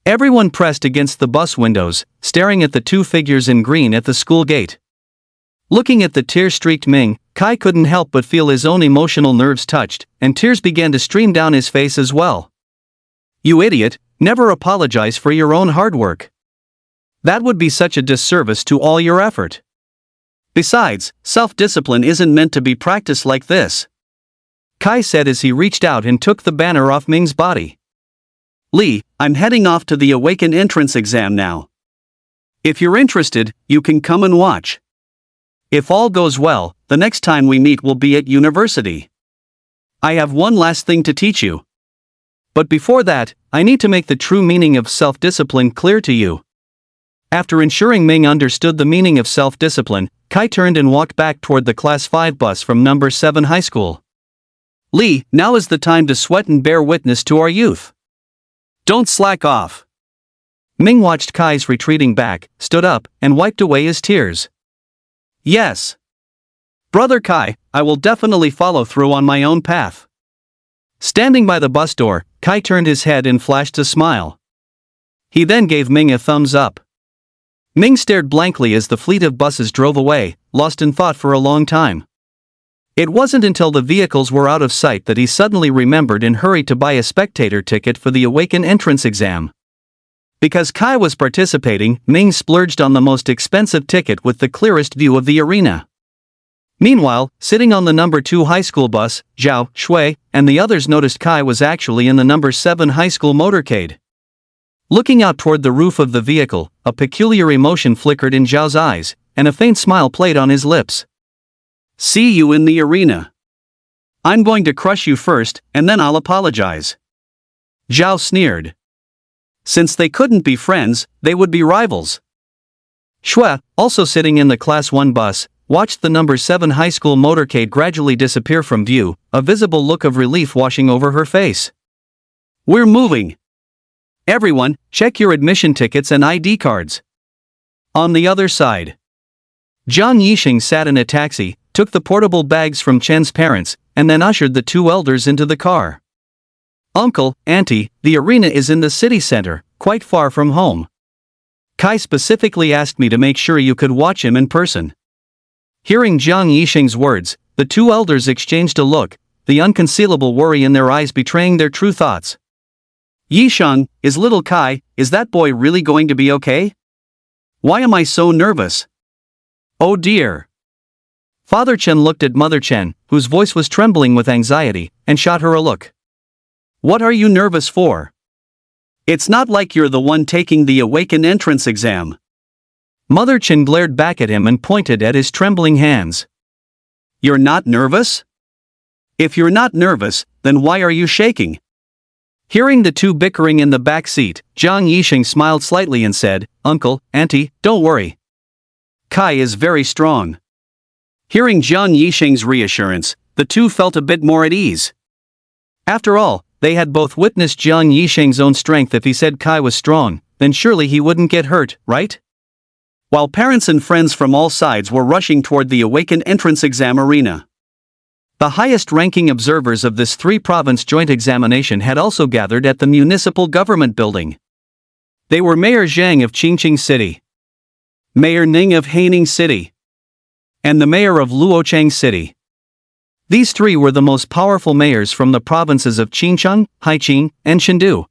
Everyone pressed against the bus windows, staring at the 2 figures in green at the school gate. Looking at the tear-streaked Ming, Kai couldn't help but feel his own emotional nerves touched, and tears began to stream down his face as well. You idiot, never apologize for your own hard work. That would be such a disservice to all your effort. Besides, self-discipline isn't meant to be practiced like this. Kai said as he reached out and took the banner off Ming's body. Lee, I'm heading off to the Awakened entrance exam now. If you're interested, you can come and watch. If all goes well, the next time we meet will be at university. I have one last thing to teach you. But before that, I need to make the true meaning of self-discipline clear to you. After ensuring Ming understood the meaning of self-discipline, Kai turned and walked back toward the Class 5 bus from number 7 high school. Lee, now is the time to sweat and bear witness to our youth. Don't slack off. Ming watched Kai's retreating back, stood up, and wiped away his tears. Yes. Brother Kai, I will definitely follow through on my own path. Standing by the bus door, Kai turned his head and flashed a smile. He then gave Ming a thumbs up. Ming stared blankly as the fleet of buses drove away, lost in thought for a long time. It wasn't until the vehicles were out of sight that he suddenly remembered and hurried to buy a spectator ticket for the Awaken entrance exam. Because Kai was participating, Ming splurged on the most expensive ticket with the clearest view of the arena. Meanwhile, sitting on the number 2 high school bus, Zhao, Shui, and the others noticed Kai was actually in the number 7 high school motorcade. Looking out toward the roof of the vehicle, a peculiar emotion flickered in Zhao's eyes, and a faint smile played on his lips. See you in the arena. I'm going to crush you first, and then I'll apologize. Zhao sneered. Since they couldn't be friends, they would be rivals. Shui, also sitting in the Class 1 bus, watched the number 7 high school motorcade gradually disappear from view, a visible look of relief washing over her face. We're moving. Everyone, check your admission tickets and ID cards. On the other side. Zhang Yixing sat in a taxi, took the portable bags from Chen's parents, and then ushered the 2 elders into the car. Uncle, Auntie, the arena is in the city center, quite far from home. Kai specifically asked me to make sure you could watch him in person. Hearing Zhang Yixing's words, the 2 elders exchanged a look, the unconcealable worry in their eyes betraying their true thoughts. Yisheng, is little Kai, is that boy really going to be okay? Why am I so nervous? Oh dear. Father Chen looked at Mother Chen, whose voice was trembling with anxiety, and shot her a look. What are you nervous for? It's not like you're the one taking the Awaken entrance exam. Mother Chen glared back at him and pointed at his trembling hands. You're not nervous? If you're not nervous, then why are you shaking? Hearing the two bickering in the back seat, Jiang Yisheng smiled slightly and said, Uncle, Auntie, don't worry. Kai is very strong. Hearing Jiang Yisheng's reassurance, the two felt a bit more at ease. After all, they had both witnessed Jiang Yisheng's own strength. If he said Kai was strong, then surely he wouldn't get hurt, right? While parents and friends from all sides were rushing toward the Awaken entrance exam arena. The highest-ranking observers of this three-province joint examination had also gathered at the municipal government building. They were Mayor Zhang of Qingqing City, Mayor Ning of Haining City, and the mayor of Luochang City. These three were the most powerful mayors from the provinces of Qincheng, Haiqing, and Chengdu.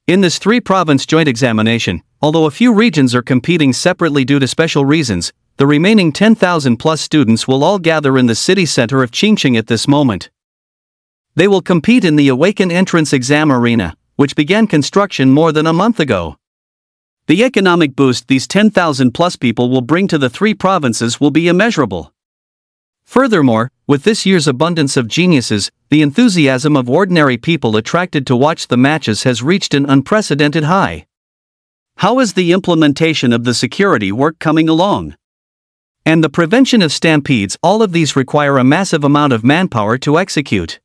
In this three-province joint examination, although a few regions are competing separately due to special reasons, the remaining 10,000-plus students will all gather in the city center of Qingqing at this moment. They will compete in the Awaken entrance exam arena, which began construction more than a month ago. The economic boost these 10,000-plus people will bring to the three provinces will be immeasurable. Furthermore, with this year's abundance of geniuses, the enthusiasm of ordinary people attracted to watch the matches has reached an unprecedented high. How is the implementation of the security work coming along? And the prevention of stampedes, all of these require a massive amount of manpower to execute.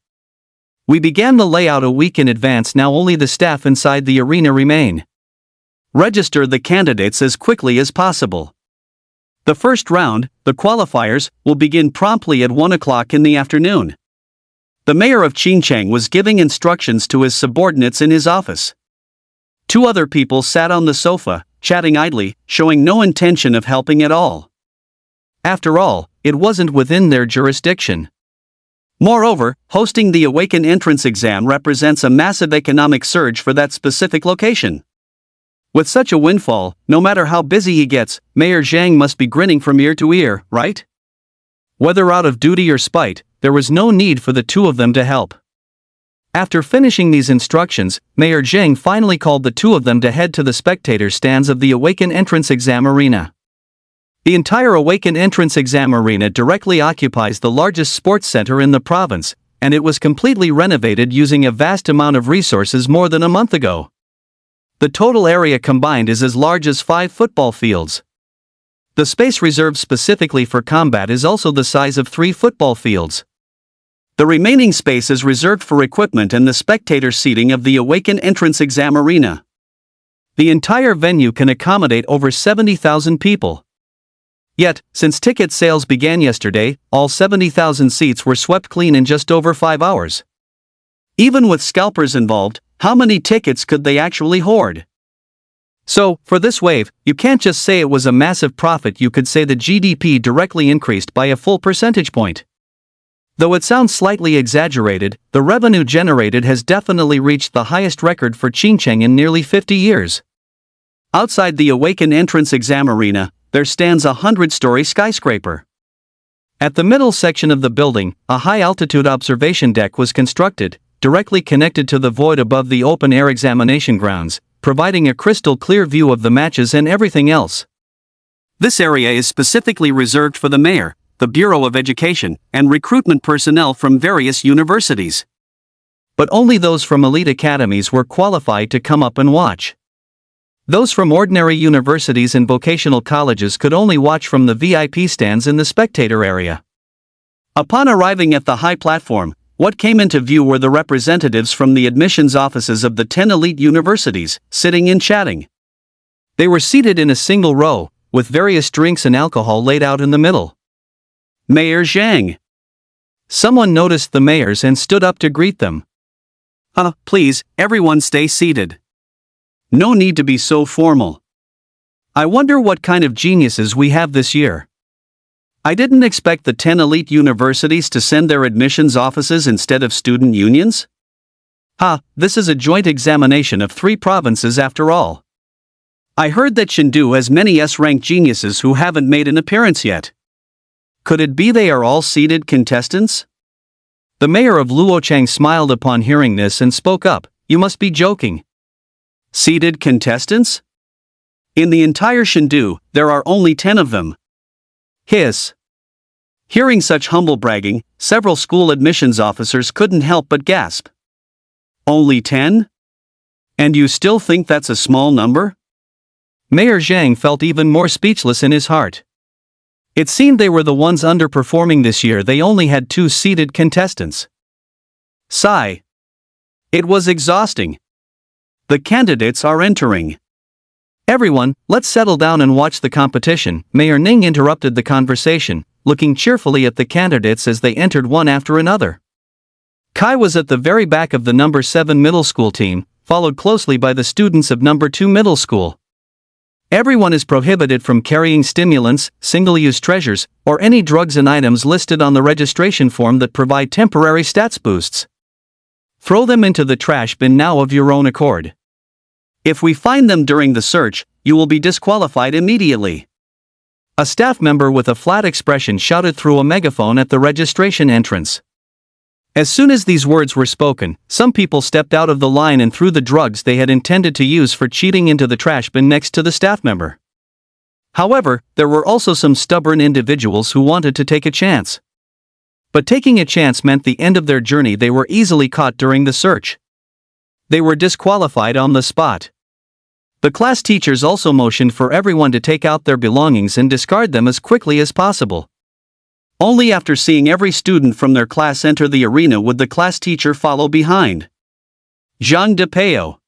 We began the layout a week in advance. Now only the staff inside the arena remain. Register the candidates as quickly as possible. The first round, the qualifiers, will begin promptly at 1 o'clock in the afternoon. The mayor of Qingcheng was giving instructions to his subordinates in his office. Two other people sat on the sofa, chatting idly, showing no intention of helping at all. After all, it wasn't within their jurisdiction. Moreover, hosting the Awaken entrance exam represents a massive economic surge for that specific location. With such a windfall, no matter how busy he gets, Mayor Zhang must be grinning from ear to ear, right? Whether out of duty or spite, there was no need for the two of them to help. After finishing these instructions, Mayor Zhang finally called the two of them to head to the spectator stands of the Awaken entrance exam arena. The entire Awaken entrance exam arena directly occupies the largest sports center in the province, and it was completely renovated using a vast amount of resources more than a month ago. The total area combined is as large as 5 football fields. The space reserved specifically for combat is also the size of 3 football fields. The remaining space is reserved for equipment and the spectator seating of the Awaken entrance exam arena. The entire venue can accommodate over 70,000 people. Yet, since ticket sales began yesterday, all 70,000 seats were swept clean in just over 5 hours. Even with scalpers involved, how many tickets could they actually hoard? So, for this wave, you can't just say it was a massive profit, you could say the GDP directly increased by a full percentage point. Though it sounds slightly exaggerated, the revenue generated has definitely reached the highest record for Qingcheng in nearly 50 years. Outside the Awaken entrance exam arena, there stands a 100-story skyscraper. At the middle section of the building, a high-altitude observation deck was constructed, directly connected to the void above the open-air examination grounds, providing a crystal-clear view of the matches and everything else. This area is specifically reserved for the mayor, the Bureau of Education, and recruitment personnel from various universities. But only those from elite academies were qualified to come up and watch. Those from ordinary universities and vocational colleges could only watch from the VIP stands in the spectator area. Upon arriving at the high platform, what came into view were the representatives from the admissions offices of the 10 elite universities, sitting and chatting. They were seated in a single row, with various drinks and alcohol laid out in the middle. Mayor Zhang. Someone noticed the mayors and stood up to greet them. Please, everyone stay seated. No need to be so formal. I wonder what kind of geniuses we have this year. I didn't expect the 10 elite universities to send their admissions offices instead of student unions. This is a joint examination of 3 provinces after all. I heard that Shindu has many S-rank geniuses who haven't made an appearance yet. Could it be they are all seeded contestants? The mayor of Luochang smiled upon hearing this and spoke up, "You must be joking." Seeded contestants? In the entire Shindu, there are only 10 of them. Hiss. Hearing such humble bragging, several school admissions officers couldn't help but gasp. Only 10? And you still think that's a small number? Mayor Zhang felt even more speechless in his heart. It seemed they were the ones underperforming this year. They only had 2 seeded contestants. Sigh. It was exhausting. The candidates are entering. Everyone, let's settle down and watch the competition. Mayor Ning interrupted the conversation, looking cheerfully at the candidates as they entered one after another. Kai was at the very back of the number 7 middle school team, followed closely by the students of number 2 middle school. Everyone is prohibited from carrying stimulants, single-use treasures, or any drugs and items listed on the registration form that provide temporary stats boosts. Throw them into the trash bin now of your own accord. If we find them during the search, you will be disqualified immediately. A staff member with a flat expression shouted through a megaphone at the registration entrance. As soon as these words were spoken, some people stepped out of the line and threw the drugs they had intended to use for cheating into the trash bin next to the staff member. However, there were also some stubborn individuals who wanted to take a chance. But taking a chance meant the end of their journey. They were easily caught during the search. They were disqualified on the spot. The class teachers also motioned for everyone to take out their belongings and discard them as quickly as possible. Only after seeing every student from their class enter the arena would the class teacher follow behind. Zhang de Peo.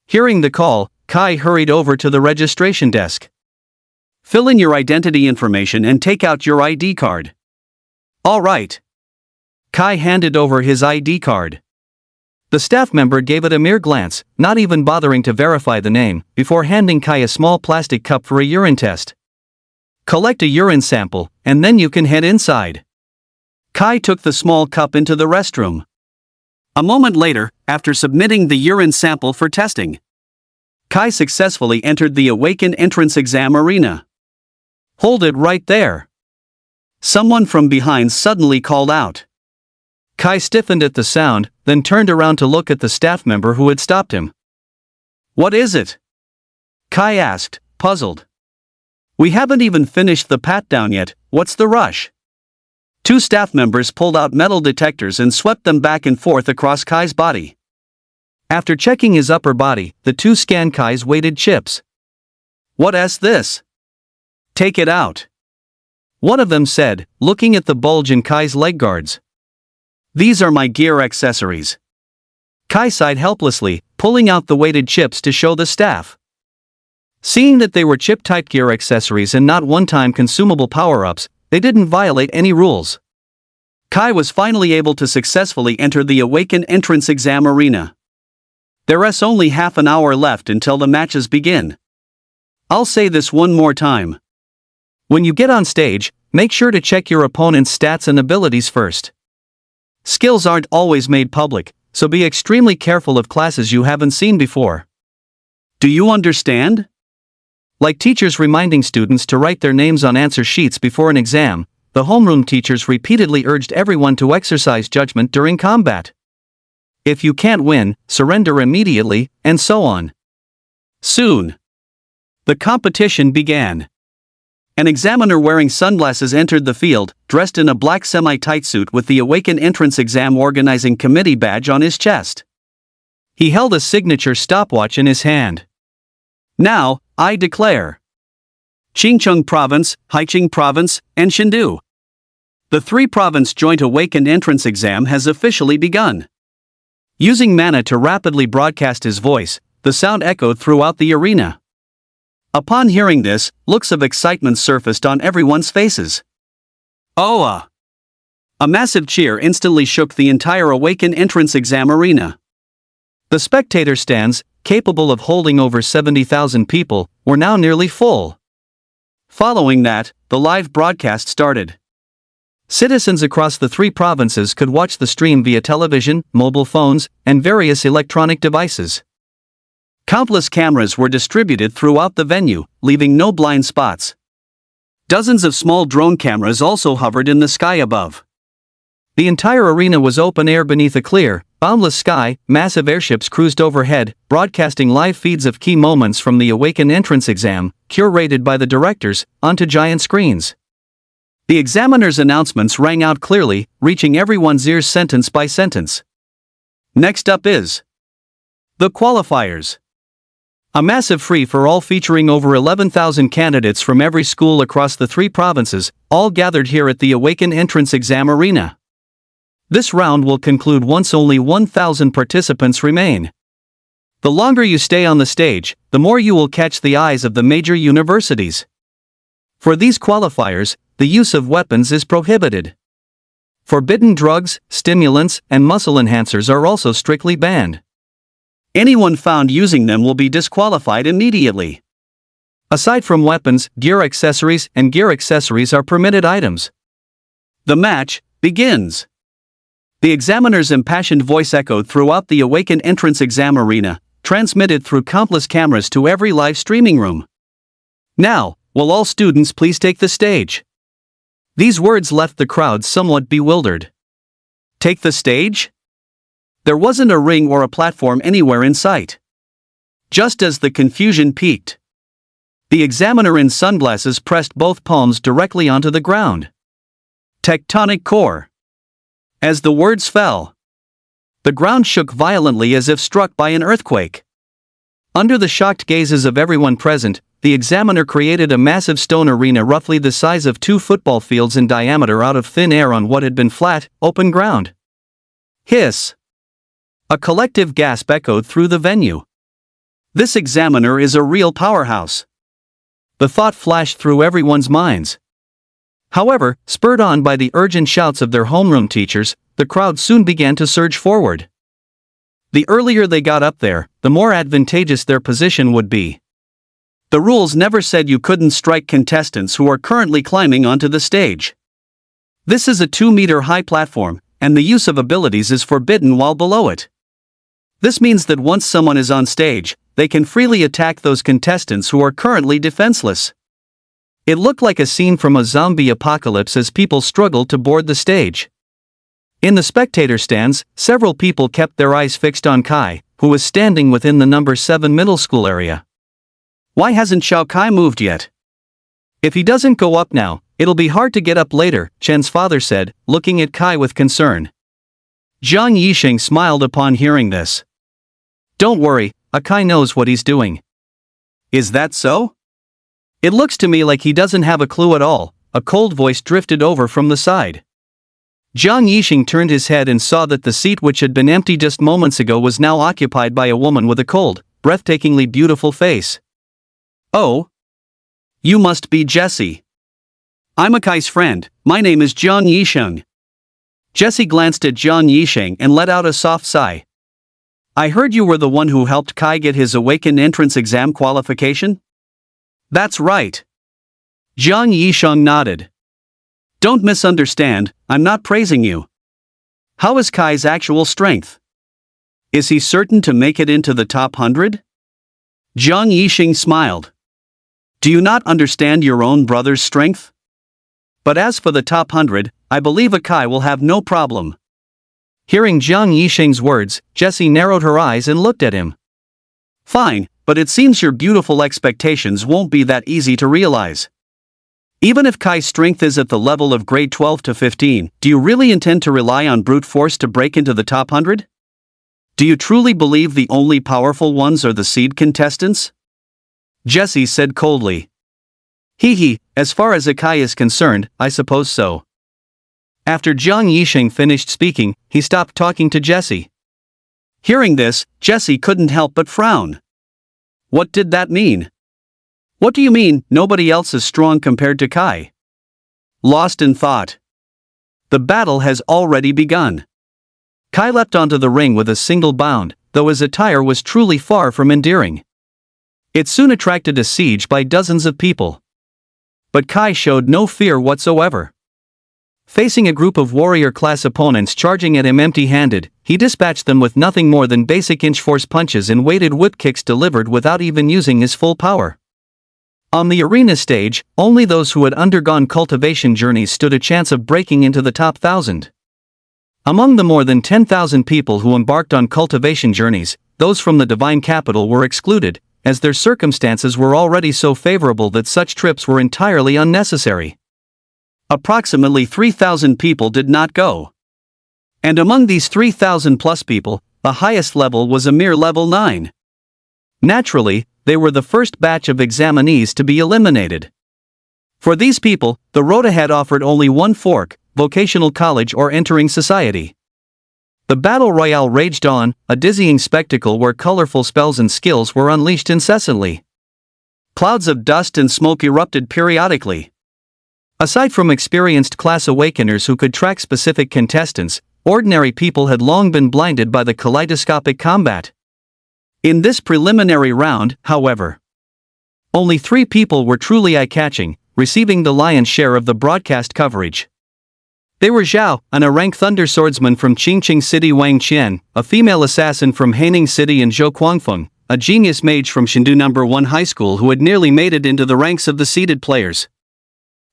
Hearing the call, Kai hurried over to the registration desk. Fill in your identity information and take out your ID card. All right. Kai handed over his ID card. The staff member gave it a mere glance, not even bothering to verify the name, before handing Kai a small plastic cup for a urine test. Collect a urine sample, and then you can head inside. Kai took the small cup into the restroom. A moment later, after submitting the urine sample for testing, Kai successfully entered the Awaken entrance exam arena. Hold it right there. Someone from behind suddenly called out. Kai stiffened at the sound, then turned around to look at the staff member who had stopped him. What is it? Kai asked, puzzled. We haven't even finished the pat-down yet, what's the rush? 2 staff members pulled out metal detectors and swept them back and forth across Kai's body. After checking his upper body, the 2 scanned Kai's weighted chips. What's this? Take it out. One of them said, looking at the bulge in Kai's leg guards. These are my gear accessories. Kai sighed helplessly, pulling out the weighted chips to show the staff. Seeing that they were chip-type gear accessories and not one-time consumable power-ups, they didn't violate any rules. Kai was finally able to successfully enter the Awaken entrance exam arena. There's only half an hour left until the matches begin. I'll say this one more time. When you get on stage, make sure to check your opponent's stats and abilities first. Skills aren't always made public, so be extremely careful of classes you haven't seen before. Do you understand? Like teachers reminding students to write their names on answer sheets before an exam, the homeroom teachers repeatedly urged everyone to exercise judgment during combat. If you can't win, surrender immediately, and so on. Soon, the competition began. An examiner wearing sunglasses entered the field, dressed in a black semi-tight suit with the Awaken entrance exam organizing committee badge on his chest. He held a signature stopwatch in his hand. Now, I declare. Qingcheng Province, Haiqing Province, and Shindu. The 3-province joint Awaken entrance exam has officially begun. Using mana to rapidly broadcast his voice, the sound echoed throughout the arena. Upon hearing this, looks of excitement surfaced on everyone's faces. Oh! A massive cheer instantly shook the entire Awaken entrance exam arena. The spectator stands, capable of holding over 70,000 people, were now nearly full. Following that, the live broadcast started. Citizens across the 3 provinces could watch the stream via television, mobile phones, and various electronic devices. Countless cameras were distributed throughout the venue, leaving no blind spots. Dozens of small drone cameras also hovered in the sky above. The entire arena was open air beneath a clear, boundless sky. Massive airships cruised overhead, broadcasting live feeds of key moments from the Awaken entrance exam, curated by the directors, onto giant screens. The examiner's announcements rang out clearly, reaching everyone's ears sentence by sentence. Next up is the qualifiers. A massive free-for-all featuring over 11,000 candidates from every school across the 3 provinces, all gathered here at the Awaken entrance exam arena. This round will conclude once only 1,000 participants remain. The longer you stay on the stage, the more you will catch the eyes of the major universities. For these qualifiers, the use of weapons is prohibited. Forbidden drugs, stimulants, and muscle enhancers are also strictly banned. Anyone found using them will be disqualified immediately. Aside from weapons, gear accessories are permitted items. The match begins. The examiner's impassioned voice echoed throughout the Awaken entrance exam arena, transmitted through countless cameras to every live streaming room. Now, will all students please take the stage? These words left the crowd somewhat bewildered. Take the stage? There wasn't a ring or a platform anywhere in sight. Just as the confusion peaked, the examiner in sunglasses pressed both palms directly onto the ground. Tectonic core. As the words fell, the ground shook violently as if struck by an earthquake. Under the shocked gazes of everyone present, the examiner created a massive stone arena roughly the size of 2 football fields in diameter out of thin air on what had been flat, open ground. Hiss! A collective gasp echoed through the venue. This examiner is a real powerhouse. The thought flashed through everyone's minds. However, spurred on by the urgent shouts of their homeroom teachers, the crowd soon began to surge forward. The earlier they got up there, the more advantageous their position would be. The rules never said you couldn't strike contestants who are currently climbing onto the stage. This is a 2-meter-high platform, and the use of abilities is forbidden while below it. This means that once someone is on stage, they can freely attack those contestants who are currently defenseless. It looked like a scene from a zombie apocalypse as people struggled to board the stage. In the spectator stands, several people kept their eyes fixed on Kai, who was standing within the number 7 middle school area. Why hasn't Xiao Kai moved yet? If he doesn't go up now, it'll be hard to get up later, Chen's father said, looking at Kai with concern. Zhang Yixing smiled upon hearing this. Don't worry, Kai knows what he's doing. Is that so? It looks to me like he doesn't have a clue at all, a cold voice drifted over from the side. Zhang Yixing turned his head and saw that the seat which had been empty just moments ago was now occupied by a woman with a cold, breathtakingly beautiful face. Oh? You must be Jessie. I'm Kai's friend, my name is Zhang Yixing. Jessie glanced at Zhang Yixing and let out a soft sigh. I heard you were the one who helped Kai get his Awaken entrance exam qualification? That's right. Zhang Yixing nodded. Don't misunderstand, I'm not praising you. How is Kai's actual strength? Is he certain to make it into the top 100? Zhang Yixing smiled. Do you not understand your own brother's strength? But as for the top 100, I believe Kai will have no problem. Hearing Zhang Yixing's words, Jessie narrowed her eyes and looked at him. Fine, but it seems your beautiful expectations won't be that easy to realize. Even if Kai's strength is at the level of grade 12 to 15, do you really intend to rely on brute force to break into the top 100? Do you truly believe the only powerful ones are the seed contestants? Jessie said coldly. Hee, as far as Kai is concerned, I suppose so. After Zhang Yixing finished speaking, he stopped talking to Jessie. Hearing this, Jessie couldn't help but frown. What did that mean? What do you mean, nobody else is strong compared to Kai? Lost in thought. The battle has already begun. Kai leapt onto the ring with a single bound, though his attire was truly far from endearing. It soon attracted a siege by dozens of people. But Kai showed no fear whatsoever. facing a group of warrior-class opponents charging at him empty-handed, he dispatched them with nothing more than basic inch-force punches and weighted whip kicks delivered without even using his full power. On the arena stage, only those who had undergone cultivation journeys stood a chance of breaking into the top 1,000. Among the more than 10,000 people who embarked on cultivation journeys, those from the divine capital were excluded, as their circumstances were already so favorable that such trips were entirely unnecessary. Approximately 3,000 people did not go. And among these 3,000 plus people, the highest level was a mere level 9. Naturally, they were the first batch of examinees to be eliminated. For these people, the road ahead offered only one fork: vocational college or entering society. The battle royale raged on, a dizzying spectacle where colorful spells and skills were unleashed incessantly. Clouds of dust and smoke erupted periodically. Aside from experienced class awakeners who could track specific contestants, ordinary people had long been blinded by the kaleidoscopic combat. In this preliminary round, however, only 3 people were truly eye-catching, receiving the lion's share of the broadcast coverage. They were Zhao, an rank thunder swordsman from Qingqing City, Wang Qian, a female assassin from Haining City, and Zhou Guangfeng, a genius mage from Chengdu No. 1 High School who had nearly made it into the ranks of the seeded players.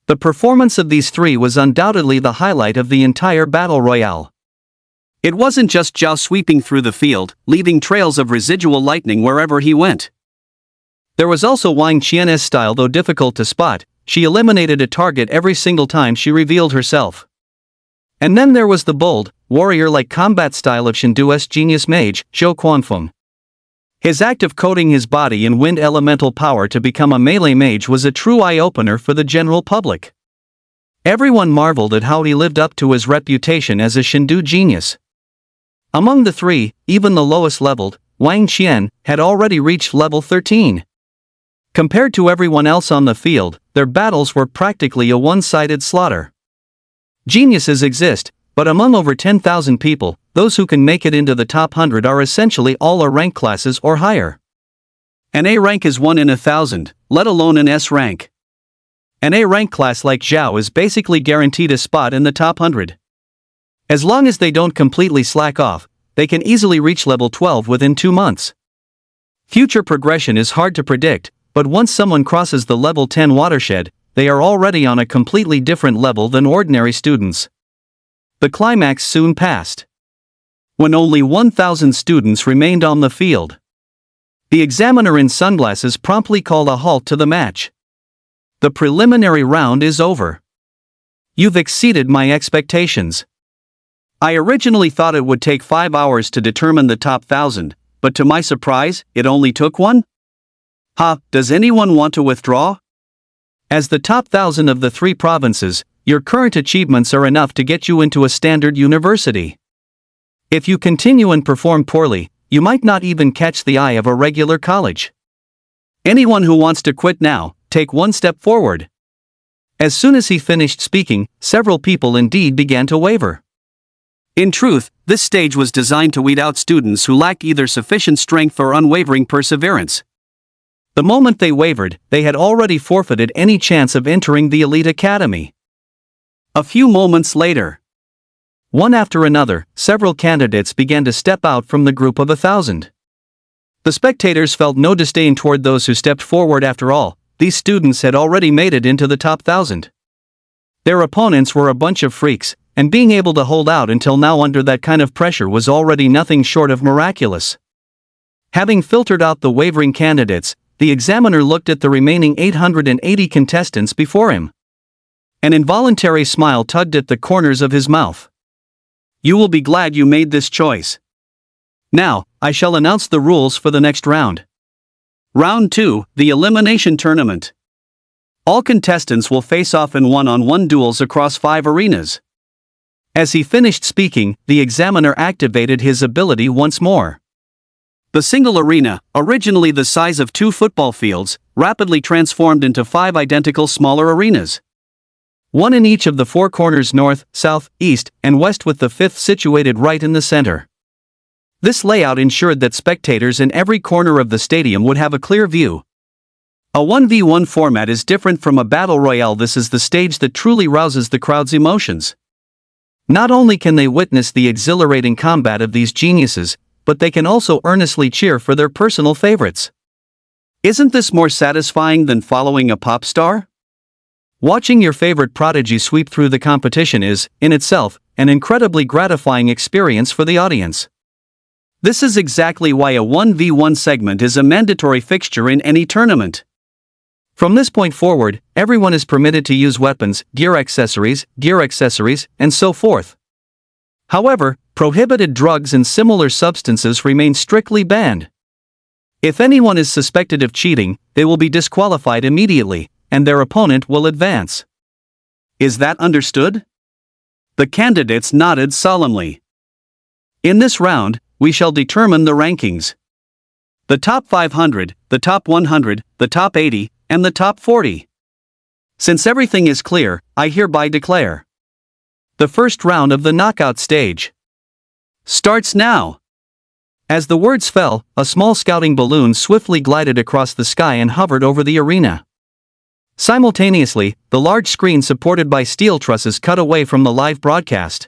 The performance of these 3 was undoubtedly the highlight of the entire battle royale. It wasn't just Zhao sweeping through the field, leaving trails of residual lightning wherever he went. There was also Wang Qian's style. Though difficult to spot, she eliminated a target every single time she revealed herself. And then there was the bold, warrior-like combat style of Chengdu's genius mage, Zhou Guangfeng. His act of coating his body in wind elemental power to become a melee mage was a true eye-opener for the general public. Everyone marveled at how he lived up to his reputation as a Chengdu genius. Among the 3, even the lowest leveled, Wang Qian, had already reached level 13. Compared to everyone else on the field, their battles were practically a one-sided slaughter. Geniuses exist, but among over 10,000 people, those who can make it into the top 100 are essentially all A rank classes or higher. An A rank is 1 in 1,000, let alone an S rank. An A rank class like Zhao is basically guaranteed a spot in the top 100. As long as they don't completely slack off, they can easily reach level 12 within 2 months. Future progression is hard to predict, but once someone crosses the level 10 watershed, they are already on a completely different level than ordinary students. The climax soon passed. When only 1,000 students remained on the field, the examiner in sunglasses promptly called a halt to the match. The preliminary round is over. You've exceeded my expectations. I originally thought it would take 5 hours to determine the top 1,000, but to my surprise, it only took 1? Does anyone want to withdraw? As the top 1,000 of the 3 provinces, your current achievements are enough to get you into a standard university. If you continue and perform poorly, you might not even catch the eye of a regular college. Anyone who wants to quit now, take 1 step forward. As soon as he finished speaking, several people indeed began to waver. In truth, this stage was designed to weed out students who lacked either sufficient strength or unwavering perseverance. The moment they wavered, they had already forfeited any chance of entering the elite academy. A few moments later, one after another, several candidates began to step out from the group of 1,000. The spectators felt no disdain toward those who stepped forward. After all, these students had already made it into the top 1,000. Their opponents were a bunch of freaks, and being able to hold out until now under that kind of pressure was already nothing short of miraculous. Having filtered out the wavering candidates, the examiner looked at the remaining 880 contestants before him. An involuntary smile tugged at the corners of his mouth. You will be glad you made this choice. Now, I shall announce the rules for the next round. Round 2, the Elimination Tournament. All contestants will face off in one-on-one duels across 5 arenas. As he finished speaking, the examiner activated his ability once more. The single arena, originally the size of 2 football fields, rapidly transformed into 5 identical smaller arenas. 1 in each of the 4 corners, north, south, east, and west, with the 5th situated right in the center. This layout ensured that spectators in every corner of the stadium would have a clear view. A 1v1 format is different from a battle royale. This is the stage that truly rouses the crowd's emotions. Not only can they witness the exhilarating combat of these geniuses, but they can also earnestly cheer for their personal favorites. Isn't this more satisfying than following a pop star? Watching your favorite prodigy sweep through the competition is, in itself, an incredibly gratifying experience for the audience. This is exactly why a 1v1 segment is a mandatory fixture in any tournament. From this point forward, everyone is permitted to use weapons, gear accessories, and so forth. However, prohibited drugs and similar substances remain strictly banned. If anyone is suspected of cheating, they will be disqualified immediately, and their opponent will advance. Is that understood? The candidates nodded solemnly. In this round, we shall determine the rankings. The top 500, the top 100, the top 80, and the top 40. Since everything is clear, I hereby declare the first round of the knockout stage starts now. As the words fell, a small scouting balloon swiftly glided across the sky and hovered over the arena. Simultaneously, the large screen supported by steel trusses cut away from the live broadcast.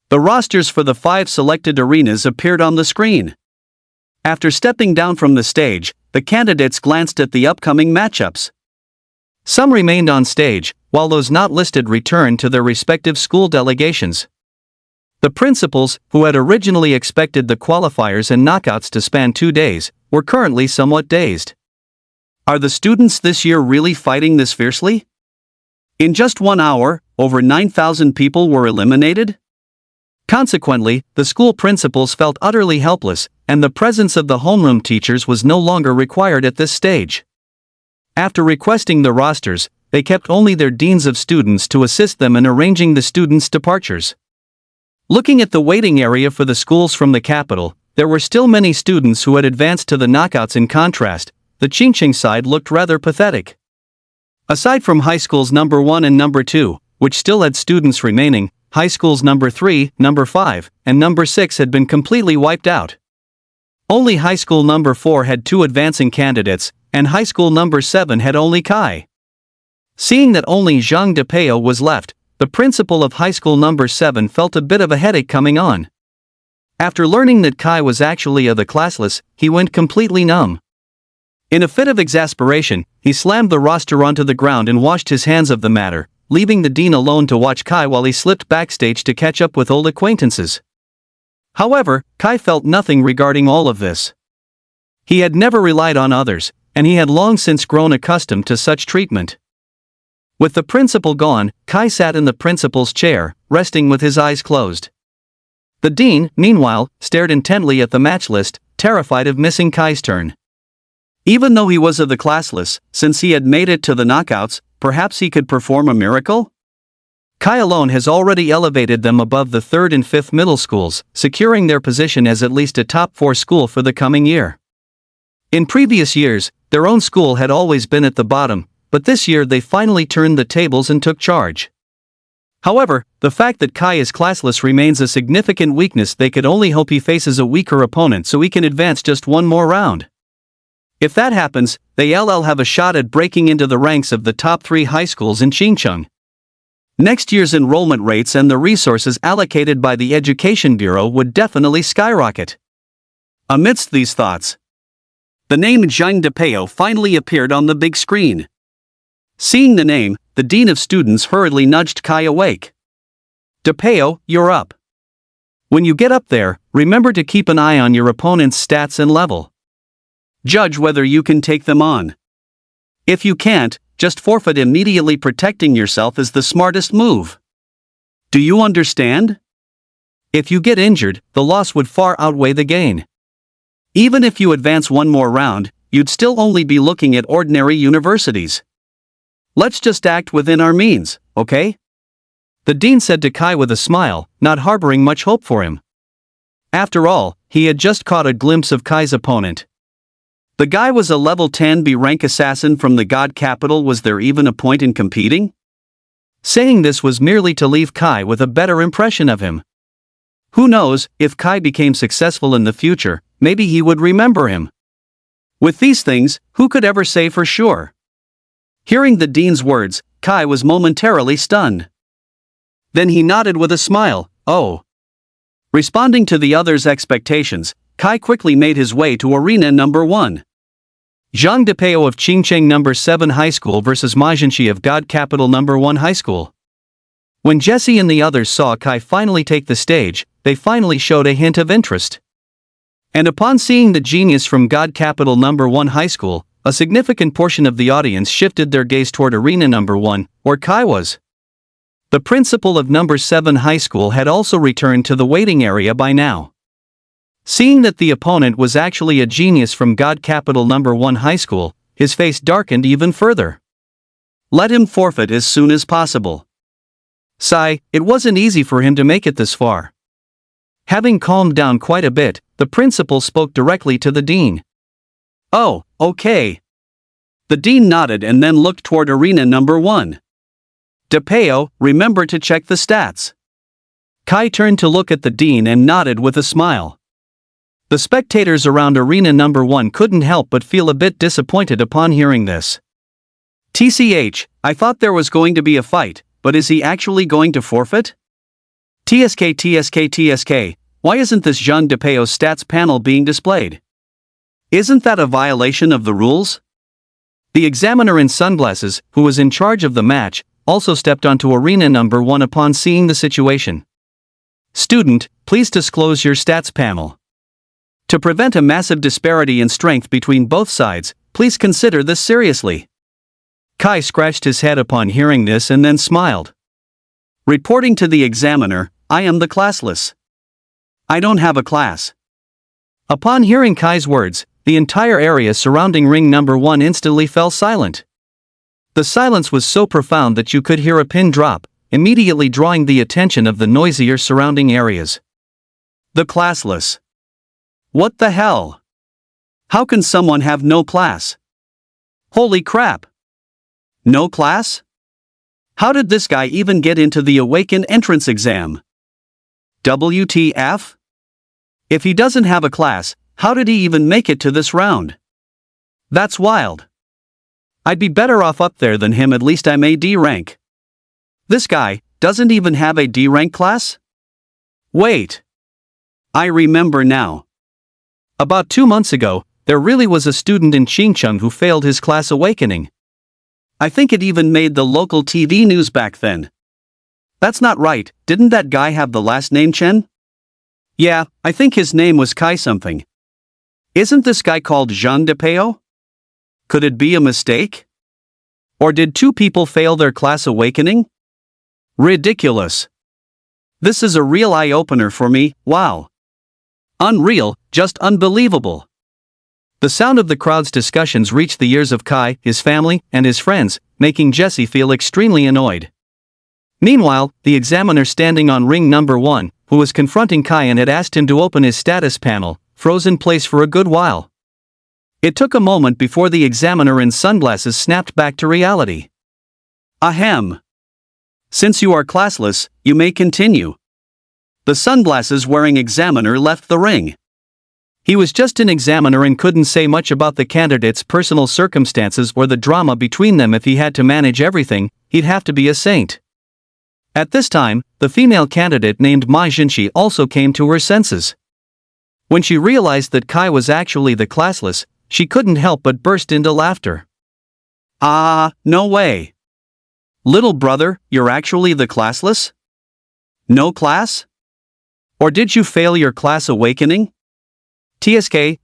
The rosters for the 5 selected arenas appeared on the screen. After stepping down from the stage, the candidates glanced at the upcoming matchups. Some remained on stage, while those not listed returned to their respective school delegations. The principals, who had originally expected the qualifiers and knockouts to span 2 days, were currently somewhat dazed. Are the students this year really fighting this fiercely? In just 1 hour, over 9,000 people were eliminated? Consequently, the school principals felt utterly helpless, and the presence of the homeroom teachers was no longer required at this stage. After requesting the rosters, they kept only their deans of students to assist them in arranging the students' departures. Looking at the waiting area for the schools from the capital, there were still many students who had advanced to the knockouts. In contrast, the Qingqing side looked rather pathetic. Aside from high schools number 1 and number 2, which still had students remaining, high schools number 3, number 5, and number 6 had been completely wiped out. Only high school number 4 had 2 advancing candidates, and high school number 7 had only Kai. Seeing that only Zhang Depeo was left, the principal of high school number 7 felt a bit of a headache coming on. After learning that Kai was actually the classless, he went completely numb. In a fit of exasperation, he slammed the roster onto the ground and washed his hands of the matter, leaving the dean alone to watch Kai while he slipped backstage to catch up with old acquaintances. However, Kai felt nothing regarding all of this. He had never relied on others, and he had long since grown accustomed to such treatment. With the principal gone, Kai sat in the principal's chair, resting with his eyes closed. The dean, meanwhile, stared intently at the match list, terrified of missing Kai's turn. Even though he was of the classless, since he had made it to the knockouts, perhaps he could perform a miracle? Kai alone has already elevated them above the 3rd and 5th middle schools, securing their position as at least a top 4 school for the coming year. In previous years, their own school had always been at the bottom, but this year they finally turned the tables and took charge. However, the fact that Kai is classless remains a significant weakness. They could only hope he faces a weaker opponent so he can advance just one more round. If that happens, they'll have a shot at breaking into the ranks of the top 3 high schools in Xinjiang. Next year's enrollment rates and the resources allocated by the Education Bureau would definitely skyrocket. Amidst these thoughts, the name Zhang Depeo finally appeared on the big screen. Seeing the name, the dean of students hurriedly nudged Kai awake. Depeo, you're up. When you get up there, remember to keep an eye on your opponent's stats and level. Judge whether you can take them on. If you can't, just forfeit immediately. Protecting yourself is the smartest move. Do you understand? If you get injured, the loss would far outweigh the gain. Even if you advance one more round, you'd still only be looking at ordinary universities. Let's just act within our means, okay? The dean said to Kai with a smile, not harboring much hope for him. After all, he had just caught a glimpse of Kai's opponent. The guy was a level 10 B rank assassin from the God capital. Was there even a point in competing? Saying this was merely to leave Kai with a better impression of him. Who knows, if Kai became successful in the future, maybe he would remember him. With these things, who could ever say for sure? Hearing the dean's words, Kai was momentarily stunned. Then he nodded with a smile, oh. Responding to the others' expectations, Kai quickly made his way to arena number 1. Zhang Depeo of Qingcheng No. 7 High School versus Ma Zhenxi of God Capital No. 1 High School. When Jesse and the others saw Kai finally take the stage, they finally showed a hint of interest. And upon seeing the genius from God Capital No. 1 High School, a significant portion of the audience shifted their gaze toward arena number 1, where Kai was. The principal of No. 7 High School had also returned to the waiting area by now. Seeing that the opponent was actually a genius from God Capital No. 1 High School, his face darkened even further. Let him forfeit as soon as possible. Sigh, it wasn't easy for him to make it this far. Having calmed down quite a bit, the principal spoke directly to the dean. Oh, okay. The dean nodded and then looked toward arena number 1. Depeo, remember to check the stats. Kai turned to look at the dean and nodded with a smile. The spectators around arena number 1 couldn't help but feel a bit disappointed upon hearing this. TCH, I thought there was going to be a fight, but is he actually going to forfeit? TSK, why isn't this Zhang Depeo stats panel being displayed? Isn't that a violation of the rules? The examiner in sunglasses, who was in charge of the match, also stepped onto arena number 1 upon seeing the situation. Student, please disclose your stats panel. To prevent a massive disparity in strength between both sides, please consider this seriously. Kai scratched his head upon hearing this and then smiled. Reporting to the examiner, I am the classless. I don't have a class. Upon hearing Kai's words, the entire area surrounding ring number 1 instantly fell silent. The silence was so profound that you could hear a pin drop, immediately drawing the attention of the noisier surrounding areas. The classless. What the hell? How can someone have no class? Holy crap! No class? How did this guy even get into the Awaken entrance exam? WTF? If he doesn't have a class, how did he even make it to this round? That's wild. I'd be better off up there than him, at least I'm a D rank. This guy doesn't even have a D rank class? Wait. I remember now. About 2 months ago, there really was a student in Qingcheng who failed his class Awakening. I think it even made the local TV news back then. That's not right, didn't that guy have the last name Chen? Yeah, I think his name was Kai something. Isn't this guy called Zhang Depeo? Could it be a mistake? Or did 2 people fail their class Awakening? Ridiculous. This is a real eye-opener for me, wow. Unreal, just unbelievable. The sound of the crowd's discussions reached the ears of Kai, his family, and his friends, making Jesse feel extremely annoyed. Meanwhile, the examiner standing on ring number 1, who was confronting Kai and had asked him to open his status panel, froze in place for a good while. It took a moment before the examiner in sunglasses snapped back to reality. Ahem. Since you are classless, you may continue. The sunglasses-wearing examiner left the ring. He was just an examiner and couldn't say much about the candidate's personal circumstances or the drama between them. If he had to manage everything, he'd have to be a saint. At this time, the female candidate named Ma Zhenxi also came to her senses. When she realized that Kai was actually the classless, she couldn't help but burst into laughter. No way. Little brother, you're actually the classless? No class? Or did you fail your class Awakening? TSK.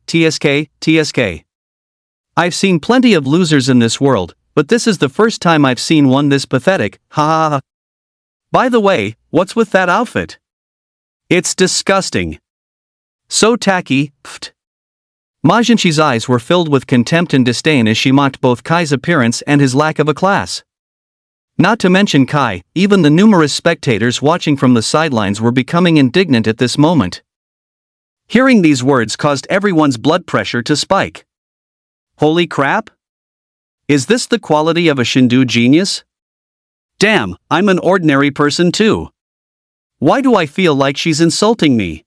I've seen plenty of losers in this world, but this is the first time I've seen one this pathetic, ha ha ha. By the way, what's with that outfit? It's disgusting. So tacky, pft. Ma Zhenxi's eyes were filled with contempt and disdain as she mocked both Kai's appearance and his lack of a class. Not to mention Kai, even the numerous spectators watching from the sidelines were becoming indignant at this moment. Hearing these words caused everyone's blood pressure to spike. Holy crap! Is this the quality of a Shindu genius? Damn, I'm an ordinary person too. Why do I feel like she's insulting me?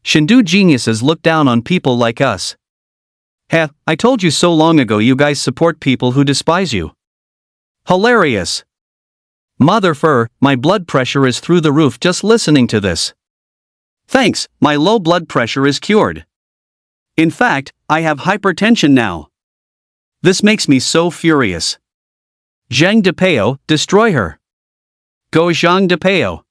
Shindu geniuses look down on people like us. Heh, I told you so long ago you guys support people who despise you. Hilarious. Mother, my blood pressure is through the roof just listening to this. Thanks, my low blood pressure is cured. In fact, I have hypertension now. This makes me so furious. Zhang Depeo, destroy her. Go Zhang Depeo.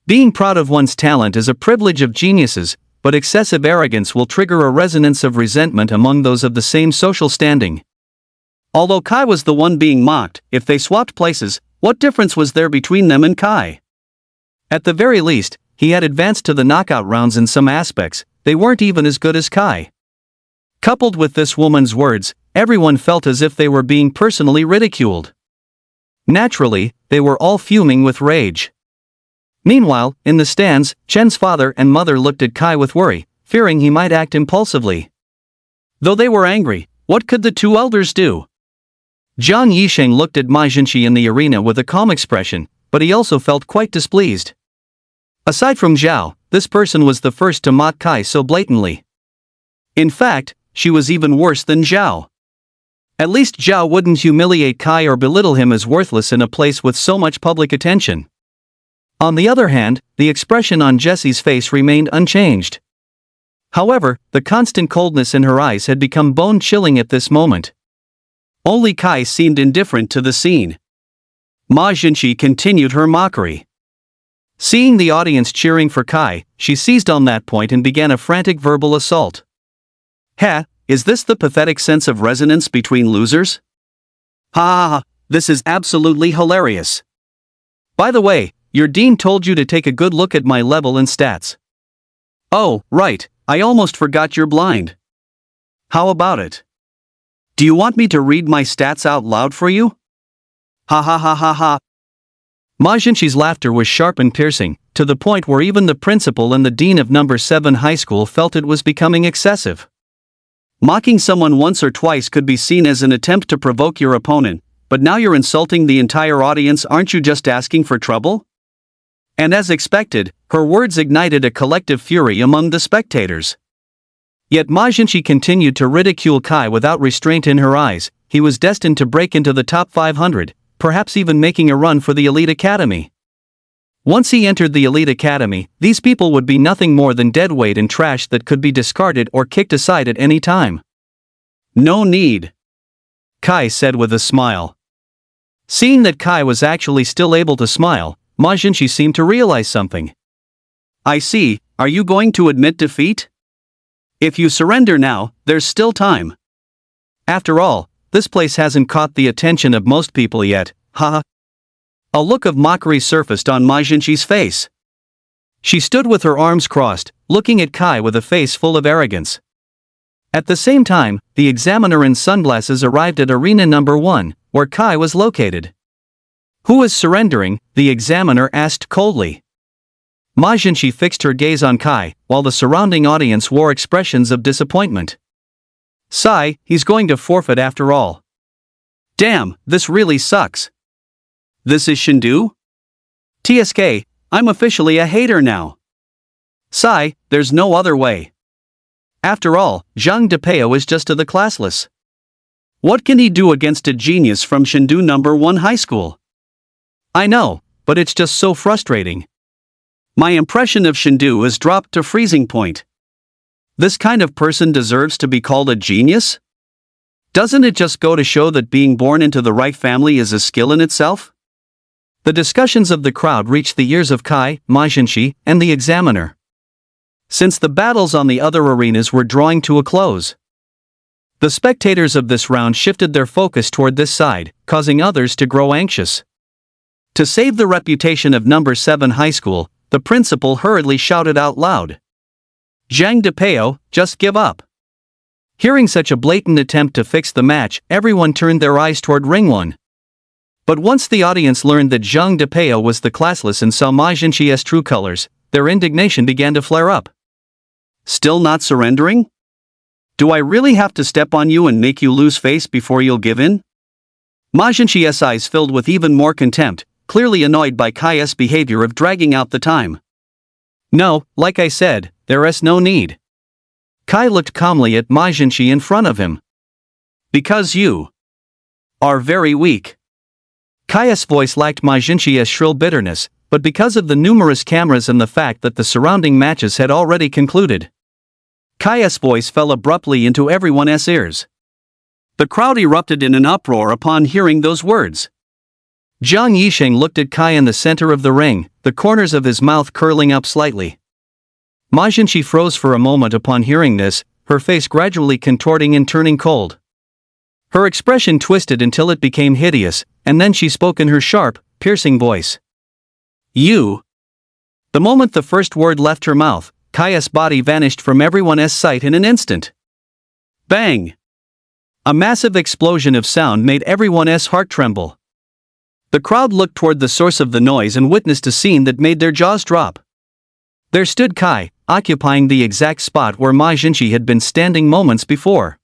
Being proud of one's talent is a privilege of geniuses, but excessive arrogance will trigger a resonance of resentment among those of the same social standing. Although Kai was the one being mocked, if they swapped places, what difference was there between them and Kai? At the very least, he had advanced to the knockout rounds in some aspects. They weren't even as good as Kai. Coupled with this woman's words, everyone felt as if they were being personally ridiculed. Naturally, they were all fuming with rage. Meanwhile, in the stands, Chen's father and mother looked at Kai with worry, fearing he might act impulsively. Though they were angry, what could the two elders do? Jiang Yisheng looked at Ma Jinshi in the arena with a calm expression, but he also felt quite displeased. Aside from Zhao, this person was the first to mock Kai so blatantly. In fact, she was even worse than Zhao. At least Zhao wouldn't humiliate Kai or belittle him as worthless in a place with so much public attention. On the other hand, the expression on Jessie's face remained unchanged. However, the constant coldness in her eyes had become bone-chilling at this moment. Only Kai seemed indifferent to the scene. Ma Jinshi continued her mockery. Seeing the audience cheering for Kai, she seized on that point and began a frantic verbal assault. Ha, is this the pathetic sense of resonance between losers? Ha ha ha, this is absolutely hilarious. By the way, your dean told you to take a good look at my level and stats. Oh, right, I almost forgot you're blind. How about it? Do you want me to read my stats out loud for you? Ha ha ha ha ha. Ma Jinshi's laughter was sharp and piercing, to the point where even the principal and the dean of number 7 high school felt it was becoming excessive. Mocking someone once or twice could be seen as an attempt to provoke your opponent, but now you're insulting the entire audience. Aren't you just asking for trouble? And as expected, her words ignited a collective fury among the spectators. Yet Ma Jinshi continued to ridicule Kai without restraint in her eyes. He was destined to break into the top 500, perhaps even making a run for the elite academy. Once he entered the elite academy, these people would be nothing more than dead weight and trash that could be discarded or kicked aside at any time. No need, Kai said with a smile. Seeing that Kai was actually still able to smile, Ma Jinshi seemed to realize something. I see, are you going to admit defeat? If you surrender now, there's still time. After all, this place hasn't caught the attention of most people yet, haha. A look of mockery surfaced on Ma Jinshi's face. She stood with her arms crossed, looking at Kai with a face full of arrogance. At the same time, the examiner in sunglasses arrived at arena number 1, where Kai was located. Who is surrendering? The examiner asked coldly. Ma Jinshi fixed her gaze on Kai, while the surrounding audience wore expressions of disappointment. Sigh, he's going to forfeit after all. Damn, this really sucks. This is Shindu? TSK, I'm officially a hater now. Sigh, there's no other way. After all, Zhang Depeo is just the classless. What can he do against a genius from Shindu number 1 high school? I know, but it's just so frustrating. My impression of Shindu has dropped to freezing point. This kind of person deserves to be called a genius? Doesn't it just go to show that being born into the right family is a skill in itself? The discussions of the crowd reached the ears of Kai, Ma Jinshi, and the examiner. Since the battles on the other arenas were drawing to a close, the spectators of this round shifted their focus toward this side, causing others to grow anxious. To save the reputation of number 7 high school, the principal hurriedly shouted out loud. Zhang Depeo, just give up. Hearing such a blatant attempt to fix the match, everyone turned their eyes toward Ring 1. But once the audience learned that Zhang Depeo was the classless and saw Ma Jinshi's true colors, their indignation began to flare up. Still not surrendering? Do I really have to step on you and make you lose face before you'll give in? Ma Jinshi's eyes filled with even more contempt, clearly annoyed by Kai's behavior of dragging out the time. No, like I said, there is no need. Kai looked calmly at Ma Jinshi in front of him. Because you are very weak. Kaya's voice lacked Majinchi's shrill bitterness, but because of the numerous cameras and the fact that the surrounding matches had already concluded, Kaya's voice fell abruptly into everyone's ears. The crowd erupted in an uproar upon hearing those words. Zhang Yisheng looked at Kai in the center of the ring, the corners of his mouth curling up slightly. Ma Jinchi froze for a moment upon hearing this, her face gradually contorting and turning cold. Her expression twisted until it became hideous, and then she spoke in her sharp, piercing voice. You. The moment the first word left her mouth, Kaya's body vanished from everyone's sight in an instant. Bang! A massive explosion of sound made everyone's heart tremble. The crowd looked toward the source of the noise and witnessed a scene that made their jaws drop. There stood Kai, occupying the exact spot where Ma Jinchi had been standing moments before.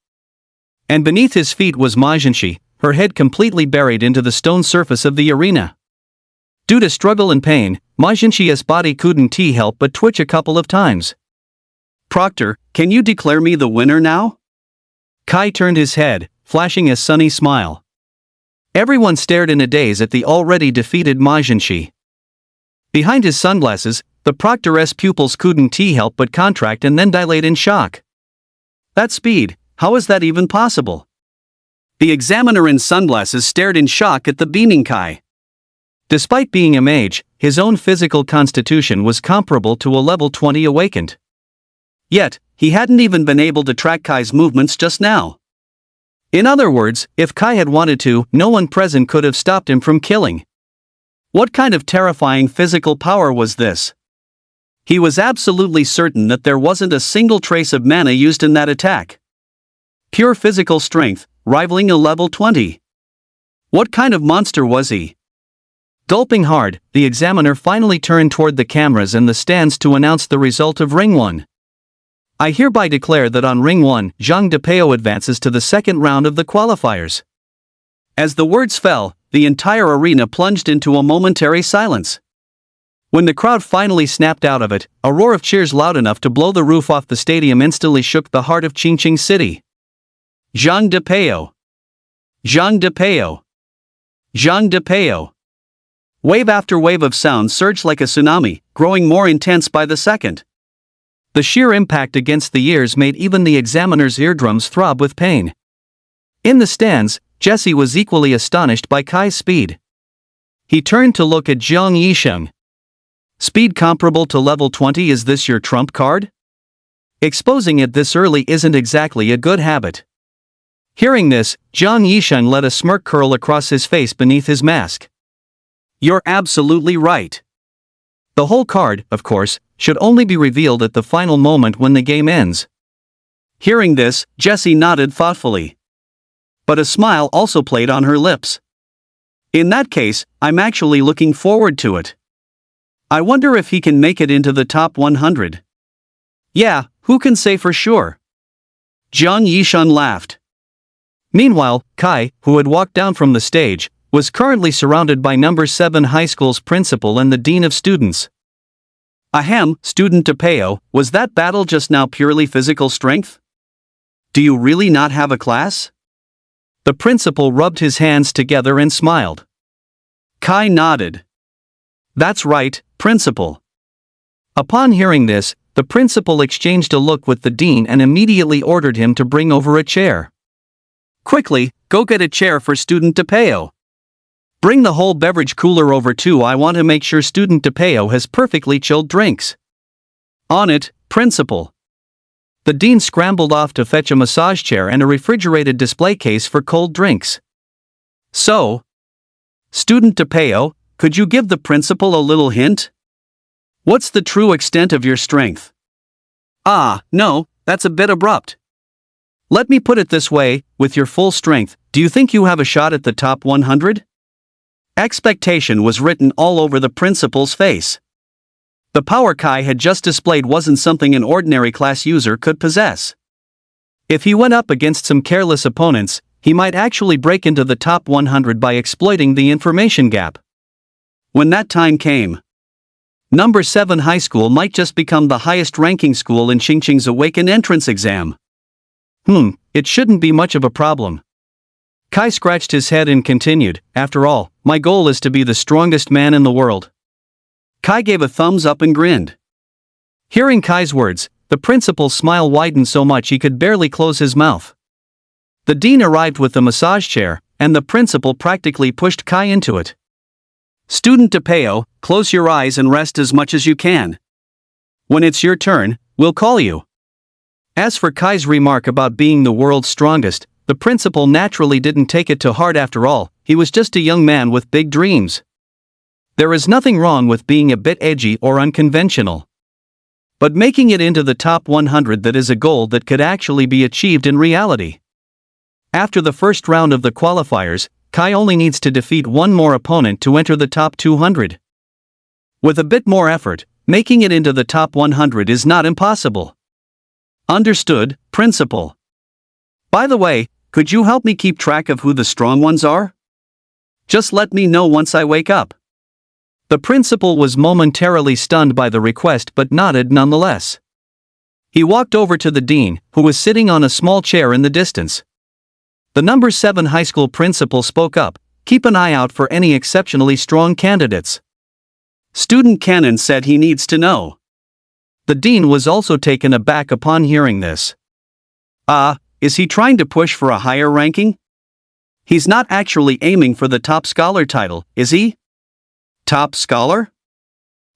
And beneath his feet was Ma Jinchi, her head completely buried into the stone surface of the arena. Due to struggle and pain, Ma Jinchi's body couldn't help but twitch a couple of times. Proctor, can you declare me the winner now? Kai turned his head, flashing a sunny smile. Everyone stared in a daze at the already defeated Ma Jinchi. Behind his sunglasses, the proctor's pupils couldn't help but contract and then dilate in shock. That speed, how is that even possible? The examiner in sunglasses stared in shock at the beaming Kai. Despite being a mage, his own physical constitution was comparable to a level 20 awakened. Yet, he hadn't even been able to track Kai's movements just now. In other words, if Kai had wanted to, no one present could have stopped him from killing. What kind of terrifying physical power was this? He was absolutely certain that there wasn't a single trace of mana used in that attack. Pure physical strength, rivaling a level 20. What kind of monster was he? Gulping hard, the examiner finally turned toward the cameras and the stands to announce the result of Ring 1. I hereby declare that on Ring 1, Zhang Depeo advances to the second round of the qualifiers. As the words fell, the entire arena plunged into a momentary silence. When the crowd finally snapped out of it, a roar of cheers loud enough to blow the roof off the stadium instantly shook the heart of Qingqing City. Zhang Depeo! Zhang Depeo! Zhang Depeo! Wave after wave of sound surged like a tsunami, growing more intense by the second. The sheer impact against the ears made even the examiner's eardrums throb with pain. In the stands, Jesse was equally astonished by Kai's speed. He turned to look at Zhang Yisheng. Speed comparable to level 20, is this your trump card? Exposing it this early isn't exactly a good habit. Hearing this, Zhang Yisheng let a smirk curl across his face beneath his mask. You're absolutely right. The whole card, of course, should only be revealed at the final moment when the game ends. Hearing this, Jessie nodded thoughtfully. But a smile also played on her lips. In that case, I'm actually looking forward to it. I wonder if he can make it into the top 100. Yeah, who can say for sure? Zhang Yishun laughed. Meanwhile, Kai, who had walked down from the stage, was currently surrounded by number 7 high school's principal and the dean of students. Ahem, student Depeo, was that battle just now purely physical strength? Do you really not have a class? The principal rubbed his hands together and smiled. Kai nodded. That's right, principal. Upon hearing this, the principal exchanged a look with the dean and immediately ordered him to bring over a chair. Quickly, go get a chair for student Depeo. Bring the whole beverage cooler over too. I want to make sure student Depeo has perfectly chilled drinks. On it, principal. The dean scrambled off to fetch a massage chair and a refrigerated display case for cold drinks. So, student Depeo, could you give the principal a little hint? What's the true extent of your strength? Ah, no, that's a bit abrupt. Let me put it this way, with your full strength, do you think you have a shot at the top 100? Expectation was written all over the principal's face. The power Kai had just displayed wasn't something an ordinary class user could possess. If he went up against some careless opponents, he might actually break into the top 100 by exploiting the information gap. When that time came, number 7 high school might just become the highest ranking school in Qingqing's Awaken entrance exam. It shouldn't be much of a problem. Kai scratched his head and continued, "After all, my goal is to be the strongest man in the world." Kai gave a thumbs up and grinned. Hearing Kai's words, the principal's smile widened so much he could barely close his mouth. The dean arrived with the massage chair, and the principal practically pushed Kai into it. "Student DePeo, close your eyes and rest as much as you can. When it's your turn, we'll call you." As for Kai's remark about being the world's strongest, the principal naturally didn't take it to heart. After all, he was just a young man with big dreams. There is nothing wrong with being a bit edgy or unconventional. But making it into the top 100, that is a goal that could actually be achieved in reality. After the first round of the qualifiers, Kai only needs to defeat one more opponent to enter the top 200. With a bit more effort, making it into the top 100 is not impossible. Understood, principal. By the way, could you help me keep track of who the strong ones are? Just let me know once I wake up. The principal was momentarily stunned by the request but nodded nonetheless. He walked over to the dean, who was sitting on a small chair in the distance. The number 7 high school principal spoke up, "Keep an eye out for any exceptionally strong candidates." Student Cannon said he needs to know. The dean was also taken aback upon hearing this. Is he trying to push for a higher ranking? He's not actually aiming for the top scholar title, is he? Top scholar?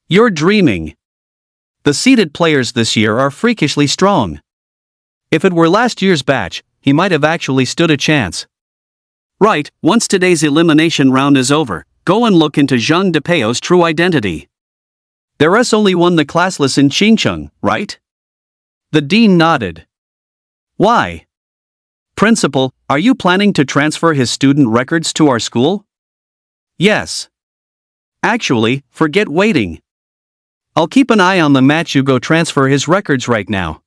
You're dreaming. The seeded players this year are freakishly strong. If it were last year's batch, he might have actually stood a chance. Right, once today's elimination round is over, go and look into Zhang Depeo's true identity. There is only one the classless in Qingcheng, right? The dean nodded. Why? Principal, are you planning to transfer his student records to our school? Yes. Actually, forget waiting. I'll keep an eye on the match. You go transfer his records right now.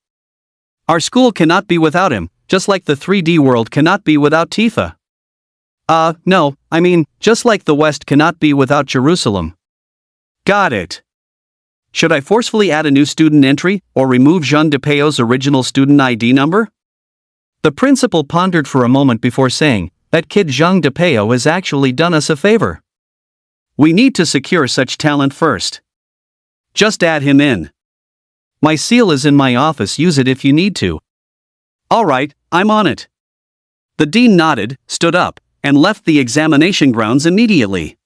Our school cannot be without him, just like the 3D world cannot be without Tifa. No, I mean, just like the West cannot be without Jerusalem. Got it. Should I forcefully add a new student entry, or remove Zhang Depeo's original student ID number? The principal pondered for a moment before saying, "That kid Zhang Depeo has actually done us a favor. We need to secure such talent first. Just add him in. My seal is in my office. Use it if you need to." Alright, I'm on it. The dean nodded, stood up, and left the examination grounds immediately.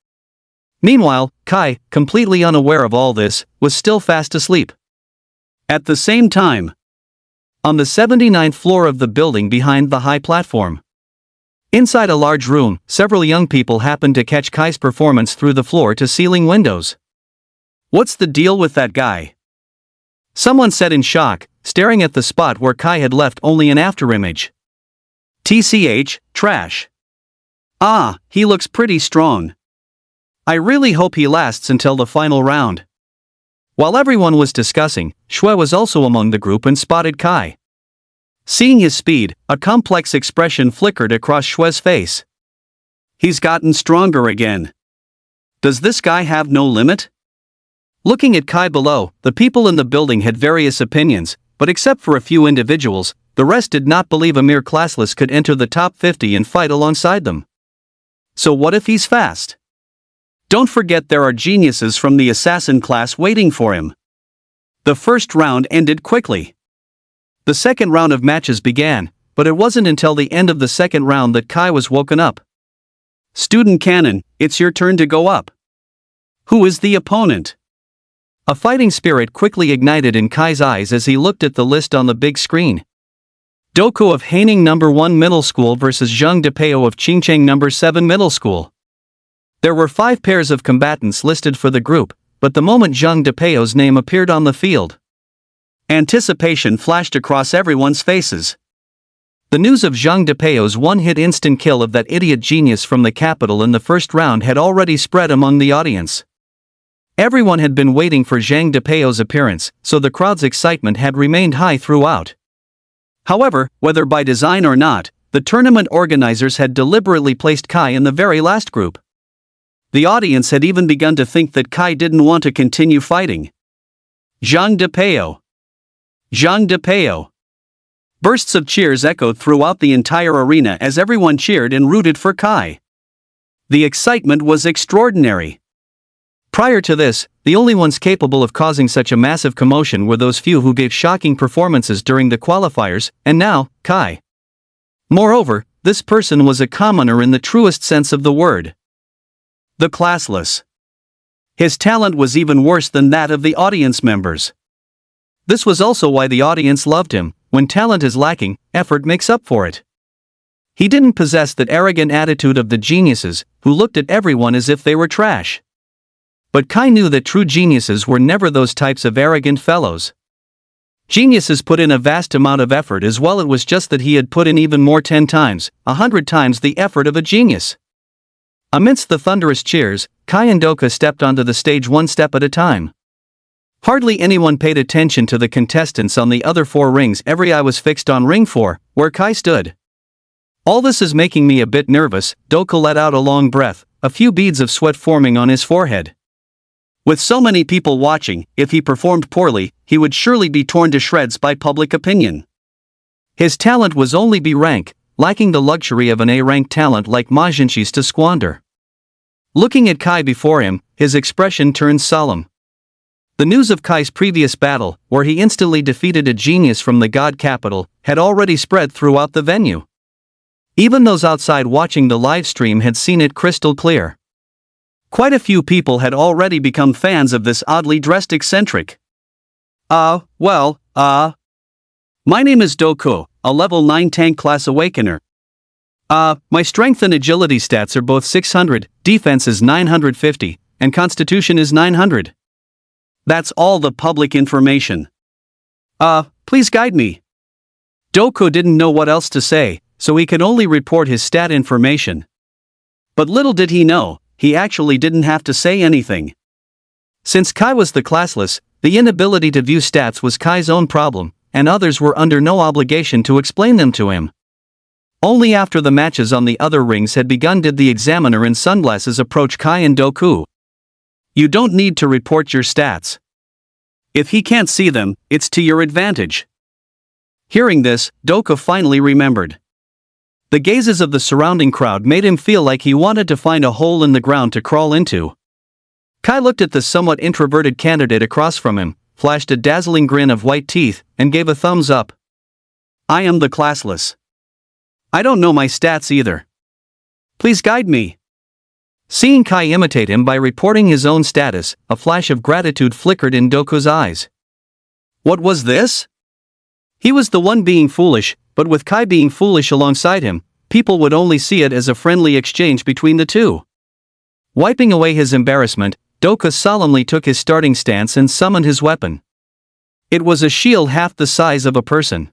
Meanwhile, Kai, completely unaware of all this, was still fast asleep. At the same time, on the 79th floor of the building behind the high platform. Inside a large room, several young people happened to catch Kai's performance through the floor-to-ceiling windows. "What's the deal with that guy?" someone said in shock, staring at the spot where Kai had left only an afterimage. "TCH, trash. He looks pretty strong. I really hope he lasts until the final round." While everyone was discussing, Shui was also among the group and spotted Kai. Seeing his speed, a complex expression flickered across Shui's face. He's gotten stronger again. Does this guy have no limit? Looking at Kai below, the people in the building had various opinions, but except for a few individuals, the rest did not believe a mere classless could enter the top 50 and fight alongside them. So what if he's fast? Don't forget there are geniuses from the assassin class waiting for him. The first round ended quickly. The second round of matches began, but it wasn't until the end of the second round that Kai was woken up. "Student Cannon, it's your turn to go up. Who is the opponent?" A fighting spirit quickly ignited in Kai's eyes as he looked at the list on the big screen. Doku of Haining No. 1 Middle School versus Zhang Depeo of Qingcheng No. 7 Middle School. There were 5 pairs of combatants listed for the group, but the moment Zhang Depeo's name appeared on the field, anticipation flashed across everyone's faces. The news of Zhang Depeo's one-hit instant kill of that idiot genius from the capital in the first round had already spread among the audience. Everyone had been waiting for Zhang Depeo's appearance, so the crowd's excitement had remained high throughout. However, whether by design or not, the tournament organizers had deliberately placed Kai in the very last group. The audience had even begun to think that Kai didn't want to continue fighting. Zhang Depeo. Zhang Depeo. Bursts of cheers echoed throughout the entire arena as everyone cheered and rooted for Kai. The excitement was extraordinary. Prior to this, the only ones capable of causing such a massive commotion were those few who gave shocking performances during the qualifiers, and now, Kai. Moreover, this person was a commoner in the truest sense of the word. The classless. His talent was even worse than that of the audience members. This was also why the audience loved him. When talent is lacking, effort makes up for it. He didn't possess that arrogant attitude of the geniuses, who looked at everyone as if they were trash. But Kai knew that true geniuses were never those types of arrogant fellows. Geniuses put in a vast amount of effort as well. It was just that he had put in even more 10 times, 100 times the effort of a genius. Amidst the thunderous cheers, Kai and Doka stepped onto the stage one step at a time. Hardly anyone paid attention to the contestants on the other 4 rings. Every eye was fixed on ring 4, where Kai stood. All this is making me a bit nervous, Doka let out a long breath, a few beads of sweat forming on his forehead. With so many people watching, if he performed poorly, he would surely be torn to shreds by public opinion. His talent was only B rank, lacking the luxury of an A-rank talent like Majinchi's to squander. Looking at Kai before him, his expression turned solemn. The news of Kai's previous battle, where he instantly defeated a genius from the god capital, had already spread throughout the venue. Even those outside watching the live stream had seen it crystal clear. Quite a few people had already become fans of this oddly dressed eccentric. My name is Doku, a level 9 tank class awakener. My strength and agility stats are both 600, defense is 950, and constitution is 900. That's all the public information. Please guide me. Doku didn't know what else to say, so he could only report his stat information. But little did he know, he actually didn't have to say anything. Since Kai was the classless, the inability to view stats was Kai's own problem, and others were under no obligation to explain them to him. Only after the matches on the other rings had begun did the examiner in sunglasses approach Kai and Doku. You don't need to report your stats. If he can't see them, it's to your advantage. Hearing this, Doku finally remembered. The gazes of the surrounding crowd made him feel like he wanted to find a hole in the ground to crawl into. Kai looked at the somewhat introverted candidate across from him, flashed a dazzling grin of white teeth, and gave a thumbs up. I am the classless. I don't know my stats either. Please guide me. Seeing Kai imitate him by reporting his own status, a flash of gratitude flickered in Doku's eyes. What was this? He was the one being foolish, but with Kai being foolish alongside him, people would only see it as a friendly exchange between the two. Wiping away his embarrassment, Doku solemnly took his starting stance and summoned his weapon. It was a shield half the size of a person.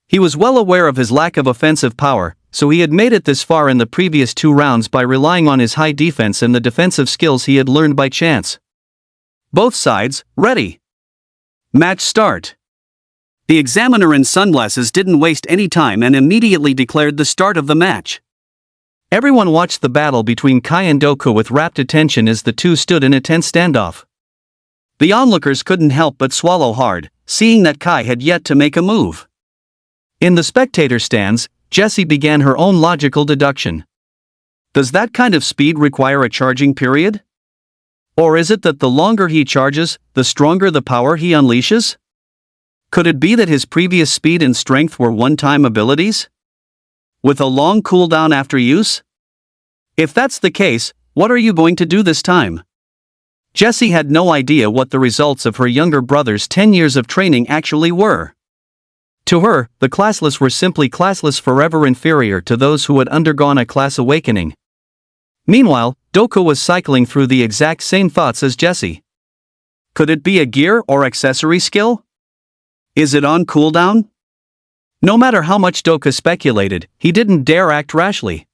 He was well aware of his lack of offensive power, so he had made it this far in the previous 2 rounds by relying on his high defense and the defensive skills he had learned by chance. Both sides, ready. Match start. The examiner in sunglasses didn't waste any time and immediately declared the start of the match. Everyone watched the battle between Kai and Doku with rapt attention as the two stood in a tense standoff. The onlookers couldn't help but swallow hard, seeing that Kai had yet to make a move. In the spectator stands, Jessie began her own logical deduction. Does that kind of speed require a charging period? Or is it that the longer he charges, the stronger the power he unleashes? Could it be that his previous speed and strength were one-time abilities? With a long cooldown after use? If that's the case, what are you going to do this time? Jessie had no idea what the results of her younger brother's 10 years of training actually were. To her, the classless were simply classless, forever inferior to those who had undergone a class awakening. Meanwhile, Doku was cycling through the exact same thoughts as Jessie. Could it be a gear or accessory skill? Is it on cooldown? No matter how much Doku speculated, he didn't dare act rashly.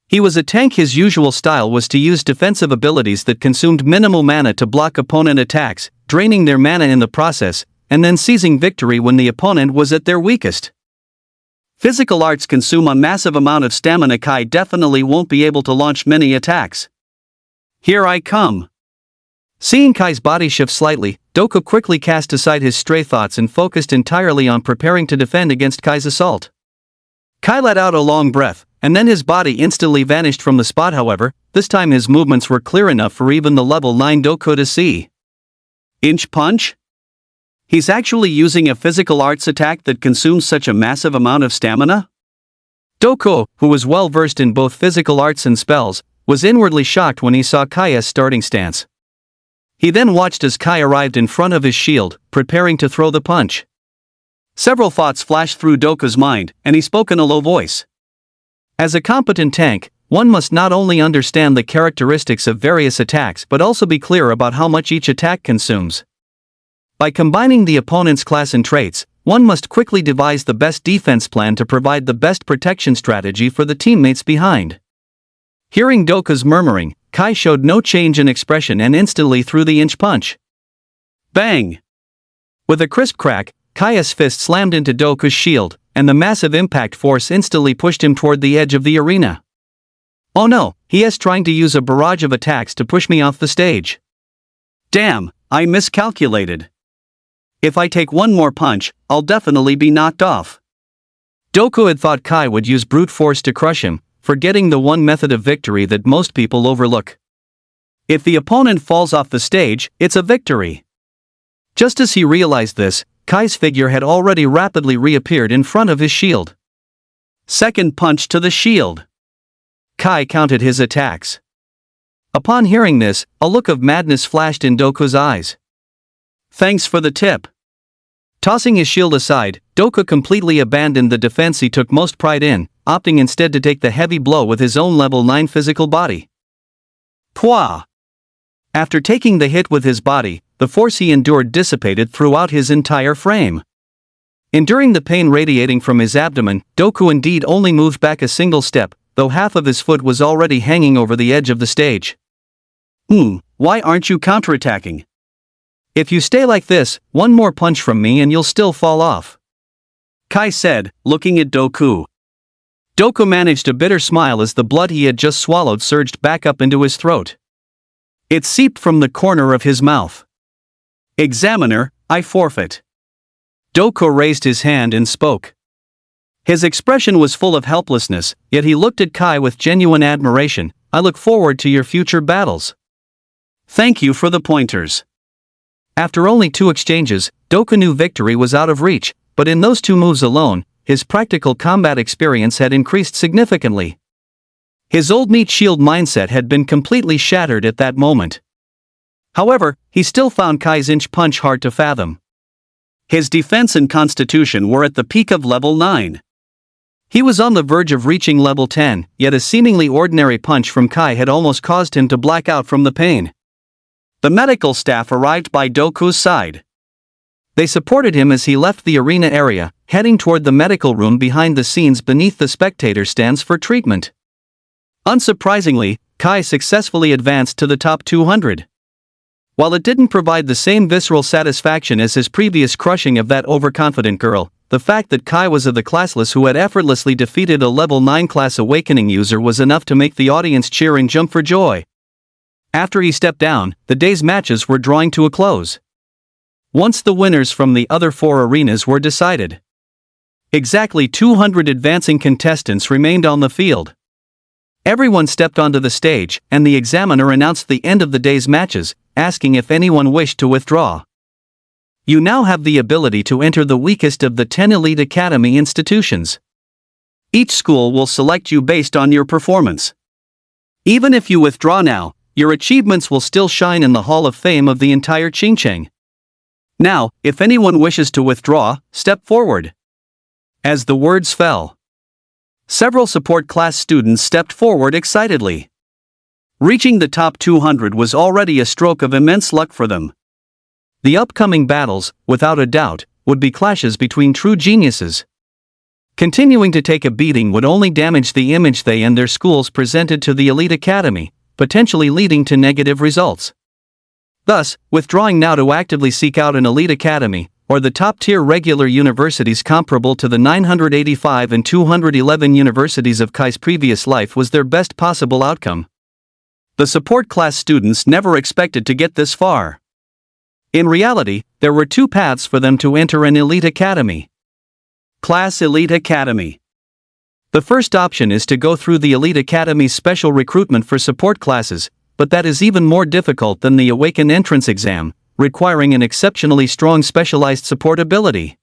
He was a tank. His usual style was to use defensive abilities that consumed minimal mana to block opponent attacks, draining their mana in the process, and then seizing victory when the opponent was at their weakest. Physical arts consume a massive amount of stamina. Kai definitely won't be able to launch many attacks. Here I come. Seeing Kai's body shift slightly, Doku quickly cast aside his stray thoughts and focused entirely on preparing to defend against Kai's assault. Kai let out a long breath, and then his body instantly vanished from the spot. However, this time his movements were clear enough for even the level 9 Doku to see. Inch punch? He's actually using a physical arts attack that consumes such a massive amount of stamina? Doku, who was well versed in both physical arts and spells, was inwardly shocked when he saw Kai's starting stance. He then watched as Kai arrived in front of his shield, preparing to throw the punch. Several thoughts flashed through Doku's mind, and he spoke in a low voice. As a competent tank, one must not only understand the characteristics of various attacks but also be clear about how much each attack consumes. By combining the opponent's class and traits, one must quickly devise the best defense plan to provide the best protection strategy for the teammates behind. Hearing Doku's murmuring, Kai showed no change in expression and instantly threw the inch punch. Bang! With a crisp crack, Kai's fist slammed into Doku's shield, and the massive impact force instantly pushed him toward the edge of the arena. Oh no, he is trying to use a barrage of attacks to push me off the stage. Damn, I miscalculated. If I take one more punch, I'll definitely be knocked off. Doku had thought Kai would use brute force to crush him, forgetting the one method of victory that most people overlook. If the opponent falls off the stage, it's a victory. Just as he realized this, Kai's figure had already rapidly reappeared in front of his shield. Second punch to the shield. Kai counted his attacks. Upon hearing this, a look of madness flashed in Doku's eyes. Thanks for the tip. Tossing his shield aside, Doku completely abandoned the defense he took most pride in, opting instead to take the heavy blow with his own level 9 physical body. Pwah! After taking the hit with his body, the force he endured dissipated throughout his entire frame. Enduring the pain radiating from his abdomen, Doku indeed only moved back a single step, though half of his foot was already hanging over the edge of the stage. Why aren't you counterattacking? If you stay like this, one more punch from me and you'll still fall off, Kai said, looking at Doku. Doku managed a bitter smile as the blood he had just swallowed surged back up into his throat. It seeped from the corner of his mouth. Examiner, I forfeit. Doku raised his hand and spoke. His expression was full of helplessness, yet he looked at Kai with genuine admiration. I look forward to your future battles. Thank you for the pointers. After only 2 exchanges, Doku knew victory was out of reach, but in those 2 moves alone, his practical combat experience had increased significantly. His old meat shield mindset had been completely shattered at that moment. However, he still found Kai's inch punch hard to fathom. His defense and constitution were at the peak of level 9. He was on the verge of reaching level 10, yet a seemingly ordinary punch from Kai had almost caused him to black out from the pain. The medical staff arrived by Doku's side. They supported him as he left the arena area, heading toward the medical room behind the scenes beneath the spectator stands for treatment. Unsurprisingly, Kai successfully advanced to the top 200. While it didn't provide the same visceral satisfaction as his previous crushing of that overconfident girl, the fact that Kai was of the classless who had effortlessly defeated a level 9 class awakening user was enough to make the audience cheer and jump for joy. After he stepped down, the day's matches were drawing to a close. Once the winners from the other 4 arenas were decided, exactly 200 advancing contestants remained on the field. Everyone stepped onto the stage, and the examiner announced the end of the day's matches, asking if anyone wished to withdraw. You now have the ability to enter the weakest of the 10 elite academy institutions. Each school will select you based on your performance. Even if you withdraw now, your achievements will still shine in the Hall of Fame of the entire Qingcheng. Now, if anyone wishes to withdraw, step forward. As the words fell, several support class students stepped forward excitedly. Reaching the top 200 was already a stroke of immense luck for them. The upcoming battles, without a doubt, would be clashes between true geniuses. Continuing to take a beating would only damage the image they and their schools presented to the elite academy, potentially leading to negative results. Thus, withdrawing now to actively seek out an elite academy, or the top-tier regular universities comparable to the 985 and 211 universities of Kai's previous life was their best possible outcome. The support class students never expected to get this far. In reality, there were two paths for them to enter an elite academy. Class Elite Academy. The first option is to go through the Elite Academy's special recruitment for support classes, but that is even more difficult than the Awaken entrance exam, requiring an exceptionally strong specialized support ability.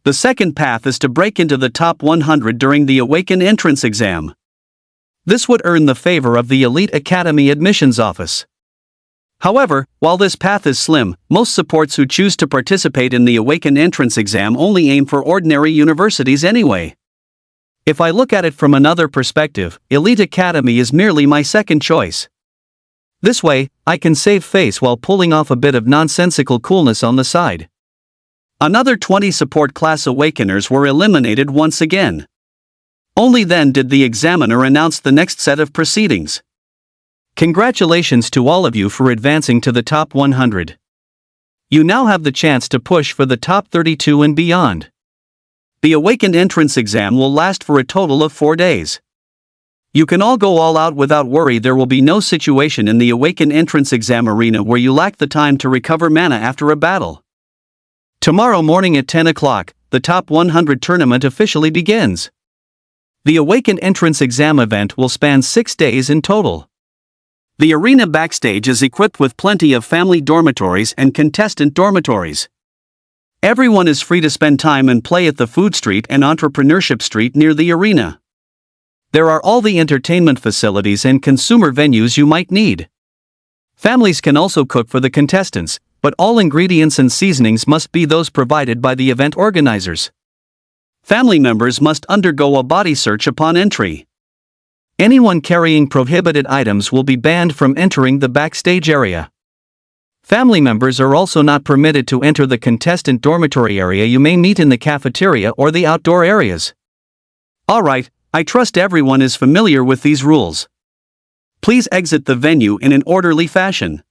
The second path is to break into the top 100 during the Awaken entrance exam. This would earn the favor of the Elite Academy admissions office. However, while this path is slim, most supports who choose to participate in the Awaken entrance exam only aim for ordinary universities anyway. If I look at it from another perspective, Elite Academy is merely my second choice. This way, I can save face while pulling off a bit of nonsensical coolness on the side. Another 20 support class awakeners were eliminated once again. Only then did the examiner announce the next set of proceedings. Congratulations to all of you for advancing to the top 100. You now have the chance to push for the top 32 and beyond. The Awakened entrance exam will last for a total of 4 days. You can all go all out without worry. There will be no situation in the Awakened entrance exam arena where you lack the time to recover mana after a battle. Tomorrow morning at 10 o'clock, the top 100 tournament officially begins. The Awakened entrance exam event will span 6 days in total. The arena backstage is equipped with plenty of family dormitories and contestant dormitories. Everyone is free to spend time and play at the Food Street and Entrepreneurship Street near the arena. There are all the entertainment facilities and consumer venues you might need. Families can also cook for the contestants, but all ingredients and seasonings must be those provided by the event organizers. Family members must undergo a body search upon entry. Anyone carrying prohibited items will be banned from entering the backstage area. Family members are also not permitted to enter the contestant dormitory area. You may meet in the cafeteria or the outdoor areas. Alright, I trust everyone is familiar with these rules. Please exit the venue in an orderly fashion.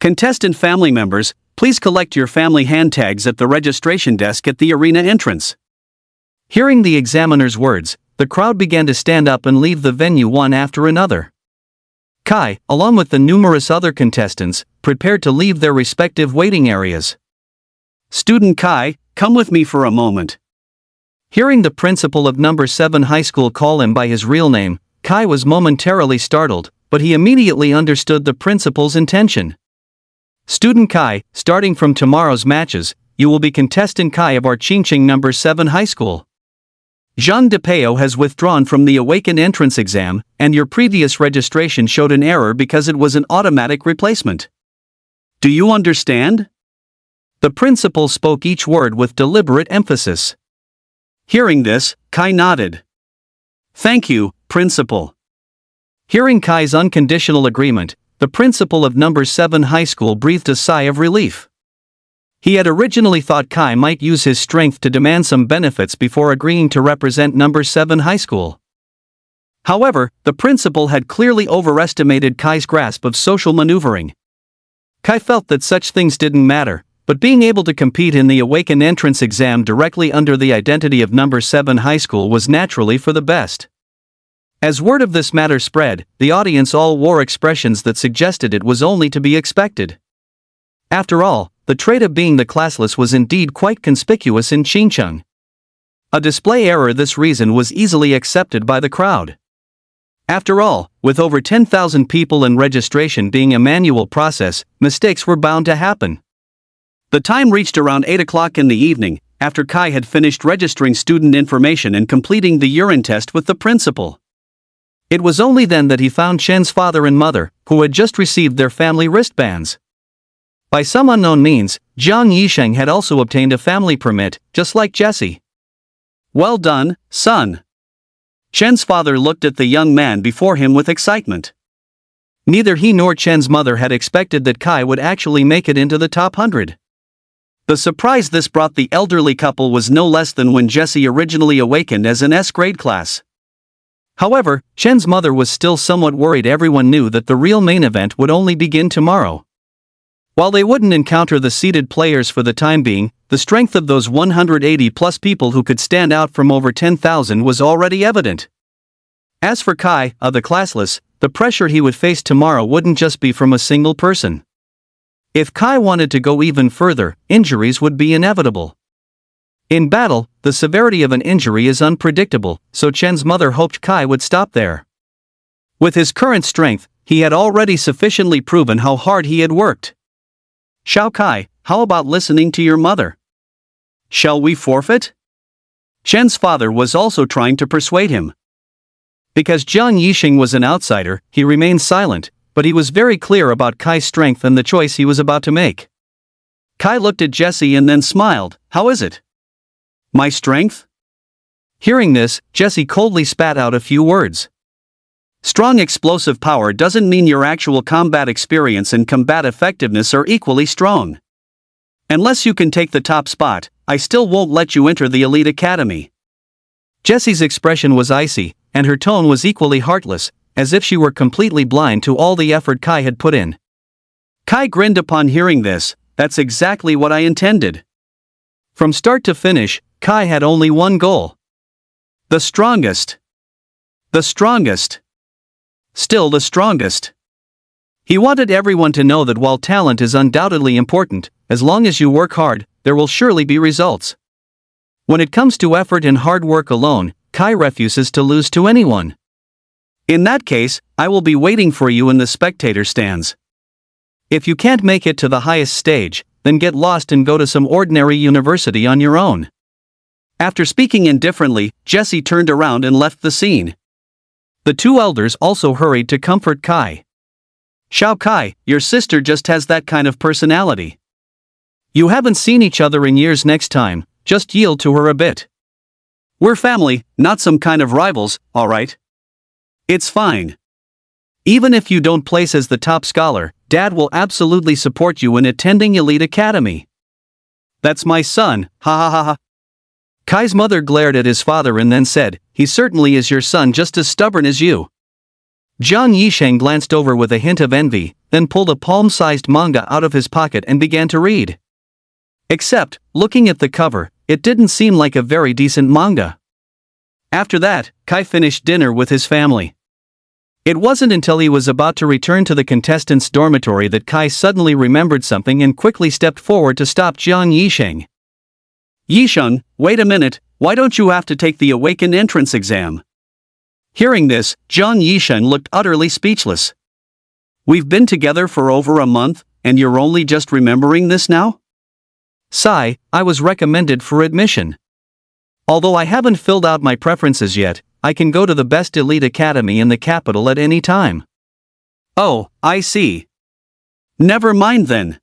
Contestant family members, please collect your family hand tags at the registration desk at the arena entrance. Hearing the examiner's words, the crowd began to stand up and leave the venue one after another. Kai, along with the numerous other contestants, prepared to leave their respective waiting areas. Student Kai, come with me for a moment. Hearing the principal of number 7 high school call him by his real name, Kai was momentarily startled, but he immediately understood the principal's intention. Student Kai, starting from tomorrow's matches, you will be contestant Kai of our Qingqing number 7 high school. Jean DePeo has withdrawn from the Awakened entrance exam, and your previous registration showed an error because it was an automatic replacement. Do you understand? The principal spoke each word with deliberate emphasis. Hearing this, Kai nodded. Thank you, principal. Hearing Kai's unconditional agreement, the principal of number 7 high school breathed a sigh of relief. He had originally thought Kai might use his strength to demand some benefits before agreeing to represent number 7 high school. However, the principal had clearly overestimated Kai's grasp of social maneuvering. Kai felt that such things didn't matter, but being able to compete in the Awaken entrance exam directly under the identity of number 7 high school was naturally for the best. As word of this matter spread, the audience all wore expressions that suggested it was only to be expected. After all, the trait of being the classless was indeed quite conspicuous in Qingqing. A display error this reason was easily accepted by the crowd. After all, with over 10,000 people and registration being a manual process, mistakes were bound to happen. The time reached around 8 o'clock in the evening, after Kai had finished registering student information and completing the urine test with the principal. It was only then that he found Chen's father and mother, who had just received their family wristbands. By some unknown means, Jiang Yisheng had also obtained a family permit, just like Jesse. Well done, son. Chen's father looked at the young man before him with excitement. Neither he nor Chen's mother had expected that Kai would actually make it into the top 100. The surprise this brought the elderly couple was no less than when Jesse originally awakened as an S-grade class. However, Chen's mother was still somewhat worried. Everyone knew that the real main event would only begin tomorrow. While they wouldn't encounter the seeded players for the time being, the strength of those 180-plus people who could stand out from over 10,000 was already evident. As for Kai, the classless, the pressure he would face tomorrow wouldn't just be from a single person. If Kai wanted to go even further, injuries would be inevitable. In battle, the severity of an injury is unpredictable, so Chen's mother hoped Kai would stop there. With his current strength, he had already sufficiently proven how hard he had worked. Shao Kai, how about listening to your mother? Shall we forfeit? Chen's father was also trying to persuade him. Because Jiang Yixing was an outsider, he remained silent, but he was very clear about Kai's strength and the choice he was about to make. Kai looked at Jesse and then smiled. How is it? My strength? Hearing this, Jesse coldly spat out a few words. Strong explosive power doesn't mean your actual combat experience and combat effectiveness are equally strong. Unless you can take the top spot, I still won't let you enter the elite academy. Jessie's expression was icy, and her tone was equally heartless, as if she were completely blind to all the effort Kai had put in. Kai grinned upon hearing this. That's exactly what I intended. From start to finish, Kai had only one goal. The strongest. The strongest. Still the strongest. He wanted everyone to know that while talent is undoubtedly important, as long as you work hard, there will surely be results. When it comes to effort and hard work alone, Kai refuses to lose to anyone. In that case, I will be waiting for you in the spectator stands. If you can't make it to the highest stage, then get lost and go to some ordinary university on your own. After speaking indifferently, Jesse turned around and left the scene. The two elders also hurried to comfort Kai. Shao Kai, your sister just has that kind of personality. You haven't seen each other in years. Next time, just yield to her a bit. We're family, not some kind of rivals, alright? It's fine. Even if you don't place as the top scholar, Dad will absolutely support you in attending elite academy. That's my son, ha ha ha ha. Kai's mother glared at his father and then said, he certainly is your son, just as stubborn as you. Jiang Yixing glanced over with a hint of envy, then pulled a palm-sized manga out of his pocket and began to read. Except, looking at the cover, it didn't seem like a very decent manga. After that, Kai finished dinner with his family. It wasn't until he was about to return to the contestants' dormitory that Kai suddenly remembered something and quickly stepped forward to stop Jiang Yixing. Yixing, wait a minute, why don't you have to take the awakened entrance exam? Hearing this, Jiang Yixing looked utterly speechless. We've been together for over a month, and you're only just remembering this now? Sigh, I was recommended for admission. Although I haven't filled out my preferences yet, I can go to the best elite academy in the capital at any time. Oh, I see. Never mind then.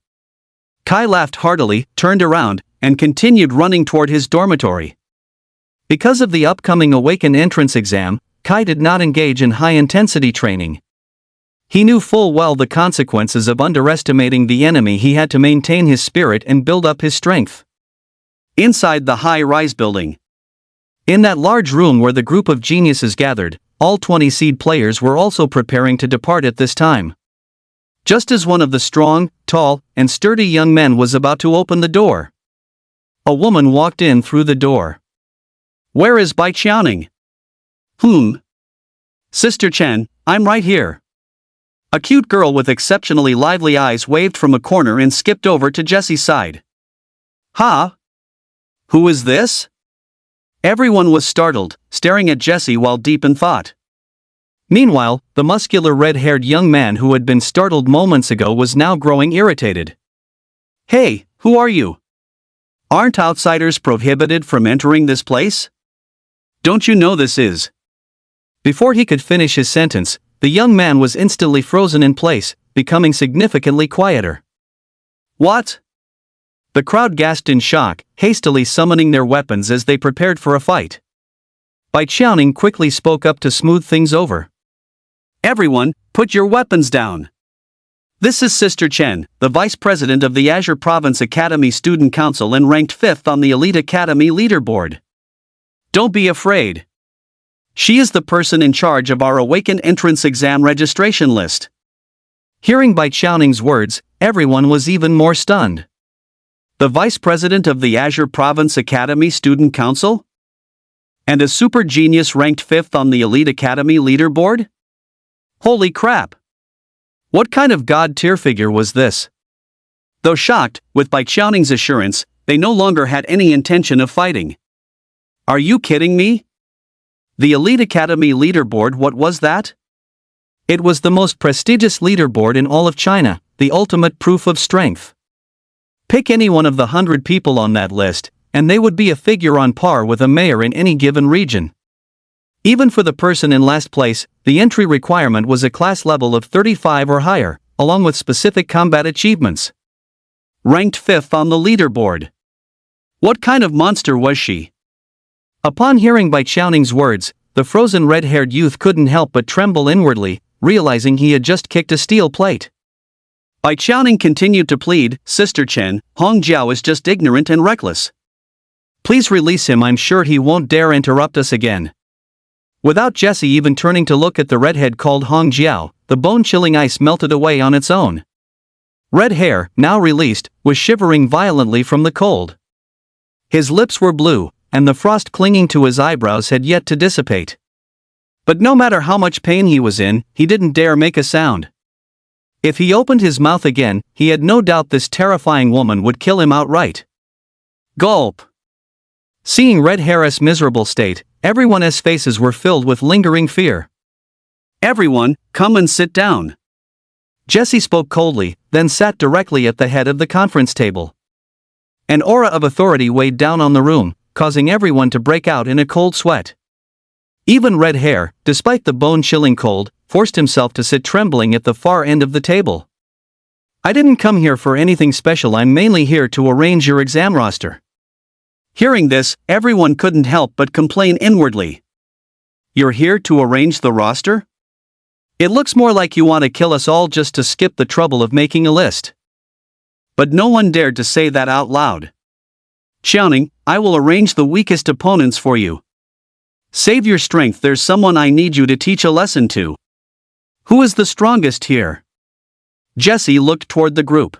Kai laughed heartily, turned around, and continued running toward his dormitory. Because of the upcoming Awaken entrance exam, Kai did not engage in high-intensity training. He knew full well the consequences of underestimating the enemy. He had to maintain his spirit and build up his strength. Inside the high-rise building. In that large room where the group of geniuses gathered, all 20 seed players were also preparing to depart at this time. Just as one of the strong, tall, and sturdy young men was about to open the door, a woman walked in through the door. Where is Bai Qiaoning? Sister Chen, I'm right here. A cute girl with exceptionally lively eyes waved from a corner and skipped over to Jesse's side. Ha! Who is this? Everyone was startled, staring at Jesse while deep in thought. Meanwhile, the muscular red-haired young man who had been startled moments ago was now growing irritated. Hey, who are you? Aren't outsiders prohibited from entering this place? Don't you know this is? Before he could finish his sentence, the young man was instantly frozen in place, becoming significantly quieter. What? The crowd gasped in shock, hastily summoning their weapons as they prepared for a fight. Bai Qiaoning quickly spoke up to smooth things over. Everyone, put your weapons down. This is Sister Chen, the Vice President of the Azure Province Academy Student Council and ranked 5th on the Elite Academy leaderboard. Don't be afraid. She is the person in charge of our Awakened entrance exam registration list. Hearing Bai Qiaoning's words, everyone was even more stunned. The Vice President of the Azure Province Academy Student Council? And a super genius ranked 5th on the Elite Academy leaderboard? Holy crap! What kind of god-tier figure was this? Though shocked, with Bai Qiaoning's assurance, they no longer had any intention of fighting. Are you kidding me? The Elite Academy leaderboard, what was that? It was the most prestigious leaderboard in all of China, the ultimate proof of strength. Pick any one of the 100 people on that list, and they would be a figure on par with a mayor in any given region. Even for the person in last place, the entry requirement was a class level of 35 or higher, along with specific combat achievements. Ranked 5th on the leaderboard. What kind of monster was she? Upon hearing Bai Qiaoning's words, the frozen red-haired youth couldn't help but tremble inwardly, realizing he had just kicked a steel plate. Bai Qiaoning continued to plead, Sister Chen, Hong Jiao is just ignorant and reckless. Please release him, I'm sure he won't dare interrupt us again. Without Jessie even turning to look at the redhead called Hong Jiao, the bone-chilling ice melted away on its own. Red Hair, now released, was shivering violently from the cold. His lips were blue, and the frost clinging to his eyebrows had yet to dissipate. But no matter how much pain he was in, he didn't dare make a sound. If he opened his mouth again, he had no doubt this terrifying woman would kill him outright. Gulp! Seeing Red Hair's miserable state, everyone's faces were filled with lingering fear. Everyone, come and sit down. Jessie spoke coldly, then sat directly at the head of the conference table. An aura of authority weighed down on the room, causing everyone to break out in a cold sweat. Even Red Hair, despite the bone-chilling cold, forced himself to sit trembling at the far end of the table. I didn't come here for anything special, I'm mainly here to arrange your exam roster. Hearing this, everyone couldn't help but complain inwardly. You're here to arrange the roster? It looks more like you want to kill us all just to skip the trouble of making a list. But no one dared to say that out loud. Qiaoning, I will arrange the weakest opponents for you. Save your strength, there's someone I need you to teach a lesson to. Who is the strongest here? Jessie looked toward the group.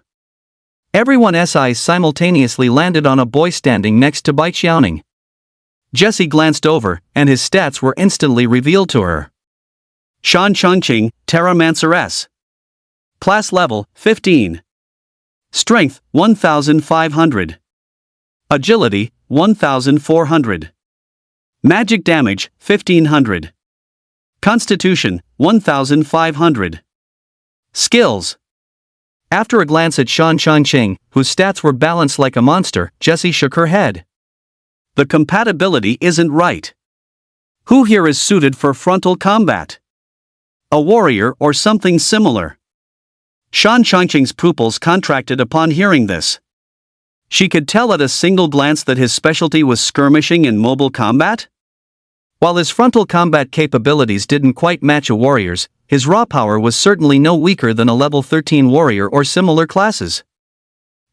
Everyone's eyes simultaneously landed on a boy standing next to Bai Qiaoning. Jessie glanced over, and his stats were instantly revealed to her. Shan Chongqing, Terramancer S. Class level, 15. Strength, 1500. Agility, 1400. Magic damage, 1500. Constitution, 1500. Skills. After a glance at Shan Chongqing, whose stats were balanced like a monster, Jessie shook her head. The compatibility isn't right. Who here is suited for frontal combat? A warrior or something similar? Shan Chongqing's pupils contracted upon hearing this. She could tell at a single glance that his specialty was skirmishing and mobile combat? While his frontal combat capabilities didn't quite match a warrior's, his raw power was certainly no weaker than a level 13 warrior or similar classes.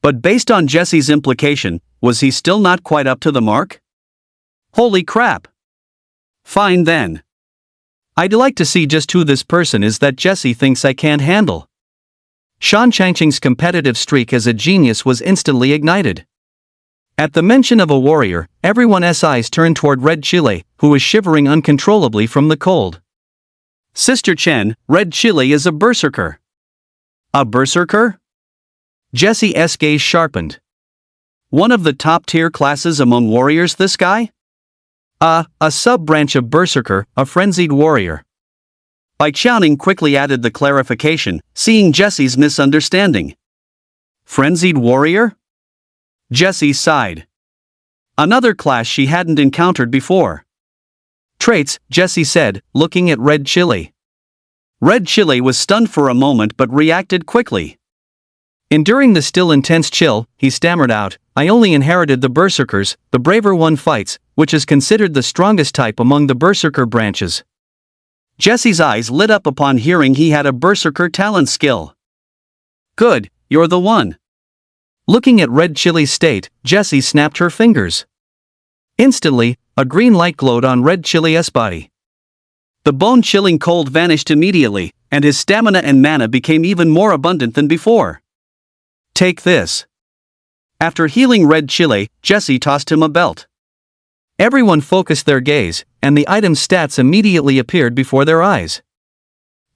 But based on Jessie's implication, was he still not quite up to the mark? Holy crap! Fine then. I'd like to see just who this person is that Jessie thinks I can't handle. Shan Chongqing's competitive streak as a genius was instantly ignited. At the mention of a warrior, everyone's eyes turned toward Red Chile, who was shivering uncontrollably from the cold. Sister Chen, Red Chile is a berserker. A berserker? Jessie's gaze sharpened. One of the top-tier classes among warriors, this guy? A sub-branch of berserker, a frenzied warrior. Bai Qiaoning quickly added the clarification, seeing Jessie's misunderstanding. Frenzied warrior? Jessie sighed. Another class she hadn't encountered before. Traits, Jessie said, looking at Red Chile. Red Chile was stunned for a moment but reacted quickly. Enduring the still intense chill, he stammered out, I only inherited the berserkers, the braver one fights, which is considered the strongest type among the berserker branches. Jessie's eyes lit up upon hearing he had a berserker talent skill. Good, you're the one. Looking at Red Chili's state, Jessie snapped her fingers. Instantly, a green light glowed on Red Chili's body. The bone-chilling cold vanished immediately, and his stamina and mana became even more abundant than before. Take this. After healing Red Chile, Jessie tossed him a belt. Everyone focused their gaze, and the item's stats immediately appeared before their eyes.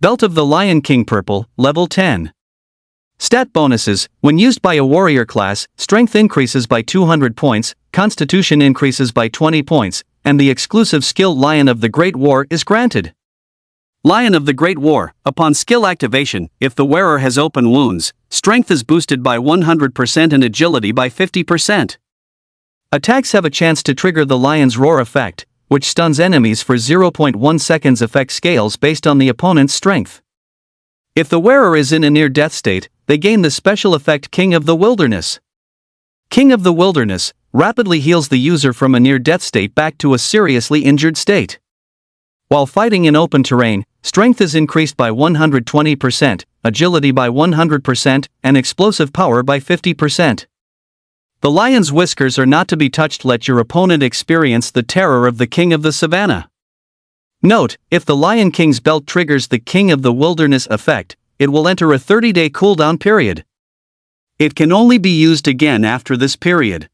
Belt of the Lion King Purple, level 10. Stat bonuses: when used by a warrior class, strength increases by 200 points, constitution increases by 20 points, and the exclusive skill Lion of the Great War is granted. Lion of the Great War. Upon skill activation, if the wearer has open wounds, strength is boosted by 100% and agility by 50%. Attacks have a chance to trigger the Lion's Roar effect, which stuns enemies for 0.1 seconds. Effect scales based on the opponent's strength. If the wearer is in a near-death state, they gain the special effect King of the Wilderness. King of the Wilderness rapidly heals the user from a near-death state back to a seriously injured state. While fighting in open terrain, strength is increased by 120%, agility by 100%, and explosive power by 50%. The lion's whiskers are not to be touched. Let your opponent experience the terror of the King of the Savannah. Note, if the Lion King's belt triggers the King of the Wilderness effect, it will enter a 30-day cooldown period. It can only be used again after this period.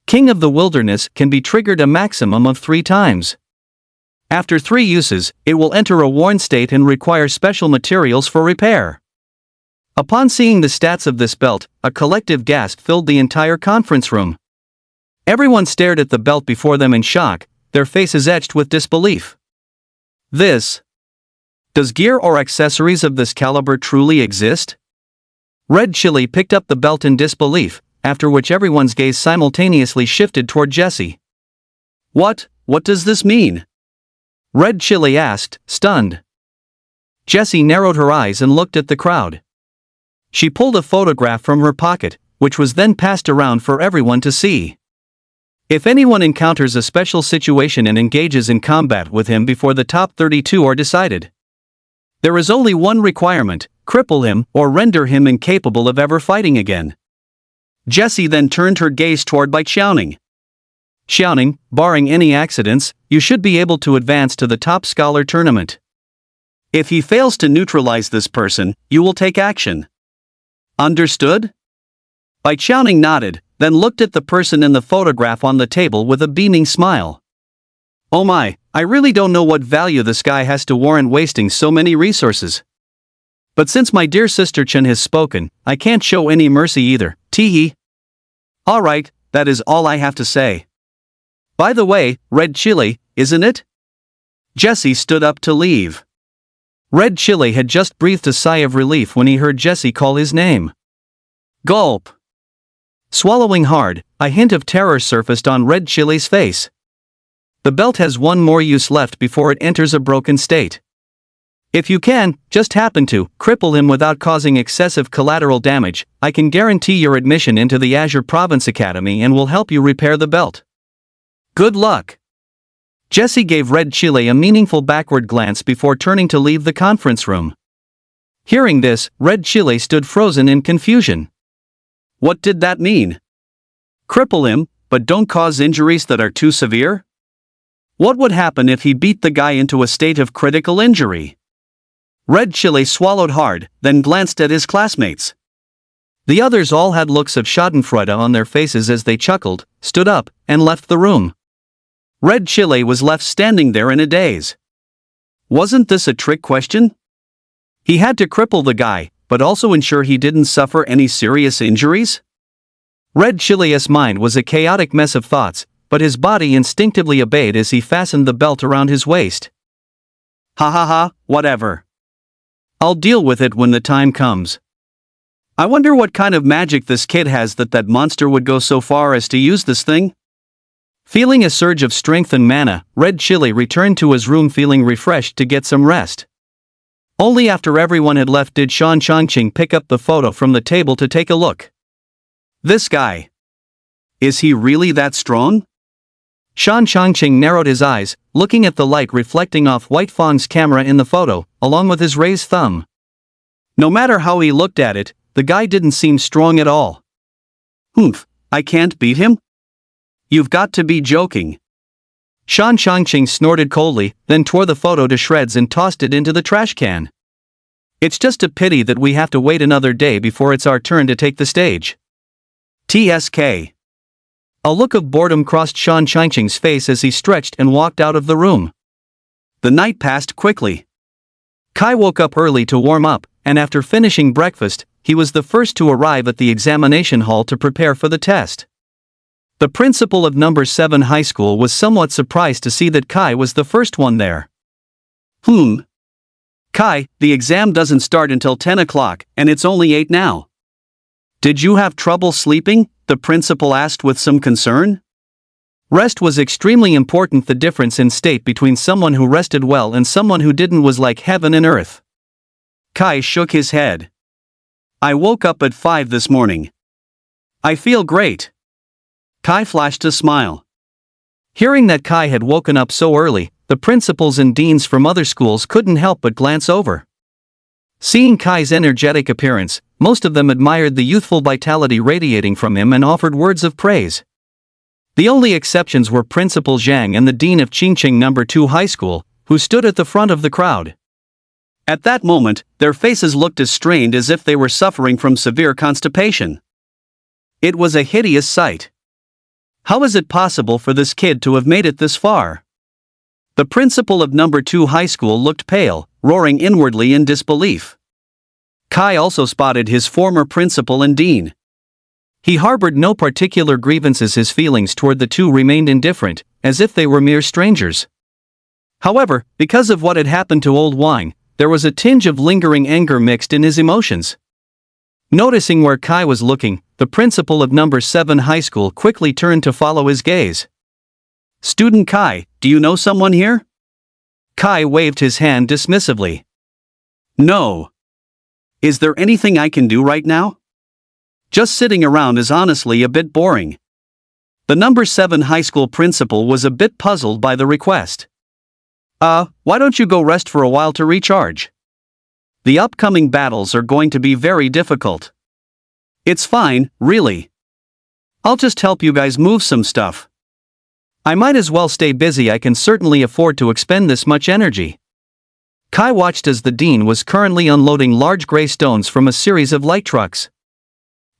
King of the Wilderness can be triggered a maximum of 3 times. After 3 uses, it will enter a worn state and require special materials for repair. Upon seeing the stats of this belt, a collective gasp filled the entire conference room. Everyone stared at the belt before them in shock, their faces etched with disbelief. Does gear or accessories of this caliber truly exist? Red Chili picked up the belt in disbelief, after which everyone's gaze simultaneously shifted toward Jessie. What does this mean? Red Chili asked, stunned. Jessie narrowed her eyes and looked at the crowd. She pulled a photograph from her pocket, which was then passed around for everyone to see. If anyone encounters a special situation and engages in combat with him before the top 32 are decided, there is only one requirement: cripple him or render him incapable of ever fighting again. Jessie then turned her gaze toward Bai Xiaoning. Xiaoning, barring any accidents, you should be able to advance to the top scholar tournament. If he fails to neutralize this person, you will take action. Understood? Bai Xiaoning nodded, then looked at the person in the photograph on the table with a beaming smile. Oh my, I really don't know what value this guy has to warrant wasting so many resources. But since my dear sister Chen has spoken, I can't show any mercy either, teehee. Alright, that is all I have to say. By the way, Red Chili, isn't it? Jessie stood up to leave. Red Chili had just breathed a sigh of relief when he heard Jessie call his name. Gulp. Swallowing hard, a hint of terror surfaced on Red Chili's face. The belt has one more use left before it enters a broken state. If you can, just happen to, cripple him without causing excessive collateral damage, I can guarantee your admission into the Azure Province Academy and will help you repair the belt. Good luck. Jessie gave Red Chili a meaningful backward glance before turning to leave the conference room. Hearing this, Red Chili stood frozen in confusion. What did that mean? Cripple him, but don't cause injuries that are too severe? What would happen if he beat the guy into a state of critical injury? Red Chili swallowed hard, then glanced at his classmates. The others all had looks of schadenfreude on their faces as they chuckled, stood up, and left the room. Red Chili was left standing there in a daze. Wasn't this a trick question? He had to cripple the guy, but also ensure he didn't suffer any serious injuries? Red Chili's mind was a chaotic mess of thoughts, but his body instinctively obeyed as he fastened the belt around his waist. Ha ha ha, whatever. I'll deal with it when the time comes. I wonder what kind of magic this kid has that monster would go so far as to use this thing? Feeling a surge of strength and mana, Red Chili returned to his room feeling refreshed to get some rest. Only after everyone had left did Shan Changqing pick up the photo from the table to take a look. This guy. Is he really that strong? Shan Changqing narrowed his eyes, looking at the light reflecting off White Fang's camera in the photo, along with his raised thumb. No matter how he looked at it, the guy didn't seem strong at all. Humph, I can't beat him? You've got to be joking. Shan Changqing snorted coldly, then tore the photo to shreds and tossed it into the trash can. It's just a pity that we have to wait another day before it's our turn to take the stage. TSK. A look of boredom crossed Shan Changqing's face as he stretched and walked out of the room. The night passed quickly. Kai woke up early to warm up, and after finishing breakfast, he was the first to arrive at the examination hall to prepare for the test. The principal of number 7 high school was somewhat surprised to see that Kai was the first one there. Kai, the exam doesn't start until 10 o'clock, and it's only 8 now. Did you have trouble sleeping? The principal asked with some concern. Rest was extremely important. The difference in state between someone who rested well and someone who didn't was like heaven and earth. Kai shook his head. I woke up at 5 this morning. I feel great. Kai flashed a smile. Hearing that Kai had woken up so early, the principals and deans from other schools couldn't help but glance over. Seeing Kai's energetic appearance, most of them admired the youthful vitality radiating from him and offered words of praise. The only exceptions were Principal Zhang and the dean of Qingqing number 2 high school, who stood at the front of the crowd. At that moment, their faces looked as strained as if they were suffering from severe constipation. It was a hideous sight. How is it possible for this kid to have made it this far? The principal of number 2 high school looked pale, roaring inwardly in disbelief. Kai also spotted his former principal and dean. He harbored no particular grievances. His feelings toward the two remained indifferent, as if they were mere strangers. However, because of what had happened to old Wang, there was a tinge of lingering anger mixed in his emotions. Noticing where Kai was looking, the principal of number 7 high school quickly turned to follow his gaze. Student Kai, do you know someone here? Kai waved his hand dismissively. No. Is there anything I can do right now? Just sitting around is honestly a bit boring. The number 7 high school principal was a bit puzzled by the request. Why don't you go rest for a while to recharge? The upcoming battles are going to be very difficult. It's fine, really. I'll just help you guys move some stuff. I might as well stay busy. I can certainly afford to expend this much energy. Kai watched as the dean was currently unloading large gray stones from a series of light trucks.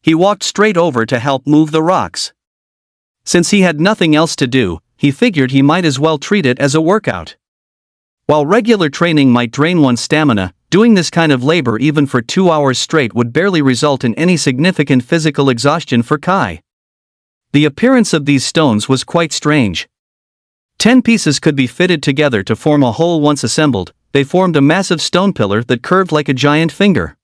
He walked straight over to help move the rocks. Since he had nothing else to do, he figured he might as well treat it as a workout. While regular training might drain one's stamina, doing this kind of labor even for 2 hours straight would barely result in any significant physical exhaustion for Kai. The appearance of these stones was quite strange. 10 pieces could be fitted together to form a whole. Once assembled, they formed a massive stone pillar that curved like a giant finger.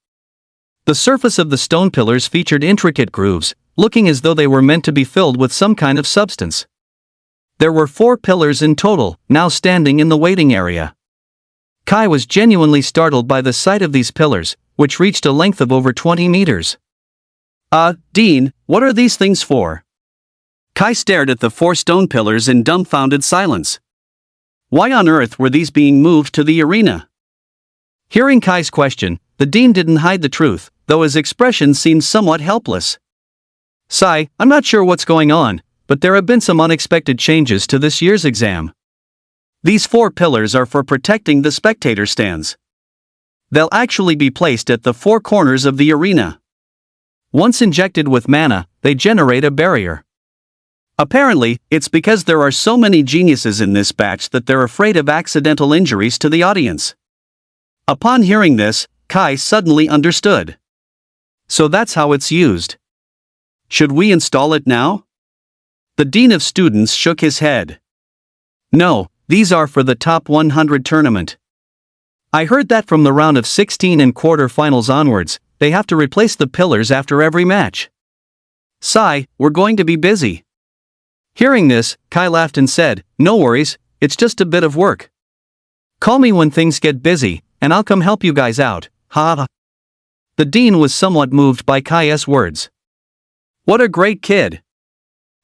The surface of the stone pillars featured intricate grooves, looking as though they were meant to be filled with some kind of substance. There were 4 pillars in total, now standing in the waiting area. Kai was genuinely startled by the sight of these pillars, which reached a length of over 20 meters. Dean, what are these things for? Kai stared at the 4 stone pillars in dumbfounded silence. Why on earth were these being moved to the arena? Hearing Kai's question, the dean didn't hide the truth, though his expression seemed somewhat helpless. Sai, I'm not sure what's going on, but there have been some unexpected changes to this year's exam. These 4 pillars are for protecting the spectator stands. They'll actually be placed at the 4 corners of the arena. Once injected with mana, they generate a barrier. Apparently, it's because there are so many geniuses in this batch that they're afraid of accidental injuries to the audience. Upon hearing this, Kai suddenly understood. So that's how it's used. Should we install it now? The dean of students shook his head. No, these are for the top 100 tournament. I heard that from the round of 16 and quarter-finals onwards, they have to replace the pillars after every match. Sai, we're going to be busy. Hearing this, Kai laughed and said, no worries, it's just a bit of work. Call me when things get busy, and I'll come help you guys out, ha ha. The dean was somewhat moved by Kai's words. What a great kid.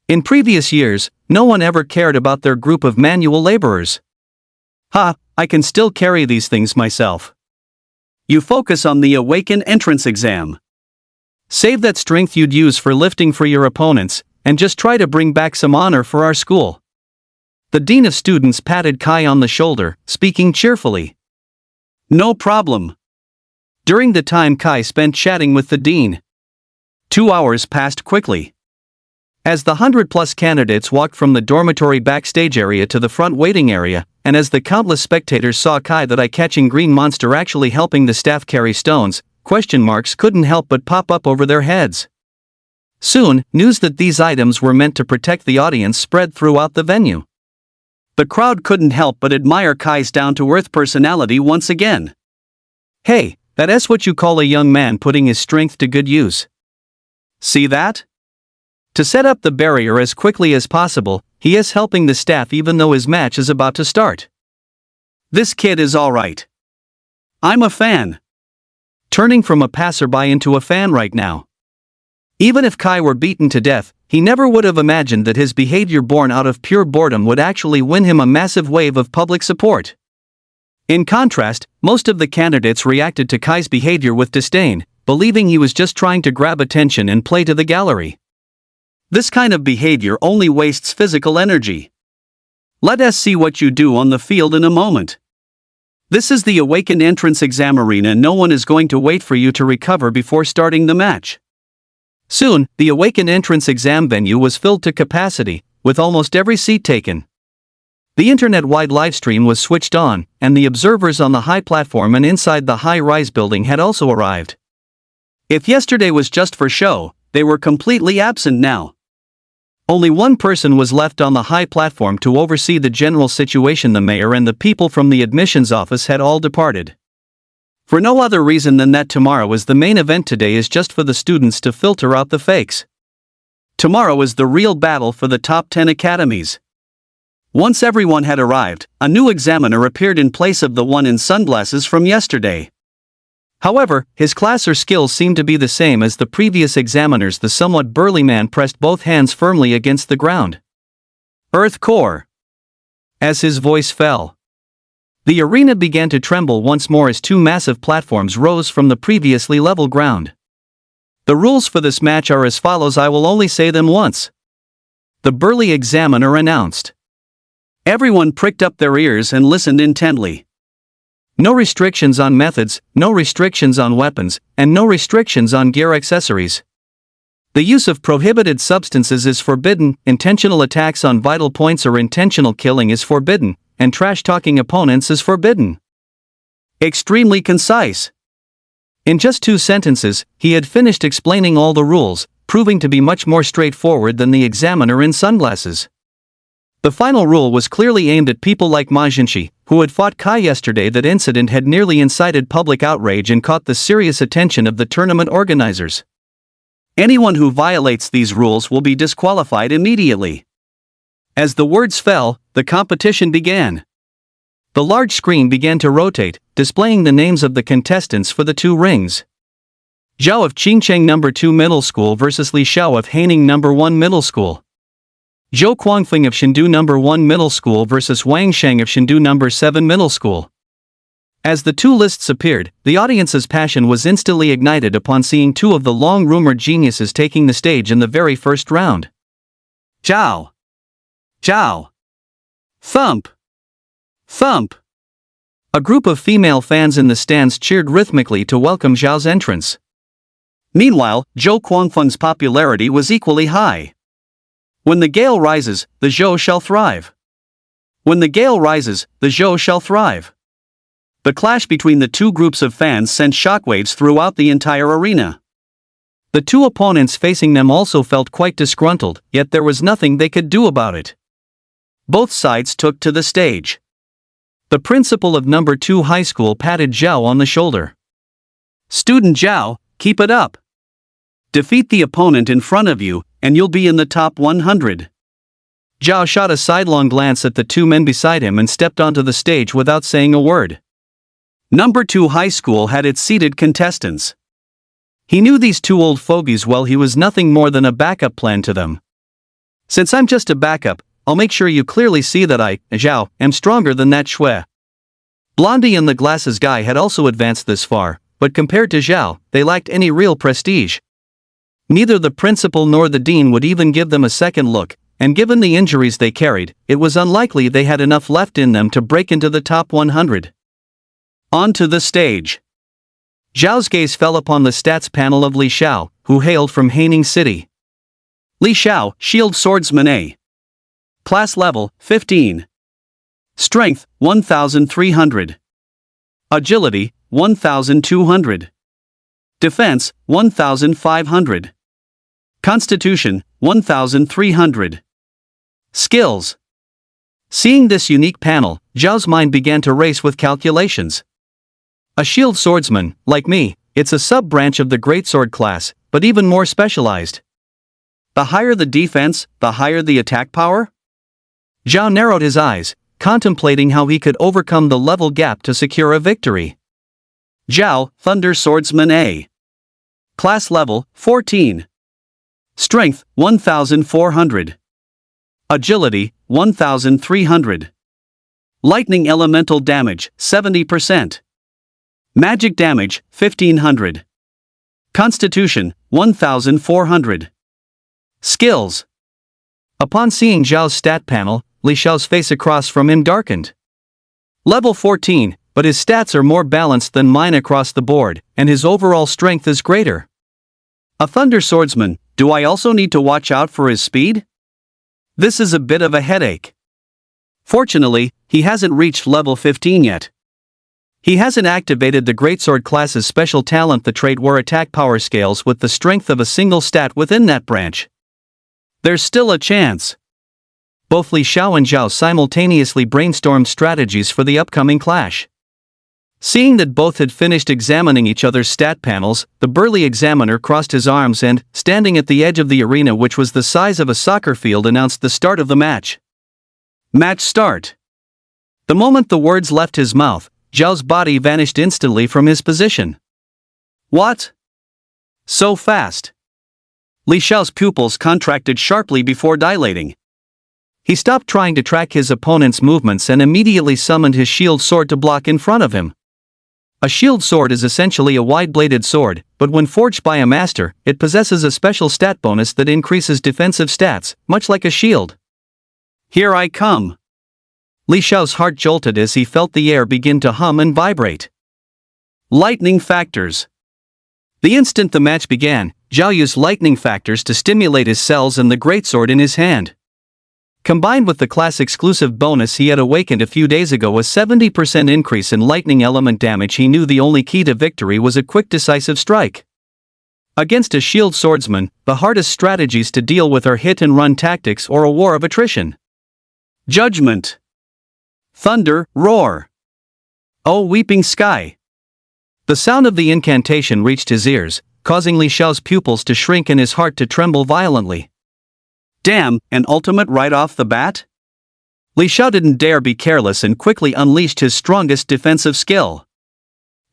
In previous years, no one ever cared about their group of manual laborers. I can still carry these things myself. You focus on the Awaken entrance exam. Save that strength you'd use for lifting for your opponents, and just try to bring back some honor for our school. The dean of students patted Kai on the shoulder, speaking cheerfully. No problem. During the time Kai spent chatting with the dean, 2 hours passed quickly. As the 100+ candidates walked from the dormitory backstage area to the front waiting area, and as the countless spectators saw Kai the eye-catching green monster actually helping the staff carry stones, question marks couldn't help but pop up over their heads. Soon, news that these items were meant to protect the audience spread throughout the venue. The crowd couldn't help but admire Kai's down-to-earth personality once again. Hey, that's what you call a young man putting his strength to good use. See that? To set up the barrier as quickly as possible, he is helping the staff even though his match is about to start. This kid is alright. I'm a fan. Turning from a passerby into a fan right now. Even if Kai were beaten to death, he never would have imagined that his behavior born out of pure boredom would actually win him a massive wave of public support. In contrast, most of the candidates reacted to Kai's behavior with disdain, believing he was just trying to grab attention and play to the gallery. This kind of behavior only wastes physical energy. Let us see what you do on the field in a moment. This is the Awakened entrance exam arena. No one is going to wait for you to recover before starting the match. Soon, the Awakened entrance exam venue was filled to capacity, with almost every seat taken. The internet-wide livestream was switched on, and the observers on the high platform and inside the high-rise building had also arrived. If yesterday was just for show, they were completely absent now. Only one person was left on the high platform to oversee the general situation. The mayor and the people from the admissions office had all departed. For no other reason than that tomorrow is the main event. Today is just for the students to filter out the fakes. Tomorrow is the real battle for the top 10 academies. Once everyone had arrived, a new examiner appeared in place of the one in sunglasses from yesterday. However, his class or skills seemed to be the same as the previous examiners. The somewhat burly man pressed both hands firmly against the ground. Earth core. As his voice fell, the arena began to tremble once more as two massive platforms rose from the previously level ground. The rules for this match are as follows. I will only say them once. The burly examiner announced. Everyone pricked up their ears and listened intently. No restrictions on methods, no restrictions on weapons, and no restrictions on gear accessories. The use of prohibited substances is forbidden, intentional attacks on vital points or intentional killing is forbidden, and trash-talking opponents is forbidden. Extremely concise. In just 2 sentences, he had finished explaining all the rules, proving to be much more straightforward than the examiner in sunglasses. The final rule was clearly aimed at people like Ma Jinshi, who had fought Kai yesterday. That incident had nearly incited public outrage and caught the serious attention of the tournament organizers. Anyone who violates these rules will be disqualified immediately. As the words fell, the competition began. The large screen began to rotate, displaying the names of the contestants for the 2 rings. Zhao of Qingcheng No. 2 Middle School versus Li Xiao of Haining No. 1 Middle School. Zhou Guangfeng of Shendu No. 1 Middle School versus Wang Sheng of Shendu No. 7 Middle School. As the 2 lists appeared, the audience's passion was instantly ignited upon seeing 2 of the long-rumored geniuses taking the stage in the very first round. Zhao! Zhao! Thump! Thump! A group of female fans in the stands cheered rhythmically to welcome Zhao's entrance. Meanwhile, Zhou Guangfeng's popularity was equally high. When the gale rises, the Zhou shall thrive. When the gale rises, the Zhou shall thrive. The clash between the 2 groups of fans sent shockwaves throughout the entire arena. The 2 opponents facing them also felt quite disgruntled, yet there was nothing they could do about it. Both sides took to the stage. The principal of No. 2 High School patted Zhao on the shoulder. Student Zhao, keep it up. Defeat the opponent in front of you, and you'll be in the top 100. Zhao shot a sidelong glance at the 2 men beside him and stepped onto the stage without saying a word. No. 2 High School had its seated contestants. He knew these 2 old fogies well. He was nothing more than a backup plan to them. Since I'm just a backup, I'll make sure you clearly see that I, Zhao, am stronger than that Shui. Blondie and the glasses guy had also advanced this far, but compared to Zhao, they lacked any real prestige. Neither the principal nor the dean would even give them a second look, and given the injuries they carried, it was unlikely they had enough left in them to break into the top 100. Onto the stage. Zhao's gaze fell upon the stats panel of Li Xiao, who hailed from Haining City. Li Xiao, Shield Swordsman A. Class level, 15. Strength, 1,300. Agility, 1,200. Defense, 1,500. Constitution, 1,300. Skills. Seeing this unique panel, Zhao's mind began to race with calculations. A shield swordsman, like me, it's a sub-branch of the greatsword class, but even more specialized. The higher the defense, the higher the attack power? Zhao narrowed his eyes, contemplating how he could overcome the level gap to secure a victory. Zhao, Thunder Swordsman A. Class level, 14. Strength, 1,400. Agility, 1,300. Lightning elemental damage, 70%. Magic damage, 1,500. Constitution, 1,400. Skills. Upon seeing Zhao's stat panel, Li Xiao's face across from him darkened. Level 14, but his stats are more balanced than mine across the board, and his overall strength is greater. A Thunder Swordsman, do I also need to watch out for his speed? This is a bit of a headache. Fortunately, he hasn't reached level 15 yet. He hasn't activated the Greatsword class's special talent, the trait where attack power scales with the strength of a single stat within that branch. There's still a chance. Both Li Xiao and Zhao simultaneously brainstormed strategies for the upcoming clash. Seeing that both had finished examining each other's stat panels, the burly examiner crossed his arms and, standing at the edge of the arena which was the size of a soccer field, announced the start of the match. Match start. The moment the words left his mouth, Zhao's body vanished instantly from his position. What? So fast? Li Xiao's pupils contracted sharply before dilating. He stopped trying to track his opponent's movements and immediately summoned his shield sword to block in front of him. A shield sword is essentially a wide-bladed sword, but when forged by a master, it possesses a special stat bonus that increases defensive stats, much like a shield. Here I come. Li Xiao's heart jolted as he felt the air begin to hum and vibrate. Lightning factors. The instant the match began, Zhao used lightning factors to stimulate his cells and the greatsword in his hand. Combined with the class-exclusive bonus he had awakened a few days ago, a 70% increase in lightning element damage, he knew the only key to victory was a quick decisive strike. Against a shield swordsman, the hardest strategies to deal with are hit-and-run tactics or a war of attrition. Judgment. Thunder, roar. Oh, weeping sky. The sound of the incantation reached his ears, causing Li Xiao's pupils to shrink and his heart to tremble violently. Damn, an ultimate right off the bat? Li Xiao didn't dare be careless and quickly unleashed his strongest defensive skill.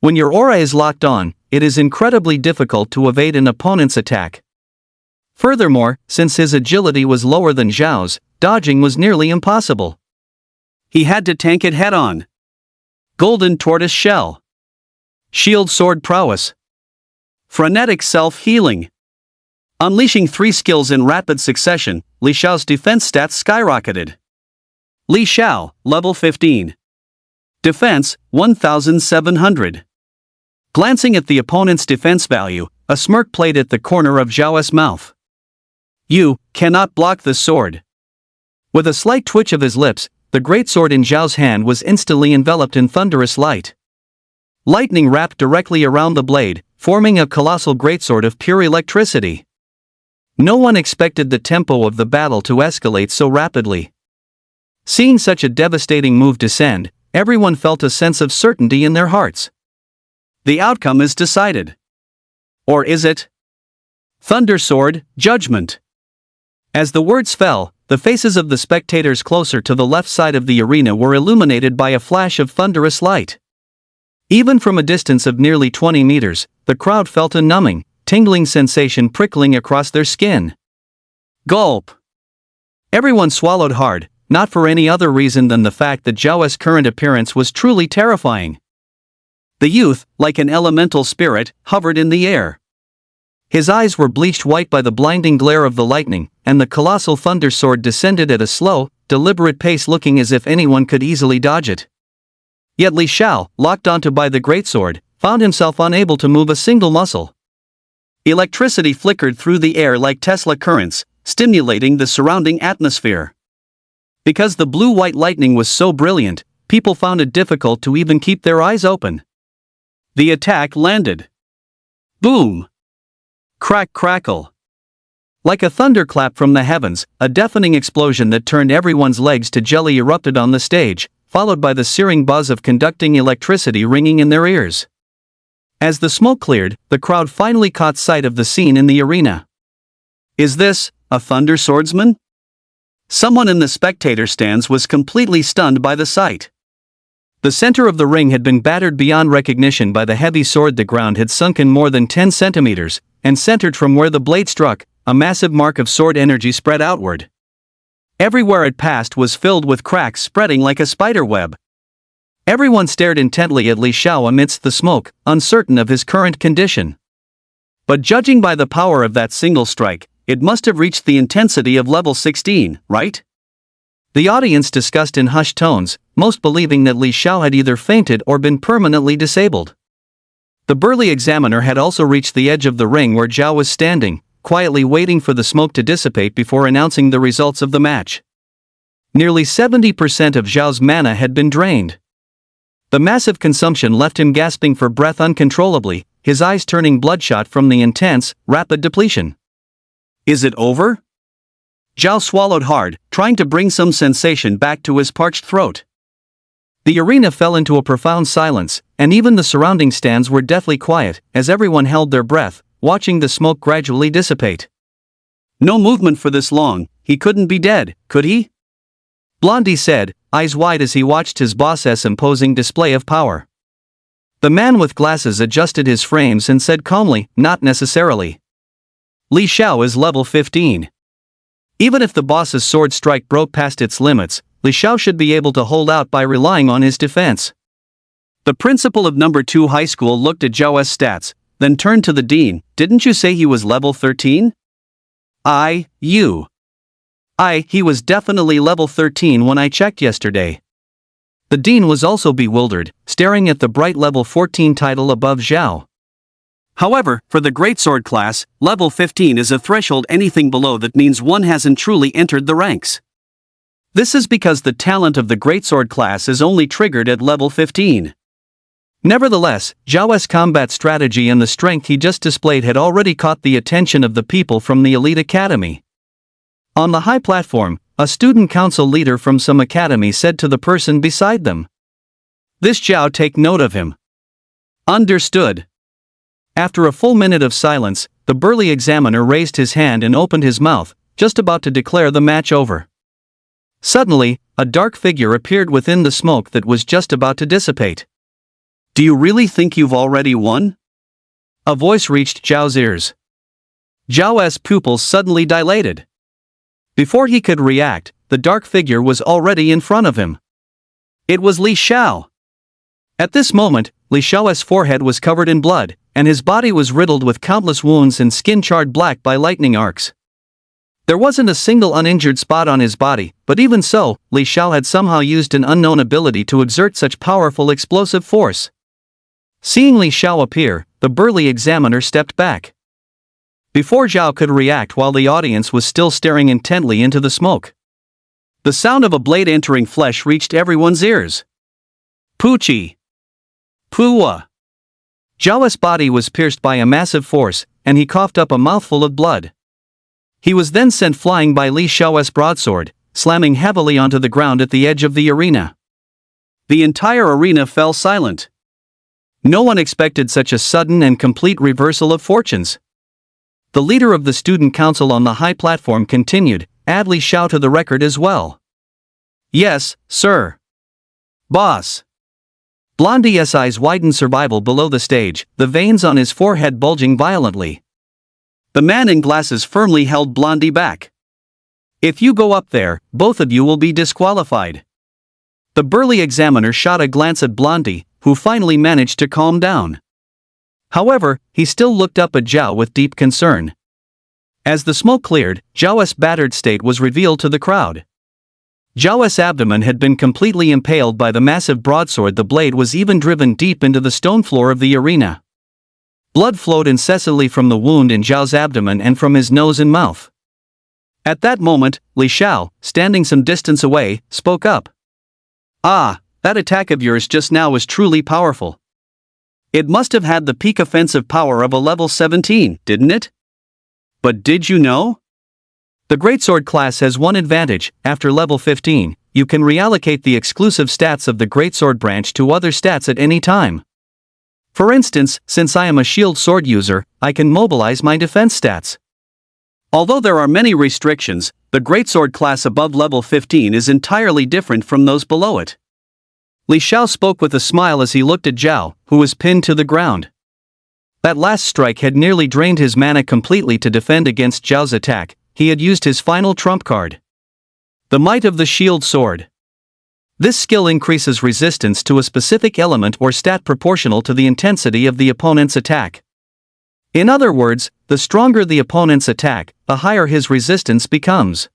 When your aura is locked on, it is incredibly difficult to evade an opponent's attack. Furthermore, since his agility was lower than Zhao's, dodging was nearly impossible. He had to tank it head-on. Golden tortoise shell. Shield sword prowess. Frenetic self-healing. Unleashing 3 skills in rapid succession, Li Xiao's defense stats skyrocketed. Li Xiao, level 15. Defense, 1,700. Glancing at the opponent's defense value, a smirk played at the corner of Zhao's mouth. You cannot block the sword. With a slight twitch of his lips, the greatsword in Zhao's hand was instantly enveloped in thunderous light. Lightning wrapped directly around the blade, forming a colossal greatsword of pure electricity. No one expected the tempo of the battle to escalate so rapidly. Seeing such a devastating move descend, everyone felt a sense of certainty in their hearts. The outcome is decided. Or is it? Thunder sword, judgment. As the words fell, the faces of the spectators closer to the left side of the arena were illuminated by a flash of thunderous light. Even from a distance of nearly 20 meters, the crowd felt a numbing, tingling sensation prickling across their skin. Gulp. Everyone swallowed hard, not for any other reason than the fact that Zhao's current appearance was truly terrifying. The youth, like an elemental spirit, hovered in the air. His eyes were bleached white by the blinding glare of the lightning, and the colossal thunder sword descended at a slow, deliberate pace, looking as if anyone could easily dodge it. Yet Li Xiao, locked onto by the greatsword, found himself unable to move a single muscle. Electricity flickered through the air like Tesla currents, stimulating the surrounding atmosphere. Because the blue-white lightning was so brilliant, people found it difficult to even keep their eyes open. The attack landed. Boom! Crack crackle! Like a thunderclap from the heavens, a deafening explosion that turned everyone's legs to jelly erupted on the stage, followed by the searing buzz of conducting electricity ringing in their ears. As the smoke cleared, the crowd finally caught sight of the scene in the arena. Is this a thunder swordsman? Someone in the spectator stands was completely stunned by the sight. The center of the ring had been battered beyond recognition by the heavy sword. The ground had sunken more than 10 centimeters, and centered from where the blade struck, a massive mark of sword energy spread outward. Everywhere it passed was filled with cracks spreading like a spider web. Everyone stared intently at Li Xiao amidst the smoke, uncertain of his current condition. But judging by the power of that single strike, it must have reached the intensity of level 16, right? The audience discussed in hushed tones, most believing that Li Xiao had either fainted or been permanently disabled. The burly examiner had also reached the edge of the ring where Zhao was standing, quietly waiting for the smoke to dissipate before announcing the results of the match. Nearly 70% of Zhao's mana had been drained. The massive consumption left him gasping for breath uncontrollably, his eyes turning bloodshot from the intense, rapid depletion. Is it over? Zhao swallowed hard, trying to bring some sensation back to his parched throat. The arena fell into a profound silence, and even the surrounding stands were deathly quiet, as everyone held their breath, watching the smoke gradually dissipate. No movement for this long, he couldn't be dead, could he? Blondie said, eyes wide as he watched his boss's imposing display of power. The man with glasses adjusted his frames and said calmly, not necessarily. Li Xiao is level 15. Even if the boss's sword strike broke past its limits, Li Xiao should be able to hold out by relying on his defense. The principal of number 2 high school looked at Zhao's stats, then turned to the dean. Didn't you say he was level 13? He was definitely level 13 when I checked yesterday. The dean was also bewildered, staring at the bright level 14 title above Zhao. However, for the greatsword class, level 15 is a threshold. Anything below that means one hasn't truly entered the ranks. This is because the talent of the greatsword class is only triggered at level 15. Nevertheless, Zhao's combat strategy and the strength he just displayed had already caught the attention of the people from the elite academy. On the high platform, a student council leader from some academy said to the person beside them, "This Zhao, take note of him." Understood. After a full minute of silence, the burly examiner raised his hand and opened his mouth, just about to declare the match over. Suddenly, a dark figure appeared within the smoke that was just about to dissipate. "Do you really think you've already won?" A voice reached Zhao's ears. Zhao's pupils suddenly dilated. Before he could react, the dark figure was already in front of him. It was Li Xiao. At this moment, Li Xiao's forehead was covered in blood, and his body was riddled with countless wounds and skin charred black by lightning arcs. There wasn't a single uninjured spot on his body, but even so, Li Xiao had somehow used an unknown ability to exert such powerful explosive force. Seeing Li Xiao appear, the burly examiner stepped back. Before Zhao could react while the audience was still staring intently into the smoke, the sound of a blade entering flesh reached everyone's ears. Poochie! Pua! Zhao's body was pierced by a massive force, and he coughed up a mouthful of blood. He was then sent flying by Li Xiao's broadsword, slamming heavily onto the ground at the edge of the arena. The entire arena fell silent. No one expected such a sudden and complete reversal of fortunes. The leader of the student council on the high platform continued, "Add Li Xiao to the record as well." "Yes, sir." "Boss." Blondie's eyes widened survival below the stage, the veins on his forehead bulging violently. The man in glasses firmly held Blondie back. "If you go up there, both of you will be disqualified." The burly examiner shot a glance at Blondie, who finally managed to calm down. However, he still looked up at Zhao with deep concern. As the smoke cleared, Zhao's battered state was revealed to the crowd. Zhao's abdomen had been completely impaled by the massive broadsword. The blade was even driven deep into the stone floor of the arena. Blood flowed incessantly from the wound in Zhao's abdomen and from his nose and mouth. At that moment, Li Xiao, standing some distance away, spoke up. "Ah, that attack of yours just now was truly powerful. It must have had the peak offensive power of a level 17, didn't it? But did you know? The Greatsword class has one advantage: after level 15, you can reallocate the exclusive stats of the Greatsword branch to other stats at any time. For instance, since I am a shield sword user, I can mobilize my defense stats. Although there are many restrictions, the Greatsword class above level 15 is entirely different from those below it. Li Xiao spoke with a smile as he looked at Zhao, who was pinned to the ground. That last strike had nearly drained his mana completely to defend against Zhao's attack. He had used his final trump card. The Might of the Shield Sword. This skill increases resistance to a specific element or stat proportional to the intensity of the opponent's attack. In other words, the stronger the opponent's attack, the higher his resistance becomes.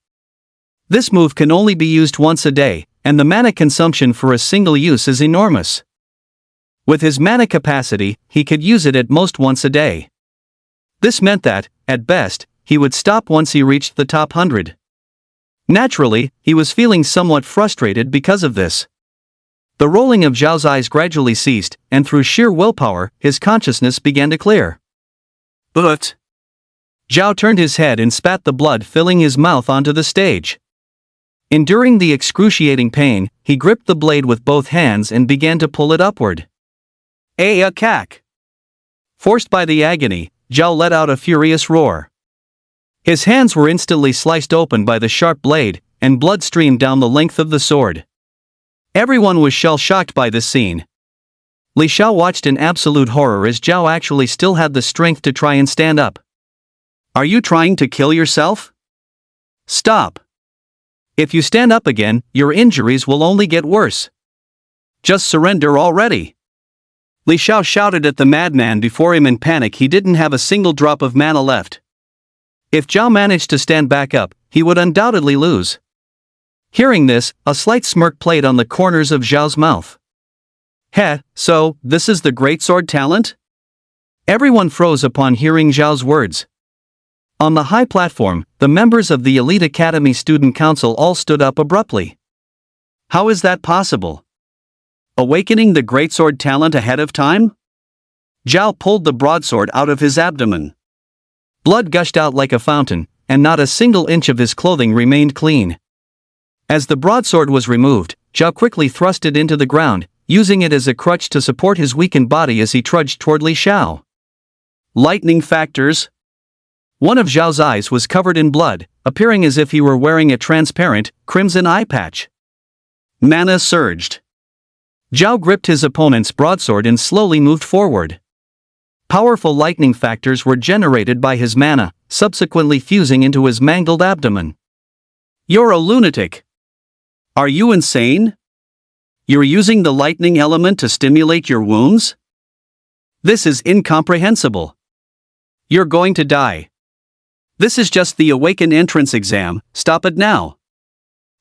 This move can only be used once a day, and the mana consumption for a single use is enormous. With his mana capacity, he could use it at most once a day. This meant that, at best, he would stop once he reached the top 100. Naturally, he was feeling somewhat frustrated because of this. The rolling of Zhao's eyes gradually ceased, and through sheer willpower, his consciousness began to clear. But Zhao turned his head and spat the blood filling his mouth onto the stage. Enduring the excruciating pain, he gripped the blade with both hands and began to pull it upward. A cack! Forced by the agony, Zhao let out a furious roar. His hands were instantly sliced open by the sharp blade, and blood streamed down the length of the sword. Everyone was shell-shocked by this scene. Li Xiao watched in absolute horror as Zhao actually still had the strength to try and stand up. Are you trying to kill yourself? Stop! If you stand up again, your injuries will only get worse. Just surrender already! Li Xiao shouted at the madman before him in panic. He didn't have a single drop of mana left. If Zhao managed to stand back up, he would undoubtedly lose. Hearing this, a slight smirk played on the corners of Zhao's mouth. So, this is the Greatsword talent? Everyone froze upon hearing Zhao's words. On the high platform, the members of the Elite Academy Student Council all stood up abruptly. How is that possible? Awakening the Greatsword talent ahead of time? Zhao pulled the broadsword out of his abdomen. Blood gushed out like a fountain, and not a single inch of his clothing remained clean. As the broadsword was removed, Zhao quickly thrust it into the ground, using it as a crutch to support his weakened body as he trudged toward Li Xiao. Lightning factors? One of Zhao's eyes was covered in blood, appearing as if he were wearing a transparent, crimson eye patch. Mana surged. Zhao gripped his opponent's broadsword and slowly moved forward. Powerful lightning factors were generated by his mana, subsequently fusing into his mangled abdomen. You're a lunatic. Are you insane? You're using the lightning element to stimulate your wounds? This is incomprehensible. You're going to die. This is just the Awaken entrance exam, stop it now.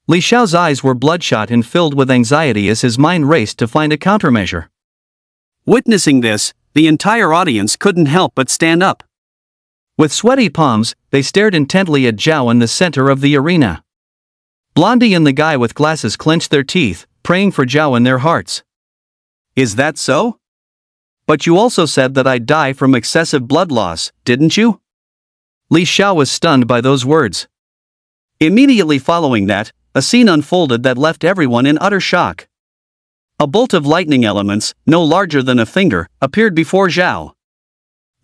Li Xiao's eyes were bloodshot and filled with anxiety as his mind raced to find a countermeasure. Witnessing this, the entire audience couldn't help but stand up. With sweaty palms, they stared intently at Zhao in the center of the arena. Blondie and the guy with glasses clenched their teeth, praying for Zhao in their hearts. Is that so? But you also said that I'd die from excessive blood loss, didn't you? Li Xiao was stunned by those words. Immediately following that, a scene unfolded that left everyone in utter shock. A bolt of lightning elements, no larger than a finger, appeared before Zhao.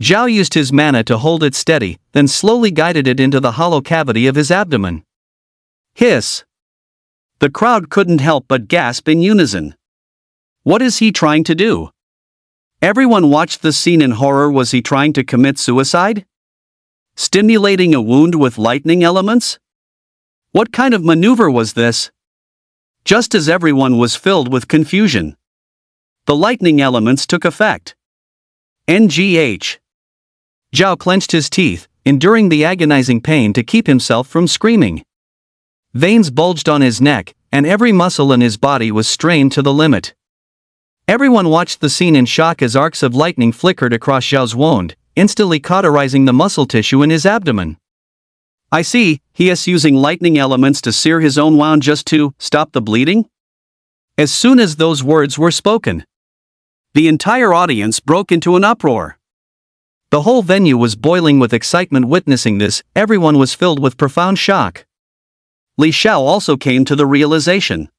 Zhao used his mana to hold it steady, then slowly guided it into the hollow cavity of his abdomen. Hiss! The crowd couldn't help but gasp in unison. What is he trying to do? Everyone watched the scene in horror. Was he trying to commit suicide? Stimulating a wound with lightning elements? What kind of maneuver was this? Just as everyone was filled with confusion, the lightning elements took effect. NGH. Zhao clenched his teeth, enduring the agonizing pain to keep himself from screaming. Veins bulged on his neck, and every muscle in his body was strained to the limit. Everyone watched the scene in shock as arcs of lightning flickered across Zhao's wound, instantly cauterizing the muscle tissue in his abdomen. I see, he is using lightning elements to sear his own wound just to stop the bleeding? As soon as those words were spoken, The entire audience broke into an uproar. The whole venue was boiling with excitement witnessing this. Everyone was filled with profound shock. Li Xiao also came to the realization.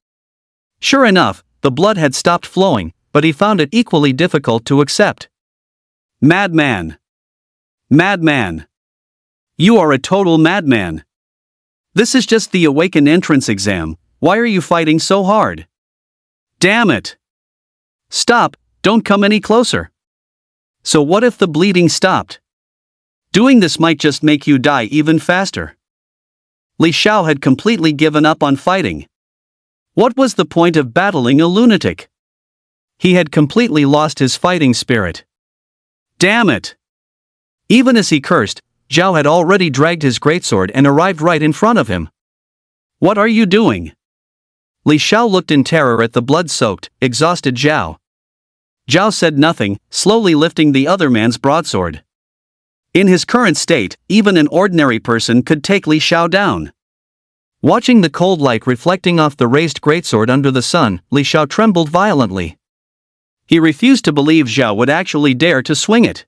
Sure enough, the blood had stopped flowing, but he found it equally difficult to accept. Madman! Madman! You are a total madman! This is just the Awaken entrance exam, why are you fighting so hard? Damn it! Stop, don't come any closer. So what if the bleeding stopped? Doing this might just make you die even faster. Li Xiao had completely given up on fighting. What was the point of battling a lunatic? He had completely lost his fighting spirit. Damn it! Even as he cursed, Zhao had already dragged his greatsword and arrived right in front of him. What are you doing? Li Xiao looked in terror at the blood-soaked, exhausted Zhao. Zhao said nothing, slowly lifting the other man's broadsword. In his current state, even an ordinary person could take Li Xiao down. Watching the cold light reflecting off the raised greatsword under the sun, Li Xiao trembled violently. He refused to believe Zhao would actually dare to swing it.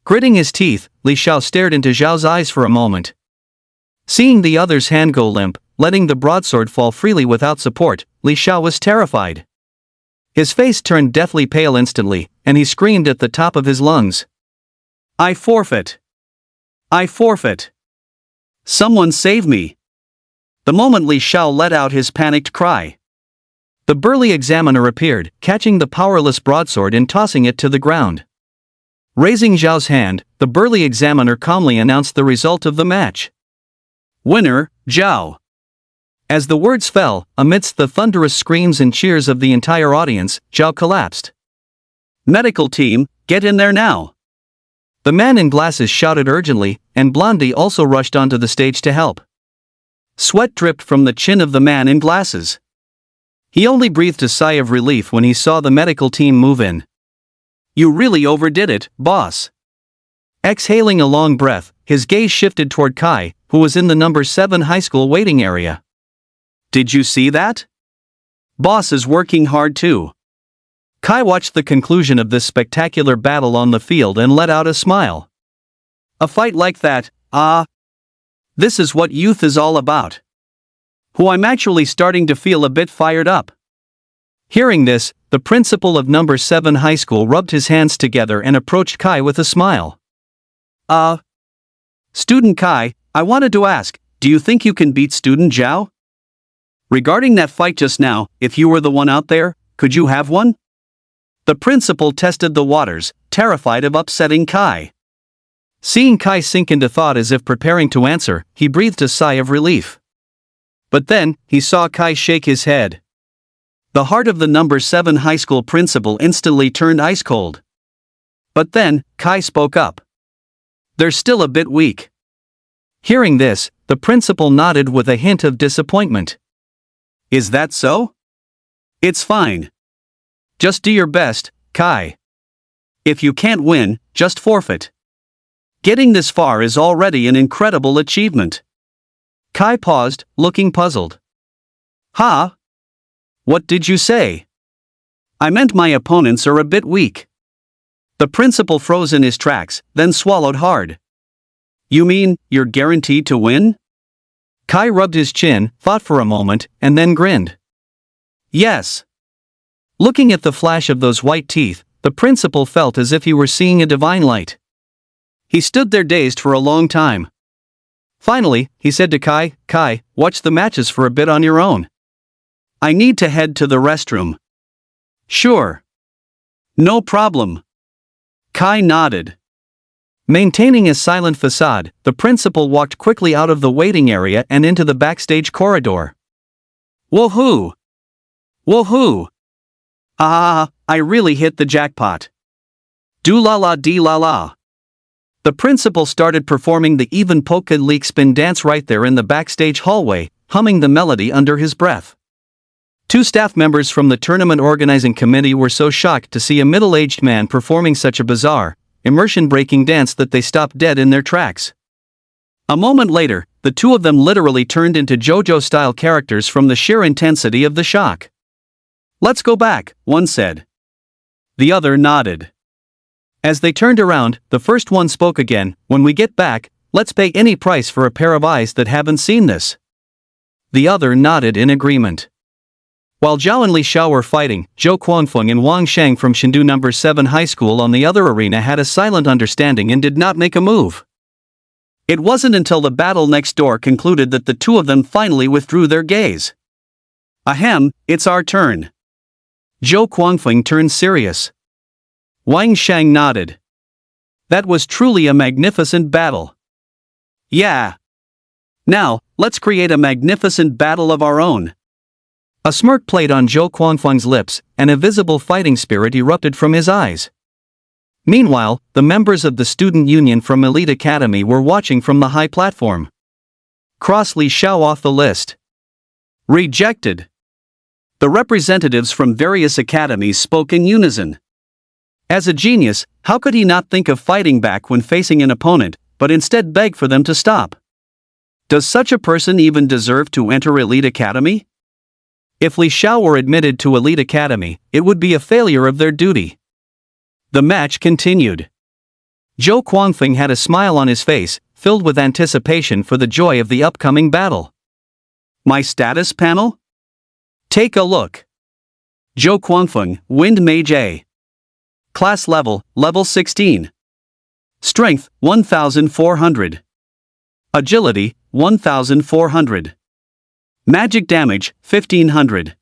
Gritting his teeth, Li Xiao stared into Zhao's eyes for a moment. Seeing the other's hand go limp, letting the broadsword fall freely without support, Li Xiao was terrified. His face turned deathly pale instantly, and he screamed at the top of his lungs. I forfeit! I forfeit! Someone save me! The moment Li Xiao let out his panicked cry, the burly examiner appeared, catching the powerless broadsword and tossing it to the ground. Raising Zhao's hand, the burly examiner calmly announced the result of the match. Winner, Zhao. As the words fell, amidst the thunderous screams and cheers of the entire audience, Zhao collapsed. Medical team, get in there now. The man in glasses shouted urgently, and Blondie also rushed onto the stage to help. Sweat dripped from the chin of the man in glasses. He only breathed a sigh of relief when he saw the medical team move in. You really overdid it, boss. Exhaling a long breath, his gaze shifted toward Kai, who was in the number 7 high school waiting area. Did you see that? Boss is working hard too. Kai watched the conclusion of this spectacular battle on the field and let out a smile. A fight like that, this is what youth is all about. I'm actually starting to feel a bit fired up. Hearing this, the principal of number 7 high school rubbed his hands together and approached Kai with a smile. Student Kai, I wanted to ask, do you think you can beat student Zhao? Regarding that fight just now, if you were the one out there, could you have one? The principal tested the waters, terrified of upsetting Kai. Seeing Kai sink into thought as if preparing to answer, he breathed a sigh of relief. But then, he saw Kai shake his head. The heart of the number 7 high school principal instantly turned ice cold. But then, Kai spoke up. They're still a bit weak. Hearing this, the principal nodded with a hint of disappointment. Is that so? It's fine. Just do your best, Kai. If you can't win, just forfeit. Getting this far is already an incredible achievement. Kai paused, looking puzzled. Huh? What did you say? I meant my opponents are a bit weak. The principal froze in his tracks, then swallowed hard. You mean, you're guaranteed to win? Kai rubbed his chin, thought for a moment, and then grinned. Yes. Looking at the flash of those white teeth, the principal felt as if he were seeing a divine light. He stood there dazed for a long time. Finally, he said to Kai, Kai, watch the matches for a bit on your own. I need to head to the restroom. Sure. No problem. Kai nodded. Maintaining a silent facade, the principal walked quickly out of the waiting area and into the backstage corridor. Woohoo! Woohoo! I really hit the jackpot. Do la la dee la la. The principal started performing the even polka leak spin dance right there in the backstage hallway, humming the melody under his breath. 2 staff members from the tournament organizing committee were so shocked to see a middle-aged man performing such a bizarre, immersion-breaking dance that they stopped dead in their tracks. A moment later, the 2 of them literally turned into JoJo-style characters from the sheer intensity of the shock. Let's go back, one said. The other nodded. As they turned around, the first one spoke again, "When we get back, let's pay any price for a pair of eyes that haven't seen this." The other nodded in agreement. While Zhao and Li Xiao were fighting, Zhou Quanfeng and Wang Shang from Chengdu No. 7 High School on the other arena had a silent understanding and did not make a move. It wasn't until the battle next door concluded that the two of them finally withdrew their gaze. "Ahem, it's our turn." Zhou Quanfeng turned serious. Wang Shang nodded. "That was truly a magnificent battle." "Yeah. Now, let's create a magnificent battle of our own." A smirk played on Zhou Quanfeng's lips, and a visible fighting spirit erupted from his eyes. Meanwhile, the members of the student union from Elite Academy were watching from the high platform. Cross Li Xiao off the list. Rejected. The representatives from various academies spoke in unison. As a genius, how could he not think of fighting back when facing an opponent, but instead beg for them to stop? Does such a person even deserve to enter Elite Academy? If Li Xiao were admitted to Elite Academy, it would be a failure of their duty. The match continued. Zhou Quanfeng had a smile on his face, filled with anticipation for the joy of the upcoming battle. My status panel? Take a look. Zhou Quanfeng, Wind Mage A. Class level, level 16. Strength, 1400. Agility, 1400. Magic damage, 1500.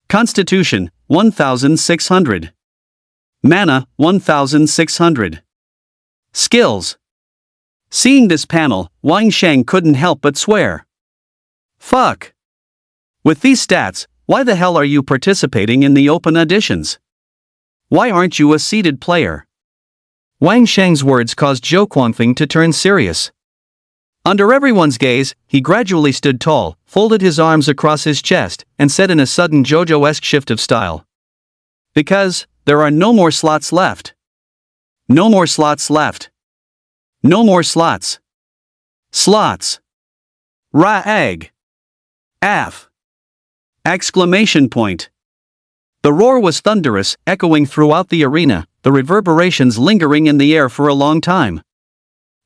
Constitution, 1600. Mana, 1600. Skills. Seeing this panel, Wang Shang couldn't help but swear. Fuck. With these stats, why the hell are you participating in the open auditions? Why aren't you a seeded player? Wang Shang's words caused Zhou Quanfeng to turn serious. Under everyone's gaze, he gradually stood tall, folded his arms across his chest, and said in a sudden JoJo-esque shift of style. Because there are no more slots left. No more slots left. No more slots. Slots. Ra-egg. Af. Exclamation point. The roar was thunderous, echoing throughout the arena, the reverberations lingering in the air for a long time.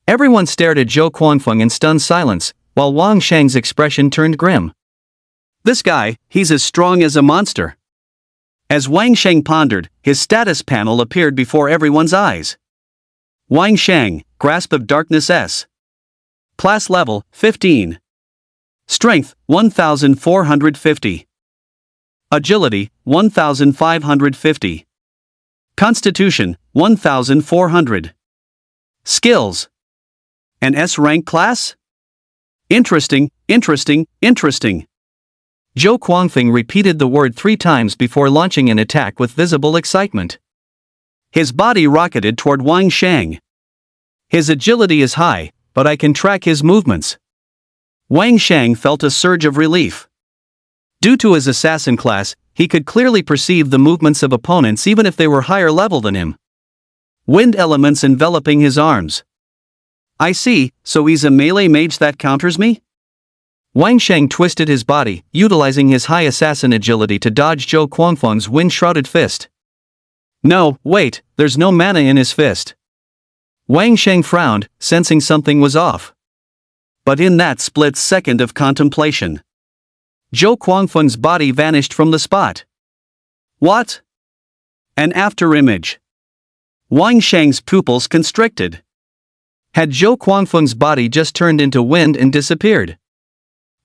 Everyone stared at Zhou Quanfeng in stunned silence, while Wang Shang's expression turned grim. This guy, he's as strong as a monster. As Wang Shang pondered, his status panel appeared before everyone's eyes. Wang Shang, Grasp of Darkness S. Class level, 15. Strength, 1450. Agility, 1550. Constitution, 1400. Skills. An S-rank class? Interesting, interesting, interesting. Zhou Quanfeng repeated the word 3 times before launching an attack with visible excitement. His body rocketed toward Wang Shang. His agility is high, but I can track his movements. Wang Shang felt a surge of relief. Due to his assassin class, he could clearly perceive the movements of opponents even if they were higher level than him. Wind elements enveloping his arms. I see, so he's a melee mage that counters me? Wang Shang twisted his body, utilizing his high assassin agility to dodge Zhou Quanfeng's wind-shrouded fist. No, wait, there's no mana in his fist. Wang Shang frowned, sensing something was off. But in that split second of contemplation, Zhou Quanfeng's body vanished from the spot. What? An afterimage. Wang Shang's pupils constricted. Had Zhou Quanfeng's body just turned into wind and disappeared?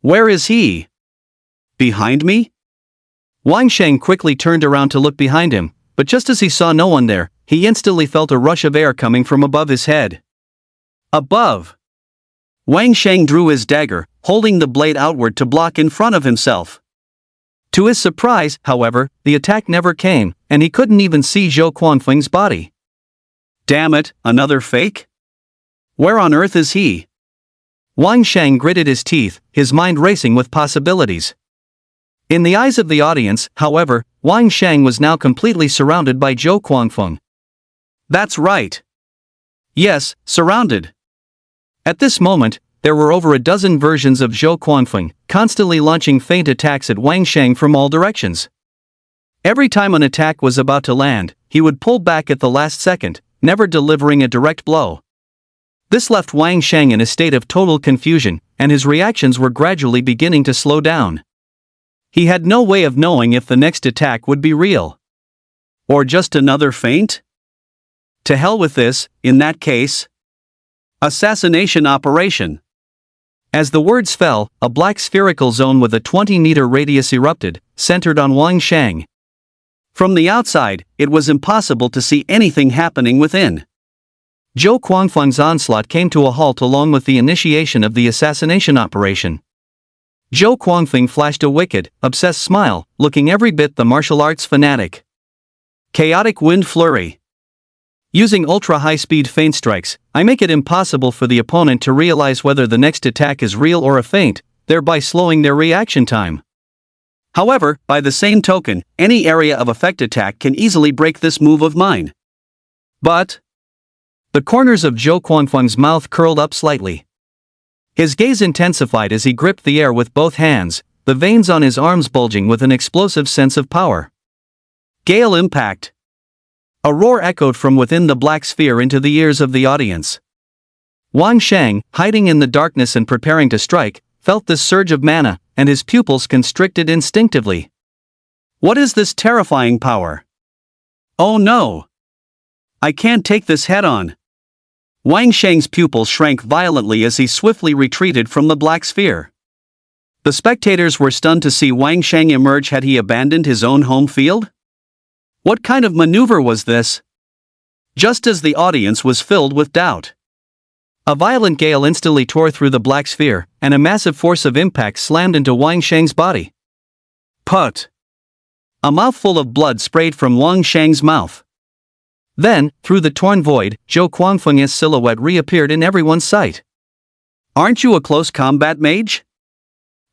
Where is he? Behind me? Wang Shang quickly turned around to look behind him, but just as he saw no one there, he instantly felt a rush of air coming from above his head. Above! Wang Shang drew his dagger, holding the blade outward to block in front of himself. To his surprise, however, the attack never came, and he couldn't even see Zhou Quanfeng's body. Damn it, another fake? Where on earth is he? Wang Shang gritted his teeth, his mind racing with possibilities. In the eyes of the audience, however, Wang Shang was now completely surrounded by Zhou Quanfeng. That's right. Yes, surrounded. At this moment, there were over a dozen versions of Zhou Quanfeng, constantly launching feint attacks at Wang Shang from all directions. Every time an attack was about to land, he would pull back at the last second, never delivering a direct blow. This left Wang Sheng in a state of total confusion, and his reactions were gradually beginning to slow down. He had no way of knowing if the next attack would be real. Or just another feint? To hell with this, in that case. Assassination operation. As the words fell, a black spherical zone with a 20-meter radius erupted, centered on Wang Sheng. From the outside, it was impossible to see anything happening within. Zhou Guangfeng's onslaught came to a halt along with the initiation of the assassination operation. Zhou Guangfeng flashed a wicked, obsessed smile, looking every bit the martial arts fanatic. Chaotic wind flurry. Using ultra-high-speed feint strikes, I make it impossible for the opponent to realize whether the next attack is real or a feint, thereby slowing their reaction time. However, by the same token, any area of effect attack can easily break this move of mine. But the corners of Zhou Guangfeng's mouth curled up slightly. His gaze intensified as he gripped the air with both hands, the veins on his arms bulging with an explosive sense of power. Gale impact. A roar echoed from within the black sphere into the ears of the audience. Wang Sheng, hiding in the darkness and preparing to strike, felt this surge of mana, and his pupils constricted instinctively. What is this terrifying power? Oh no! I can't take this head-on. Wang Sheng's pupils shrank violently as he swiftly retreated from the black sphere. The spectators were stunned to see Wang Sheng emerge. Had he abandoned his own home field? What kind of maneuver was this? Just as the audience was filled with doubt, a violent gale instantly tore through the black sphere, and a massive force of impact slammed into Wang Sheng's body. Put! A mouthful of blood sprayed from Wang Sheng's mouth. Then, through the torn void, Zhou Guangfeng's silhouette reappeared in everyone's sight. Aren't you a close combat mage?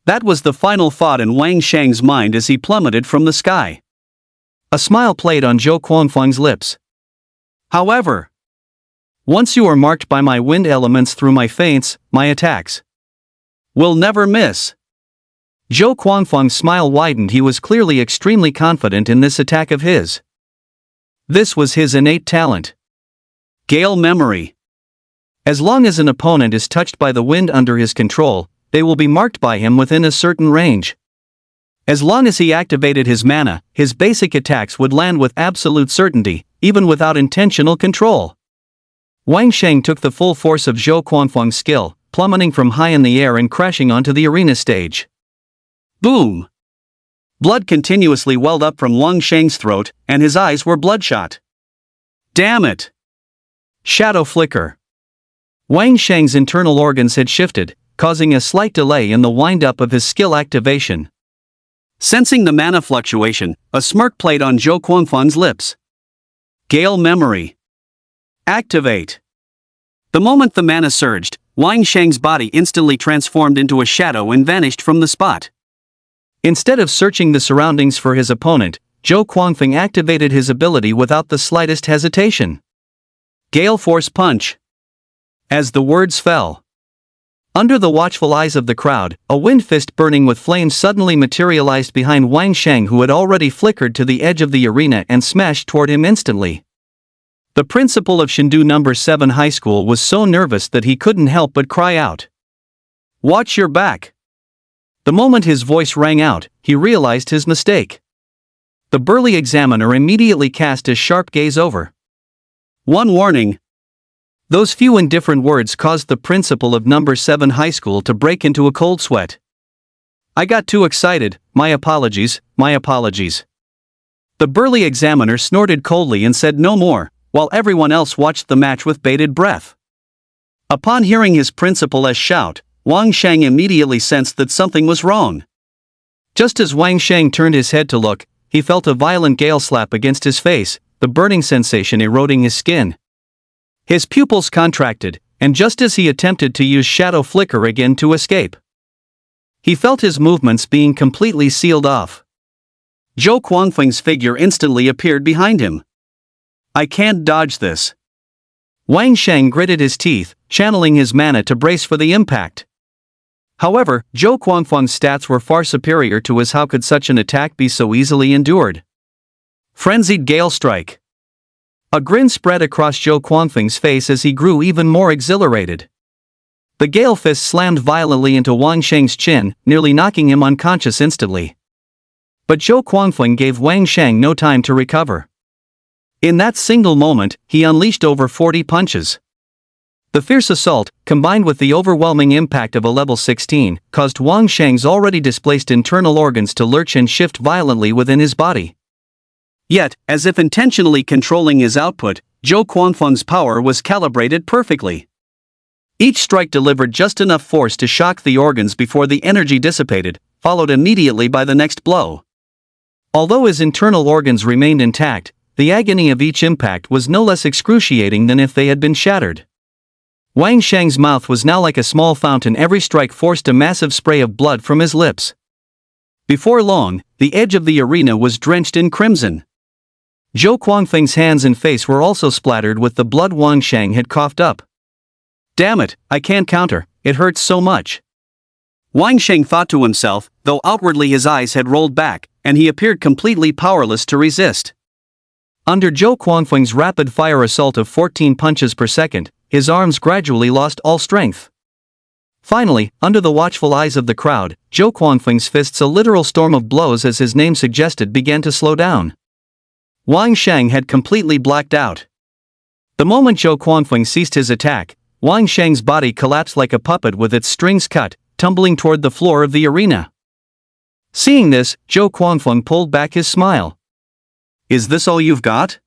That was the final thought in Wang Sheng's mind as he plummeted from the sky. A smile played on Zhou Guangfeng's lips. However, once you are marked by my wind elements through my feints, my attacks will never miss. Zhou Guangfeng's smile widened. He was clearly extremely confident in this attack of his. This was his innate talent. Gale memory. As long as an opponent is touched by the wind under his control, they will be marked by him within a certain range. As long as he activated his mana, his basic attacks would land with absolute certainty, even without intentional control. Wang Sheng took the full force of Zhou Guangfeng's skill, plummeting from high in the air and crashing onto the arena stage. Boom! Blood continuously welled up from Wang Sheng's throat, and his eyes were bloodshot. Damn it! Shadow flicker. Wang Sheng's internal organs had shifted, causing a slight delay in the wind-up of his skill activation. Sensing the mana fluctuation, a smirk played on Zhou Guangfeng's lips. Gale memory. Activate. The moment the mana surged, Wang Sheng's body instantly transformed into a shadow and vanished from the spot. Instead of searching the surroundings for his opponent, Zhou Guangfeng activated his ability without the slightest hesitation. Gale Force Punch. As the words fell, under the watchful eyes of the crowd, a wind fist burning with flames suddenly materialized behind Wang Sheng, who had already flickered to the edge of the arena and smashed toward him instantly. The principal of Chengdu No. 7 High School was so nervous that he couldn't help but cry out, "Watch your back!" The moment his voice rang out, he realized his mistake. The burly examiner immediately cast his sharp gaze over. One warning. Those few indifferent words caused the principal of No. 7 High School to break into a cold sweat. I got too excited, my apologies, my apologies. The burly examiner snorted coldly and said no more, while everyone else watched the match with bated breath. Upon hearing his principal's shout, Wang Sheng immediately sensed that something was wrong. Just as Wang Sheng turned his head to look, he felt a violent gale slap against his face, the burning sensation eroding his skin. His pupils contracted, and just as he attempted to use Shadow Flicker again to escape, he felt his movements being completely sealed off. Zhou Guangfeng's figure instantly appeared behind him. I can't dodge this. Wang Sheng gritted his teeth, channeling his mana to brace for the impact. However, Zhou Guangfeng's stats were far superior to his. How could such an attack be so easily endured? Frenzied gale strike. A grin spread across Zhou Quanfeng's face as he grew even more exhilarated. The gale fist slammed violently into Wang Sheng's chin, nearly knocking him unconscious instantly. But Zhou Quanfeng gave Wang Sheng no time to recover. In that single moment, he unleashed over 40 punches. The fierce assault, combined with the overwhelming impact of a level 16, caused Wang Sheng's already displaced internal organs to lurch and shift violently within his body. Yet, as if intentionally controlling his output, Zhou Quanfeng's power was calibrated perfectly. Each strike delivered just enough force to shock the organs before the energy dissipated, followed immediately by the next blow. Although his internal organs remained intact, the agony of each impact was no less excruciating than if they had been shattered. Wang Sheng's mouth was now like a small fountain. Every strike forced a massive spray of blood from his lips. Before long, the edge of the arena was drenched in crimson. Zhou Quanfeng's hands and face were also splattered with the blood Wang Sheng had coughed up. Damn it, I can't counter, it hurts so much. Wang Sheng thought to himself, though outwardly his eyes had rolled back, and he appeared completely powerless to resist. Under Zhou Quanfeng's rapid-fire assault of 14 punches per second, his arms gradually lost all strength. Finally, under the watchful eyes of the crowd, Zhou Quanfeng's fists, a literal storm of blows as his name suggested, began to slow down. Wang Sheng had completely blacked out. The moment Zhou Quanfeng ceased his attack, Wang Sheng's body collapsed like a puppet with its strings cut, tumbling toward the floor of the arena. Seeing this, Zhou Quanfeng pulled back his smile. Is this all you've got?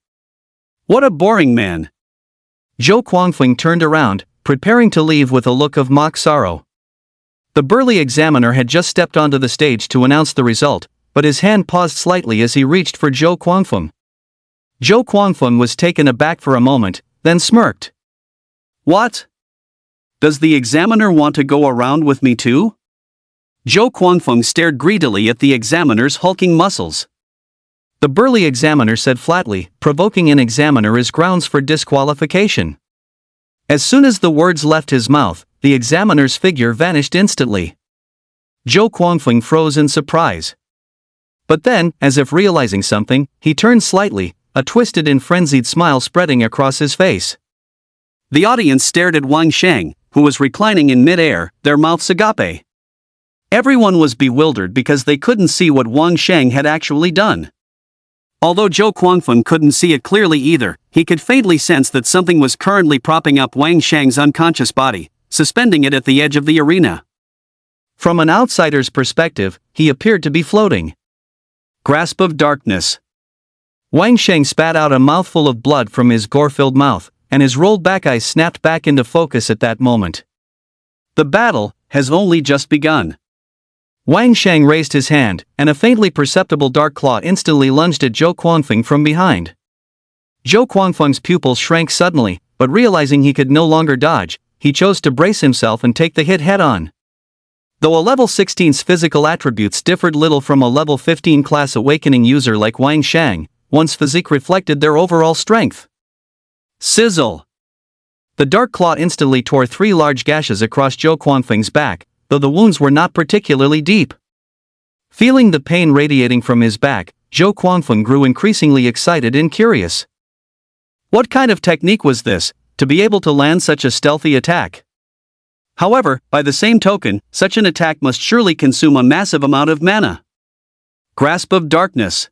What a boring man. Zhou Quanfeng turned around, preparing to leave with a look of mock sorrow. The burly examiner had just stepped onto the stage to announce the result, but his hand paused slightly as he reached for Zhou Quanfeng. Zhou Quanfeng was taken aback for a moment, then smirked. What? Does the examiner want to go around with me too? Zhou Quanfeng stared greedily at the examiner's hulking muscles. The burly examiner said flatly, provoking an examiner is grounds for disqualification. As soon as the words left his mouth, the examiner's figure vanished instantly. Zhou Quanfeng froze in surprise. But then, as if realizing something, he turned slightly, a twisted and frenzied smile spreading across his face. The audience stared at Wang Sheng, who was reclining in mid-air, their mouths agape. Everyone was bewildered because they couldn't see what Wang Sheng had actually done. Although Zhou Quanfeng couldn't see it clearly either, he could faintly sense that something was currently propping up Wang Sheng's unconscious body, suspending it at the edge of the arena. From an outsider's perspective, he appeared to be floating. Grasp of darkness. Wang Sheng spat out a mouthful of blood from his gore-filled mouth, and his rolled-back eyes snapped back into focus at that moment. The battle has only just begun. Wang Sheng raised his hand, and a faintly perceptible dark claw instantly lunged at Zhou Quanfeng from behind. Zhou Quanfeng's pupils shrank suddenly, but realizing he could no longer dodge, he chose to brace himself and take the hit head-on. Though a level 16's physical attributes differed little from a level 15 class awakening user like Wang Sheng, one's physique reflected their overall strength. Sizzle! The dark claw instantly tore 3 large gashes across Zhou Quanfeng's back, though the wounds were not particularly deep. Feeling the pain radiating from his back, Zhou Quanfeng grew increasingly excited and curious. What kind of technique was this, to be able to land such a stealthy attack? However, by the same token, such an attack must surely consume a massive amount of mana. Grasp of darkness.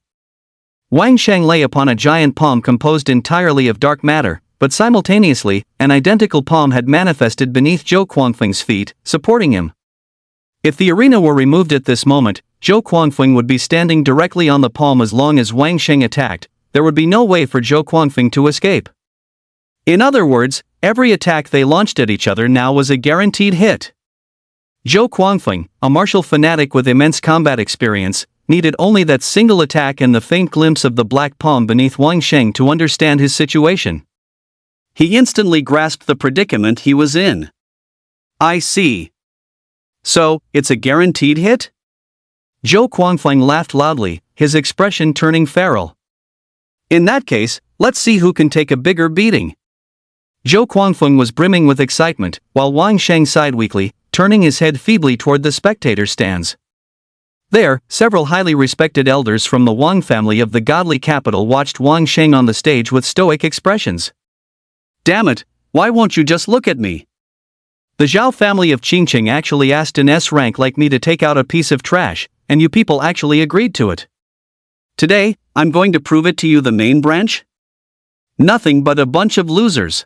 Wang Sheng lay upon a giant palm composed entirely of dark matter, but simultaneously, an identical palm had manifested beneath Zhou Quanfeng's feet, supporting him. If the arena were removed at this moment, Zhou Quanfeng would be standing directly on the palm. As long as Wang Sheng attacked, there would be no way for Zhou Quanfeng to escape. In other words, every attack they launched at each other now was a guaranteed hit. Zhou Quanfeng, a martial fanatic with immense combat experience, needed only that single attack and the faint glimpse of the black palm beneath Wang Sheng to understand his situation. He instantly grasped the predicament he was in. I see. So, it's a guaranteed hit? Zhou Quanfeng laughed loudly, his expression turning feral. In that case, let's see who can take a bigger beating. Zhou Quanfeng was brimming with excitement, while Wang Sheng sighed weakly, turning his head feebly toward the spectator stands. There, several highly respected elders from the Wang family of the godly capital watched Wang Sheng on the stage with stoic expressions. Damn it, why won't you just look at me? The Zhao family of Qingqing actually asked an S rank like me to take out a piece of trash, and you people actually agreed to it. Today, I'm going to prove it to you, the main branch? Nothing but a bunch of losers.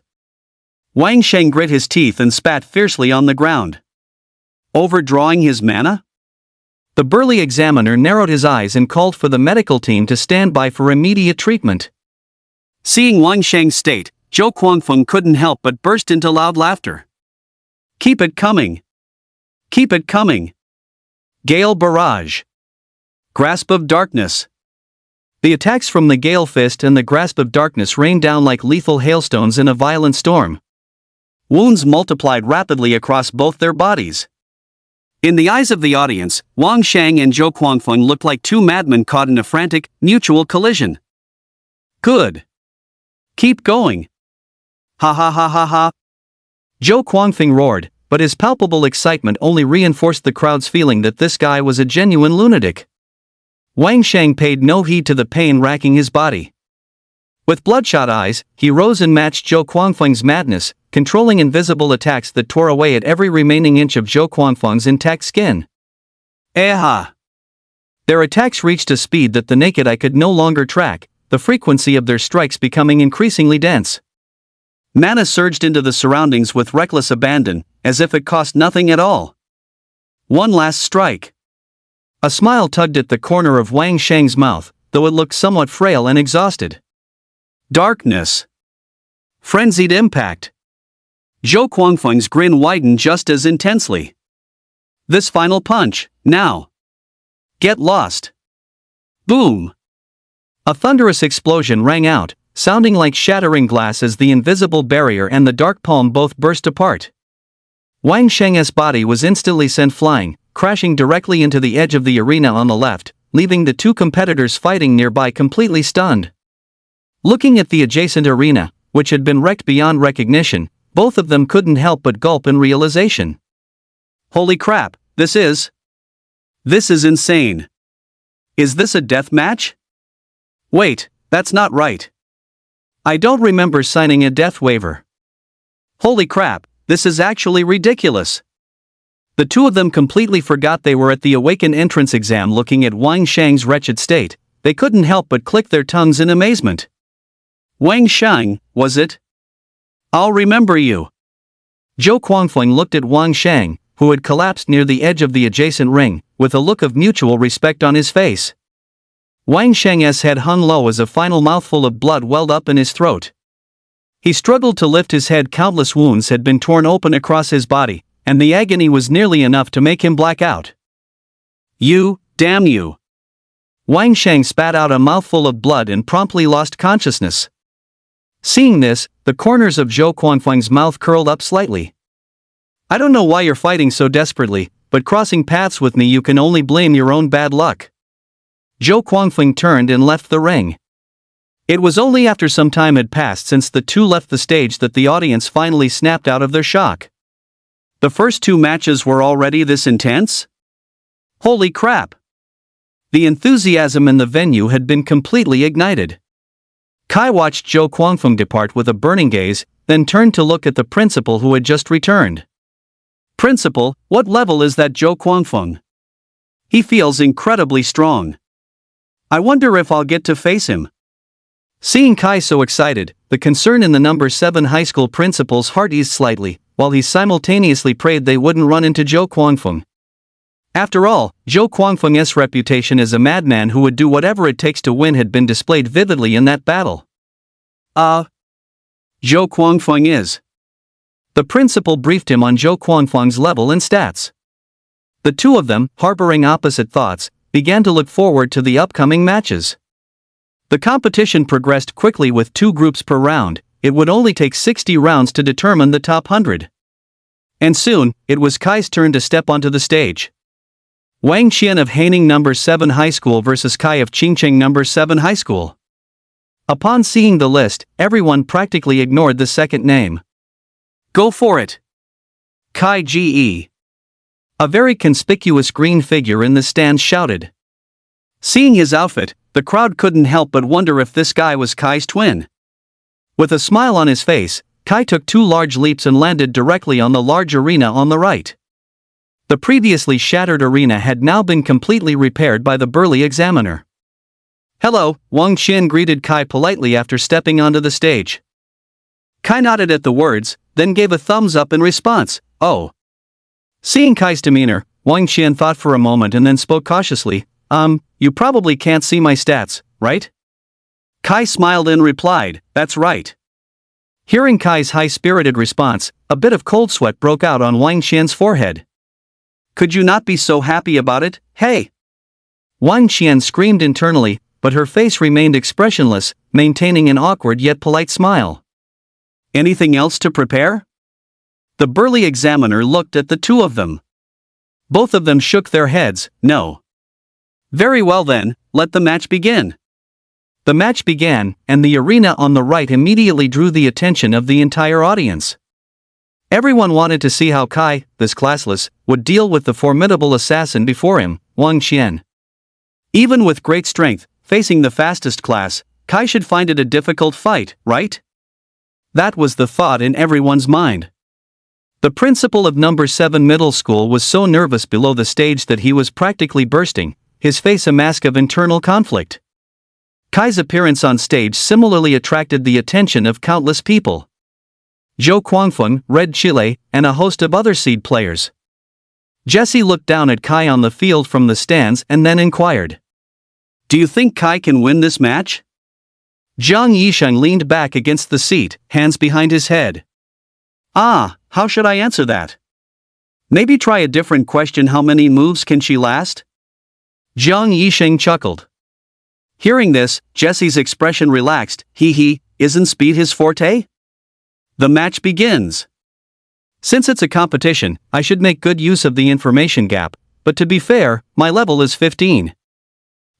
Wang Sheng grit his teeth and spat fiercely on the ground. Overdrawing his mana? The burly examiner narrowed his eyes and called for the medical team to stand by for immediate treatment. Seeing Wang Sheng's state, Zhou Guangfeng couldn't help but burst into loud laughter. Keep it coming. Keep it coming. Gale Barrage. Grasp of Darkness. The attacks from the Gale Fist and the Grasp of Darkness rained down like lethal hailstones in a violent storm. Wounds multiplied rapidly across both their bodies. In the eyes of the audience, Wang Sheng and Zhou Guangfeng looked like two madmen caught in a frantic, mutual collision. Good. Keep going. Ha ha ha ha ha. Zhou Guangfeng roared, but his palpable excitement only reinforced the crowd's feeling that this guy was a genuine lunatic. Wang Sheng paid no heed to the pain racking his body. With bloodshot eyes, he rose and matched Zhou Guangfeng's madness, controlling invisible attacks that tore away at every remaining inch of Zhou Guangfeng's intact skin. Aha! Their attacks reached a speed that the naked eye could no longer track, the frequency of their strikes becoming increasingly dense. Mana surged into the surroundings with reckless abandon, as if it cost nothing at all. One last strike. A smile tugged at the corner of Wang Sheng's mouth, though it looked somewhat frail and exhausted. Darkness. Frenzied impact. Zhou Guangfeng's grin widened just as intensely. This final punch, now. Get lost. Boom. A thunderous explosion rang out, sounding like shattering glass as the invisible barrier and the dark palm both burst apart. Wang Sheng's body was instantly sent flying, crashing directly into the edge of the arena on the left, leaving the two competitors fighting nearby completely stunned. Looking at the adjacent arena, which had been wrecked beyond recognition, both of them couldn't help but gulp in realization. Holy crap, this is insane. Is this a death match? Wait, that's not right. I don't remember signing a death waiver. Holy crap, this is actually ridiculous. The two of them completely forgot they were at the Awaken entrance exam. Looking at Wang Sheng's wretched state, they couldn't help but click their tongues in amazement. Wang Sheng, was it? I'll remember you. Zhou Guangfeng looked at Wang Sheng, who had collapsed near the edge of the adjacent ring, with a look of mutual respect on his face. Wang Sheng's head hung low as a final mouthful of blood welled up in his throat. He struggled to lift his head. Countless wounds had been torn open across his body, and the agony was nearly enough to make him black out. You, damn you! Wang Sheng spat out a mouthful of blood and promptly lost consciousness. Seeing this, the corners of Zhou Guangfeng's mouth curled up slightly. I don't know why you're fighting so desperately, but crossing paths with me you can only blame your own bad luck. Zhou Guangfeng turned and left the ring. It was only after some time had passed since the two left the stage that the audience finally snapped out of their shock. The first two matches were already this intense? Holy crap! The enthusiasm in the venue had been completely ignited. Kai watched Zhou Guangfeng depart with a burning gaze, then turned to look at the principal who had just returned. Principal, what level is that Zhou Guangfeng? He feels incredibly strong. I wonder if I'll get to face him. Seeing Kai so excited, the concern in the number 7 high school principal's heart eased slightly, while he simultaneously prayed they wouldn't run into Zhou Guangfeng. After all, Zhou Guangfeng's reputation as a madman who would do whatever it takes to win had been displayed vividly in that battle. Zhou Guangfeng is. The principal briefed him on Zhou Guangfeng's level and stats. The two of them, harboring opposite thoughts, began to look forward to the upcoming matches. The competition progressed quickly with 2 groups per round. It would only take 60 rounds to determine the top 100. And soon, it was Kai's turn to step onto the stage. Wang Qian of Haining No. 7 High School versus Kai of Qingqing No. 7 High School. Upon seeing the list, everyone practically ignored the second name. Go for it. Kai Ge. A very conspicuous green figure in the stands shouted. Seeing his outfit, the crowd couldn't help but wonder if this guy was Kai's twin. With a smile on his face, Kai took 2 large leaps and landed directly on the large arena on the right. The previously shattered arena had now been completely repaired by the burly examiner. Hello, Wang Qian greeted Kai politely after stepping onto the stage. Kai nodded at the words, then gave a thumbs up in response. Oh. Seeing Kai's demeanor, Wang Qian thought for a moment and then spoke cautiously. You probably can't see my stats, right? Kai smiled and replied, that's right. Hearing Kai's high-spirited response, a bit of cold sweat broke out on Wang Qian's forehead. Could you not be so happy about it, hey? Wang Qian screamed internally, but her face remained expressionless, maintaining an awkward yet polite smile. Anything else to prepare? The burly examiner looked at the two of them. Both of them shook their heads, no. Very well then, let the match begin. The match began, and the arena on the right immediately drew the attention of the entire audience. Everyone wanted to see how Kai, this classless, would deal with the formidable assassin before him, Wang Qian. Even with great strength, facing the fastest class, Kai should find it a difficult fight, right? That was the thought in everyone's mind. The principal of number 7 middle school was so nervous below the stage that he was practically bursting, his face a mask of internal conflict. Kai's appearance on stage similarly attracted the attention of countless people. Zhou Guangfeng, Red Chile, and a host of other seed players. Jesse looked down at Kai on the field from the stands and then inquired. Do you think Kai can win this match? Zhang Yisheng leaned back against the seat, hands behind his head. How should I answer that? Maybe try a different question. How many moves can she last? Zhang Yisheng chuckled. Hearing this, Jesse's expression relaxed. Isn't speed his forte? The match begins. Since it's a competition, I should make good use of the information gap, but to be fair, my level is 15.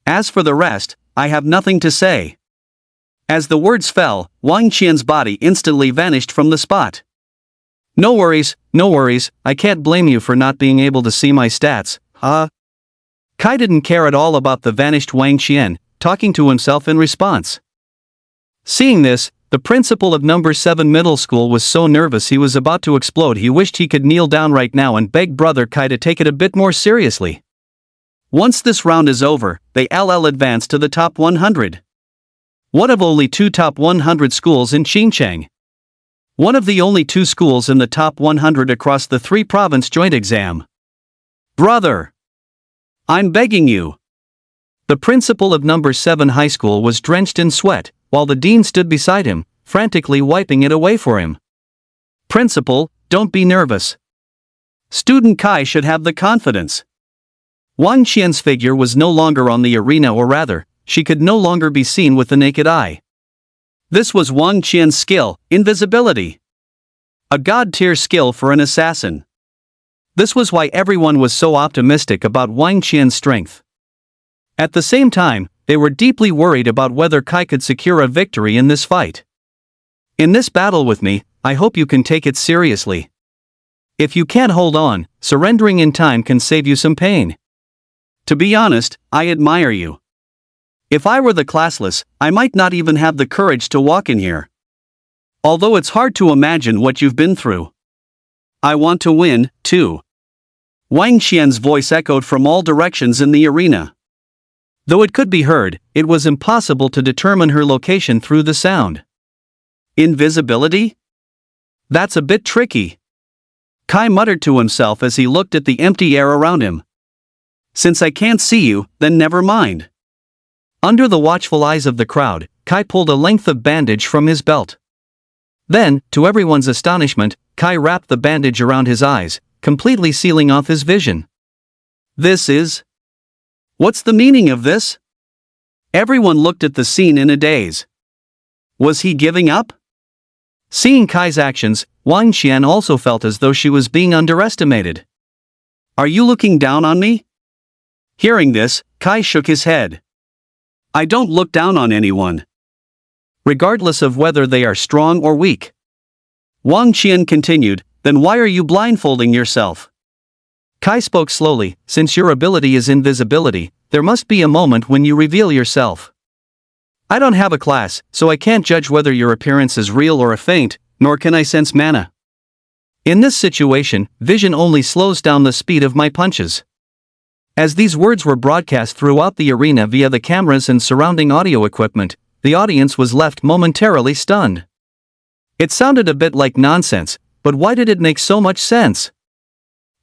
As for the rest, I have nothing to say. As the words fell, Wang Qian's body instantly vanished from the spot. No worries, I can't blame you for not being able to see my stats, huh? Kai didn't care at all about the vanished Wang Qian, talking to himself in response. Seeing this, the principal of number 7 middle school was so nervous he was about to explode. He wished he could kneel down right now and beg brother Kai to take it a bit more seriously. Once this round is over, they LL advance to the top 100. One of only 2 top 100 schools in Xinjiang. One of the only 2 schools in the top 100 across the 3-province joint exam. Brother! I'm begging you. The principal of number 7 high school was drenched in sweat, while the dean stood beside him, frantically wiping it away for him. Principal, don't be nervous. Student Kai should have the confidence. Wang Qian's figure was no longer on the arena, or rather, she could no longer be seen with the naked eye. This was Wang Qian's skill, invisibility. A god-tier skill for an assassin. This was why everyone was so optimistic about Wang Qian's strength. At the same time, they were deeply worried about whether Kai could secure a victory in this fight. In this battle with me, I hope you can take it seriously. If you can't hold on, surrendering in time can save you some pain. To be honest, I admire you. If I were the classless, I might not even have the courage to walk in here. Although it's hard to imagine what you've been through. I want to win, too. Wang Qian's voice echoed from all directions in the arena. Though it could be heard, it was impossible to determine her location through the sound. Invisibility? That's a bit tricky. Kai muttered to himself as he looked at the empty air around him. Since I can't see you, then never mind. Under the watchful eyes of the crowd, Kai pulled a length of bandage from his belt. Then, to everyone's astonishment, Kai wrapped the bandage around his eyes, completely sealing off his vision. This is... What's the meaning of this? Everyone looked at the scene in a daze. Was he giving up? Seeing Kai's actions, Wang Qian also felt as though she was being underestimated. Are you looking down on me? Hearing this, Kai shook his head. I don't look down on anyone. Regardless of whether they are strong or weak. Wang Qian continued, then why are you blindfolding yourself? Kai spoke slowly, since your ability is invisibility, there must be a moment when you reveal yourself. I don't have a class, so I can't judge whether your appearance is real or a feint, nor can I sense mana. In this situation, vision only slows down the speed of my punches. As these words were broadcast throughout the arena via the cameras and surrounding audio equipment, the audience was left momentarily stunned. It sounded a bit like nonsense, but why did it make so much sense?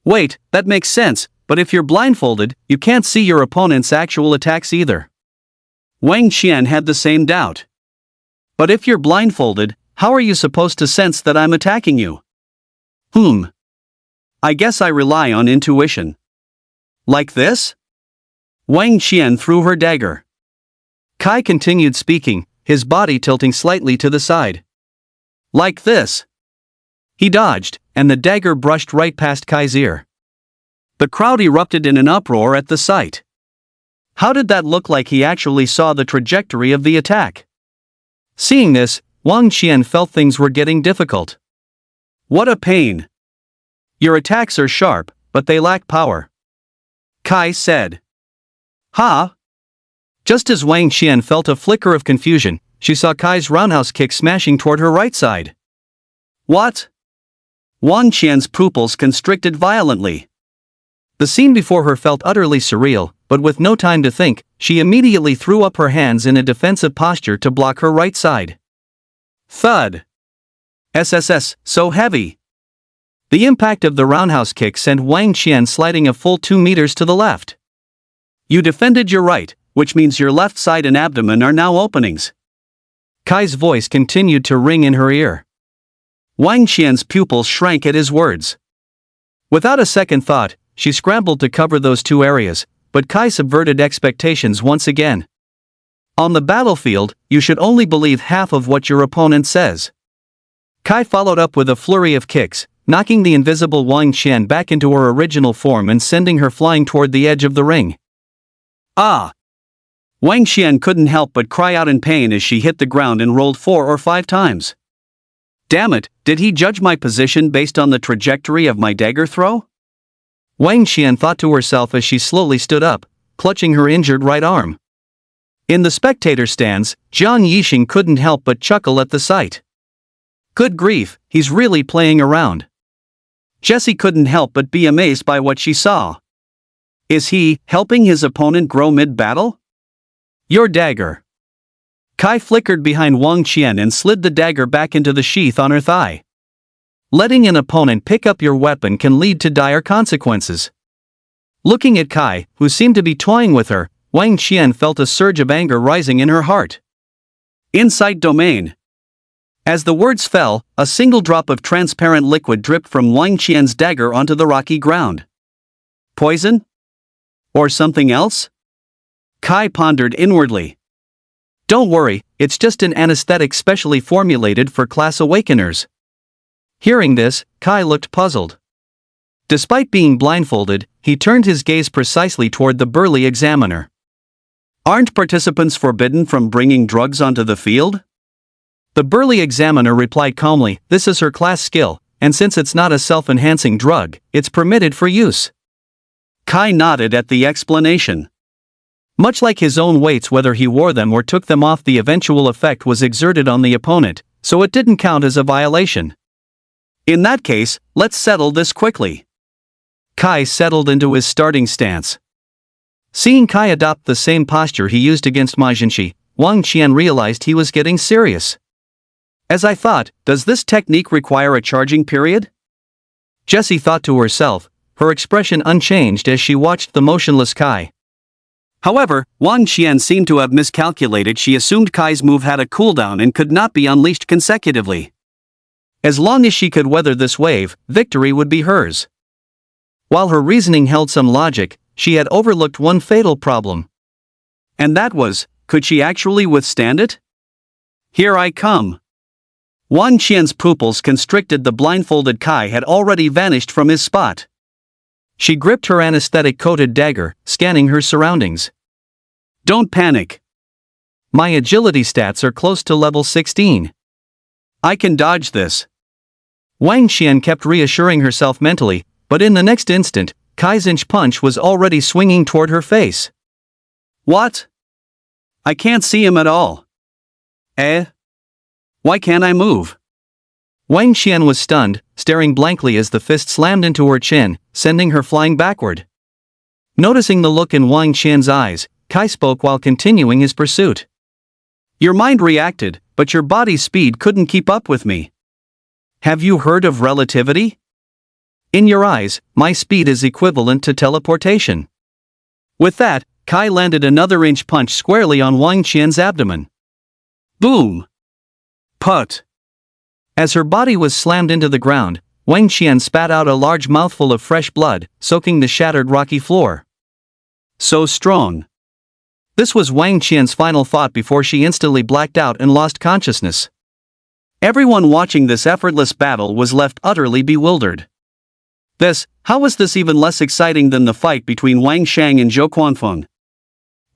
Wait, that makes sense, but if you're blindfolded, you can't see your opponent's actual attacks either. Wang Qian had the same doubt. But if you're blindfolded, how are you supposed to sense that I'm attacking you? I guess I rely on intuition. Like this? Wang Qian threw her dagger. Kai continued speaking, his body tilting slightly to the side. Like this. He dodged, and the dagger brushed right past Kai's ear. The crowd erupted in an uproar at the sight. How did that look like he actually saw the trajectory of the attack? Seeing this, Wang Qian felt things were getting difficult. What a pain. Your attacks are sharp, but they lack power. Kai said. Ha! Just as Wang Qian felt a flicker of confusion, she saw Kai's roundhouse kick smashing toward her right side. What? Wang Qian's pupils constricted violently. The scene before her felt utterly surreal, but with no time to think, she immediately threw up her hands in a defensive posture to block her right side. Thud! SSS, so heavy! The impact of the roundhouse kick sent Wang Qian sliding a full 2 meters to the left. You defended your right, which means your left side and abdomen are now openings. Kai's voice continued to ring in her ear. Wang Qian's pupils shrank at his words. Without a second thought, she scrambled to cover those 2 areas, but Kai subverted expectations once again. On the battlefield, you should only believe half of what your opponent says. Kai followed up with a flurry of kicks, knocking the invisible Wang Qian back into her original form and sending her flying toward the edge of the ring. Ah! Wang Qian couldn't help but cry out in pain as she hit the ground and rolled 4 or 5 times. Damn it, did he judge my position based on the trajectory of my dagger throw? Wang Qian thought to herself as she slowly stood up, clutching her injured right arm. In the spectator stands, Jiang Yixing couldn't help but chuckle at the sight. Good grief, he's really playing around. Jessie couldn't help but be amazed by what she saw. Is he helping his opponent grow mid-battle? Your dagger. Kai flickered behind Wang Qian and slid the dagger back into the sheath on her thigh. Letting an opponent pick up your weapon can lead to dire consequences. Looking at Kai, who seemed to be toying with her, Wang Qian felt a surge of anger rising in her heart. Insight domain. As the words fell, a single drop of transparent liquid dripped from Wang Qian's dagger onto the rocky ground. Poison? Or something else? Kai pondered inwardly. Don't worry, it's just an anesthetic specially formulated for class awakeners. Hearing this, Kai looked puzzled. Despite being blindfolded, he turned his gaze precisely toward the burly examiner. Aren't participants forbidden from bringing drugs onto the field? The burly examiner replied calmly, this is her class skill, and since it's not a self-enhancing drug, it's permitted for use. Kai nodded at the explanation. Much like his own weights, whether he wore them or took them off, the eventual effect was exerted on the opponent, so it didn't count as a violation. In that case, let's settle this quickly. Kai settled into his starting stance. Seeing Kai adopt the same posture he used against Ma Jinshi, Wang Qian realized he was getting serious. As I thought, does this technique require a charging period? Jessie thought to herself, her expression unchanged as she watched the motionless Kai. However, Wang Qian seemed to have miscalculated. She assumed Kai's move had a cooldown and could not be unleashed consecutively. As long as she could weather this wave, victory would be hers. While her reasoning held some logic, she had overlooked one fatal problem. And that was, could she actually withstand it? Here I come. Wang Qian's pupils constricted. The blindfolded Kai had already vanished from his spot. She gripped her anesthetic-coated dagger, scanning her surroundings. Don't panic. My agility stats are close to level 16. I can dodge this. Wang Qian kept reassuring herself mentally, but in the next instant, Kai's inch punch was already swinging toward her face. What? I can't see him at all. Why can't I move? Wang Qian was stunned, staring blankly as the fist slammed into her chin, sending her flying backward. Noticing the look in Wang Qian's eyes, Kai spoke while continuing his pursuit. Your mind reacted, but your body's speed couldn't keep up with me. Have you heard of relativity? In your eyes, my speed is equivalent to teleportation. With that, Kai landed another inch punch squarely on Wang Qian's abdomen. Boom! Put! As her body was slammed into the ground, Wang Qian spat out a large mouthful of fresh blood, soaking the shattered rocky floor. So strong. This was Wang Qian's final thought before she instantly blacked out and lost consciousness. Everyone watching this effortless battle was left utterly bewildered. How was this even less exciting than the fight between Wang Shang and Zhou Quanfeng?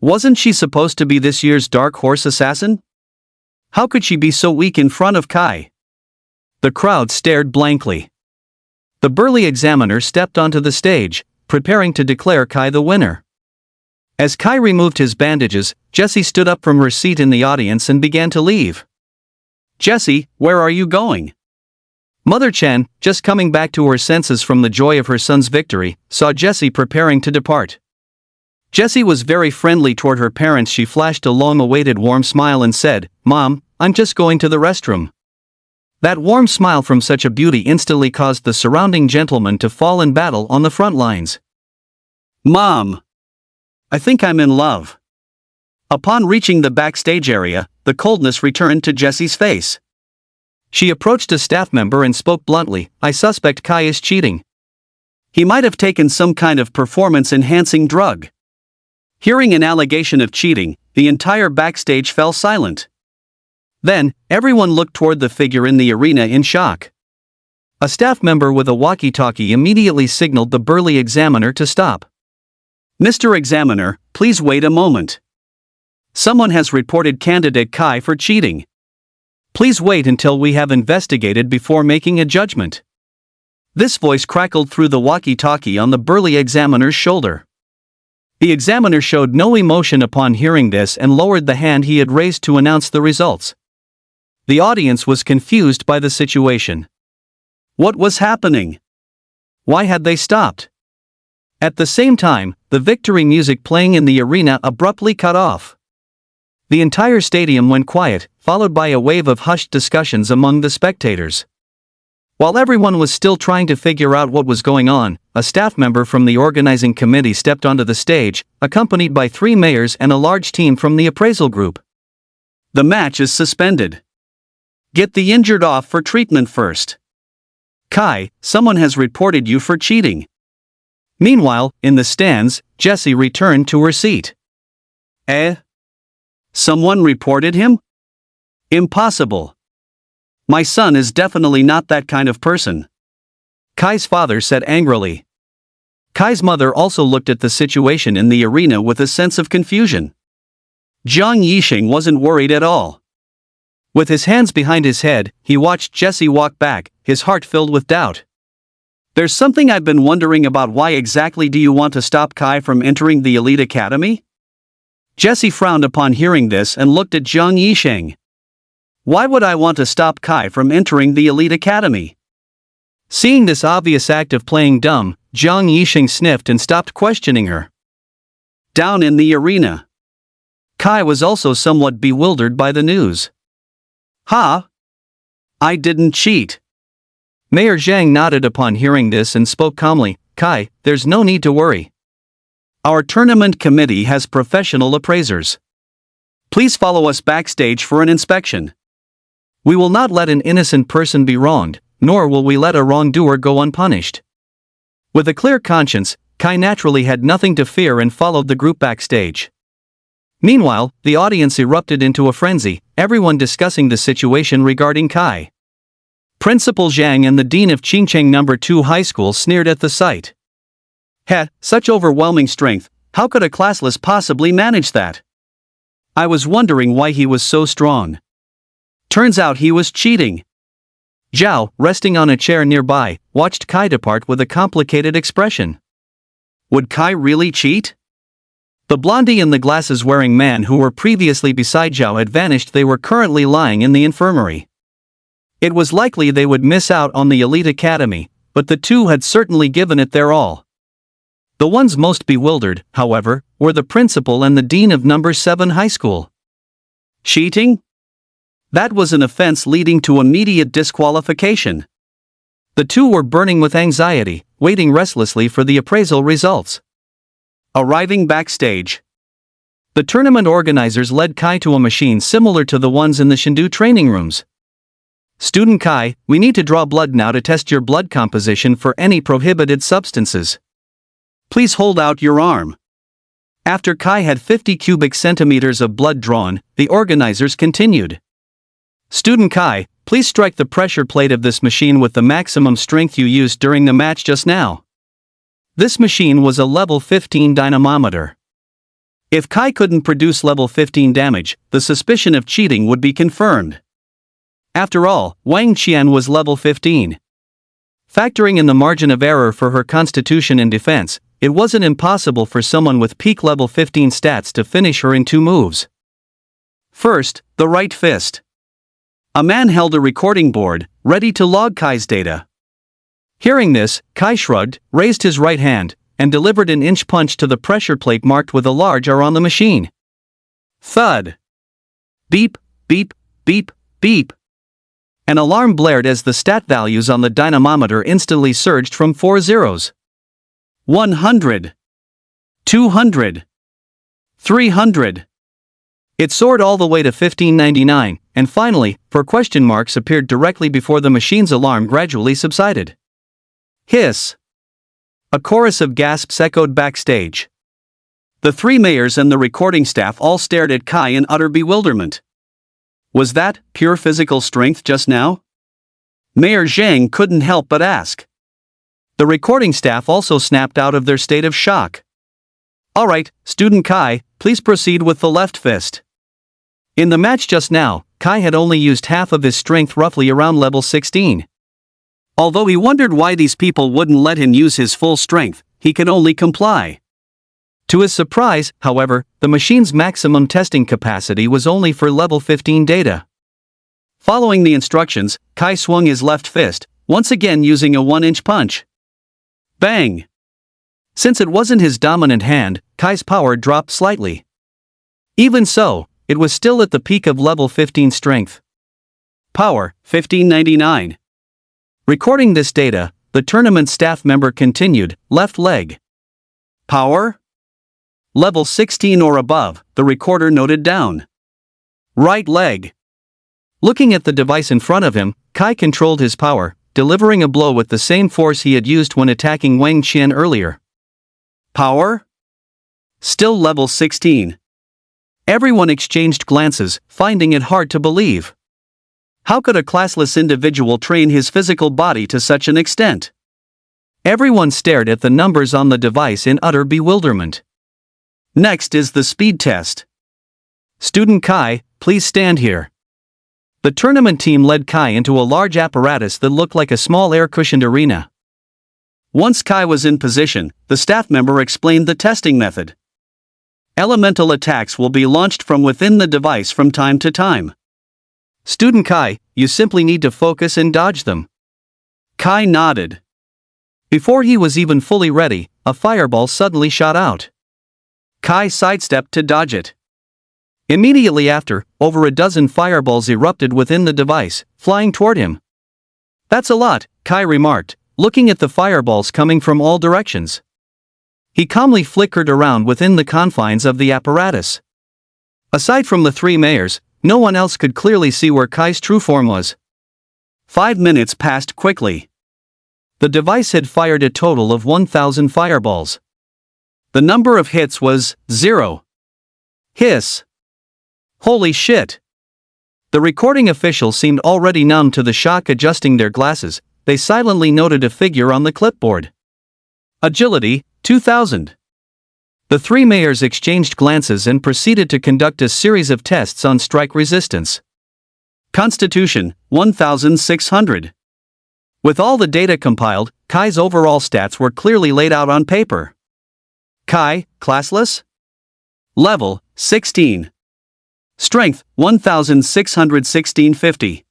Wasn't she supposed to be this year's dark horse assassin? How could she be so weak in front of Kai? The crowd stared blankly. The burly examiner stepped onto the stage, preparing to declare Kai the winner. As Kai removed his bandages, Jessie stood up from her seat in the audience and began to leave. Jessie, where are you going? Mother Chen, just coming back to her senses from the joy of her son's victory, saw Jessie preparing to depart. Jessie was very friendly toward her parents. She flashed a long-awaited warm smile and said, "Mom, I'm just going to the restroom." That warm smile from such a beauty instantly caused the surrounding gentlemen to fall in battle on the front lines. Mom! I think I'm in love. Upon reaching the backstage area, the coldness returned to Jessie's face. She approached a staff member and spoke bluntly, "I suspect Kai is cheating. He might have taken some kind of performance-enhancing drug." Hearing an allegation of cheating, the entire backstage fell silent. Then, everyone looked toward the figure in the arena in shock. A staff member with a walkie-talkie immediately signaled the burly examiner to stop. "Mr. Examiner, please wait a moment. Someone has reported candidate Kai for cheating. Please wait until we have investigated before making a judgment." This voice crackled through the walkie-talkie on the burly examiner's shoulder. The examiner showed no emotion upon hearing this and lowered the hand he had raised to announce the results. The audience was confused by the situation. What was happening? Why had they stopped? At the same time, the victory music playing in the arena abruptly cut off. The entire stadium went quiet, followed by a wave of hushed discussions among the spectators. While everyone was still trying to figure out what was going on, a staff member from the organizing committee stepped onto the stage, accompanied by 3 mayors and a large team from the appraisal group. The match is suspended. Get the injured off for treatment first. Kai, someone has reported you for cheating. Meanwhile, in the stands, Jessie returned to her seat. Someone reported him? Impossible. My son is definitely not that kind of person. Kai's father said angrily. Kai's mother also looked at the situation in the arena with a sense of confusion. Zhang Yixing wasn't worried at all. With his hands behind his head, he watched Jessie walk back, his heart filled with doubt. There's something I've been wondering about. Why exactly do you want to stop Kai from entering the elite academy? Jessie frowned upon hearing this and looked at Zhang Yixing. Why would I want to stop Kai from entering the elite academy? Seeing this obvious act of playing dumb, Zhang Yixing sniffed and stopped questioning her. Down in the arena, Kai was also somewhat bewildered by the news. Ha! I didn't cheat. Mayor Zhang nodded upon hearing this and spoke calmly, "Kai, there's no need to worry. Our tournament committee has professional appraisers. Please follow us backstage for an inspection. We will not let an innocent person be wronged, nor will we let a wrongdoer go unpunished." With a clear conscience, Kai naturally had nothing to fear and followed the group backstage. Meanwhile, the audience erupted into a frenzy, everyone discussing the situation regarding Kai. Principal Zhang and the dean of Qingcheng No. 2 High School sneered at the sight. Such overwhelming strength, how could a classless possibly manage that? I was wondering why he was so strong. Turns out he was cheating. Zhao, resting on a chair nearby, watched Kai depart with a complicated expression. Would Kai really cheat? The blondie and the glasses-wearing man who were previously beside Zhao had vanished. They were currently lying in the infirmary. It was likely they would miss out on the elite academy, but the two had certainly given it their all. The ones most bewildered, however, were the principal and the dean of number 7 high school. Cheating? That was an offense leading to immediate disqualification. The two were burning with anxiety, waiting restlessly for the appraisal results. Arriving backstage, the tournament organizers led Kai to a machine similar to the ones in the Shindu training rooms. "Student Kai, we need to draw blood now to test your blood composition for any prohibited substances. Please hold out your arm." After Kai had 50 cubic centimeters of blood drawn, the organizers continued. "Student Kai, please strike the pressure plate of this machine with the maximum strength you used during the match just now." This machine was a level 15 dynamometer. If Kai couldn't produce level 15 damage, the suspicion of cheating would be confirmed. After all, Wang Qian was level 15. Factoring in the margin of error for her constitution and defense, it wasn't impossible for someone with peak level 15 stats to finish her in 2 moves. First, the right fist. A man held a recording board, ready to log Kai's data. Hearing this, Kai shrugged, raised his right hand, and delivered an inch punch to the pressure plate marked with a large R on the machine. Thud. Beep, beep, beep, beep. An alarm blared as the stat values on the dynamometer instantly surged from 4 zeros. 100. 200. 300. It soared all the way to 1599, and finally, 4 question marks appeared directly before the machine's alarm gradually subsided. Hiss. A chorus of gasps echoed backstage. The 3 mayors and the recording staff all stared at Kai in utter bewilderment. Was that pure physical strength just now? Mayor Zhang couldn't help but ask. The recording staff also snapped out of their state of shock. "All right, Student Kai, please proceed with the left fist." In the match just now, Kai had only used half of his strength, roughly around level 16. Although he wondered why these people wouldn't let him use his full strength, he could only comply. To his surprise, however, the machine's maximum testing capacity was only for level 15 data. Following the instructions, Kai swung his left fist, once again using a 1-inch punch. Bang! Since it wasn't his dominant hand, Kai's power dropped slightly. Even so, it was still at the peak of level 15 strength. Power, 1599. Recording this data, the tournament staff member continued, left leg. Power? Level 16 or above, the recorder noted down. Right leg. Looking at the device in front of him, Kai controlled his power, delivering a blow with the same force he had used when attacking Wang Qian earlier. Power? Still level 16. Everyone exchanged glances, finding it hard to believe. How could a classless individual train his physical body to such an extent? Everyone stared at the numbers on the device in utter bewilderment. Next is the speed test. Student Kai, please stand here. The tournament team led Kai into a large apparatus that looked like a small air-cushioned arena. Once Kai was in position, the staff member explained the testing method. Elemental attacks will be launched from within the device from time to time. Student Kai, you simply need to focus and dodge them. Kai nodded. Before he was even fully ready, a fireball suddenly shot out. Kai sidestepped to dodge it. Immediately after, over a dozen fireballs erupted within the device, flying toward him. That's a lot, Kai remarked, looking at the fireballs coming from all directions. He calmly flickered around within the confines of the apparatus. Aside from the 3 mayors, no one else could clearly see where Kai's true form was. 5 minutes passed quickly. The device had fired a total of 1,000 fireballs. The number of hits was 0. Hiss. Holy shit! The recording officials seemed already numb to the shock. Adjusting their glasses, they silently noted a figure on the clipboard. Agility, 2000. The 3 mayors exchanged glances and proceeded to conduct a series of tests on strike resistance. Constitution, 1600. With all the data compiled, Kai's overall stats were clearly laid out on paper. Kai, classless. Level, 16. Strength, 1616/50.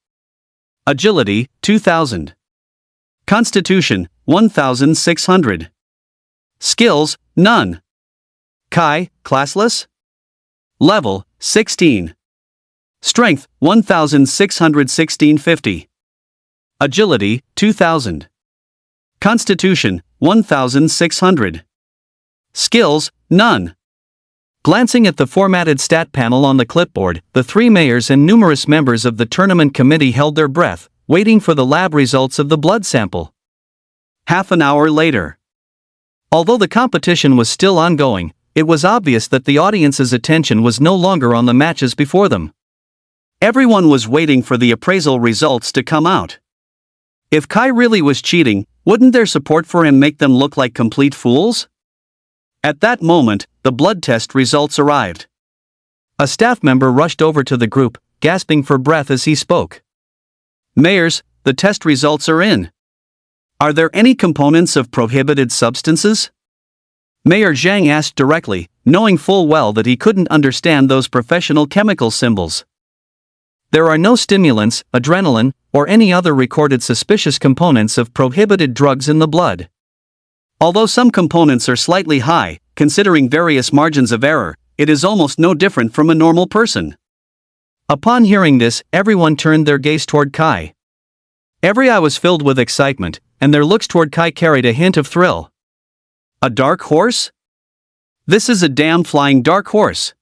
Agility, 2000. Constitution, 1600. Skills, none. Kai, classless. Level, 16. Strength, 1616/50. Agility, 2000. Constitution, 1600. Skills, none. Glancing at the formatted stat panel on the clipboard, the three mayors and numerous members of the tournament committee held their breath, waiting for the lab results of the blood sample. Half an hour later. Although the competition was still ongoing, it was obvious that the audience's attention was no longer on the matches before them. Everyone was waiting for the appraisal results to come out. If Kai really was cheating, wouldn't their support for him make them look like complete fools? At that moment, the blood test results arrived. A staff member rushed over to the group, gasping for breath as he spoke. Mayors, the test results are in. Are there any components of prohibited substances? Mayor Zhang asked directly, knowing full well that he couldn't understand those professional chemical symbols. There are no stimulants, adrenaline, or any other recorded suspicious components of prohibited drugs in the blood. Although some components are slightly high, considering various margins of error, it is almost no different from a normal person. Upon hearing this, everyone turned their gaze toward Kai. Every eye was filled with excitement, and their looks toward Kai carried a hint of thrill. A dark horse? This is a damn flying dark horse.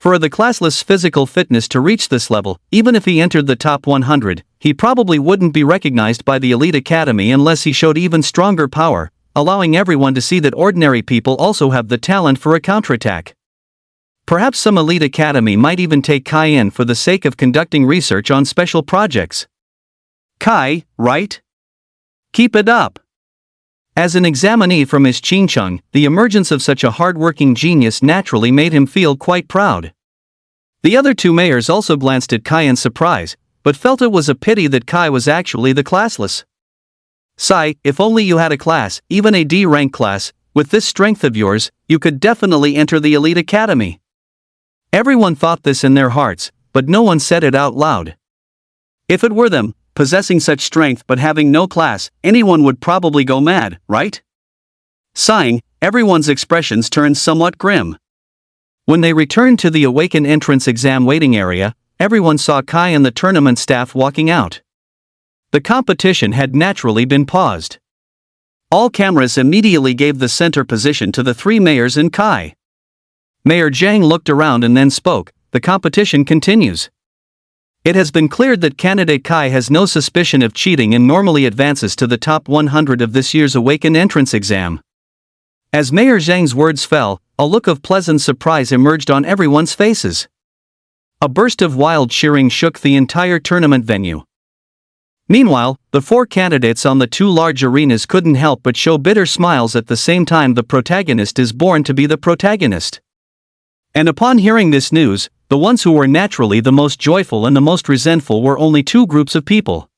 For the classless physical fitness to reach this level, even if he entered the top 100, he probably wouldn't be recognized by the elite academy unless he showed even stronger power, allowing everyone to see that ordinary people also have the talent for a counterattack. Perhaps some elite academy might even take Kai in for the sake of conducting research on special projects. Kai, right? Keep it up. As an examinee from his Qingcheng, the emergence of such a hard-working genius naturally made him feel quite proud. The other two mayors also glanced at Kai in surprise, but felt it was a pity that Kai was actually the classless. Sai, if only you had a class, even a D-rank class, with this strength of yours, you could definitely enter the elite academy. Everyone thought this in their hearts, but no one said it out loud. If it were them, possessing such strength but having no class, anyone would probably go mad, right? Sighing, everyone's expressions turned somewhat grim. When they returned to the Awaken entrance exam waiting area, everyone saw Kai and the tournament staff walking out. The competition had naturally been paused. All cameras immediately gave the center position to the three mayors and Kai. Mayor Zhang looked around and then spoke, "The competition continues. It has been cleared that candidate Kai has no suspicion of cheating and normally advances to the top 100 of this year's Awaken entrance exam." As Mayor Zhang's words fell, a look of pleasant surprise emerged on everyone's faces. A burst of wild cheering shook the entire tournament venue. Meanwhile, the four candidates on the two large arenas couldn't help but show bitter smiles at the same time. The protagonist is born to be the protagonist. And upon hearing this news, the ones who were naturally the most joyful and the most resentful were only two groups of people.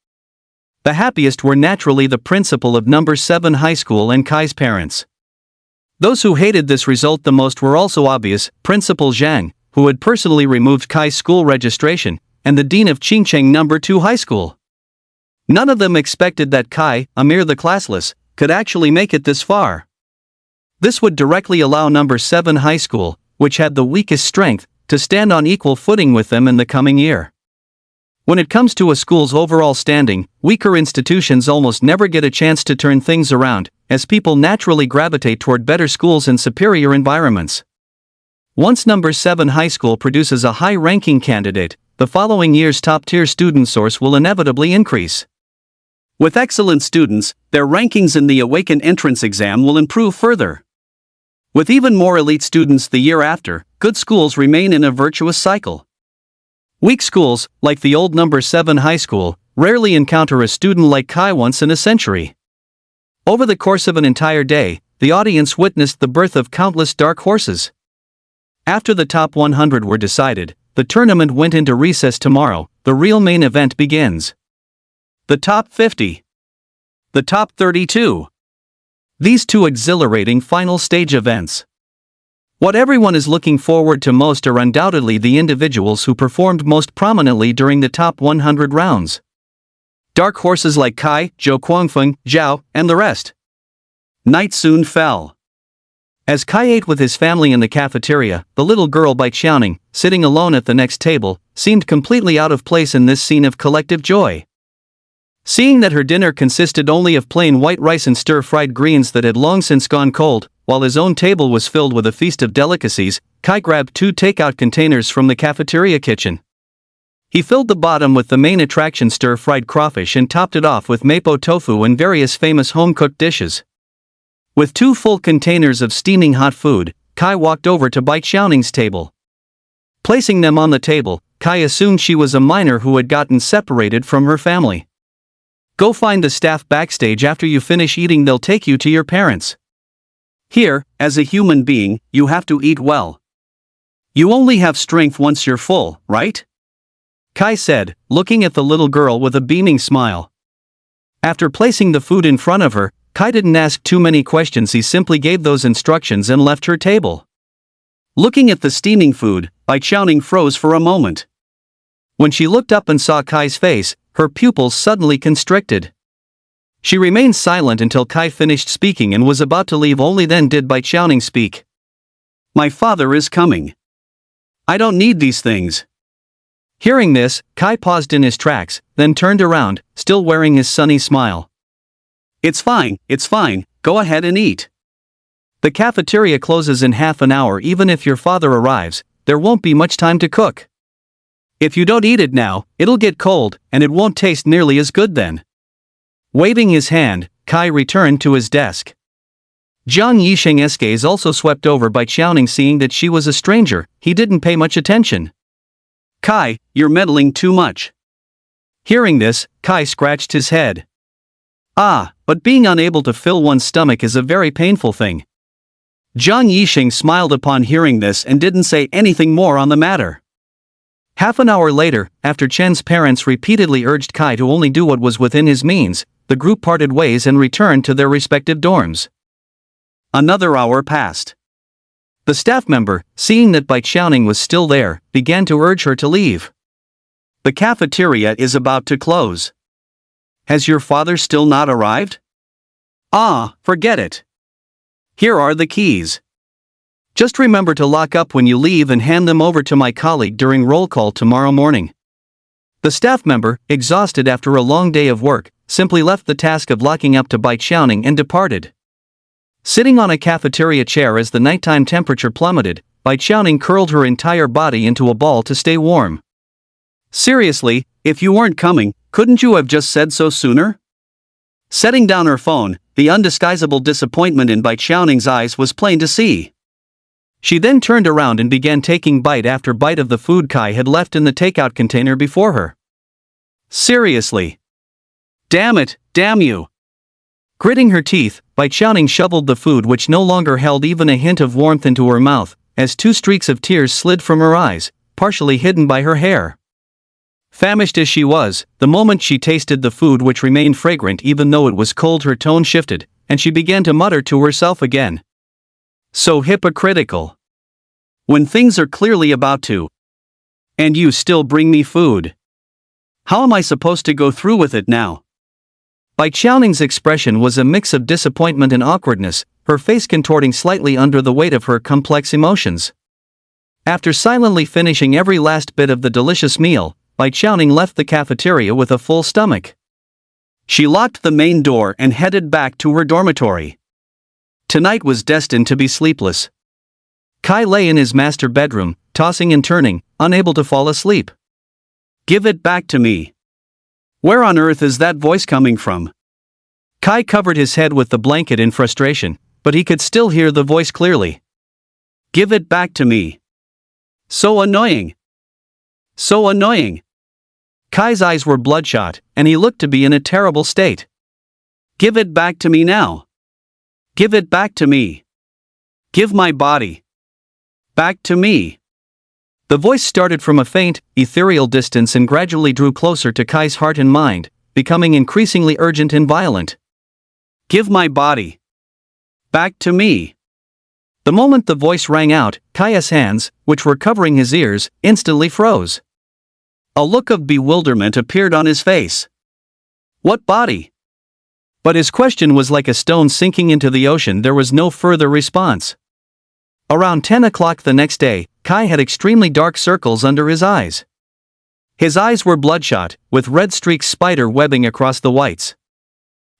The happiest were naturally the principal of number 7 high school and Kai's parents. Those who hated this result the most were also obvious: Principal Zhang, who had personally removed Kai's school registration, and the dean of Qingcheng number 2 high school. None of them expected that Kai, Amir the classless, could actually make it this far. This would directly allow number 7 high school, which had the weakest strength, to stand on equal footing with them in the coming year. When it comes to a school's overall standing, weaker institutions almost never get a chance to turn things around, as people naturally gravitate toward better schools and superior environments. Once number 7 high school produces a high-ranking candidate, the following year's top-tier student source will inevitably increase. With excellent students, their rankings in the Awaken entrance exam will improve further. With even more elite students the year after, good schools remain in a virtuous cycle. Weak schools, like the old number 7 high school, rarely encounter a student like Kai once in a century. Over the course of an entire day, the audience witnessed the birth of countless dark horses. After the top 100 were decided, the tournament went into recess. Tomorrow, the real main event begins. The top 50. The top 32. These two exhilarating final stage events. What everyone is looking forward to most are undoubtedly the individuals who performed most prominently during the top 100 rounds. Dark horses like Kai, Zhou Guangfeng, Zhao, and the rest. Night soon fell. As Kai ate with his family in the cafeteria, the little girl Bai Qiaoning, sitting alone at the next table, seemed completely out of place in this scene of collective joy. Seeing that her dinner consisted only of plain white rice and stir-fried greens that had long since gone cold, while his own table was filled with a feast of delicacies, Kai grabbed 2 takeout containers from the cafeteria kitchen. He filled the bottom with the main attraction stir-fried crawfish and topped it off with mapo tofu and various famous home-cooked dishes. With 2 full containers of steaming hot food, Kai walked over to Bai Qiaoning's table. Placing them on the table, Kai assumed she was a minor who had gotten separated from her family. Go find the staff backstage after you finish eating, they'll take you to your parents. Here, as a human being, you have to eat well. You only have strength once you're full, right? Kai said, looking at the little girl with a beaming smile. After placing the food in front of her, Kai didn't ask too many questions, he simply gave those instructions and left her table. Looking at the steaming food, Bai Qiaoning froze for a moment. When she looked up and saw Kai's face, her pupils suddenly constricted. She remained silent until Kai finished speaking and was about to leave, only then did Bai Qiaoning speak. My father is coming. I don't need these things. Hearing this, Kai paused in his tracks, then turned around, still wearing his sunny smile. It's fine, go ahead and eat. The cafeteria closes in half an hour. Even if your father arrives, there won't be much time to cook. If you don't eat it now, it'll get cold, and it won't taste nearly as good then. Waving his hand, Kai returned to his desk. Zhang Yisheng's gaze also swept over Bai Qiaoning. Seeing that she was a stranger, he didn't pay much attention. Kai, you're meddling too much. Hearing this, Kai scratched his head. But being unable to fill one's stomach is a very painful thing. Zhang Yisheng smiled upon hearing this and didn't say anything more on the matter. Half an hour later, after Chen's parents repeatedly urged Kai to only do what was within his means, the group parted ways and returned to their respective dorms. Another hour passed. The staff member, seeing that Bai Qiaoning was still there, began to urge her to leave. The cafeteria is about to close. Has your father still not arrived? Forget it. Here are the keys. Just remember to lock up when you leave and hand them over to my colleague during roll call tomorrow morning. The staff member, exhausted after a long day of work, simply left the task of locking up to Bai Qiaoning and departed. Sitting on a cafeteria chair as the nighttime temperature plummeted, Bai Qiaoning curled her entire body into a ball to stay warm. Seriously, if you weren't coming, couldn't you have just said so sooner? Setting down her phone, the undisguisable disappointment in Bai Qiaoning's eyes was plain to see. She then turned around and began taking bite after bite of the food Kai had left in the takeout container before her. Seriously. Damn it, damn you. Gritting her teeth, Bai Qiaoning shoveled the food, which no longer held even a hint of warmth, into her mouth, as 2 streaks of tears slid from her eyes, partially hidden by her hair. Famished as she was, the moment she tasted the food, which remained fragrant even though it was cold, her tone shifted, and she began to mutter to herself again. So hypocritical. When things are clearly about to. And you still bring me food. How am I supposed to go through with it now? Bai Qiaoning's expression was a mix of disappointment and awkwardness, her face contorting slightly under the weight of her complex emotions. After silently finishing every last bit of the delicious meal, Bai Qiaoning left the cafeteria with a full stomach. She locked the main door and headed back to her dormitory. Tonight was destined to be sleepless. Kai lay in his master bedroom, tossing and turning, unable to fall asleep. Give it back to me. Where on earth is that voice coming from? Kai covered his head with the blanket in frustration, but he could still hear the voice clearly. Give it back to me. So annoying. So annoying. Kai's eyes were bloodshot, and he looked to be in a terrible state. Give it back to me now. Give it back to me. Give my body back to me. The voice started from a faint, ethereal distance and gradually drew closer to Kai's heart and mind, becoming increasingly urgent and violent. Give my body back to me." The moment the voice rang out, Kai's hands, which were covering his ears, instantly froze. A look of bewilderment appeared on his face. "What body?" But his question was like a stone sinking into the ocean. There was no further response. Around 10 o'clock the next day, Kai had extremely dark circles under his eyes. His eyes were bloodshot, with red streaks spider webbing across the whites.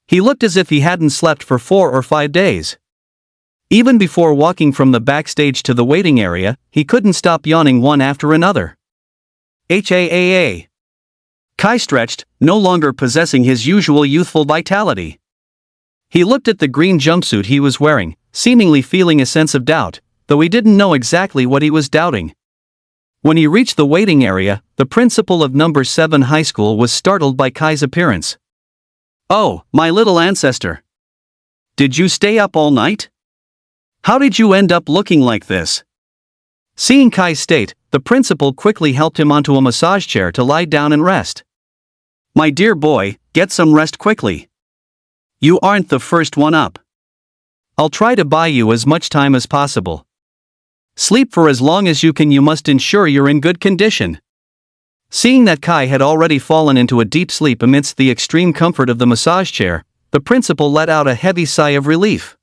He looked as if he hadn't slept for 4 or 5 days. Even before walking from the backstage to the waiting area, he couldn't stop yawning one after another. HAAA. Kai stretched, no longer possessing his usual youthful vitality. He looked at the green jumpsuit he was wearing, seemingly feeling a sense of doubt, though he didn't know exactly what he was doubting. When he reached the waiting area, the principal of number 7 high school was startled by Kai's appearance. "Oh, my little ancestor. Did you stay up all night? How did you end up looking like this?" Seeing Kai's state, the principal quickly helped him onto a massage chair to lie down and rest. "My dear boy, get some rest quickly. You aren't the first one up. I'll try to buy you as much time as possible. Sleep for as long as you can. You must ensure you're in good condition." Seeing that Kai had already fallen into a deep sleep amidst the extreme comfort of the massage chair, the principal let out a heavy sigh of relief.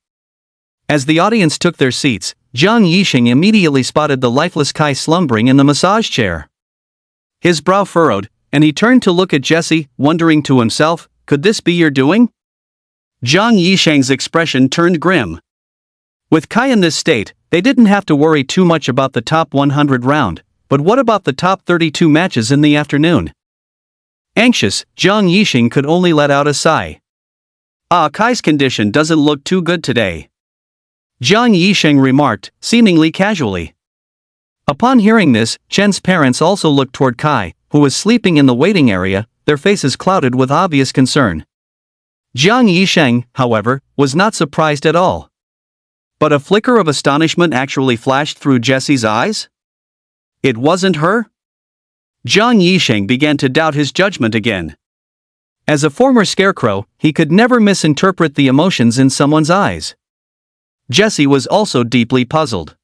As the audience took their seats, Jiang Yixing immediately spotted the lifeless Kai slumbering in the massage chair. His brow furrowed, and he turned to look at Jesse, wondering to himself, could this be your doing? Jiang Yixing's expression turned grim. With Kai in this state, they didn't have to worry too much about the top 100 round, but what about the top 32 matches in the afternoon? Anxious, Jiang Yixing could only let out a sigh. Kai's condition doesn't look too good today," Jiang Yixing remarked, seemingly casually. Upon hearing this, Chen's parents also looked toward Kai, who was sleeping in the waiting area, their faces clouded with obvious concern. Jiang Yixing, however, was not surprised at all. But a flicker of astonishment actually flashed through Jesse's eyes. It wasn't her? Jiang Yixing began to doubt his judgment again. As a former scarecrow, he could never misinterpret the emotions in someone's eyes. Jesse was also deeply puzzled.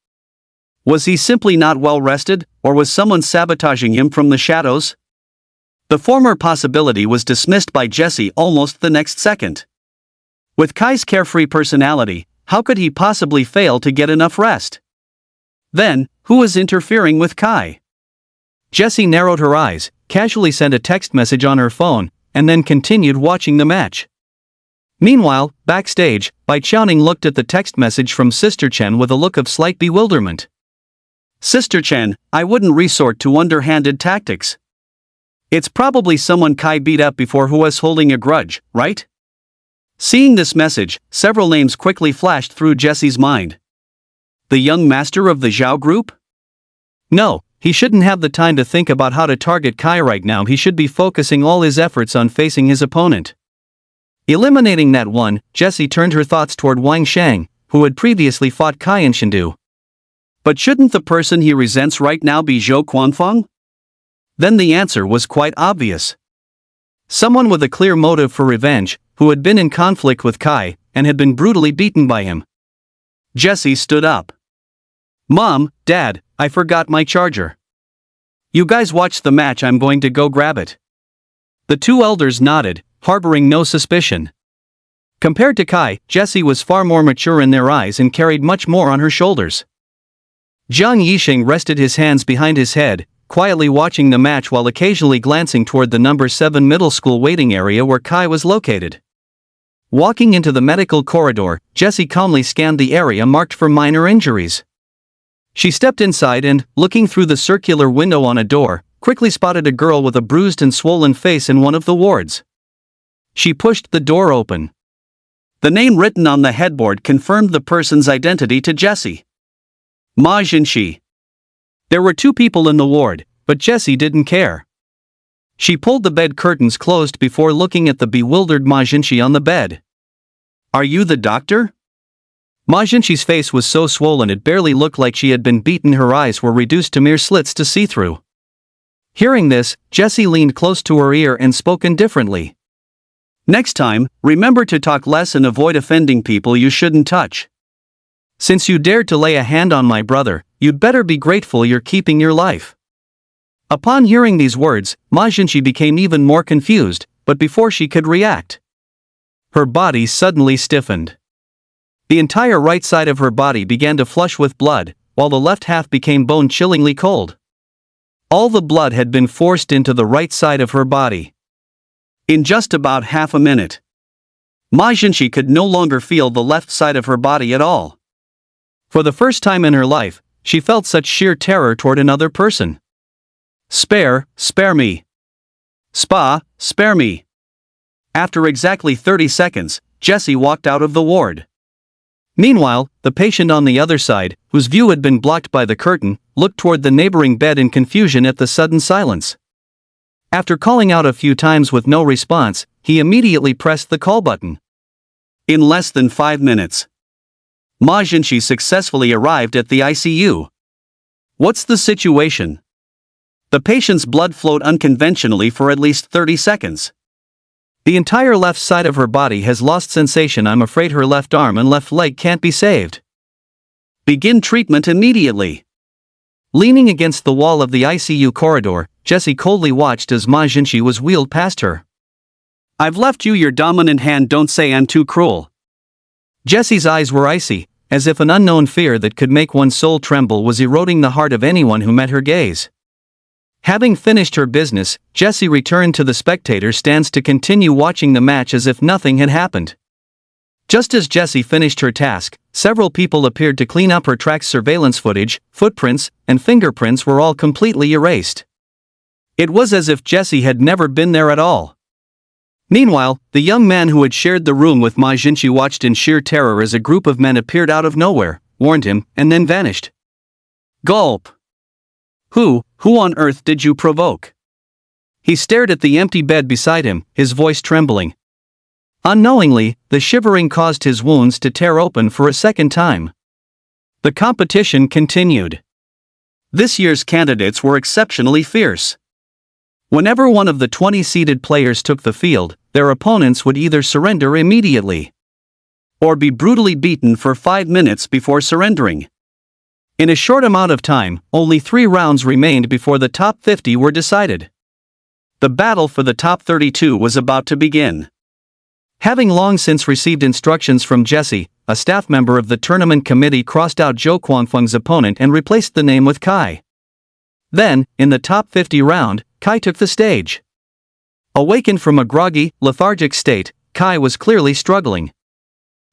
Was he simply not well rested, or was someone sabotaging him from the shadows? The former possibility was dismissed by Jesse almost the next second. With Kai's carefree personality, how could he possibly fail to get enough rest? Then, who was interfering with Kai? Jessie narrowed her eyes, casually sent a text message on her phone, and then continued watching the match. Meanwhile, backstage, Bai Qiaoning looked at the text message from Sister Chen with a look of slight bewilderment. "Sister Chen, I wouldn't resort to underhanded tactics. It's probably someone Kai beat up before who was holding a grudge, right?" Seeing this message, several names quickly flashed through Jesse's mind. The young master of the Zhao group? No, he shouldn't have the time to think about how to target Kai right now. He should be focusing all his efforts on facing his opponent. Eliminating that one, Jessie turned her thoughts toward Wang Shang, who had previously fought Kai in Chengdu. But shouldn't the person he resents right now be Zhou Quanfeng? Then the answer was quite obvious. Someone with a clear motive for revenge, who had been in conflict with Kai, and had been brutally beaten by him. Jessie stood up. "Mom, Dad, I forgot my charger. You guys watch the match, I'm going to go grab it." The two elders nodded, harboring no suspicion. Compared to Kai, Jessie was far more mature in their eyes and carried much more on her shoulders. Jiang Yixing rested his hands behind his head, quietly watching the match while occasionally glancing toward the number 7 middle school waiting area where Kai was located. Walking into the medical corridor, Jessie calmly scanned the area marked for minor injuries. She stepped inside and, looking through the circular window on a door, quickly spotted a girl with a bruised and swollen face in one of the wards. She pushed the door open. The name written on the headboard confirmed the person's identity to Jessie. Ma Jinxi. There were 2 people in the ward, but Jessie didn't care. She pulled the bed curtains closed before looking at the bewildered Ma Jinxi on the bed. "Are you the doctor?" Ma Jinxi's face was so swollen it barely looked like she had been beaten. Her eyes were reduced to mere slits to see through. Hearing this, Jessie leaned close to her ear and spoke indifferently. "Next time, remember to talk less and avoid offending people you shouldn't touch." Since you dared to lay a hand on my brother, you'd better be grateful you're keeping your life." Upon hearing these words, Ma Jinshi became even more confused, but before she could react, her body suddenly stiffened. The entire right side of her body began to flush with blood, while the left half became bone-chillingly cold. All the blood had been forced into the right side of her body. In just about half a minute, Ma Jinshi could no longer feel the left side of her body at all. For the first time in her life, she felt such sheer terror toward another person. Spare me. Spare me. After exactly 30 seconds, Jessie walked out of the ward. Meanwhile, the patient on the other side, whose view had been blocked by the curtain, looked toward the neighboring bed in confusion at the sudden silence. After calling out a few times with no response, he immediately pressed the call button. In less than 5 minutes, Ma Jinshi successfully arrived at the ICU. What's the situation? The patient's blood flowed unconventionally for at least 30 seconds. The entire left side of her body has lost sensation. I'm afraid her left arm and left leg can't be saved. Begin treatment immediately. Leaning against the wall of the ICU corridor, Jessie coldly watched as Ma Jinshi was wheeled past her. I've left you your dominant hand, don't say I'm too cruel. Jessie's eyes were icy, as if an unknown fear that could make one's soul tremble was eroding the heart of anyone who met her gaze. Having finished her business, Jessie returned to the spectator stands to continue watching the match as if nothing had happened. Just as Jessie finished her task, several people appeared to clean up her tracks. Surveillance footage, footprints, and fingerprints were all completely erased. It was as if Jessie had never been there at all. Meanwhile, the young man who had shared the room with Ma Jinshi watched in sheer terror as a group of men appeared out of nowhere, warned him, and then vanished. Gulp. Who on earth did you provoke? He stared at the empty bed beside him, his voice trembling. Unknowingly, the shivering caused his wounds to tear open for a second time. The competition continued. This year's candidates were exceptionally fierce. Whenever one of the 20 seeded players took the field, their opponents would either surrender immediately or be brutally beaten for 5 minutes before surrendering. In a short amount of time, only 3 rounds remained before the top 50 were decided. The battle for the top 32 was about to begin. Having long since received instructions from Jessie, a staff member of the tournament committee crossed out Zhou Guangfeng's opponent and replaced the name with Kai. Then, in the top 50 round, Kai took the stage. Awakened from a groggy, lethargic state, Kai was clearly struggling.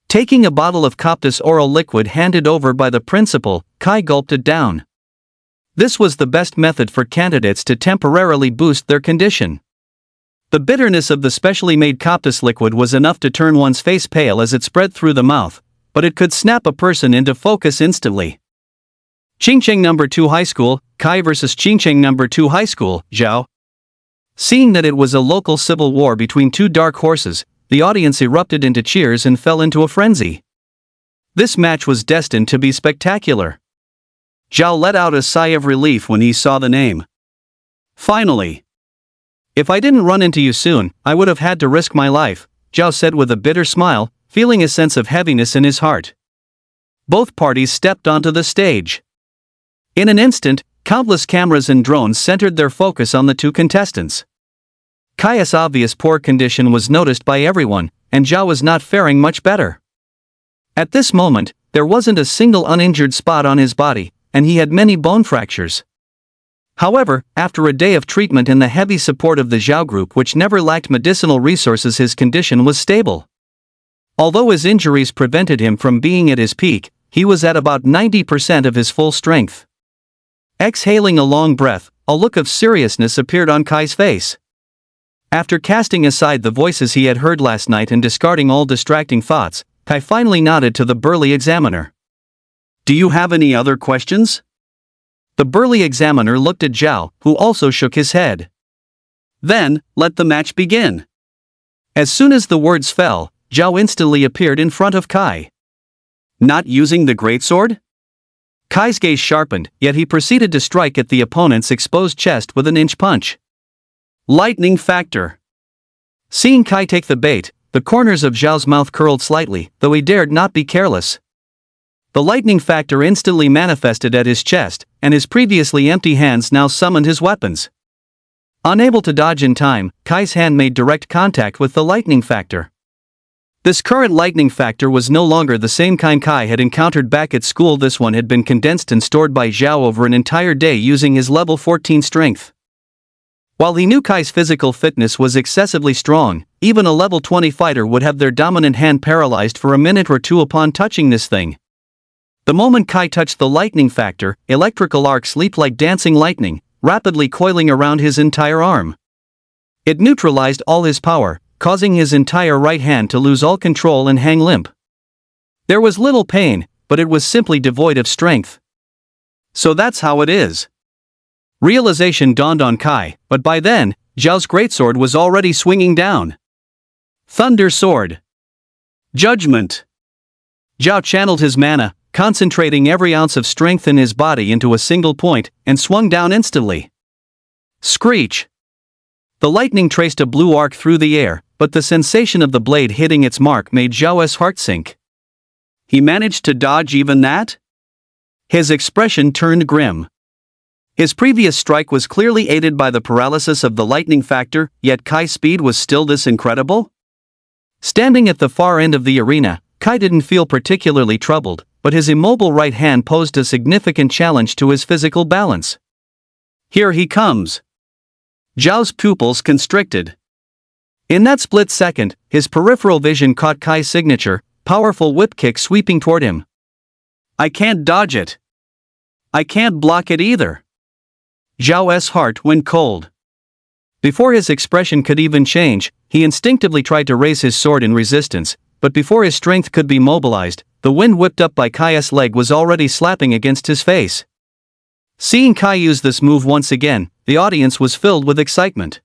Taking a bottle of Coptis oral liquid handed over by the principal, Kai gulped it down. This was the best method for candidates to temporarily boost their condition. The bitterness of the specially made Coptis liquid was enough to turn one's face pale as it spread through the mouth, but it could snap a person into focus instantly. Qingcheng No. 2 High School, Kai vs Qingcheng No. 2 High School, Zhao. Seeing that it was a local civil war between 2 dark horses, the audience erupted into cheers and fell into a frenzy. This match was destined to be spectacular. Zhao let out a sigh of relief when he saw the name. Finally. If I didn't run into you soon, I would have had to risk my life, Zhao said with a bitter smile, feeling a sense of heaviness in his heart. Both parties stepped onto the stage. In an instant, countless cameras and drones centered their focus on the 2 contestants. Kai's obvious poor condition was noticed by everyone, and Zhao was not faring much better. At this moment, there wasn't a single uninjured spot on his body, and he had many bone fractures. However, after a day of treatment and the heavy support of the Zhao group, which never lacked medicinal resources, his condition was stable. Although his injuries prevented him from being at his peak, he was at about 90% of his full strength. Exhaling a long breath, a look of seriousness appeared on Kai's face. After casting aside the voices he had heard last night and discarding all distracting thoughts, Kai finally nodded to the burly examiner. Do you have any other questions? The burly examiner looked at Zhao, who also shook his head. Then, let the match begin. As soon as the words fell, Zhao instantly appeared in front of Kai. Not using the greatsword? Kai's gaze sharpened, yet he proceeded to strike at the opponent's exposed chest with an inch punch. Lightning factor. Seeing Kai take the bait, the corners of Zhao's mouth curled slightly, though he dared not be careless. The lightning factor instantly manifested at his chest, and his previously empty hands now summoned his weapons. Unable to dodge in time, Kai's hand made direct contact with the lightning factor. This current lightning factor was no longer the same kind Kai had encountered back at school. This one had been condensed and stored by Zhao over an entire day using his level 14 strength. While he knew Kai's physical fitness was excessively strong, even a level 20 fighter would have their dominant hand paralyzed for a minute or two upon touching this thing. The moment Kai touched the lightning factor, electrical arcs leaped like dancing lightning, rapidly coiling around his entire arm. It neutralized all his power, causing his entire right hand to lose all control and hang limp. There was little pain, but it was simply devoid of strength. So that's how it is. Realization dawned on Kai, but by then, Zhao's greatsword was already swinging down. Thunder Sword. Judgment. Zhao channeled his mana, concentrating every ounce of strength in his body into a single point, and swung down instantly. Screech. The lightning traced a blue arc through the air, but the sensation of the blade hitting its mark made Zhao's heart sink. He managed to dodge even that? His expression turned grim. His previous strike was clearly aided by the paralysis of the lightning factor, yet Kai's speed was still this incredible? Standing at the far end of the arena, Kai didn't feel particularly troubled, but his immobile right hand posed a significant challenge to his physical balance. Here he comes. Zhao's pupils constricted. In that split second, his peripheral vision caught Kai's signature, powerful whip kick sweeping toward him. I can't dodge it. I can't block it either. Zhao's heart went cold. Before his expression could even change, he instinctively tried to raise his sword in resistance, but before his strength could be mobilized, the wind whipped up by Kai's leg was already slapping against his face. Seeing Kai use this move once again, the audience was filled with excitement.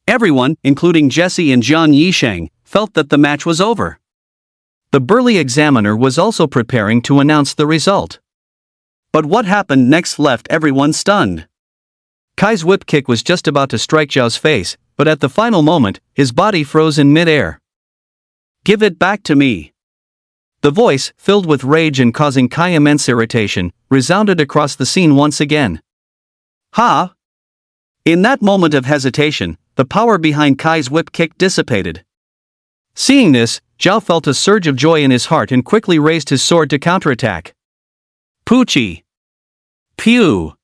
Everyone, including Jesse and Zhang Yisheng, felt that the match was over. The burly examiner was also preparing to announce the result. But what happened next left everyone stunned. Kai's whip kick was just about to strike Zhao's face, but at the final moment, his body froze in mid-air. Give it back to me. The voice, filled with rage and causing Kai immense irritation, resounded across the scene once again. Ha! In that moment of hesitation, the power behind Kai's whip kick dissipated. Seeing this, Zhao felt a surge of joy in his heart and quickly raised his sword to counterattack. Poochie! Pew!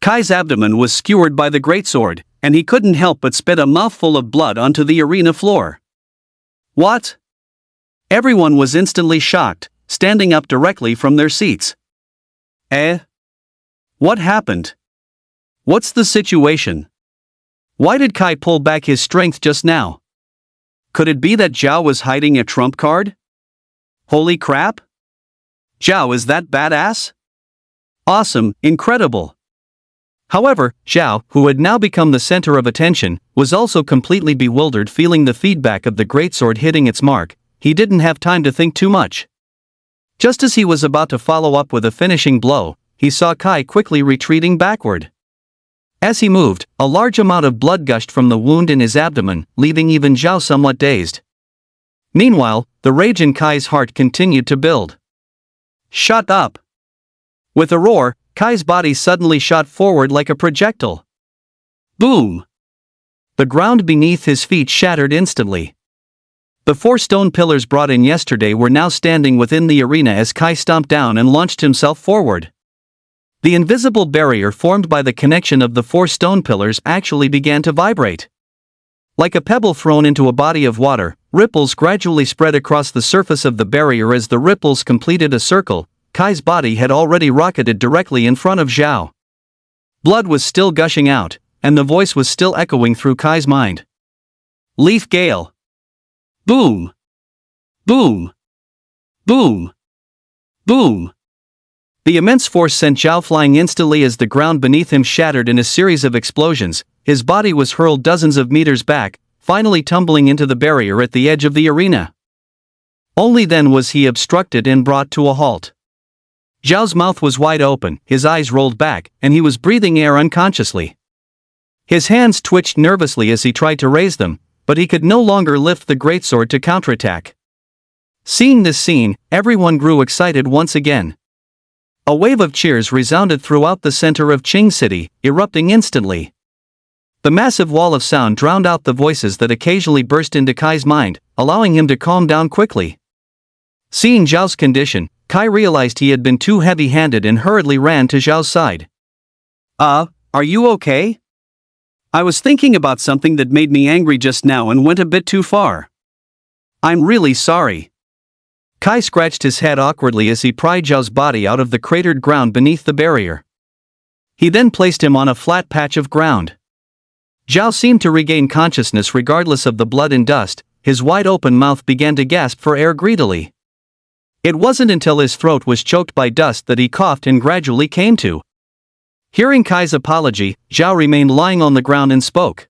Kai's abdomen was skewered by the greatsword, and he couldn't help but spit a mouthful of blood onto the arena floor. What? Everyone was instantly shocked, standing up directly from their seats. What happened? What's the situation? Why did Kai pull back his strength just now? Could it be that Zhao was hiding a trump card? Holy crap! Zhao is that badass? Awesome, incredible. However, Zhao, who had now become the center of attention, was also completely bewildered, feeling the feedback of the greatsword hitting its mark. He didn't have time to think too much. Just as he was about to follow up with a finishing blow, he saw Kai quickly retreating backward. As he moved, a large amount of blood gushed from the wound in his abdomen, leaving even Zhao somewhat dazed. Meanwhile, the rage in Kai's heart continued to build. Shut up! With a roar, Kai's body suddenly shot forward like a projectile. Boom! The ground beneath his feet shattered instantly. The 4 stone pillars brought in yesterday were now standing within the arena as Kai stomped down and launched himself forward. The invisible barrier formed by the connection of the 4 stone pillars actually began to vibrate. Like a pebble thrown into a body of water, ripples gradually spread across the surface of the barrier. As the ripples completed a circle, Kai's body had already rocketed directly in front of Zhao. Blood was still gushing out, and the voice was still echoing through Kai's mind. Leaf Gale! Boom! Boom! Boom! Boom! The immense force sent Zhao flying instantly as the ground beneath him shattered in a series of explosions. His body was hurled dozens of meters back, finally tumbling into the barrier at the edge of the arena. Only then was he obstructed and brought to a halt. Zhao's mouth was wide open, his eyes rolled back, and he was breathing air unconsciously. His hands twitched nervously as he tried to raise them, but he could no longer lift the greatsword to counterattack. Seeing this scene, everyone grew excited once again. A wave of cheers resounded throughout the center of Qing City, erupting instantly. The massive wall of sound drowned out the voices that occasionally burst into Kai's mind, allowing him to calm down quickly. Seeing Zhao's condition, Kai realized he had been too heavy-handed and hurriedly ran to Zhao's side. Are you okay? I was thinking about something that made me angry just now and went a bit too far. I'm really sorry. Kai scratched his head awkwardly as he pried Zhao's body out of the cratered ground beneath the barrier. He then placed him on a flat patch of ground. Zhao seemed to regain consciousness regardless of the blood and dust. His wide-open mouth began to gasp for air greedily. It wasn't until his throat was choked by dust that he coughed and gradually came to. Hearing Kai's apology, Zhao remained lying on the ground and spoke.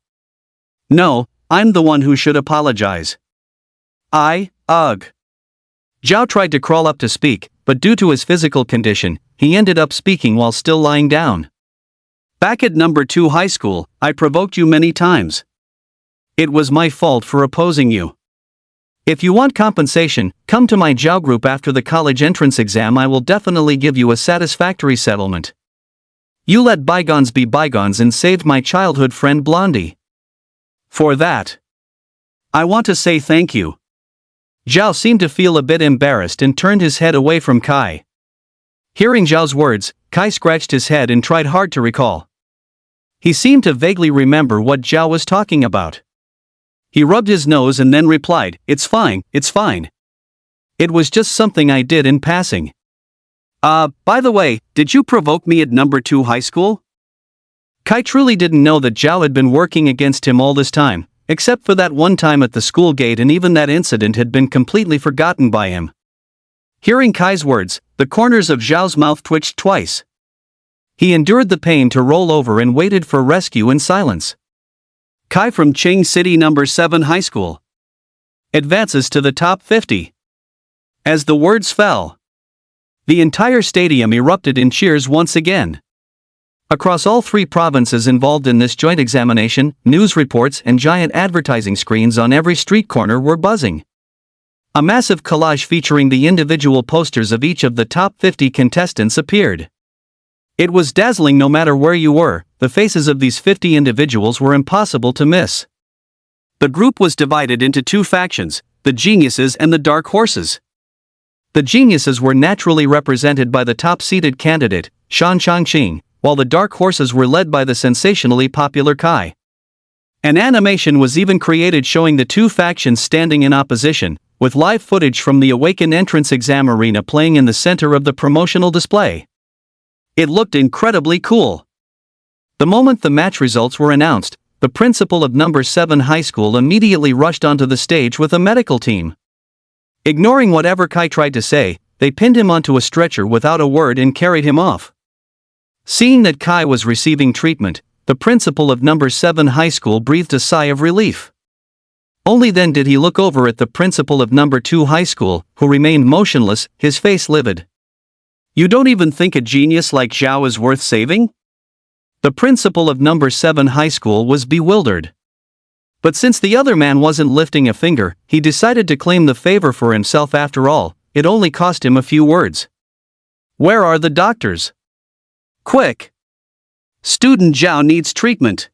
No, I'm the one who should apologize. Ugh. Zhao tried to crawl up to speak, but due to his physical condition, he ended up speaking while still lying down. Back at number 2 high school, I provoked you many times. It was my fault for opposing you. If you want compensation, come to my Zhao group after the college entrance exam. I will definitely give you a satisfactory settlement. You let bygones be bygones and saved my childhood friend Blondie. For that, I want to say thank you. Zhao seemed to feel a bit embarrassed and turned his head away from Kai. Hearing Zhao's words, Kai scratched his head and tried hard to recall. He seemed to vaguely remember what Zhao was talking about. He rubbed his nose and then replied, It's fine. It was just something I did in passing. By the way, did you provoke me at number 2 high school? Kai truly didn't know that Zhao had been working against him all this time, except for that one time at the school gate, and even that incident had been completely forgotten by him. Hearing Kai's words, the corners of Zhao's mouth twitched twice. He endured the pain to roll over and waited for rescue in silence. Kai from Qing City number 7 high school advances to the top 50. As the words fell, the entire stadium erupted in cheers once again. Across all 3 provinces involved in this joint examination, news reports and giant advertising screens on every street corner were buzzing. A massive collage featuring the individual posters of each of the top 50 contestants appeared. It was dazzling. No matter where you were, the faces of these 50 individuals were impossible to miss. The group was divided into 2 factions, the geniuses and the dark horses. The geniuses were naturally represented by the top-seeded candidate, Shan Changqing, while the dark horses were led by the sensationally popular Kai. An animation was even created showing the 2 factions standing in opposition, with live footage from the Awaken entrance exam arena playing in the center of the promotional display. It looked incredibly cool. The moment the match results were announced, the principal of number 7 high school immediately rushed onto the stage with a medical team. Ignoring whatever Kai tried to say, they pinned him onto a stretcher without a word and carried him off. Seeing that Kai was receiving treatment, the principal of number 7 high school breathed a sigh of relief. Only then did he look over at the principal of number 2 high school, who remained motionless, his face livid. You don't even think a genius like Zhao is worth saving? The principal of number 7 high school was bewildered. But since the other man wasn't lifting a finger, he decided to claim the favor for himself. After all, it only cost him a few words. Where are the doctors? Quick! Student Zhao needs treatment.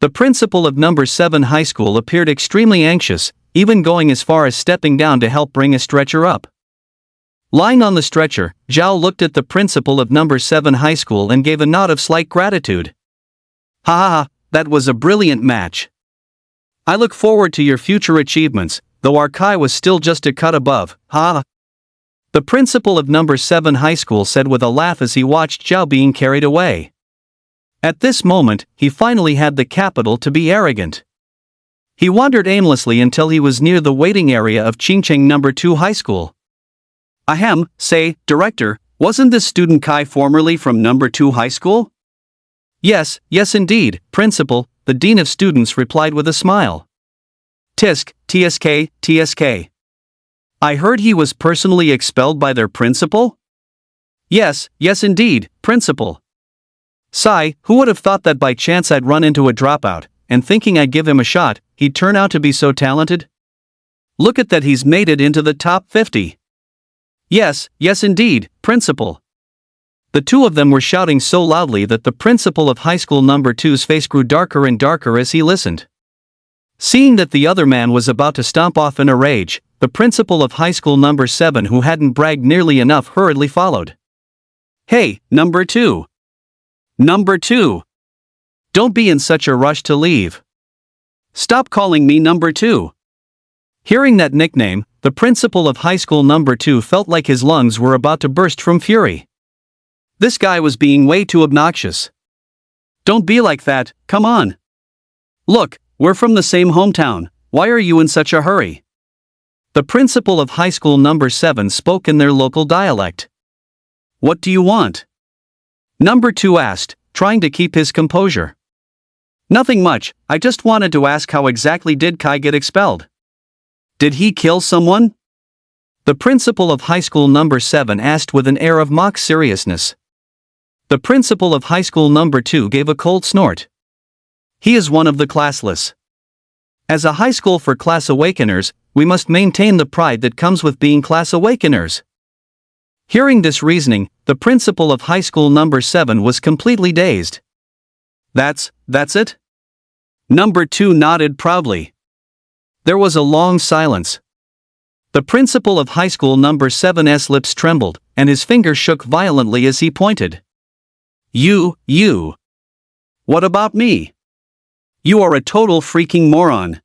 The principal of number 7 high school appeared extremely anxious, even going as far as stepping down to help bring a stretcher up. Lying on the stretcher, Zhao looked at the principal of number 7 high school and gave a nod of slight gratitude. Ha, that was a brilliant match. I look forward to your future achievements, though our Kai was still just a cut above, ha. The principal of number 7 high school said with a laugh as he watched Zhao being carried away. At this moment, he finally had the capital to be arrogant. He wandered aimlessly until he was near the waiting area of Qingcheng number 2 high school. Ahem, say, director, wasn't this student Kai formerly from number 2 high school? Yes indeed, principal, the dean of students replied with a smile. TSK. I heard he was personally expelled by their principal? Yes indeed, principal. Sigh, who would have thought that by chance I'd run into a dropout, and thinking I'd give him a shot, he'd turn out to be so talented? Look at that, he's made it into the top 50. Yes, yes indeed, principal. The two of them were shouting so loudly that the principal of high school number 2's face grew darker and darker as he listened. Seeing that the other man was about to stomp off in a rage, the principal of high school number 7, who hadn't bragged nearly enough, hurriedly followed. Hey, number 2. Number 2. Don't be in such a rush to leave. Stop calling me number 2. Hearing that nickname, the principal of high school number 2 felt like his lungs were about to burst from fury. This guy was being way too obnoxious. Don't be like that, come on. Look, we're from the same hometown, why are you in such a hurry? The principal of high school number 7 spoke in their local dialect. What do you want? Number 2 asked, trying to keep his composure. Nothing much, I just wanted to ask how exactly did Kai get expelled? Did he kill someone? The principal of high school number 7 asked with an air of mock seriousness. The principal of high school number 2 gave a cold snort. He is one of the classless. As a high school for class awakeners, we must maintain the pride that comes with being class awakeners. Hearing this reasoning, the principal of high school number 7 was completely dazed. That's it? Number 2 nodded proudly. There was a long silence. The principal of high school number 7's lips trembled, and his fingers shook violently as he pointed. You. What about me? You are a total freaking moron.